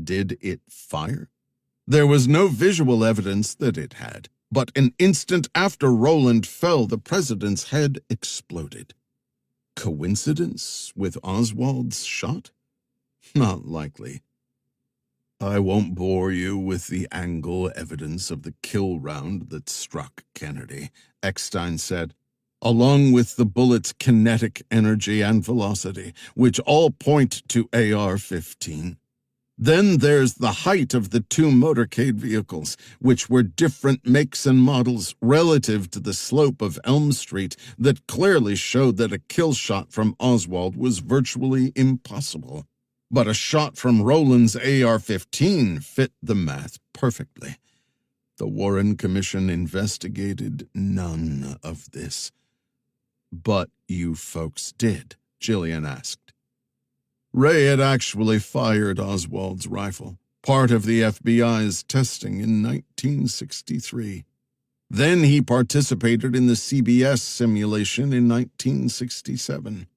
Did it fire? There was no visual evidence that it had, but an instant after Roland fell, the president's head exploded. Coincidence with Oswald's shot? Not likely. I won't bore you with the angle evidence of the kill round that struck Kennedy, Eckstein said, along with the bullet's kinetic energy and velocity, which all point to AR-15. Then there's the height of the two motorcade vehicles, which were different makes and models relative to the slope of Elm Street that clearly showed that a kill shot from Oswald was virtually impossible. But a shot from Roland's AR-15 fit the math perfectly. The Warren Commission investigated none of this. But you folks did, Jillian asked. Ray had actually fired Oswald's rifle, part of the FBI's testing in 1963. Then he participated in the CBS simulation in 1967.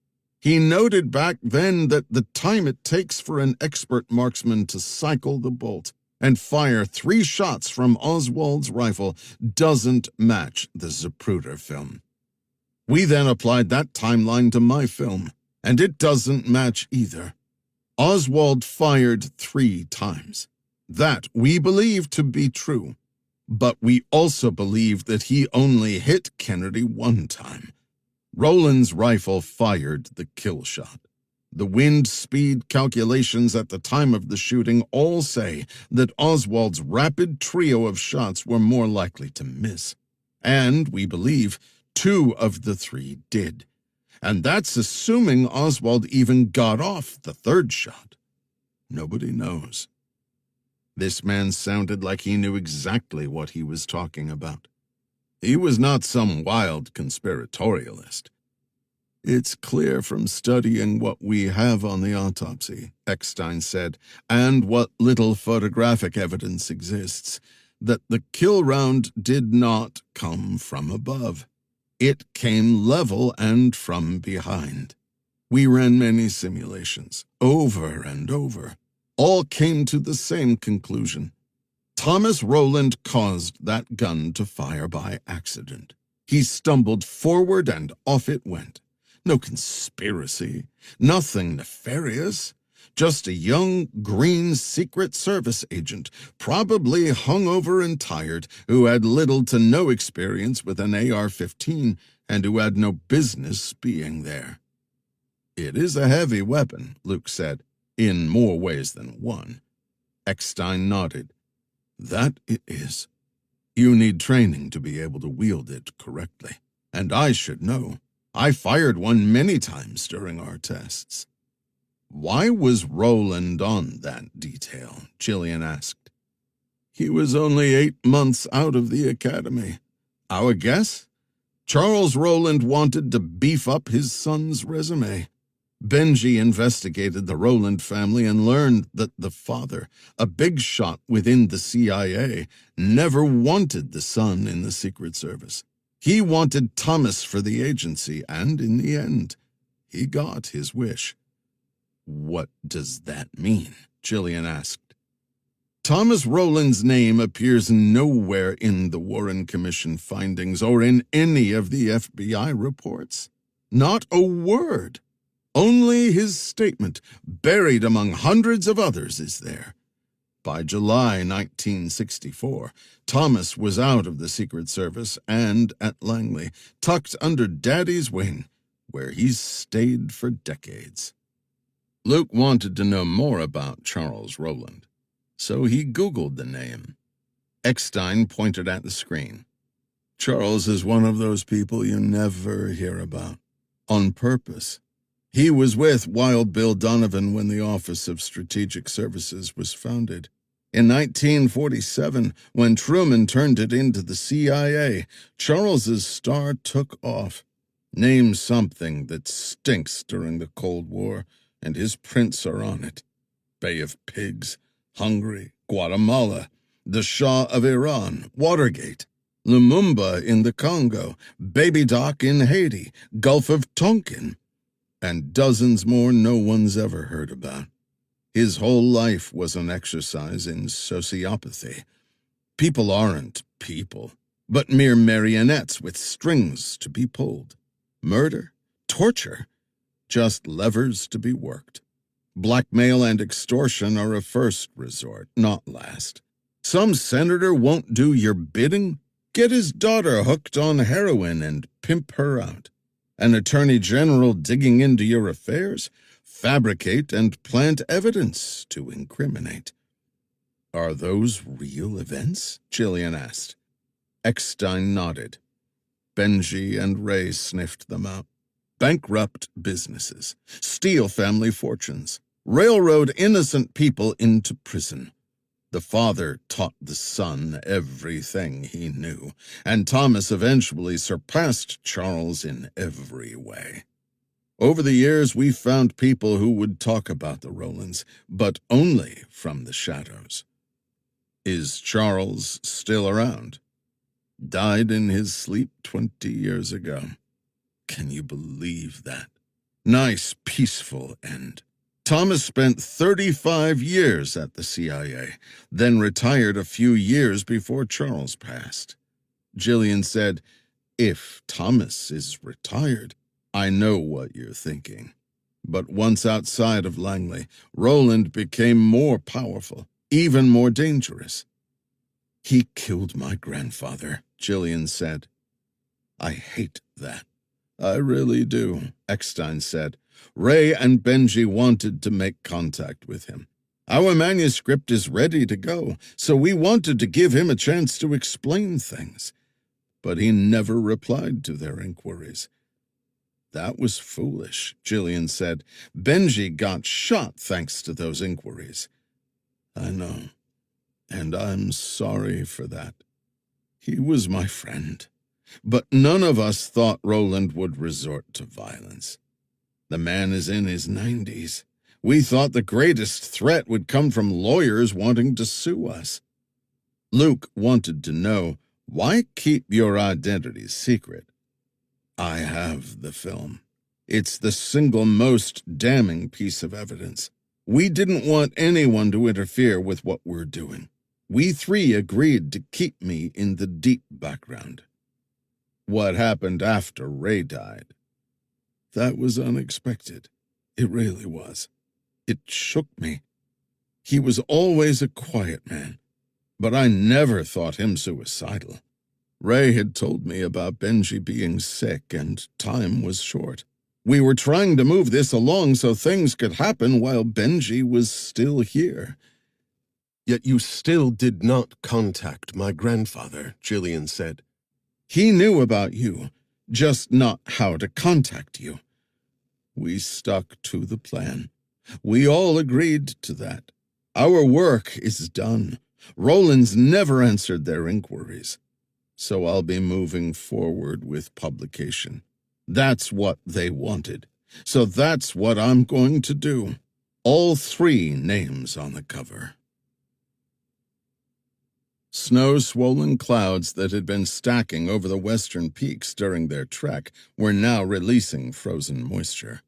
He noted back then that the time it takes for an expert marksman to cycle the bolt and fire 3 shots from Oswald's rifle doesn't match the Zapruder film. We then applied that timeline to my film, and it doesn't match either. Oswald fired 3 times. That we believe to be true, but we also believe that he only hit Kennedy 1 time. Roland's rifle fired the kill shot. The wind speed calculations at the time of the shooting all say that Oswald's rapid trio of shots were more likely to miss. And we believe 2 of the 3 did. And that's assuming Oswald even got off the 3rd shot. Nobody knows. This man sounded like he knew exactly what he was talking about. He was not some wild conspiratorialist. It's clear from studying what we have on the autopsy, Eckstein said, and what little photographic evidence exists, that the kill round did not come from above. It came level and from behind. We ran many simulations, over and over. all came to the same conclusion. Thomas Rowland caused that gun to fire by accident. He stumbled forward and off it went. No conspiracy, nothing nefarious. Just a young, green Secret Service agent, probably hungover and tired, who had little to no experience with an AR-15 and who had no business being there. "It is a heavy weapon," Luke said, "in more ways than one." Eckstein nodded. "That it is. You need training to be able to wield it correctly. And I should know. I fired one many times during our tests." "Why was Rowland on that detail?" Gillian asked. "He was only 8 months out of the academy. Our guess? Charles Rowland wanted to beef up his son's resume. Benji investigated the Rowland family and learned that the father, a big shot within the CIA, never wanted the son in the Secret Service. He wanted Thomas for the agency, and in the end, he got his wish." "What does that mean?" Gillian asked. "Thomas Rowland's name appears nowhere in the Warren Commission findings or in any of the FBI reports. Not a word. Only his statement, buried among hundreds of others, is there. By July 1964, Thomas was out of the Secret Service and at Langley, tucked under Daddy's wing, where he's stayed for decades." Luke wanted to know more about Charles Rowland, so he Googled the name. Eckstein pointed at the screen. "Charles is one of those people you never hear about. On purpose. He was with Wild Bill Donovan when the Office of Strategic Services was founded. In 1947, when Truman turned it into the CIA, Charles's star took off. Name something that stinks during the Cold War, and his prints are on it. Bay of Pigs, Hungary, Guatemala, the Shah of Iran, Watergate, Lumumba in the Congo, Baby Doc in Haiti, Gulf of Tonkin, and dozens more no one's ever heard about. His whole life was an exercise in sociopathy. People aren't people, but mere marionettes with strings to be pulled. Murder, torture, just levers to be worked. Blackmail and extortion are a first resort, not last. Some senator won't do your bidding? Get his daughter hooked on heroin and pimp her out. An attorney general digging into your affairs? Fabricate and plant evidence to incriminate. "Are those real events?" Gillian asked. Eckstein nodded. Benji and Ray sniffed them out. Bankrupt businesses, steal family fortunes, railroad innocent people into prison. The father taught the son everything he knew, and Thomas eventually surpassed Charles in every way. Over the years, we found people who would talk about the Rowlands, but only from the shadows. Is Charles still around? Died in his sleep 20 years ago. Can you believe that? Nice, peaceful end. Thomas spent 35 years at the CIA, then retired a few years before Charles passed. Gillian said, "If Thomas is retired, I know what you're thinking." But once outside of Langley, Rowland became more powerful, even more dangerous. "He killed my grandfather," Gillian said. "I hate that. I really do," Eckstein said. "Ray and Benji wanted to make contact with him. Our manuscript is ready to go, so we wanted to give him a chance to explain things. But he never replied to their inquiries." "That was foolish," Gillian said. "Benji got shot thanks to those inquiries." "I know, and I'm sorry for that. He was my friend. But none of us thought Rowland would resort to violence. The man is in his 90s. We thought the greatest threat would come from lawyers wanting to sue us." Luke wanted to know, why keep your identities secret? "I have the film. It's the single most damning piece of evidence. We didn't want anyone to interfere with what we're doing. We three agreed to keep me in the deep background. What happened after Ray died? That was unexpected. It really was. It shook me. He was always a quiet man, but I never thought him suicidal. Ray had told me about Benji being sick and time was short. We were trying to move this along so things could happen while Benji was still here. Yet you still did not contact my grandfather, Jillian said. He knew about you, just not how to contact you. We stuck to the plan. We all agreed to that. Our work is done. Roland's never answered their inquiries. So I'll be moving forward with publication. That's what they wanted. So that's what I'm going to do. All 3 names on the cover. Snow-swollen clouds that had been stacking over the western peaks during their trek were now releasing frozen moisture.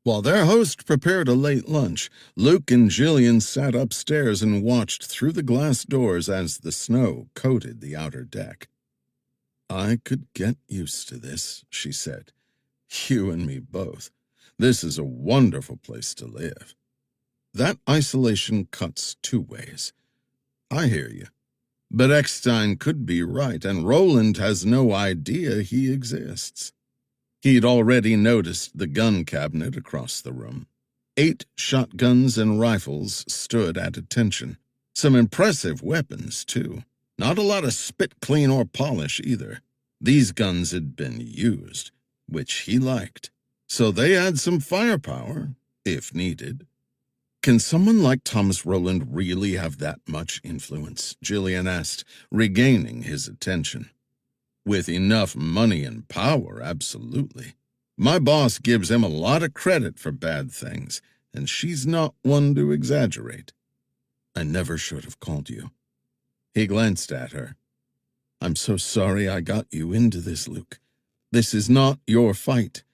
While their host prepared a late lunch, Luke and Jillian sat upstairs and watched through the glass doors as the snow coated the outer deck. I could get used to this, she said. You and me both. This is a wonderful place to live. That isolation cuts 2 ways. I hear you. But Eckstein could be right, and Roland has no idea he exists. He'd already noticed the gun cabinet across the room. 8 shotguns and rifles stood at attention. Some impressive weapons, too. Not a lot of spit clean or polish, either. These guns had been used, which he liked. So they had some firepower, if needed. Can someone like Thomas Roland really have that much influence? Jillian asked, regaining his attention. With enough money and power, absolutely. My boss gives him a lot of credit for bad things, and she's not one to exaggerate. I never should have called you. He glanced at her. I'm so sorry I got you into this, Luke. This is not your fight.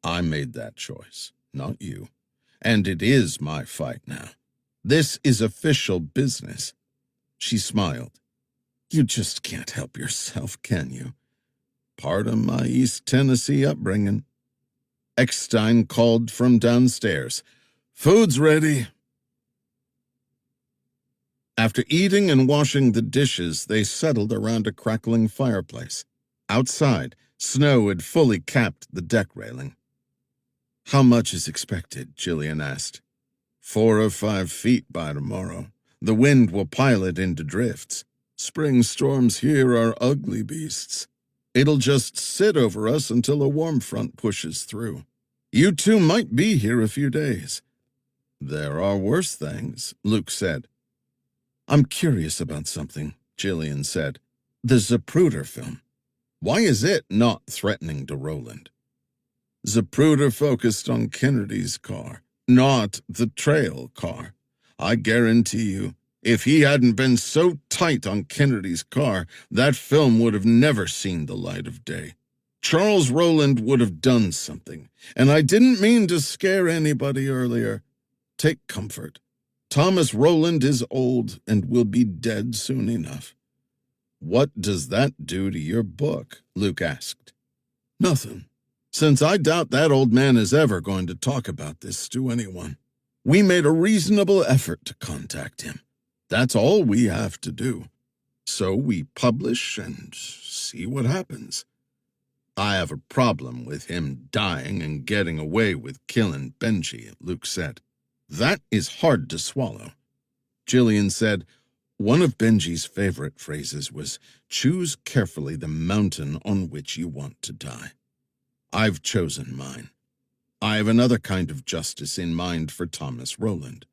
I made that choice, not you. And it is my fight now. This is official business. She smiled. You just can't help yourself, can you? Part of my East Tennessee upbringing. Eckstein called from downstairs. Food's ready. After eating and washing the dishes, they settled around a crackling fireplace. Outside, snow had fully capped the deck railing. How much is expected? Jillian asked. 4 or 5 feet by tomorrow. The wind will pile it into drifts. Spring storms here are ugly beasts. It'll just sit over us until a warm front pushes through. You two might be here a few days. There are worse things, Luke said. I'm curious about something, Jillian said. The Zapruder film. Why is it not threatening to Roland? Zapruder focused on Kennedy's car, not the trail car. I guarantee you, if he hadn't been so tight on Kennedy's car, that film would have never seen the light of day. Charles Roland would have done something, and I didn't mean to scare anybody earlier. Take comfort. Thomas Roland is old and will be dead soon enough. What does that do to your book? Luke asked. Nothing, since I doubt that old man is ever going to talk about this to anyone. We made a reasonable effort to contact him. That's all we have to do. So we publish and see what happens. I have a problem with him dying and getting away with killing Benji, Luke said. That is hard to swallow. Jillian said, one of Benji's favorite phrases was, choose carefully the mountain on which you want to die. I've chosen mine. I have another kind of justice in mind for Thomas Roland,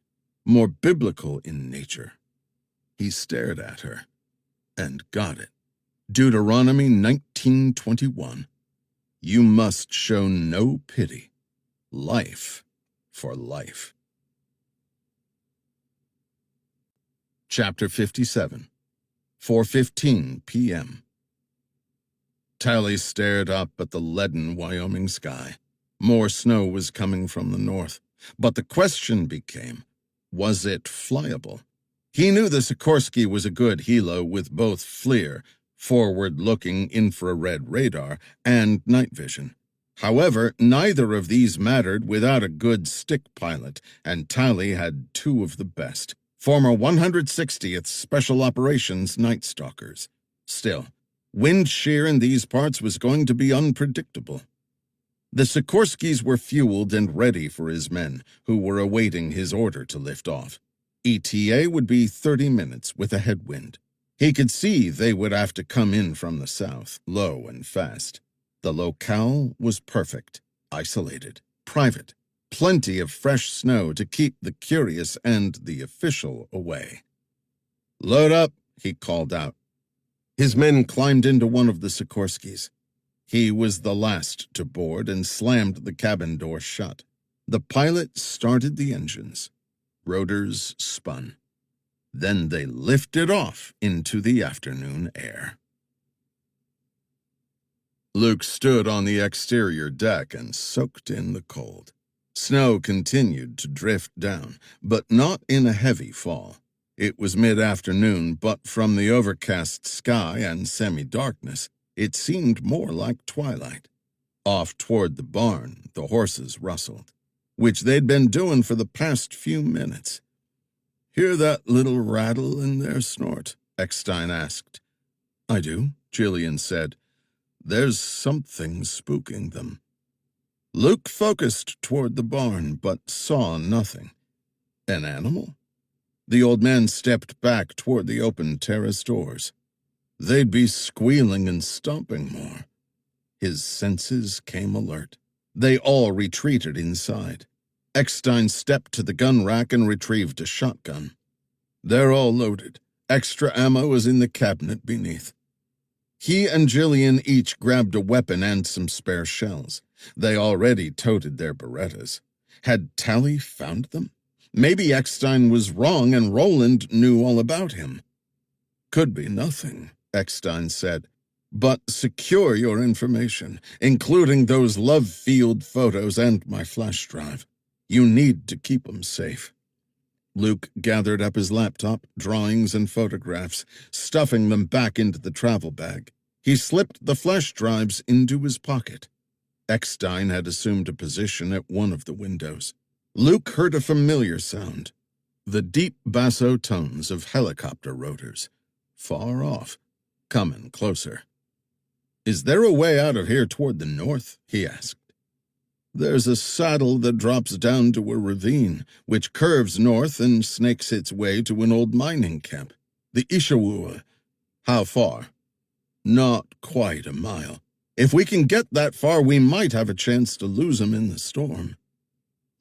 more biblical in nature. He stared at her and got it. Deuteronomy 19:21. You must show no pity. Life for life. Chapter 57. 4:15 p.m. Tally stared up at the leaden Wyoming sky. More snow was coming from the north. But the question became, was it flyable? He knew the Sikorsky was a good helo with both FLIR, forward-looking infrared radar, and night vision. However, neither of these mattered without a good stick pilot, and Tally had two of the best, former 160th Special Operations Night Stalkers. Still, wind shear in these parts was going to be unpredictable. The Sikorskys were fueled and ready for his men, who were awaiting his order to lift off. ETA would be 30 minutes with a headwind. He could see they would have to come in from the south, low and fast. The locale was perfect, isolated, private, plenty of fresh snow to keep the curious and the official away. "Load up," he called out. His men climbed into one of the Sikorskys. He was the last to board and slammed the cabin door shut. The pilot started the engines. Rotors spun. Then they lifted off into the afternoon air. Luke stood on the exterior deck and soaked in the cold. Snow continued to drift down, but not in a heavy fall. It was mid-afternoon, but from the overcast sky and semi-darkness, it seemed more like twilight. Off toward the barn, the horses rustled, which they'd been doing for the past few minutes. "Hear that little rattle in their snort?" Eckstein asked. "I do," Jillian said. "There's something spooking them." Luke focused toward the barn, but saw nothing. An animal? The old man stepped back toward the open terrace doors. They'd be squealing and stomping more. His senses came alert. They all retreated inside. Eckstein stepped to the gun rack and retrieved a shotgun. "They're all loaded. Extra ammo is in the cabinet beneath." He and Jillian each grabbed a weapon and some spare shells. They already toted their Berettas. Had Tally found them? Maybe Eckstein was wrong and Roland knew all about him. "Could be nothing," Eckstein said. "But secure your information, including those love field photos and my flash drive. You need to keep them safe." Luke gathered up his laptop, drawings, and photographs, stuffing them back into the travel bag. He slipped the flash drives into his pocket. Eckstein had assumed a position at one of the windows. Luke heard a familiar sound, the deep basso tones of helicopter rotors. Far off, coming closer. "Is there a way out of here toward the north?" he asked. "There's a saddle that drops down to a ravine, which curves north and snakes its way to an old mining camp. The Ishawua." "How far?" "Not quite a mile. If we can get that far, we might have a chance to lose him in the storm."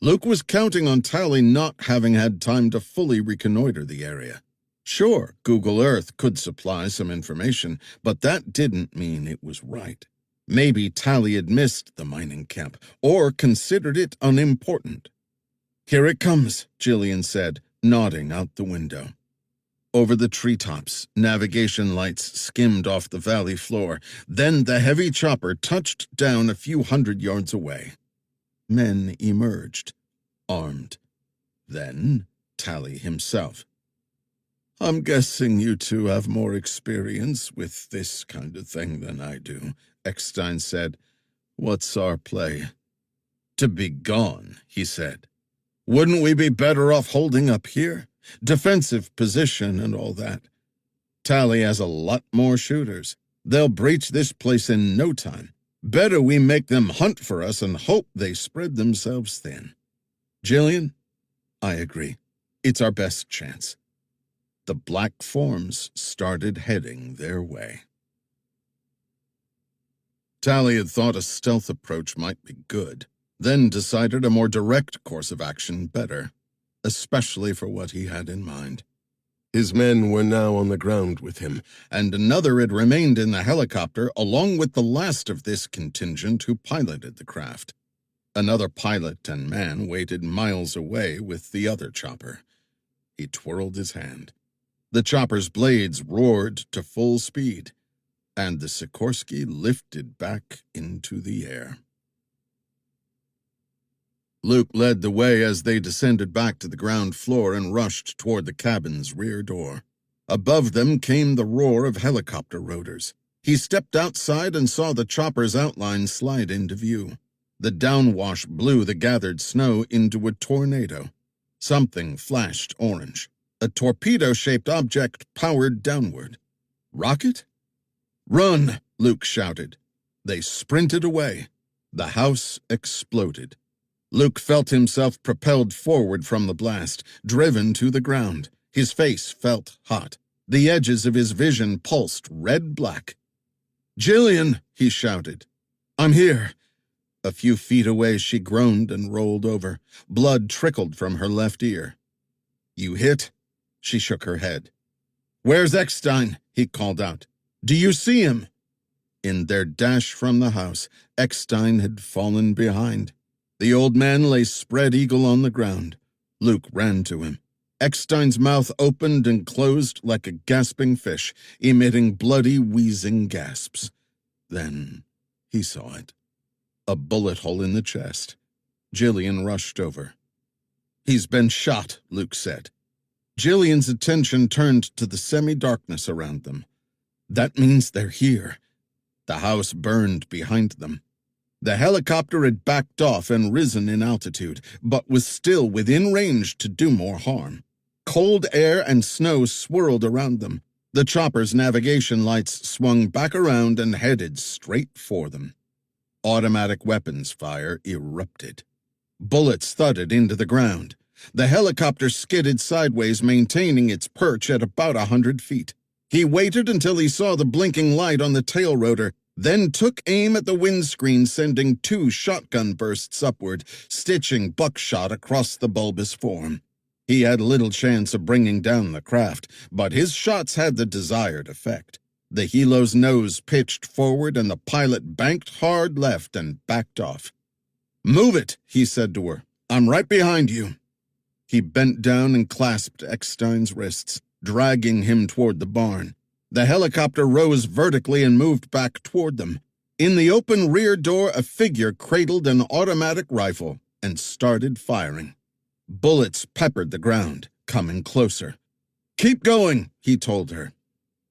Luke was counting on Tally not having had time to fully reconnoiter the area. Sure, Google Earth could supply some information, but that didn't mean it was right. Maybe Tally had missed the mining camp, or considered it unimportant. "Here it comes," Jillian said, nodding out the window. Over the treetops, navigation lights skimmed off the valley floor. Then the heavy chopper touched down a few hundred yards away. Men emerged, armed. Then Tally himself. "I'm guessing you two have more experience with this kind of thing than I do," Eckstein said. "What's our play?" "To be gone," he said. "Wouldn't we be better off holding up here? Defensive position and all that. Tally has a lot more shooters. They'll breach this place in no time. Better we make them hunt for us and hope they spread themselves thin." "Jillian?" "I agree. It's our best chance." The black forms started heading their way. Tally had thought a stealth approach might be good, then decided a more direct course of action better, especially for what he had in mind. His men were now on the ground with him, and another had remained in the helicopter along with the last of this contingent who piloted the craft. Another pilot and man waited miles away with the other chopper. He twirled his hand. The chopper's blades roared to full speed, and the Sikorsky lifted back into the air. Luke led the way as they descended back to the ground floor and rushed toward the cabin's rear door. Above them came the roar of helicopter rotors. He stepped outside and saw the chopper's outline slide into view. The downwash blew the gathered snow into a tornado. Something flashed orange. A torpedo-shaped object powered downward. Rocket? "Run!" Luke shouted. They sprinted away. The house exploded. Luke felt himself propelled forward from the blast, driven to the ground. His face felt hot. The edges of his vision pulsed red-black. "Jillian!" he shouted. "I'm here." A few feet away, she groaned and rolled over. Blood trickled from her left ear. "You hit?" She shook her head. "Where's Eckstein?" he called out. "Do you see him?" In their dash from the house, Eckstein had fallen behind. The old man lay spread eagle on the ground. Luke ran to him. Eckstein's mouth opened and closed like a gasping fish, emitting bloody, wheezing gasps. Then he saw it. A bullet hole in the chest. Jillian rushed over. "He's been shot," Luke said. Jillian's attention turned to the semi-darkness around them. "That means they're here." The house burned behind them. The helicopter had backed off and risen in altitude, but was still within range to do more harm. Cold air and snow swirled around them. The chopper's navigation lights swung back around and headed straight for them. Automatic weapons fire erupted. Bullets thudded into the ground. The helicopter skidded sideways, maintaining its perch at about 100 feet. He waited until he saw the blinking light on the tail rotor, then took aim at the windscreen, sending 2 shotgun bursts upward, stitching buckshot across the bulbous form. He had little chance of bringing down the craft, but his shots had the desired effect. The helo's nose pitched forward and the pilot banked hard left and backed off. "Move it," he said to her. "I'm right behind you." He bent down and clasped Eckstein's wrists, dragging him toward the barn. The helicopter rose vertically and moved back toward them. In the open rear door, a figure cradled an automatic rifle and started firing. Bullets peppered the ground, coming closer. "Keep going," he told her.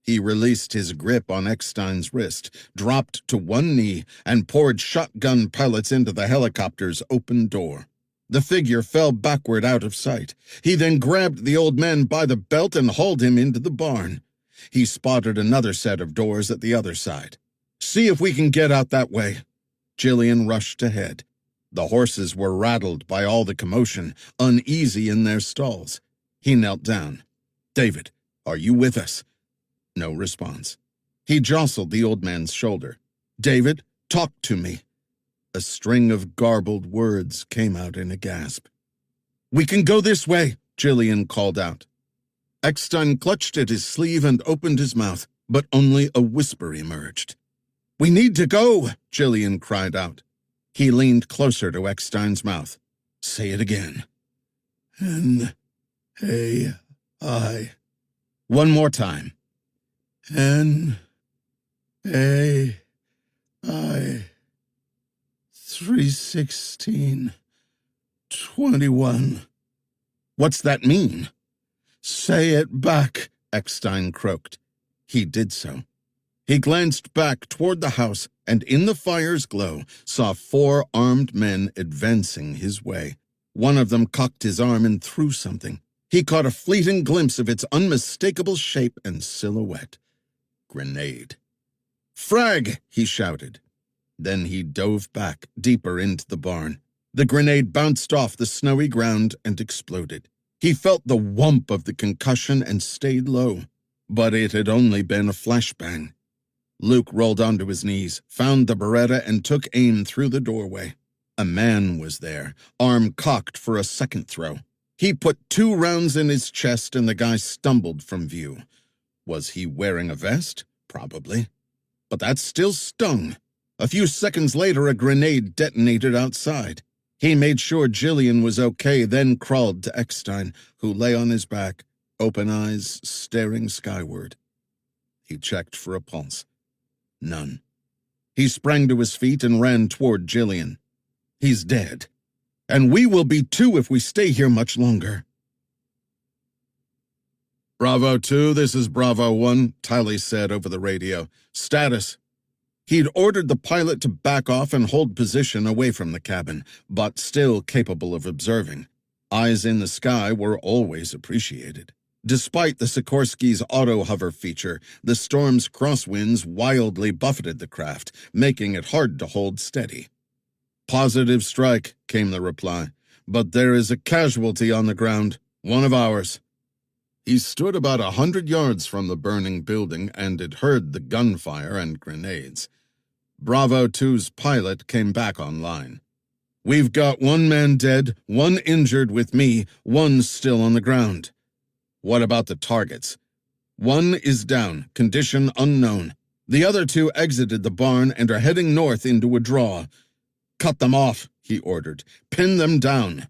He released his grip on Eckstein's wrist, dropped to one knee, and poured shotgun pellets into the helicopter's open door. The figure fell backward out of sight. He then grabbed the old man by the belt and hauled him into the barn. He spotted another set of doors at the other side. "See if we can get out that way." Jillian rushed ahead. The horses were rattled by all the commotion, uneasy in their stalls. He knelt down. "David, are you with us?" No response. He jostled the old man's shoulder. "David, talk to me." A string of garbled words came out in a gasp. "We can go this way," Jillian called out. Eckstein clutched at his sleeve and opened his mouth, but only a whisper emerged. "We need to go," Jillian cried out. He leaned closer to Eckstein's mouth. "Say it again." "N-A-I." One more time. "N-A-I. 316. 21. "What's that mean?" "Say it back," Eckstein croaked. He did so. He glanced back toward the house and in the fire's glow saw 4 armed men advancing his way. One of them cocked his arm and threw something. He caught a fleeting glimpse of its unmistakable shape and silhouette. Grenade. "Frag!" he shouted. Then he dove back, deeper into the barn. The grenade bounced off the snowy ground and exploded. He felt the whump of the concussion and stayed low. But it had only been a flashbang. Luke rolled onto his knees, found the Beretta, and took aim through the doorway. A man was there, arm cocked for a second throw. He put 2 rounds in his chest and the guy stumbled from view. Was he wearing a vest? Probably. But that still stung. A few seconds later, a grenade detonated outside. He made sure Jillian was okay, then crawled to Eckstein, who lay on his back, open eyes staring skyward. He checked for a pulse. None. He sprang to his feet and ran toward Jillian. "He's dead." And we will be too if we stay here much longer. Bravo 2, this is Bravo 1, Tally said over the radio. Status. He'd ordered the pilot to back off and hold position away from the cabin, but still capable of observing. Eyes in the sky were always appreciated. Despite the Sikorsky's auto-hover feature, the storm's crosswinds wildly buffeted the craft, making it hard to hold steady. Positive strike, came the reply, but there is a casualty on the ground, one of ours. He stood about 100 yards from the burning building and had heard the gunfire and grenades. Bravo 2's pilot came back online. We've got one man dead, one injured with me, one still on the ground. What about the targets? One is down, condition unknown. The other two exited the barn and are heading north into a draw. Cut them off, he ordered. Pin them down.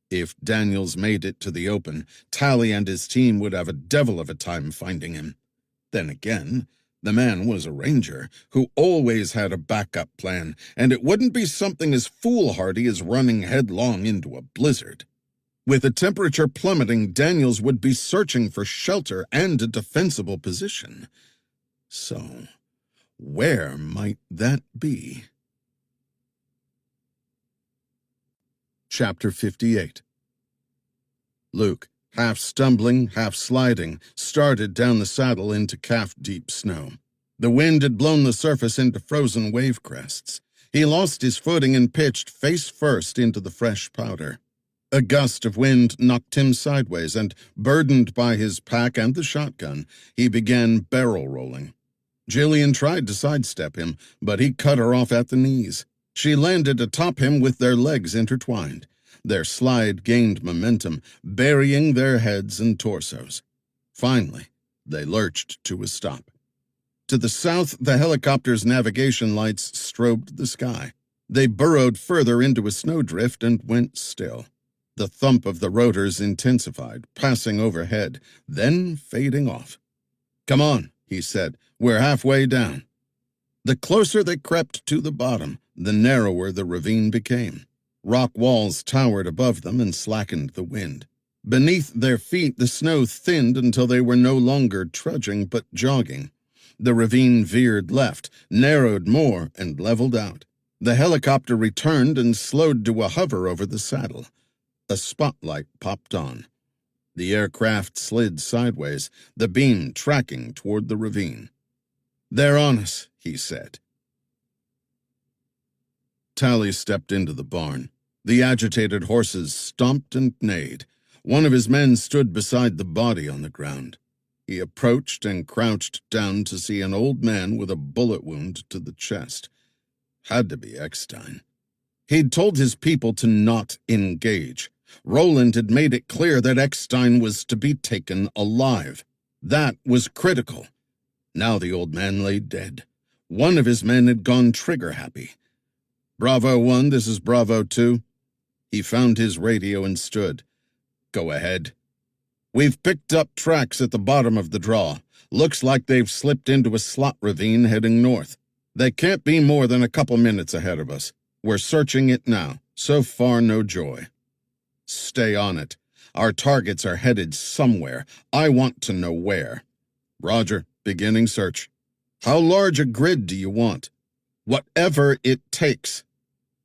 If Daniels made it to the open, Tally and his team would have a devil of a time finding him. Then again, the man was a ranger who always had a backup plan, and it wouldn't be something as foolhardy as running headlong into a blizzard. With the temperature plummeting, Daniels would be searching for shelter and a defensible position. So, where might that be? Chapter 58. Luke, half stumbling, half sliding, started down the saddle into calf-deep snow. The wind had blown the surface into frozen wave crests. He lost his footing and pitched face first into the fresh powder. A gust of wind knocked him sideways, and, burdened by his pack and the shotgun, he began barrel rolling. Jillian tried to sidestep him, but he cut her off at the knees. She landed atop him with their legs intertwined. Their slide gained momentum, burying their heads and torsos. Finally, they lurched to a stop. To the south, the helicopter's navigation lights strobed the sky. They burrowed further into a snowdrift and went still. The thump of the rotors intensified, passing overhead, then fading off. "Come on," he said. "We're halfway down." The closer they crept to the bottom, the narrower the ravine became. Rock walls towered above them and slackened the wind. Beneath their feet, the snow thinned until they were no longer trudging but jogging. The ravine veered left, narrowed more, and leveled out. The helicopter returned and slowed to a hover over the saddle. A spotlight popped on. The aircraft slid sideways, the beam tracking toward the ravine. "They're on us," he said. Tally stepped into the barn. The agitated horses stomped and neighed. One of his men stood beside the body on the ground. He approached and crouched down to see an old man with a bullet wound to the chest. Had to be Eckstein. He'd told his people to not engage. Roland had made it clear that Eckstein was to be taken alive. That was critical. Now the old man lay dead. One of his men had gone trigger-happy. "Bravo 1, this is Bravo 2. He found his radio and stood. "Go ahead." "We've picked up tracks at the bottom of the draw. Looks like they've slipped into a slot ravine heading north. They can't be more than a couple minutes ahead of us. We're searching it now. So far, no joy." "Stay on it. Our targets are headed somewhere. I want to know where." "Roger. Beginning search." "How large a grid do you want?" "Whatever it takes."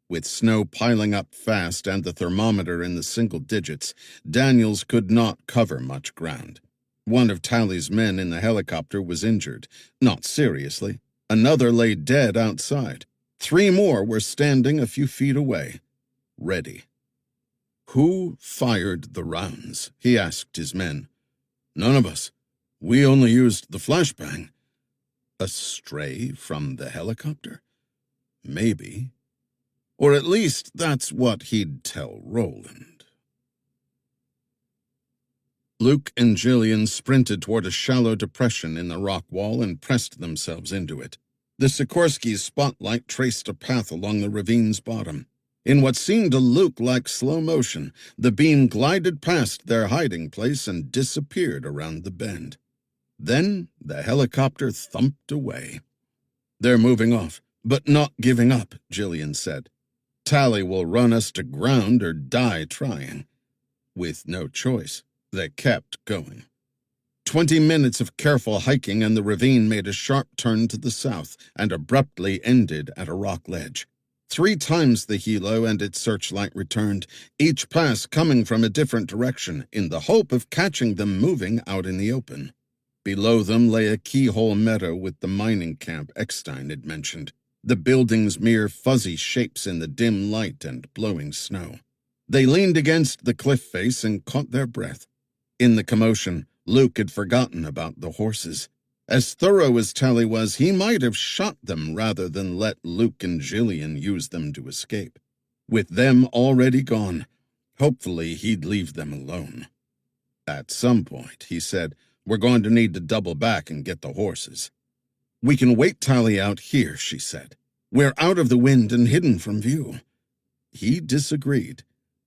With snow piling up fast and the thermometer in the single digits, Daniels could not cover much ground. One of Tally's men in the helicopter was injured, not seriously. Another lay dead outside. 3 more were standing a few feet away, ready. "Who fired the rounds?" he asked his men. "None of us. We only used the flashbang." A stray from the helicopter? Maybe. Or at least that's what he'd tell Roland. Luke and Jillian sprinted toward a shallow depression in the rock wall and pressed themselves into it. The Sikorsky's spotlight traced a path along the ravine's bottom. In what seemed to Luke like slow motion, the beam glided past their hiding place and disappeared around the bend. Then the helicopter thumped away. "They're moving off, but not giving up," Jillian said. Tally will run us to ground or die trying. With no choice, they kept going. 20 minutes of careful hiking and the ravine made a sharp turn to the south and abruptly ended at a rock ledge. 3 times the helo and its searchlight returned, each pass coming from a different direction, in the hope of catching them moving out in the open. Below them lay a keyhole meadow with the mining camp Eckstein had mentioned, the buildings mere fuzzy shapes in the dim light and blowing snow. They leaned against the cliff face and caught their breath. In the commotion, Luke had forgotten about the horses. As thorough as Tally was, he might have shot them rather than let Luke and Jillian use them to escape. With them already gone, hopefully he'd leave them alone. At some point, he said, we're going to need to double back and get the horses. We can wait Tally out here, she said. We're out of the wind and hidden from view. He disagreed.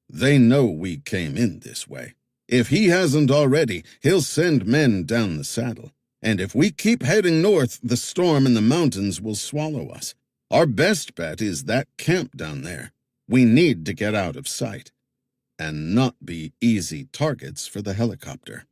They know we came in this way. If he hasn't already, he'll send men down the saddle. And if we keep heading north, the storm in the mountains will swallow us. Our best bet is that camp down there. We need to get out of sight and not be easy targets for the helicopter,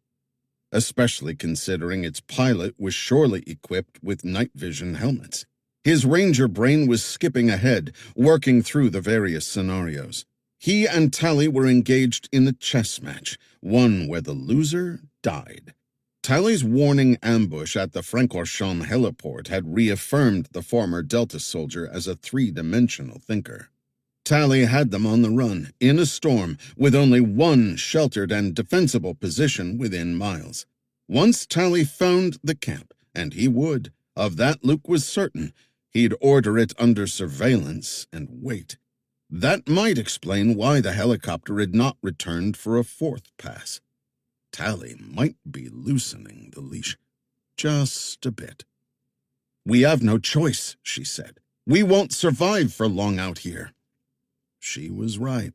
especially considering its pilot was surely equipped with night vision helmets. His ranger brain was skipping ahead, working through the various scenarios. He and Tally were engaged in a chess match, one where the loser died. Tally's warning ambush at the Francorchamps heliport had reaffirmed the former Delta soldier as a 3-dimensional thinker. Tally had them on the run, in a storm, with only one sheltered and defensible position within miles. Once Tally found the camp, and he would, of that Luke was certain, he'd order it under surveillance and wait. That might explain why the helicopter had not returned for a 4th pass. Tally might be loosening the leash just a bit. We have no choice, she said. We won't survive for long out here. She was right.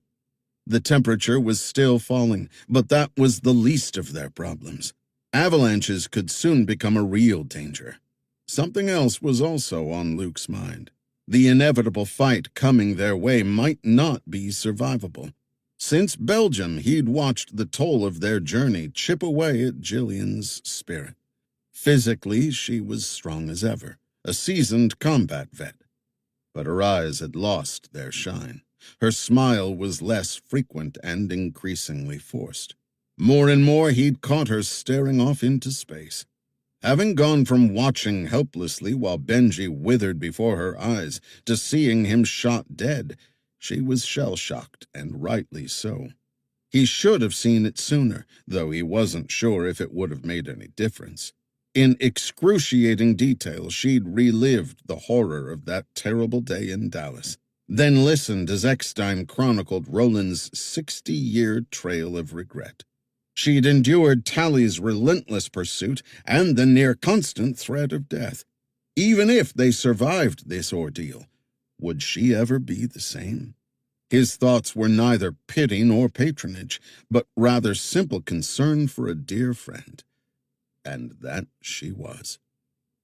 The temperature was still falling, but that was the least of their problems. Avalanches could soon become a real danger. Something else was also on Luke's mind. The inevitable fight coming their way might not be survivable. Since Belgium, he'd watched the toll of their journey chip away at Jillian's spirit. Physically, she was strong as ever, a seasoned combat vet. But her eyes had lost their shine. Her smile was less frequent and increasingly forced. More and more, he'd caught her staring off into space. Having gone from watching helplessly while Benji withered before her eyes to seeing him shot dead, she was shell-shocked, and rightly so. He should have seen it sooner, though he wasn't sure if it would have made any difference. In excruciating detail, she'd relived the horror of that terrible day in Dallas, then listened as Eckstein chronicled Roland's 60-year trail of regret. She'd endured Tally's relentless pursuit and the near-constant threat of death. Even if they survived this ordeal, would she ever be the same? His thoughts were neither pity nor patronage, but rather simple concern for a dear friend. And that she was.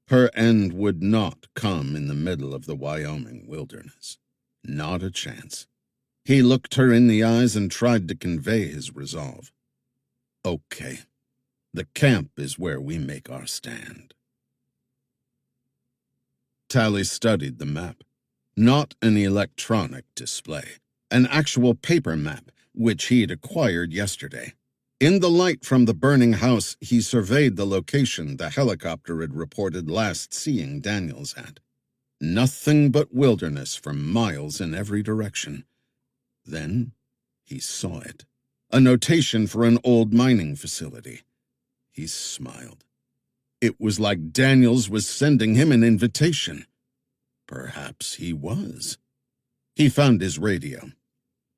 Her end would not come in the middle of the Wyoming wilderness. Not a chance. He looked her in the eyes and tried to convey his resolve. Okay, the camp is where we make our stand. Tally studied the map. Not an electronic display, an actual paper map, which he'd acquired yesterday. In the light from the burning house, he surveyed the location the helicopter had reported last seeing Daniels at. Nothing but wilderness for miles in every direction. Then he saw it. A notation for an old mining facility. He smiled. It was like Daniels was sending him an invitation. Perhaps he was. He found his radio.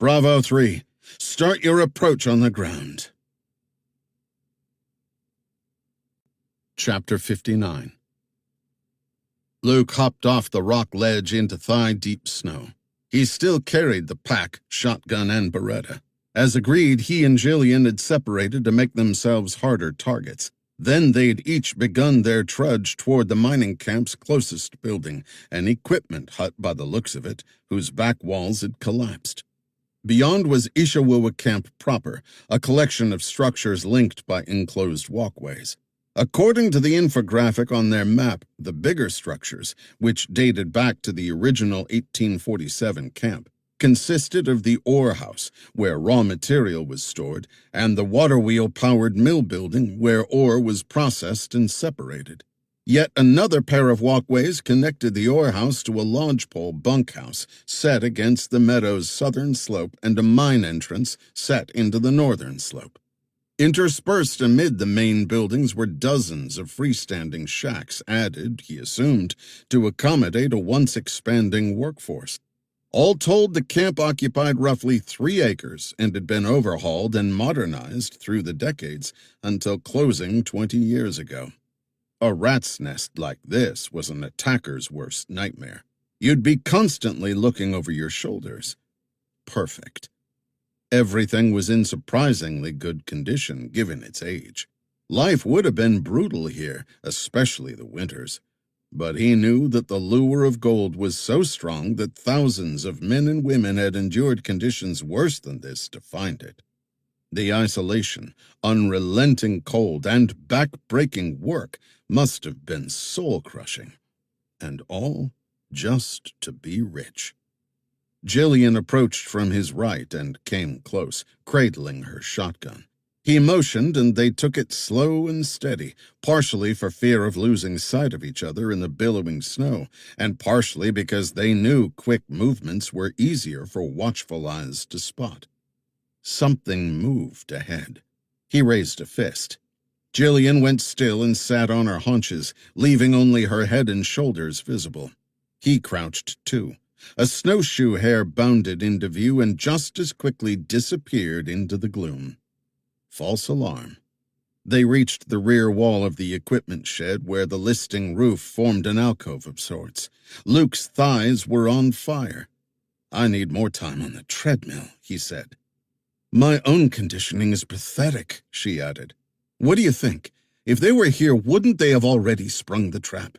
Bravo 3, start your approach on the ground. Chapter 59. Luke hopped off the rock ledge into thigh-deep snow. He still carried the pack, shotgun, and Beretta. As agreed, he and Jillian had separated to make themselves harder targets. Then they'd each begun their trudge toward the mining camp's closest building, an equipment hut by the looks of it, whose back walls had collapsed. Beyond was Ishawuwa Camp proper, a collection of structures linked by enclosed walkways. According to the infographic on their map, the bigger structures, which dated back to the original 1847 camp, consisted of the ore house, where raw material was stored, and the water wheel-powered mill building, where ore was processed and separated. Yet another pair of walkways connected the ore house to a lodgepole bunkhouse set against the meadow's southern slope and a mine entrance set into the northern slope. Interspersed amid the main buildings were dozens of freestanding shacks added, he assumed, to accommodate a once-expanding workforce. All told, the camp occupied roughly 3 acres and had been overhauled and modernized through the decades until closing 20 years ago. A rat's nest like this was an attacker's worst nightmare. You'd be constantly looking over your shoulders. Perfect. Everything was in surprisingly good condition given its age. Life would have been brutal here, especially the winters. But he knew that the lure of gold was so strong that thousands of men and women had endured conditions worse than this to find it. The isolation, unrelenting cold, and back-breaking work must have been soul-crushing. And all just to be rich. Jillian approached from his right and came close, cradling her shotgun. He motioned, and they took it slow and steady, partially for fear of losing sight of each other in the billowing snow, and partially because they knew quick movements were easier for watchful eyes to spot. Something moved ahead. He raised a fist. Jillian went still and sat on her haunches, leaving only her head and shoulders visible. He crouched too. A snowshoe hare bounded into view and just as quickly disappeared into the gloom. False alarm. They reached the rear wall of the equipment shed where the listing roof formed an alcove of sorts. Luke's thighs were on fire. "I need more time on the treadmill," he said. "My own conditioning is pathetic," she added. "What do you think? If they were here, wouldn't they have already sprung the trap?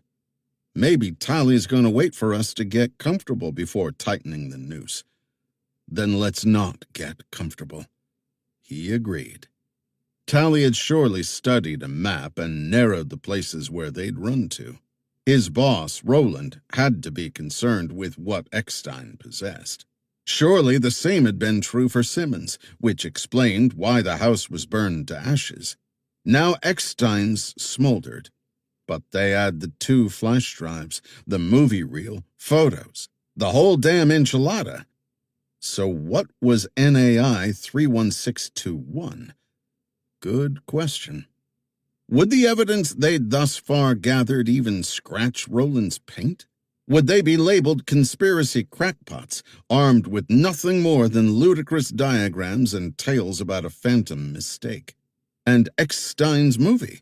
Maybe Tally's going to wait for us to get comfortable before tightening the noose." "Then let's not get comfortable." He agreed. Tally had surely studied a map and narrowed the places where they'd run to. His boss, Roland, had to be concerned with what Eckstein possessed. Surely the same had been true for Simmons, which explained why the house was burned to ashes. Now Eckstein's smoldered. But they had the 2 flash drives, the movie reel, photos, the whole damn enchilada. So what was NAI 31621? Good question. Would the evidence they'd thus far gathered even scratch Roland's paint? Would they be labeled conspiracy crackpots, armed with nothing more than ludicrous diagrams and tales about a phantom mistake? And Eckstein's movie?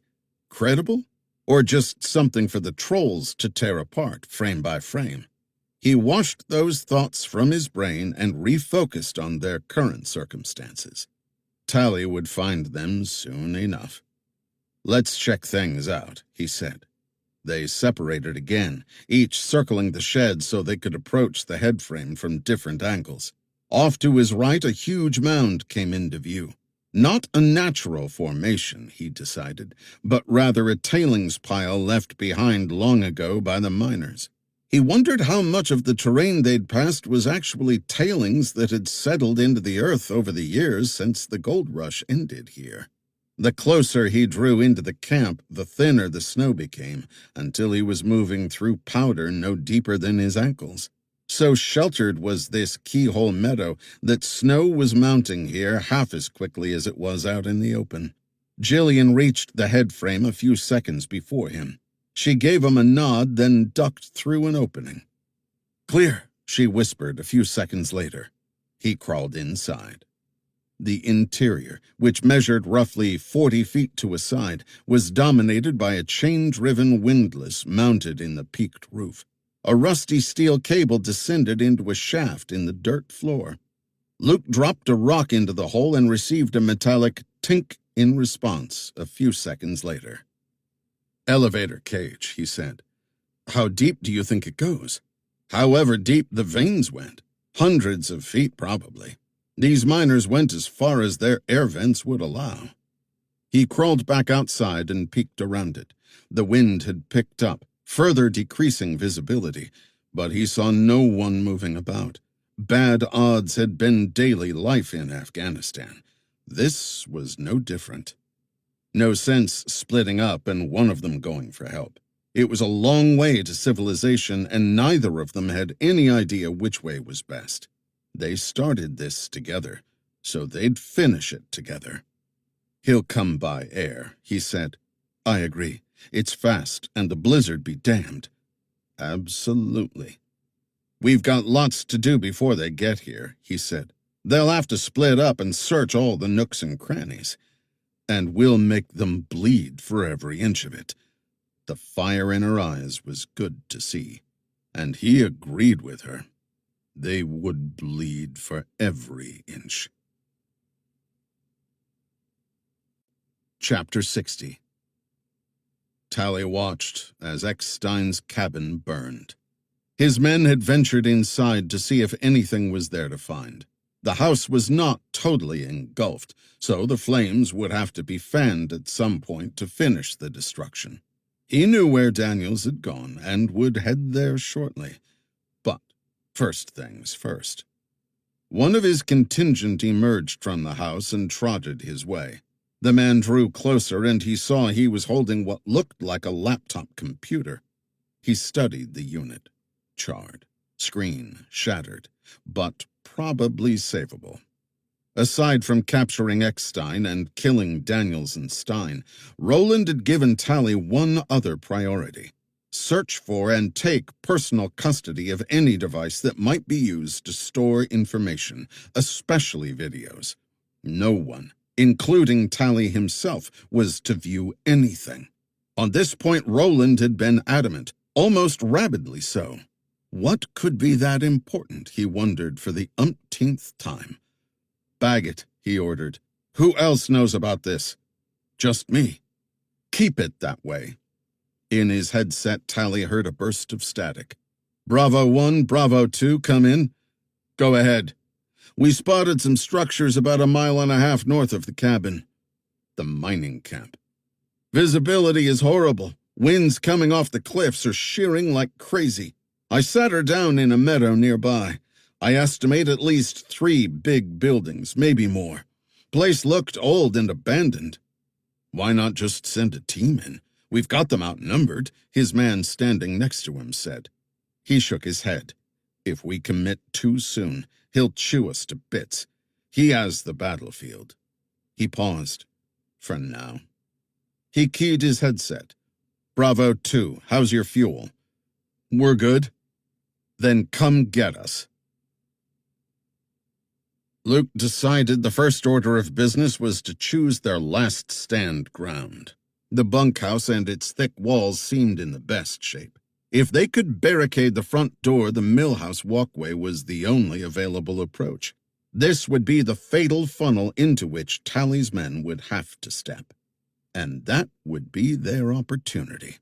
Credible? Or just something for the trolls to tear apart frame by frame? He washed those thoughts from his brain and refocused on their current circumstances. Tally would find them soon enough. "Let's check things out," he said. They separated again, each circling the shed so they could approach the headframe from different angles. Off to his right, a huge mound came into view. Not a natural formation, he decided, but rather a tailings pile left behind long ago by the miners. He wondered how much of the terrain they'd passed was actually tailings that had settled into the earth over the years since the gold rush ended here. The closer he drew into the camp, the thinner the snow became, until he was moving through powder no deeper than his ankles. So sheltered was this keyhole meadow that snow was mounting here half as quickly as it was out in the open. Jillian reached the headframe a few seconds before him. She gave him a nod, then ducked through an opening. "Clear," she whispered a few seconds later. He crawled inside. The interior, which measured roughly 40 feet to a side, was dominated by a chain-driven windlass mounted in the peaked roof. A rusty steel cable descended into a shaft in the dirt floor. Luke dropped a rock into the hole and received a metallic tink in response a few seconds later. "Elevator cage," he said. "How deep do you think it goes?" "However deep the veins went. Hundreds of feet, probably. These miners went as far as their air vents would allow." He crawled back outside and peeked around it. The wind had picked up, further decreasing visibility, but he saw no one moving about. Bad odds had been daily life in Afghanistan. This was no different. No sense splitting up and one of them going for help. It was a long way to civilization, and neither of them had any idea which way was best. They started this together, so they'd finish it together. "He'll come by air," he said. "I agree. It's fast, and the blizzard be damned." "Absolutely." "We've got lots to do before they get here," he said. "They'll have to split up and search all the nooks and crannies. And we'll make them bleed for every inch of it." The fire in her eyes was good to see, and he agreed with her. They would bleed for every inch. Chapter 60. Tally watched as Eckstein's cabin burned. His men had ventured inside to see if anything was there to find. The house was not totally engulfed, so the flames would have to be fanned at some point to finish the destruction. He knew where Daniels had gone and would head there shortly. But first things first. One of his contingent emerged from the house and trotted his way. The man drew closer, and he saw he was holding what looked like a laptop computer. He studied the unit. Charred, screen shattered, but probably savable. Aside from capturing Eckstein and killing Daniels and Stein, Roland had given Tally one other priority: search for and take personal custody of any device that might be used to store information, especially videos. No one, including Tally himself, was to view anything. On this point, Roland had been adamant, almost rabidly so. What could be that important, he wondered for the umpteenth time. "Bag it," he ordered. "Who else knows about this?" "Just me." "Keep it that way." In his headset, Tally heard a burst of static. "Bravo 1, Bravo 2, come in." "Go ahead." "We spotted some structures about 1.5 miles north of the cabin." The mining camp. "Visibility is horrible. Winds coming off the cliffs are shearing like crazy. I sat her down in a meadow nearby. I estimate at least 3 big buildings, maybe more. Place looked old and abandoned." "Why not just send a team in? We've got them outnumbered," his man standing next to him said. He shook his head. "If we commit too soon, he'll chew us to bits. He has the battlefield." He paused. "For now." He keyed his headset. "Bravo 2, how's your fuel?" "We're good." "Then come get us." Luke decided the first order of business was to choose their last stand ground. The bunkhouse and its thick walls seemed in the best shape. If they could barricade the front door, the millhouse walkway was the only available approach. This would be the fatal funnel into which Tally's men would have to step. And that would be their opportunity.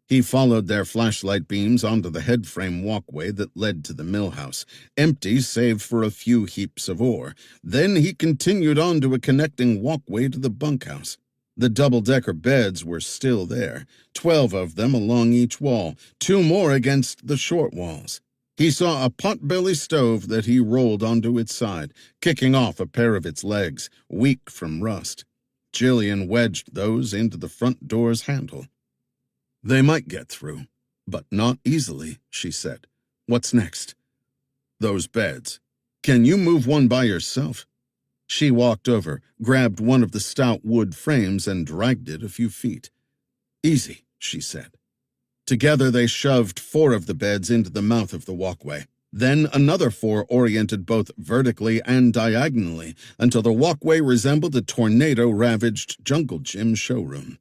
He followed their flashlight beams onto the headframe walkway that led to the millhouse, empty save for a few heaps of ore. Then he continued on to a connecting walkway to the bunkhouse. The double-decker beds were still there, 12 of them along each wall, 2 more against the short walls. He saw a potbelly stove that he rolled onto its side, kicking off a pair of its legs, weak from rust. Jillian wedged those into the front door's handle. "They might get through, but not easily," she said. "What's next?" "Those beds. Can you move one by yourself?" She walked over, grabbed one of the stout wood frames, and dragged it a few feet. "Easy," she said. Together they shoved 4 of the beds into the mouth of the walkway. Then another 4 oriented both vertically and diagonally until the walkway resembled a tornado-ravaged jungle gym showroom.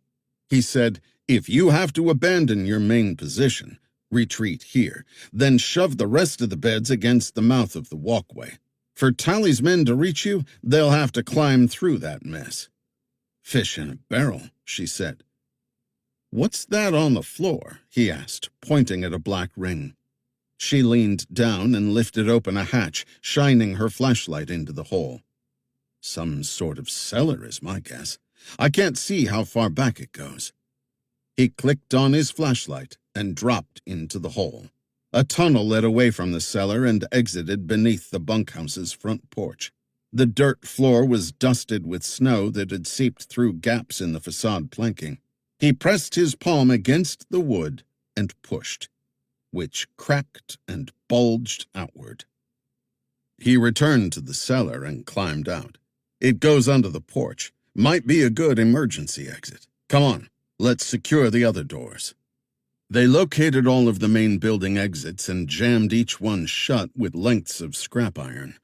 He said, "If you have to abandon your main position, retreat here, then shove the rest of the beds against the mouth of the walkway. For Tally's men to reach you, they'll have to climb through that mess." "Fish in a barrel," she said. "What's that on the floor?" he asked, pointing at a black ring. She leaned down and lifted open a hatch, shining her flashlight into the hole. "Some sort of cellar is my guess. I can't see how far back it goes." He clicked on his flashlight and dropped into the hole. A tunnel led away from the cellar and exited beneath the bunkhouse's front porch. The dirt floor was dusted with snow that had seeped through gaps in the facade planking. He pressed his palm against the wood and pushed, which cracked and bulged outward. He returned to the cellar and climbed out. "It goes under the porch. Might be a good emergency exit. Come on, let's secure the other doors." They located all of the main building exits and jammed each one shut with lengths of scrap iron.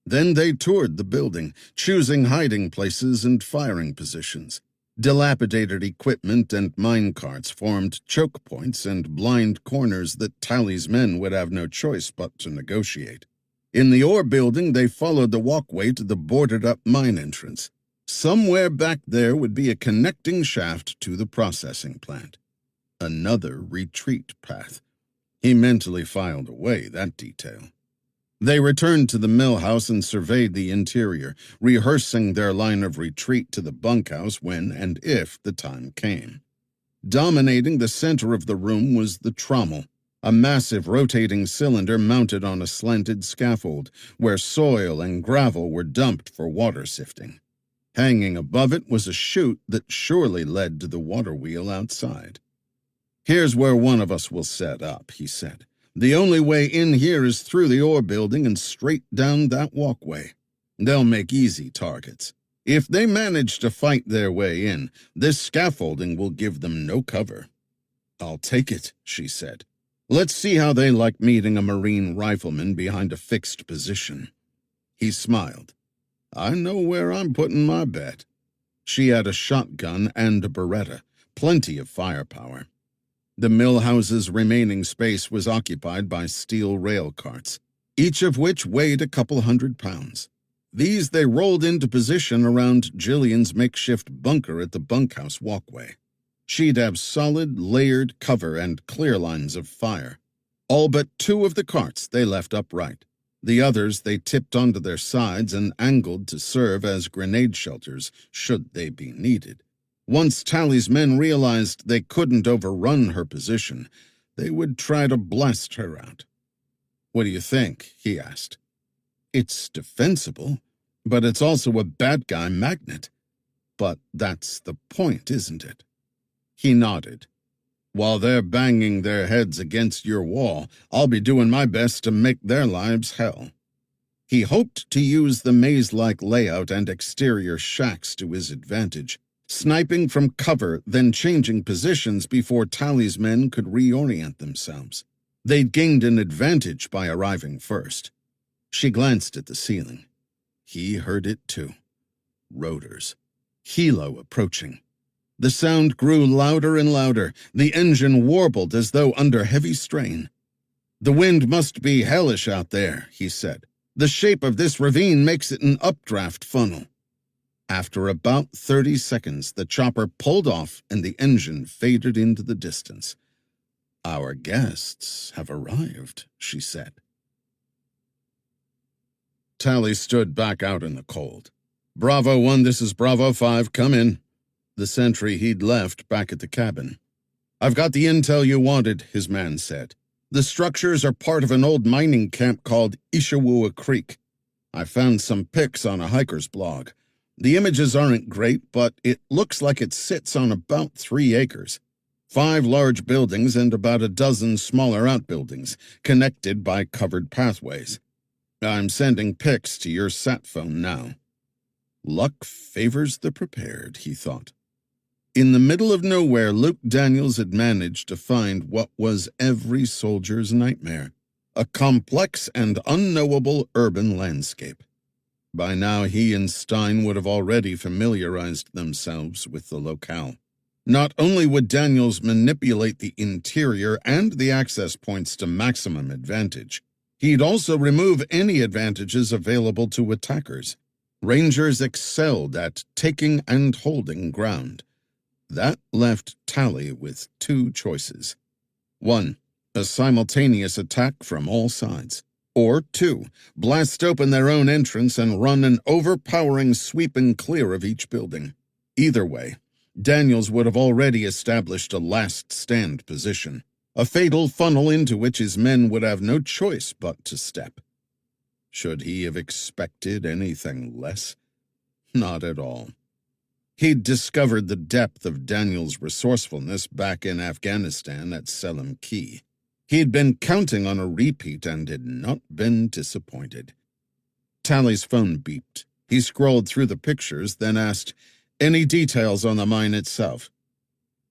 Then they toured the building, choosing hiding places and firing positions. Dilapidated equipment and mine carts formed choke points and blind corners that Tally's men would have no choice but to negotiate. In the ore building, they followed the walkway to the boarded-up mine entrance. Somewhere back there would be a connecting shaft to the processing plant. Another retreat path. He mentally filed away that detail. They returned to the mill house and surveyed the interior, rehearsing their line of retreat to the bunkhouse when and if the time came. Dominating the center of the room was the trommel, a massive rotating cylinder mounted on a slanted scaffold, where soil and gravel were dumped for water sifting. Hanging above it was a chute that surely led to the water wheel outside. "Here's where one of us will set up," he said. "The only way in here is through the ore building and straight down that walkway. They'll make easy targets. If they manage to fight their way in, this scaffolding will give them no cover." "I'll take it," she said. "Let's see how they like meeting a Marine rifleman behind a fixed position." He smiled. "I know where I'm putting my bet." She had a shotgun and a Beretta, plenty of firepower. The mill house's remaining space was occupied by steel rail carts, each of which weighed a couple 100 pounds. These they rolled into position around Jillian's makeshift bunker at the bunkhouse walkway. She'd have solid, layered cover and clear lines of fire. All but 2 of the carts they left upright. The others they tipped onto their sides and angled to serve as grenade shelters should they be needed. Once Tally's men realized they couldn't overrun her position, they would try to blast her out. "What do you think?" he asked. "It's defensible, but it's also a bad guy magnet. But that's the point, isn't it?" He nodded. "While they're banging their heads against your wall, I'll be doing my best to make their lives hell." He hoped to use the maze-like layout and exterior shacks to his advantage, sniping from cover, then changing positions before Tally's men could reorient themselves. They'd gained an advantage by arriving first. She glanced at the ceiling. He heard it too. Rotors. Helo approaching. The sound grew louder and louder. The engine warbled as though under heavy strain. "The wind must be hellish out there," he said. "The shape of this ravine makes it an updraft funnel." After about 30 seconds, the chopper pulled off and the engine faded into the distance. "Our guests have arrived," she said. Tally stood back out in the cold. "Bravo 1, this is Bravo 5, come in." The sentry he'd left back at the cabin. "I've got the intel you wanted," his man said. "The structures are part of an old mining camp called Ishawua Creek. I found some pics on a hiker's blog. The images aren't great, but it looks like it sits on about 3 acres. 5 large buildings and about a dozen smaller outbuildings, connected by covered pathways. I'm sending pics to your sat phone now." Luck favors the prepared, he thought. In the middle of nowhere, Luke Daniels had managed to find what was every soldier's nightmare, a complex and unknowable urban landscape. By now, he and Stein would have already familiarized themselves with the locale. Not only would Daniels manipulate the interior and the access points to maximum advantage, he'd also remove any advantages available to attackers. Rangers excelled at taking and holding ground. That left Tally with two choices. 1. A simultaneous attack from all sides. Or 2. Blast open their own entrance and run an overpowering sweep and clear of each building. Either way, Daniels would have already established a last stand position, a fatal funnel into which his men would have no choice but to step. Should he have expected anything less? Not at all. He'd discovered the depth of Daniels' resourcefulness back in Afghanistan at Selim Key. He'd been counting on a repeat and had not been disappointed. Tally's phone beeped. He scrolled through the pictures, then asked, "Any details on the mine itself?"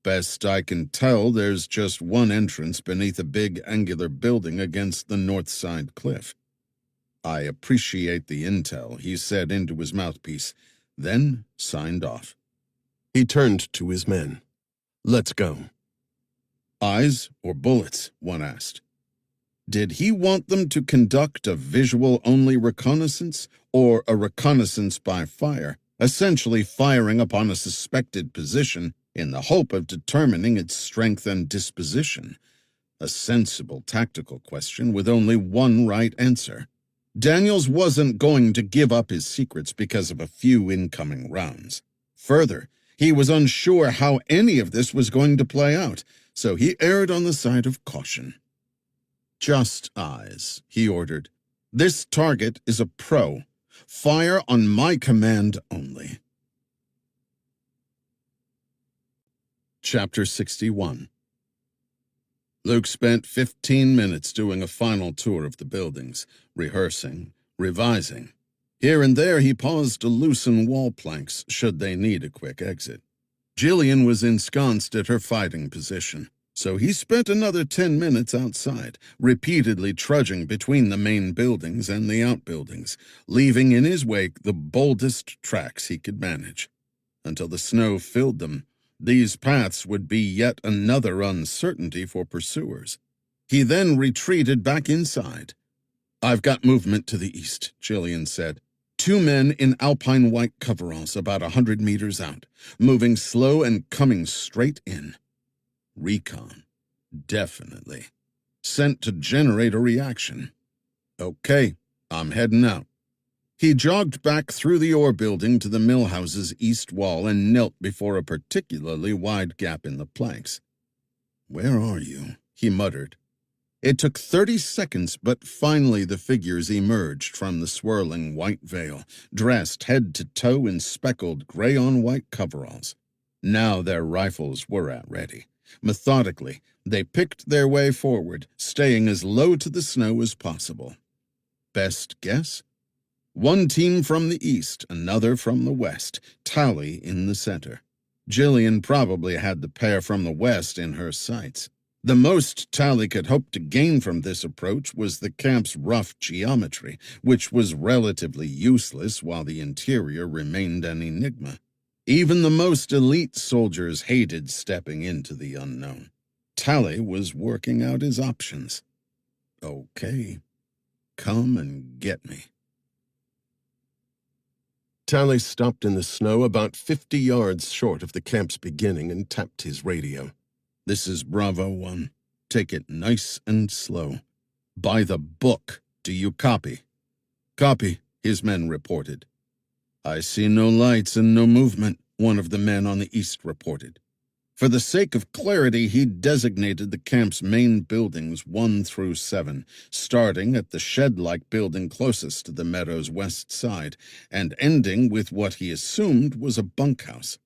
"Best I can tell, there's just one entrance beneath a big angular building against the north side cliff." "I appreciate the intel," he said into his mouthpiece, then signed off. He turned to his men. "Let's go." "Eyes or bullets?" one asked. Did he want them to conduct a visual-only reconnaissance, or a reconnaissance by fire, essentially firing upon a suspected position in the hope of determining its strength and disposition? A sensible tactical question with only one right answer. Daniels wasn't going to give up his secrets because of a few incoming rounds. Further, he was unsure how any of this was going to play out, so he erred on the side of caution. "Just eyes," he ordered. "This target is a pro. Fire on my command only." Chapter 61. Luke spent 15 minutes doing a final tour of the buildings, rehearsing, revising. Here and there he paused to loosen wall planks should they need a quick exit. Jillian was ensconced at her fighting position, so he spent another 10 minutes outside, repeatedly trudging between the main buildings and the outbuildings, leaving in his wake the boldest tracks he could manage. Until the snow filled them, these paths would be yet another uncertainty for pursuers. He then retreated back inside. "I've got movement to the east," Jillian said. "2 men in alpine white coveralls about 100 meters out, moving slow and coming straight in. Recon. Definitely. Sent to generate a reaction. Okay, I'm heading out." He jogged back through the ore building to the mill house's east wall and knelt before a particularly wide gap in the planks. "Where are you?" he muttered. It took 30 seconds, but finally the figures emerged from the swirling white veil, dressed head to toe in speckled gray-on-white coveralls. Now their rifles were at ready. Methodically, they picked their way forward, staying as low to the snow as possible. Best guess? One team from the east, another from the west, Tally in the center. Jillian probably had the pair from the west in her sights. The most Tally could hope to gain from this approach was the camp's rough geometry, which was relatively useless while the interior remained an enigma. Even the most elite soldiers hated stepping into the unknown. Tally was working out his options. Okay, come and get me. Tally stopped in the snow about 50 yards short of the camp's beginning and tapped his radio. "This is Bravo 1. Take it nice and slow. By the book. Do you copy?" "Copy," his men reported. "I see no lights and no movement," one of the men on the east reported. For the sake of clarity, he designated the camp's main buildings 1 through 7, starting at the shed-like building closest to the meadow's west side, and ending with what he assumed was a bunkhouse.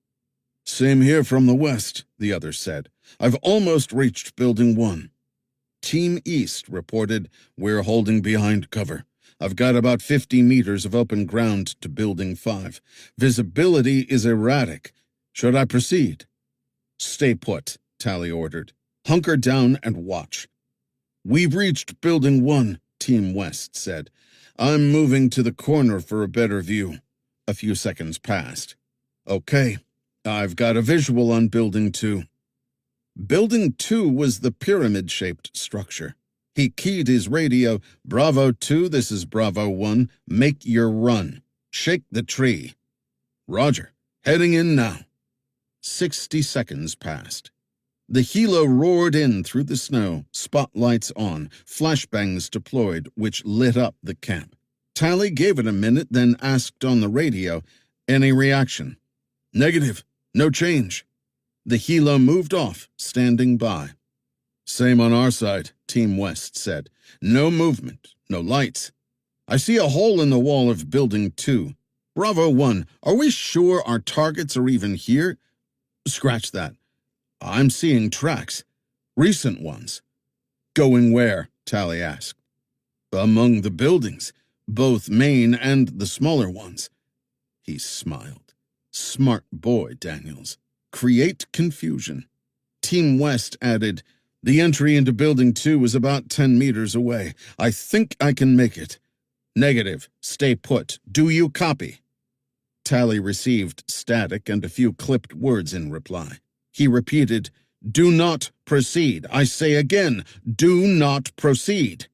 "Same here from the west," the other said. "I've almost reached Building 1. Team East reported, "We're holding behind cover. I've got about 50 meters of open ground to Building 5. Visibility is erratic. Should I proceed?" "Stay put," Tally ordered. "Hunker down and watch." "We've reached Building 1, Team West said. "I'm moving to the corner for a better view." A few seconds passed. "Okay, I've got a visual on Building 2. Building 2 was the pyramid-shaped structure. He keyed his radio. "Bravo 2, this is Bravo 1. Make your run. Shake the tree." "Roger. Heading in now." 60 seconds passed. The helo roared in through the snow, spotlights on, flashbangs deployed, which lit up the camp. Tally gave it a minute, then asked on the radio, "Any reaction?" "Negative. No change." The helo moved off, standing by. "Same on our side," Team West said. "No movement, no lights. I see a hole in the wall of Building 2. Bravo 1, are we sure our targets are even here?" "Scratch that. I'm seeing tracks. Recent ones." "Going where?" Tally asked. "Among the buildings, both main and the smaller ones." He smiled. Smart boy, Daniels. Create confusion. Team West added, "The entry into Building 2 is about 10 meters away. I think I can make it." "Negative. Stay put. Do you copy?" Tally received static and a few clipped words in reply. He repeated, "Do not proceed. I say again, do not proceed."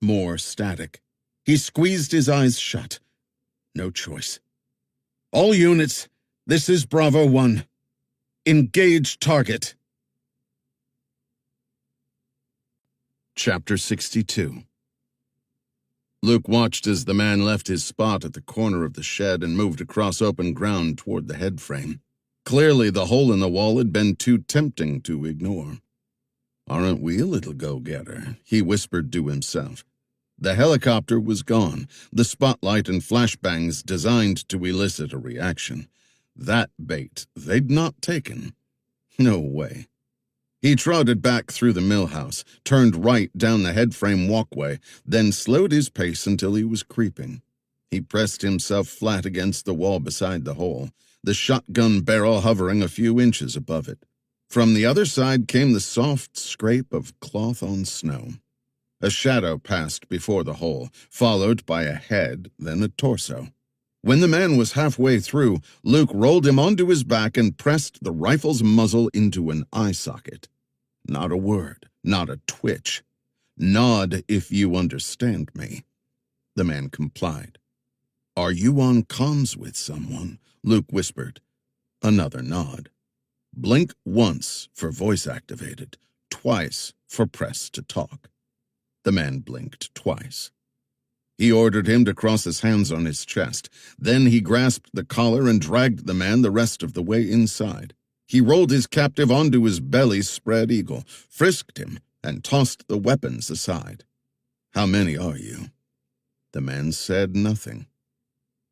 More static. He squeezed his eyes shut. No choice. "All units, this is Bravo 1. Engage target." Chapter 62. Luke watched as the man left his spot at the corner of the shed and moved across open ground toward the headframe. Clearly, the hole in the wall had been too tempting to ignore. "Aren't we a little go-getter?" he whispered to himself. The helicopter was gone, the spotlight and flashbangs designed to elicit a reaction. That bait they'd not taken. No way. He trotted back through the mill house, turned right down the headframe walkway, then slowed his pace until he was creeping. He pressed himself flat against the wall beside the hole, the shotgun barrel hovering a few inches above it. From the other side came the soft scrape of cloth on snow. A shadow passed before the hole, followed by a head, then a torso. When the man was halfway through, Luke rolled him onto his back and pressed the rifle's muzzle into an eye socket. Not a word, not a twitch. "Nod if you understand me." The man complied. "Are you on comms with someone?" Luke whispered. Another nod. "Blink once for voice activated, twice for press to talk." The man blinked twice. He ordered him to cross his hands on his chest. Then he grasped the collar and dragged the man the rest of the way inside. He rolled his captive onto his belly spread eagle, frisked him, and tossed the weapons aside. "How many are you?" The man said nothing.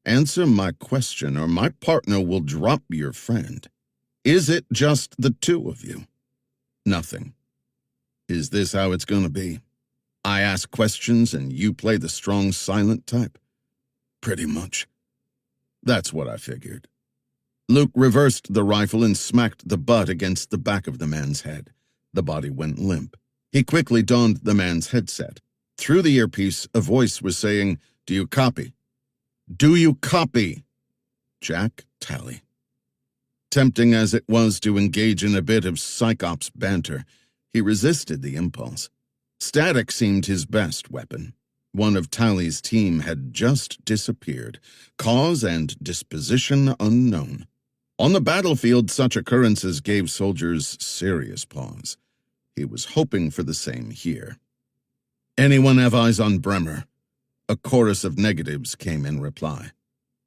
"Answer my question, or my partner will drop your friend. Is it just the two of you?" "Nothing." "Is this how it's going to be? I ask questions and you play the strong silent type?" "Pretty much." "That's what I figured." Luke reversed the rifle and smacked the butt against the back of the man's head. The body went limp. He quickly donned the man's headset. Through the earpiece, a voice was saying, "Do you copy?" "Do you copy?" Jack Tally. Tempting as it was to engage in a bit of psychops banter, he resisted the impulse. Static seemed his best weapon. One of Tally's team had just disappeared, cause and disposition unknown. On the battlefield, such occurrences gave soldiers serious pause. He was hoping for the same here. "Anyone have eyes on Bremer?" A chorus of negatives came in reply.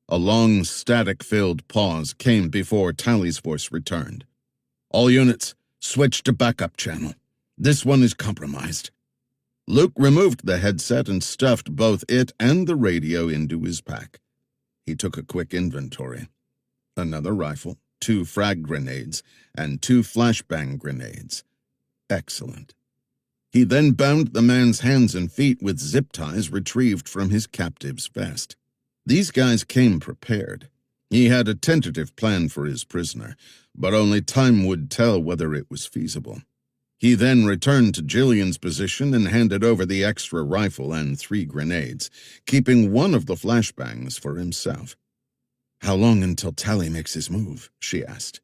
A long, static-filled pause came before Tally's voice returned. "All units, switch to backup channel. This one is compromised." Luke removed the headset and stuffed both it and the radio into his pack. He took a quick inventory. Another rifle, 2 frag grenades, and 2 flashbang grenades. Excellent. He then bound the man's hands and feet with zip ties retrieved from his captive's vest. These guys came prepared. He had a tentative plan for his prisoner, but only time would tell whether it was feasible. He then returned to Jillian's position and handed over the extra rifle and 3 grenades, keeping one of the flashbangs for himself. "How long until Tally makes his move?" she asked.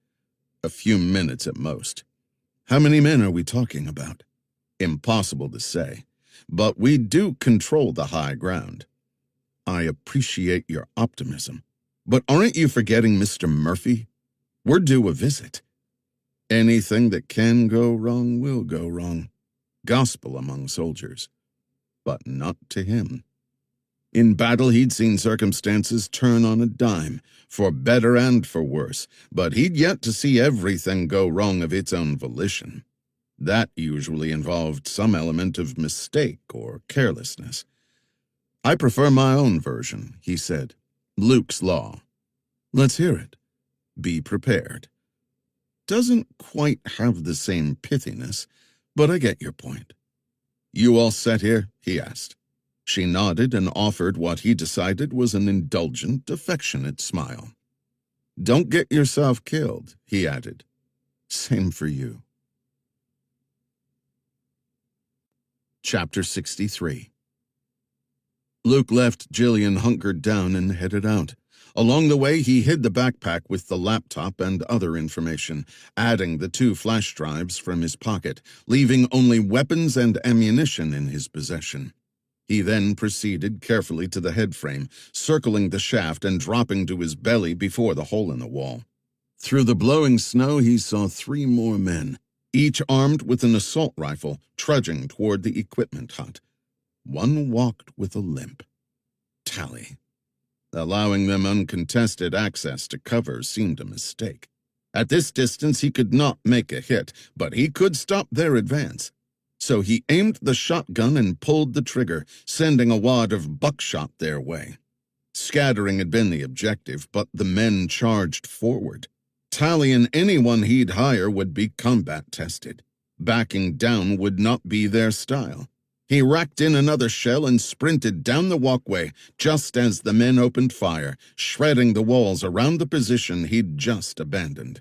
"A few minutes at most." "How many men are we talking about?" "Impossible to say, but we do control the high ground." "I appreciate your optimism, but aren't you forgetting Mr. Murphy?" We're due a visit. Anything that can go wrong will go wrong. Gospel among soldiers. But not to him. In battle, he'd seen circumstances turn on a dime, for better and for worse, but he'd yet to see everything go wrong of its own volition. That usually involved some element of mistake or carelessness. "I prefer my own version," he said. "Luke's Law." "Let's hear it." "Be prepared." Doesn't quite have the same pithiness, but I get your point. "You all set here?" he asked. She nodded and offered what he decided was an indulgent, affectionate smile. "Don't get yourself killed," he added. "Same for you." Chapter 63. Luke left Jillian hunkered down and headed out. Along the way, he hid the backpack with the laptop and other information, adding the 2 flash drives from his pocket, leaving only weapons and ammunition in his possession. He then proceeded carefully to the headframe, circling the shaft and dropping to his belly before the hole in the wall. Through the blowing snow, he saw 3 more men, each armed with an assault rifle, trudging toward the equipment hut. One walked with a limp. Tally. Allowing them uncontested access to cover seemed a mistake. At this distance, he could not make a hit, but he could stop their advance. So he aimed the shotgun and pulled the trigger, sending a wad of buckshot their way. Scattering had been the objective, but the men charged forward. Tally and anyone he'd hire would be combat-tested. Backing down would not be their style. He racked in another shell and sprinted down the walkway just as the men opened fire, shredding the walls around the position he'd just abandoned.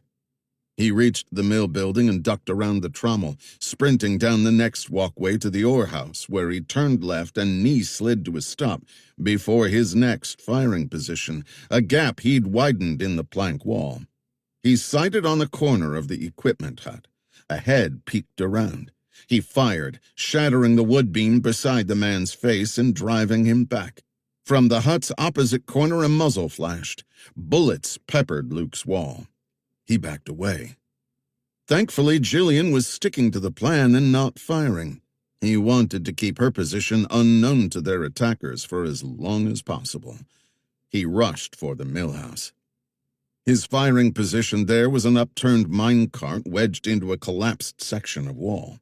He reached the mill building and ducked around the trommel, sprinting down the next walkway to the ore house, where he turned left and knee-slid to a stop before his next firing position, a gap he'd widened in the plank wall. He sighted on the corner of the equipment hut. A head peeked around. He fired, shattering the wood beam beside the man's face and driving him back. From the hut's opposite corner, a muzzle flashed. Bullets peppered Luke's wall. He backed away. Thankfully, Jillian was sticking to the plan and not firing. He wanted to keep her position unknown to their attackers for as long as possible. He rushed for the mill house. His firing position there was an upturned minecart wedged into a collapsed section of wall.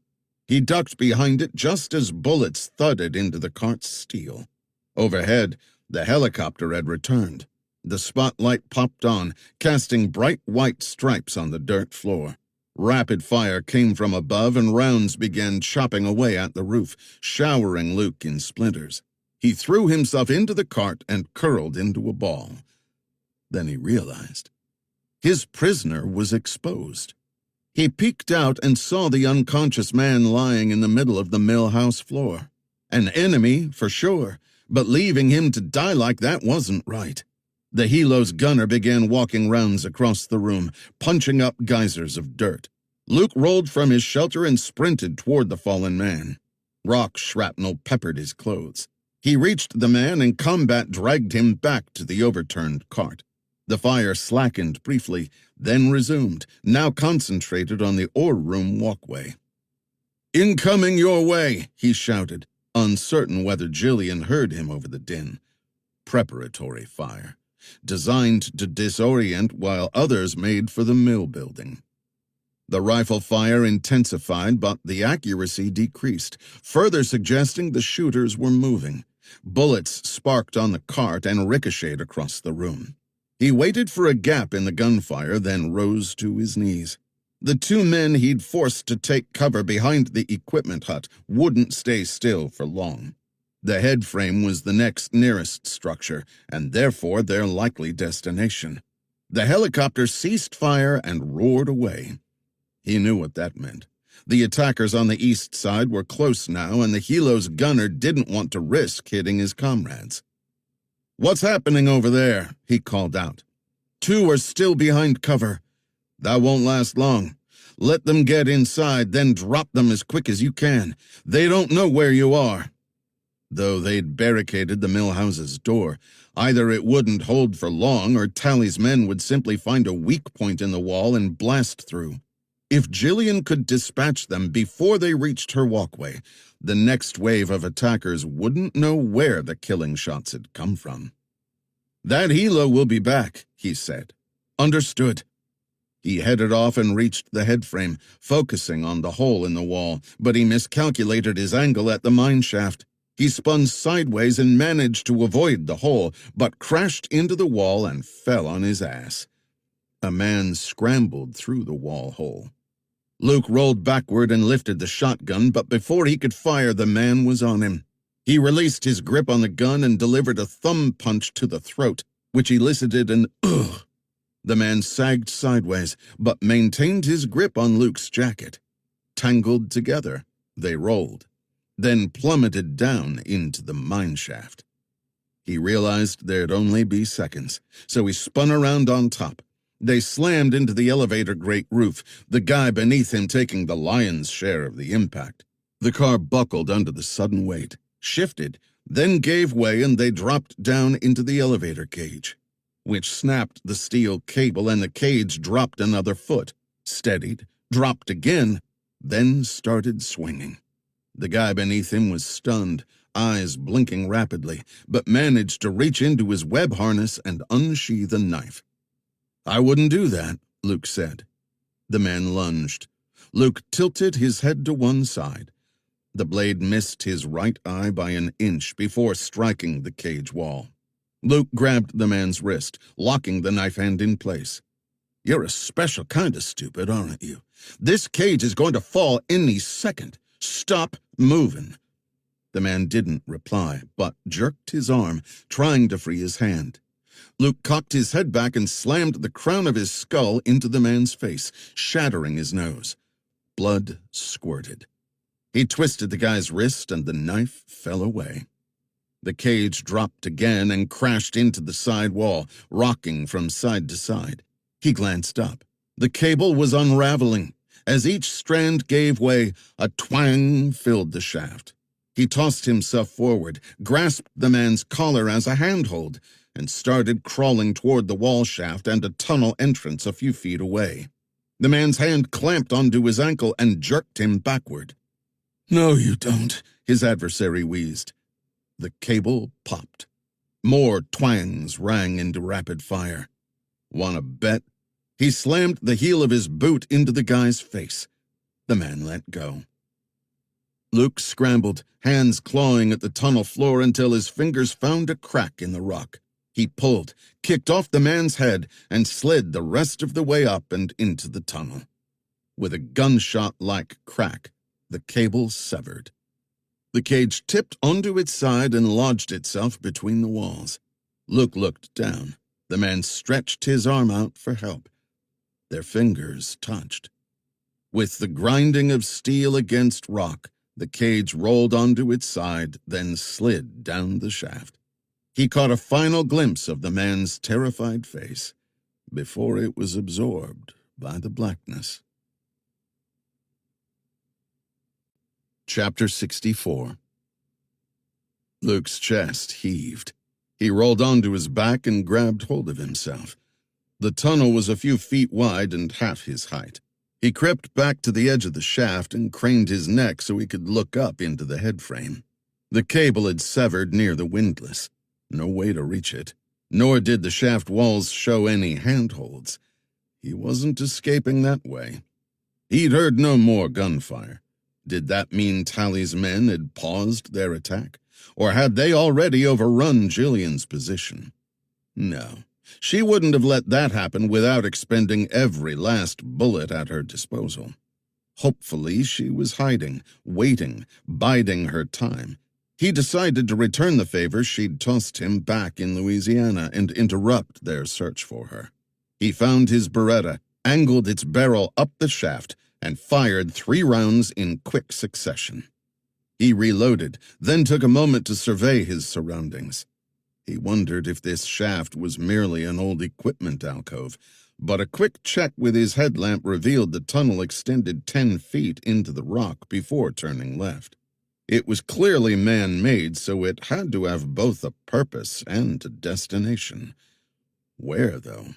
He ducked behind it just as bullets thudded into the cart's steel. Overhead, the helicopter had returned. The spotlight popped on, casting bright white stripes on the dirt floor. Rapid fire came from above, and rounds began chopping away at the roof, showering Luke in splinters. He threw himself into the cart and curled into a ball. Then he realized. His prisoner was exposed. He peeked out and saw the unconscious man lying in the middle of the mill house floor. An enemy, for sure, but leaving him to die like that wasn't right. The helo's gunner began walking rounds across the room, punching up geysers of dirt. Luke rolled from his shelter and sprinted toward the fallen man. Rock shrapnel peppered his clothes. He reached the man, and combat dragged him back to the overturned cart. The fire slackened briefly, then resumed, now concentrated on the ore room walkway. "Incoming your way," he shouted, uncertain whether Jillian heard him over the din. Preparatory fire, designed to disorient while others made for the mill building. The rifle fire intensified, but the accuracy decreased, further suggesting the shooters were moving. Bullets sparked on the cart and ricocheted across the room. He waited for a gap in the gunfire, then rose to his knees. The 2 men he'd forced to take cover behind the equipment hut wouldn't stay still for long. The headframe was the next nearest structure, and therefore their likely destination. The helicopter ceased fire and roared away. He knew what that meant. The attackers on the east side were close now, and the helo's gunner didn't want to risk hitting his comrades. "What's happening over there?" he called out. "2 are still behind cover. That won't last long. Let them get inside, then drop them as quick as you can. They don't know where you are." Though they'd barricaded the mill house's door, either it wouldn't hold for long or Tally's men would simply find a weak point in the wall and blast through. If Jillian could dispatch them before they reached her walkway, the next wave of attackers wouldn't know where the killing shots had come from. "That helo will be back," he said. "Understood." He headed off and reached the headframe, focusing on the hole in the wall, but he miscalculated his angle at the mine shaft. He spun sideways and managed to avoid the hole, but crashed into the wall and fell on his ass. A man scrambled through the wall hole. Luke rolled backward and lifted the shotgun, but before he could fire, the man was on him. He released his grip on the gun and delivered a thumb punch to the throat, which elicited an ugh. The man sagged sideways, but maintained his grip on Luke's jacket. Tangled together, they rolled, then plummeted down into the mine shaft. He realized there'd only be seconds, so he spun around on top. They slammed into the elevator grate roof, the guy beneath him taking the lion's share of the impact. The car buckled under the sudden weight, shifted, then gave way, and they dropped down into the elevator cage, which snapped the steel cable, and the cage dropped another foot, steadied, dropped again, then started swinging. The guy beneath him was stunned, eyes blinking rapidly, but managed to reach into his web harness and unsheath a knife. "I wouldn't do that," Luke said. The man lunged. Luke tilted his head to one side. The blade missed his right eye by an inch before striking the cage wall. Luke grabbed the man's wrist, locking the knife hand in place. "You're a special kind of stupid, aren't you? This cage is going to fall any second. Stop moving." The man didn't reply, but jerked his arm, trying to free his hand. Luke cocked his head back and slammed the crown of his skull into the man's face, shattering his nose. Blood squirted. He twisted the guy's wrist, and the knife fell away. The cage dropped again and crashed into the side wall, rocking from side to side. He glanced up. The cable was unraveling. As each strand gave way, a twang filled the shaft. He tossed himself forward, grasped the man's collar as a handhold, and started crawling toward the wall shaft and a tunnel entrance a few feet away. The man's hand clamped onto his ankle and jerked him backward. "No, you don't," his adversary wheezed. The cable popped. More twangs rang into rapid fire. "Want to bet?" He slammed the heel of his boot into the guy's face. The man let go. Luke scrambled, hands clawing at the tunnel floor until his fingers found a crack in the rock. He pulled, kicked off the man's head, and slid the rest of the way up and into the tunnel. With a gunshot-like crack, the cable severed. The cage tipped onto its side and lodged itself between the walls. Luke looked down. The man stretched his arm out for help. Their fingers touched. With the grinding of steel against rock, the cage rolled onto its side, then slid down the shaft. He caught a final glimpse of the man's terrified face before it was absorbed by the blackness. Chapter 64. Luke's chest heaved. He rolled onto his back and grabbed hold of himself. The tunnel was a few feet wide and half his height. He crept back to the edge of the shaft and craned his neck so he could look up into the headframe. The cable had severed near the windlass. No way to reach it, nor did the shaft walls show any handholds. He wasn't escaping that way. He'd heard no more gunfire. Did that mean Tally's men had paused their attack? Or had they already overrun Jillian's position? No, she wouldn't have let that happen without expending every last bullet at her disposal. Hopefully she was hiding, waiting, biding her time. He decided to return the favor she'd tossed him back in Louisiana and interrupt their search for her. He found his Beretta, angled its barrel up the shaft, and fired 3 rounds in quick succession. He reloaded, then took a moment to survey his surroundings. He wondered if this shaft was merely an old equipment alcove, but a quick check with his headlamp revealed the tunnel extended 10 feet into the rock before turning left. It was clearly man-made, so it had to have both a purpose and a destination. Where, though?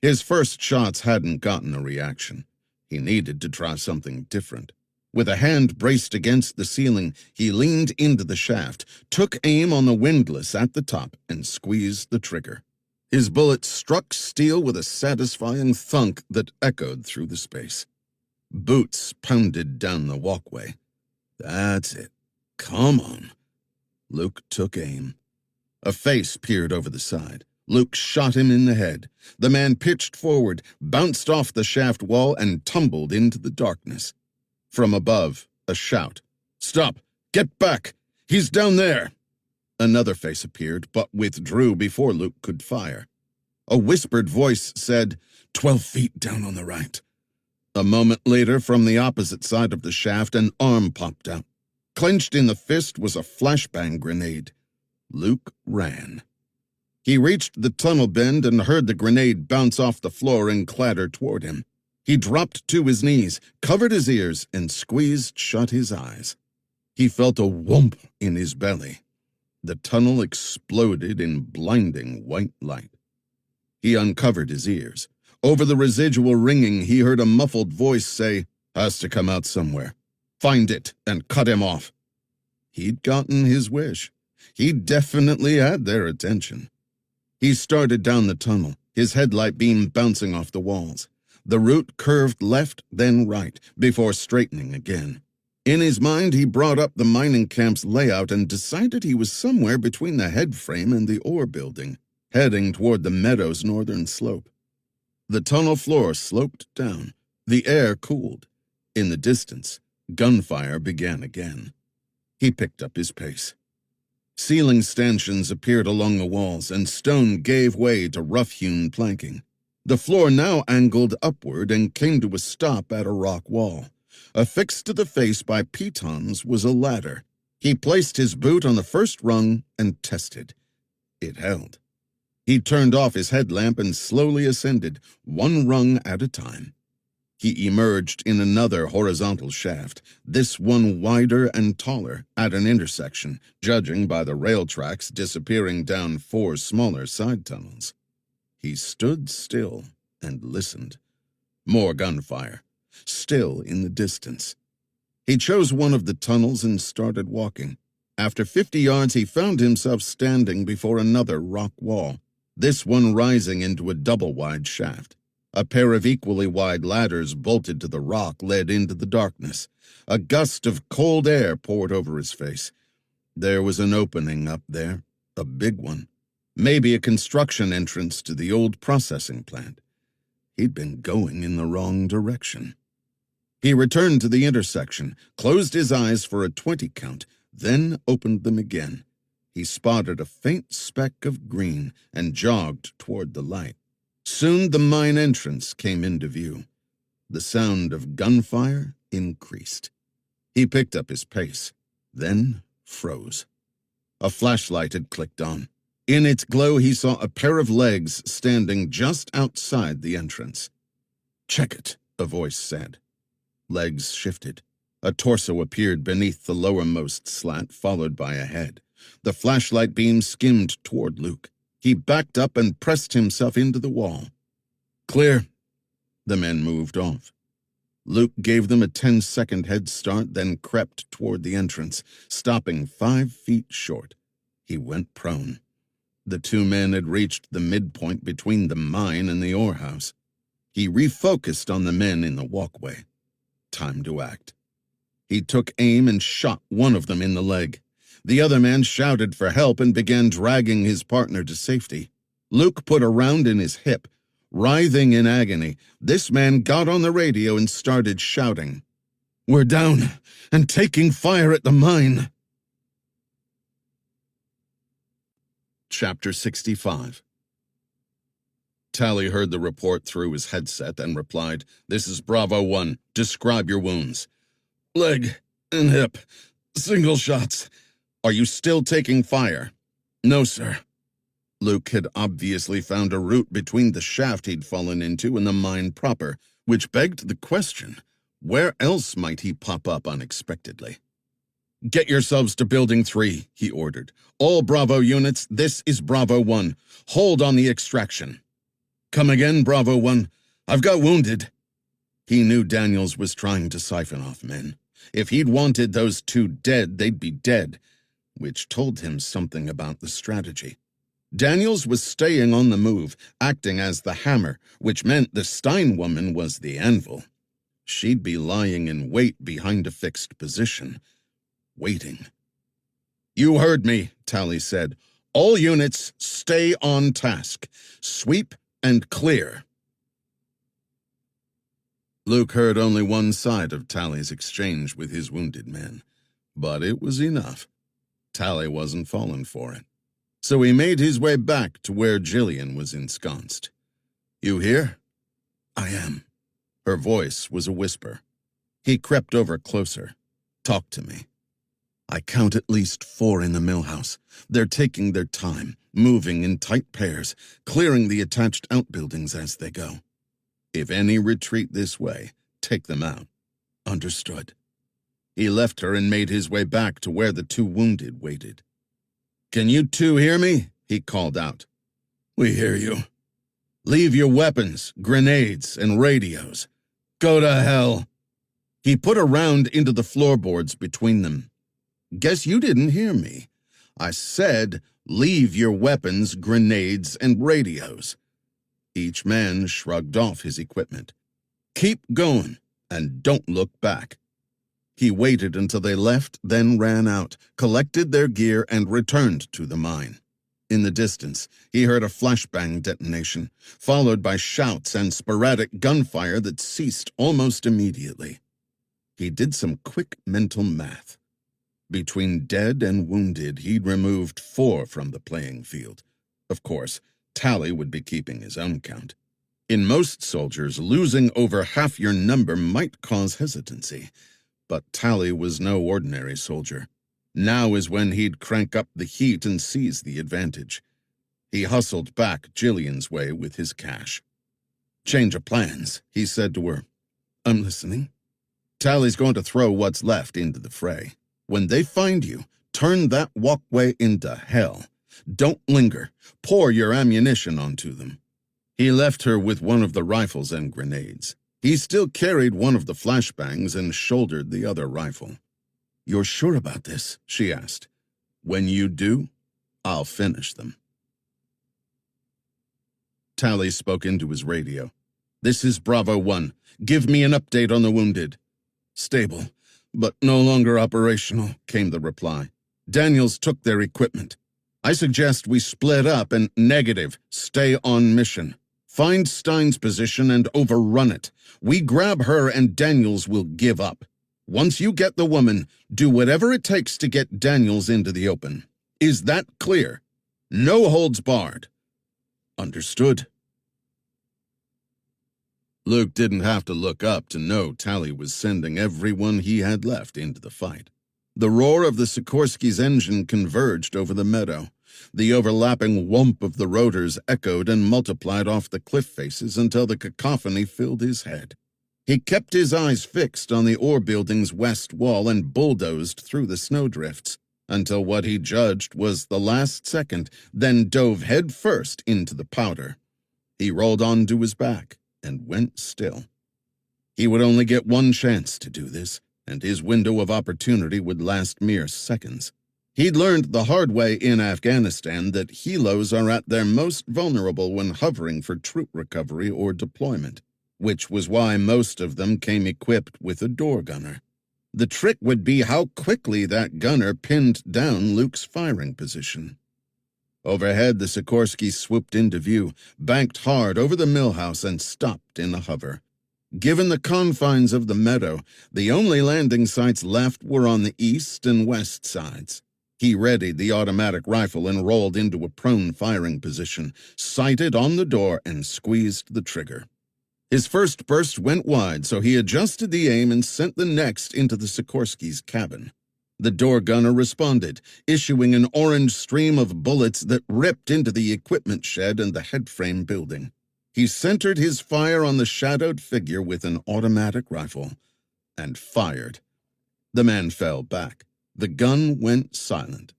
His first shots hadn't gotten a reaction. He needed to try something different. With a hand braced against the ceiling, he leaned into the shaft, took aim on the windlass at the top, and squeezed the trigger. His bullet struck steel with a satisfying thunk that echoed through the space. Boots pounded down the walkway. That's it. Come on. Luke took aim. A face peered over the side. Luke shot him in the head. The man pitched forward, bounced off the shaft wall, and tumbled into the darkness. From above, a shout. "Stop! Get back! He's down there!" Another face appeared, but withdrew before Luke could fire. A whispered voice said, 12 feet down on the right." A moment later, from the opposite side of the shaft, an arm popped out. Clenched in the fist was a flashbang grenade. Luke ran. He reached the tunnel bend and heard the grenade bounce off the floor and clatter toward him. He dropped to his knees, covered his ears, and squeezed shut his eyes. He felt a whoomp in his belly. The tunnel exploded in blinding white light. He uncovered his ears. Over the residual ringing, he heard a muffled voice say, "Has to come out somewhere. Find it and cut him off." He'd gotten his wish. He definitely had their attention. He started down the tunnel, his headlight beam bouncing off the walls. The route curved left, then right, before straightening again. In his mind, he brought up the mining camp's layout and decided he was somewhere between the head frame and the ore building, heading toward the meadow's northern slope. The tunnel floor sloped down. The air cooled. In the distance, gunfire began again. He picked up his pace. Ceiling stanchions appeared along the walls, and stone gave way to rough-hewn planking. The floor now angled upward and came to a stop at a rock wall. Affixed to the face by pitons was a ladder. He placed his boot on the first rung and tested. It held. He turned off his headlamp and slowly ascended, one rung at a time. He emerged in another horizontal shaft, this one wider and taller, at an intersection, judging by the rail tracks disappearing down 4 smaller side tunnels. He stood still and listened. More gunfire, still in the distance. He chose one of the tunnels and started walking. After 50 yards, he found himself standing before another rock wall, this one rising into a double-wide shaft. A pair of equally wide ladders bolted to the rock led into the darkness. A gust of cold air poured over his face. There was an opening up there, a big one. Maybe a construction entrance to the old processing plant. He'd been going in the wrong direction. He returned to the intersection, closed his eyes for a 20 count, then opened them again. He spotted a faint speck of green and jogged toward the light. Soon the mine entrance came into view. The sound of gunfire increased. He picked up his pace, then froze. A flashlight had clicked on. In its glow, he saw a pair of legs standing just outside the entrance. "Check it," a voice said. Legs shifted. A torso appeared beneath the lowermost slat, followed by a head. The flashlight beam skimmed toward Luke. He backed up and pressed himself into the wall. "Clear." The men moved off. Luke gave them a 10-second head start, then crept toward the entrance, stopping 5 feet short. He went prone. The 2 men had reached the midpoint between the mine and the ore house. He refocused on the men in the walkway. Time to act. He took aim and shot one of them in the leg. The other man shouted for help and began dragging his partner to safety. Luke put a round in his hip. Writhing in agony, this man got on the radio and started shouting, "We're down and taking fire at the mine." Chapter 65. Tally heard the report through his headset and replied, "This is Bravo 1. Describe your wounds." "Leg and hip. Single shots." "Are you still taking fire?" "No, sir." Luke had obviously found a route between the shaft he'd fallen into and the mine proper, which begged the question, where else might he pop up unexpectedly? "Get yourselves to Building 3, he ordered. "All Bravo units, this is Bravo 1. Hold on the extraction." "Come again, Bravo 1. I've got wounded." He knew Daniels was trying to siphon off men. If he'd wanted those two dead, they'd be dead, which told him something about the strategy. Daniels was staying on the move, acting as the hammer, which meant the Stein woman was the anvil. She'd be lying in wait behind a fixed position, waiting. "You heard me," Tally said. "All units, stay on task. Sweep and clear." Luke heard only one side of Tally's exchange with his wounded men, but it was enough. Tally wasn't falling for it. So he made his way back to where Jillian was ensconced. "You here?" "I am." Her voice was a whisper. He crept over closer. "Talk to me." "I count at least 4 in the mill house. They're taking their time, moving in tight pairs, clearing the attached outbuildings as they go. If any retreat this way, take them out." "Understood." He left her and made his way back to where the 2 wounded waited. "Can you 2 hear me?" he called out. "We hear you." "Leave your weapons, grenades, and radios. Go to hell." He put a round into the floorboards between them. "Guess you didn't hear me. I said, leave your weapons, grenades, and radios." Each man shrugged off his equipment. "Keep going, and don't look back." He waited until they left, then ran out, collected their gear, and returned to the mine. In the distance, he heard a flashbang detonation, followed by shouts and sporadic gunfire that ceased almost immediately. He did some quick mental math. Between dead and wounded, he'd removed 4 from the playing field. Of course, Tally would be keeping his own count. In most soldiers, losing over half your number might cause hesitancy. But Tally was no ordinary soldier. Now is when he'd crank up the heat and seize the advantage. He hustled back Jillian's way with his cash. "Change of plans," he said to her. "I'm listening." "Tally's going to throw what's left into the fray. When they find you, turn that walkway into hell. Don't linger. Pour your ammunition onto them." He left her with one of the rifles and grenades. He still carried one of the flashbangs and shouldered the other rifle. "You're sure about this?" she asked. "When you do, I'll finish them." Tally spoke into his radio. "This is Bravo 1. Give me an update on the wounded." "Stable, but no longer operational," came the reply. "Daniels took their equipment. I suggest we split up and negative, stay on mission. Find Stein's position and overrun it. We grab her and Daniels will give up. Once you get the woman, do whatever it takes to get Daniels into the open. Is that clear? No holds barred." "Understood." Luke didn't have to look up to know Tally was sending everyone he had left into the fight. The roar of the Sikorsky's engine converged over the meadow. The overlapping whomp of the rotors echoed and multiplied off the cliff faces until the cacophony filled his head. He kept his eyes fixed on the ore building's west wall and bulldozed through the snowdrifts until what he judged was the last second, then dove headfirst into the powder. He rolled onto his back and went still. He would only get one chance to do this, and his window of opportunity would last mere seconds. He'd learned the hard way in Afghanistan that helos are at their most vulnerable when hovering for troop recovery or deployment, which was why most of them came equipped with a door gunner. The trick would be how quickly that gunner pinned down Luke's firing position. Overhead, the Sikorsky swooped into view, banked hard over the mill house, and stopped in a hover. Given the confines of the meadow, the only landing sites left were on the east and west sides. He readied the automatic rifle and rolled into a prone firing position, sighted on the door, and squeezed the trigger. His first burst went wide, so he adjusted the aim and sent the next into the Sikorsky's cabin. The door gunner responded, issuing an orange stream of bullets that ripped into the equipment shed and the headframe building. He centered his fire on the shadowed figure with an automatic rifle and fired. The man fell back. The gun went silent.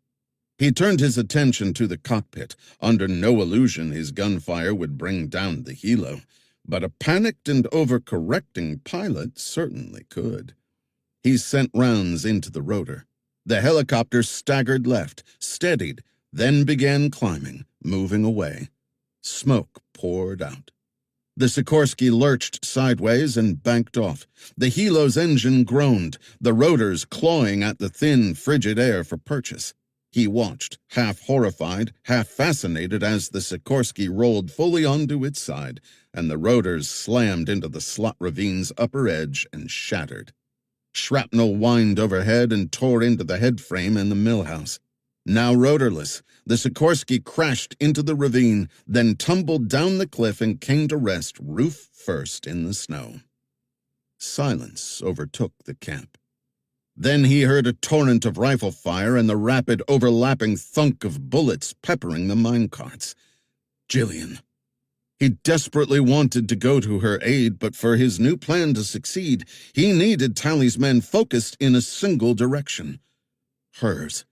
He turned his attention to the cockpit, under no illusion his gunfire would bring down the helo, but a panicked and overcorrecting pilot certainly could. He sent rounds into the rotor. The helicopter staggered left, steadied, then began climbing, moving away. Smoke poured out. The Sikorsky lurched sideways and banked off. The helo's engine groaned, the rotors clawing at the thin, frigid air for purchase. He watched, half horrified, half fascinated, as the Sikorsky rolled fully onto its side, and the rotors slammed into the slot ravine's upper edge and shattered. Shrapnel whined overhead and tore into the headframe and the millhouse. Now rotorless, the Sikorsky crashed into the ravine, then tumbled down the cliff and came to rest roof first in the snow. Silence overtook the camp. Then he heard a torrent of rifle fire and the rapid overlapping thunk of bullets peppering the minecarts. Jillian. He desperately wanted to go to her aid, but for his new plan to succeed, he needed Tally's men focused in a single direction. Hers.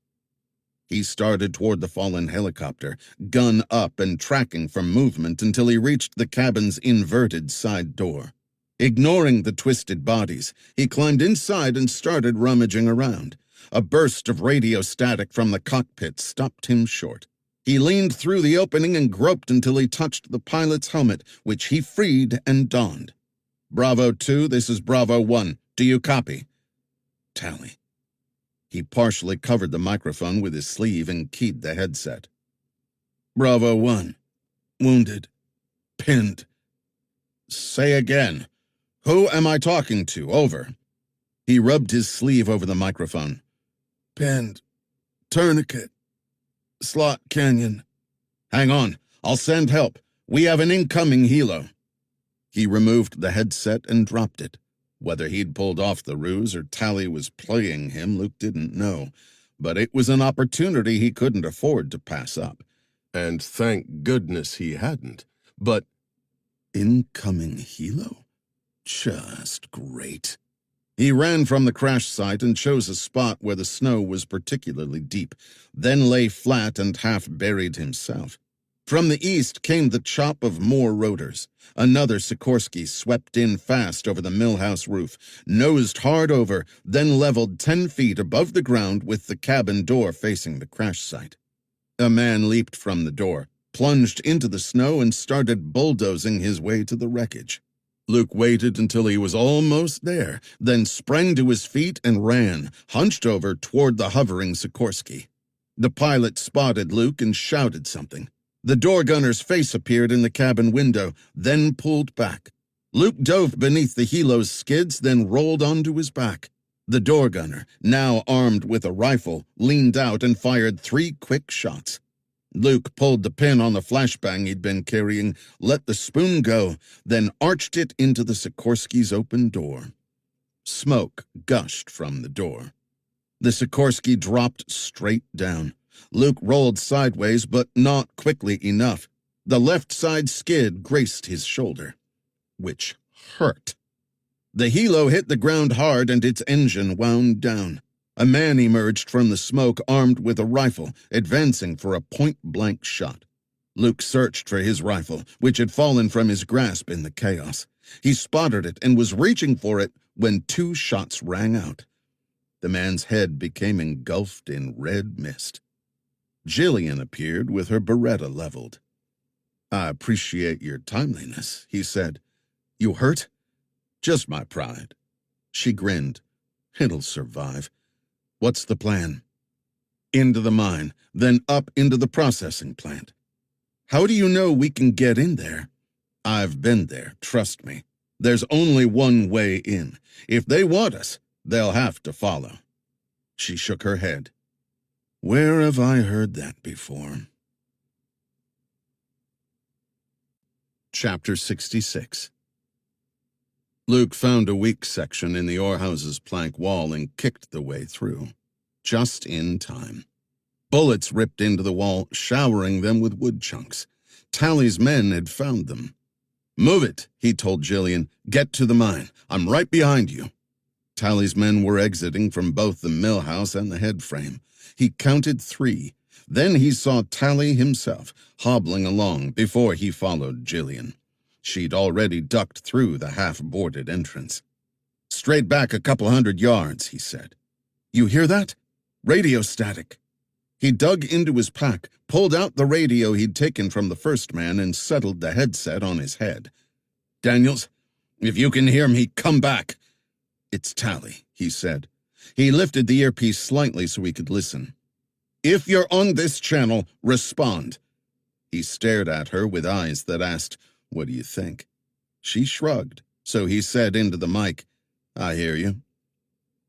He started toward the fallen helicopter, gun up and tracking for movement until he reached the cabin's inverted side door. Ignoring the twisted bodies, he climbed inside and started rummaging around. A burst of radio static from the cockpit stopped him short. He leaned through the opening and groped until he touched the pilot's helmet, which he freed and donned. Bravo 2, this is Bravo 1. Do you copy? Tally. He partially covered the microphone with his sleeve and keyed the headset. Bravo 1. Wounded. Pinned. Say again. Who am I talking to? Over. He rubbed his sleeve over the microphone. Pinned. Tourniquet. Slot Canyon. Hang on. I'll send help. We have an incoming helo. He removed the headset and dropped it. Whether he'd pulled off the ruse or Tally was playing him, Luke didn't know. But it was an opportunity he couldn't afford to pass up. And thank goodness he hadn't. But incoming helo? Just great. He ran from the crash site and chose a spot where the snow was particularly deep, then lay flat and half buried himself. From the east came the chop of more rotors. Another Sikorsky swept in fast over the millhouse roof, nosed hard over, then leveled 10 feet above the ground with the cabin door facing the crash site. A man leaped from the door, plunged into the snow, and started bulldozing his way to the wreckage. Luke waited until he was almost there, then sprang to his feet and ran, hunched over toward the hovering Sikorsky. The pilot spotted Luke and shouted something. The door gunner's face appeared in the cabin window, then pulled back. Luke dove beneath the helo's skids, then rolled onto his back. The door gunner, now armed with a rifle, leaned out and fired 3 quick shots. Luke pulled the pin on the flashbang he'd been carrying, let the spoon go, then arched it into the Sikorsky's open door. Smoke gushed from the door. The Sikorsky dropped straight down. Luke rolled sideways, but not quickly enough. The left side skid grazed his shoulder, which hurt. The helo hit the ground hard and its engine wound down. A man emerged from the smoke armed with a rifle, advancing for a point-blank shot. Luke searched for his rifle, which had fallen from his grasp in the chaos. He spotted it and was reaching for it when 2 shots rang out. The man's head became engulfed in red mist. Jillian appeared with her Beretta leveled. I appreciate your timeliness, he said. You hurt? Just my pride. She grinned. It'll survive. What's the plan? Into the mine, then up into the processing plant. How do you know we can get in there? I've been there, trust me. There's only one way in. If they want us, they'll have to follow. She shook her head. Where have I heard that before? Chapter 66. Luke found a weak section in the orehouse's plank wall and kicked the way through. Just in time. Bullets ripped into the wall, showering them with wood chunks. Tally's men had found them. Move it, he told Jillian. Get to the mine. I'm right behind you. Tally's men were exiting from both the mill house and the head frame. He counted 3. Then he saw Tally himself, hobbling along before he followed Jillian. She'd already ducked through the half-boarded entrance. "Straight back a couple 100 yards," he said. "You hear that? Radio static." He dug into his pack, pulled out the radio he'd taken from the first man, and settled the headset on his head. "Daniels, if you can hear me, come back." "It's Tally," he said. He lifted the earpiece slightly so he could listen. "If you're on this channel, respond." He stared at her with eyes that asked, "What do you think?" She shrugged, so he said into the mic, "I hear you.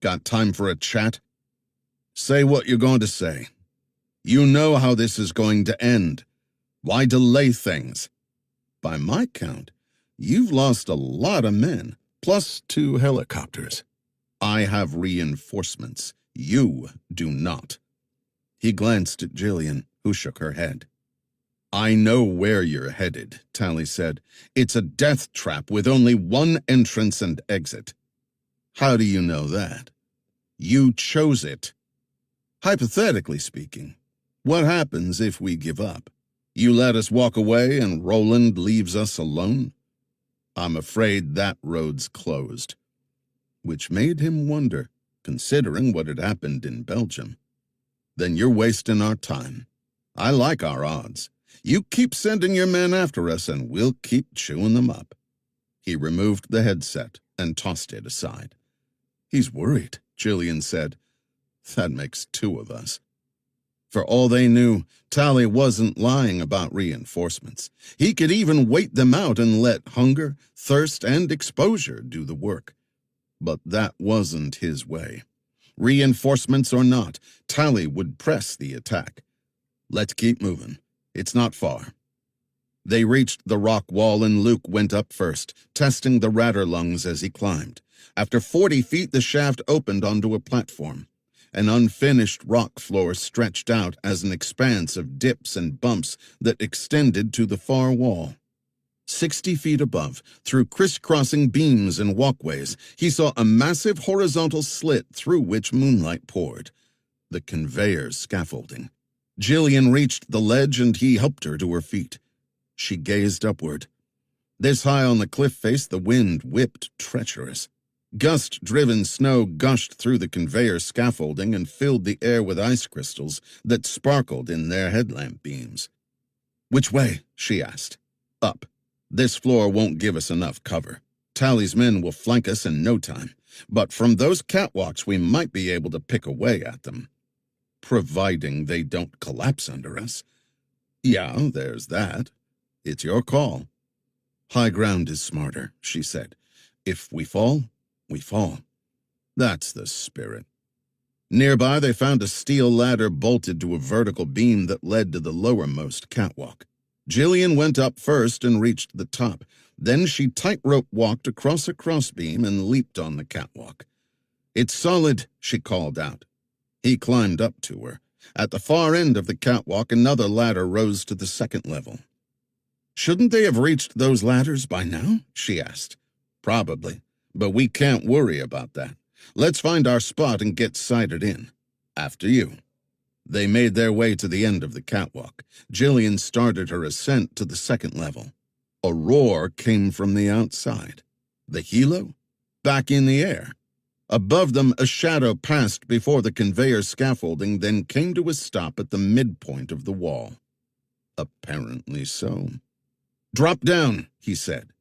Got time for a chat? Say what you're going to say. You know how this is going to end. Why delay things? By my count, you've lost a lot of men, plus 2 helicopters. I have reinforcements. You do not." He glanced at Jillian, who shook her head. "I know where you're headed," Tally said. "It's a death trap with only one entrance and exit." "How do you know that?" "You chose it." "Hypothetically speaking, what happens if we give up? You let us walk away and Roland leaves us alone?" "I'm afraid that road's closed." Which made him wonder, considering what had happened in Belgium. "Then you're wasting our time. I like our odds. You keep sending your men after us and we'll keep chewing them up." He removed the headset and tossed it aside. "He's worried," Jillian said. "That makes 2 of us." For all they knew, Tally wasn't lying about reinforcements. He could even wait them out and let hunger, thirst, and exposure do the work. But that wasn't his way. Reinforcements or not, Tally would press the attack. "Let's keep moving. It's not far." They reached the rock wall and Luke went up first, testing the radar lungs as he climbed. After 40 feet, the shaft opened onto a platform. An unfinished rock floor stretched out as an expanse of dips and bumps that extended to the far wall. 60 feet above, through crisscrossing beams and walkways, he saw a massive horizontal slit through which moonlight poured. The conveyor's scaffolding. Jillian reached the ledge and he helped her to her feet. She gazed upward. This high on the cliff face, the wind whipped treacherous. Gust-driven snow gushed through the conveyor scaffolding and filled the air with ice crystals that sparkled in their headlamp beams. "Which way?" she asked. "Up. This floor won't give us enough cover. Tally's men will flank us in no time, but from those catwalks we might be able to pick away at them. Providing they don't collapse under us." "Yeah, there's that. It's your call." "High ground is smarter," she said. "If we fall, we fall." That's the spirit. Nearby, they found a steel ladder bolted to a vertical beam that led to the lowermost catwalk. Jillian went up first and reached the top. Then she tightrope walked across a crossbeam and leaped on the catwalk. "It's solid," she called out. He climbed up to her. At the far end of the catwalk, another ladder rose to the second level. "Shouldn't they have reached those ladders by now?" she asked. "Probably. But we can't worry about that. Let's find our spot and get sighted in. After you." They made their way to the end of the catwalk. Jillian started her ascent to the second level. A roar came from the outside. The helo? Back in the air. Above them, a shadow passed before the conveyor scaffolding, then came to a stop at the midpoint of the wall. Apparently so. "Drop down," he said.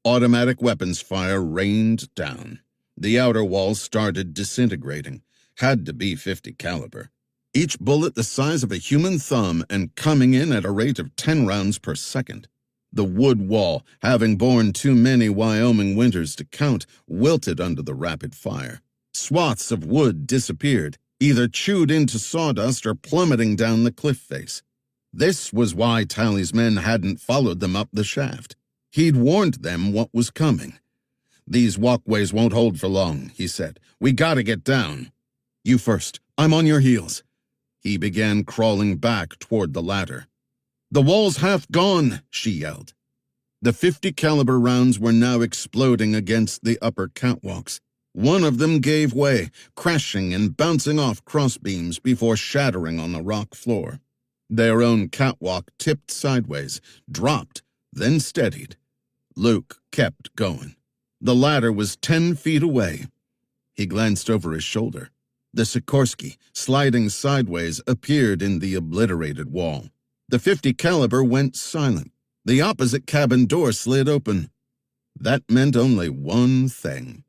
Automatic weapons fire rained down. The outer wall started disintegrating. Had to be 50 caliber. Each bullet the size of a human thumb and coming in at a rate of 10 rounds per second. The wood wall, having borne too many Wyoming winters to count, wilted under the rapid fire. Swaths of wood disappeared, either chewed into sawdust or plummeting down the cliff face. This was why Tally's men hadn't followed them up the shaft. He'd warned them what was coming. "These walkways won't hold for long," he said. "We gotta get down." "You first. I'm on your heels." He began crawling back toward the ladder. "The wall's half gone," she yelled. The 50 caliber rounds were now exploding against the upper catwalks. One of them gave way, crashing and bouncing off crossbeams before shattering on the rock floor. Their own catwalk tipped sideways, dropped, then steadied. Luke kept going. The ladder was 10 feet away. He glanced over his shoulder. The Sikorsky, sliding sideways, appeared in the obliterated wall. The .50 caliber went silent. The opposite cabin door slid open. That meant only one thing: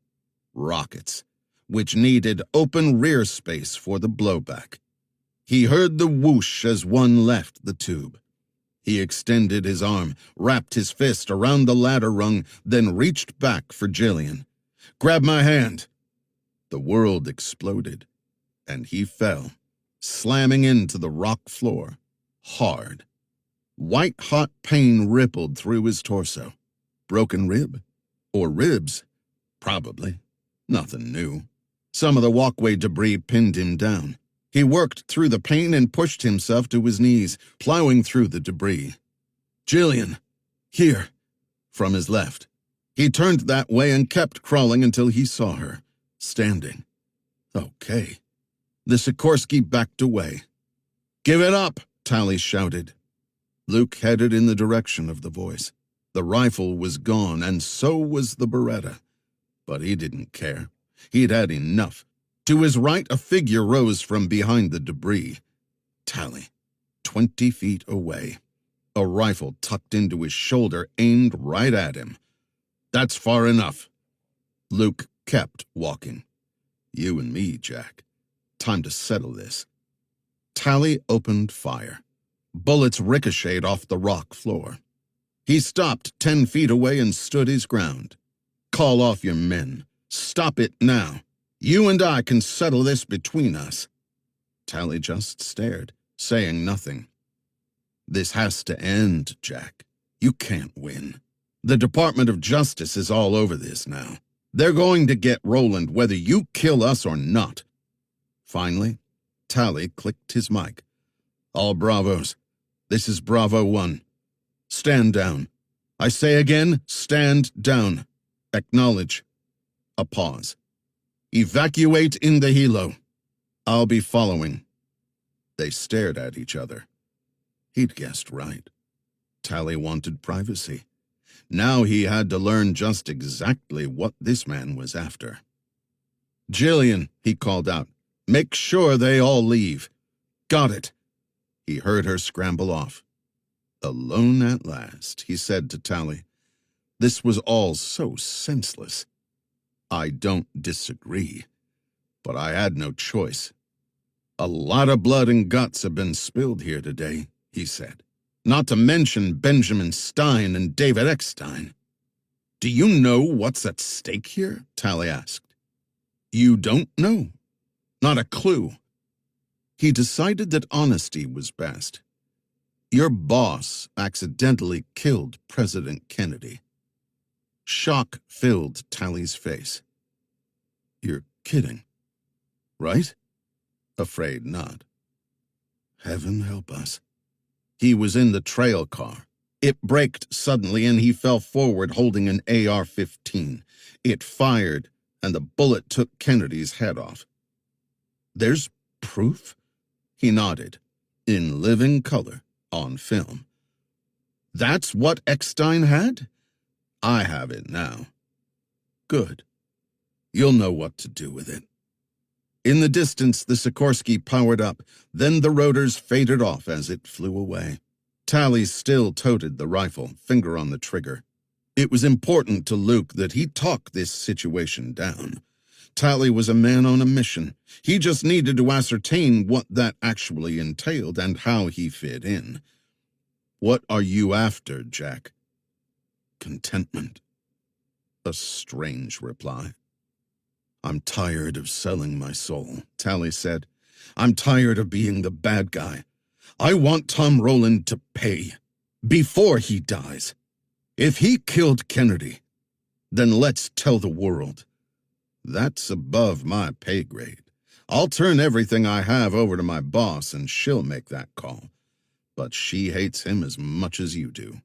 rockets, which needed open rear space for the blowback. He heard the whoosh as one left the tube. He extended his arm, wrapped his fist around the ladder rung, then reached back for Jillian. "Grab my hand." The world exploded, and he fell, slamming into the rock floor, hard. White-hot pain rippled through his torso. Broken rib? Or ribs? Probably. Nothing new. Some of the walkway debris pinned him down. He worked through the pain and pushed himself to his knees, plowing through the debris. "Jillian! Here!" From his left. He turned that way and kept crawling until he saw her, standing. Okay. The Sikorsky backed away. "Give it up!" Tally shouted. Luke headed in the direction of the voice. The rifle was gone, and so was the Beretta. But he didn't care. He'd had enough. To his right, a figure rose from behind the debris. Tally, 20 feet away. A rifle tucked into his shoulder, aimed right at him. "That's far enough." Luke kept walking. "You and me, Jack. Time to settle this." Tally opened fire. Bullets ricocheted off the rock floor. He stopped 10 feet away and stood his ground. "Call off your men. Stop it now. You and I can settle this between us." Tally just stared, saying nothing. "This has to end, Jack. You can't win. The Department of Justice is all over this now. They're going to get Roland whether you kill us or not." Finally, Tally clicked his mic. "All Bravos. This is Bravo 1. Stand down. I say again, stand down. Acknowledge." A pause. "Evacuate in the helo. I'll be following." They stared at each other. He'd guessed right. Tally wanted privacy. Now he had to learn just exactly what this man was after. "Jillian," he called out, "make sure they all leave." "Got it." He heard her scramble off. Alone at last, he said to Tally. This was all so senseless. "I don't disagree, but I had no choice. A lot of blood and guts have been spilled here today," he said. "Not to mention Benjamin Stein and David Eckstein." "Do you know what's at stake here?" Tally asked. "You don't know? Not a clue." He decided that honesty was best. "Your boss accidentally killed President Kennedy." Shock filled Tally's face. "You're kidding, right?" "Afraid not." Heaven help us. He was in the trail car. It braked suddenly and he fell forward holding an AR-15. It fired and the bullet took Kennedy's head off. "There's proof?" He nodded. "In living color, on film." "That's what Eckstein had?" "I have it now." "Good. You'll know what to do with it." In the distance, the Sikorsky powered up, then the rotors faded off as it flew away. Tally still toted the rifle, finger on the trigger. It was important to Luke that he talk this situation down. Tally was a man on a mission. He just needed to ascertain what that actually entailed and how he fit in. "What are you after, Jack?" "Contentment." A strange reply. "I'm tired of selling my soul," Tally said. "I'm tired of being the bad guy. I want Tom Roland to pay. Before he dies. If he killed Kennedy, then let's tell the world. That's above my pay grade. I'll turn everything I have over to my boss and she'll make that call. But she hates him as much as you do.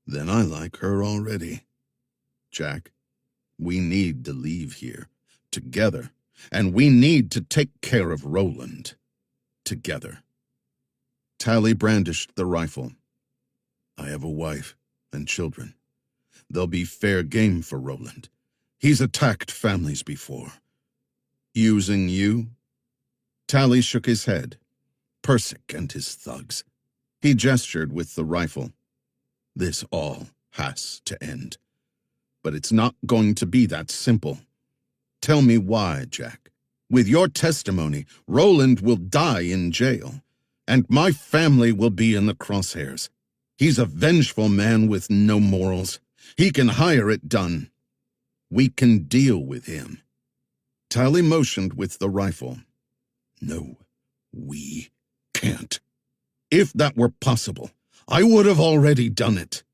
Then I like her already. Jack, we need to leave here. together, and we need to take care of Roland together. Tally brandished the rifle. I have a wife and children. They'll be fair game for Roland. He's attacked families before. Using you? Tally shook his head. Persic and his thugs. He gestured with the rifle. This all has to end. But it's not going to be that simple. Tell me why, Jack. With your testimony, Roland will die in jail, and my family will be in the crosshairs. He's a vengeful man with no morals. He can hire it done. We can deal with him. Tally motioned with the rifle. No, we can't. If that were possible, I would have already done it.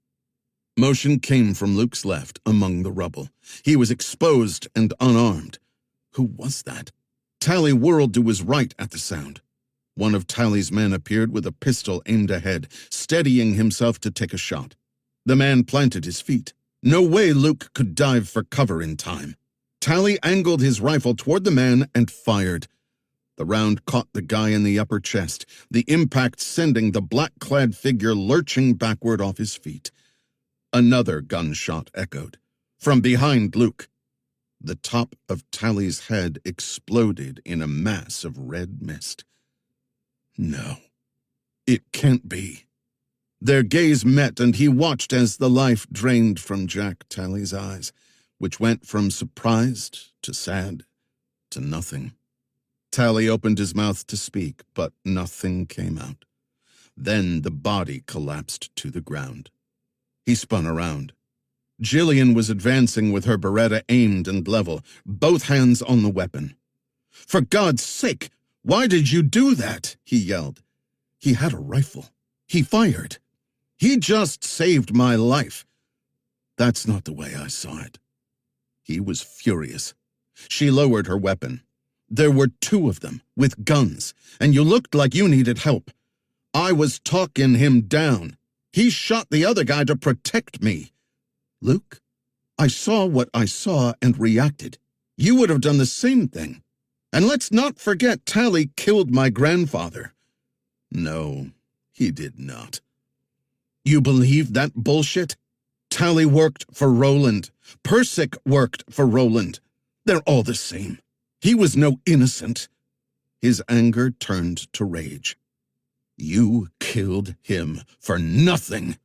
Motion came from Luke's left among the rubble. He was exposed and unarmed. Who was that? Tally whirled to his right at the sound. One of Tally's men appeared with a pistol aimed ahead, steadying himself to take a shot. The man planted his feet. No way Luke could dive for cover in time. Tally angled his rifle toward the man and fired. The round caught the guy in the upper chest, the impact sending the black-clad figure lurching backward off his feet. Another gunshot echoed. From behind Luke, the top of Tally's head exploded in a mass of red mist. No, it can't be. Their gaze met, and he watched as the life drained from Jack Tally's eyes, which went from surprised to sad to nothing. Tally opened his mouth to speak, but nothing came out. Then the body collapsed to the ground. He spun around. Jillian was advancing with her Beretta aimed and level, both hands on the weapon. "For God's sake, why did you do that?" he yelled. He had a rifle. He fired. He just saved my life. That's not the way I saw it. He was furious. She lowered her weapon. There were two of them, with guns, and you looked like you needed help. I was talking him down. He shot the other guy to protect me. Luke, I saw what I saw and reacted. You would have done the same thing. And let's not forget Tally killed my grandfather. No, he did not. You believe that bullshit? Tally worked for Roland. Persic worked for Roland. They're all the same. He was no innocent. His anger turned to rage. You killed him for nothing.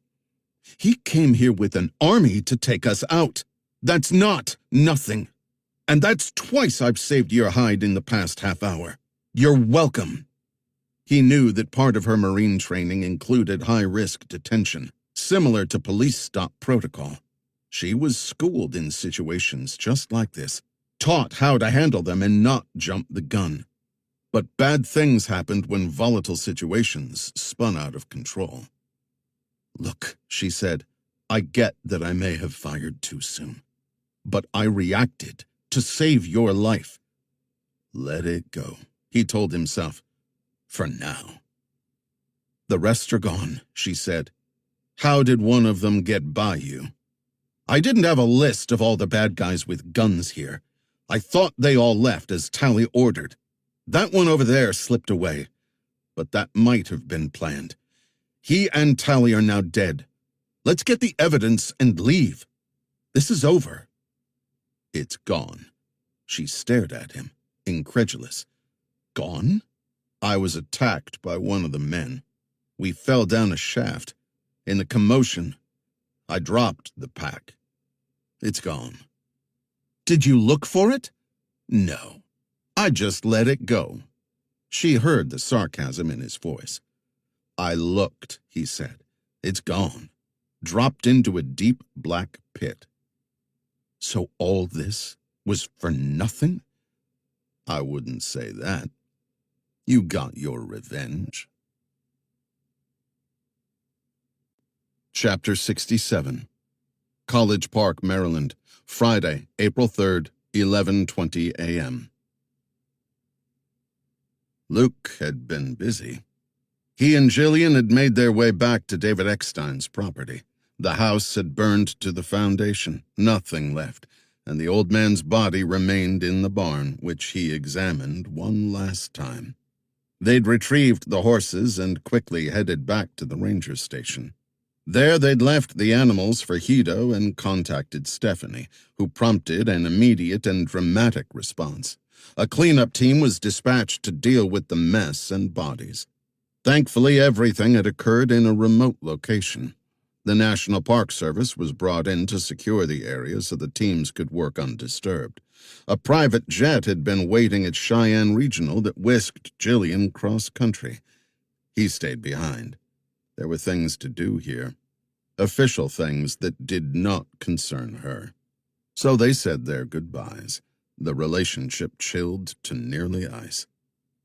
He came here with an army to take us out. That's not nothing. And that's twice I've saved your hide in the past half hour. You're welcome. He knew that part of her Marine training included high-risk detention, similar to police stop protocol. She was schooled in situations just like this, taught how to handle them and not jump the gun. But bad things happened when volatile situations spun out of control. Look, she said, I get that I may have fired too soon, but I reacted to save your life. Let it go, he told himself, for now. The rest are gone, she said. How did one of them get by you? I didn't have a list of all the bad guys with guns here. I thought they all left as Tally ordered. That one over there slipped away, but that might have been planned. He and Tally are now dead. Let's get the evidence and leave. This is over. It's gone. She stared at him, incredulous. Gone? I was attacked by one of the men. We fell down a shaft. In the commotion, I dropped the pack. It's gone. Did you look for it? No. I just let it go. She heard the sarcasm in his voice. I looked, he said. It's gone. Dropped into a deep black pit. So all this was for nothing? I wouldn't say that. You got your revenge. Chapter 67. College Park, Maryland, Friday, April 3rd, 11:20 a.m. Luke had been busy. He and Jillian had made their way back to David Eckstein's property. The house had burned to the foundation, nothing left, and the old man's body remained in the barn, which he examined one last time. They'd retrieved the horses and quickly headed back to the ranger station. There they'd left the animals for Hido and contacted Stephanie, who prompted an immediate and dramatic response. A cleanup team was dispatched to deal with the mess and bodies. Thankfully, everything had occurred in a remote location. The National Park Service was brought in to secure the area so the teams could work undisturbed. A private jet had been waiting at Cheyenne Regional that whisked Jillian cross-country. He stayed behind. There were things to do here. Official things that did not concern her. So they said their goodbyes, the relationship chilled to nearly ice.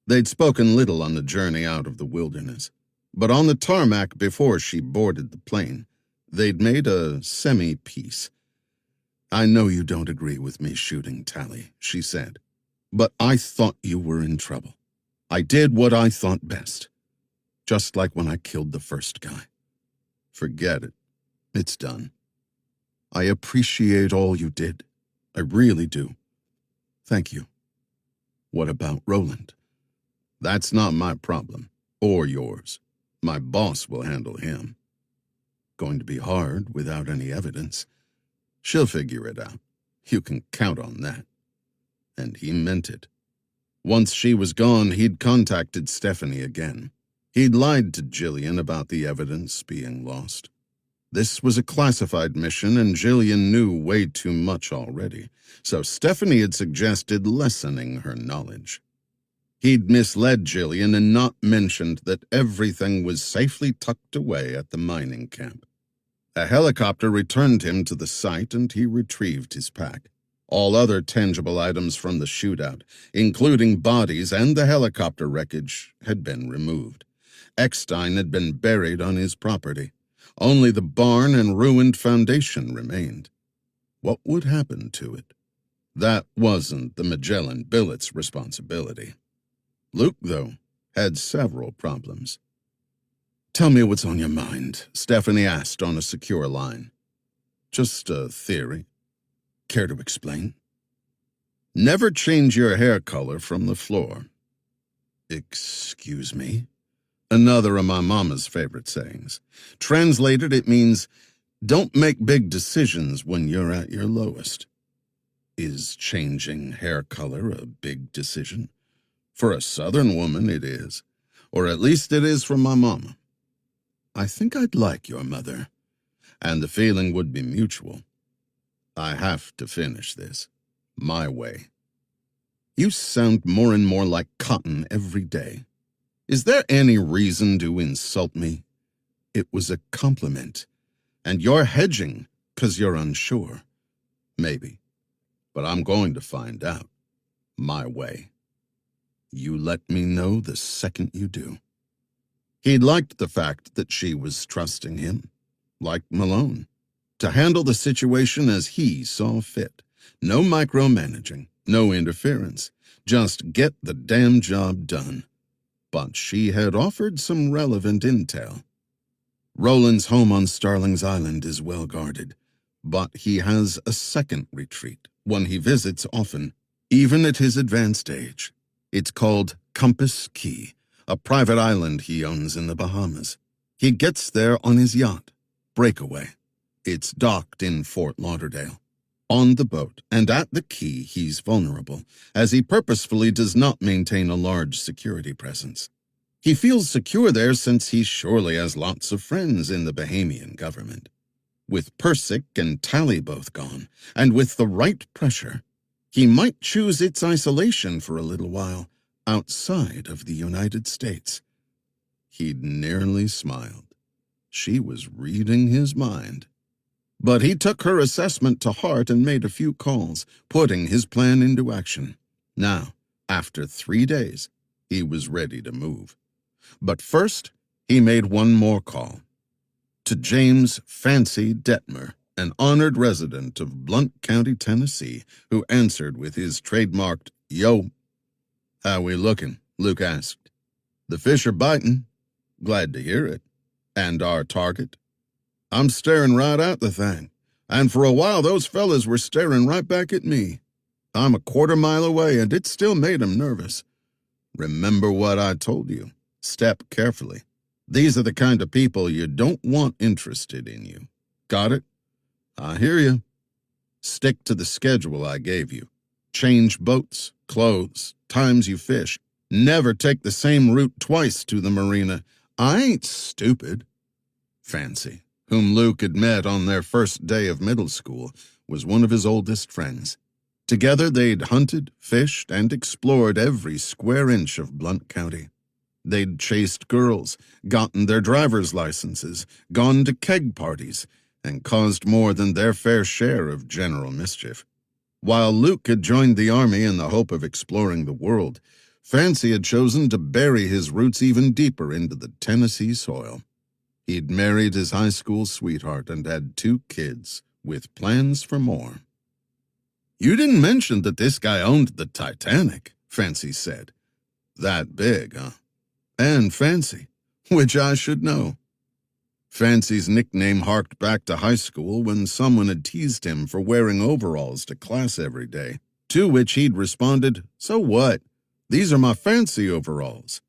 They'd spoken little on the journey out of the wilderness, but on the tarmac before she boarded the plane, they'd made a semi-peace. "I know you don't agree with me shooting Tally," she said, "but I thought you were in trouble. I did what I thought best. Just like when I killed the first guy. Forget it. It's done. I appreciate all you did. I really do. Thank you. What about Roland? That's not my problem, or yours. My boss will handle him. Going to be hard without any evidence. She'll figure it out. You can count on that." And he meant it. Once she was gone, he'd contacted Stephanie again. He'd lied to Jillian about the evidence being lost. This was a classified mission, and Jillian knew way too much already, so Stephanie had suggested lessening her knowledge. He'd misled Jillian and not mentioned that everything was safely tucked away at the mining camp. A helicopter returned him to the site, and he retrieved his pack. All other tangible items from the shootout, including bodies and the helicopter wreckage, had been removed. Eckstein had been buried on his property. Only the barn and ruined foundation remained. What would happen to it? That wasn't the Magellan Billet's responsibility. Luke, though, had several problems. "Tell me what's on your mind," Stephanie asked on a secure line. "Just a theory. Care to explain?" "Never change your hair color from the floor." "Excuse me?" Another of my mama's favorite sayings. Translated, it means, don't make big decisions when you're at your lowest. Is changing hair color a big decision? For a Southern woman, it is. Or at least it is for my mama. I think I'd like your mother, and the feeling would be mutual. I have to finish this, my way. You sound more and more like cotton every day. Is there any reason to insult me? It was a compliment, and you're hedging 'cause you're unsure. Maybe, but I'm going to find out, my way. You let me know the second you do. He liked the fact that she was trusting him, like Malone, to handle the situation as he saw fit. No micromanaging, no interference, just get the damn job done. But she had offered some relevant intel. Roland's home on Starling's Island is well guarded, but he has a second retreat, one he visits often, even at his advanced age. It's called Compass Key, a private island he owns in the Bahamas. He gets there on his yacht, Breakaway. It's docked in Fort Lauderdale. On the boat and at the key, he's vulnerable, as he purposefully does not maintain a large security presence. He feels secure there since he surely has lots of friends in the Bahamian government. With Persic and Tally both gone, and with the right pressure, he might choose its isolation for a little while, outside of the United States. He'd nearly smiled. She was reading his mind. But he took her assessment to heart and made a few calls, putting his plan into action. Now, after 3 days, he was ready to move. But first, he made one more call. To James Fancy Detmer, an honored resident of Blount County, Tennessee, who answered with his trademarked, "Yo." "How we looking?" Luke asked. "The fish are biting." "Glad to hear it. And our target?" "I'm staring right at the thing. And for a while, those fellas were staring right back at me. I'm a quarter mile away, and it still made 'em nervous. Remember what I told you. Step carefully. These are the kind of people you don't want interested in you. Got it? I hear you. Stick to the schedule I gave you. Change boats, clothes, times you fish. Never take the same route twice to the marina. I ain't stupid. Fancy, whom Luke had met on their first day of middle school, was one of his oldest friends. Together they'd hunted, fished, and explored every square inch of Blount County. They'd chased girls, gotten their driver's licenses, gone to keg parties, and caused more than their fair share of general mischief. While Luke had joined the army in the hope of exploring the world, Fancy had chosen to bury his roots even deeper into the Tennessee soil. He'd married his high school sweetheart and had 2 kids, with plans for more. You didn't mention that this guy owned the Titanic, Fancy said. That big, huh? And Fancy, which I should know. Fancy's nickname harked back to high school when someone had teased him for wearing overalls to class every day, to which he'd responded, "So what? These are my fancy overalls."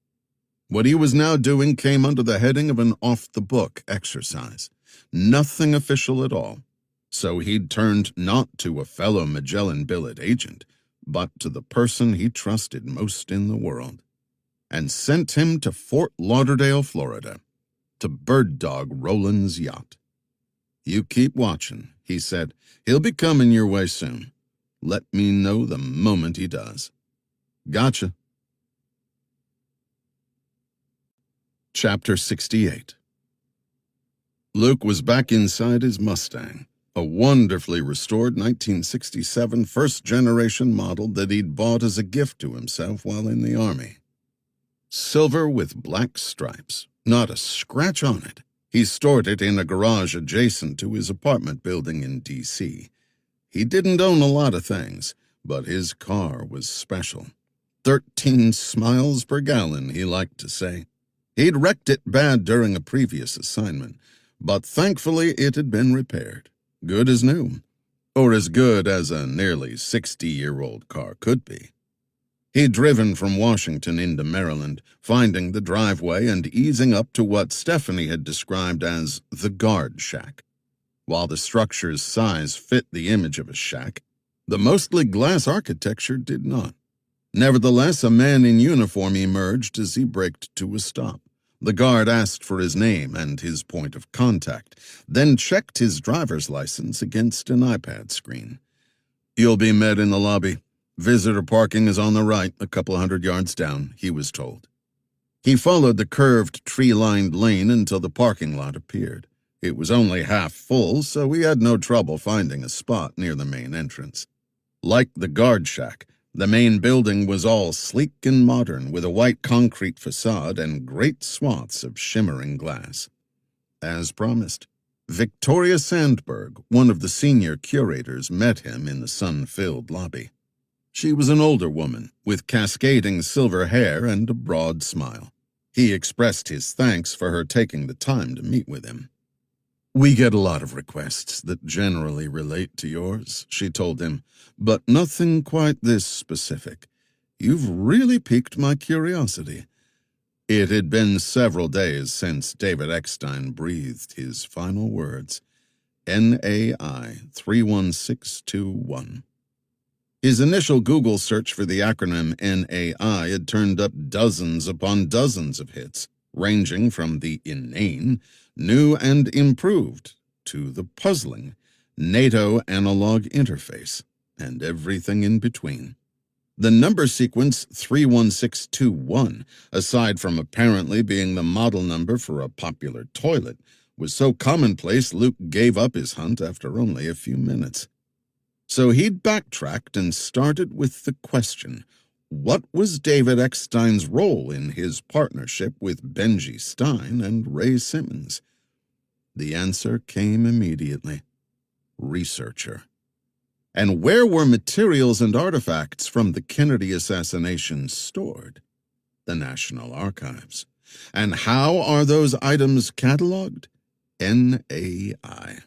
What he was now doing came under the heading of an off-the-book exercise. Nothing official at all. So he'd turned not to a fellow Magellan billet agent, but to the person he trusted most in the world, and sent him to Fort Lauderdale, Florida, to Bird Dog Roland's yacht. "You keep watching," he said. "He'll be coming your way soon. Let me know the moment he does." Gotcha. Chapter 68. Luke was back inside his Mustang, a wonderfully restored 1967 first-generation model that he'd bought as a gift to himself while in the Army. Silver with black stripes, not a scratch on it. He stored it in a garage adjacent to his apartment building in D.C. He didn't own a lot of things, but his car was special. 13 miles per gallon, he liked to say. He'd wrecked it bad during a previous assignment, but thankfully it had been repaired. Good as new, or as good as a nearly 60-year-old car could be. He'd driven from Washington into Maryland, finding the driveway and easing up to what Stephanie had described as the guard shack. While the structure's size fit the image of a shack, the mostly glass architecture did not. Nevertheless, a man in uniform emerged as he braked to a stop. The guard asked for his name and his point of contact, then checked his driver's license against an iPad screen. "You'll be met in the lobby. Visitor parking is on the right, a couple 100 yards down," he was told. He followed the curved, tree-lined lane until the parking lot appeared. It was only half full, so he had no trouble finding a spot near the main entrance. Like the guard shack, the main building was all sleek and modern, with a white concrete facade and great swaths of shimmering glass. As promised, Victoria Sandberg, one of the senior curators, met him in the sun-filled lobby. She was an older woman, with cascading silver hair and a broad smile. He expressed his thanks for her taking the time to meet with him. "We get a lot of requests that generally relate to yours," she told him, "but nothing quite this specific. You've really piqued my curiosity." It had been several days since David Eckstein breathed his final words, NAI 31621. His initial Google search for the acronym NAI had turned up dozens upon dozens of hits, ranging from the inane, new and improved, to the puzzling NATO analog interface, and everything in between. The number sequence 31621, aside from apparently being the model number for a popular toilet, was so commonplace Luke gave up his hunt after only a few minutes. So he'd backtracked and started with the question, what was David Eckstein's role in his partnership with Benji Stein and Ray Simmons? The answer came immediately. Researcher. And where were materials and artifacts from the Kennedy assassination stored? The National Archives. And how are those items cataloged? NAI.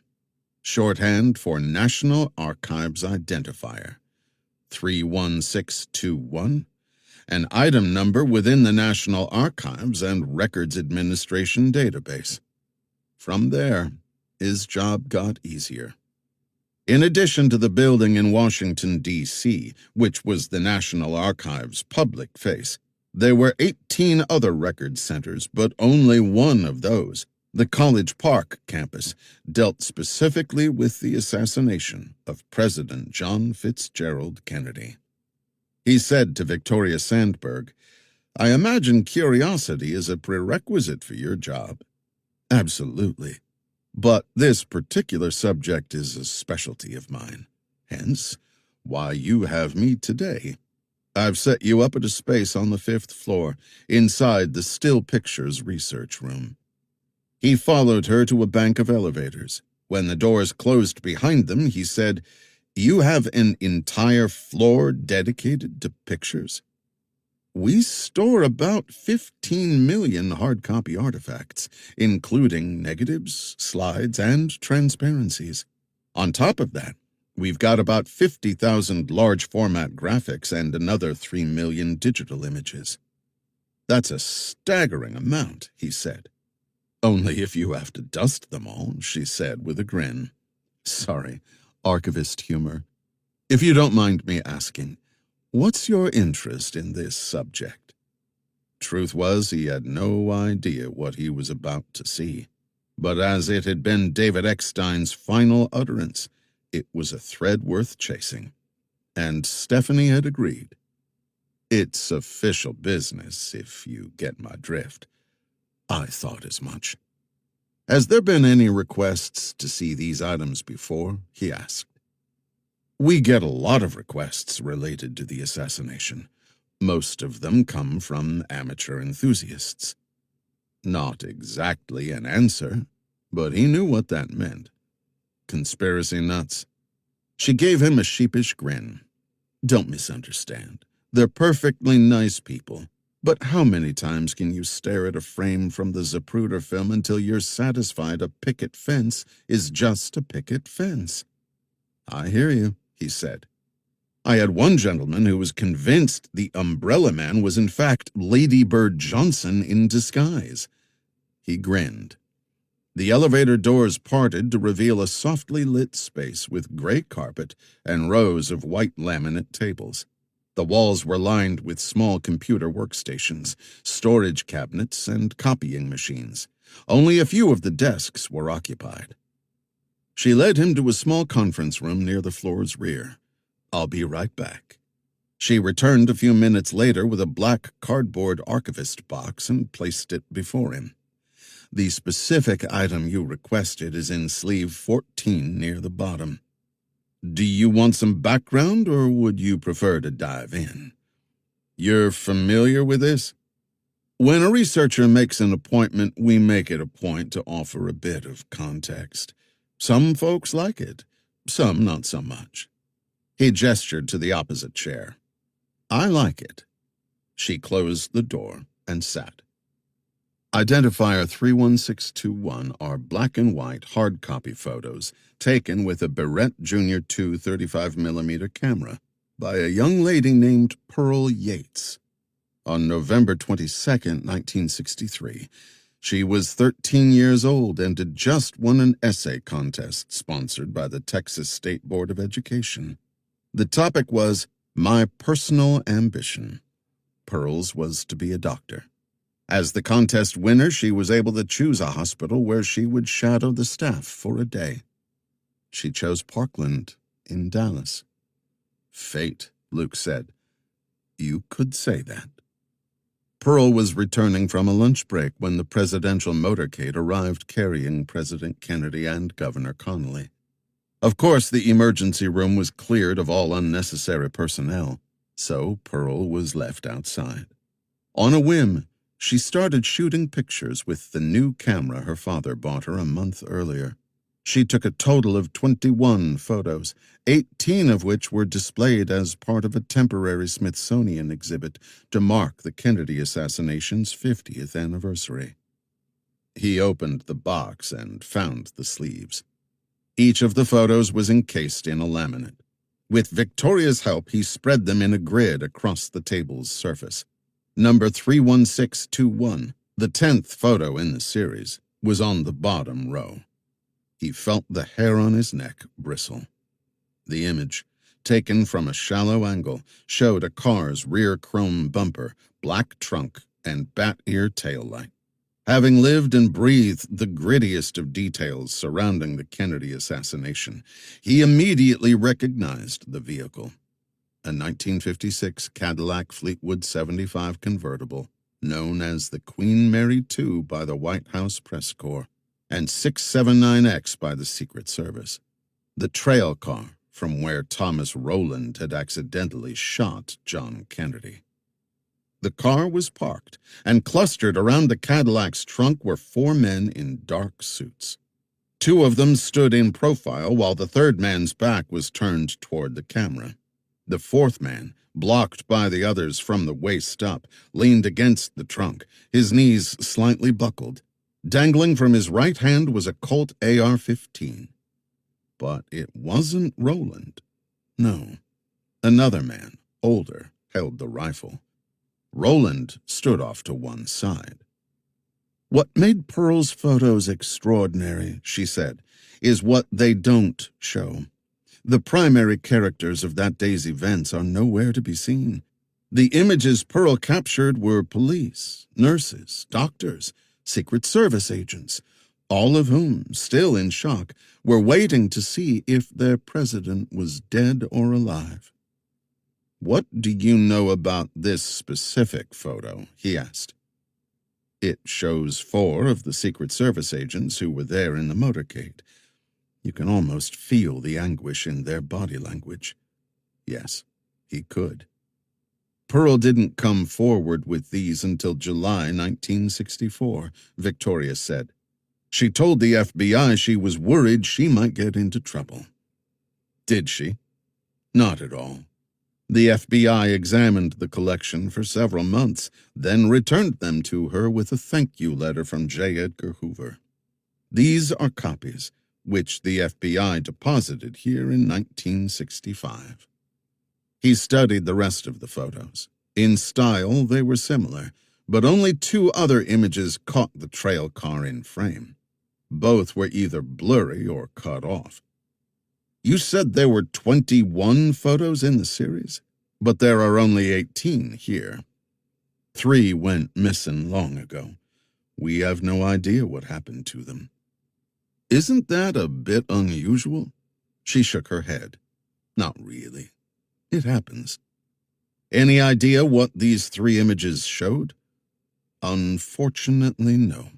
shorthand for National Archives Identifier, 31621, an item number within the National Archives and Records Administration database. From there, his job got easier. In addition to the building in Washington, D.C., which was the National Archives' public face, there were 18 other record centers, but only one of those, the College Park campus, dealt specifically with the assassination of President John Fitzgerald Kennedy. He said to Victoria Sandberg, "I imagine curiosity is a prerequisite for your job." "Absolutely. But this particular subject is a specialty of mine. Hence, why you have me today. I've set you up at a space on the 5th floor, inside the Still Pictures research room." He followed her to a bank of elevators. When the doors closed behind them, he said, "You have an entire floor dedicated to pictures?" "We store about 15 million hard copy artifacts, including negatives, slides, and transparencies. On top of that, we've got about 50,000 large format graphics and another 3 million digital images." "That's a staggering amount," he said. "Only if you have to dust them all," she said with a grin. "Sorry, archivist humor. If you don't mind me asking, what's your interest in this subject?" Truth was, he had no idea what he was about to see. But as it had been David Eckstein's final utterance, it was a thread worth chasing. And Stephanie had agreed. "It's official business, if you get my drift." "I thought as much." "Has there been any requests to see these items before?" he asked. "We get a lot of requests related to the assassination. Most of them come from amateur enthusiasts." Not exactly an answer, but he knew what that meant. Conspiracy nuts. She gave him a sheepish grin. "Don't misunderstand. They're perfectly nice people. But how many times can you stare at a frame from the Zapruder film until you're satisfied a picket fence is just a picket fence?" "I hear you," he said. "I had one gentleman who was convinced the Umbrella Man was in fact Lady Bird Johnson in disguise." He grinned. The elevator doors parted to reveal a softly lit space with gray carpet and rows of white laminate tables. The walls were lined with small computer workstations, storage cabinets, and copying machines. Only a few of the desks were occupied. She led him to a small conference room near the floor's rear. "I'll be right back." She returned a few minutes later with a black cardboard archivist box and placed it before him. "The specific item you requested is in sleeve 14 near the bottom. Do you want some background, or would you prefer to dive in?" "You're familiar with this?" "When a researcher makes an appointment, we make it a point to offer a bit of context. Some folks like it, some not so much." He gestured to the opposite chair. "I like it." She closed the door and sat. Identifier 31621 are black and white hard copy photos taken with a Barrett Jr. 2 35mm camera by a young lady named Pearl Yates. On November 22, 1963, she was 13 years old and had just won an essay contest sponsored by the Texas State Board of Education. The topic was "My Personal Ambition." Pearl's was to be a doctor. As the contest winner, she was able to choose a hospital where she would shadow the staff for a day. She chose Parkland in Dallas. "Fate," Luke said. "You could say that." Pearl was returning from a lunch break when the presidential motorcade arrived carrying President Kennedy and Governor Connally. Of course, the emergency room was cleared of all unnecessary personnel, so Pearl was left outside. On a whim, she started shooting pictures with the new camera her father bought her a month earlier. She took a total of 21 photos, 18 of which were displayed as part of a temporary Smithsonian exhibit to mark the Kennedy assassination's 50th anniversary. He opened the box and found the sleeves. Each of the photos was encased in a laminate. With Victoria's help, he spread them in a grid across the table's surface. Number 31621, the 10th photo in the series, was on the bottom row. He felt the hair on his neck bristle. The image, taken from a shallow angle, showed a car's rear chrome bumper, black trunk, and bat-ear taillight. Having lived and breathed the grittiest of details surrounding the Kennedy assassination, he immediately recognized the vehicle. A 1956 Cadillac Fleetwood 75 convertible, known as the Queen Mary II by the White House Press Corps, and 679X by the Secret Service. The trail car from where Thomas Rowland had accidentally shot John Kennedy. The car was parked, and clustered around the Cadillac's trunk were 4 men in dark suits. 2 of them stood in profile while the third man's back was turned toward the camera. The fourth man, blocked by the others from the waist up, leaned against the trunk, his knees slightly buckled. Dangling from his right hand was a Colt AR-15. But it wasn't Rowland. No. Another man, older, held the rifle. Rowland stood off to one side. "What made Pearl's photos extraordinary," she said, "is what they don't show. The primary characters of that day's events are nowhere to be seen. The images Pearl captured were police, nurses, doctors, Secret Service agents, all of whom, still in shock, were waiting to see if their president was dead or alive." "What do you know about this specific photo?" he asked. "It shows 4 of the Secret Service agents who were there in the motorcade. You can almost feel the anguish in their body language." Yes, he could. "Pearl didn't come forward with these until July 1964, Victoria said. "She told the FBI she was worried she might get into trouble." "Did she?" "Not at all. The FBI examined the collection for several months, then returned them to her with a thank-you letter from J. Edgar Hoover. These are copies, which the FBI deposited here in 1965. He studied the rest of the photos. In style, they were similar, but only 2 other images caught the trail car in frame. Both were either blurry or cut off. "You said there were 21 photos in the series, but there are only 18 here. 3 went missing long ago. We have no idea what happened to them." "Isn't that a bit unusual?" She shook her head. "Not really. It happens." "Any idea what these 3 images showed?" "Unfortunately, no."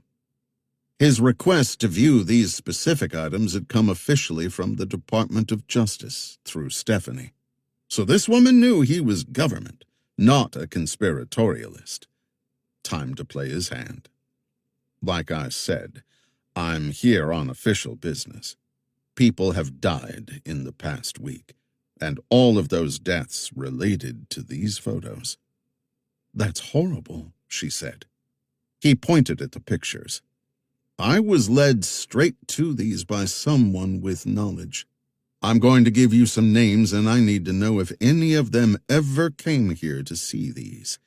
His request to view these specific items had come officially from the Department of Justice through Stephanie. So this woman knew he was government, not a conspiratorialist. Time to play his hand. "Like I said, I'm here on official business. People have died in the past week, and all of those deaths related to these photos." "That's horrible," she said. He pointed at the pictures. "I was led straight to these by someone with knowledge. I'm going to give you some names, and I need to know if any of them ever came here to see these.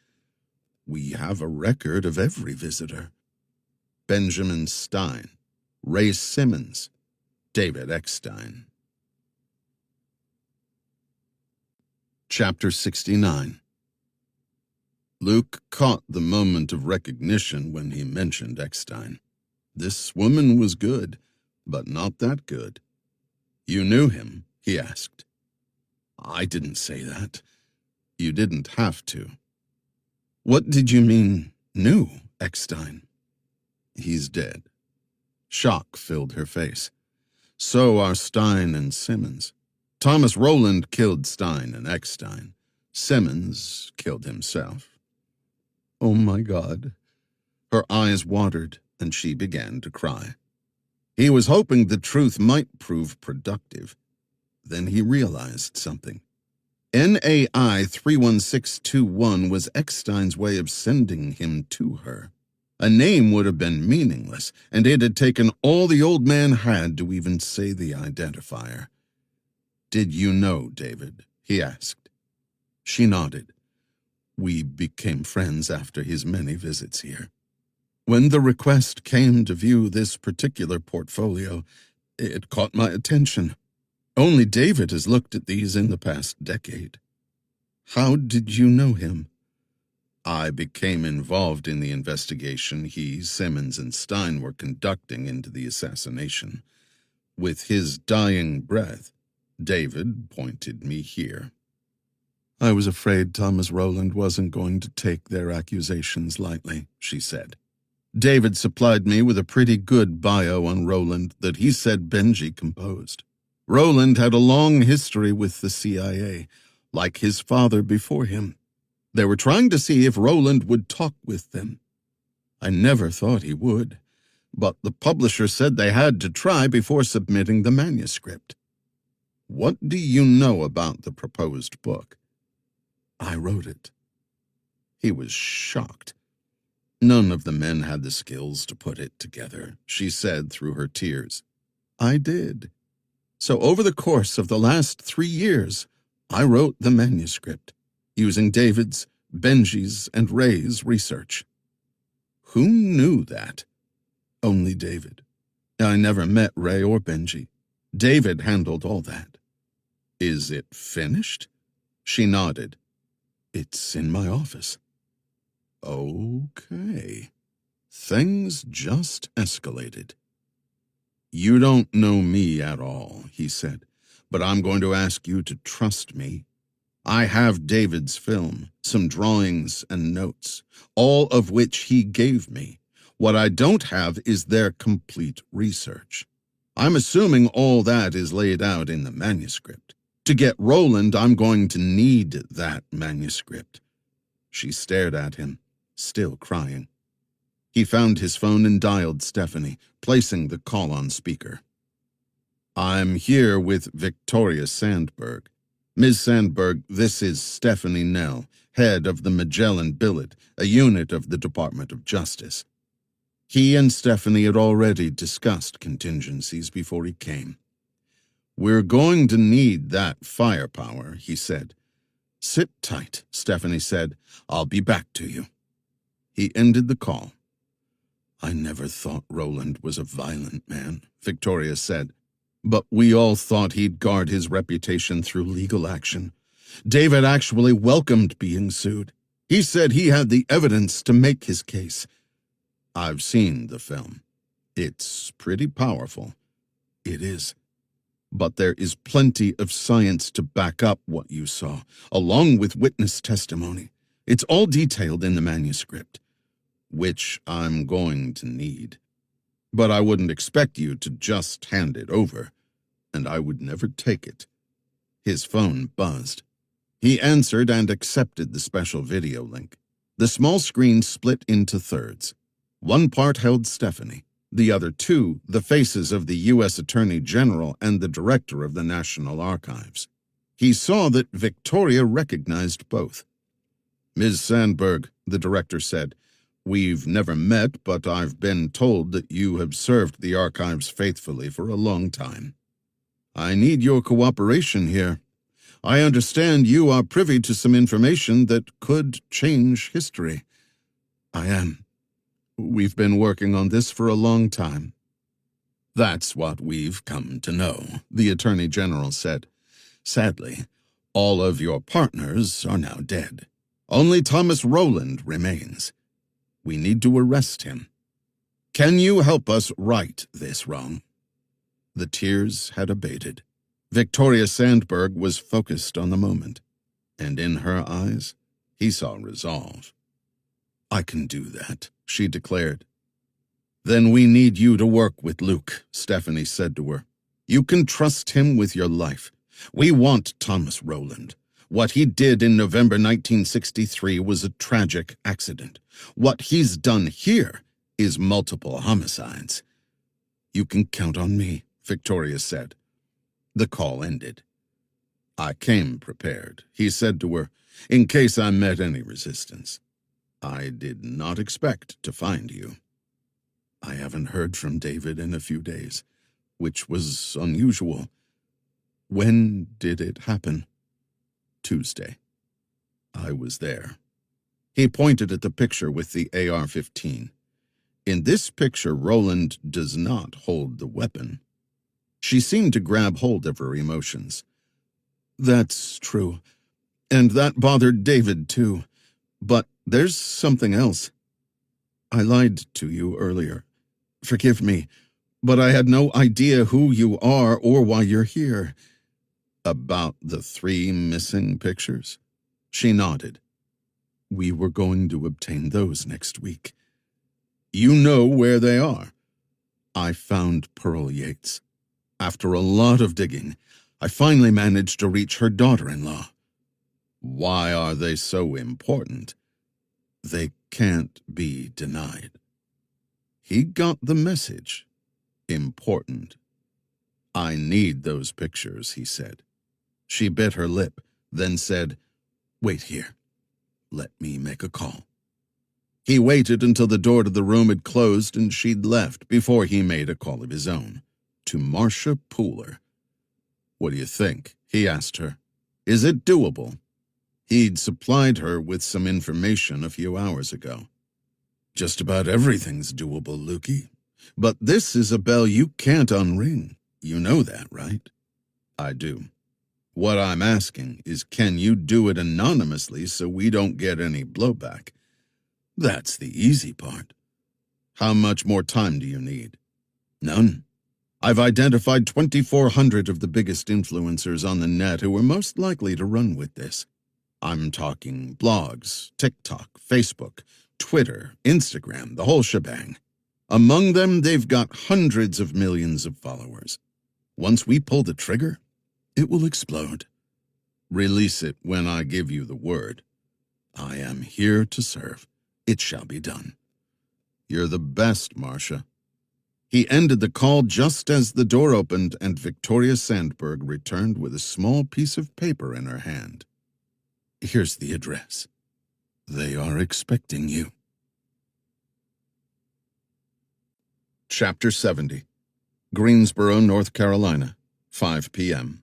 We have a record of every visitor. Benjamin Stein, Ray Simmons, David Eckstein." Chapter 69. Luke caught the moment of recognition when he mentioned Eckstein. This woman was good, but not that good. "You knew him?" he asked. "I didn't say that." "You didn't have to." "What did you mean, knew Eckstein?" "He's dead." Shock filled her face. "So are Stein and Simmons. Thomas Rowland killed Stein and Eckstein. Simmons killed himself." "Oh, my God." Her eyes watered, and she began to cry. He was hoping the truth might prove productive. Then he realized something. NAI 31621 was Eckstein's way of sending him to her. A name would have been meaningless, and it had taken all the old man had to even say the identifier. "Did you know David?" he asked. She nodded. "We became friends after his many visits here. When the request came to view this particular portfolio, it caught my attention. Only David has looked at these in the past decade." "How did you know him?" "I became involved in the investigation he, Simmons, and Stein were conducting into the assassination. With his dying breath, David pointed me here." "I was afraid Thomas Rowland wasn't going to take their accusations lightly," she said. "David supplied me with a pretty good bio on Rowland that he said Benji composed. Rowland had a long history with the CIA, like his father before him. They were trying to see if Rowland would talk with them. I never thought he would, but the publisher said they had to try before submitting the manuscript." "What do you know about the proposed book?" "I wrote it." He was shocked. "None of the men had the skills to put it together," she said through her tears. "I did. So over the course of the last 3 years, I wrote the manuscript, using David's, Benji's, and Ray's research." "Who knew that?" "Only David. I never met Ray or Benji. David handled all that." "Is it finished?" She nodded. "It's in my office." Okay. Things just escalated. "You don't know me at all," he said, "but I'm going to ask you to trust me. I have David's film, some drawings and notes, all of which he gave me. What I don't have is their complete research. I'm assuming all that is laid out in the manuscript. To get Rowland, I'm going to need that manuscript." She stared at him, still crying. He found his phone and dialed Stephanie, placing the call on speaker. "I'm here with Victoria Sandberg. Ms. Sandberg, this is Stephanie Nell, head of the Magellan Billet, a unit of the Department of Justice." He and Stephanie had already discussed contingencies before he came. "We're going to need that firepower," he said. "Sit tight," Stephanie said. "I'll be back to you." He ended the call. "I never thought Rowland was a violent man," Victoria said, "but we all thought he'd guard his reputation through legal action. David actually welcomed being sued. He said he had the evidence to make his case." "I've seen the film. It's pretty powerful." "It is. But there is plenty of science to back up what you saw, along with witness testimony. It's all detailed in the manuscript, which I'm going to need. But I wouldn't expect you to just hand it over, and I would never take it." His phone buzzed. He answered and accepted the special video link. The small screen split into thirds. One part held Stephanie, the other two the faces of the U.S. Attorney General and the Director of the National Archives. He saw that Victoria recognized both. "Ms. Sandberg," the director said, "we've never met, but I've been told that you have served the archives faithfully for a long time. I need your cooperation here. I understand you are privy to some information that could change history." "I am. We've been working on this for a long time." "That's what we've come to know," the Attorney General said. "Sadly, all of your partners are now dead. Only Thomas Rowland remains. We need to arrest him. Can you help us right this wrong?" The tears had abated. Victoria Sandberg was focused on the moment, and in her eyes he saw resolve. "I can do that," she declared. "Then we need you to work with Luke," Stephanie said to her. "You can trust him with your life. We want Thomas Rowland. What he did in November 1963 was a tragic accident. What he's done here is multiple homicides." "You can count on me," Victoria said. The call ended. "I came prepared," he said to her, "in case I met any resistance." I did not expect to find you. I haven't heard from David in a few days, which was unusual. When did it happen? Tuesday. I was there. He pointed at the picture with the AR-15. In this picture, Roland does not hold the weapon. She seemed to grab hold of her emotions. That's true. And that bothered David, too. But there's something else. I lied to you earlier. Forgive me, but I had no idea who you are or why you're here. About the 3 missing pictures? She nodded. We were going to obtain those next week. You know where they are. I found Pearl Yates. After a lot of digging, I finally managed to reach her daughter-in-law. Why are they so important? They can't be denied. He got the message. Important. I need those pictures, he said. She bit her lip, then said, Wait here. Let me make a call. He waited until the door to the room had closed and she'd left before he made a call of his own. To Marcia Pooler. What do you think? He asked her. Is it doable? He'd supplied her with some information a few hours ago. Just about everything's doable, Lukey. But this is a bell you can't unring. You know that, right? I do. What I'm asking is, can you do it anonymously so we don't get any blowback? That's the easy part. How much more time do you need? None. I've identified 2,400 of the biggest influencers on the net who are most likely to run with this. I'm talking blogs, TikTok, Facebook, Twitter, Instagram, the whole shebang. Among them, they've got hundreds of millions of followers. Once we pull the trigger, it will explode. Release it when I give you the word. I am here to serve. It shall be done. You're the best, Marcia. He ended the call just as the door opened and Victoria Sandberg returned with a small piece of paper in her hand. Here's the address. They are expecting you. Chapter 70. Greensboro, North Carolina, 5 p.m.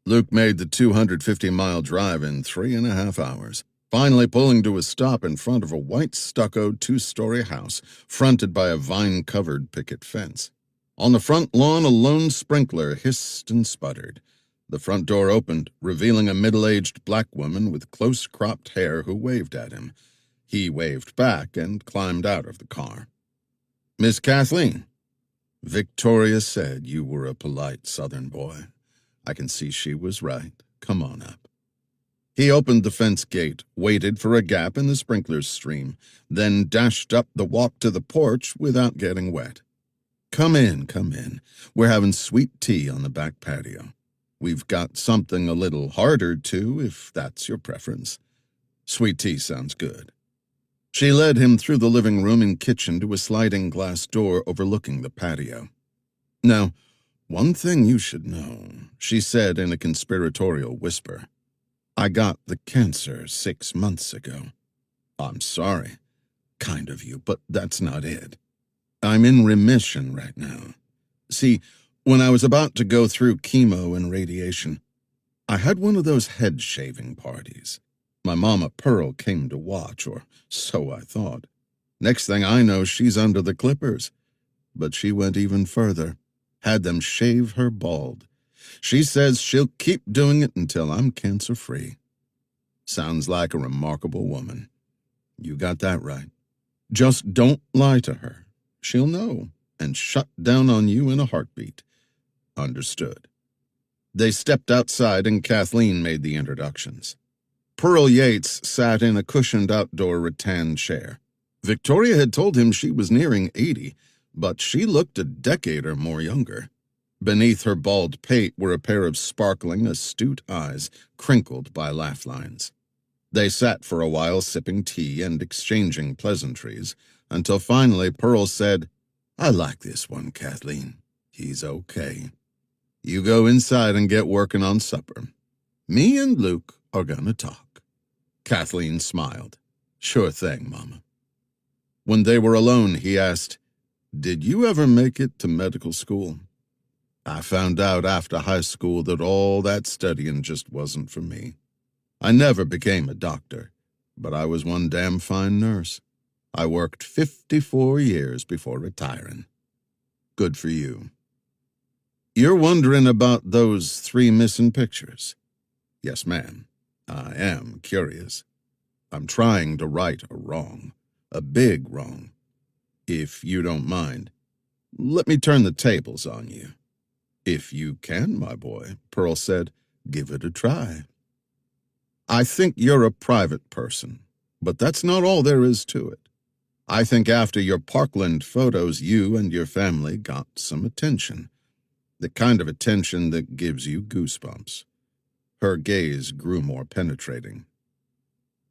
Luke made the 250-mile drive in 3.5 hours, finally pulling to a stop in front of a white stucco 2-story house fronted by a vine-covered picket fence. On the front lawn, a lone sprinkler hissed and sputtered. The front door opened, revealing a middle-aged black woman with close-cropped hair who waved at him. He waved back and climbed out of the car. Miss Kathleen. Victoria said you were a polite Southern boy. I can see she was right. Come on up. He opened the fence gate, waited for a gap in the sprinkler's stream, then dashed up the walk to the porch without getting wet. Come in, come in. We're having sweet tea on the back patio. We've got something a little harder, too, if that's your preference. Sweet tea sounds good. She led him through the living room and kitchen to a sliding glass door overlooking the patio. Now, one thing you should know, she said in a conspiratorial whisper. I got the cancer 6 months ago. I'm sorry. Kind of you, but that's not it. I'm in remission right now. See, when I was about to go through chemo and radiation, I had one of those head-shaving parties. My mama Pearl came to watch, or so I thought. Next thing I know, she's under the clippers. But she went even further, had them shave her bald. She says she'll keep doing it until I'm cancer-free. Sounds like a remarkable woman. You got that right. Just don't lie to her. She'll know and shut down on you in a heartbeat. Understood. They stepped outside and Kathleen made the introductions. Pearl Yates sat in a cushioned outdoor rattan chair. Victoria had told him she was nearing 80, but she looked a decade or more younger. Beneath her bald pate were a pair of sparkling, astute eyes, crinkled by laugh lines. They sat for a while sipping tea and exchanging pleasantries, until finally Pearl said, I like this one, Kathleen. He's okay. You go inside and get working on supper. Me and Luke are gonna talk. Kathleen smiled. Sure thing, Mama. When they were alone, he asked, "Did you ever make it to medical school?" I found out after high school that all that studying just wasn't for me. I never became a doctor, but I was one damn fine nurse. I worked 54 years before retiring. Good for you. You're wondering about those 3 missing pictures? Yes, ma'am. I am curious. I'm trying to right a wrong, a big wrong. If you don't mind, let me turn the tables on you. If you can, my boy, Pearl said, give it a try. I think you're a private person, but that's not all there is to it. I think after your Parkland photos, you and your family got some attention. The kind of attention that gives you goosebumps. Her gaze grew more penetrating.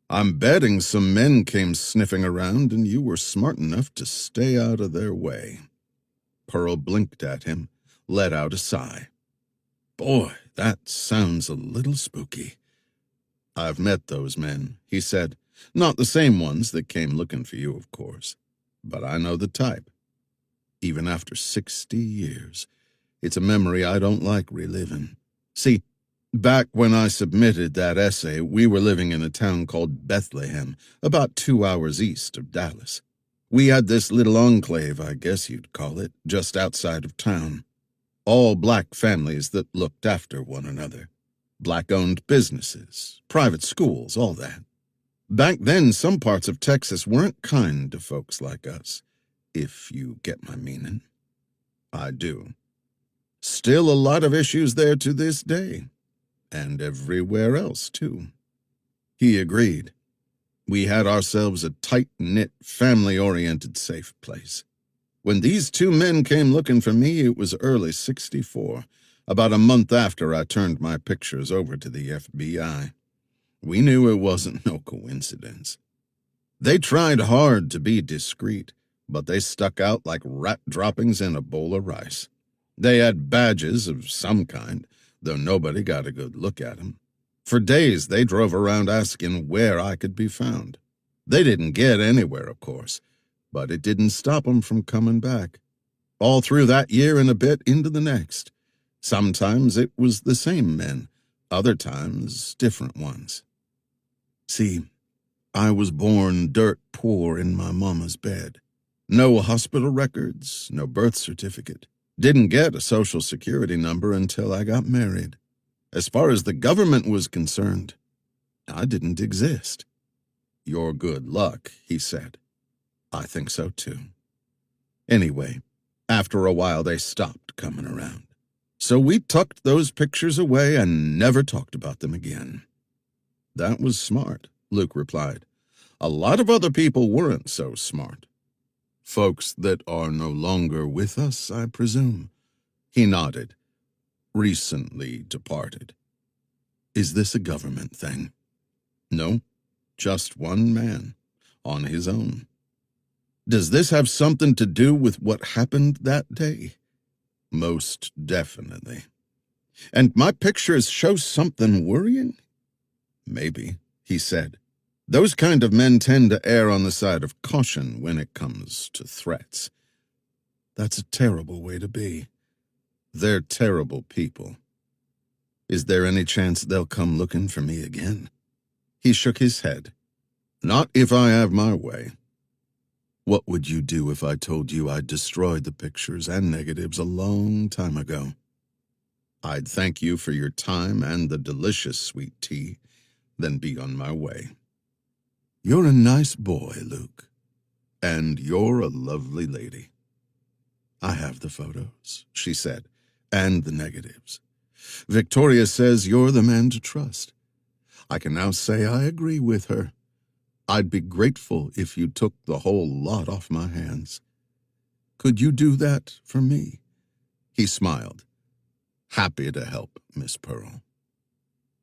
I'm betting some men came sniffing around and you were smart enough to stay out of their way. Pearl blinked at him, let out a sigh. Boy, that sounds a little spooky. I've met those men, he said. Not the same ones that came looking for you, of course. But I know the type. Even after 60 years, it's a memory I don't like reliving. See, back when I submitted that essay, we were living in a town called Bethlehem, about 2 hours east of Dallas. We had this little enclave, I guess you'd call it, just outside of town. All black families that looked after one another. Black-owned businesses, private schools, all that. Back then, some parts of Texas weren't kind to folks like us, if you get my meaning. I do. Still a lot of issues there to this day, and everywhere else, too. He agreed. We had ourselves a tight-knit, family-oriented, safe place. When these 2 men came looking for me, it was early '64, about a month after I turned my pictures over to the FBI. We knew it wasn't no coincidence. They tried hard to be discreet, but they stuck out like rat droppings in a bowl of rice. They had badges of some kind, though nobody got a good look at them. For days they drove around asking where I could be found. They didn't get anywhere, of course, but it didn't stop them from coming back. All through that year and a bit into the next. Sometimes it was the same men, other times different ones. See, I was born dirt poor in my mama's bed. No hospital records, no birth certificate. Didn't get a social security number until I got married. As far as the government was concerned, I didn't exist. Your good luck, he said. I think so, too. Anyway, after a while they stopped coming around. So we tucked those pictures away and never talked about them again. That was smart, Luke replied. A lot of other people weren't so smart. Folks that are no longer with us, I presume. He nodded. Recently departed. Is this a government thing? No, just one man, on his own. Does this have something to do with what happened that day? Most definitely. And my pictures show something worrying? Maybe, he said. Those kind of men tend to err on the side of caution when it comes to threats. That's a terrible way to be. They're terrible people. Is there any chance they'll come looking for me again? He shook his head. Not if I have my way. What would you do if I told you I'd destroyed the pictures and negatives a long time ago? I'd thank you for your time and the delicious sweet tea, then be on my way. You're a nice boy, Luke, and you're a lovely lady. I have the photos, she said, and the negatives. Victoria says you're the man to trust. I can now say I agree with her. I'd be grateful if you took the whole lot off my hands. Could you do that for me? He smiled. Happy to help, Miss Pearl.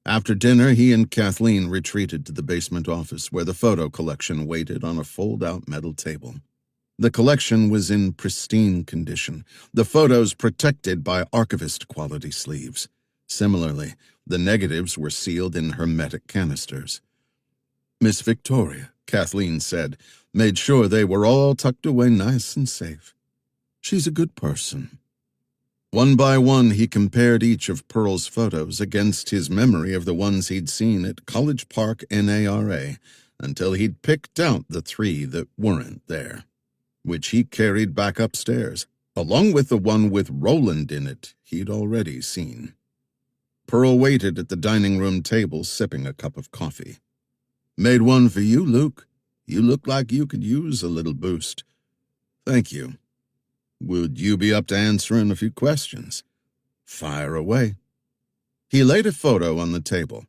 After dinner, he and Kathleen retreated to the basement office where the photo collection waited on a fold-out metal table. The collection was in pristine condition, the photos protected by archivist-quality sleeves. Similarly, the negatives were sealed in hermetic canisters. Miss Victoria, Kathleen said, made sure they were all tucked away nice and safe. She's a good person. One by one, he compared each of Pearl's photos against his memory of the ones he'd seen at College Park NARA until he'd picked out the 3 that weren't there, which he carried back upstairs, along with the one with Roland in it he'd already seen. Pearl waited at the dining room table, sipping a cup of coffee. "Made one for you, Luke. You look like you could use a little boost." "Thank you. Would you be up to answering a few questions?" "Fire away." He laid a photo on the table.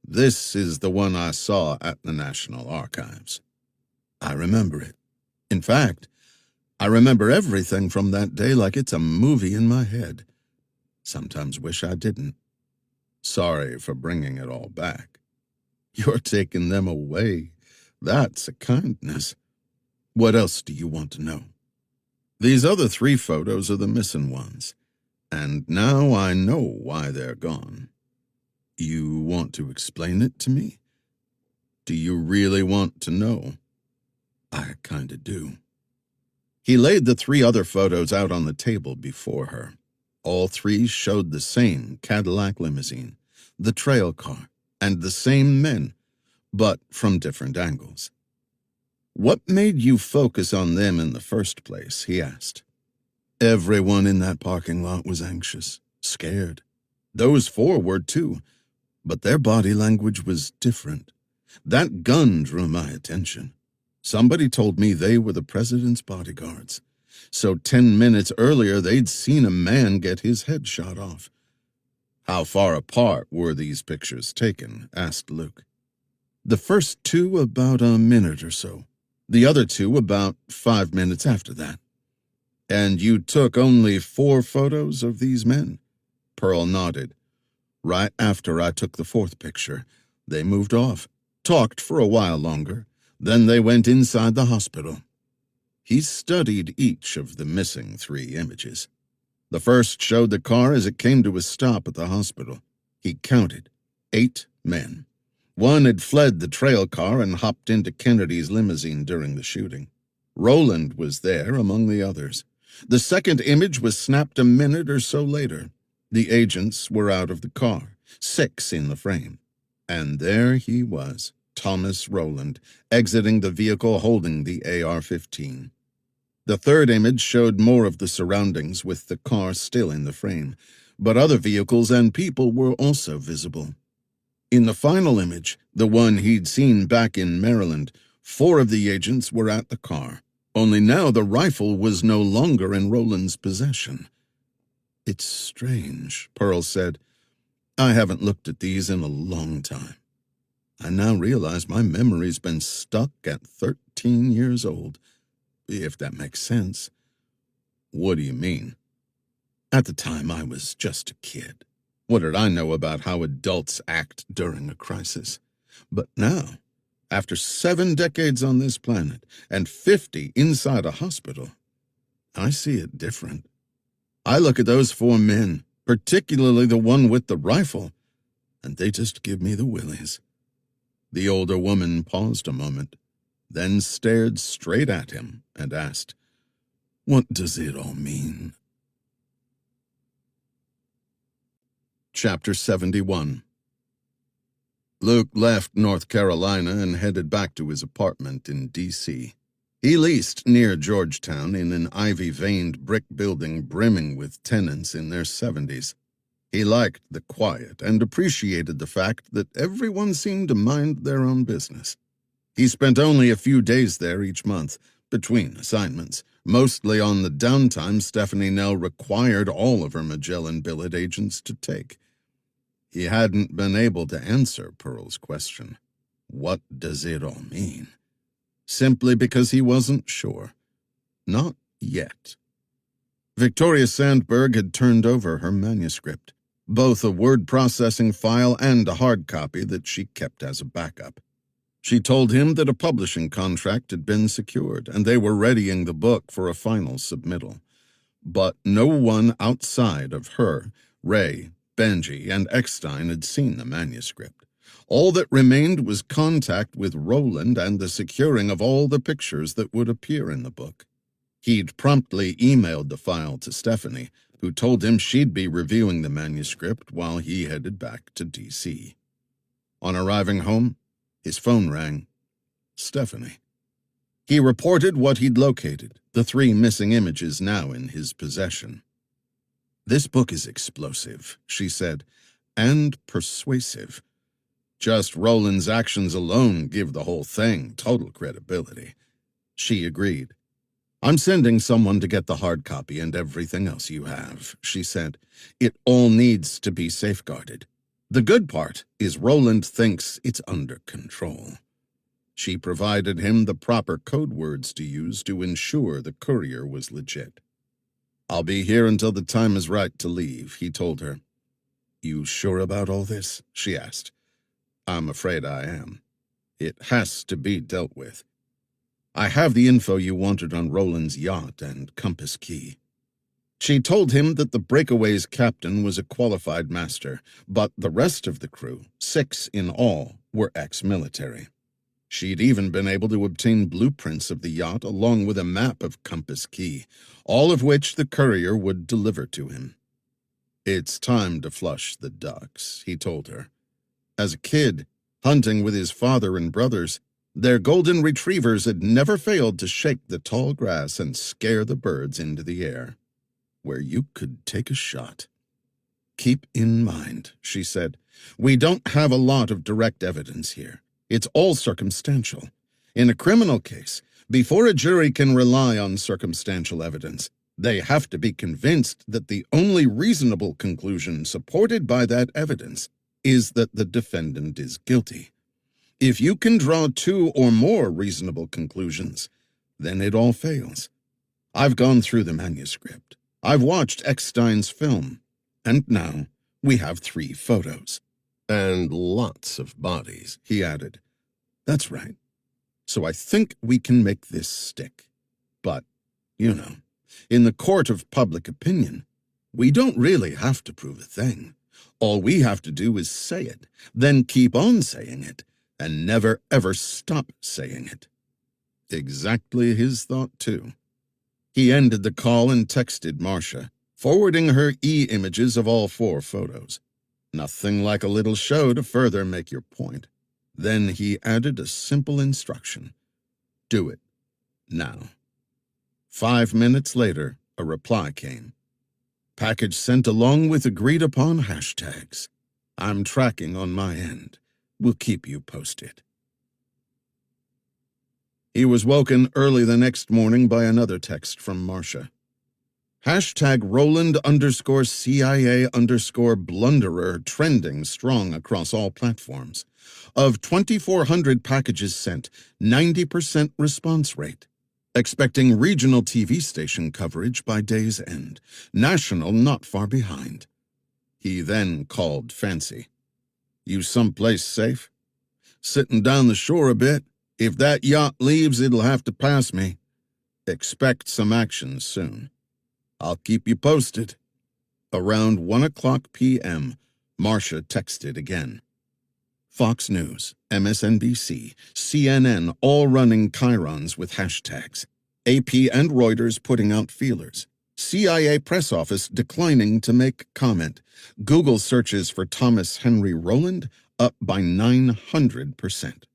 "This is the one I saw at the National Archives. I remember it. In fact, I remember everything from that day like it's a movie in my head. Sometimes wish I didn't. Sorry for bringing it all back. You're taking them away. That's a kindness. What else do you want to know?" "These other 3 photos are the missing ones, and now I know why they're gone." "You want to explain it to me? Do you really want to know?" "I kinda do." He laid the 3 other photos out on the table before her. All 3 showed the same Cadillac limousine, the trail car, and the same men, but from different angles. "What made you focus on them in the first place?" he asked. "Everyone in that parking lot was anxious, scared. Those 4 were too, but their body language was different. That gun drew my attention. Somebody told me they were the president's bodyguards. So 10 minutes earlier they'd seen a man get his head shot off." "How far apart were these pictures taken?" asked Luke. "The first 2 about a minute or so. The other 2 about 5 minutes after that." "And you took only 4 photos of these men?" Pearl nodded. "Right after I took the 4th picture, they moved off, talked for a while longer, then they went inside the hospital." He studied each of the missing 3 images. The first showed the car as it came to a stop at the hospital. He counted 8 men. One had fled the trail car and hopped into Kennedy's limousine during the shooting. Roland was there among the others. The second image was snapped a minute or so later. The agents were out of the car, 6 in the frame. And there he was, Thomas Roland, exiting the vehicle holding the AR-15. The third image showed more of the surroundings with the car still in the frame, but other vehicles and people were also visible. In the final image, the one he'd seen back in Maryland, 4 of the agents were at the car, only now the rifle was no longer in Roland's possession. "It's strange," Pearl said. "I haven't looked at these in a long time. I now realize my memory's been stuck at 13 years old, if that makes sense." "What do you mean?" "At the time, I was just a kid. What did I know about how adults act during a crisis? But now, after 7 decades on this planet and 50 inside a hospital, I see it different. I look at those 4 men, particularly the one with the rifle, and they just give me the willies." The older woman paused a moment, then stared straight at him and asked, "What does it all mean?" Chapter 71. Luke left North Carolina and headed back to his apartment in D.C. He leased near Georgetown in an ivy-veined brick building brimming with tenants in their 70s. He liked the quiet and appreciated the fact that everyone seemed to mind their own business. He spent only a few days there each month, between assignments, mostly on the downtime Stephanie Nell required all of her Magellan billet agents to take. He hadn't been able to answer Pearl's question, "What does it all mean?" simply because he wasn't sure. Not yet. Victoria Sandberg had turned over her manuscript, both a word processing file and a hard copy that she kept as a backup. She told him that a publishing contract had been secured and they were readying the book for a final submittal. But no one outside of her, Ray, Benji, and Eckstein had seen the manuscript. All that remained was contact with Roland and the securing of all the pictures that would appear in the book. He'd promptly emailed the file to Stephanie, who told him she'd be reviewing the manuscript while he headed back to D.C. On arriving home, his phone rang. Stephanie. He reported what he'd located, the 3 missing images now in his possession. "This book is explosive," she said, "and persuasive. Just Roland's actions alone give the whole thing total credibility." She agreed. "I'm sending someone to get the hard copy and everything else you have," she said. "It all needs to be safeguarded. The good part is Roland thinks it's under control." She provided him the proper code words to use to ensure the courier was legit. "I'll be here until the time is right to leave," he told her. "You sure about all this?" she asked. "I'm afraid I am. It has to be dealt with. I have the info you wanted on Roland's yacht and compass key." She told him that the breakaway's captain was a qualified master, but the rest of the crew, 6 in all, were ex-military. She'd even been able to obtain blueprints of the yacht along with a map of Compass Key, all of which the courier would deliver to him. "It's time to flush the ducks," he told her. As a kid, hunting with his father and brothers, their golden retrievers had never failed to shake the tall grass and scare the birds into the air, where you could take a shot. "Keep in mind," she said, "we don't have a lot of direct evidence here. It's all circumstantial. In a criminal case, before a jury can rely on circumstantial evidence, they have to be convinced that the only reasonable conclusion supported by that evidence is that the defendant is guilty. If you can draw 2 or more reasonable conclusions, then it all fails. I've gone through the manuscript. I've watched Eckstein's film. And now we have 3 photos. And lots of bodies," he added. "That's right. So I think we can make this stick. But, in the court of public opinion, we don't really have to prove a thing. All we have to do is say it, then keep on saying it, and never ever stop saying it." Exactly his thought, too. He ended the call and texted Marcia, forwarding her images of all 4 photos. Nothing like a little show to further make your point. Then he added a simple instruction. "Do it. Now." 5 minutes later, a reply came. "Package sent along with agreed-upon hashtags. I'm tracking on my end. We'll keep you posted." He was woken early the next morning by another text from Marcia. Hashtag Roland_CIA_blunderer trending strong across all platforms. Of 2,400 packages sent, 90% response rate. Expecting regional TV station coverage by day's end. National not far behind. He then called Fancy. "You someplace safe?" "Sitting down the shore a bit. If that yacht leaves, it'll have to pass me. Expect some action soon. I'll keep you posted." Around 1:00 p.m., Marcia texted again. Fox News, MSNBC, CNN all running chyrons with hashtags. AP and Reuters putting out feelers. CIA press office declining to make comment. Google searches for Thomas Henry Roland up by 900%.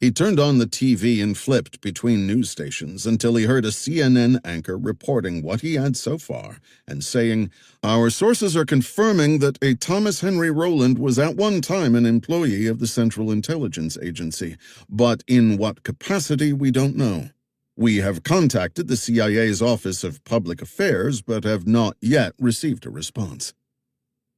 He turned on the TV and flipped between news stations until he heard a CNN anchor reporting what he had so far and saying, "Our sources are confirming that a Thomas Henry Roland was at one time an employee of the Central Intelligence Agency, but in what capacity we don't know. We have contacted the CIA's Office of Public Affairs but have not yet received a response."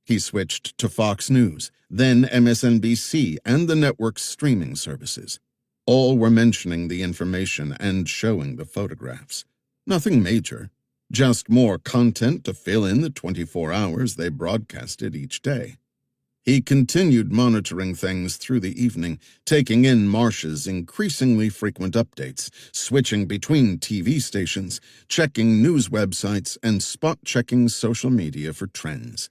He switched to Fox News, then MSNBC and the network's streaming services. All were mentioning the information and showing the photographs. Nothing major, just more content to fill in the 24 hours they broadcasted each day. He continued monitoring things through the evening, taking in Marcia's increasingly frequent updates, switching between TV stations, checking news websites, and spot-checking social media for trends.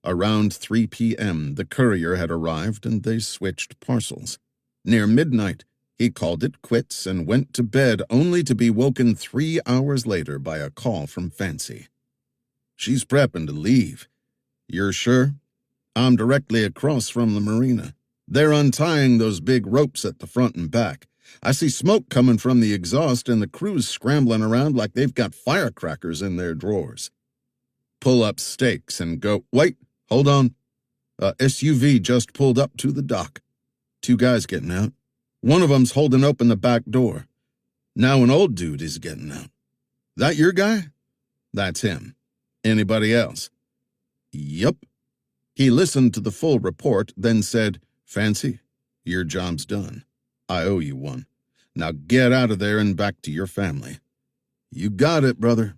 Around 3 p.m., the courier had arrived and they switched parcels. Near midnight, he called it quits and went to bed only to be woken 3 hours later by a call from Fancy. "She's prepping to leave." "You're sure?" "I'm directly across from the marina. They're untying those big ropes at the front and back. I see smoke coming from the exhaust and the crew's scrambling around like they've got firecrackers in their drawers." "Pull up stakes and go—" "Wait, hold on. A SUV just pulled up to the dock. 2 guys getting out. One of 'em's holding open the back door. Now an old dude is getting out." "That your guy?" "That's him. Anybody else?" "Yup." He listened to the full report, then said, "Fancy, your job's done. I owe you one. Now get out of there and back to your family." "You got it, brother."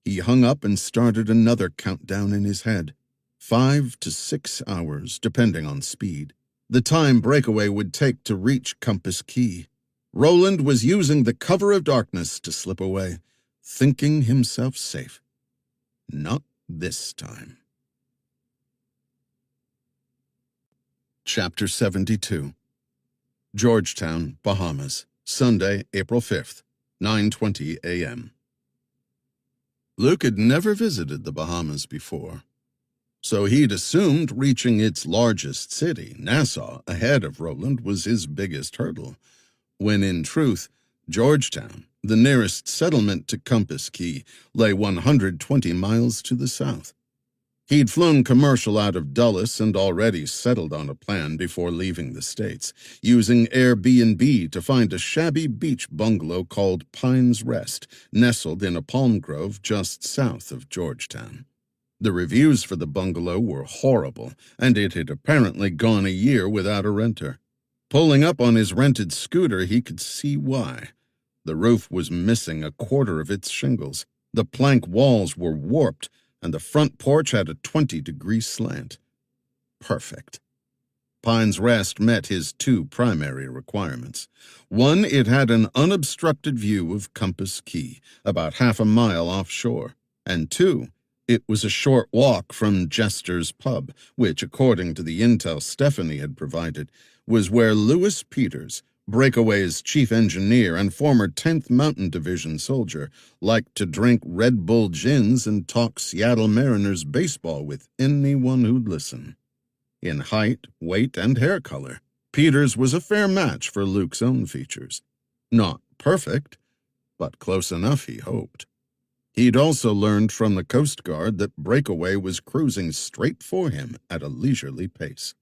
He hung up and started another countdown in his head. 5 to 6 hours, depending on speed. The time Breakaway would take to reach Compass Key. Roland was using the cover of darkness to slip away, thinking himself safe. Not this time. Chapter 72. Georgetown, Bahamas, Sunday, April 5th, 9:20 a.m. Luke had never visited the Bahamas before, so he'd assumed reaching its largest city, Nassau, ahead of Roland was his biggest hurdle, when in truth, Georgetown, the nearest settlement to Compass Key, lay 120 miles to the south. He'd flown commercial out of Dulles and already settled on a plan before leaving the States, using Airbnb to find a shabby beach bungalow called Pine's Rest, nestled in a palm grove just south of Georgetown. The reviews for the bungalow were horrible, and it had apparently gone a year without a renter. Pulling up on his rented scooter, he could see why. The roof was missing a quarter of its shingles, the plank walls were warped, and the front porch had a 20-degree slant. Perfect. Pine's Rest met his 2 primary requirements. 1, it had an unobstructed view of Compass Key, about half a mile offshore. And 2, it was a short walk from Jester's Pub, which, according to the intel Stephanie had provided, was where Lewis Peters, Breakaway's chief engineer and former 10th Mountain Division soldier, liked to drink Red Bull gins and talk Seattle Mariners baseball with anyone who'd listen. In height, weight, and hair color, Peters was a fair match for Luke's own features. Not perfect, but close enough, he hoped. He'd also learned from the Coast Guard that Breakaway was cruising straight for him at a leisurely pace.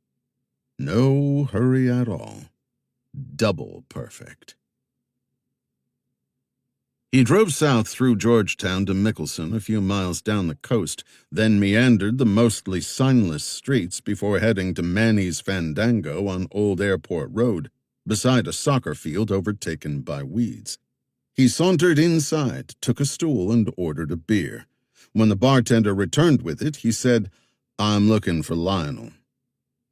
No hurry at all. Double perfect. He drove south through Georgetown to Mickelson, a few miles down the coast, then meandered the mostly signless streets before heading to Manny's Fandango on Old Airport Road, beside a soccer field overtaken by weeds. He sauntered inside, took a stool, and ordered a beer. When the bartender returned with it, he said, "I'm looking for Lionel."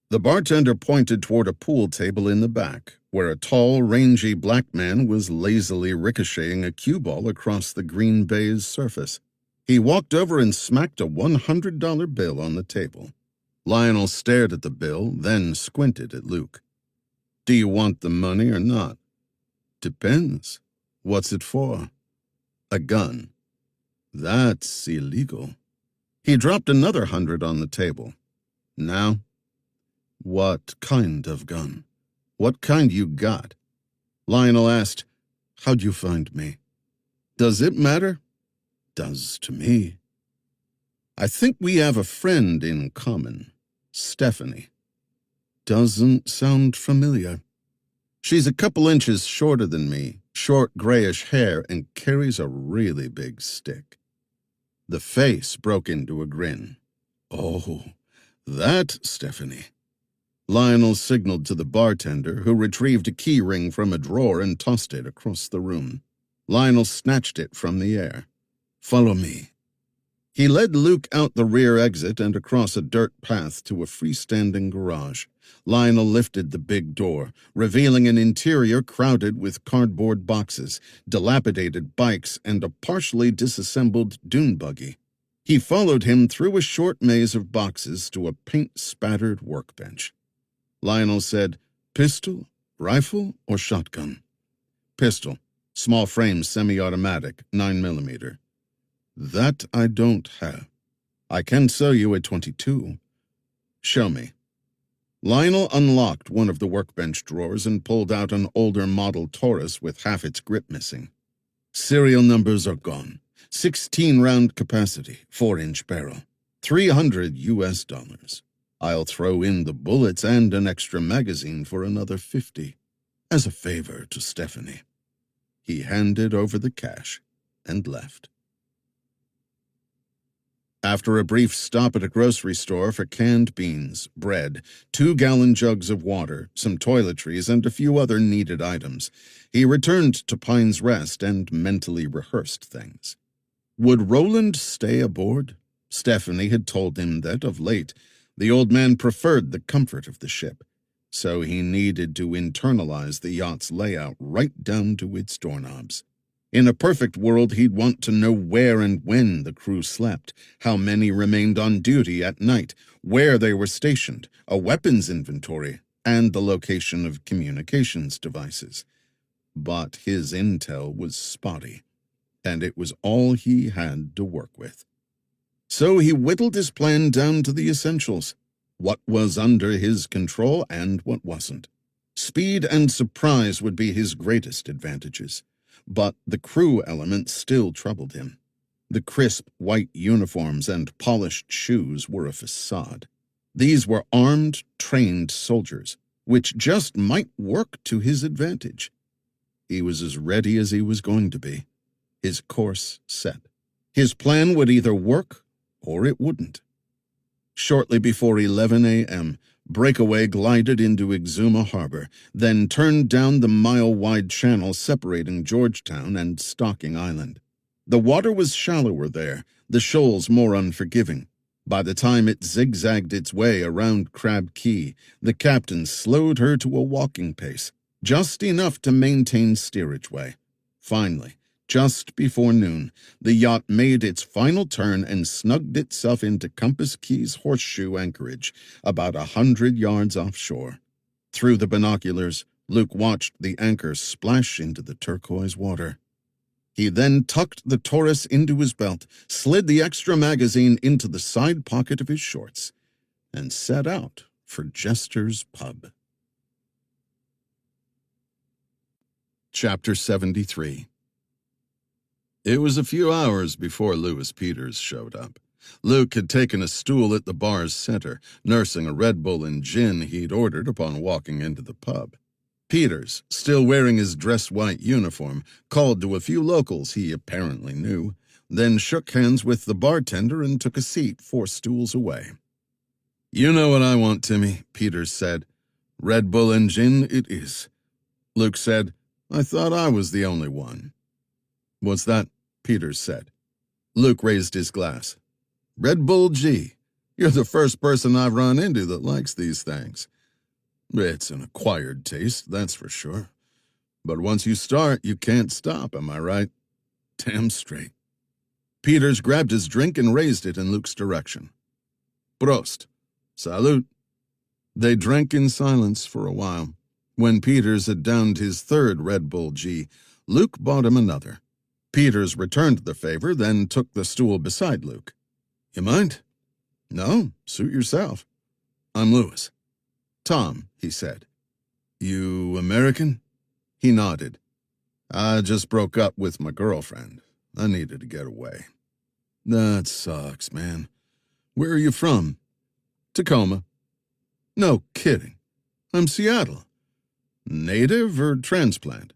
The bartender pointed toward a pool table in the back, where a tall, rangy black man was lazily ricocheting a cue ball across the green baize surface. He walked over and smacked a $100 bill on the table. Lionel stared at the bill, then squinted at Luke. "Do you want the money or not?" "Depends. What's it for?" "A gun." "That's illegal." He dropped another 100 on the table. "Now?" "What kind of gun? What kind you got?" Lionel asked, "How'd you find me?" "Does it matter?" "Does to me." "I think we have a friend in common, Stephanie." "Doesn't sound familiar." "She's a couple inches shorter than me, short grayish hair, and carries a really big stick." The face broke into a grin. "Oh, that Stephanie." Lionel signaled to the bartender, who retrieved a key ring from a drawer and tossed it across the room. Lionel snatched it from the air. "Follow me." He led Luke out the rear exit and across a dirt path to a freestanding garage. Lionel lifted the big door, revealing an interior crowded with cardboard boxes, dilapidated bikes, and a partially disassembled dune buggy. He followed him through a short maze of boxes to a paint-spattered workbench. Lionel said, "Pistol, rifle, or shotgun?" "Pistol. Small frame semi-automatic, 9mm. "That I don't have. I can sell you a 22. "Show me." Lionel unlocked one of the workbench drawers and pulled out an older model Taurus with half its grip missing. "Serial numbers are gone. 16-round capacity, 4-inch barrel. $300. I'll throw in the bullets and an extra magazine for another 50, as a favor to Stephanie." He handed over the cash and left. After a brief stop at a grocery store for canned beans, bread, 2-gallon jugs of water, some toiletries, and a few other needed items, he returned to Pine's Rest and mentally rehearsed things. Would Roland stay aboard? Stephanie had told him that, of late, the old man preferred the comfort of the ship, so he needed to internalize the yacht's layout right down to its doorknobs. In a perfect world, he'd want to know where and when the crew slept, how many remained on duty at night, where they were stationed, a weapons inventory, and the location of communications devices. But his intel was spotty, and it was all he had to work with. So he whittled his plan down to the essentials: what was under his control and what wasn't. Speed and surprise would be his greatest advantages. But the crew element still troubled him. The crisp white uniforms and polished shoes were a facade. These were armed, trained soldiers, which just might work to his advantage. He was as ready as he was going to be. His course set. His plan would either work or it wouldn't. Shortly before 11 a.m., Breakaway glided into Exuma Harbor, then turned down the mile-wide channel separating Georgetown and Stocking Island. The water was shallower there, the shoals more unforgiving. By the time it zigzagged its way around Crab Key, the captain slowed her to a walking pace, just enough to maintain steerageway. Finally, just before noon, the yacht made its final turn and snugged itself into Compass Key's horseshoe anchorage, about 100 yards offshore. Through the binoculars, Luke watched the anchor splash into the turquoise water. He then tucked the Taurus into his belt, slid the extra magazine into the side pocket of his shorts, and set out for Jester's Pub. Chapter 73. It was a few hours before Lewis Peters showed up. Luke had taken a stool at the bar's center, nursing a Red Bull and gin he'd ordered upon walking into the pub. Peters, still wearing his dress-white uniform, called to a few locals he apparently knew, then shook hands with the bartender and took a seat 4 stools away. "You know what I want, Timmy," Peters said. "Red Bull and gin it is." Luke said, "I thought I was the only one." "What's that?" Peters said. Luke raised his glass. "Red Bull G. You're the first person I've run into that likes these things. It's an acquired taste, that's for sure. But once you start, you can't stop, am I right?" "Damn straight." Peters grabbed his drink and raised it in Luke's direction. "Prost. Salute." They drank in silence for a while. When Peters had downed his 3rd Red Bull G, Luke bought him another. Peters returned the favor, then took the stool beside Luke. "You mind?" "No, suit yourself." "I'm Lewis." "Tom," he said. "You American?" He nodded. "I just broke up with my girlfriend. I needed to get away." "That sucks, man. Where are you from?" "Tacoma." "No kidding. I'm Seattle." "Native or transplant?"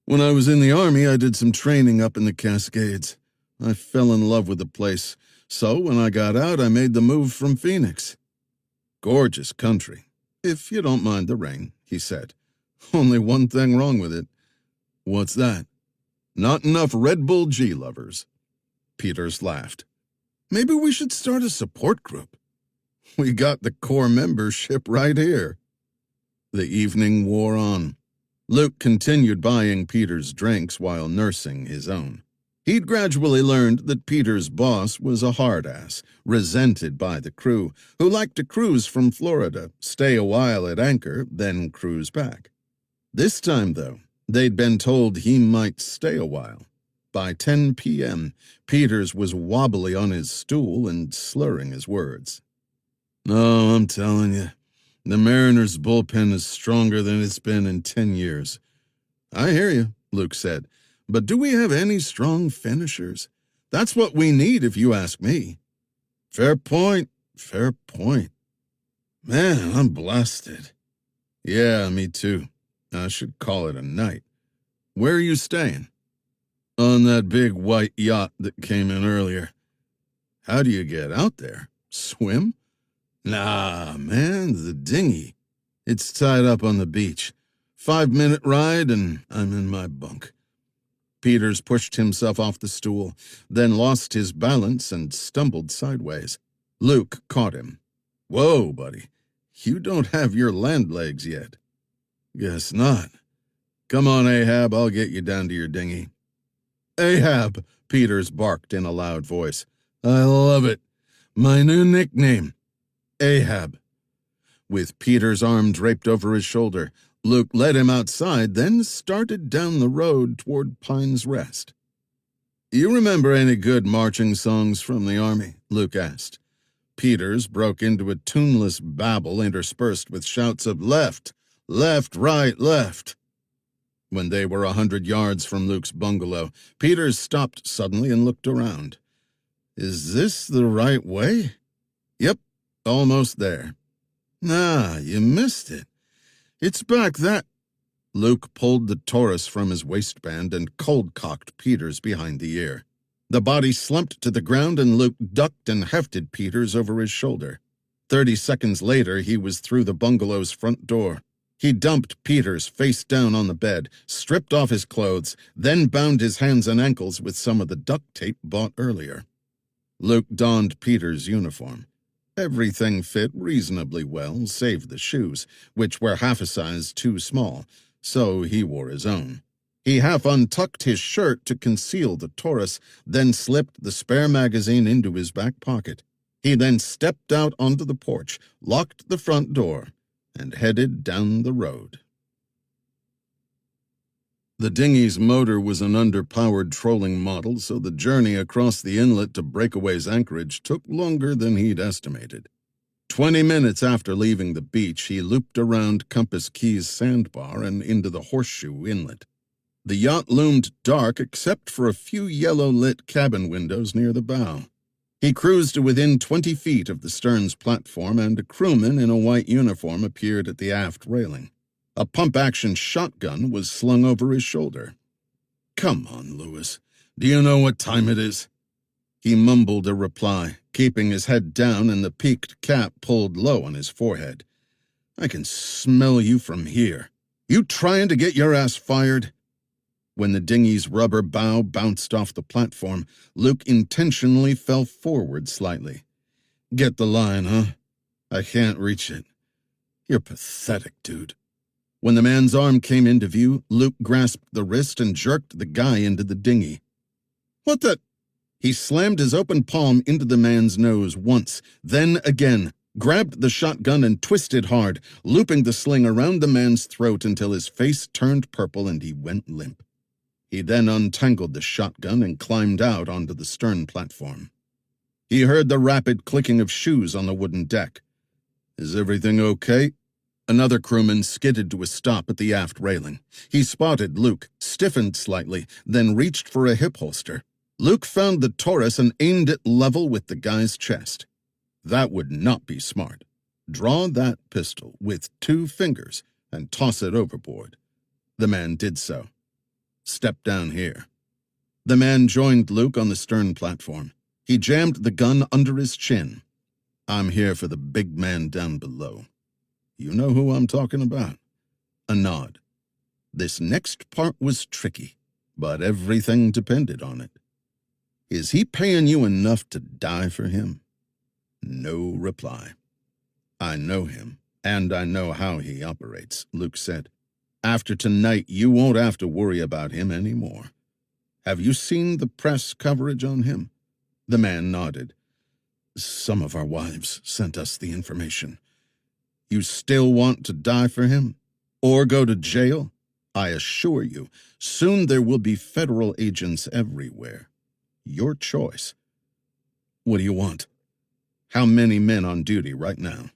"When I was in the Army, I did some training up in the Cascades. I fell in love with the place, so when I got out, I made the move from Phoenix." "Gorgeous country, if you don't mind the rain," he said. "Only one thing wrong with it." "What's that?" "Not enough Red Bull G lovers." Peters laughed. "Maybe we should start a support group. We got the core membership right here." The evening wore on. Luke continued buying Peters drinks while nursing his own. He'd gradually learned that Peter's boss was a hard-ass, resented by the crew, who liked to cruise from Florida, stay a while at anchor, then cruise back. This time, though, they'd been told he might stay a while. By 10 p.m., Peters was wobbly on his stool and slurring his words. "No, I'm telling you, the Mariners' bullpen is stronger than it's been in 10 years. "I hear you," Luke said, "but do we have any strong finishers? That's what we need, if you ask me." Fair point, fair point. Man, I'm blasted. Yeah, me too. I should call it a night. Where are you staying? On that big white yacht that came in earlier. How do you get out there? Swim? Nah, man, the dinghy. It's tied up on the beach. 5-minute ride and I'm in my bunk. Peters pushed himself off the stool, then lost his balance and stumbled sideways. Luke caught him. Whoa, buddy. You don't have your land legs yet. Guess not. Come on, Ahab, I'll get you down to your dinghy. Ahab, Peters barked in a loud voice. I love it. My new nickname. Ahab. With Peter's arm draped over his shoulder, Luke led him outside, then started down the road toward Pine's Rest. You remember any good marching songs from the Army? Luke asked. Peters broke into a tuneless babble interspersed with shouts of left, left, right, left. When they were 100 yards from Luke's bungalow, Peters stopped suddenly and looked around. Is this the right way? Yep, almost there. Nah, you missed it. It's back that... Luke pulled the Taurus from his waistband and cold-cocked Peters behind the ear. The body slumped to the ground and Luke ducked and hefted Peters over his shoulder. 30 seconds later, he was through the bungalow's front door. He dumped Peters face down on the bed, stripped off his clothes, then bound his hands and ankles with some of the duct tape bought earlier. Luke donned Peters' uniform. Everything fit reasonably well, save the shoes, which were half a size too small, so he wore his own. He half untucked his shirt to conceal the Taurus, then slipped the spare magazine into his back pocket. He then stepped out onto the porch, locked the front door, and headed down the road. The dinghy's motor was an underpowered trolling model, so the journey across the inlet to Breakaway's anchorage took longer than he'd estimated. 20 minutes after leaving the beach, he looped around Compass Key's sandbar and into the Horseshoe Inlet. The yacht loomed dark except for a few yellow-lit cabin windows near the bow. He cruised to within 20 feet of the stern's platform, and a crewman in a white uniform appeared at the aft railing. A pump-action shotgun was slung over his shoulder. Come on, Lewis. Do you know what time it is? He mumbled a reply, keeping his head down and the peaked cap pulled low on his forehead. I can smell you from here. You trying to get your ass fired? When the dinghy's rubber bow bounced off the platform, Luke intentionally fell forward slightly. Get the line, huh? I can't reach it. You're pathetic, dude. When the man's arm came into view, Luke grasped the wrist and jerked the guy into the dinghy. What the... He slammed his open palm into the man's nose once, then again, grabbed the shotgun and twisted hard, looping the sling around the man's throat until his face turned purple and he went limp. He then untangled the shotgun and climbed out onto the stern platform. He heard the rapid clicking of shoes on the wooden deck. Is everything okay? Another crewman skidded to a stop at the aft railing. He spotted Luke, stiffened slightly, then reached for a hip holster. Luke found the Taurus and aimed it level with the guy's chest. That would not be smart. Draw that pistol with 2 fingers and toss it overboard. The man did so. Step down here. The man joined Luke on the stern platform. He jammed the gun under his chin. I'm here for the big man down below. You know who I'm talking about? A nod. This next part was tricky, but everything depended on it. Is he paying you enough to die for him? No reply. I know him, and I know how he operates, Luke said. After tonight, you won't have to worry about him anymore. Have you seen the press coverage on him?" The man nodded. "Some of our wives sent us the information." "You still want to die for him? Or go to jail? I assure you, soon there will be federal agents everywhere. Your choice." "What do you want?" "How many men on duty right now?"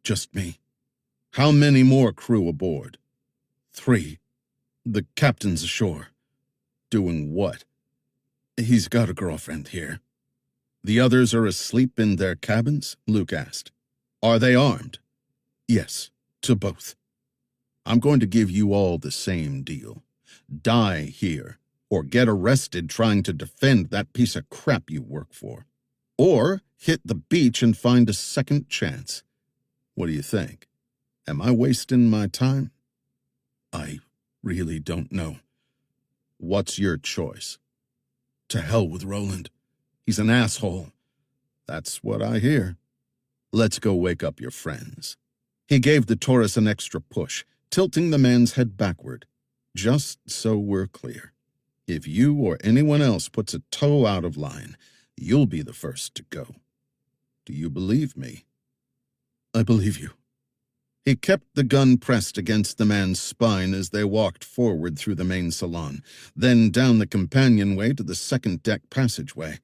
"Just me." "How many more crew aboard?" "3. The captain's ashore." "Doing what?" "He's got a girlfriend here." "The others are asleep in their cabins?" Luke asked. "Are they armed?" "Yes, to both." "I'm going to give you all the same deal. Die here, or get arrested trying to defend that piece of crap you work for. Or hit the beach and find a second chance. What do you think? Am I wasting my time?" "I really don't know." "What's your choice?" "To hell with Roland. He's an asshole." "That's what I hear. Let's go wake up your friends." He gave the Taurus an extra push, tilting the man's head backward. "Just so we're clear, if you or anyone else puts a toe out of line, you'll be the first to go. Do you believe me?" "I believe you." He kept the gun pressed against the man's spine as they walked forward through the main salon, then down the companionway to the second-deck passageway.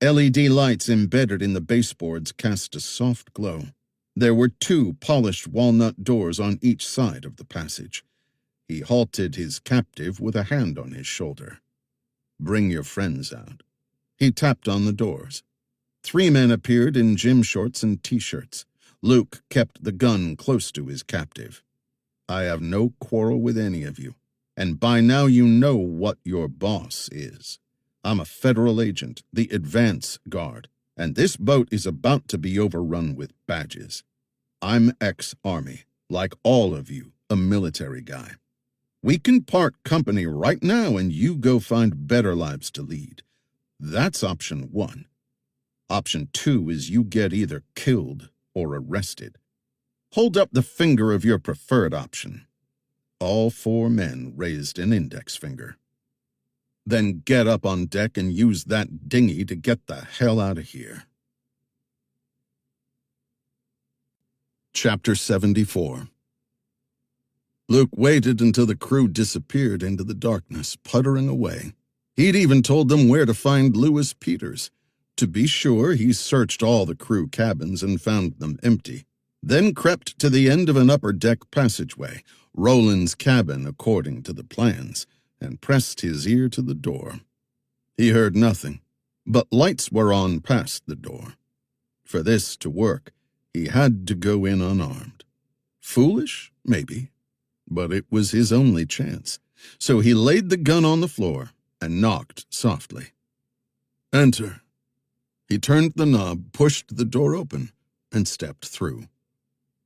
LED lights embedded in the baseboards cast a soft glow. There were 2 polished walnut doors on each side of the passage. He halted his captive with a hand on his shoulder. "Bring your friends out." He tapped on the doors. 3 men appeared in gym shorts and T-shirts. Luke kept the gun close to his captive. "I have no quarrel with any of you, and by now you know what your boss is. I'm a federal agent, the advance guard, and this boat is about to be overrun with badges. I'm ex-Army, like all of you, a military guy. We can part company right now and you go find better lives to lead. That's option 1. Option 2 is you get either killed or arrested. Hold up the finger of your preferred option." All 4 men raised an index finger. "Then get up on deck and use that dinghy to get the hell out of here." Chapter 74. Luke waited until the crew disappeared into the darkness, puttering away. He'd even told them where to find Lewis Peters. To be sure, he searched all the crew cabins and found them empty, then crept to the end of an upper-deck passageway, Roland's cabin according to the plans, and pressed his ear to the door. He heard nothing, but lights were on past the door. For this to work, he had to go in unarmed. Foolish? Maybe. But it was his only chance, so he laid the gun on the floor and knocked softly. "Enter." He turned the knob, pushed the door open, and stepped through.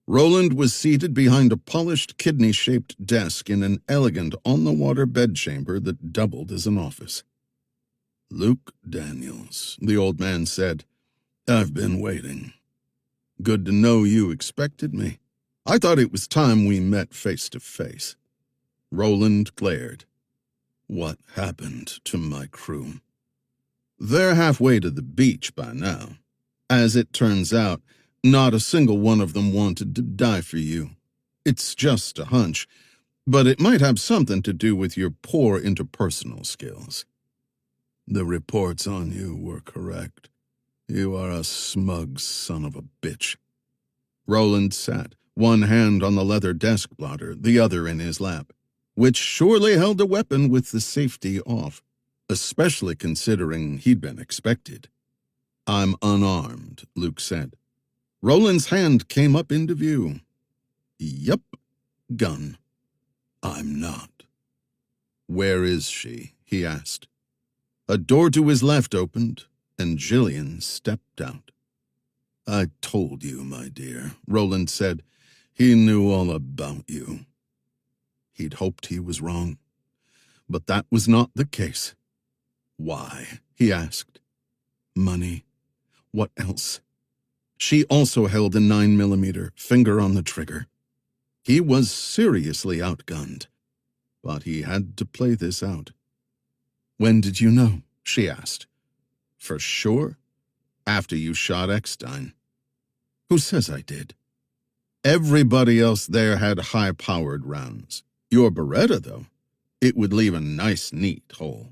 Roland was seated behind a polished kidney-shaped desk in an elegant on-the-water bedchamber that doubled as an office. "Luke Daniels," the old man said. "I've been waiting. Good to know you expected me. I thought it was time we met face to face." Roland glared. "What happened to my crew?" "They're halfway to the beach by now. As it turns out, not a single one of them wanted to die for you. It's just a hunch, but it might have something to do with your poor interpersonal skills." "The reports on you were correct. You are a smug son of a bitch." Roland sat, one hand on the leather desk blotter, the other in his lap, which surely held a weapon with the safety off, especially considering he'd been expected. "I'm unarmed," Luke said. Roland's hand came up into view. "Yup, gun. I'm not." "Where is she?" he asked. A door to his left opened, and Jillian stepped out. "I told you, my dear," Roland said. "He knew all about you." He'd hoped he was wrong, but that was not the case. "Why?" he asked. "Money. What else?" She also held a 9mm, finger on the trigger. He was seriously outgunned, but he had to play this out. When did you know? She asked. For sure? After you shot Eckstein. Who says I did? Everybody else there had high-powered rounds. Your Beretta, though, it would leave a nice, neat hole.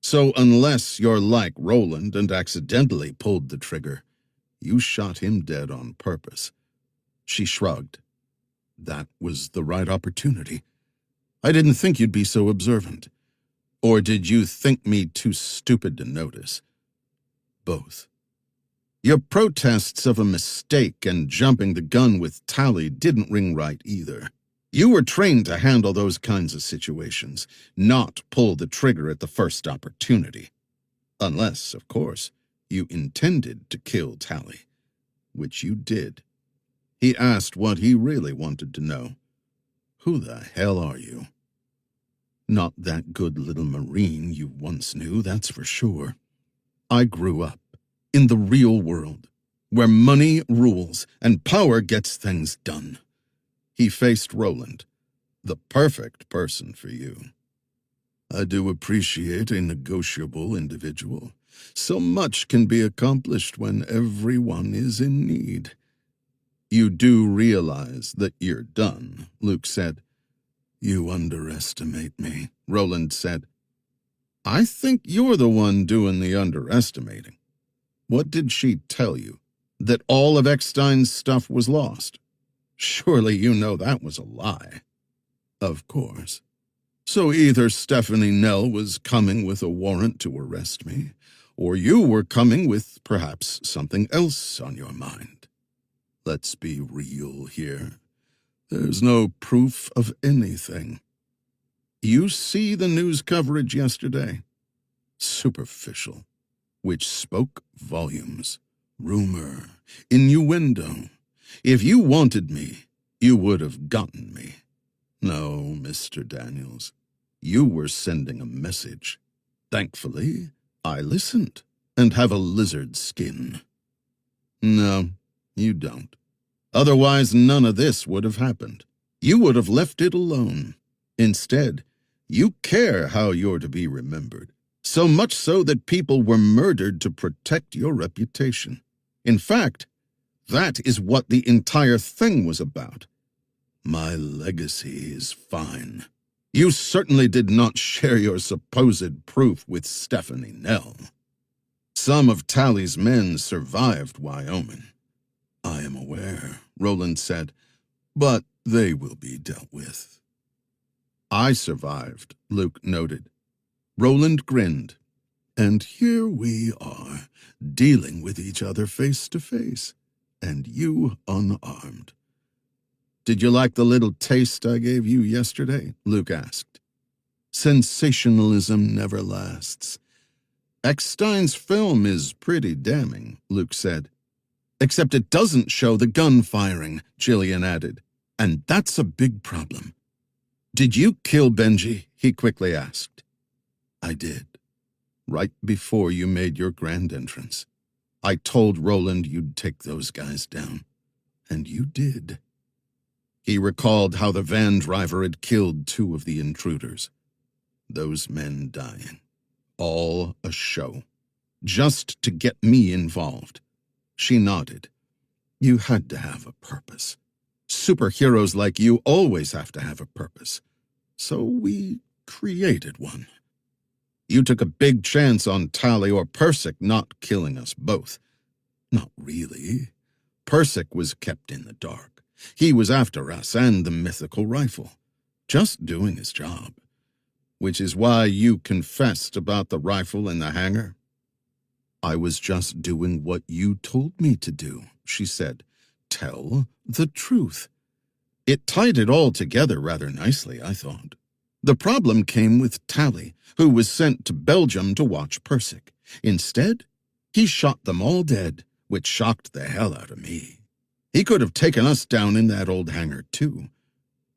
So unless you're like Roland and accidentally pulled the trigger, you shot him dead on purpose. She shrugged. That was the right opportunity. I didn't think you'd be so observant. Or did you think me too stupid to notice? Both. Your protests of a mistake and jumping the gun with Tally didn't ring right either. You were trained to handle those kinds of situations, not pull the trigger at the first opportunity. Unless, of course, you intended to kill Tally, which you did. He asked what he really wanted to know. Who the hell are you? Not that good little Marine you once knew, that's for sure. I grew up in the real world, where money rules and power gets things done. He faced Roland, the perfect person for you. I do appreciate a negotiable individual. So much can be accomplished when everyone is in need. You do realize that you're done, Luke said. You underestimate me, Roland said. I think you're the one doing the underestimating. What did she tell you? That all of Eckstein's stuff was lost? Surely you know that was a lie. Of course. So either Stephanie Nell was coming with a warrant to arrest me, or you were coming with perhaps something else on your mind. Let's be real here. There's no proof of anything. You see the news coverage yesterday? Superficial, which spoke volumes. Rumor, innuendo. If you wanted me, you would have gotten me. No, Mr. Daniels, you were sending a message. Thankfully, I listened and have a lizard skin. No, you don't. Otherwise, none of this would have happened. You would have left it alone. Instead, you care how you're to be remembered, so much so that people were murdered to protect your reputation. In fact, that is what the entire thing was about. My legacy is fine. You certainly did not share your supposed proof with Stephanie Nell. Some of Tally's men survived Wyoming. I am aware, Roland said, but they will be dealt with. I survived, Luke noted. Roland grinned. And here we are, dealing with each other face to face, and you unarmed. Did you like the little taste I gave you yesterday? Luke asked. Sensationalism never lasts. Eckstein's film is pretty damning, Luke said. Except it doesn't show the gun firing, Jillian added. And that's a big problem. Did you kill Benji? He quickly asked. I did. Right before you made your grand entrance. I told Roland you'd take those guys down. And you did. He recalled how the van driver had killed 2 of the intruders. Those men dying. All a show. Just to get me involved. She nodded. You had to have a purpose. Superheroes like you always have to have a purpose. So we created one. You took a big chance on Tally or Persic not killing us both. Not really. Persic was kept in the dark. He was after us and the mythical rifle. Just doing his job. Which is why you confessed about the rifle in the hangar. I was just doing what you told me to do, she said. Tell the truth. It tied it all together rather nicely, I thought. The problem came with Tally, who was sent to Belgium to watch Persic. Instead, he shot them all dead, which shocked the hell out of me. He could have taken us down in that old hangar, too.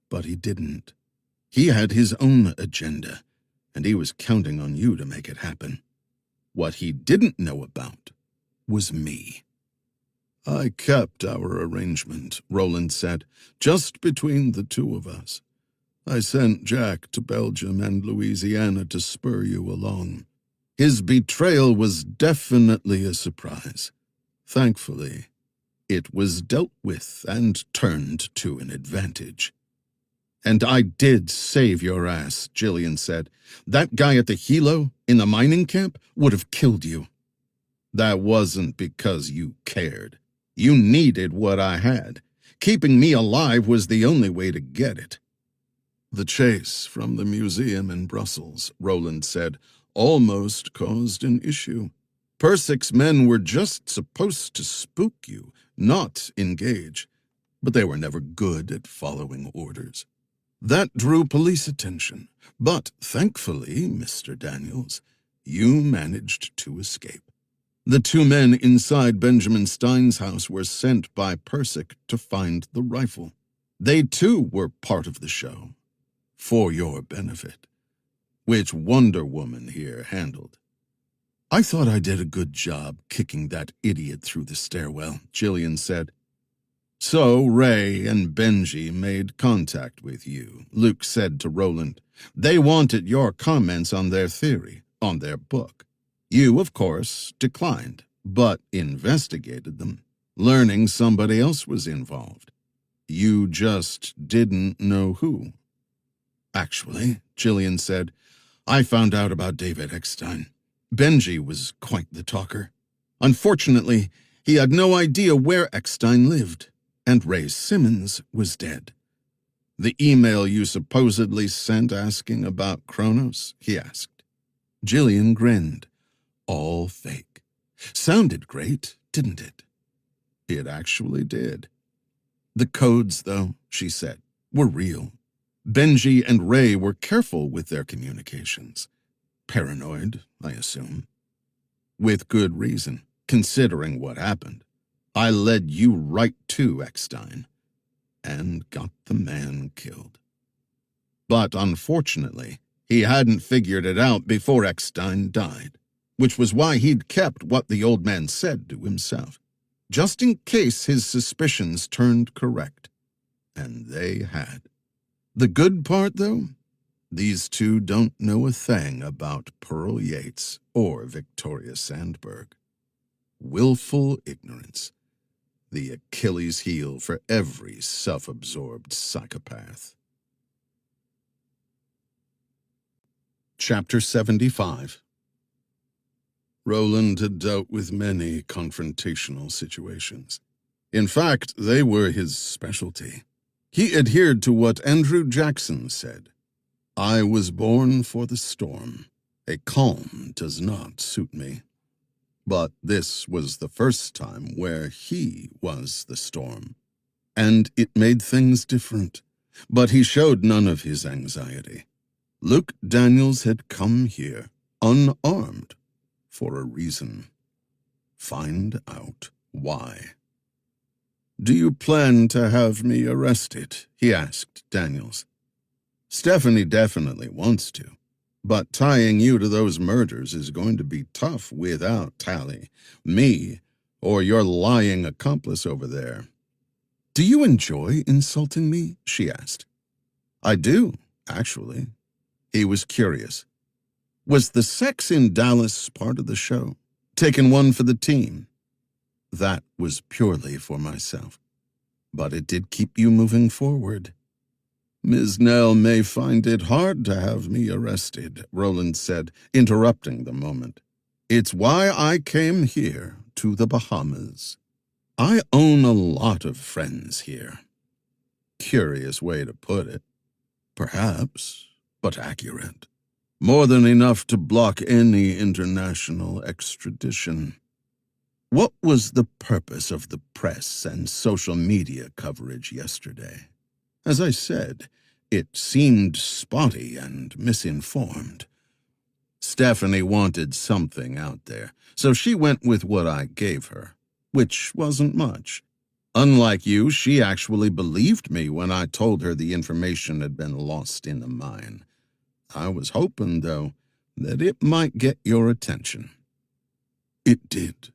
But he didn't. He had his own agenda, and he was counting on you to make it happen. What he didn't know about was me. I kept our arrangement, Roland said, just between the 2 of us. I sent Jack to Belgium and Louisiana to spur you along. His betrayal was definitely a surprise. Thankfully, it was dealt with and turned to an advantage. "And I did save your ass," Jillian said. "That guy at the helo in the mining camp would have killed you. That wasn't because you cared. You needed what I had. Keeping me alive was the only way to get it." "The chase from the museum in Brussels," Roland said, "almost caused an issue. Persick's men were just supposed to spook you, not engage, but they were never good at following orders. That drew police attention, but thankfully, Mr. Daniels, you managed to escape. The two men inside Benjamin Stein's house were sent by Persick to find the rifle. They too were part of the show, for your benefit, which Wonder Woman here handled." "I thought I did a good job kicking that idiot through the stairwell," Jillian said. "So Ray and Benji made contact with you," Luke said to Roland. "They wanted your comments on their theory, on their book. You, of course, declined, but investigated them, learning somebody else was involved. You just didn't know who." "Actually," Jillian said, "I found out about David Eckstein. Benji was quite the talker. Unfortunately, he had no idea where Eckstein lived, and Ray Simmons was dead." "The email you supposedly sent asking about Kronos?" he asked. Jillian grinned. "All fake. Sounded great, didn't it?" "It actually did." "The codes, though," she said, "were real. Benji and Ray were careful with their communications. Paranoid, I assume. With good reason, considering what happened. I led you right to Eckstein, and got the man killed. But unfortunately, he hadn't figured it out before Eckstein died, which was why he'd kept what the old man said to himself, just in case his suspicions turned correct. And they had. The good part, though? These two don't know a thing about Pearl Yates or Victoria Sandberg. Willful ignorance. The Achilles heel for every self-absorbed psychopath. Chapter 75. Roland had dealt with many confrontational situations. In fact, they were his specialty. He adhered to what Andrew Jackson said. "I was born for the storm. A calm does not suit me." But this was the first time where he was the storm. And it made things different. But he showed none of his anxiety. Luke Daniels had come here, unarmed, for a reason. Find out why. "Do you plan to have me arrested?" he asked Daniels. "Stephanie definitely wants to, but tying you to those murders is going to be tough without Tally, me, or your lying accomplice over there." "Do you enjoy insulting me?" she asked. "I do, actually." He was curious. "Was the sex in Dallas part of the show? Taking one for the team?" "That was purely for myself. But it did keep you moving forward." "Ms. Nell may find it hard to have me arrested," Roland said, interrupting the moment. "It's why I came here to the Bahamas. I own a lot of friends here." Curious way to put it. Perhaps, but accurate. More than enough to block any international extradition. What was the purpose of the press and social media coverage yesterday? As I said, it seemed spotty and misinformed. Stephanie wanted something out there, so she went with what I gave her, which wasn't much. Unlike you, she actually believed me when I told her the information had been lost in the mine. I was hoping, though, that it might get your attention. It did.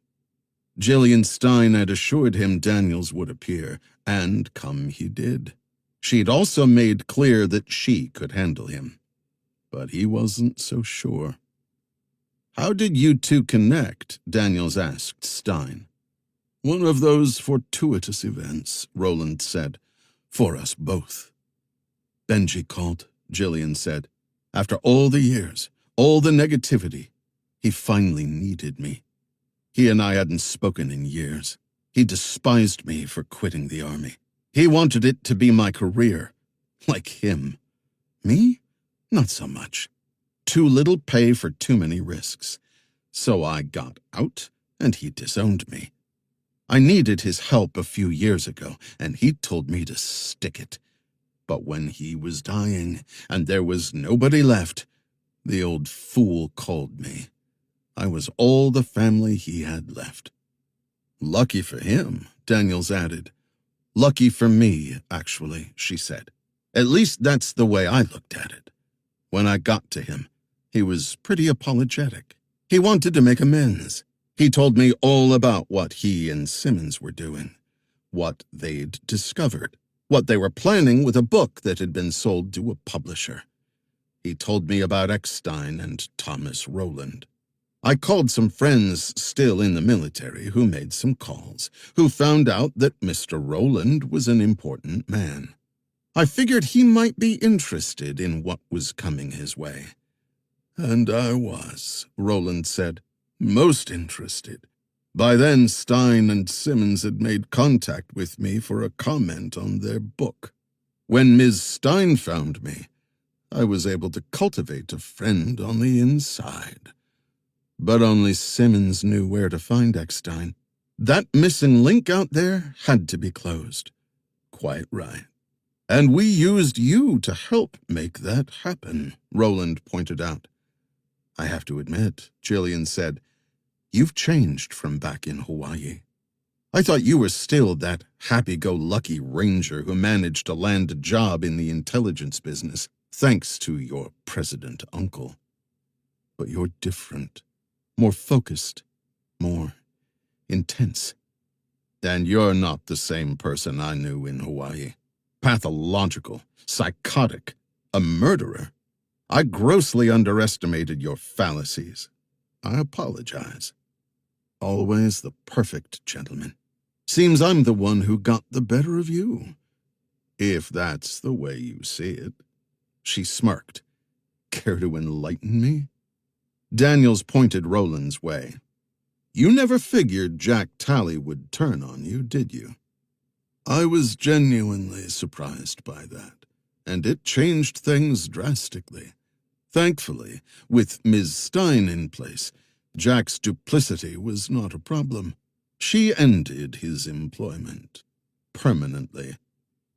Jillian Stein had assured him Daniels would appear, and come he did. She'd also made clear that she could handle him. But he wasn't so sure. How did you two connect? Daniels asked Stein. One of those fortuitous events, Roland said, for us both. Benji called, Jillian said. After all the years, all the negativity, he finally needed me. He and I hadn't spoken in years. He despised me for quitting the army. He wanted it to be my career, like him. Me? Not so much. Too little pay for too many risks. So I got out, and he disowned me. I needed his help a few years ago, and he told me to stick it. But when he was dying, and there was nobody left, the old fool called me. I was all the family he had left. Lucky for him, Daniels added. Lucky for me, actually, she said. At least that's the way I looked at it. When I got to him, he was pretty apologetic. He wanted to make amends. He told me all about what he and Simmons were doing, what they'd discovered, what they were planning with a book that had been sold to a publisher. He told me about Eckstein and Thomas Rowland. I called some friends still in the military who made some calls, who found out that Mr. Rowland was an important man. I figured he might be interested in what was coming his way. And I was, Rowland said, most interested. By then, Stein and Simmons had made contact with me for a comment on their book. When Ms. Stein found me, I was able to cultivate a friend on the inside. But only Simmons knew where to find Eckstein. That missing link out there had to be closed. Quite right. And we used you to help make that happen, Rowland pointed out. I have to admit, Jillian said, you've changed from back in Hawaii. I thought you were still that happy-go-lucky ranger who managed to land a job in the intelligence business, thanks to your president uncle. But you're different, more focused, more intense. And you're not the same person I knew in Hawaii. Pathological, psychotic, a murderer. I grossly underestimated your fallacies. I apologize. Always the perfect gentleman. Seems I'm the one who got the better of you. If that's the way you see it. She smirked. Care to enlighten me? Daniels pointed Roland's way. You never figured Jack Talley would turn on you, did you? I was genuinely surprised by that, and it changed things drastically. Thankfully, with Ms. Stein in place, Jack's duplicity was not a problem. She ended his employment permanently.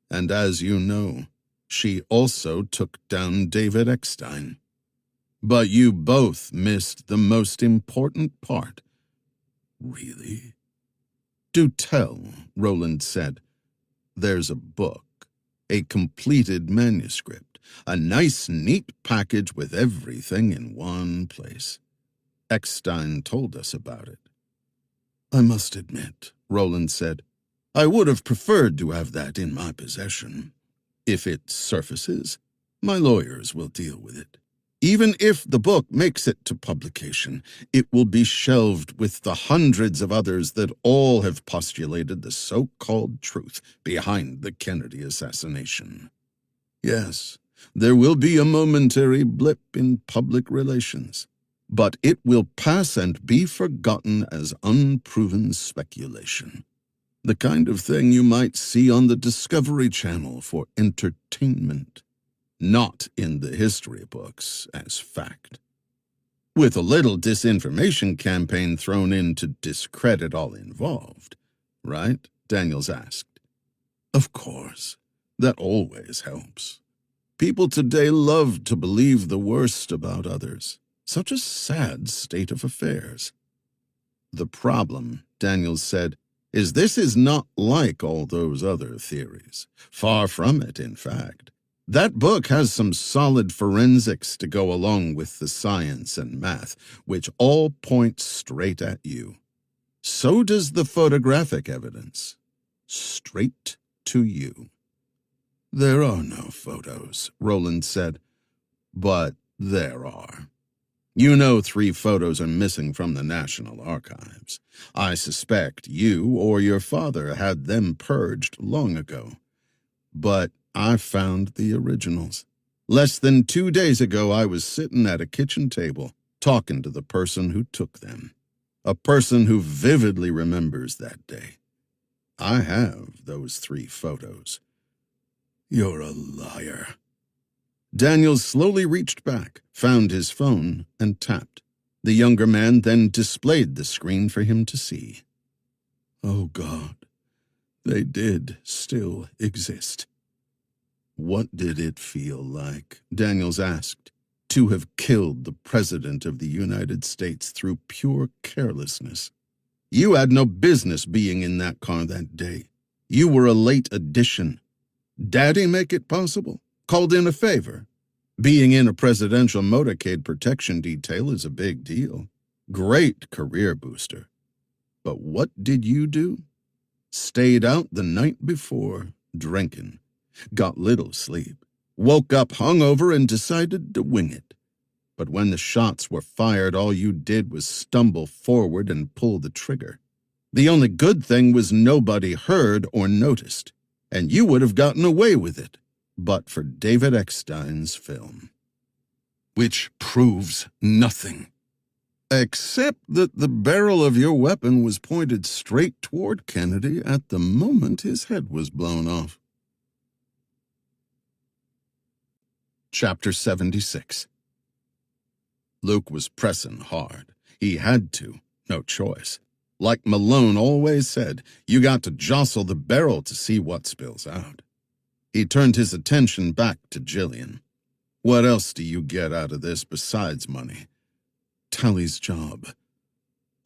And as you know, she also took down David Eckstein. But you both missed the most important part. Really? Do tell, Roland said. There's a book, a completed manuscript, a nice, neat package with everything in one place. Eckstein told us about it. I must admit, Roland said, I would have preferred to have that in my possession. If it surfaces, my lawyers will deal with it. Even if the book makes it to publication, it will be shelved with the hundreds of others that all have postulated the so-called truth behind the Kennedy assassination. Yes, there will be a momentary blip in public relations, but it will pass and be forgotten as unproven speculation. The kind of thing you might see on the Discovery Channel for entertainment. Not in the history books as fact. With a little disinformation campaign thrown in to discredit all involved, right? Daniels asked. Of course, that always helps. People today love to believe the worst about others. Such a sad state of affairs. The problem, Daniels said, is this is not like all those other theories. Far from it, in fact. That book has some solid forensics to go along with the science and math, which all point straight at you. So does the photographic evidence. Straight to you. There are no photos, Roland said. But there are. You know 3 photos are missing from the National Archives. I suspect you or your father had them purged long ago. But I found the originals. Less than 2 days ago, I was sitting at a kitchen table talking to the person who took them. A person who vividly remembers that day. I have those 3 photos. You're a liar. Daniel slowly reached back, found his phone, and tapped. The younger man then displayed the screen for him to see. Oh God, they did still exist. What did it feel like, Daniels asked, to have killed the President of the United States through pure carelessness? You had no business being in that car that day. You were a late addition. Daddy make it possible? Called in a favor? Being in a presidential motorcade protection detail is a big deal. Great career booster. But what did you do? Stayed out the night before, drinking. Got little sleep. Woke up hungover and decided to wing it. But when the shots were fired, all you did was stumble forward and pull the trigger. The only good thing was nobody heard or noticed, and you would have gotten away with it, but for David Eckstein's film. Which proves nothing. Except that the barrel of your weapon was pointed straight toward Kennedy at the moment his head was blown off. Chapter 76. Luke was pressing hard. He had to, no choice. Like Malone always said, you got to jostle the barrel to see what spills out. He turned his attention back to Jillian. What else do you get out of this besides money? Tally's job.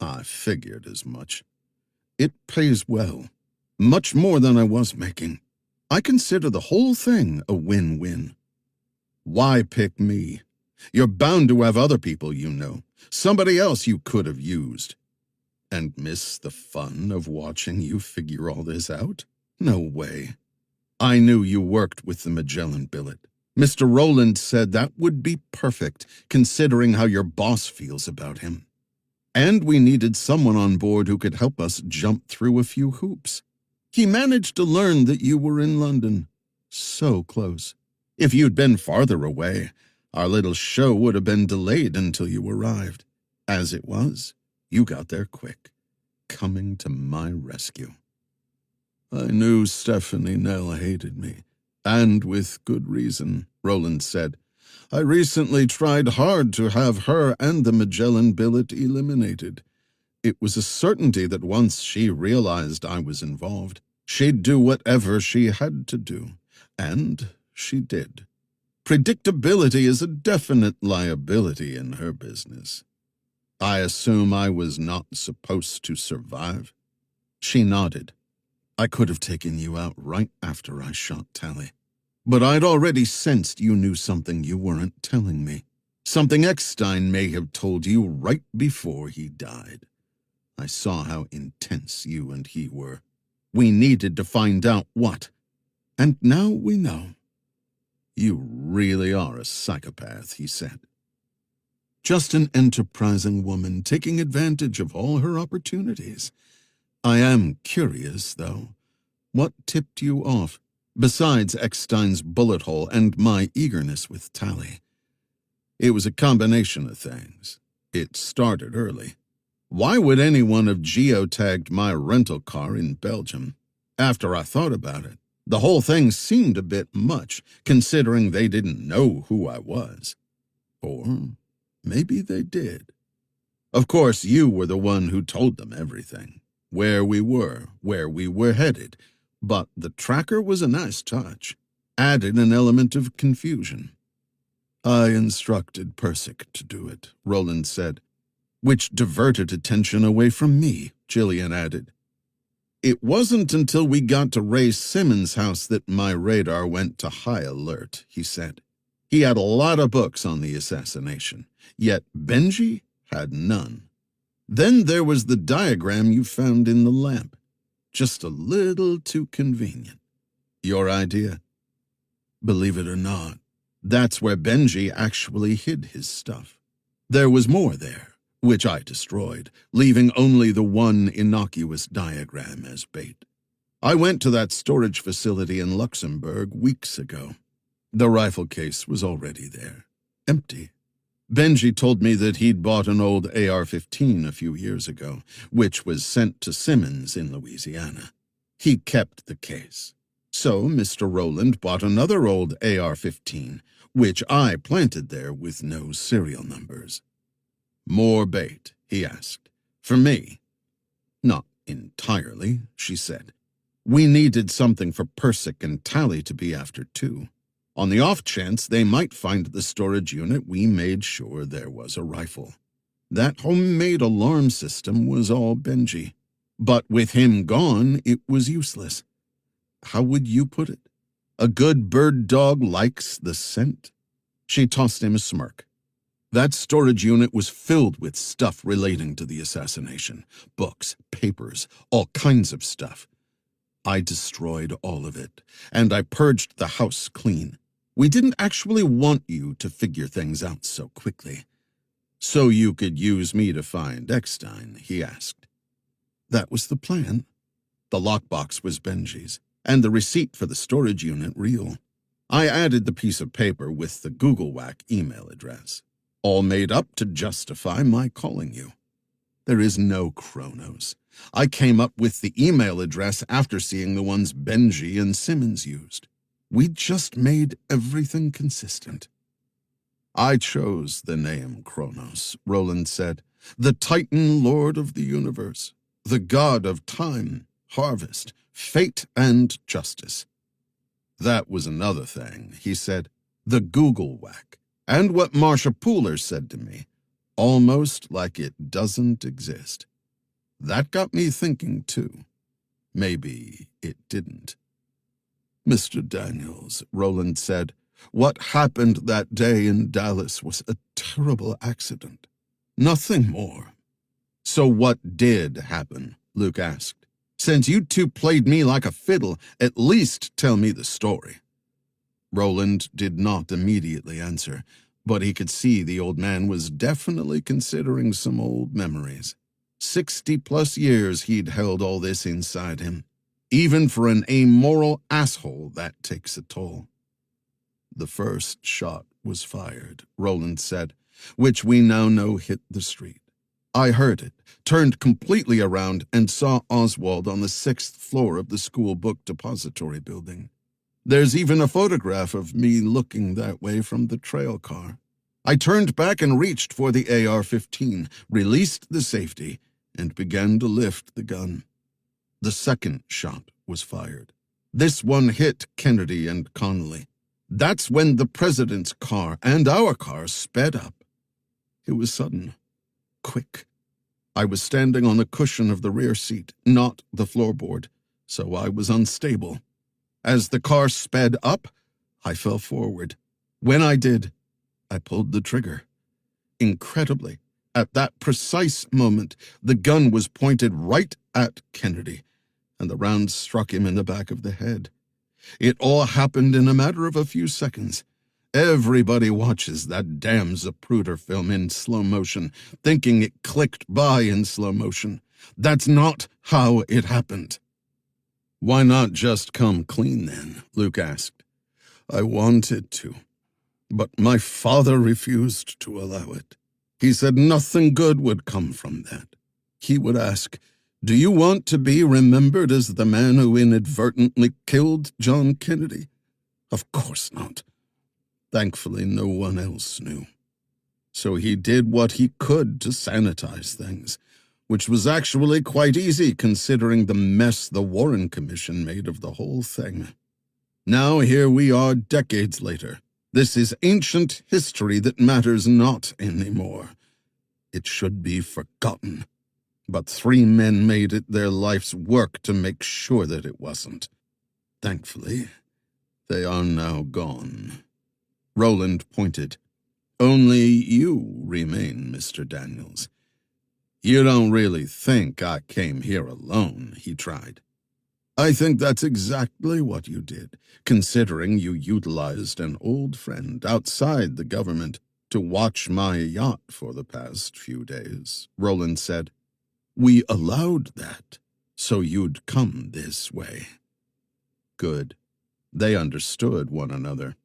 I figured as much. It pays well. Much more than I was making. I consider the whole thing a win-win. Why pick me? You're bound to have other people you know. Somebody else you could have used. And miss the fun of watching you figure all this out? No way. I knew you worked with the Magellan billet. Mr. Rowland said that would be perfect, considering how your boss feels about him. And we needed someone on board who could help us jump through a few hoops. He managed to learn that you were in London. So close. If you'd been farther away, our little show would have been delayed until you arrived. As it was, you got there quick, coming to my rescue. I knew Stephanie Nell hated me, and with good reason, Rowland said. I recently tried hard to have her and the Magellan billet eliminated. It was a certainty that once she realized I was involved, she'd do whatever she had to do, and she did. Predictability is a definite liability in her business. I assume I was not supposed to survive? She nodded. I could have taken you out right after I shot Tally. But I'd already sensed you knew something you weren't telling me. Something Eckstein may have told you right before he died. I saw how intense you and he were. We needed to find out what. And now we know. You really are a psychopath, he said. Just an enterprising woman taking advantage of all her opportunities. I am curious, though. What tipped you off, besides Eckstein's bullet hole and my eagerness with Tally? It was a combination of things. It started early. Why would anyone have geotagged my rental car in Belgium? After I thought about it, the whole thing seemed a bit much, considering they didn't know who I was. Or maybe they did. Of course, you were the one who told them everything. Where we were headed. But the tracker was a nice touch. Added an element of confusion. I instructed Persic to do it, Rowland said. Which diverted attention away from me, Jillian added. It wasn't until we got to Ray Simmons' house that my radar went to high alert, he said. He had a lot of books on the assassination, yet Benji had none. Then there was the diagram you found in the lamp. Just a little too convenient. Your idea? Believe it or not, that's where Benji actually hid his stuff. There was more there, which I destroyed, leaving only the one innocuous diagram as bait. I went to that storage facility in Luxembourg weeks ago. The rifle case was already there, empty. Benji told me that he'd bought an old AR-15 a few years ago, which was sent to Simmons in Louisiana. He kept the case. So Mr. Rowland bought another old AR-15, which I planted there with no serial numbers. More bait, he asked. For me? Not entirely, she said. We needed something for Persic and Tally to be after, too. On the off chance they might find the storage unit, we made sure there was a rifle. That homemade alarm system was all Benji. But with him gone, it was useless. How would you put it? A good bird dog likes the scent. She tossed him a smirk. That storage unit was filled with stuff relating to the assassination. Books, papers, all kinds of stuff. I destroyed all of it, and I purged the house clean. We didn't actually want you to figure things out so quickly. So you could use me to find Eckstein, he asked. That was the plan. The lockbox was Benji's, and the receipt for the storage unit real. I added the piece of paper with the Google Whack email address, all made up to justify my calling you. There is no Kronos. I came up with the email address after seeing the ones Benji and Simmons used. We just made everything consistent. I chose the name Kronos, Roland said, the Titan Lord of the universe, the god of time, harvest, fate, and justice. That was another thing, he said, the Google Whack, and what Marsha Pooler said to me, almost like it doesn't exist. That got me thinking, too. Maybe it didn't. Mr. Daniels, Roland said, what happened that day in Dallas was a terrible accident. Nothing more. So what did happen? Luke asked. Since you two played me like a fiddle, at least tell me the story. Roland did not immediately answer, but he could see the old man was definitely considering some old memories. 60+ years he'd held all this inside him. Even for an amoral asshole, that takes a toll. The first shot was fired, Roland said, which we now know hit the street. I heard it, turned completely around, and saw Oswald on the 6th floor of the school book depository building. There's even a photograph of me looking that way from the trail car. I turned back and reached for the AR-15, released the safety, and began to lift the gun. The second shot was fired. This one hit Kennedy and Connolly. That's when the president's car and our car sped up. It was sudden, quick. I was standing on the cushion of the rear seat, not the floorboard, so I was unstable. As the car sped up, I fell forward. When I did, I pulled the trigger. Incredibly, at that precise moment, the gun was pointed right at Kennedy, and the round struck him in the back of the head. It all happened in a matter of a few seconds. Everybody watches that damn Zapruder film in slow motion, thinking it clicked by in slow motion. That's not how it happened. Why not just come clean then? Luke asked. I wanted to, but my father refused to allow it. He said nothing good would come from that. He would ask, do you want to be remembered as the man who inadvertently killed John Kennedy? Of course not. Thankfully, no one else knew. So he did what he could to sanitize things, which was actually quite easy considering the mess the Warren Commission made of the whole thing. Now here we are decades later. This is ancient history that matters not anymore. It should be forgotten. But 3 men made it their life's work to make sure that it wasn't. Thankfully, they are now gone. Roland pointed. Only you remain, Mr. Daniels. You don't really think I came here alone, he tried. I think that's exactly what you did, considering you utilized an old friend outside the government to watch my yacht for the past few days," Roland said. "We allowed that, so you'd come this way." Good. They understood one another.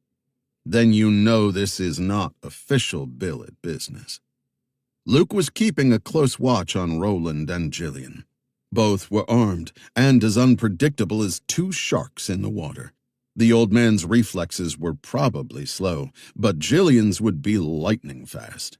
"Then you know this is not official billet business." Luke was keeping a close watch on Roland and Gillian. Both were armed and as unpredictable as two sharks in the water. The old man's reflexes were probably slow, but Gillian's would be lightning fast.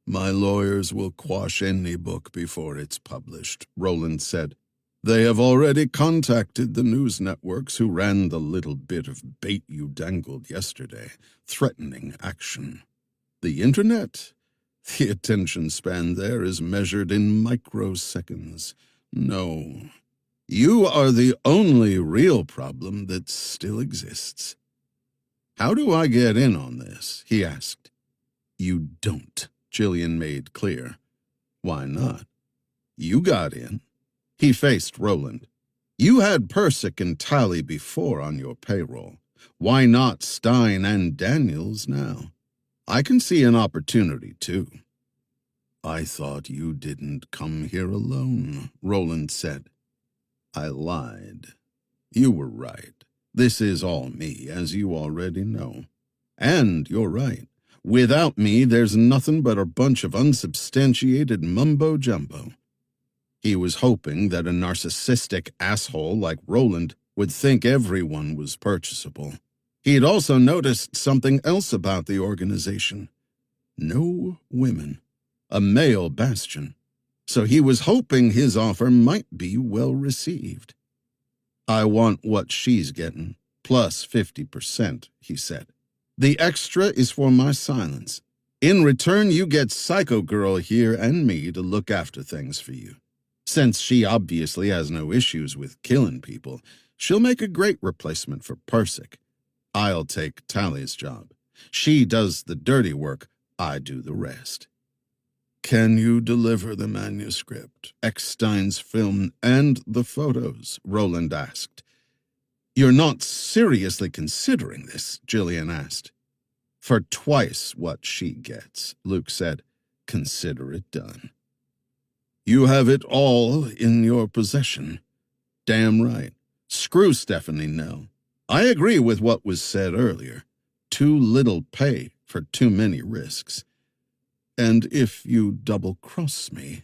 "My lawyers will quash any book before it's published," Roland said. "They have already contacted the news networks who ran the little bit of bait you dangled yesterday, threatening action. The internet? The attention span there is measured in microseconds. No, you are the only real problem that still exists." "How do I get in on this?" he asked. "You don't," Gillian made clear. "Why not? You got in." He faced Roland. "You had Persick and Tally before on your payroll. Why not Stein and Daniels now? I can see an opportunity, too." "I thought you didn't come here alone," Roland said. "I lied. You were right. This is all me, as you already know. And you're right. Without me, there's nothing but a bunch of unsubstantiated mumbo-jumbo." He was hoping that a narcissistic asshole like Roland would think everyone was purchasable. He had also noticed something else about the organization. No women. A male bastion. So he was hoping his offer might be well received. "I want what she's getting, plus 50%, he said. "The extra is for my silence. In return, you get Psycho Girl here and me to look after things for you. Since she obviously has no issues with killing people, she'll make a great replacement for Persick. I'll take Tally's job. She does the dirty work, I do the rest." "Can you deliver the manuscript, Eckstein's film, and the photos?" Roland asked. "You're not seriously considering this?" Gillian asked. "For twice what she gets," Luke said. "Consider it done." "You have it all in your possession." "Damn right. Screw Stephanie Nell. I agree with what was said earlier. Too little pay for too many risks. And if you double-cross me,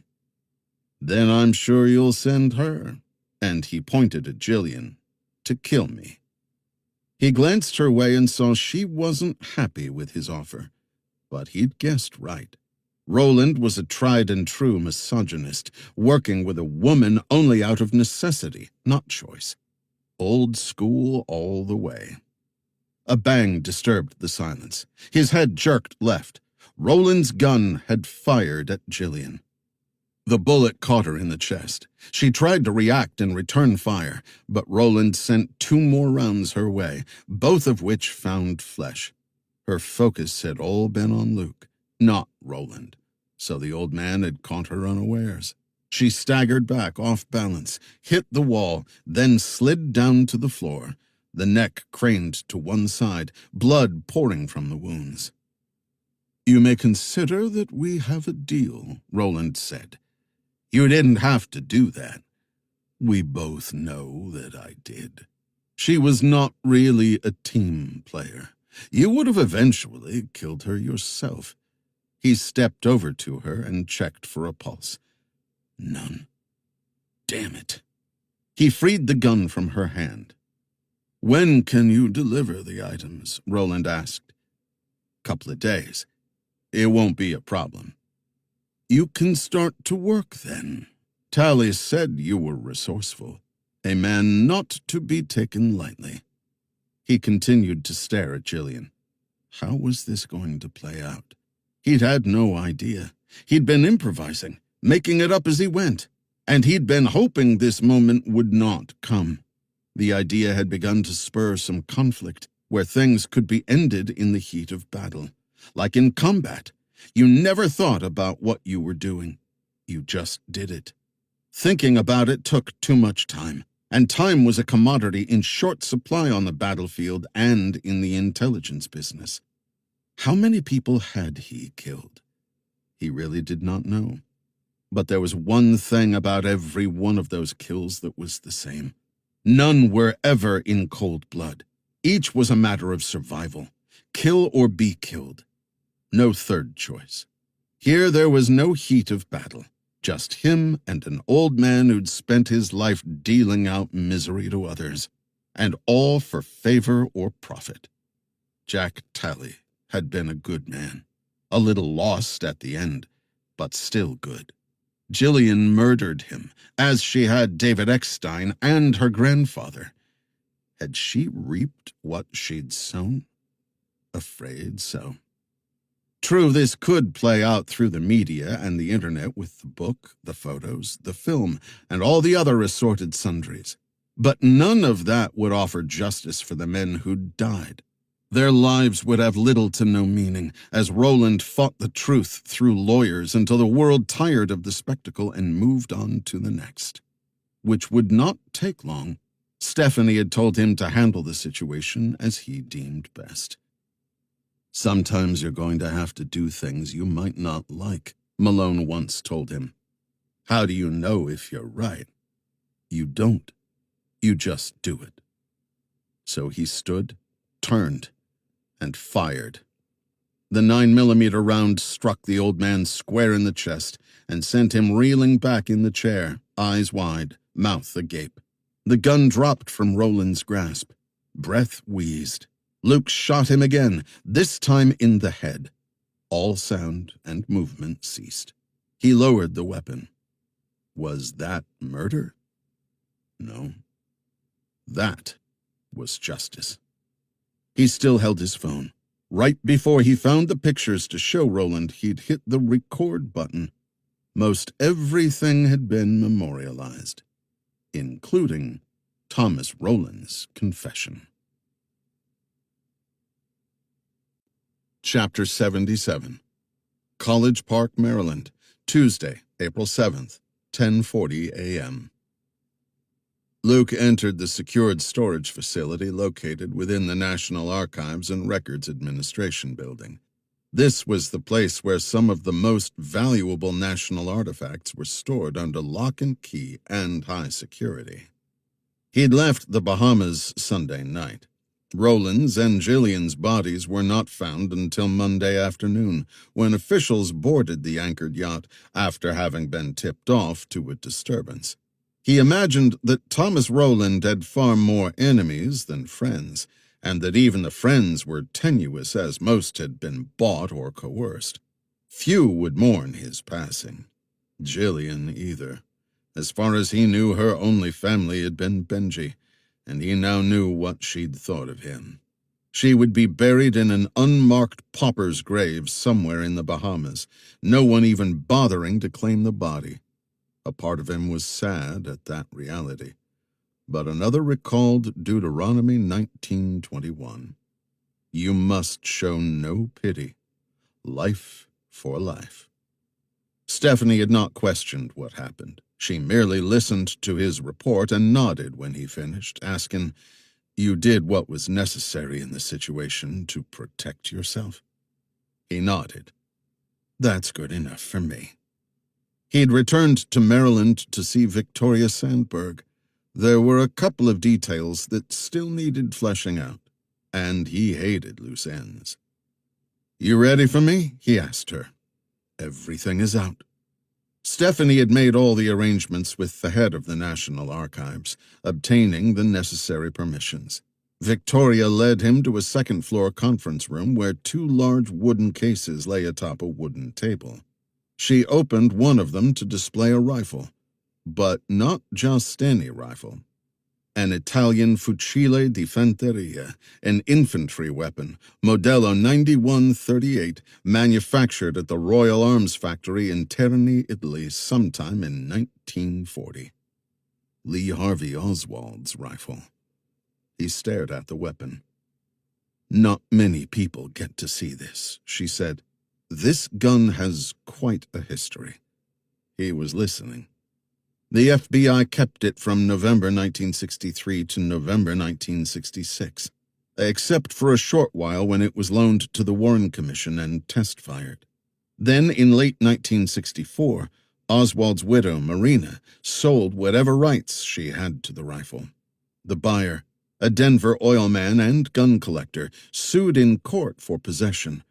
then I'm sure you'll send her," and he pointed at Gillian, "to kill me." He glanced her way and saw she wasn't happy with his offer. But he'd guessed right. Roland was a tried-and-true misogynist, working with a woman only out of necessity, not choice. Old school all the way. A bang disturbed the silence. His head jerked left. Roland's gun had fired at Gillian. The bullet caught her in the chest. She tried to react and return fire, but Roland sent 2 more rounds her way, both of which found flesh. Her focus had all been on Luke, not Roland, so the old man had caught her unawares. She staggered back off balance, hit the wall, then slid down to the floor. The neck craned to one side, blood pouring from the wounds. "You may consider that we have a deal," Roland said. "You didn't have to do that." "We both know that I did. She was not really a team player. You would have eventually killed her yourself." He stepped over to her and checked for a pulse. None. Damn it. He freed the gun from her hand. "When can you deliver the items?" Roland asked. "Couple of days. It won't be a problem." "You can start to work then. Tally said you were resourceful, a man not to be taken lightly." He continued to stare at Gillian. How was this going to play out? He'd had no idea. He'd been improvising, making it up as he went, and he'd been hoping this moment would not come. The idea had begun to spur some conflict, where things could be ended in the heat of battle. Like in combat, you never thought about what you were doing. You just did it. Thinking about it took too much time, and time was a commodity in short supply on the battlefield and in the intelligence business. How many people had he killed? He really did not know. But there was one thing about every one of those kills that was the same. None were ever in cold blood. Each was a matter of survival. Kill or be killed. No third choice. Here there was no heat of battle. Just him and an old man who'd spent his life dealing out misery to others, and all for favor or profit. Jack Talley had been a good man, a little lost at the end, but still good. Gillian murdered him, as she had David Eckstein and her grandfather. Had she reaped what she'd sown? Afraid so. True, this could play out through the media and the internet with the book, the photos, the film, and all the other assorted sundries. But none of that would offer justice for the men who'd died. Their lives would have little to no meaning, as Roland fought the truth through lawyers until the world tired of the spectacle and moved on to the next. Which would not take long. Stephanie had told him to handle the situation as he deemed best. Sometimes you're going to have to do things you might not like, Malone once told him. How do you know if you're right? You don't. You just do it. So he stood, turned, and fired. The 9mm round struck the old man square in the chest and sent him reeling back in the chair, eyes wide, mouth agape. The gun dropped from Roland's grasp. Breath wheezed. Luke shot him again, this time in the head. All sound and movement ceased. He lowered the weapon. Was that murder? No. That was justice. He still held his phone. Right before he found the pictures to show Roland, he'd hit the record button. Most everything had been memorialized, including Thomas Rowland's confession. Chapter 77. College Park, Maryland, Tuesday, April 7th, 10:40 a.m. Luke entered the secured storage facility located within the National Archives and Records Administration building. This was the place where some of the most valuable national artifacts were stored under lock and key and high security. He'd left the Bahamas Sunday night. Roland's and Gillian's bodies were not found until Monday afternoon, when officials boarded the anchored yacht after having been tipped off to a disturbance. He imagined that Thomas Roland had far more enemies than friends, and that even the friends were tenuous, as most had been bought or coerced. Few would mourn his passing. Gillian either. As far as he knew, her only family had been Benji, and he now knew what she'd thought of him. She would be buried in an unmarked pauper's grave somewhere in the Bahamas, no one even bothering to claim the body. A part of him was sad at that reality, but another recalled Deuteronomy 19:21. You must show no pity. Life for life. Stephanie had not questioned what happened. She merely listened to his report and nodded when he finished, asking, "You did what was necessary in the situation to protect yourself?" He nodded. "That's good enough for me." He'd returned to Maryland to see Victoria Sandberg. There were a couple of details that still needed fleshing out, and he hated loose ends. "You ready for me?" he asked her. "Everything is out." Stephanie had made all the arrangements with the head of the National Archives, obtaining the necessary permissions. Victoria led him to a second-floor conference room where two large wooden cases lay atop a wooden table. She opened one of them to display a rifle, but not just any rifle. An Italian fucile di fanteria, an infantry weapon, Modello 9138, manufactured at the Royal Arms Factory in Terni, Italy, sometime in 1940. Lee Harvey Oswald's rifle. He stared at the weapon. "Not many people get to see this," she said. "This gun has quite a history." He was listening. The FBI kept it from November 1963 to November 1966. except for a short while when it was loaned to the Warren Commission and test-fired. Then, in late 1964, Oswald's widow, Marina, sold whatever rights she had to the rifle. The buyer, a Denver oil man and gun collector, sued in court for possession,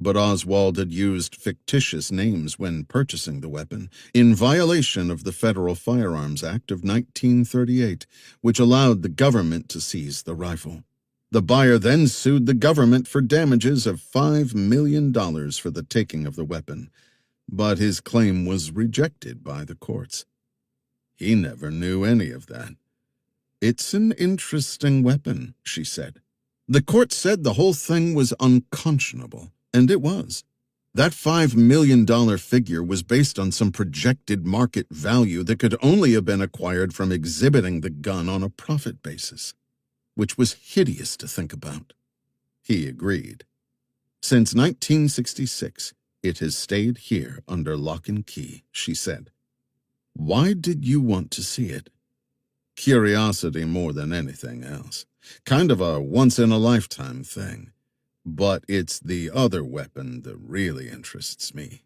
but Oswald had used fictitious names when purchasing the weapon, in violation of the Federal Firearms Act of 1938, which allowed the government to seize the rifle. The buyer then sued the government for damages of $5 million for the taking of the weapon, but his claim was rejected by the courts. He never knew any of that. "It's an interesting weapon," she said. The court said the whole thing was unconscionable, and it was. That $5 million figure was based on some projected market value that could only have been acquired from exhibiting the gun on a profit basis, which was hideous to think about. He agreed. "Since 1966, it has stayed here under lock and key," she said. "Why did you want to see it?" "Curiosity more than anything else. Kind of a once-in-a-lifetime thing. But it's the other weapon that really interests me."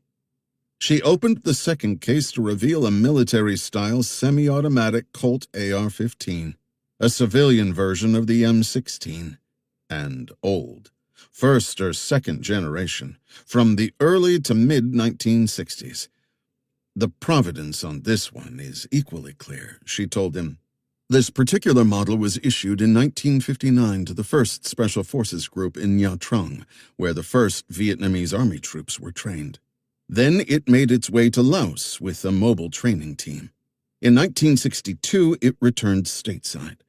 She opened the second case to reveal a military-style semi-automatic Colt AR-15, a civilian version of the M16, and old, first or second generation, from the early to mid-1960s. "The provenance on this one is equally clear," she told him. "This particular model was issued in 1959 to the 1st Special Forces Group in Nha Trang, where the 1st Vietnamese Army troops were trained. Then it made its way to Laos with a mobile training team. In 1962, it returned stateside.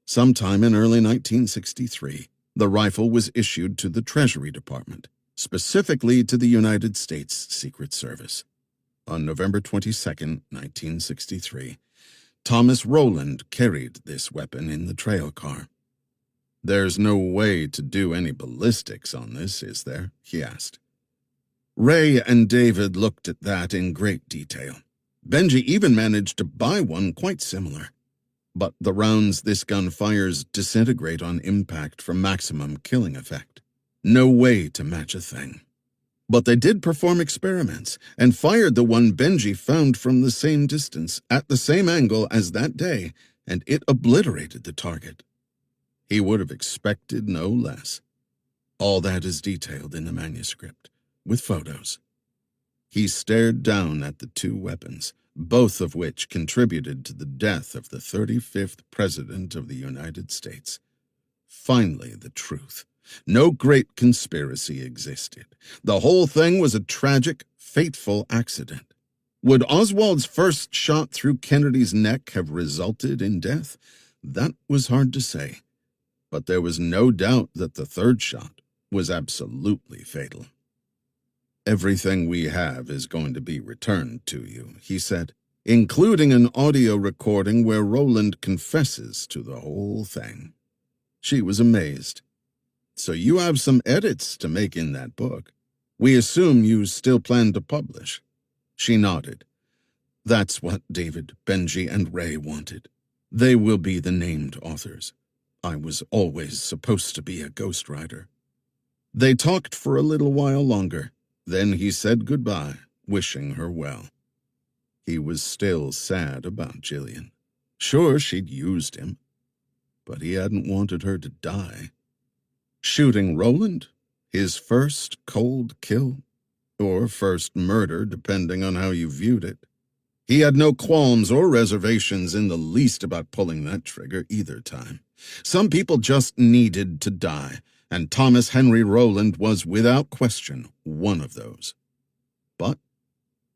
Sometime in early 1963, the rifle was issued to the Treasury Department, specifically to the United States Secret Service. On November 22, 1963, Thomas Rowland carried this weapon in the trail car. "There's no way to do any ballistics on this, is there?" he asked. Ray and David looked at that in great detail. Benji even managed to buy one quite similar. But the rounds this gun fires disintegrate on impact for maximum killing effect. No way to match a thing. But they did perform experiments and fired the one Benji found from the same distance, at the same angle as that day, and it obliterated the target. He would have expected no less. All that is detailed in the manuscript, with photos. He stared down at the two weapons, both of which contributed to the death of the 35th President of the United States. Finally, the truth. No great conspiracy existed. The whole thing was a tragic, fateful accident. Would Oswald's first shot through Kennedy's neck have resulted in death? That was hard to say. But there was no doubt that the third shot was absolutely fatal. "Everything we have is going to be returned to you," he said, "including an audio recording where Rowland confesses to the whole thing." She was amazed. "So you have some edits to make in that book. We assume you still plan to publish." She nodded. "That's what David, Benji, and Ray wanted. They will be the named authors. I was always supposed to be a ghostwriter." They talked for a little while longer. Then he said goodbye, wishing her well. He was still sad about Jillian. Sure, she'd used him, but he hadn't wanted her to die. Shooting Rowland? His first cold kill? Or first murder, depending on how you viewed it. He had no qualms or reservations in the least about pulling that trigger either time. Some people just needed to die, and Thomas Henry Rowland was, without question, one of those. But,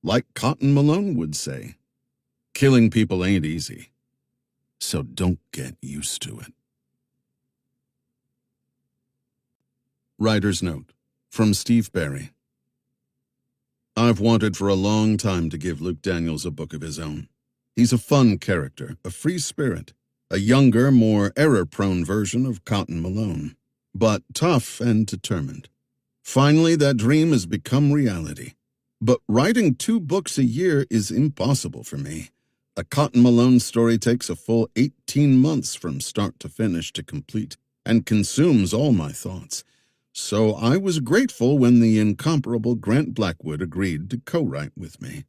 like Cotton Malone would say, killing people ain't easy, so don't get used to it. Writer's Note from Steve Barry. I've wanted for a long time to give Luke Daniels a book of his own. He's a fun character, a free spirit, a younger, more error-prone version of Cotton Malone, but tough and determined. Finally, that dream has become reality. But writing 2 books a year is impossible for me. A Cotton Malone story takes a full 18 months from start to finish to complete. and consumes all my thoughts. So I was grateful when the incomparable Grant Blackwood agreed to co-write with me.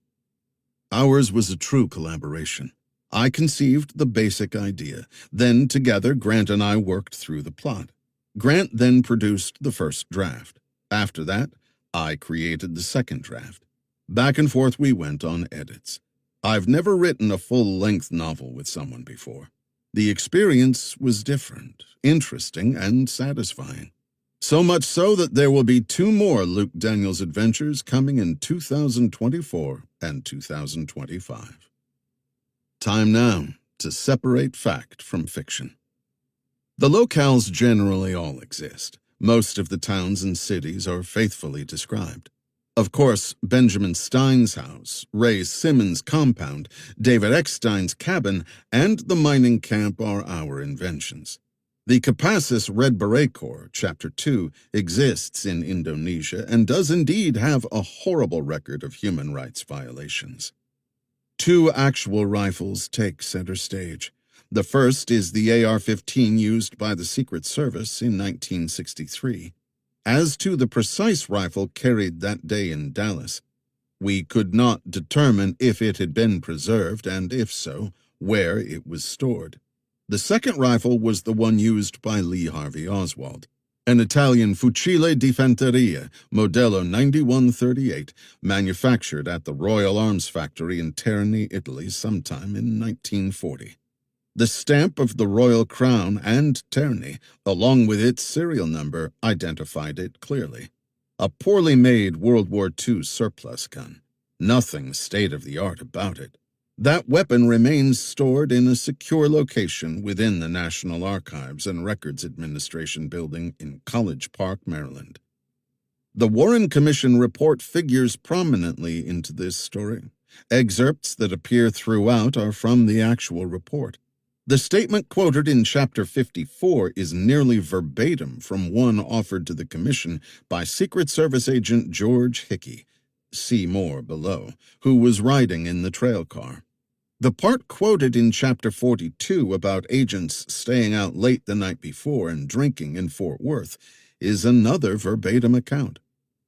Ours was a true collaboration. I conceived the basic idea. Then together Grant and I worked through the plot. Grant then produced the first draft. After that, I created the second draft. Back and forth we went on edits. I've never written a full-length novel with someone before. The experience was different, interesting, and satisfying. So much so that there will be 2 more Luke Daniels adventures coming in 2024 and 2025. Time now to separate fact from fiction. The locales generally all exist. Most of the towns and cities are faithfully described. Of course, Benjamin Stein's house, Ray Simmons' compound, David Eckstein's cabin, and the mining camp are our inventions. The Kapassus Red Beret Corps, Chapter 2, exists in Indonesia and does indeed have a horrible record of human rights violations. 2 actual rifles take center stage. The first is the AR-15 used by the Secret Service in 1963. As to the precise rifle carried that day in Dallas, we could not determine if it had been preserved, and if so, where it was stored. The second rifle was the one used by Lee Harvey Oswald, an Italian Fucile di Fanteria, Modello 9138, manufactured at the Royal Arms Factory in Terni, Italy, sometime in 1940. The stamp of the Royal Crown and Terni, along with its serial number, identified it clearly. A poorly made World War II surplus gun. Nothing state-of-the-art about it. That weapon remains stored in a secure location within the National Archives and Records Administration building in College Park, Maryland. The Warren Commission report figures prominently into this story. Excerpts that appear throughout are from the actual report. The statement quoted in Chapter 54 is nearly verbatim from one offered to the Commission by Secret Service agent George Hickey, see more below, who was riding in the trail car. The part quoted in Chapter 42 about agents staying out late the night before and drinking in Fort Worth is another verbatim account.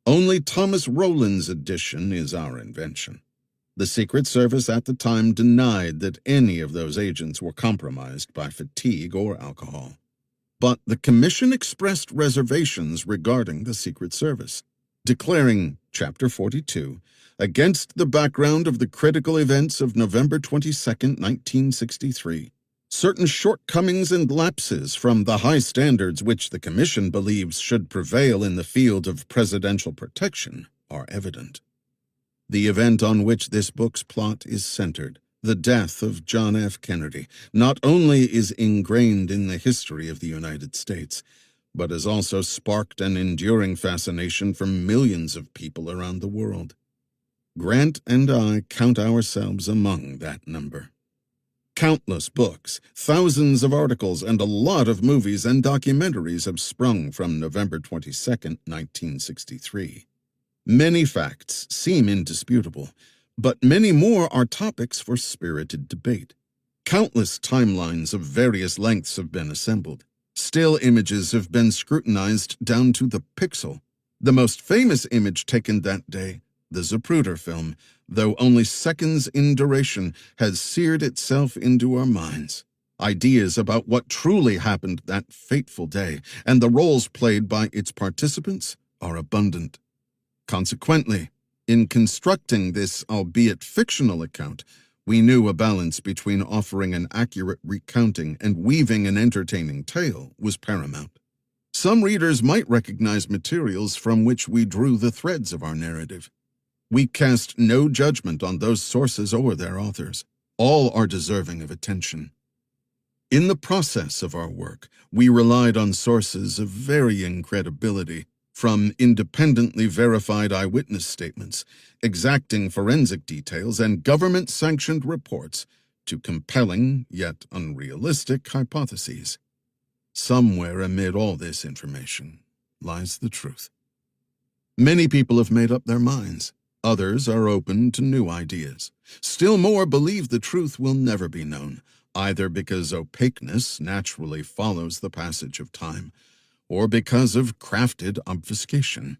Only Thomas Rowland's edition is our invention. The Secret Service at the time denied that any of those agents were compromised by fatigue or alcohol. But the Commission expressed reservations regarding the Secret Service, declaring, Chapter 42, against the background of the critical events of November 22, 1963, certain shortcomings and lapses from the high standards which the Commission believes should prevail in the field of presidential protection are evident. The event on which this book's plot is centered, the death of John F. Kennedy, not only is ingrained in the history of the United States, but has also sparked an enduring fascination for millions of people around the world. Grant and I count ourselves among that number. Countless books, thousands of articles, and a lot of movies and documentaries have sprung from November 22, 1963. Many facts seem indisputable, but many more are topics for spirited debate. Countless timelines of various lengths have been assembled. Still images have been scrutinized down to the pixel. The most famous image taken that day, the Zapruder film, though only seconds in duration, has seared itself into our minds. Ideas about what truly happened that fateful day and the roles played by its participants are abundant. Consequently, in constructing this albeit fictional account, we knew a balance between offering an accurate recounting and weaving an entertaining tale was paramount. Some readers might recognize materials from which we drew the threads of our narrative. We cast no judgment on those sources or their authors. All are deserving of attention. In the process of our work, we relied on sources of varying credibility, from independently verified eyewitness statements, exacting forensic details, and government-sanctioned reports, to compelling yet unrealistic hypotheses. Somewhere amid all this information lies the truth. Many people have made up their minds. Others are open to new ideas. Still more believe the truth will never be known. either because opaqueness naturally follows the passage of time, or because of crafted obfuscation.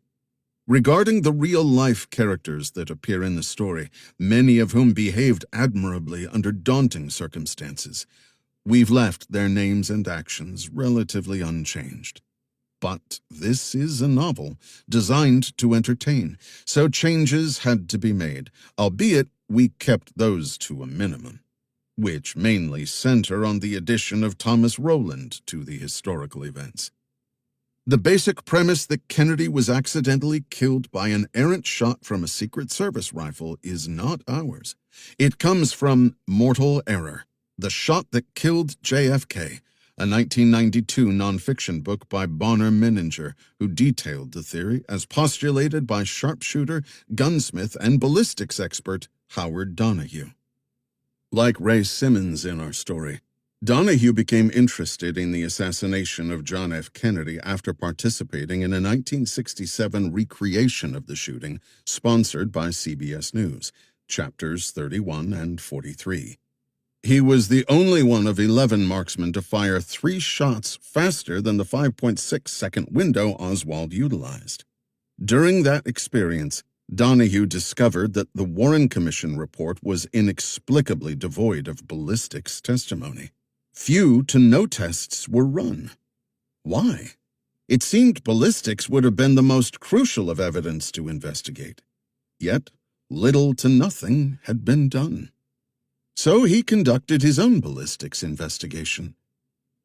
Regarding the real-life characters that appear in the story, many of whom behaved admirably under daunting circumstances, we've left their names and actions relatively unchanged. But this is a novel designed to entertain, so changes had to be made, albeit we kept those to a minimum, which mainly center on the addition of Thomas Rowland to the historical events. The basic premise that Kennedy was accidentally killed by an errant shot from a Secret Service rifle is not ours. It comes from Mortal Error, The Shot That Killed JFK, a 1992 nonfiction book by Bonner Menninger, who detailed the theory as postulated by sharpshooter, gunsmith, and ballistics expert Howard Donahue. Like Ray Simmons in our story, Donahue became interested in the assassination of John F. Kennedy after participating in a 1967 recreation of the shooting sponsored by CBS News, chapters 31 and 43. He was the only one of 11 marksmen to fire 3 shots faster than the 5.6-second window Oswald utilized. During that experience, Donahue discovered that the Warren Commission report was inexplicably devoid of ballistics testimony. Few to no tests were run. Why? It seemed ballistics would have been the most crucial of evidence to investigate. Yet, little to nothing had been done. So he conducted his own ballistics investigation.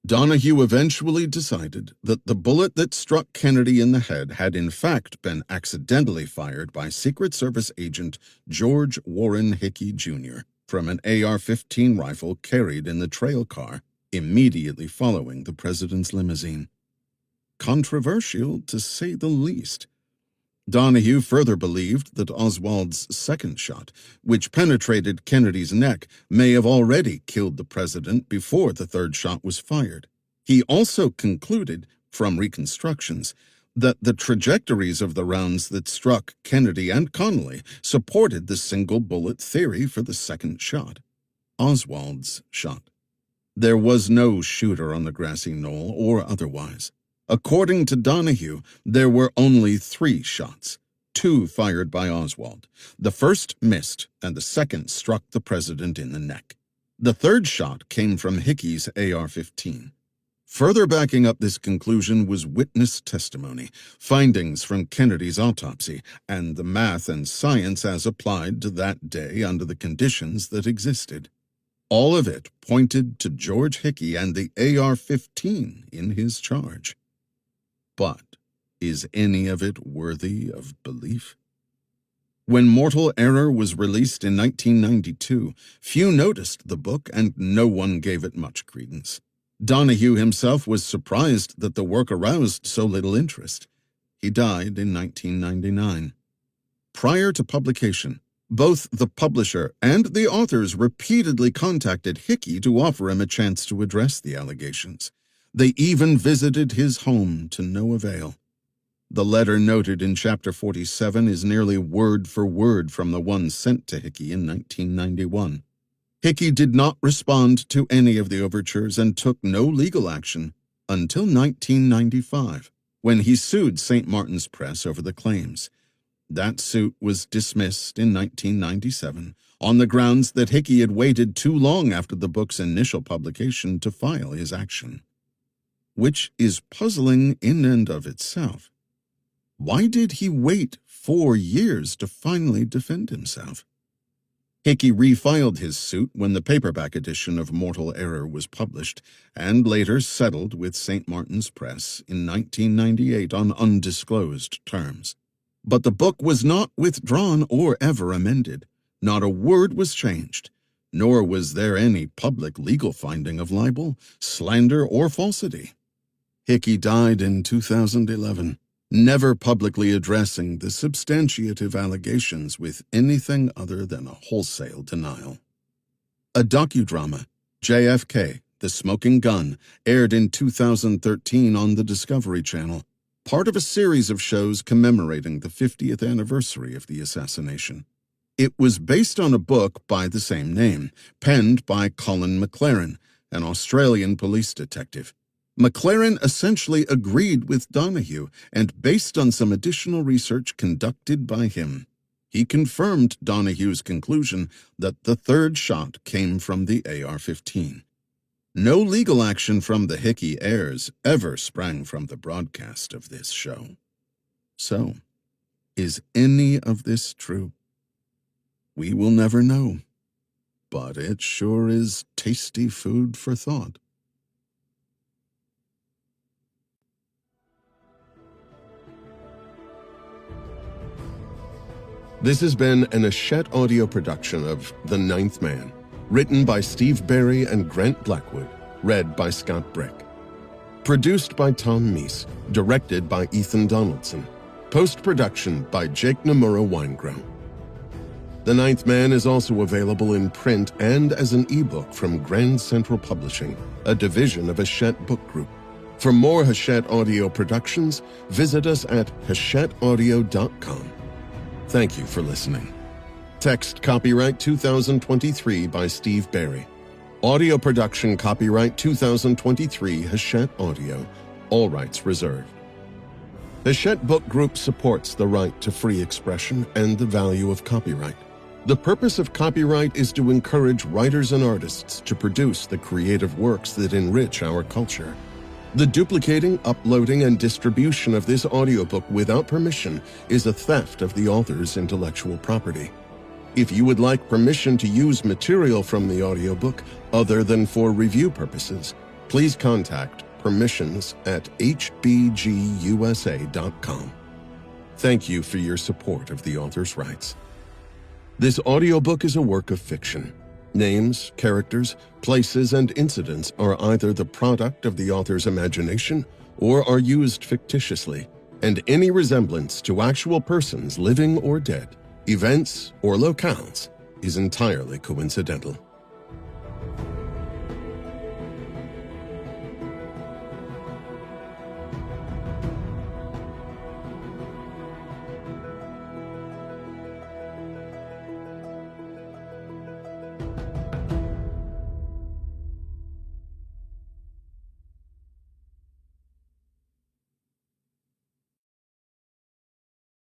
Donahue eventually decided that the bullet that struck Kennedy in the head had in fact been accidentally fired by Secret Service agent George Warren Hickey, Jr., from an AR-15 rifle carried in the trail car immediately following the president's limousine. Controversial, to say the least. Donahue further believed that Oswald's second shot, which penetrated Kennedy's neck, may have already killed the president before the third shot was fired. He also concluded, from reconstructions, that the trajectories of the rounds that struck Kennedy and Connally supported the single-bullet theory for the second shot, Oswald's shot. There was no shooter on the grassy knoll or otherwise. According to Donahue, there were only 3 shots, 2 fired by Oswald. The first missed, and the second struck the president in the neck. The third shot came from Hickey's AR-15. Further backing up this conclusion was witness testimony, findings from Kennedy's autopsy, and the math and science as applied to that day under the conditions that existed. All of it pointed to George Hickey and the AR-15 in his charge. But is any of it worthy of belief? When Mortal Error was released in 1992, few noticed the book and no one gave it much credence. Donahue himself was surprised that the work aroused so little interest. He died in 1999. Prior to publication, both the publisher and the authors repeatedly contacted Hickey to offer him a chance to address the allegations. They even visited his home to no avail. The letter noted in Chapter 47 is nearly word for word from the one sent to Hickey in 1991. Hickey did not respond to any of the overtures and took no legal action until 1995, when he sued St. Martin's Press over the claims. That suit was dismissed in 1997 on the grounds that Hickey had waited too long after the book's initial publication to file his action. Which is puzzling in and of itself. Why did he wait 4 years to finally defend himself? Hickey refiled his suit when the paperback edition of Mortal Error was published, and later settled with St. Martin's Press in 1998 on undisclosed terms. But the book was not withdrawn or ever amended. Not a word was changed, nor was there any public legal finding of libel, slander, or falsity. Hickey died in 2011, never publicly addressing the substantiative allegations with anything other than a wholesale denial. A docudrama, JFK, The Smoking Gun, aired in 2013 on the Discovery Channel, part of a series of shows commemorating the 50th anniversary of the assassination. It was based on a book by the same name, penned by Colin McLaren, an Australian police detective. McLaren essentially agreed with Donahue, and based on some additional research conducted by him, he confirmed Donahue's conclusion that the third shot came from the AR-15. No legal action from the Hickey heirs ever sprang from the broadcast of this show. So, is any of this true? We will never know, but it sure is tasty food for thought. This has been an Hachette audio production of The Ninth Man, written by Steve Berry and Grant Blackwood, read by Scott Brick. Produced by Tom Meese, directed by Ethan Donaldson, post-production by Jake Nomura Weingrow. The Ninth Man is also available in print and as an ebook from Grand Central Publishing, a division of Hachette Book Group. For more Hachette audio productions, visit us at hachetteaudio.com. Thank you for listening. Text copyright 2023 by Steve Berry. Audio production copyright 2023 Hachette Audio. All rights reserved. Hachette Book Group supports the right to free expression and the value of copyright. The purpose of copyright is to encourage writers and artists to produce the creative works that enrich our culture. The duplicating, uploading, and distribution of this audiobook without permission is a theft of the author's intellectual property. If you would like permission to use material from the audiobook other than for review purposes, please contact permissions@hbgusa.com. Thank you for your support of the author's rights. This audiobook is a work of fiction. Names, characters, places, and incidents are either the product of the author's imagination or are used fictitiously, and any resemblance to actual persons living or dead, events, or locales is entirely coincidental.